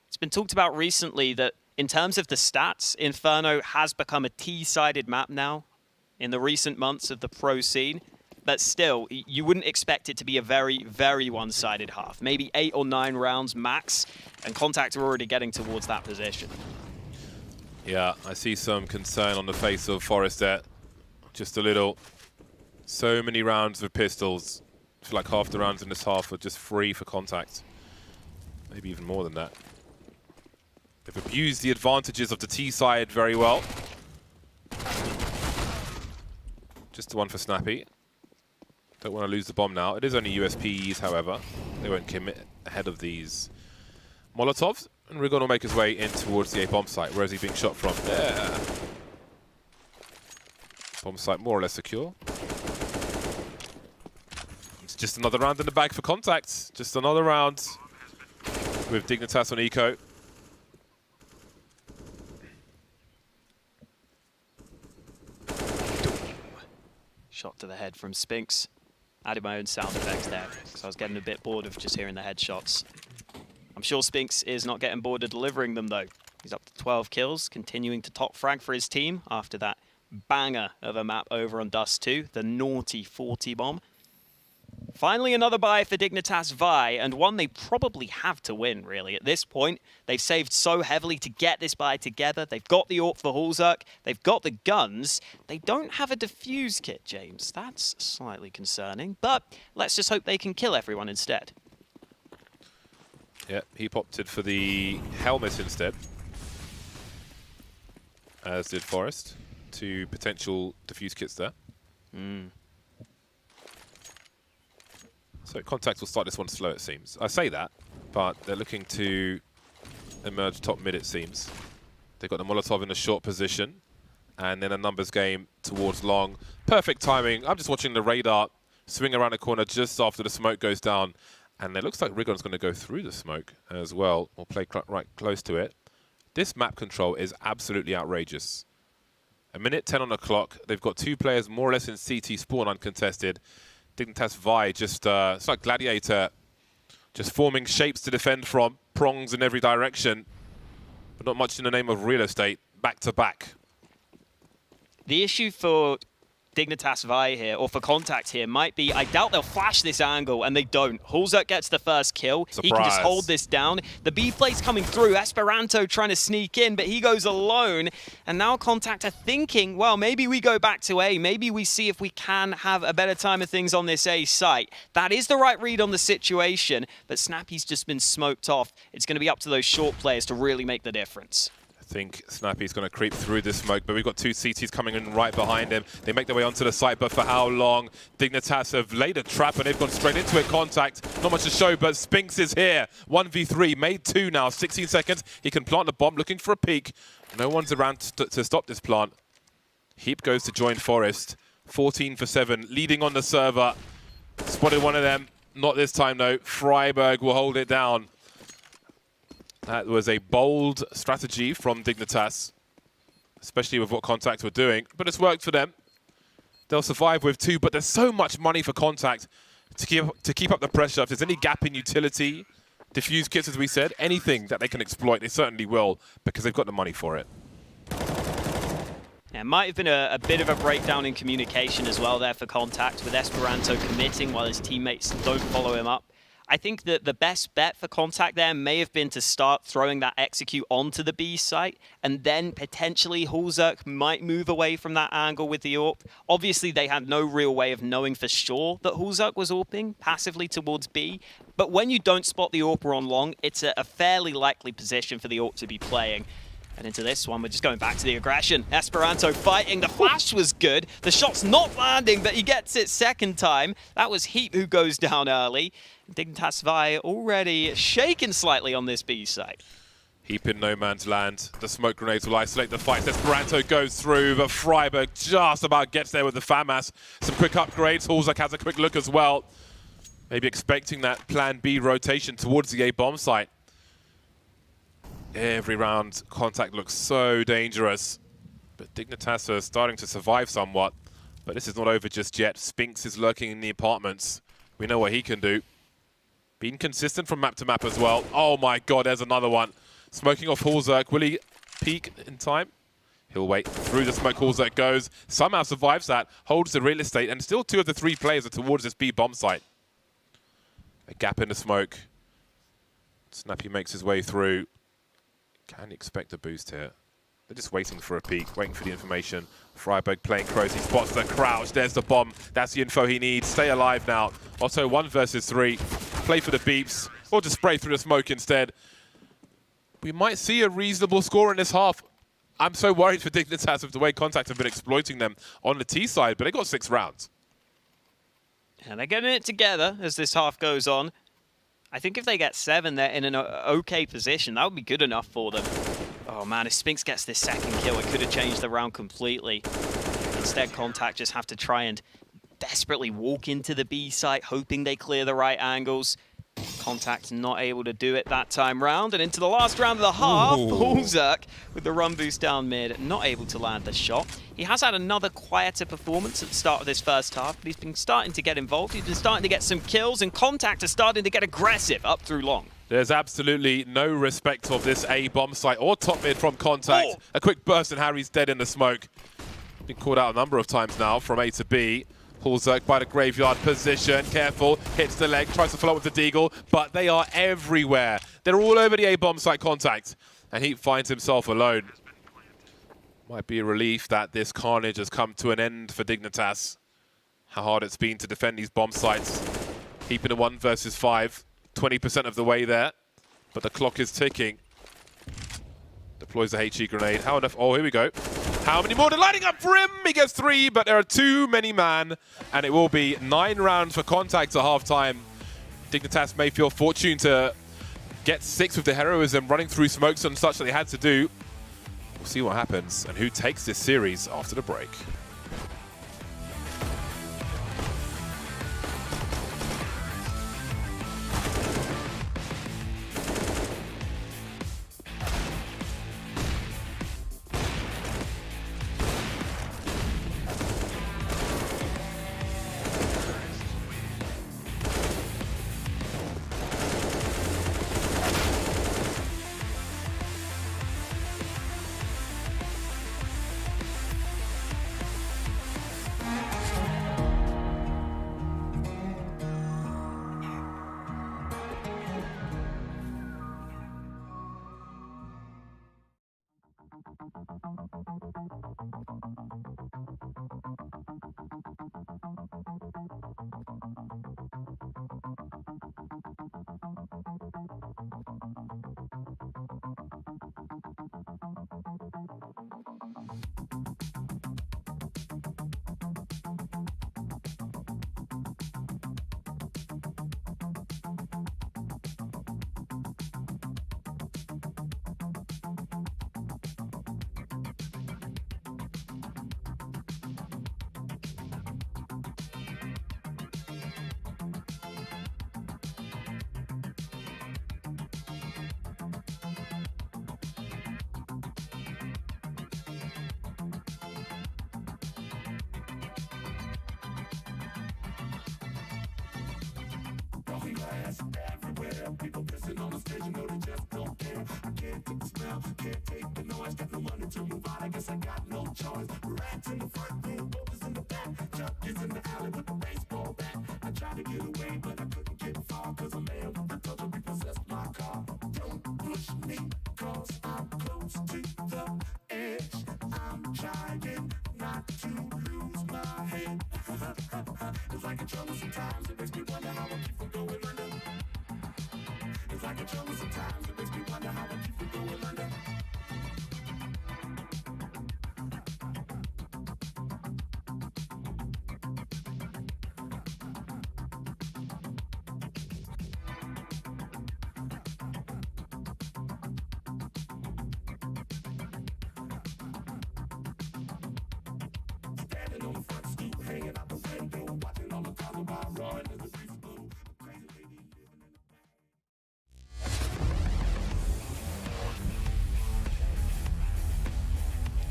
It's been talked about recently that in terms of the stats, Inferno has become a T-sided map now in the recent months of the pro scene. But still, you wouldn't expect it to be a very, very one-sided half. Maybe 8 or 9 rounds max, and Contact are already getting towards that position. Yeah, I see some concern on the face of Forest there. Just a little. So many rounds with pistols. I feel like half the rounds in this half are just free for Contact. Maybe even more than that. They've abused the advantages of the T side very well. Just the one for Snappy. Don't want to lose the bomb now. It is only USPs, however. They won't commit ahead of these Molotovs. And Rigon will make his way in towards the A bomb site. Where is he being shot from? There. Bomb site more or less secure. It's just another round in the bag for Contact. Just another round with Dignitas on eco. Shot to the head from Spinks. Added my own sound effects there, because I was getting a bit bored of just hearing the headshots. I'm sure Spinks is not getting bored of delivering them, though. He's up to 12 kills, continuing to top frag for his team after that banger of a map over on Dust 2, the naughty 40 bomb. Finally, another buy for Dignitas Vi, and one they probably have to win, really. At this point, they've saved so heavily to get this buy together. They've got the AWP for Hulzerk. They've got the guns. They don't have a defuse kit, James. That's slightly concerning, but let's just hope they can kill everyone instead. Yeah, he opted for the helmet instead, as did Forest. 2 potential defuse kits there. So Contact will start this one slow, it seems. I say that, but they're looking to emerge top mid, it seems. They've got the Molotov in a short position, and then a numbers game towards long. Perfect timing. I'm just watching the radar swing around the corner just after the smoke goes down, and it looks like Rigon's going to go through the smoke as well, or play right close to it. This map control is absolutely outrageous. 1:10 on the clock. They've got 2 players more or less in CT spawn uncontested. Dignitas Vi just, it's like Gladiator, just forming shapes to defend from, prongs in every direction, but not much in the name of real estate, back to back. The issue for Dignitas Vi here, or for Contact here, might be, I doubt they'll flash this angle, and they don't. Hulzerk gets the first kill. Surprise. He can just hold this down. The B play's coming through. Esperanto trying to sneak in, but he goes alone. And now Contact are thinking, well, maybe we go back to A. Maybe we see if we can have a better time of things on this A site. That is the right read on the situation, but Snappy's just been smoked off. It's going to be up to those short players to really make the difference. I think Snappy's going to creep through this smoke, but we've got 2 CTs coming in right behind him. They make their way onto the site, but for how long? Dignitas have laid a trap, and they've gone straight into it. Contact, not much to show, but Spinks is here. 1v3, made 2 now, 16 seconds. He can plant the bomb, looking for a peek. No one's around to stop this plant. Heap goes to join Forest. 14 for 7, leading on the server. Spotted one of them. Not this time, though. Freiburg will hold it down. That was a bold strategy from Dignitas, especially with what Contact were doing, but it's worked for them. They'll survive with 2, but there's so much money for Contact to keep up the pressure. If there's any gap in utility, defuse kits, as we said, anything that they can exploit, they certainly will, because they've got the money for it. Yeah, it might have been a bit of a breakdown in communication as well there for Contact, with Esperanto committing while his teammates don't follow him up. I think that the best bet for Contact there may have been to start throwing that execute onto the B site, and then potentially Hulzerk might move away from that angle with the AWP. Obviously, they had no real way of knowing for sure that Hulzerk was AWPing passively towards B, but when you don't spot the AWPer on long, it's a fairly likely position for the AWP to be playing. And into this one, we're just going back to the aggression. Esperanto fighting. The flash was good. The shot's not landing, but he gets it second time. That was Heat who goes down early. Dignitas Vi already shaken slightly on this B site. Heap in no man's land. The smoke grenades will isolate the fight. Esperanto goes through, but Freiburg just about gets there with the FAMAS. Some quick upgrades. Hulzerk has a quick look as well. Maybe expecting that plan B rotation towards the A bomb site. Every round, Contact looks so dangerous. But Dignitas are starting to survive somewhat. But this is not over just yet. Spinks is lurking in the apartments. We know what he can do. Being consistent from map to map as well. Oh my god, there's another one. Smoking off Hulzerk. Will he peek in time? He'll wait. Through the smoke, Hulzerk goes. Somehow survives that. Holds the real estate. And still 2 of the 3 players are towards this B bomb site. A gap in the smoke. Snappy makes his way through. Can you expect a boost here? They're just waiting for a peek, waiting for the information. Freiburg playing close. He spots the crouch. There's the bomb. That's the info he needs. Stay alive now. Otto 1 versus 3. Play for the beeps, or just spray through the smoke instead. We might see a reasonable score in this half. I'm so worried for Dignitas of the way Contact have been exploiting them on the T side, but they got 6 rounds. And they're getting it together as this half goes on. I think if they get 7, they're in an okay position. That would be good enough for them. Oh man, if Spinks gets this second kill, it could have changed the round completely. Instead, Contact just have to try and desperately walk into the B site, hoping they clear the right angles. Contact not able to do it that time round. And into the last round of the half, Hulzerk with the run boost down mid, not able to land the shot. He has had another quieter performance at the start of this first half, but he's been starting to get involved. He's been starting to get some kills, and Contact is starting to get aggressive up through long. There's absolutely no respect of this A bomb site or top mid from Contact. Oh. A quick burst and Harry's dead in the smoke. Been called out a number of times now from A to B. Hulzerk by the graveyard position, careful, hits the leg, tries to follow up with the deagle, but they are everywhere. They're all over the A-bomb site Contact, and he finds himself alone. Might be a relief that this carnage has come to an end for Dignitas. How hard it's been to defend these bomb sites. Keeping a 1 versus 5, 20% of the way there, but the clock is ticking. Deploys the HE grenade. How enough? Oh, here we go. How many more? They're lining up for him. He gets 3, but there are too many man, and it will be 9 rounds for Contact at halftime. Dignitas may feel fortunate to get 6 with the heroism running through smokes and such that they had to do. We'll see what happens and who takes this series after the break. Everywhere, people pissing on the stage, you know they just don't care. I can't take the smell, can't take the noise, got no money to move out, I guess I got no choice. Rats in the front room, Bobas in the back, Chuck is in the alley with the baseball bat. I tried to get away, but I couldn't get far, cause a man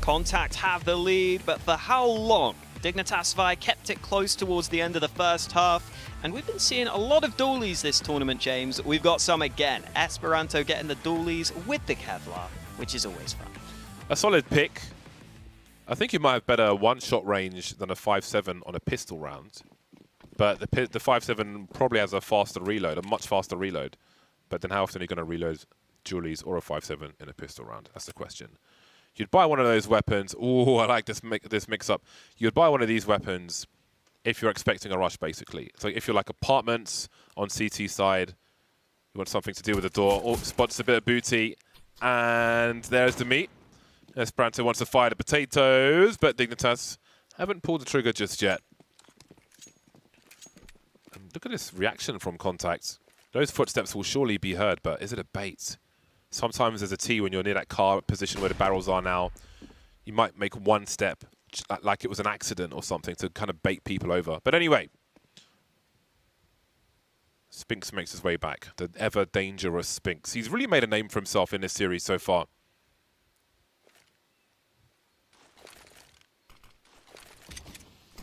Contact have the lead, but for how long? Dignitas Vi kept it close towards the end of the first half, and we've been seeing a lot of dualies this tournament, James. We've got some again. Esperanto getting the dualies with the Kevlar, which is always fun. A solid pick. I think you might have better one-shot range than a 5.7 on a pistol round. But the 5.7 probably has a faster reload, a much faster reload. But then how often are you going to reload dualies or a 5.7 in a pistol round? That's the question. You'd buy one of those weapons. Ooh, I like this mix-up. You'd buy one of these weapons if you're expecting a rush, basically. So if you're like apartments on CT side, you want something to do with the door, or spots a bit of booty, and there's the meat. Esperanto wants to fire the potatoes, but Dignitas haven't pulled the trigger just yet. And look at this reaction from Contact. Those footsteps will surely be heard, but is it a bait? Sometimes there's a T when you're near that car position where the barrels are now. You might make one step, like it was an accident or something, to kind of bait people over. But anyway, Spinks makes his way back. The ever dangerous Spinks. He's really made a name for himself in this series so far.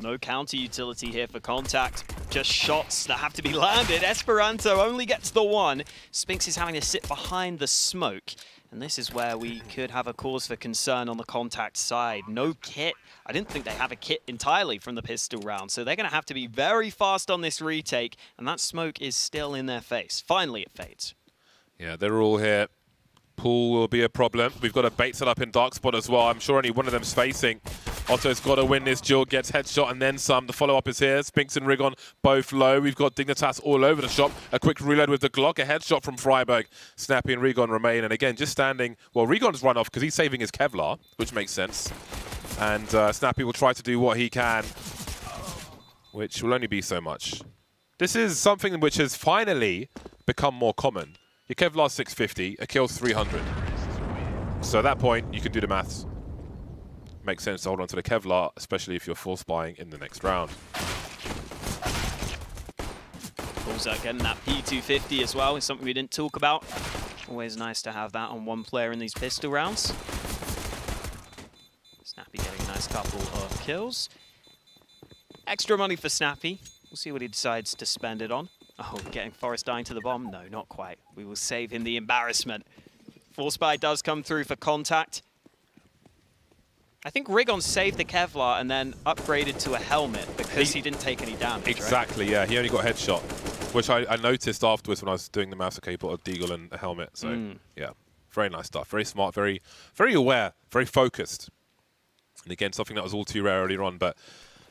No counter utility here for Contact. Just shots that have to be landed. Esperanto only gets the one. Spinks is having to sit behind the smoke. And this is where we could have a cause for concern on the Contact side. No kit. I didn't think they have a kit entirely from the pistol round. So they're going to have to be very fast on this retake. And that smoke is still in their face. Finally, it fades. Yeah, they're all here. Pool will be a problem. We've got a bait set up in dark spot as well. I'm sure only one of them's facing. Otto's got to win this duel, gets headshot and then some. The follow-up is here. Spinks and Rigon both low. We've got Dignitas all over the shop. A quick reload with the Glock. A headshot from Freiburg. Snappy and Rigon remain. And again, just standing. Well, Rigon's run off because he's saving his Kevlar, which makes sense. And Snappy will try to do what he can, which will only be so much. This is something which has finally become more common. Your Kevlar's 650, a kill's 300. So at that point, you can do the maths. Makes sense to hold on to the Kevlar, especially if you're force buying in the next round. Also getting that P250 as well is something we didn't talk about. Always nice to have that on one player in these pistol rounds. Snappy getting a nice couple of kills. Extra money for Snappy. We'll see what he decides to spend it on. Oh, getting Forrest dying to the bomb? No, not quite. We will save him the embarrassment. Force buy does come through for Contact. I think Rigon saved the Kevlar and then upgraded to a helmet because he didn't take any damage. Exactly, right? Yeah. He only got headshot, which I noticed afterwards when I was doing the mouse. Okay, bought a deagle and a helmet. So, yeah, very nice stuff. Very smart, very aware, very focused. And again, something that was all too rare earlier on, but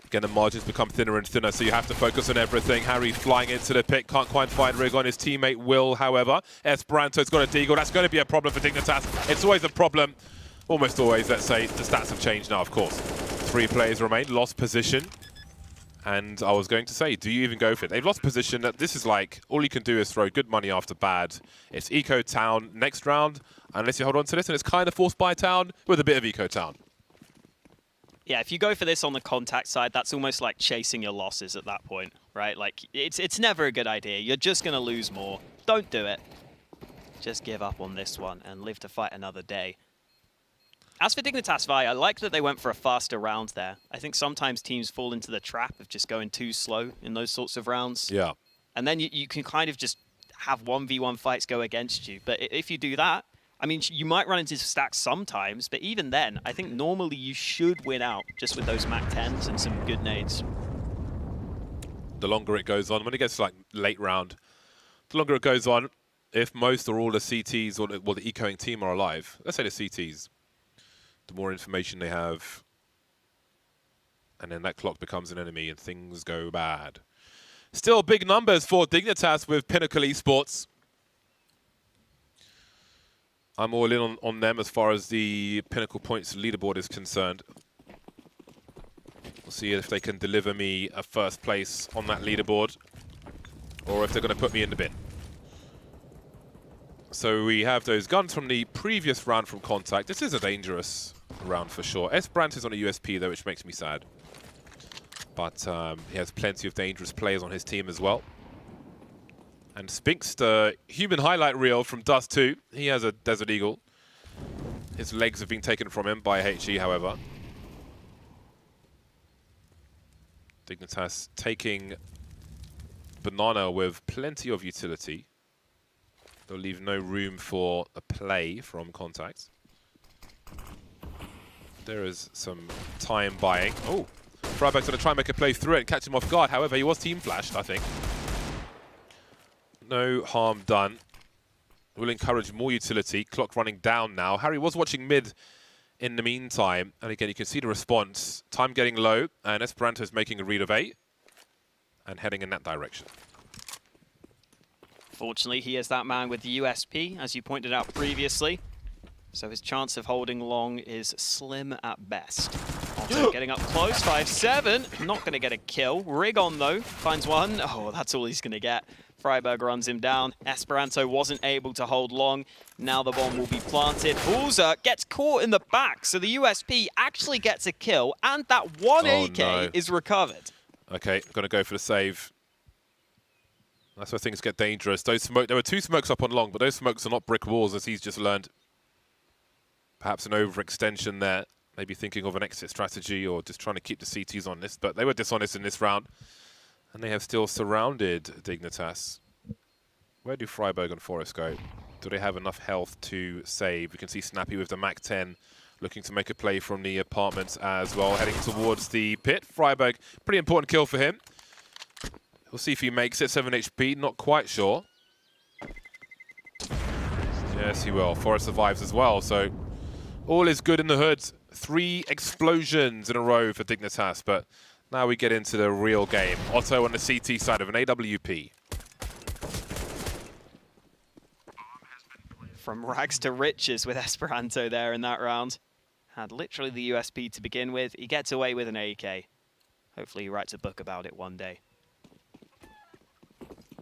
again, the margins become thinner and thinner, so you have to focus on everything. Harry flying into the pit, can't quite find Rigon. His teammate will, however. Esperanto's got a deagle. That's going to be a problem for Dignitas. It's always a problem. Almost always, let's say. The stats have changed now, of course. 3 players remain, lost position. And I was going to say, do you even go for it? They've lost position. This is like, all you can do is throw good money after bad. It's Eco Town next round, unless you hold on to this, and it's kind of forced by Town with a bit of Eco Town. Yeah, if you go for this on the Contact side, that's almost like chasing your losses at that point, right? Like, it's never a good idea. You're just going to lose more. Don't do it. Just give up on this one and live to fight another day. As for Dignitas Vi, I like that they went for a faster round there. I think sometimes teams fall into the trap of just going too slow in those sorts of rounds. Yeah. And then you can kind of just have 1v1 fights go against you. But if you do that, I mean, you might run into stacks sometimes, but even then, I think normally you should win out just with those Mac 10s and some good nades. The longer it goes on, when it gets to like late round, the longer it goes on, if most or all the CTs or the ecoing team are alive, let's say the CTs, the more information they have, And then that clock becomes an enemy and things go bad. Still big numbers for Dignitas with Pinnacle Esports. I'm all in on them as far as the Pinnacle points leaderboard is concerned. We'll see if they can deliver me a first place on that leaderboard or if they're going to put me in the bin. So we have those guns from the previous round from Contact. This is a dangerous round for sure. Esperant is on a USP though, which makes me sad. But he has plenty of dangerous players on his team as well. And Spinks, the human highlight reel from Dust 2. He has a Desert Eagle. His legs have been taken from him by HE, however. Dignitas taking Banana with plenty of utility. They'll leave no room for a play from Contact. There is some time buying. Oh, Freiberg's going to try and make a play through it and catch him off guard. However, he was team flashed, I think. No harm done. We'll encourage more utility. Clock running down now. Harry was watching mid in the meantime. And again, you can see the response. Time getting low. And Esperanto is making a read of 8. And heading in that direction. Fortunately, he is that man with the USP, as you pointed out previously. So his chance of holding long is slim at best. Also getting up close, 5-7. Not going to get a kill. Rigon, though, finds one. Oh, that's all he's going to get. Freiberg runs him down. Esperanto wasn't able to hold long. Now the bomb will be planted. Hulza gets caught in the back, so the USP actually gets a kill, and that one AK is recovered. Okay, I'm going to go for the save. That's where things get dangerous. Those there were 2 smokes up on long, but those smokes are not brick walls, as he's just learned. Perhaps an overextension there. Maybe thinking of an exit strategy or just trying to keep the CTs on this, but they were dishonest in this round. And they have still surrounded Dignitas. Where do Freiberg and Forrest go? Do they have enough health to save? We can see Snappy with the Mac-10 looking to make a play from the apartments as well, heading towards the pit. Freiberg, pretty important kill for him. We'll see if he makes it. 7 HP, not quite sure. Yes, he will. Forrest survives as well, so all is good in the hood. 3 explosions in a row for Dignitas, but now we get into the real game. Otto on the CT side of an AWP. From rags to riches with Esperanto there in that round. Had literally the USP to begin with. He gets away with an AK. Hopefully he writes a book about it one day.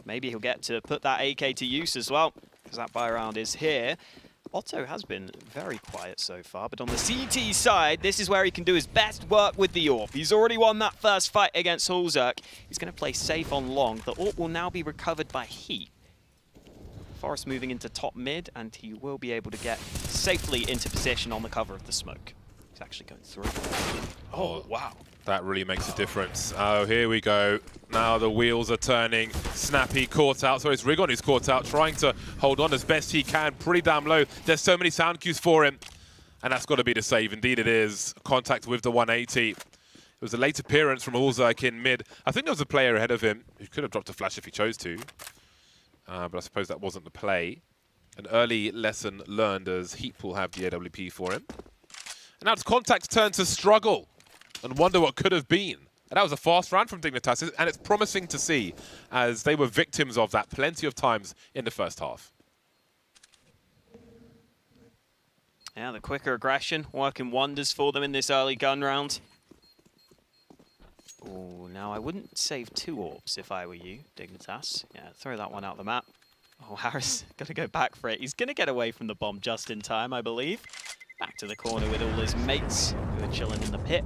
Maybe he'll get to put that AK to use as well, because that buy round is here. Otto has been very quiet so far, but on the CT side, this is where he can do his best work with the AWP. He's already won that first fight against Hulzerk. He's going to play safe on long. The AWP will now be recovered by Heat. Forrest moving into top mid, and he will be able to get safely into position on the cover of the smoke. He's actually going through. Oh, wow. That really makes a difference. Oh, here we go. Now the wheels are turning. Snappy caught out. So it's Rigon who's caught out, trying to hold on as best he can. Pretty damn low. There's so many sound cues for him. And that's got to be the save. Indeed it is. Contact with the 180. It was a late appearance from Ulzerk in mid. I think there was a player ahead of him who could have dropped a flash if he chose to. But I suppose that wasn't the play. An early lesson learned as Heat will have the AWP for him. And now it's Contact's turn to struggle and wonder what could have been. And that was a fast round from Dignitas, and it's promising to see as they were victims of that plenty of times in the first half. Yeah, the quicker aggression working wonders for them in this early gun round. Oh, now I wouldn't save 2 AWPs if I were you, Dignitas. Yeah, throw that one out the map. Oh, Harris got to go back for it. He's going to get away from the bomb just in time, I believe. Back to the corner with all his mates who are chilling in the pit.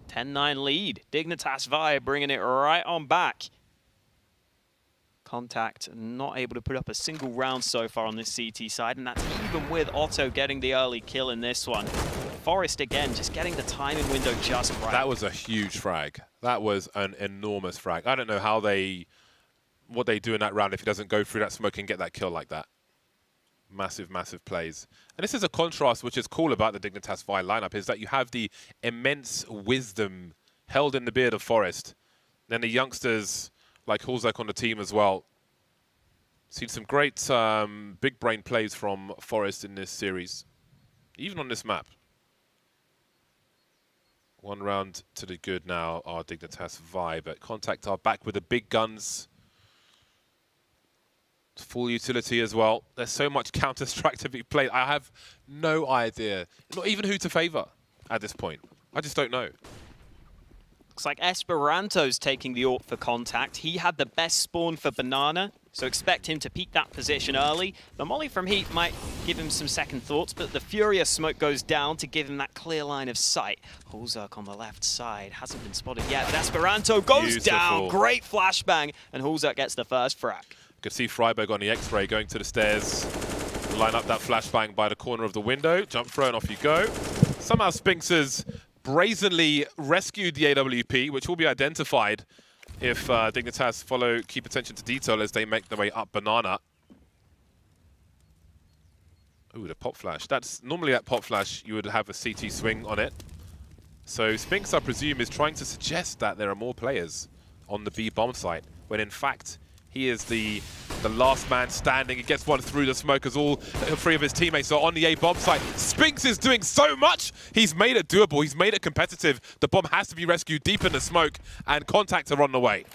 10-9 lead. Dignitas Vibe bringing it right on back. Contact not able to put up a single round so far on this CT side, and that's even with Otto getting the early kill in this one. Forrest again, just getting the timing window just right. That was a huge frag. That was an enormous frag. I don't know how what they do in that round if he doesn't go through that smoke and get that kill like that. Massive, massive plays. And this is a contrast which is cool about the Dignitas Vi lineup, is that you have the immense wisdom held in the beard of Forrest. Then the youngsters like Hulzak on the team as well. Seen some great big brain plays from Forrest in this series, even on this map. 1 round to the good now, our Dignitas Vi, but Contact are back with the big guns. Full utility as well. There's so much Counter-Strike to be played. I have no idea, not even who to favor at this point. I just don't know. Looks like Esperanto's taking the AWP for Contact. He had the best spawn for Banana, so expect him to peek that position early. The molly from Heat might give him some second thoughts, but the Furious smoke goes down to give him that clear line of sight. Hulzerk on the left side hasn't been spotted yet, but Esperanto goes down. Great flashbang, and Hulzerk gets the first frag. You can see Freiberg on the X-ray going to the stairs. Line up that flashbang by the corner of the window. Jump throw and off you go. Somehow Spinks has brazenly rescued the AWP, which will be identified if Dignitas keep attention to detail as they make their way up Banana. Ooh, the pop flash. That's normally at pop flash you would have a CT swing on it. So Spinks, I presume, is trying to suggest that there are more players on the B bomb site, when in fact he is the last man standing. He gets one through the smoke as all 3 of his teammates are on the A bomb site. Spinks is doing so much. He's made it doable. He's made it competitive. The bomb has to be rescued deep in the smoke, and Contact are on the way.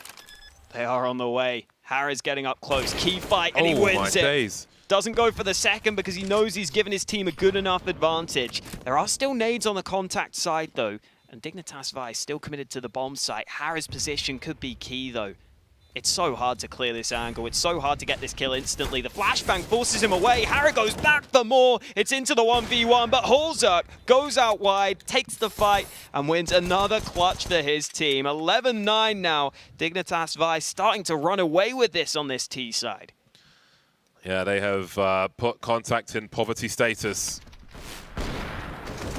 They are on the way. Harry's getting up close. Key fight, and he wins it. Days. Doesn't go for the second because he knows he's given his team a good enough advantage. There are still nades on the Contact side, though, and Dignitas Vi still committed to the bomb site. Harry's position could be key, though. It's so hard to clear this angle. It's so hard to get this kill instantly. The flashbang forces him away. Harry goes back for more. It's into the 1v1, but Hulzerk goes out wide, takes the fight, and wins another clutch for his team. 11-9 now. Dignitas Vi starting to run away with this on this T side. Yeah, they have put Contact in poverty status.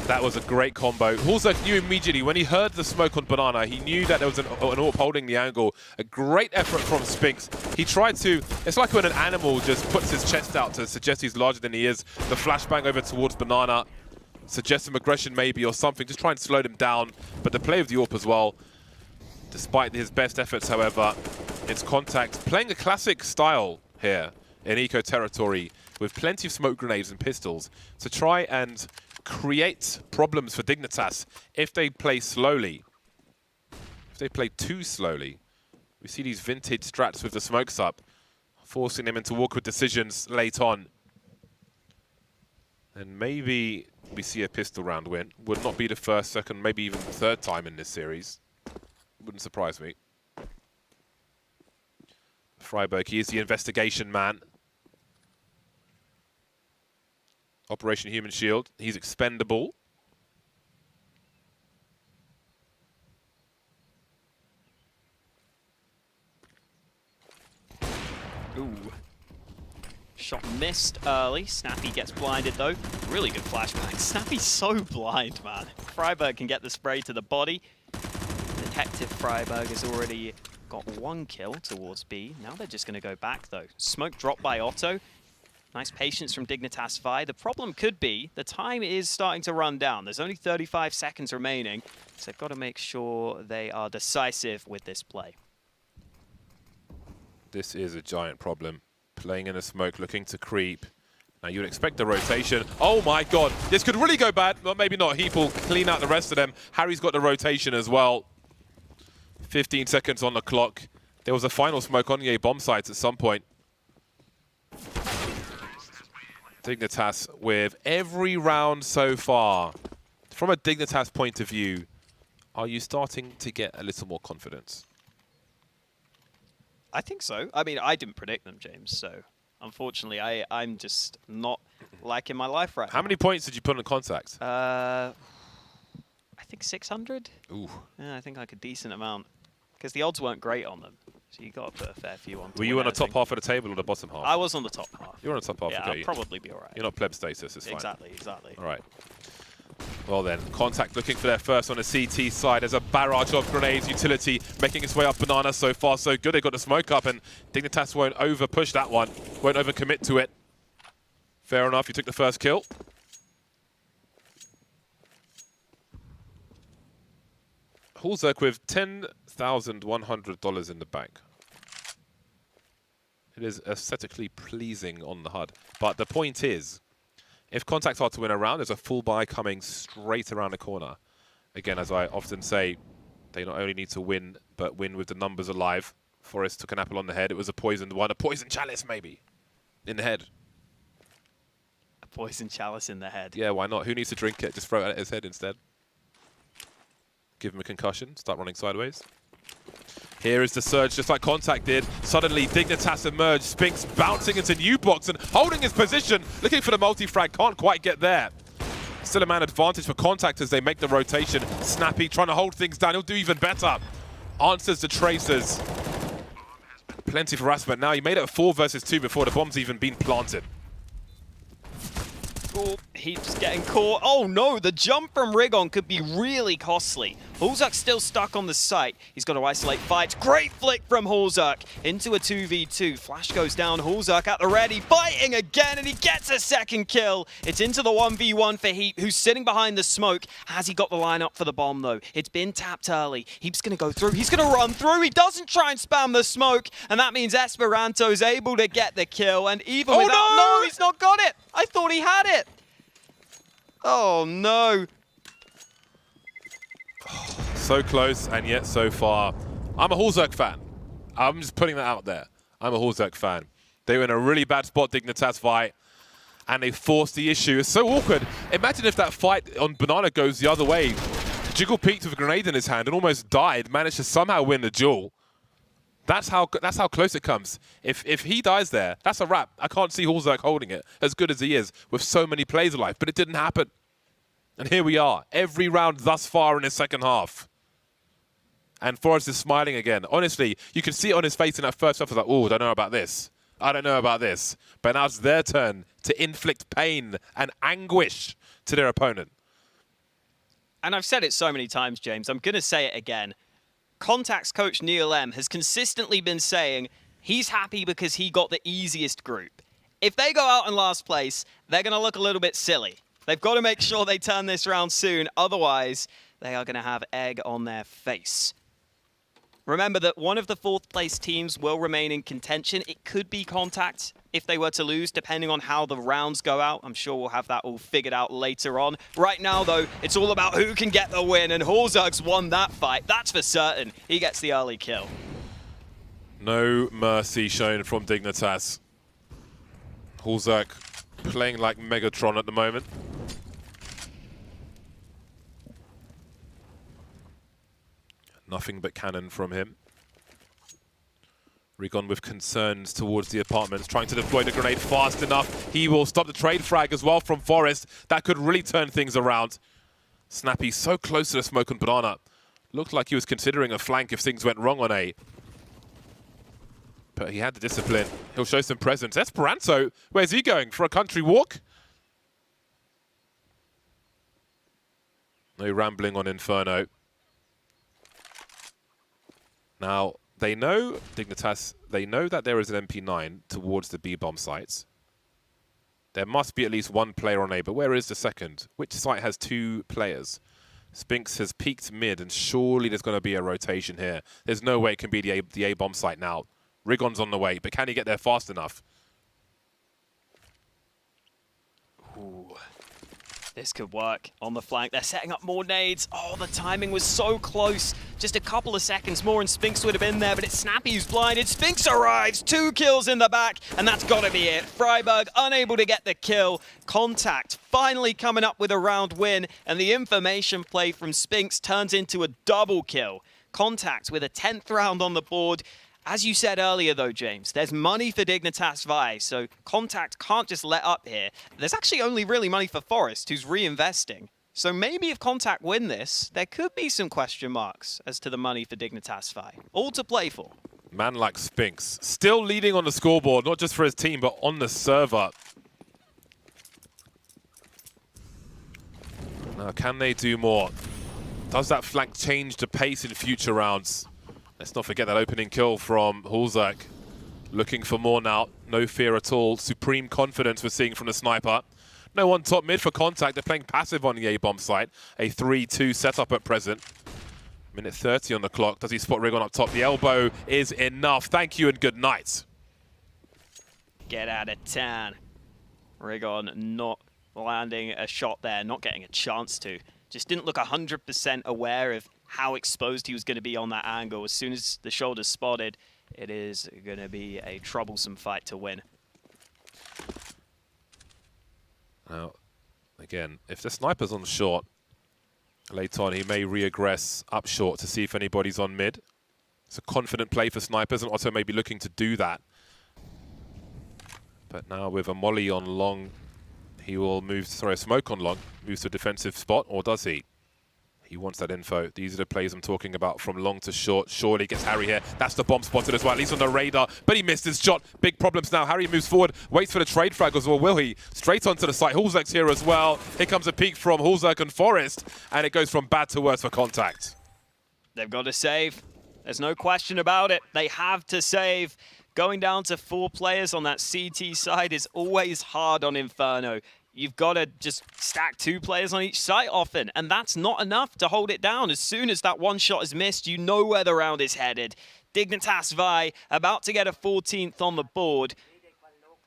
That was a great combo. Hulzerk knew immediately when he heard the smoke on Banana, he knew that there was an AWP holding the angle. A great effort from Spinks. He tried to, it's like when an animal just puts his chest out to suggest he's larger than he is. The flashbang over towards Banana suggests some aggression maybe or something, just trying to slow him down. But the play of the AWP as well, despite his best efforts, however, it's Contact playing a classic style here in eco territory with plenty of smoke grenades and pistols to try and create problems for Dignitas if they play slowly. If they play too slowly. We see these vintage strats with the smokes up, forcing them into awkward decisions late on. And maybe we see a pistol round win. Would not be the first, second, maybe even third time in this series. Wouldn't surprise me. Freiberg, he is the investigation man. Operation Human Shield. He's expendable. Ooh. Shot missed early. Snappy gets blinded, though. Really good flashbang. Snappy's so blind, man. Freiberg can get the spray to the body. Detective Freiberg has already got 1 kill towards B. Now they're just going to go back, though. Smoke dropped by Otto. Nice patience from Dignitas Vi. The problem could be the time is starting to run down. There's only 35 seconds remaining, so they've got to make sure they are decisive with this play. This is a giant problem. Playing in the smoke, looking to creep. Now you'd expect the rotation. Oh my god, this could really go bad. Well, maybe not. Heap will clean out the rest of them. Harry's got the rotation as well. 15 seconds on the clock. There was a final smoke on the A bomb sites at some point. Dignitas with every round so far. From a Dignitas point of view, are you starting to get a little more confidence? I think so. I mean, I didn't predict them, James, so unfortunately I'm just not liking my life right now. How many points did you put on Contact? I think 600. Ooh. Yeah, I think like a decent amount. Because the odds weren't great on them. So you got to put a fair few on. Were you on the top half of the table or the bottom half? I was on the top half. You're on the top half, yeah, okay. I'll probably be alright. You're not pleb status, it's fine. Exactly. All right. Well then, Contact looking for their first on the CT side. There's a barrage of grenades, utility making its way up Banana. So far so good. They got the smoke up and Dignitas won't over push that one. Won't over commit to it. Fair enough, you took the first kill. Hulzerk with $10,100 in the bank. It is aesthetically pleasing on the HUD. But the point is, if Contact are to win a round, there's a full buy coming straight around the corner Again, as I often say, they not only need to win, but win with the numbers alive. Forest took an apple on the head. It was a poisoned one, a poison chalice maybe, in the head. A poison chalice in the head. Yeah, why not? Who needs to drink it? Just throw it at his head instead. Give him a concussion, start running sideways. Here is the surge, just like Contact did. Suddenly, Dignitas emerged. Spinks bouncing into new box and holding his position, looking for the multi-frag, can't quite get there. Still a man advantage for Contact as they make the rotation. Snappy trying to hold things down, he'll do even better. Answers the Tracers. Plenty of harassment now. He made it a 4 versus 2 before the bomb's even been planted. Oh, Heap's getting caught. Oh no, the jump from Rigon could be really costly. Hulzak's still stuck on the site. He's got to isolate fights. Great flick from Hulzak into a 2v2. Flash goes down. Hulzak at the ready, fighting again, and he gets a second kill. It's into the 1v1 for Heap, who's sitting behind the smoke. Has he got the line up for the bomb, though? It's been tapped early. Heap's going to go through. He's going to run through. He doesn't try and spam the smoke, and that means Esperanto's able to get the kill. And even without... No, he's not got it. I thought he had it. Oh, no. So close and yet so far. I'm a Hulzak fan. I'm just putting that out there. I'm a Hulzak fan. They were in a really bad spot, Dignitas fight, and they forced the issue. It's so awkward. Imagine if that fight on Banana goes the other way. Jiggle peeked with a grenade in his hand and almost died, managed to somehow win the duel. That's how close it comes. If he dies there, that's a wrap. I can't see Hulzak holding it as good as he is with so many plays alive, but it didn't happen. And here we are, every round thus far in his second half. And Forrest is smiling again. Honestly, you can see it on his face in that first half. Like, oh, I don't know about this. I don't know about this. But now it's their turn to inflict pain and anguish to their opponent. And I've said it so many times, James. I'm going to say it again. Contact's coach Neil M has consistently been saying he's happy because he got the easiest group. If they go out in last place, they're going to look a little bit silly. They've got to make sure they turn this round soon. Otherwise, they are going to have egg on their face. Remember that one of the 4th place teams will remain in contention. It could be Contact if they were to lose, depending on how the rounds go out. I'm sure we'll have that all figured out later on. Right now, though, it's all about who can get the win, and Hulzak's won that fight. That's for certain. He gets the early kill. No mercy shown from Dignitas. Hulzak playing like Megatron at the moment. Nothing but cannon from him. Rigon with concerns towards the apartments, trying to deploy the grenade fast enough. He will stop the trade frag as well from Forest. That could really turn things around. Snappy so close to the smoke on Banana. Looked like he was considering a flank if things went wrong on A. But he had the discipline. He'll show some presence. Esperanto, where's he going? For a country walk? No rambling on Inferno. Now, they know, Dignitas, they know that there is an MP9 towards the B-bomb sites. There must be at least one player on A, but where is the second? Which site has 2 players? Spinks has peaked mid, and surely there's going to be a rotation here. There's no way it can be the A-bomb site now. Rigon's on the way, but can he get there fast enough? Ooh. This could work on the flank. They're setting up more nades. Oh, the timing was so close. Just a couple of seconds more and Spinks would have been there, but it's Snappy who's blinded. Spinks arrives, 2 kills in the back, and that's got to be it. Freiburg unable to get the kill. Contact finally coming up with a round win, and the information play from Spinks turns into a double kill. Contact with a 10th round on the board. As you said earlier, though, James, there's money for Dignitas Vi, so Contact can't just let up here. There's actually only really money for Forest, who's reinvesting. So maybe if Contact win this, there could be some question marks as to the money for Dignitas Vi. All to play for. Man like Spinks, still leading on the scoreboard, not just for his team, but on the server. Now, can they do more? Does that flank change the pace in future rounds? Let's not forget that opening kill from Hulzak. Looking for more now. No fear at all. Supreme confidence we're seeing from the sniper. No one top mid for Contact. They're playing passive on the A-bomb site. A 3-2 setup at present. Minute 30 on the clock. Does he spot Rigon up top? The elbow is enough. Thank you and good night. Get out of town. Rigon not landing a shot there, not getting a chance to. Just didn't look 100% aware of how exposed he was going to be on that angle. As soon as the shoulder's spotted, it is going to be a troublesome fight to win. Now, again, if the sniper's on short, later on he may re-aggress up short to see if anybody's on mid. It's a confident play for snipers, and Otto may be looking to do that. But now with a molly on long, he will move to throw a smoke on long, moves to a defensive spot, or does he? He wants that info. These are the plays I'm talking about, from long to short. Surely gets Harry here. That's the bomb spotted as well, at least on the radar. But he missed his shot. Big problems now. Harry moves forward, waits for the trade frag as well, will he? Straight onto the site. Hulzek's here as well. Here comes a peek from Hulzek and Forrest, and it goes from bad to worse for Contact. They've got to save. There's no question about it. They have to save. Going down to 4 players on that CT side is always hard on Inferno. You've got to just stack 2 players on each site often, and that's not enough to hold it down. As soon as that one shot is missed, you know where the round is headed. Dignitas Vi about to get a 14th on the board.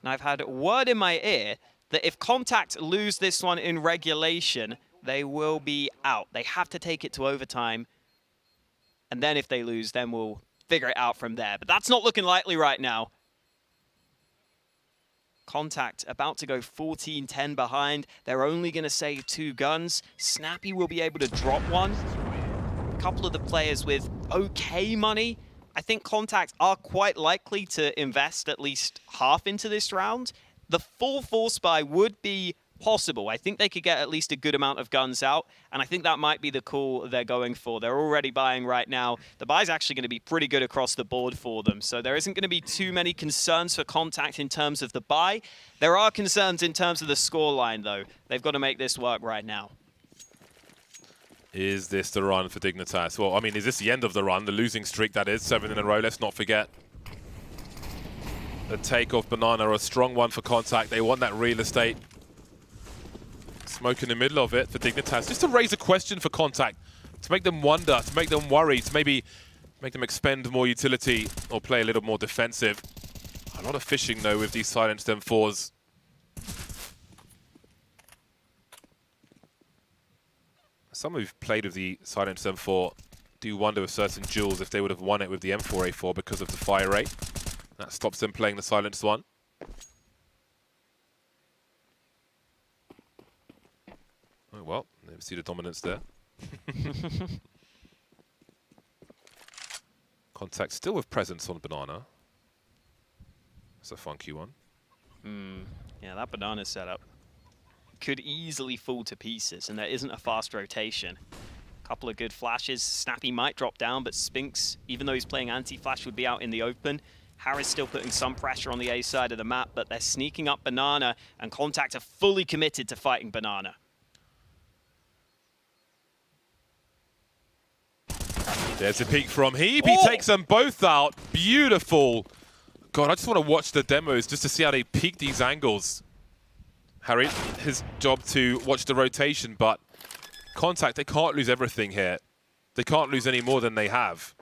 And I've had word in my ear that if Contact lose this one in regulation, they will be out. They have to take it to overtime. And then if they lose, then we'll figure it out from there. But that's not looking likely right now. Contact about to go 14-10 behind. They're only going to save 2 guns. Snappy will be able to drop one. A couple of the players with okay money. I think Contact are quite likely to invest at least half into this round. The full force buy would be possible. I think they could get at least a good amount of guns out, and I think that might be the call they're going for. They're already buying right now. The buy's actually going to be pretty good across the board for them, so there isn't going to be too many concerns for Contact in terms of the buy. There are concerns in terms of the scoreline, though. They've got to make this work right now. Is this the run for Dignitas? Well, I mean, is this the end of the run? The losing streak, that is, 7 in a row. Let's not forget. The take off Banana, a strong one for Contact. They want that real estate. Smoke in the middle of it for Dignitas, just to raise a question for Contact, to make them wonder, to make them worry, to maybe make them expend more utility or play a little more defensive. A lot of fishing, though, with these silenced M4s. Some who've played with the silenced M4 do wonder with certain duels if they would have won it with the M4A4 because of the fire rate. That stops them playing the silenced one. Oh, well, never see the dominance there. Contact still with presence on Banana. That's a funky one. Yeah, that Banana setup could easily fall to pieces, and there isn't a fast rotation. Couple of good flashes. Snappy might drop down, but Spinks, even though he's playing anti-flash, would be out in the open. Harris still putting some pressure on the A side of the map, but they're sneaking up Banana, and Contact are fully committed to fighting Banana. There's a peek from Heap. He takes them both out. Beautiful. God, I just want to watch the demos just to see how they peek these angles. Harry, his job to watch the rotation, but Contact, they can't lose everything here. They can't lose any more than they have,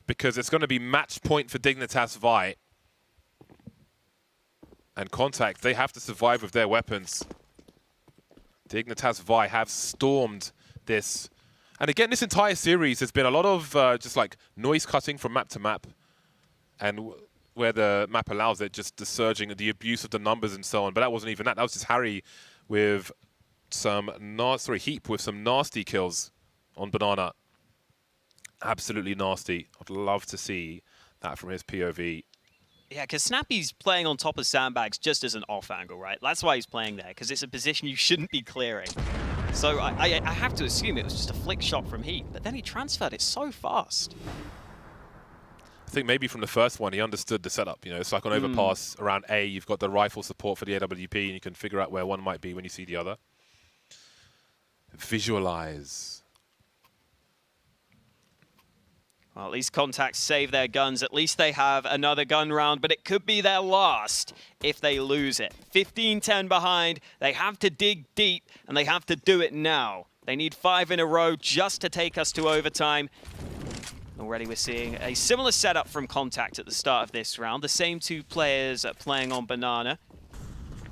because it's going to be match point for Dignitas Vi. And Contact, they have to survive with their weapons. Dignitas Vi have stormed this. And again, this entire series has been a lot of just like noise cutting from map to map. And where the map allows it, just the surging, the abuse of the numbers and so on. But that wasn't even that. That was just Harry with some Heap with some nasty kills on Banana. Absolutely nasty. I'd love to see that from his POV. Yeah, because Snappy's playing on top of sandbags just as an off angle, right? That's why he's playing there, because it's a position you shouldn't be clearing. So I have to assume it was just a flick shot from Heap, but then he transferred it so fast. I think maybe from the first one, he understood the setup. You know, it's like on overpass around A, you've got the rifle support for the AWP, and you can figure out where one might be when you see the other. Visualize. Well, at least Contact save their guns. At least they have another gun round, but it could be their last if they lose it. 15-10 behind. They have to dig deep, and they have to do it now. They need 5 in a row just to take us to overtime. Already we're seeing a similar setup from Contact at the start of this round. The same 2 players playing on Banana.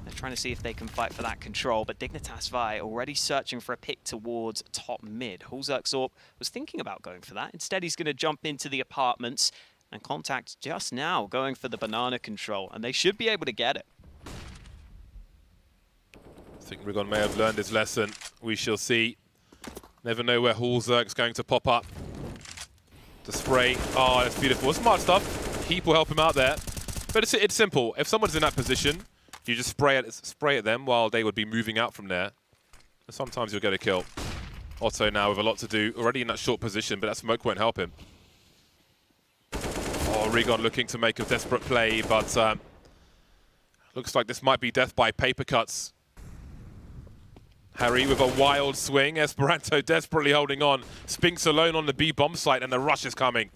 They're trying to see if they can fight for that control, but Dignitas Vi already searching for a pick towards top mid. Hulzerkzorp was thinking about going for that. Instead, he's going to jump into the apartments, and Contact just now going for the banana control, and they should be able to get it. I think Rigon may have learned his lesson. We shall see. Never know where Hulzerk's going to pop up. The spray. Oh, that's beautiful. Smart stuff. Heap will help him out there. But it's simple. If someone's in that position, you just spray at them while they would be moving out from there. And sometimes you'll get a kill. Otto now with a lot to do. Already in that short position, but that smoke won't help him. Oh, Rigon looking to make a desperate play, but looks like this might be death by paper cuts. Harry with a wild swing. Esperanto desperately holding on. Spinks alone on the B bomb site, and the rush is coming.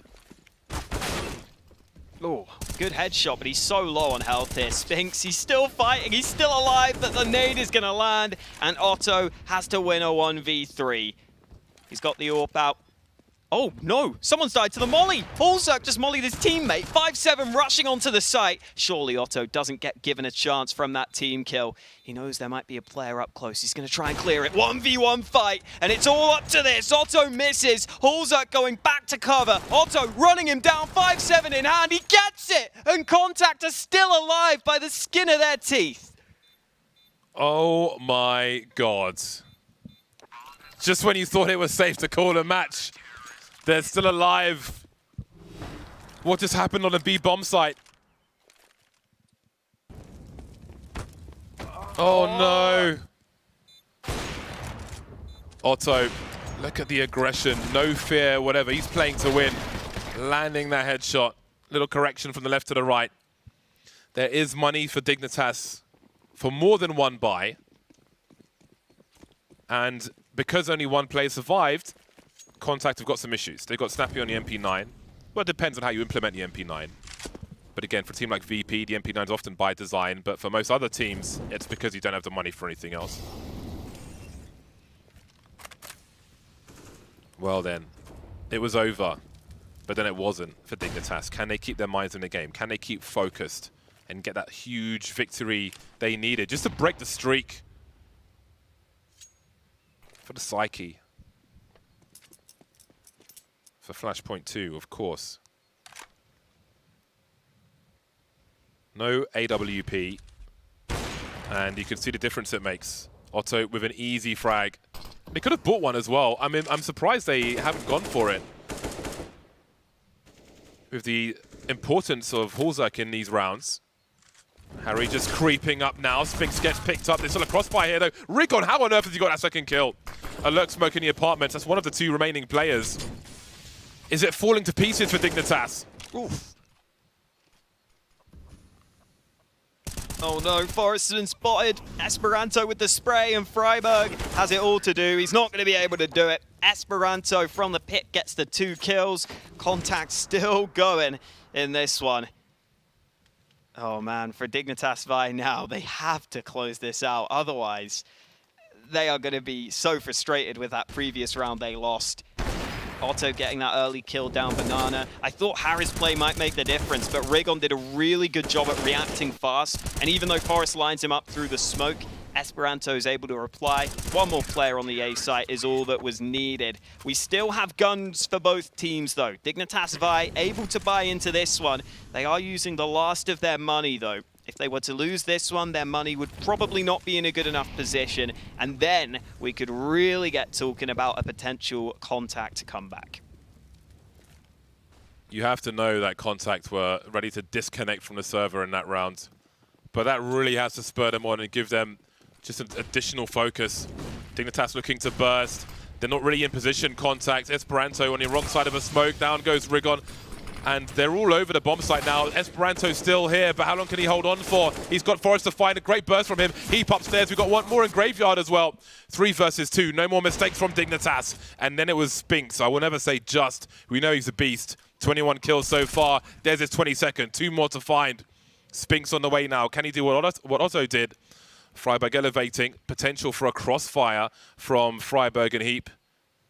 Oh, good headshot, but he's so low on health here. Spinks, he's still fighting, he's still alive, but the nade is going to land, and Otto has to win a 1v3. He's got the AWP out. Oh, no, someone's died to the molly. Hulzerk just mollied his teammate. 5-7 rushing onto the site. Surely Otto doesn't get given a chance from that team kill. He knows there might be a player up close. He's going to try and clear it. 1v1 fight, and it's all up to this. Otto misses. Hulzerk going back to cover. Otto running him down. 5-7 in hand. He gets it, and Contact are still alive by the skin of their teeth. Oh, my God. Just when you thought it was safe to call a match, they're still alive. What just happened on the B bomb site? Oh no. Otto, look at the aggression. No fear, whatever. He's playing to win. Landing that headshot. Little correction from the left to the right. There is money for Dignitas for more than one buy. And because only one player survived, Contact have got some issues. They've got Snappy on the MP9. Well, it depends on how you implement the MP9. But again, for a team like VP, the MP9 is often by design. But for most other teams, it's because you don't have the money for anything else. Well then, it was over. But then it wasn't for Dignitas. Can they keep their minds in the game? Can they keep focused and get that huge victory they needed just to break the streak? For the psyche. For Flashpoint 2, of course. No AWP. And you can see the difference it makes. Otto with an easy frag. They could have bought one as well. I mean, I'm surprised they haven't gone for it. With the importance of Hulzerk in these rounds. Harry just creeping up now. Spinks gets picked up. There's still a crossfire here, though. Rigon, how on earth has he got that second kill? A lurk smoke in the apartments. That's one of the two remaining players. Is it falling to pieces for Dignitas? Oof. Oh no, Forrest's been spotted. Esperanto with the spray, and Freiburg has it all to do. He's not going to be able to do it. Esperanto from the pit gets the 2 kills. Contact still going in this one. Oh man, for Dignitas Vi now, they have to close this out. Otherwise, they are going to be so frustrated with that previous round they lost. Otto getting that early kill down Banana. I thought Harry's play might make the difference, but Rigon did a really good job at reacting fast. And even though Forrest lines him up through the smoke, Esperanto is able to reply. One more player on the A site is all that was needed. We still have guns for both teams, though. Dignitas Vi able to buy into this one. They are using the last of their money, though. If they were to lose this one, their money would probably not be in a good enough position, and then we could really get talking about a potential Contact comeback. You have to know that Contact were ready to disconnect from the server in that round. But that really has to spur them on and give them just an additional focus. Dignitas looking to burst. They're not really in position. Contact, Esperanto on the wrong side of a smoke. Down goes Rigon. And they're all over the bomb site now. Esperanto's still here, but how long can he hold on for? He's got Forrest to find a great burst from him. Heap upstairs. We've got one more in Graveyard as well. 3 versus 2. No more mistakes from Dignitas. And then it was Spinks. I will never say just. We know he's a beast. 21 kills so far. There's his 22nd. 2 more to find. Spinks on the way now. Can he do what Otto did? Freiburg elevating. Potential for a crossfire from Freiburg and Heap.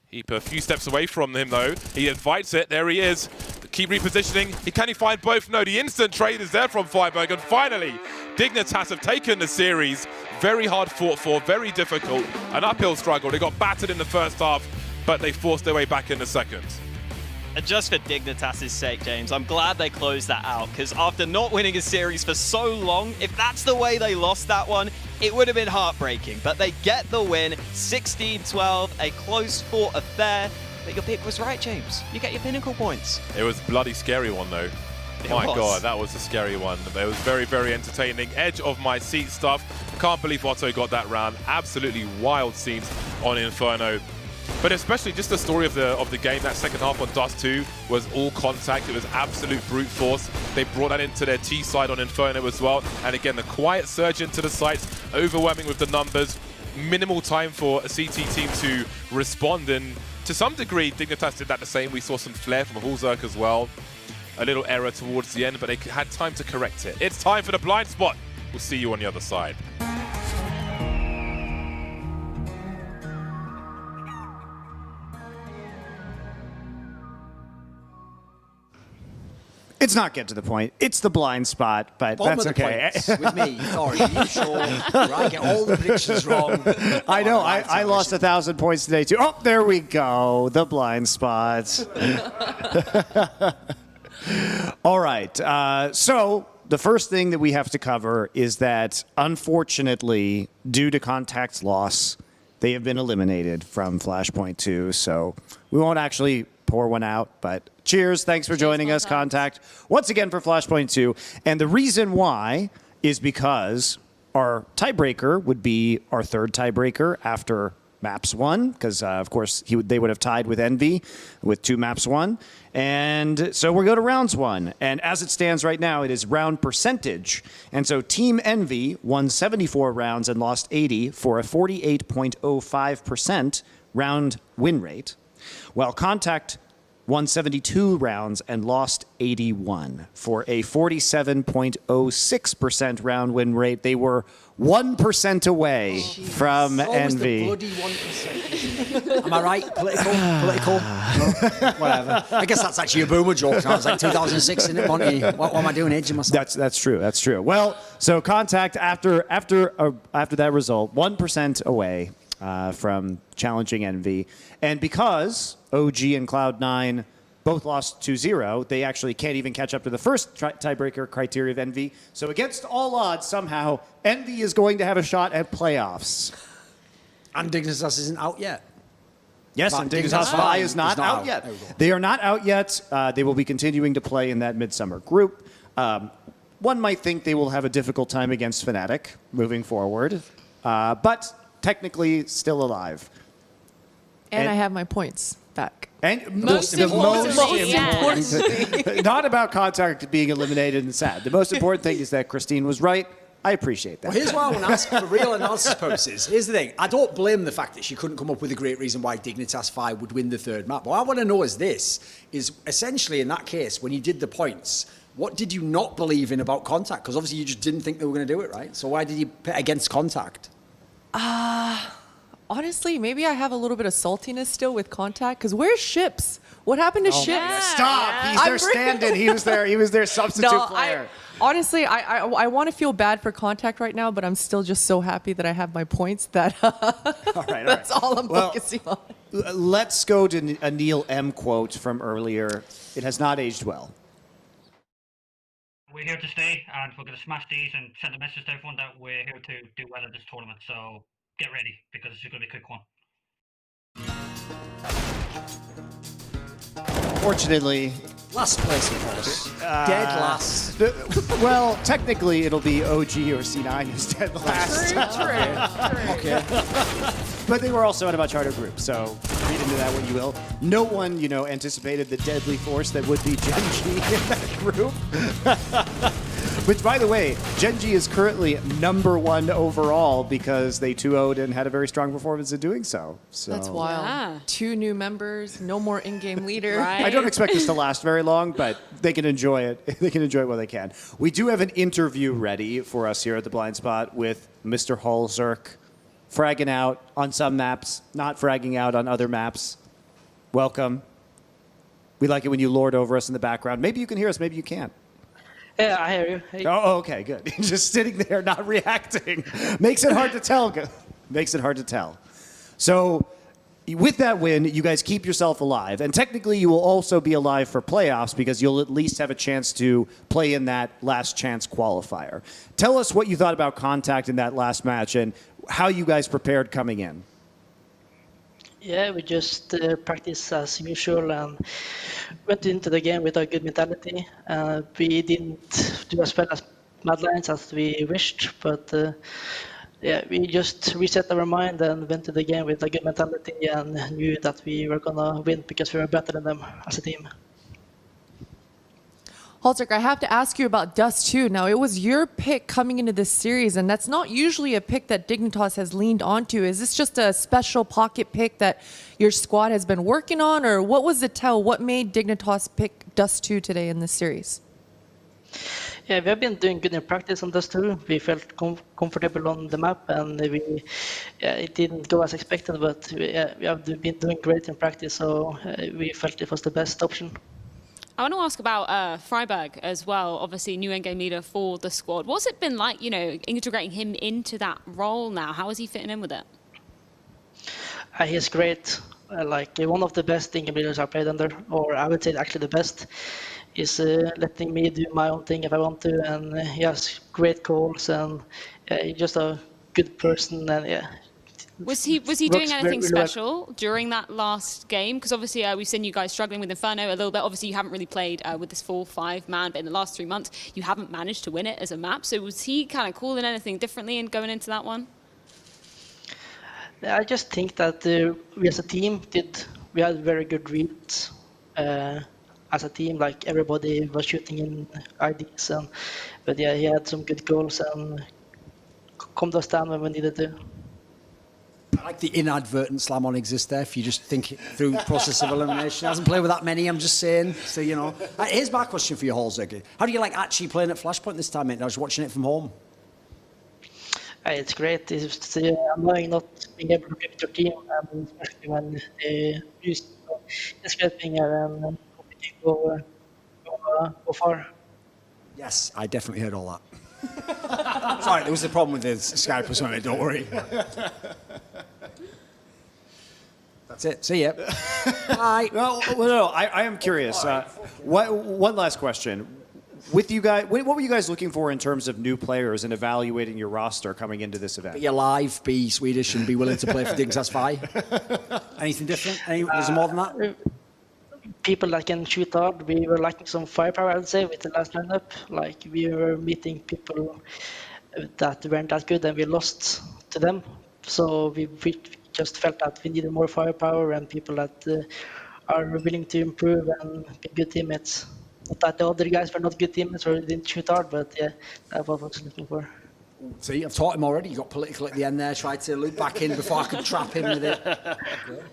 Heap a few steps away from him, though. He invites it. There he is. Keep repositioning. Can he find both? No, the instant trade is there from Friberg. And finally, Dignitas have taken the series. Very hard fought for, very difficult. An uphill struggle. They got battered in the first half, but they forced their way back in the second. And just for Dignitas' sake, James, I'm glad they closed that out, because after not winning a series for so long, if that's the way they lost that one, it would have been heartbreaking. But they get the win, 16-12, a close-fought affair. But your pick was right, James. You get your pinnacle points. It was a bloody scary one, though. My God, that was a scary one. It was very, very entertaining. Edge of my seat stuff. Can't believe Otto got that round. Absolutely wild scenes on Inferno. But especially just the story of the game, that second half on Dust 2 was all contact. It was absolute brute force. They brought that into their T side on Inferno as well. And again, the quiet surge into the sites, overwhelming with the numbers. Minimal time for a CT team to respond. And to some degree, Dignitas did that the same. We saw some flair from Hulzerk as well. A little error towards the end, but they had time to correct it. It's time for the blind spot. We'll see you on the other side. It's not get to the point. It's the blind spot, but Bottom that's of the okay. points with me. Sorry, you sure? I get all the predictions wrong. I know. I lost 1,000 points today, too. Oh, there we go. The blind spots. All right. So the first thing that we have to cover is that, unfortunately, due to Contact's loss, they have been eliminated from Flashpoint 2. So we won't actually pour one out, but cheers. Thanks for joining us, Contact, once again for Flashpoint 2. And the reason why is because our tiebreaker would be our third tiebreaker after maps won, because, of course, they would have tied with Envy with 2 maps won. And so we go to rounds 1. And as it stands right now, it is round percentage. And so Team Envy won 74 rounds and lost 80 for a 48.05% round win rate, while Contact won 72 rounds and lost 81 for a 47.06% round win rate. They were 1% away from Envy. The bloody 1%. Am I right? Political? Whatever. I guess that's actually a boomer joke now. It's like 2006, isn't it, Monty? What am I doing, aging myself? That's true. That's true. Well, so Contact after that result, 1% away from challenging Envy. And because OG and Cloud9 both lost 2-0, they actually can't even catch up to the first tiebreaker criteria of Envy. So against all odds, somehow, Envy is going to have a shot at playoffs. And Dignitas isn't out yet. Yes, and Dignitas Vi is not out yet. They are not out yet. They will be continuing to play in that Midsummer group. One might think they will have a difficult time against Fnatic moving forward, but technically still alive. And I have my points back. And most importantly. Not about Contact being eliminated and sad. The most important thing is that Christine was right. I appreciate that. Well, here's what I want to ask for real analysis purposes. Here's the thing. I don't blame the fact that she couldn't come up with a great reason why Dignitas 5 would win the third map. What I want to know is this, is essentially in that case, when you did the points, what did you not believe in about Contact? Because obviously you just didn't think they were going to do it, right? So why did you pit against Contact? Honestly, maybe I have a little bit of saltiness still with Contact, because where's Ships? What happened to Ships? Stop! He's their stand-in. He was their substitute player. Honestly, I want to feel bad for Contact right now, but I'm still just so happy that I have my points that that's all I'm focusing on. Let's go to a Neil M. quote from earlier. It has not aged well. We're here to stay, and we're going to smash these and send a message to everyone that we're here to do well at this tournament. So get ready, because it's going to be a quick one. Fortunately, last place, of course. Dead last. Well, technically, it'll be OG or C9 who's dead last. True. Okay. But they were also in a much harder group, so read into that what you will. No one, anticipated the deadly force that would be Gen.G in that group. Which, by the way, Gen.G is currently #1 overall because they 2-0'd and had a very strong performance in doing so. That's wild. Yeah. 2 new members, no more in-game leader. Right. I don't expect this to last very long, but they can enjoy it. They can enjoy it while they can. We do have an interview ready for us here at the Blind Spot with Mr. Hulzerk, fragging out on some maps, not fragging out on other maps. Welcome. We like it when you lord over us in the background. Maybe you can hear us, maybe you can't. Yeah, I hear you. Hey. Oh, okay, good. Just sitting there, not reacting. Makes it hard to tell. Makes it hard to tell. So, with that win, you guys keep yourself alive. And technically, you will also be alive for playoffs because you'll at least have a chance to play in that last chance qualifier. Tell us what you thought about Contact in that last match and how you guys prepared coming in. Yeah, we just practiced as usual and went into the game with a good mentality. We didn't do as well as Mad Lions as we wished, but yeah, we just reset our mind and went to the game with a good mentality and knew that we were gonna win because we were better than them as a team. Halzerk, I have to ask you about Dust 2. Now, it was your pick coming into this series, and that's not usually a pick that Dignitas has leaned onto. Is this just a special pocket pick that your squad has been working on, or what was the tell? What made Dignitas pick Dust 2 today in this series? Yeah, we have been doing good in practice on Dust 2. We felt comfortable on the map, and it didn't go as expected, but we have been doing great in practice, so we felt it was the best option. I want to ask about Freiberg as well, obviously new endgame leader for the squad. What's it been like, integrating him into that role now? How is he fitting in with it? He's great. One of the best endgame leaders I played under, or I would say actually the best. Is letting me do my own thing if I want to, and he has great calls, and he's just a good person, and Was he doing anything special during that last game? Because obviously we've seen you guys struggling with Inferno a little bit. Obviously you haven't really played with this full 5-man, but in the last 3 months you haven't managed to win it as a map. So was he kind of calling anything differently and going into that one? I just think that we as a team we had very good reads. As a team, everybody was shooting in IDs, but yeah, he had some good goals and calmed us down when we needed to. I like the inadvertent slam on exists there if you just think it through the process of elimination. He hasn't played with that many, I'm just saying. So, Here's my question for you, Halzerk. How do you like actually playing at Flashpoint this time, mate? I was watching it from home. It's great. It's annoying not being able to pick your team, especially when they use escaping and competing go far. Yes, I definitely heard all that. Sorry, there was a problem with the Skype or something, don't worry. That's it. See ya. Bye. No, I am curious. One last question. With you guys, what were you guys looking for in terms of new players and evaluating your roster coming into this event? Be alive, be Swedish, and be willing to play for Dignitas 5. Anything different? Was there more than that? People that can shoot hard. We were lacking some firepower, I would say, with the last lineup. We were meeting people that weren't that good, and we lost to them. So we just felt that we needed more firepower and people that are willing to improve and be good teammates. Not that the other guys were not good teammates or didn't shoot hard, but yeah, that's what I was looking for. See, I've taught him already. You got political at the end there. Tried to loop back in before I could trap him with it.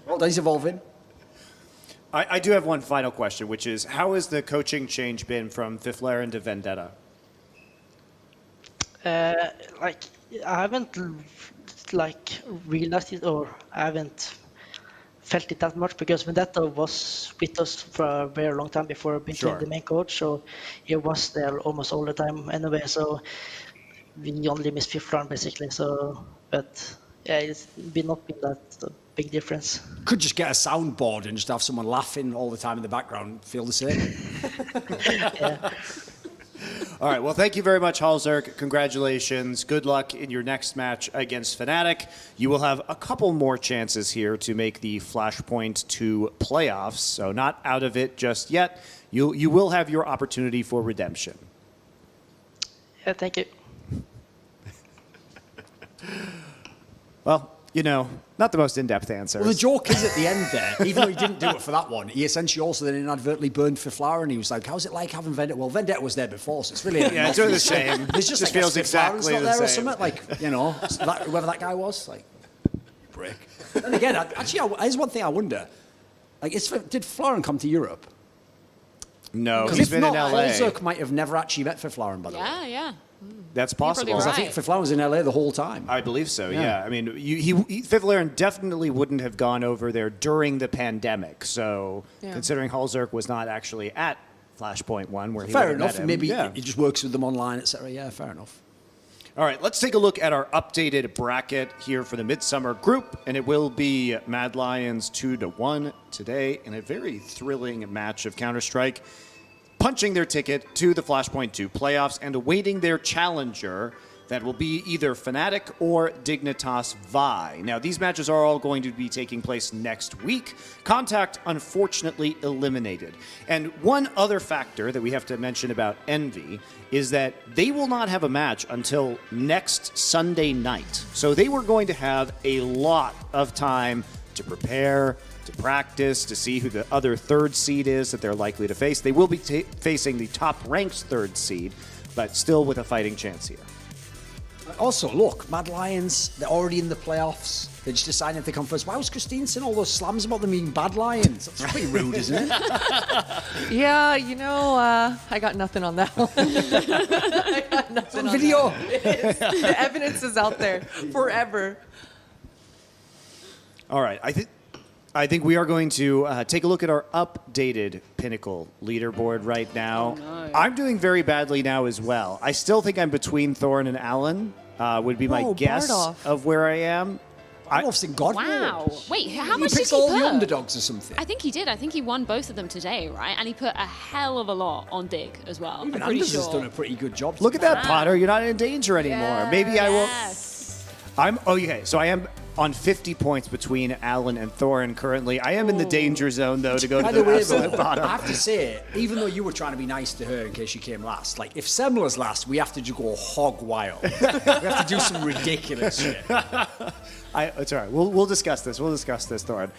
Well, he's evolving. I do have one final question, which is, how has the coaching change been from Fiflaren to Vendetta? I haven't realized it, or I haven't felt it that much, because Vendetta was with us for a very long time before becoming the main coach, so he was there almost all the time anyway, so we only missed Fiflaren basically, but yeah, it's not been that big difference. Could just get a soundboard and just have someone laughing all the time in the background, feel the same. Yeah. All right, well, thank you very much, Halzerk. Congratulations. Good luck in your next match against Fnatic. You will have a couple more chances here to make the Flashpoint 2 playoffs, so not out of it just yet. You will have your opportunity for redemption. Yeah, thank you. Well, not the most in-depth answer. Well, the joke is at the end there, even though he didn't do it for that one, he essentially also then inadvertently burned Fiflaren, and he was like, how's it like having Vendetta? Well, Vendetta was there before, so it's really... Yeah, it's really the same. There's just feels exactly the there same. Or something, whoever that guy was, brick. And again, actually, there's one thing I wonder. Did Flaren come to Europe? No, because he's if been not, in LA. Halzerk might have never actually met Fiflaren, by the way. Yeah. That's possible. Because I think Fifth was in LA the whole time. I believe so, yeah. I mean, Fifth definitely wouldn't have gone over there during the pandemic. So considering Halzerk was not actually at Flashpoint 1 where he Fair would have enough. met him, Maybe he just works with them online, etc. Yeah, fair enough. All right, let's take a look at our updated bracket here for the Midsummer group, and it will be Mad Lions 2-1 today in a very thrilling match of Counter-Strike, punching their ticket to the Flashpoint 2 playoffs and awaiting their challenger that will be either Fnatic or Dignitas Vi. Now, these matches are all going to be taking place next week. Contact, unfortunately, eliminated. And one other factor that we have to mention about Envy is that they will not have a match until next Sunday night. So they were going to have a lot of time to prepare, to practice, to see who the other third seed is that they're likely to face. They will be facing the top-ranked third seed, but still with a fighting chance here. Also, look, Mad Lions, they're already in the playoffs. They just decided if they come first. Why was Christine saying all those slams about them being bad Lions? That's pretty rude, isn't it? Yeah, I got nothing on that one. I got nothing on video. That. The evidence is out there forever. All right, I think we are going to take a look at our updated Pinnacle leaderboard right now. Oh, no. I'm doing very badly now as well. I still think I'm between Thorin and Alan, would be my guess Bardolph. of where I am. Bardolph's in God Wow. mode. Wait, how He much did picks he all put? the underdogs or something. I think he did. I think he won both of them today, right? And he put a hell of a lot on Dig as well. I'm And pretty Anders sure. has done a pretty good job. Look at that, Potter. You're not in danger anymore. Maybe I will. Okay, so I am on 50 points between Alan and Thorin currently. I am in the danger zone, though, to go By to the the way, absolute though, bottom. I have to say, even though you were trying to be nice to her in case she came last, like if Semler's last, we have to just go hog wild. We have to do some ridiculous shit. It's all right. We'll discuss this. We'll discuss this, Thorin.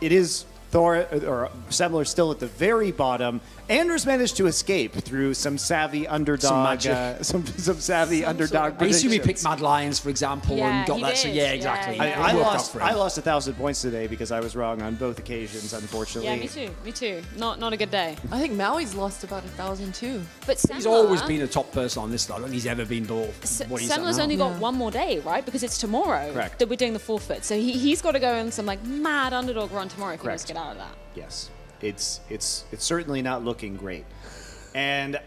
It is Thorin or Semler still at the very bottom. Anders managed to escape through some savvy underdog, some savvy underdog. I assume he predictions. picked Mad Lions, for example, and got that. So yeah, exactly. I lost 1,000 points today because I was wrong on both occasions, unfortunately. Yeah, me too. Me too. Not a good day. I think Maui's lost about 1,000 too. But He's always been a top person on this lot. I don't think he's ever been below what he's at Semler's now. only got one more day, right? Because it's tomorrow Correct. that we're doing the forfeit. So he's got to go on some like mad underdog run tomorrow if he wants to get out of that. Yes, it's certainly not looking great. And,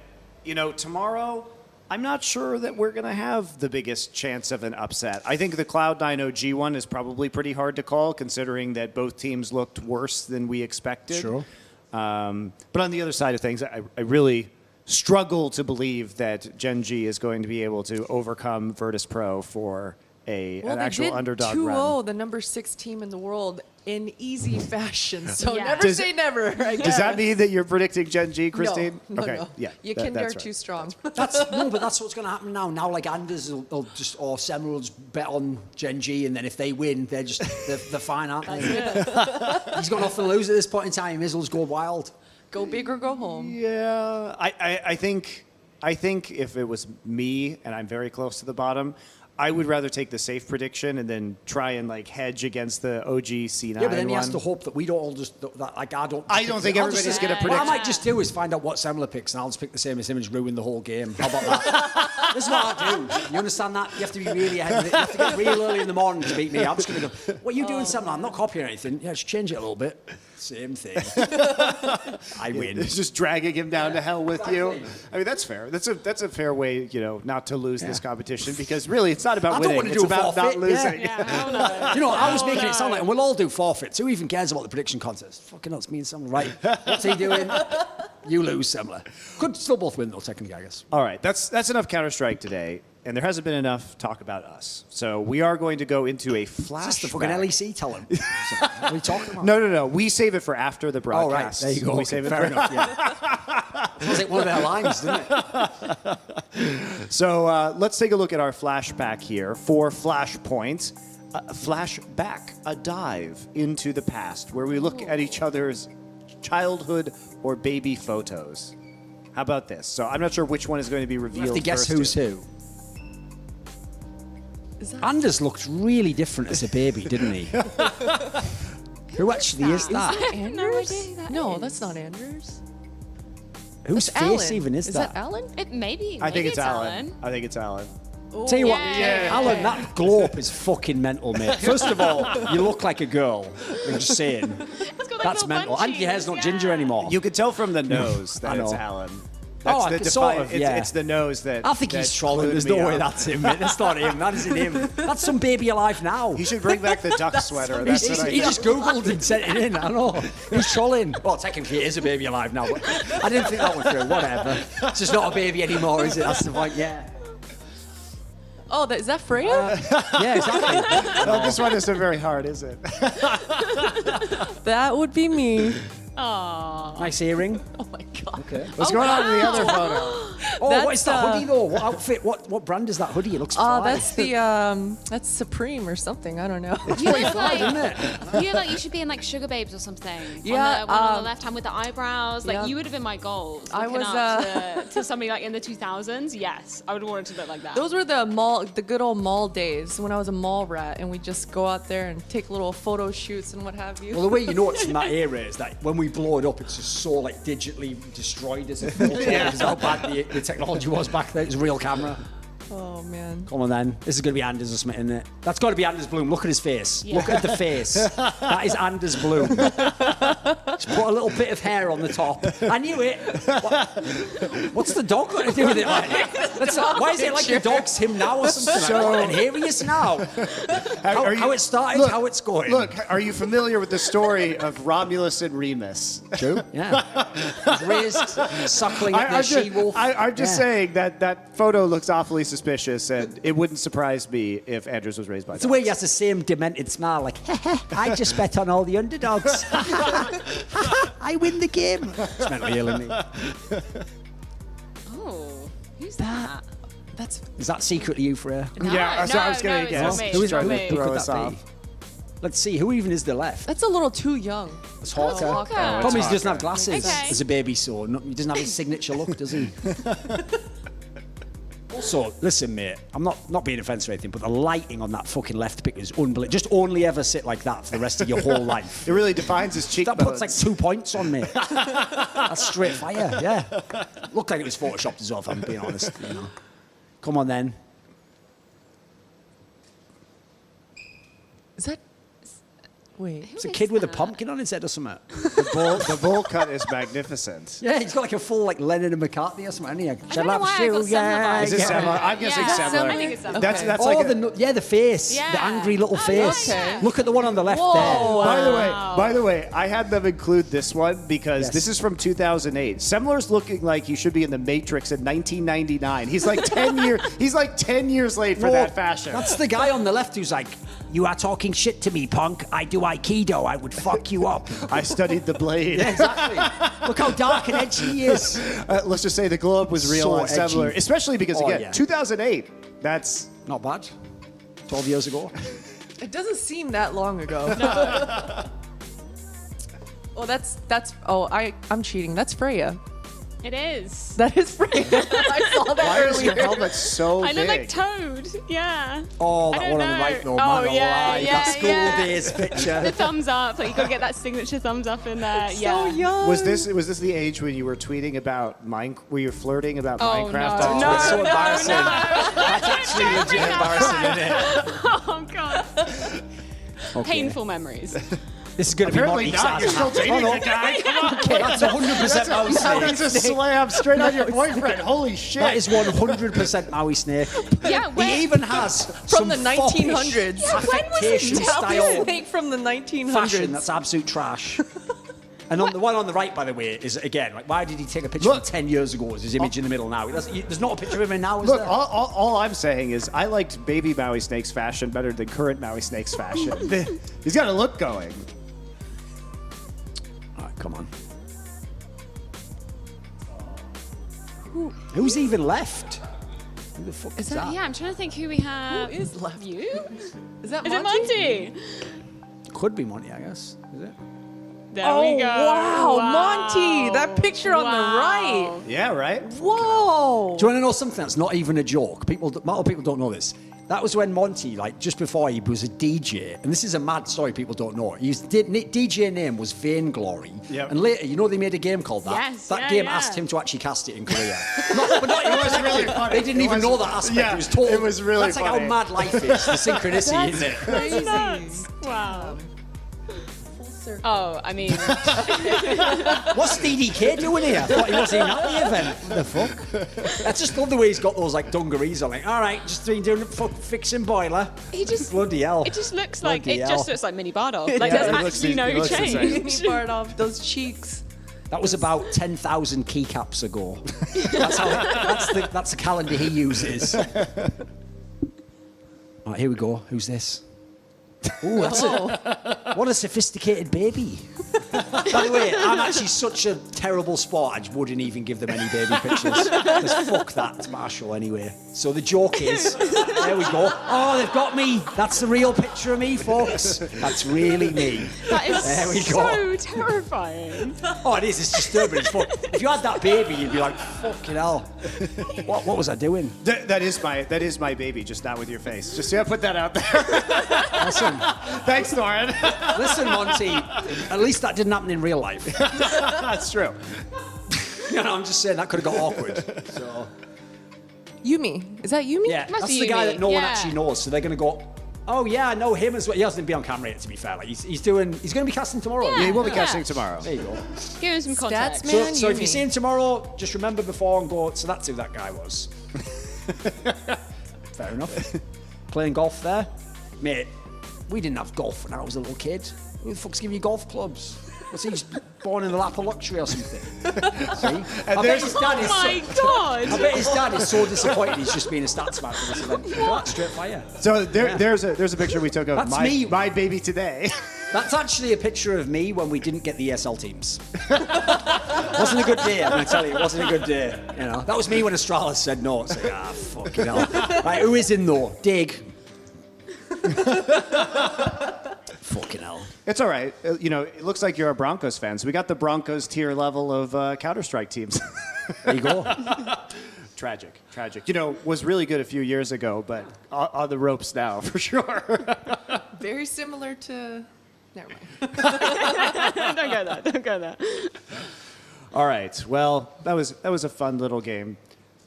tomorrow, I'm not sure that we're going to have the biggest chance of an upset. I think the Cloud9 OG one is probably pretty hard to call, considering that both teams looked worse than we expected. Sure. But on the other side of things, I really struggle to believe that Gen G is going to be able to overcome Virtus Pro for an actual underdog Well, run. they did 2-0, the number 6 team in the world, in easy fashion. So Yeah. never say never. I Does that guess. mean that you're predicting Gen G, Christine? No, okay. no. Yeah. You that- can dare that's right. too strong. But that's what's going to happen now. Now, like Anders will just, or Semler will just bet on Gen G, and then if they win, they're fine, aren't they? He's got nothing to lose at this point in time. He may as well just go wild. Go big or go home. Yeah, I think if it was me and I'm very close to the bottom, I would rather take the safe prediction and then try and hedge against the OG C9 Yeah, but then he has one. to hope that we don't all just I don't. I don't think everybody's going to predict. What I might just do is find out what Semler picks, and I'll just pick the same as him and just ruin the whole game. How about that? This is what I do. You understand that? You have to be really ahead of it. You have to get real early in the morning to beat me. I'm just going to go, what are you doing, Semler? I'm not copying anything. Yeah, just change it a little bit. Same thing. I win. It's just dragging him down to hell with you. I mean, that's fair. That's a fair way, not to lose this competition, because really it's not about I winning. don't want to It's do a about forfeit. not losing. I was making it sound like, and we'll all do forfeits. Who even cares about the prediction contest? Fucking nuts, me and Semler. Right. What's he doing? You lose, Semler. Could still both win, though, technically, I guess. All right, that's enough Counter-Strike today, and there hasn't been enough talk about us. So we are going to go into a flashback. Is this the fucking LEC talent? What are we talking about? No. We save it for after the Oh, right. broadcast. There you go. We Okay, save it fair for enough, yeah. Sounds like one of their lines, doesn't it? So let's take a look at our flashback here for Flashpoint. Flashback, a dive into the past, where we look at each other's childhood or baby photos. How about this? So I'm not sure which one is going to be You revealed have to guess first who's here. who. Anders looked really different as a baby, didn't he? Who actually is that? Anders? No, that's not Anders. Whose That's face Alan. even is Is that? that Alan? Maybe I think it's Alan. Alan. I think it's Alan. Tell you what, Yeah. Alan, that glow up is fucking mental, mate. First of all, you look like a girl. I'm just saying. That's mental. And your hair's not ginger anymore. You could tell from the nose I that it's know. Alan. Oh, That's I the could sort defi- of, yeah. It's the nose that. I think that he's trolling. clued There's me no way up. that's him, mate. That's not him. That isn't him. That's some Baby Alive now. He should bring back the duck sweater. That's what I He just Googled and sent it in. I know. He's trolling. Well, technically, it is a Baby Alive now. But I didn't think that one through. Whatever. It's just not a baby anymore, is it? That's the point. Yeah. Oh, is that Freya? Yeah, exactly. Well, this one isn't very hard, is it? That would be me. Aww. Nice earring. Oh my god. Okay. What's going on in the other photo? Oh, what is that That's, hoodie though? What outfit? What brand is that hoodie? It looks fly. That's the that's Supreme or something. I don't know. It's You pretty look fly, like, isn't it? you look like you should be in like Sugar Babes or something. Yeah, On the one on the left hand with the eyebrows. Like yeah. you would have been my goals. I looking was, up to somebody like in the 2000s. Yes, I would have wanted to look like that. Those were the good old mall days when I was a mall rat and we just go out there and take little photo shoots and what have you. Well, the way you know it's from that era is that when we blow it up, it's just so like digitally destroyed as a photo. Because how bad the technology was back then. It's a real camera. Oh man. Come on then. This is going to be Anders or something, isn't it? That's got to be Anders Bloom. Look at his face. Yeah. Look at the face. That is Anders Bloom. Just put a little bit of hair on the top. I knew it. What's the dog got to do with it? Why is it like the dog's him now or something? So- And here he is now. How it started, how it's going. Look, are you familiar with the story of Romulus and Remus? True. Yeah. He's raised, suckling at the she-wolf. I'm just saying that photo looks awfully suspicious, and it wouldn't surprise me if Andrews was raised by It's the way he has the same demented smile, like, I just bet on all the underdogs. I win the game. It's mentally ill, isn't he? Oh, who's that? Is that secretly you, Freya? No, Yeah, that's what I was going to it's guess. not me, Who it's not me. could throw that us be? off. Let's see, who even is the left? That's a little too young. It's Hawker. Hawker. Problem is he doesn't have glasses Okay. as a baby, so he doesn't have his signature look, does he? Also, listen, mate, I'm not being offensive or anything, but the lighting on that fucking left pick is unbelievable. Just only ever sit like that for the rest of your whole life. It really defines his That cheekbones. puts like 2 points on me. That's straight fire, yeah. Looked like it was photoshopped as well, if I'm being honest. You know. Come on then. Is that? Wait. It's a kid with a pumpkin on his head or something. The bowl cut is magnificent. Yeah, he's got like a full like Lennon and McCartney or something. I don't know why I got similar Is it similar? I'm guessing similar. I think it's similar. That's Oh, like the face, Yeah. the angry little face. okay. Look at the one on the left Whoa. By the way, I had them include this one because Yes. this is from 2008. Semler's looking like he should be in the Matrix in 1999. He's like 10 years. He's like 10 years late for that fashion. That's the guy on the left who's like, "You are talking shit to me, punk. I do Aikido. I would fuck you up." I studied the blade. Yeah, exactly. Look how dark and edgy he is. Let's just say the glow up was real So on Semler, edgy. especially because Oh, again, yeah. 2008. That's Not bad. 12 years ago. It doesn't seem that long ago. Oh, that's. Oh, I'm cheating. That's Freya. It is. That is Freya. I saw that why is your earlier. helmet so I big? look like Toad. Yeah. Oh, I that don't one on the know. right though, Oh, man. Oh, yeah, that yeah, school yeah. days picture. The thumbs up. Like you gotta get that signature thumbs up in there. So Yeah. young. Was this the age when you were tweeting about were you flirting about Minecraft? no. on No, Twitter? so no, embarrassing. no. That's actually legit embarrassing, isn't it? Oh god. Okay. Painful memories. This is going to be Apparently Monty's not. You're still dating the guy. Come on. Okay, that's 100% Maui snake. That's a slam straight on your boyfriend. Holy shit. That is 100% Maui snake. Yeah, He even has From some the foppish 1900s. affectation style Snake from the 1900s. fashion. That's absolute trash. And on the one on the right, by the way, is again like, why did he take a picture from 10 years ago? Is his image in the middle now? There's not a picture of him now, is Look, there? all I'm saying is I liked baby Maui Snake's fashion better than current Maui Snake's fashion. He's got a look going. All right, come on. Who's even left? Who the fuck is that? Yeah, I'm trying to think who we have. Who is left? You? Is that Is it Monty? Monty? Could be Monty, I guess. Is it? There we go. Wow, Monty! That picture on the right. Yeah, right? Whoa! Do you want to know something that's not even a joke? A lot of people don't know this. That was when Monty, like just before he was a DJ, and this is a mad story people don't know. His DJ name was Vainglory, Yep. and later, you know, they made a game called that. Yes, That yeah, game yeah. asked him to actually cast it in Korea. It was really funny. They didn't even know that aspect. Yeah, it was total. it was really That's funny. like how mad life is. The synchronicity in it. That's nuts. Wow. Oh, I mean, What's DDK doing here? I thought he wasn't even at the event. What the fuck? I just love the way he's got those like dungarees on. Like, all right, just been doing fixing boiler. he just Bloody hell. it just looks like Bloody it hell. just looks like Mini Bardolph. It Like does. there's It looks- actually it no looks the same. change. Part of those cheeks. That was about 10,000 keycaps ago. That's the calendar he uses. All right, here we go. Who's this? Ooh, what a sophisticated baby. By the way, I'm actually such a terrible sport, I wouldn't even give them any baby pictures. Because fuck that, Marshall, anyway. So the joke is, there we go. Oh, they've got me. That's the real picture of me, folks. That's really me. That is There we go. so terrifying. Oh, it is. It's disturbing. It's fun. If you had that baby, you'd be like, fucking hell. What was I doing? That is my baby, just not with your face. Just put that out there. Listen. Thanks, Thorin. Listen, Monty. At least that didn't happen in real life. That's true. You know, I'm just saying that could have got awkward. So. Yumi. Is that Yumi? Yeah, Must that's be the guy Yumi. that no one Yeah. actually knows. So they're going to go, oh, yeah, I know him as well. He hasn't been on camera yet, to be fair. Like, he's going to be casting tomorrow. Yeah, He will be yeah. casting tomorrow. There you go. Give him some context. Stats, So, man. so if you Yumi. see him tomorrow, just remember before and go, so that's who that guy was. Fair enough. Playing golf there. Mate, we didn't have golf when I was a little kid. Who the fuck's giving you golf clubs? Was he born in the lap of luxury or something? See? I bet his dad Oh is my so, god! I bet his dad is so disappointed he's just being a stats man for this event. That's straight fire. So there's a picture we took of That's me. my baby today. That's actually a picture of me when we didn't get the ESL teams. Wasn't a good day, I'm going to tell you. It wasn't a good day. You know, that was me when Astralis said no. It's like, fucking hell. Right, who is in though? Dig. Fucking hell. It's all right. You know, it looks like you're a Broncos fan. So we got the Broncos tier level of Counter-Strike teams. There you go. Tragic. You know, was really good a few years ago, but on the ropes now, for sure. Very similar to. Never mind. Don't go there. All right. Well, that was a fun little game.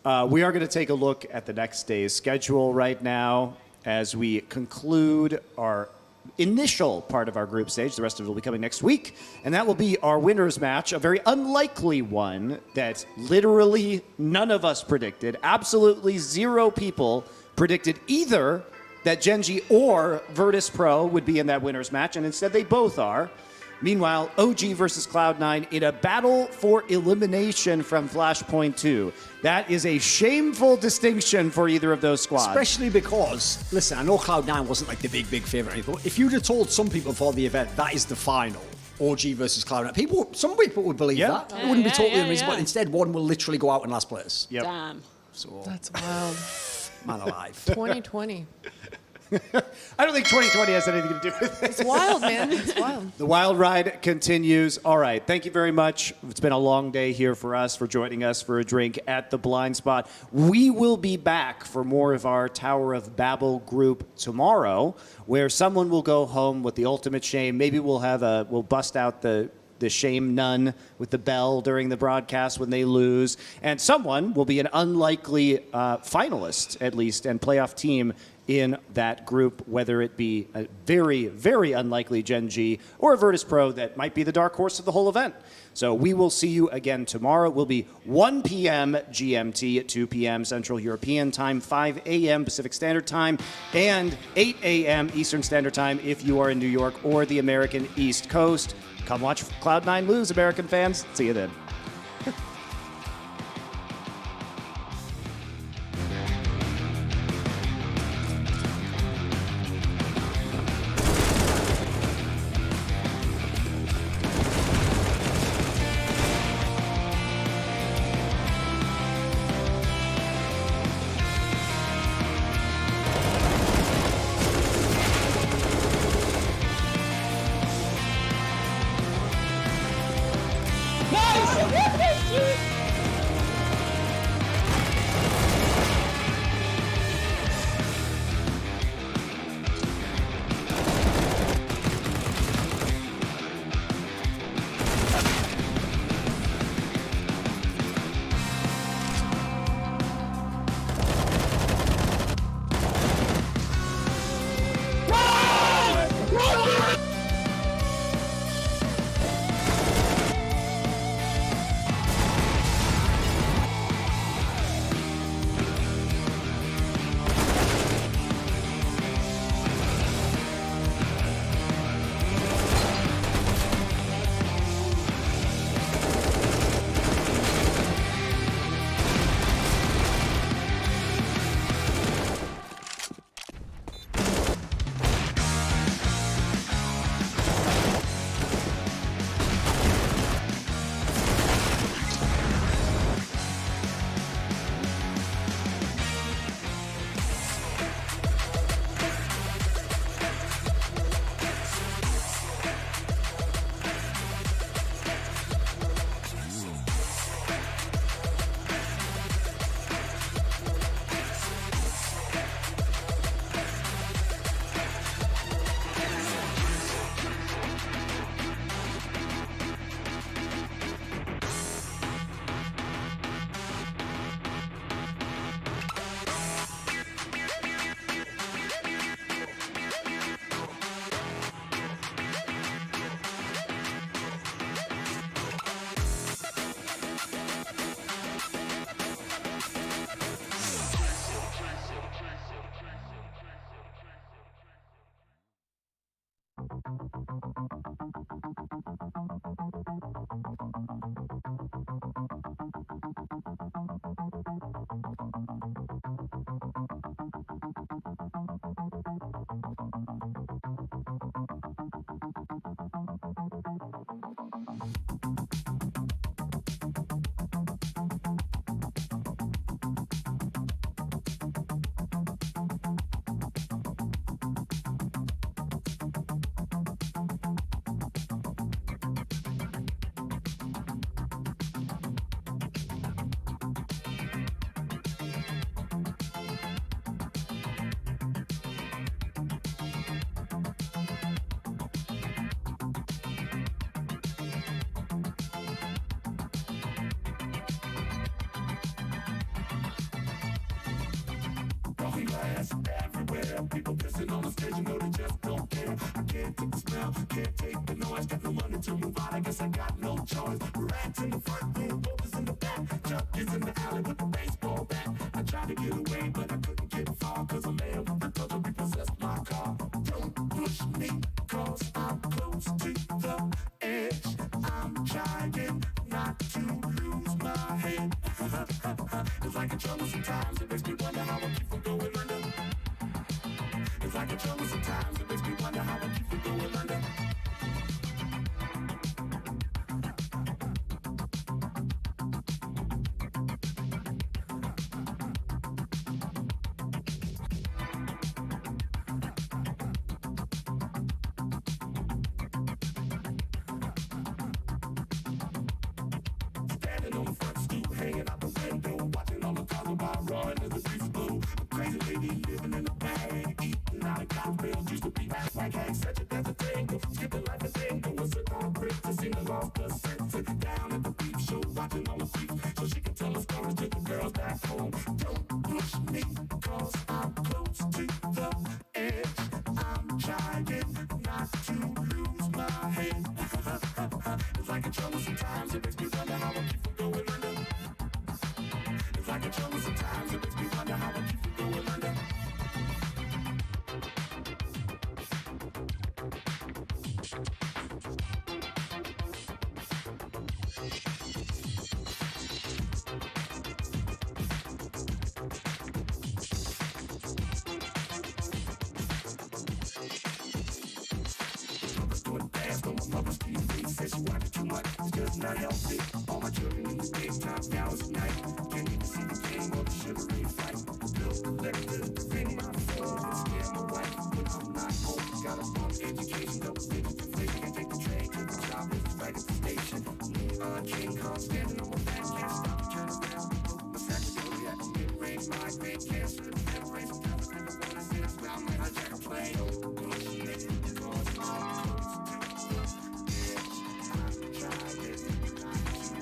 We are going to take a look at the next day's schedule right now as we conclude our initial part of our group stage. The rest of it will be coming next week. And that will be our winners match, a very unlikely one that literally none of us predicted. Absolutely zero people predicted either that Genji or Virtus Pro would be in that winners match, and instead they both are. Meanwhile, OG versus Cloud9 in a battle for elimination from Flashpoint 2. That is a shameful distinction for either of those squads. Especially because, listen, I know Cloud9 wasn't like the big favourite, but if you'd have told some people before the event that is the final, OG versus Cloud9, some people would believe that. It wouldn't be totally unreasonable. yeah. Instead, one will literally go out in last place. Yep. Damn. So, That's wild. man alive. 2020. I don't think 2020 has anything to do with it. It's wild, man. It's wild. The wild ride continues. All right. Thank you very much. It's been a long day here for us, for joining us for a drink at the Blind Spot. We will be back for more of our Tower of Babel group tomorrow, where someone will go home with the ultimate shame. Maybe we'll bust out the shame nun with the bell during the broadcast when they lose. And someone will be an unlikely finalist, at least, and playoff team in that group, whether it be a very, very unlikely Gen G or a Virtus Pro that might be the dark horse of the whole event. So we will see you again tomorrow. It will be 1 p.m. GMT at 2 p.m. Central European Time, 5 a.m. Pacific Standard Time, and 8 a.m. Eastern Standard Time if you are in New York or the American East Coast. Come watch Cloud9 lose, American fans. See you then. there. People pissing on the stage, you know they just don't care. I can't take the smell, can't take the noise. Got no money to move out, I guess I got no choice. Rats in the front room, boulders in the back. Junkies in the alley with the baseball bat. I tried to get away, but I couldn't get far. Cause a man with the color repossessed my car. Don't push me, cause I'm close to the edge. I'm trying not to lose my head. It's like a trouble sometimes, it makes me wonder how I keep from going under. It's like a trouble sometimes, it makes me wonder how I keep from going under. Standing on the front stoop, hanging out the window, watching all the cars go by, roaring as the breeze blow. A crazy lady living in a bag, eating out of cocktails, used to be back like hang, such a desert tango, skipping like a tango, was a concrete to sing along the set, down at the beach show, watching all the peeps, so she can tell the stories to the girls back home. Don't push me, cause I'm close to the edge. I'm trying not to lose my head. It's like a trouble sometimes, it makes me wonder how I keep from going under. It's like a trouble sometimes, it makes me wonder how I keep from going under. Mother's going fast on my mother's TV. Says she watching too much, it's just not healthy. All my children in the daytime, hours at night. Can't even see the game or the sugary fight. Bill collector, ring my phone, and scare my wife when I'm not home. Got a phone education, double digits inflation. Can't take the train to the job, it's right at the station. King Kong standing on my back, can't stop to turn around. My saxophone at the mid-range, migraine, cancer, memories, sometimes I think I wanna sit as well. Man, I jack a play, don't push me, cause I'm close to the edge. I'm trying not to lose my head.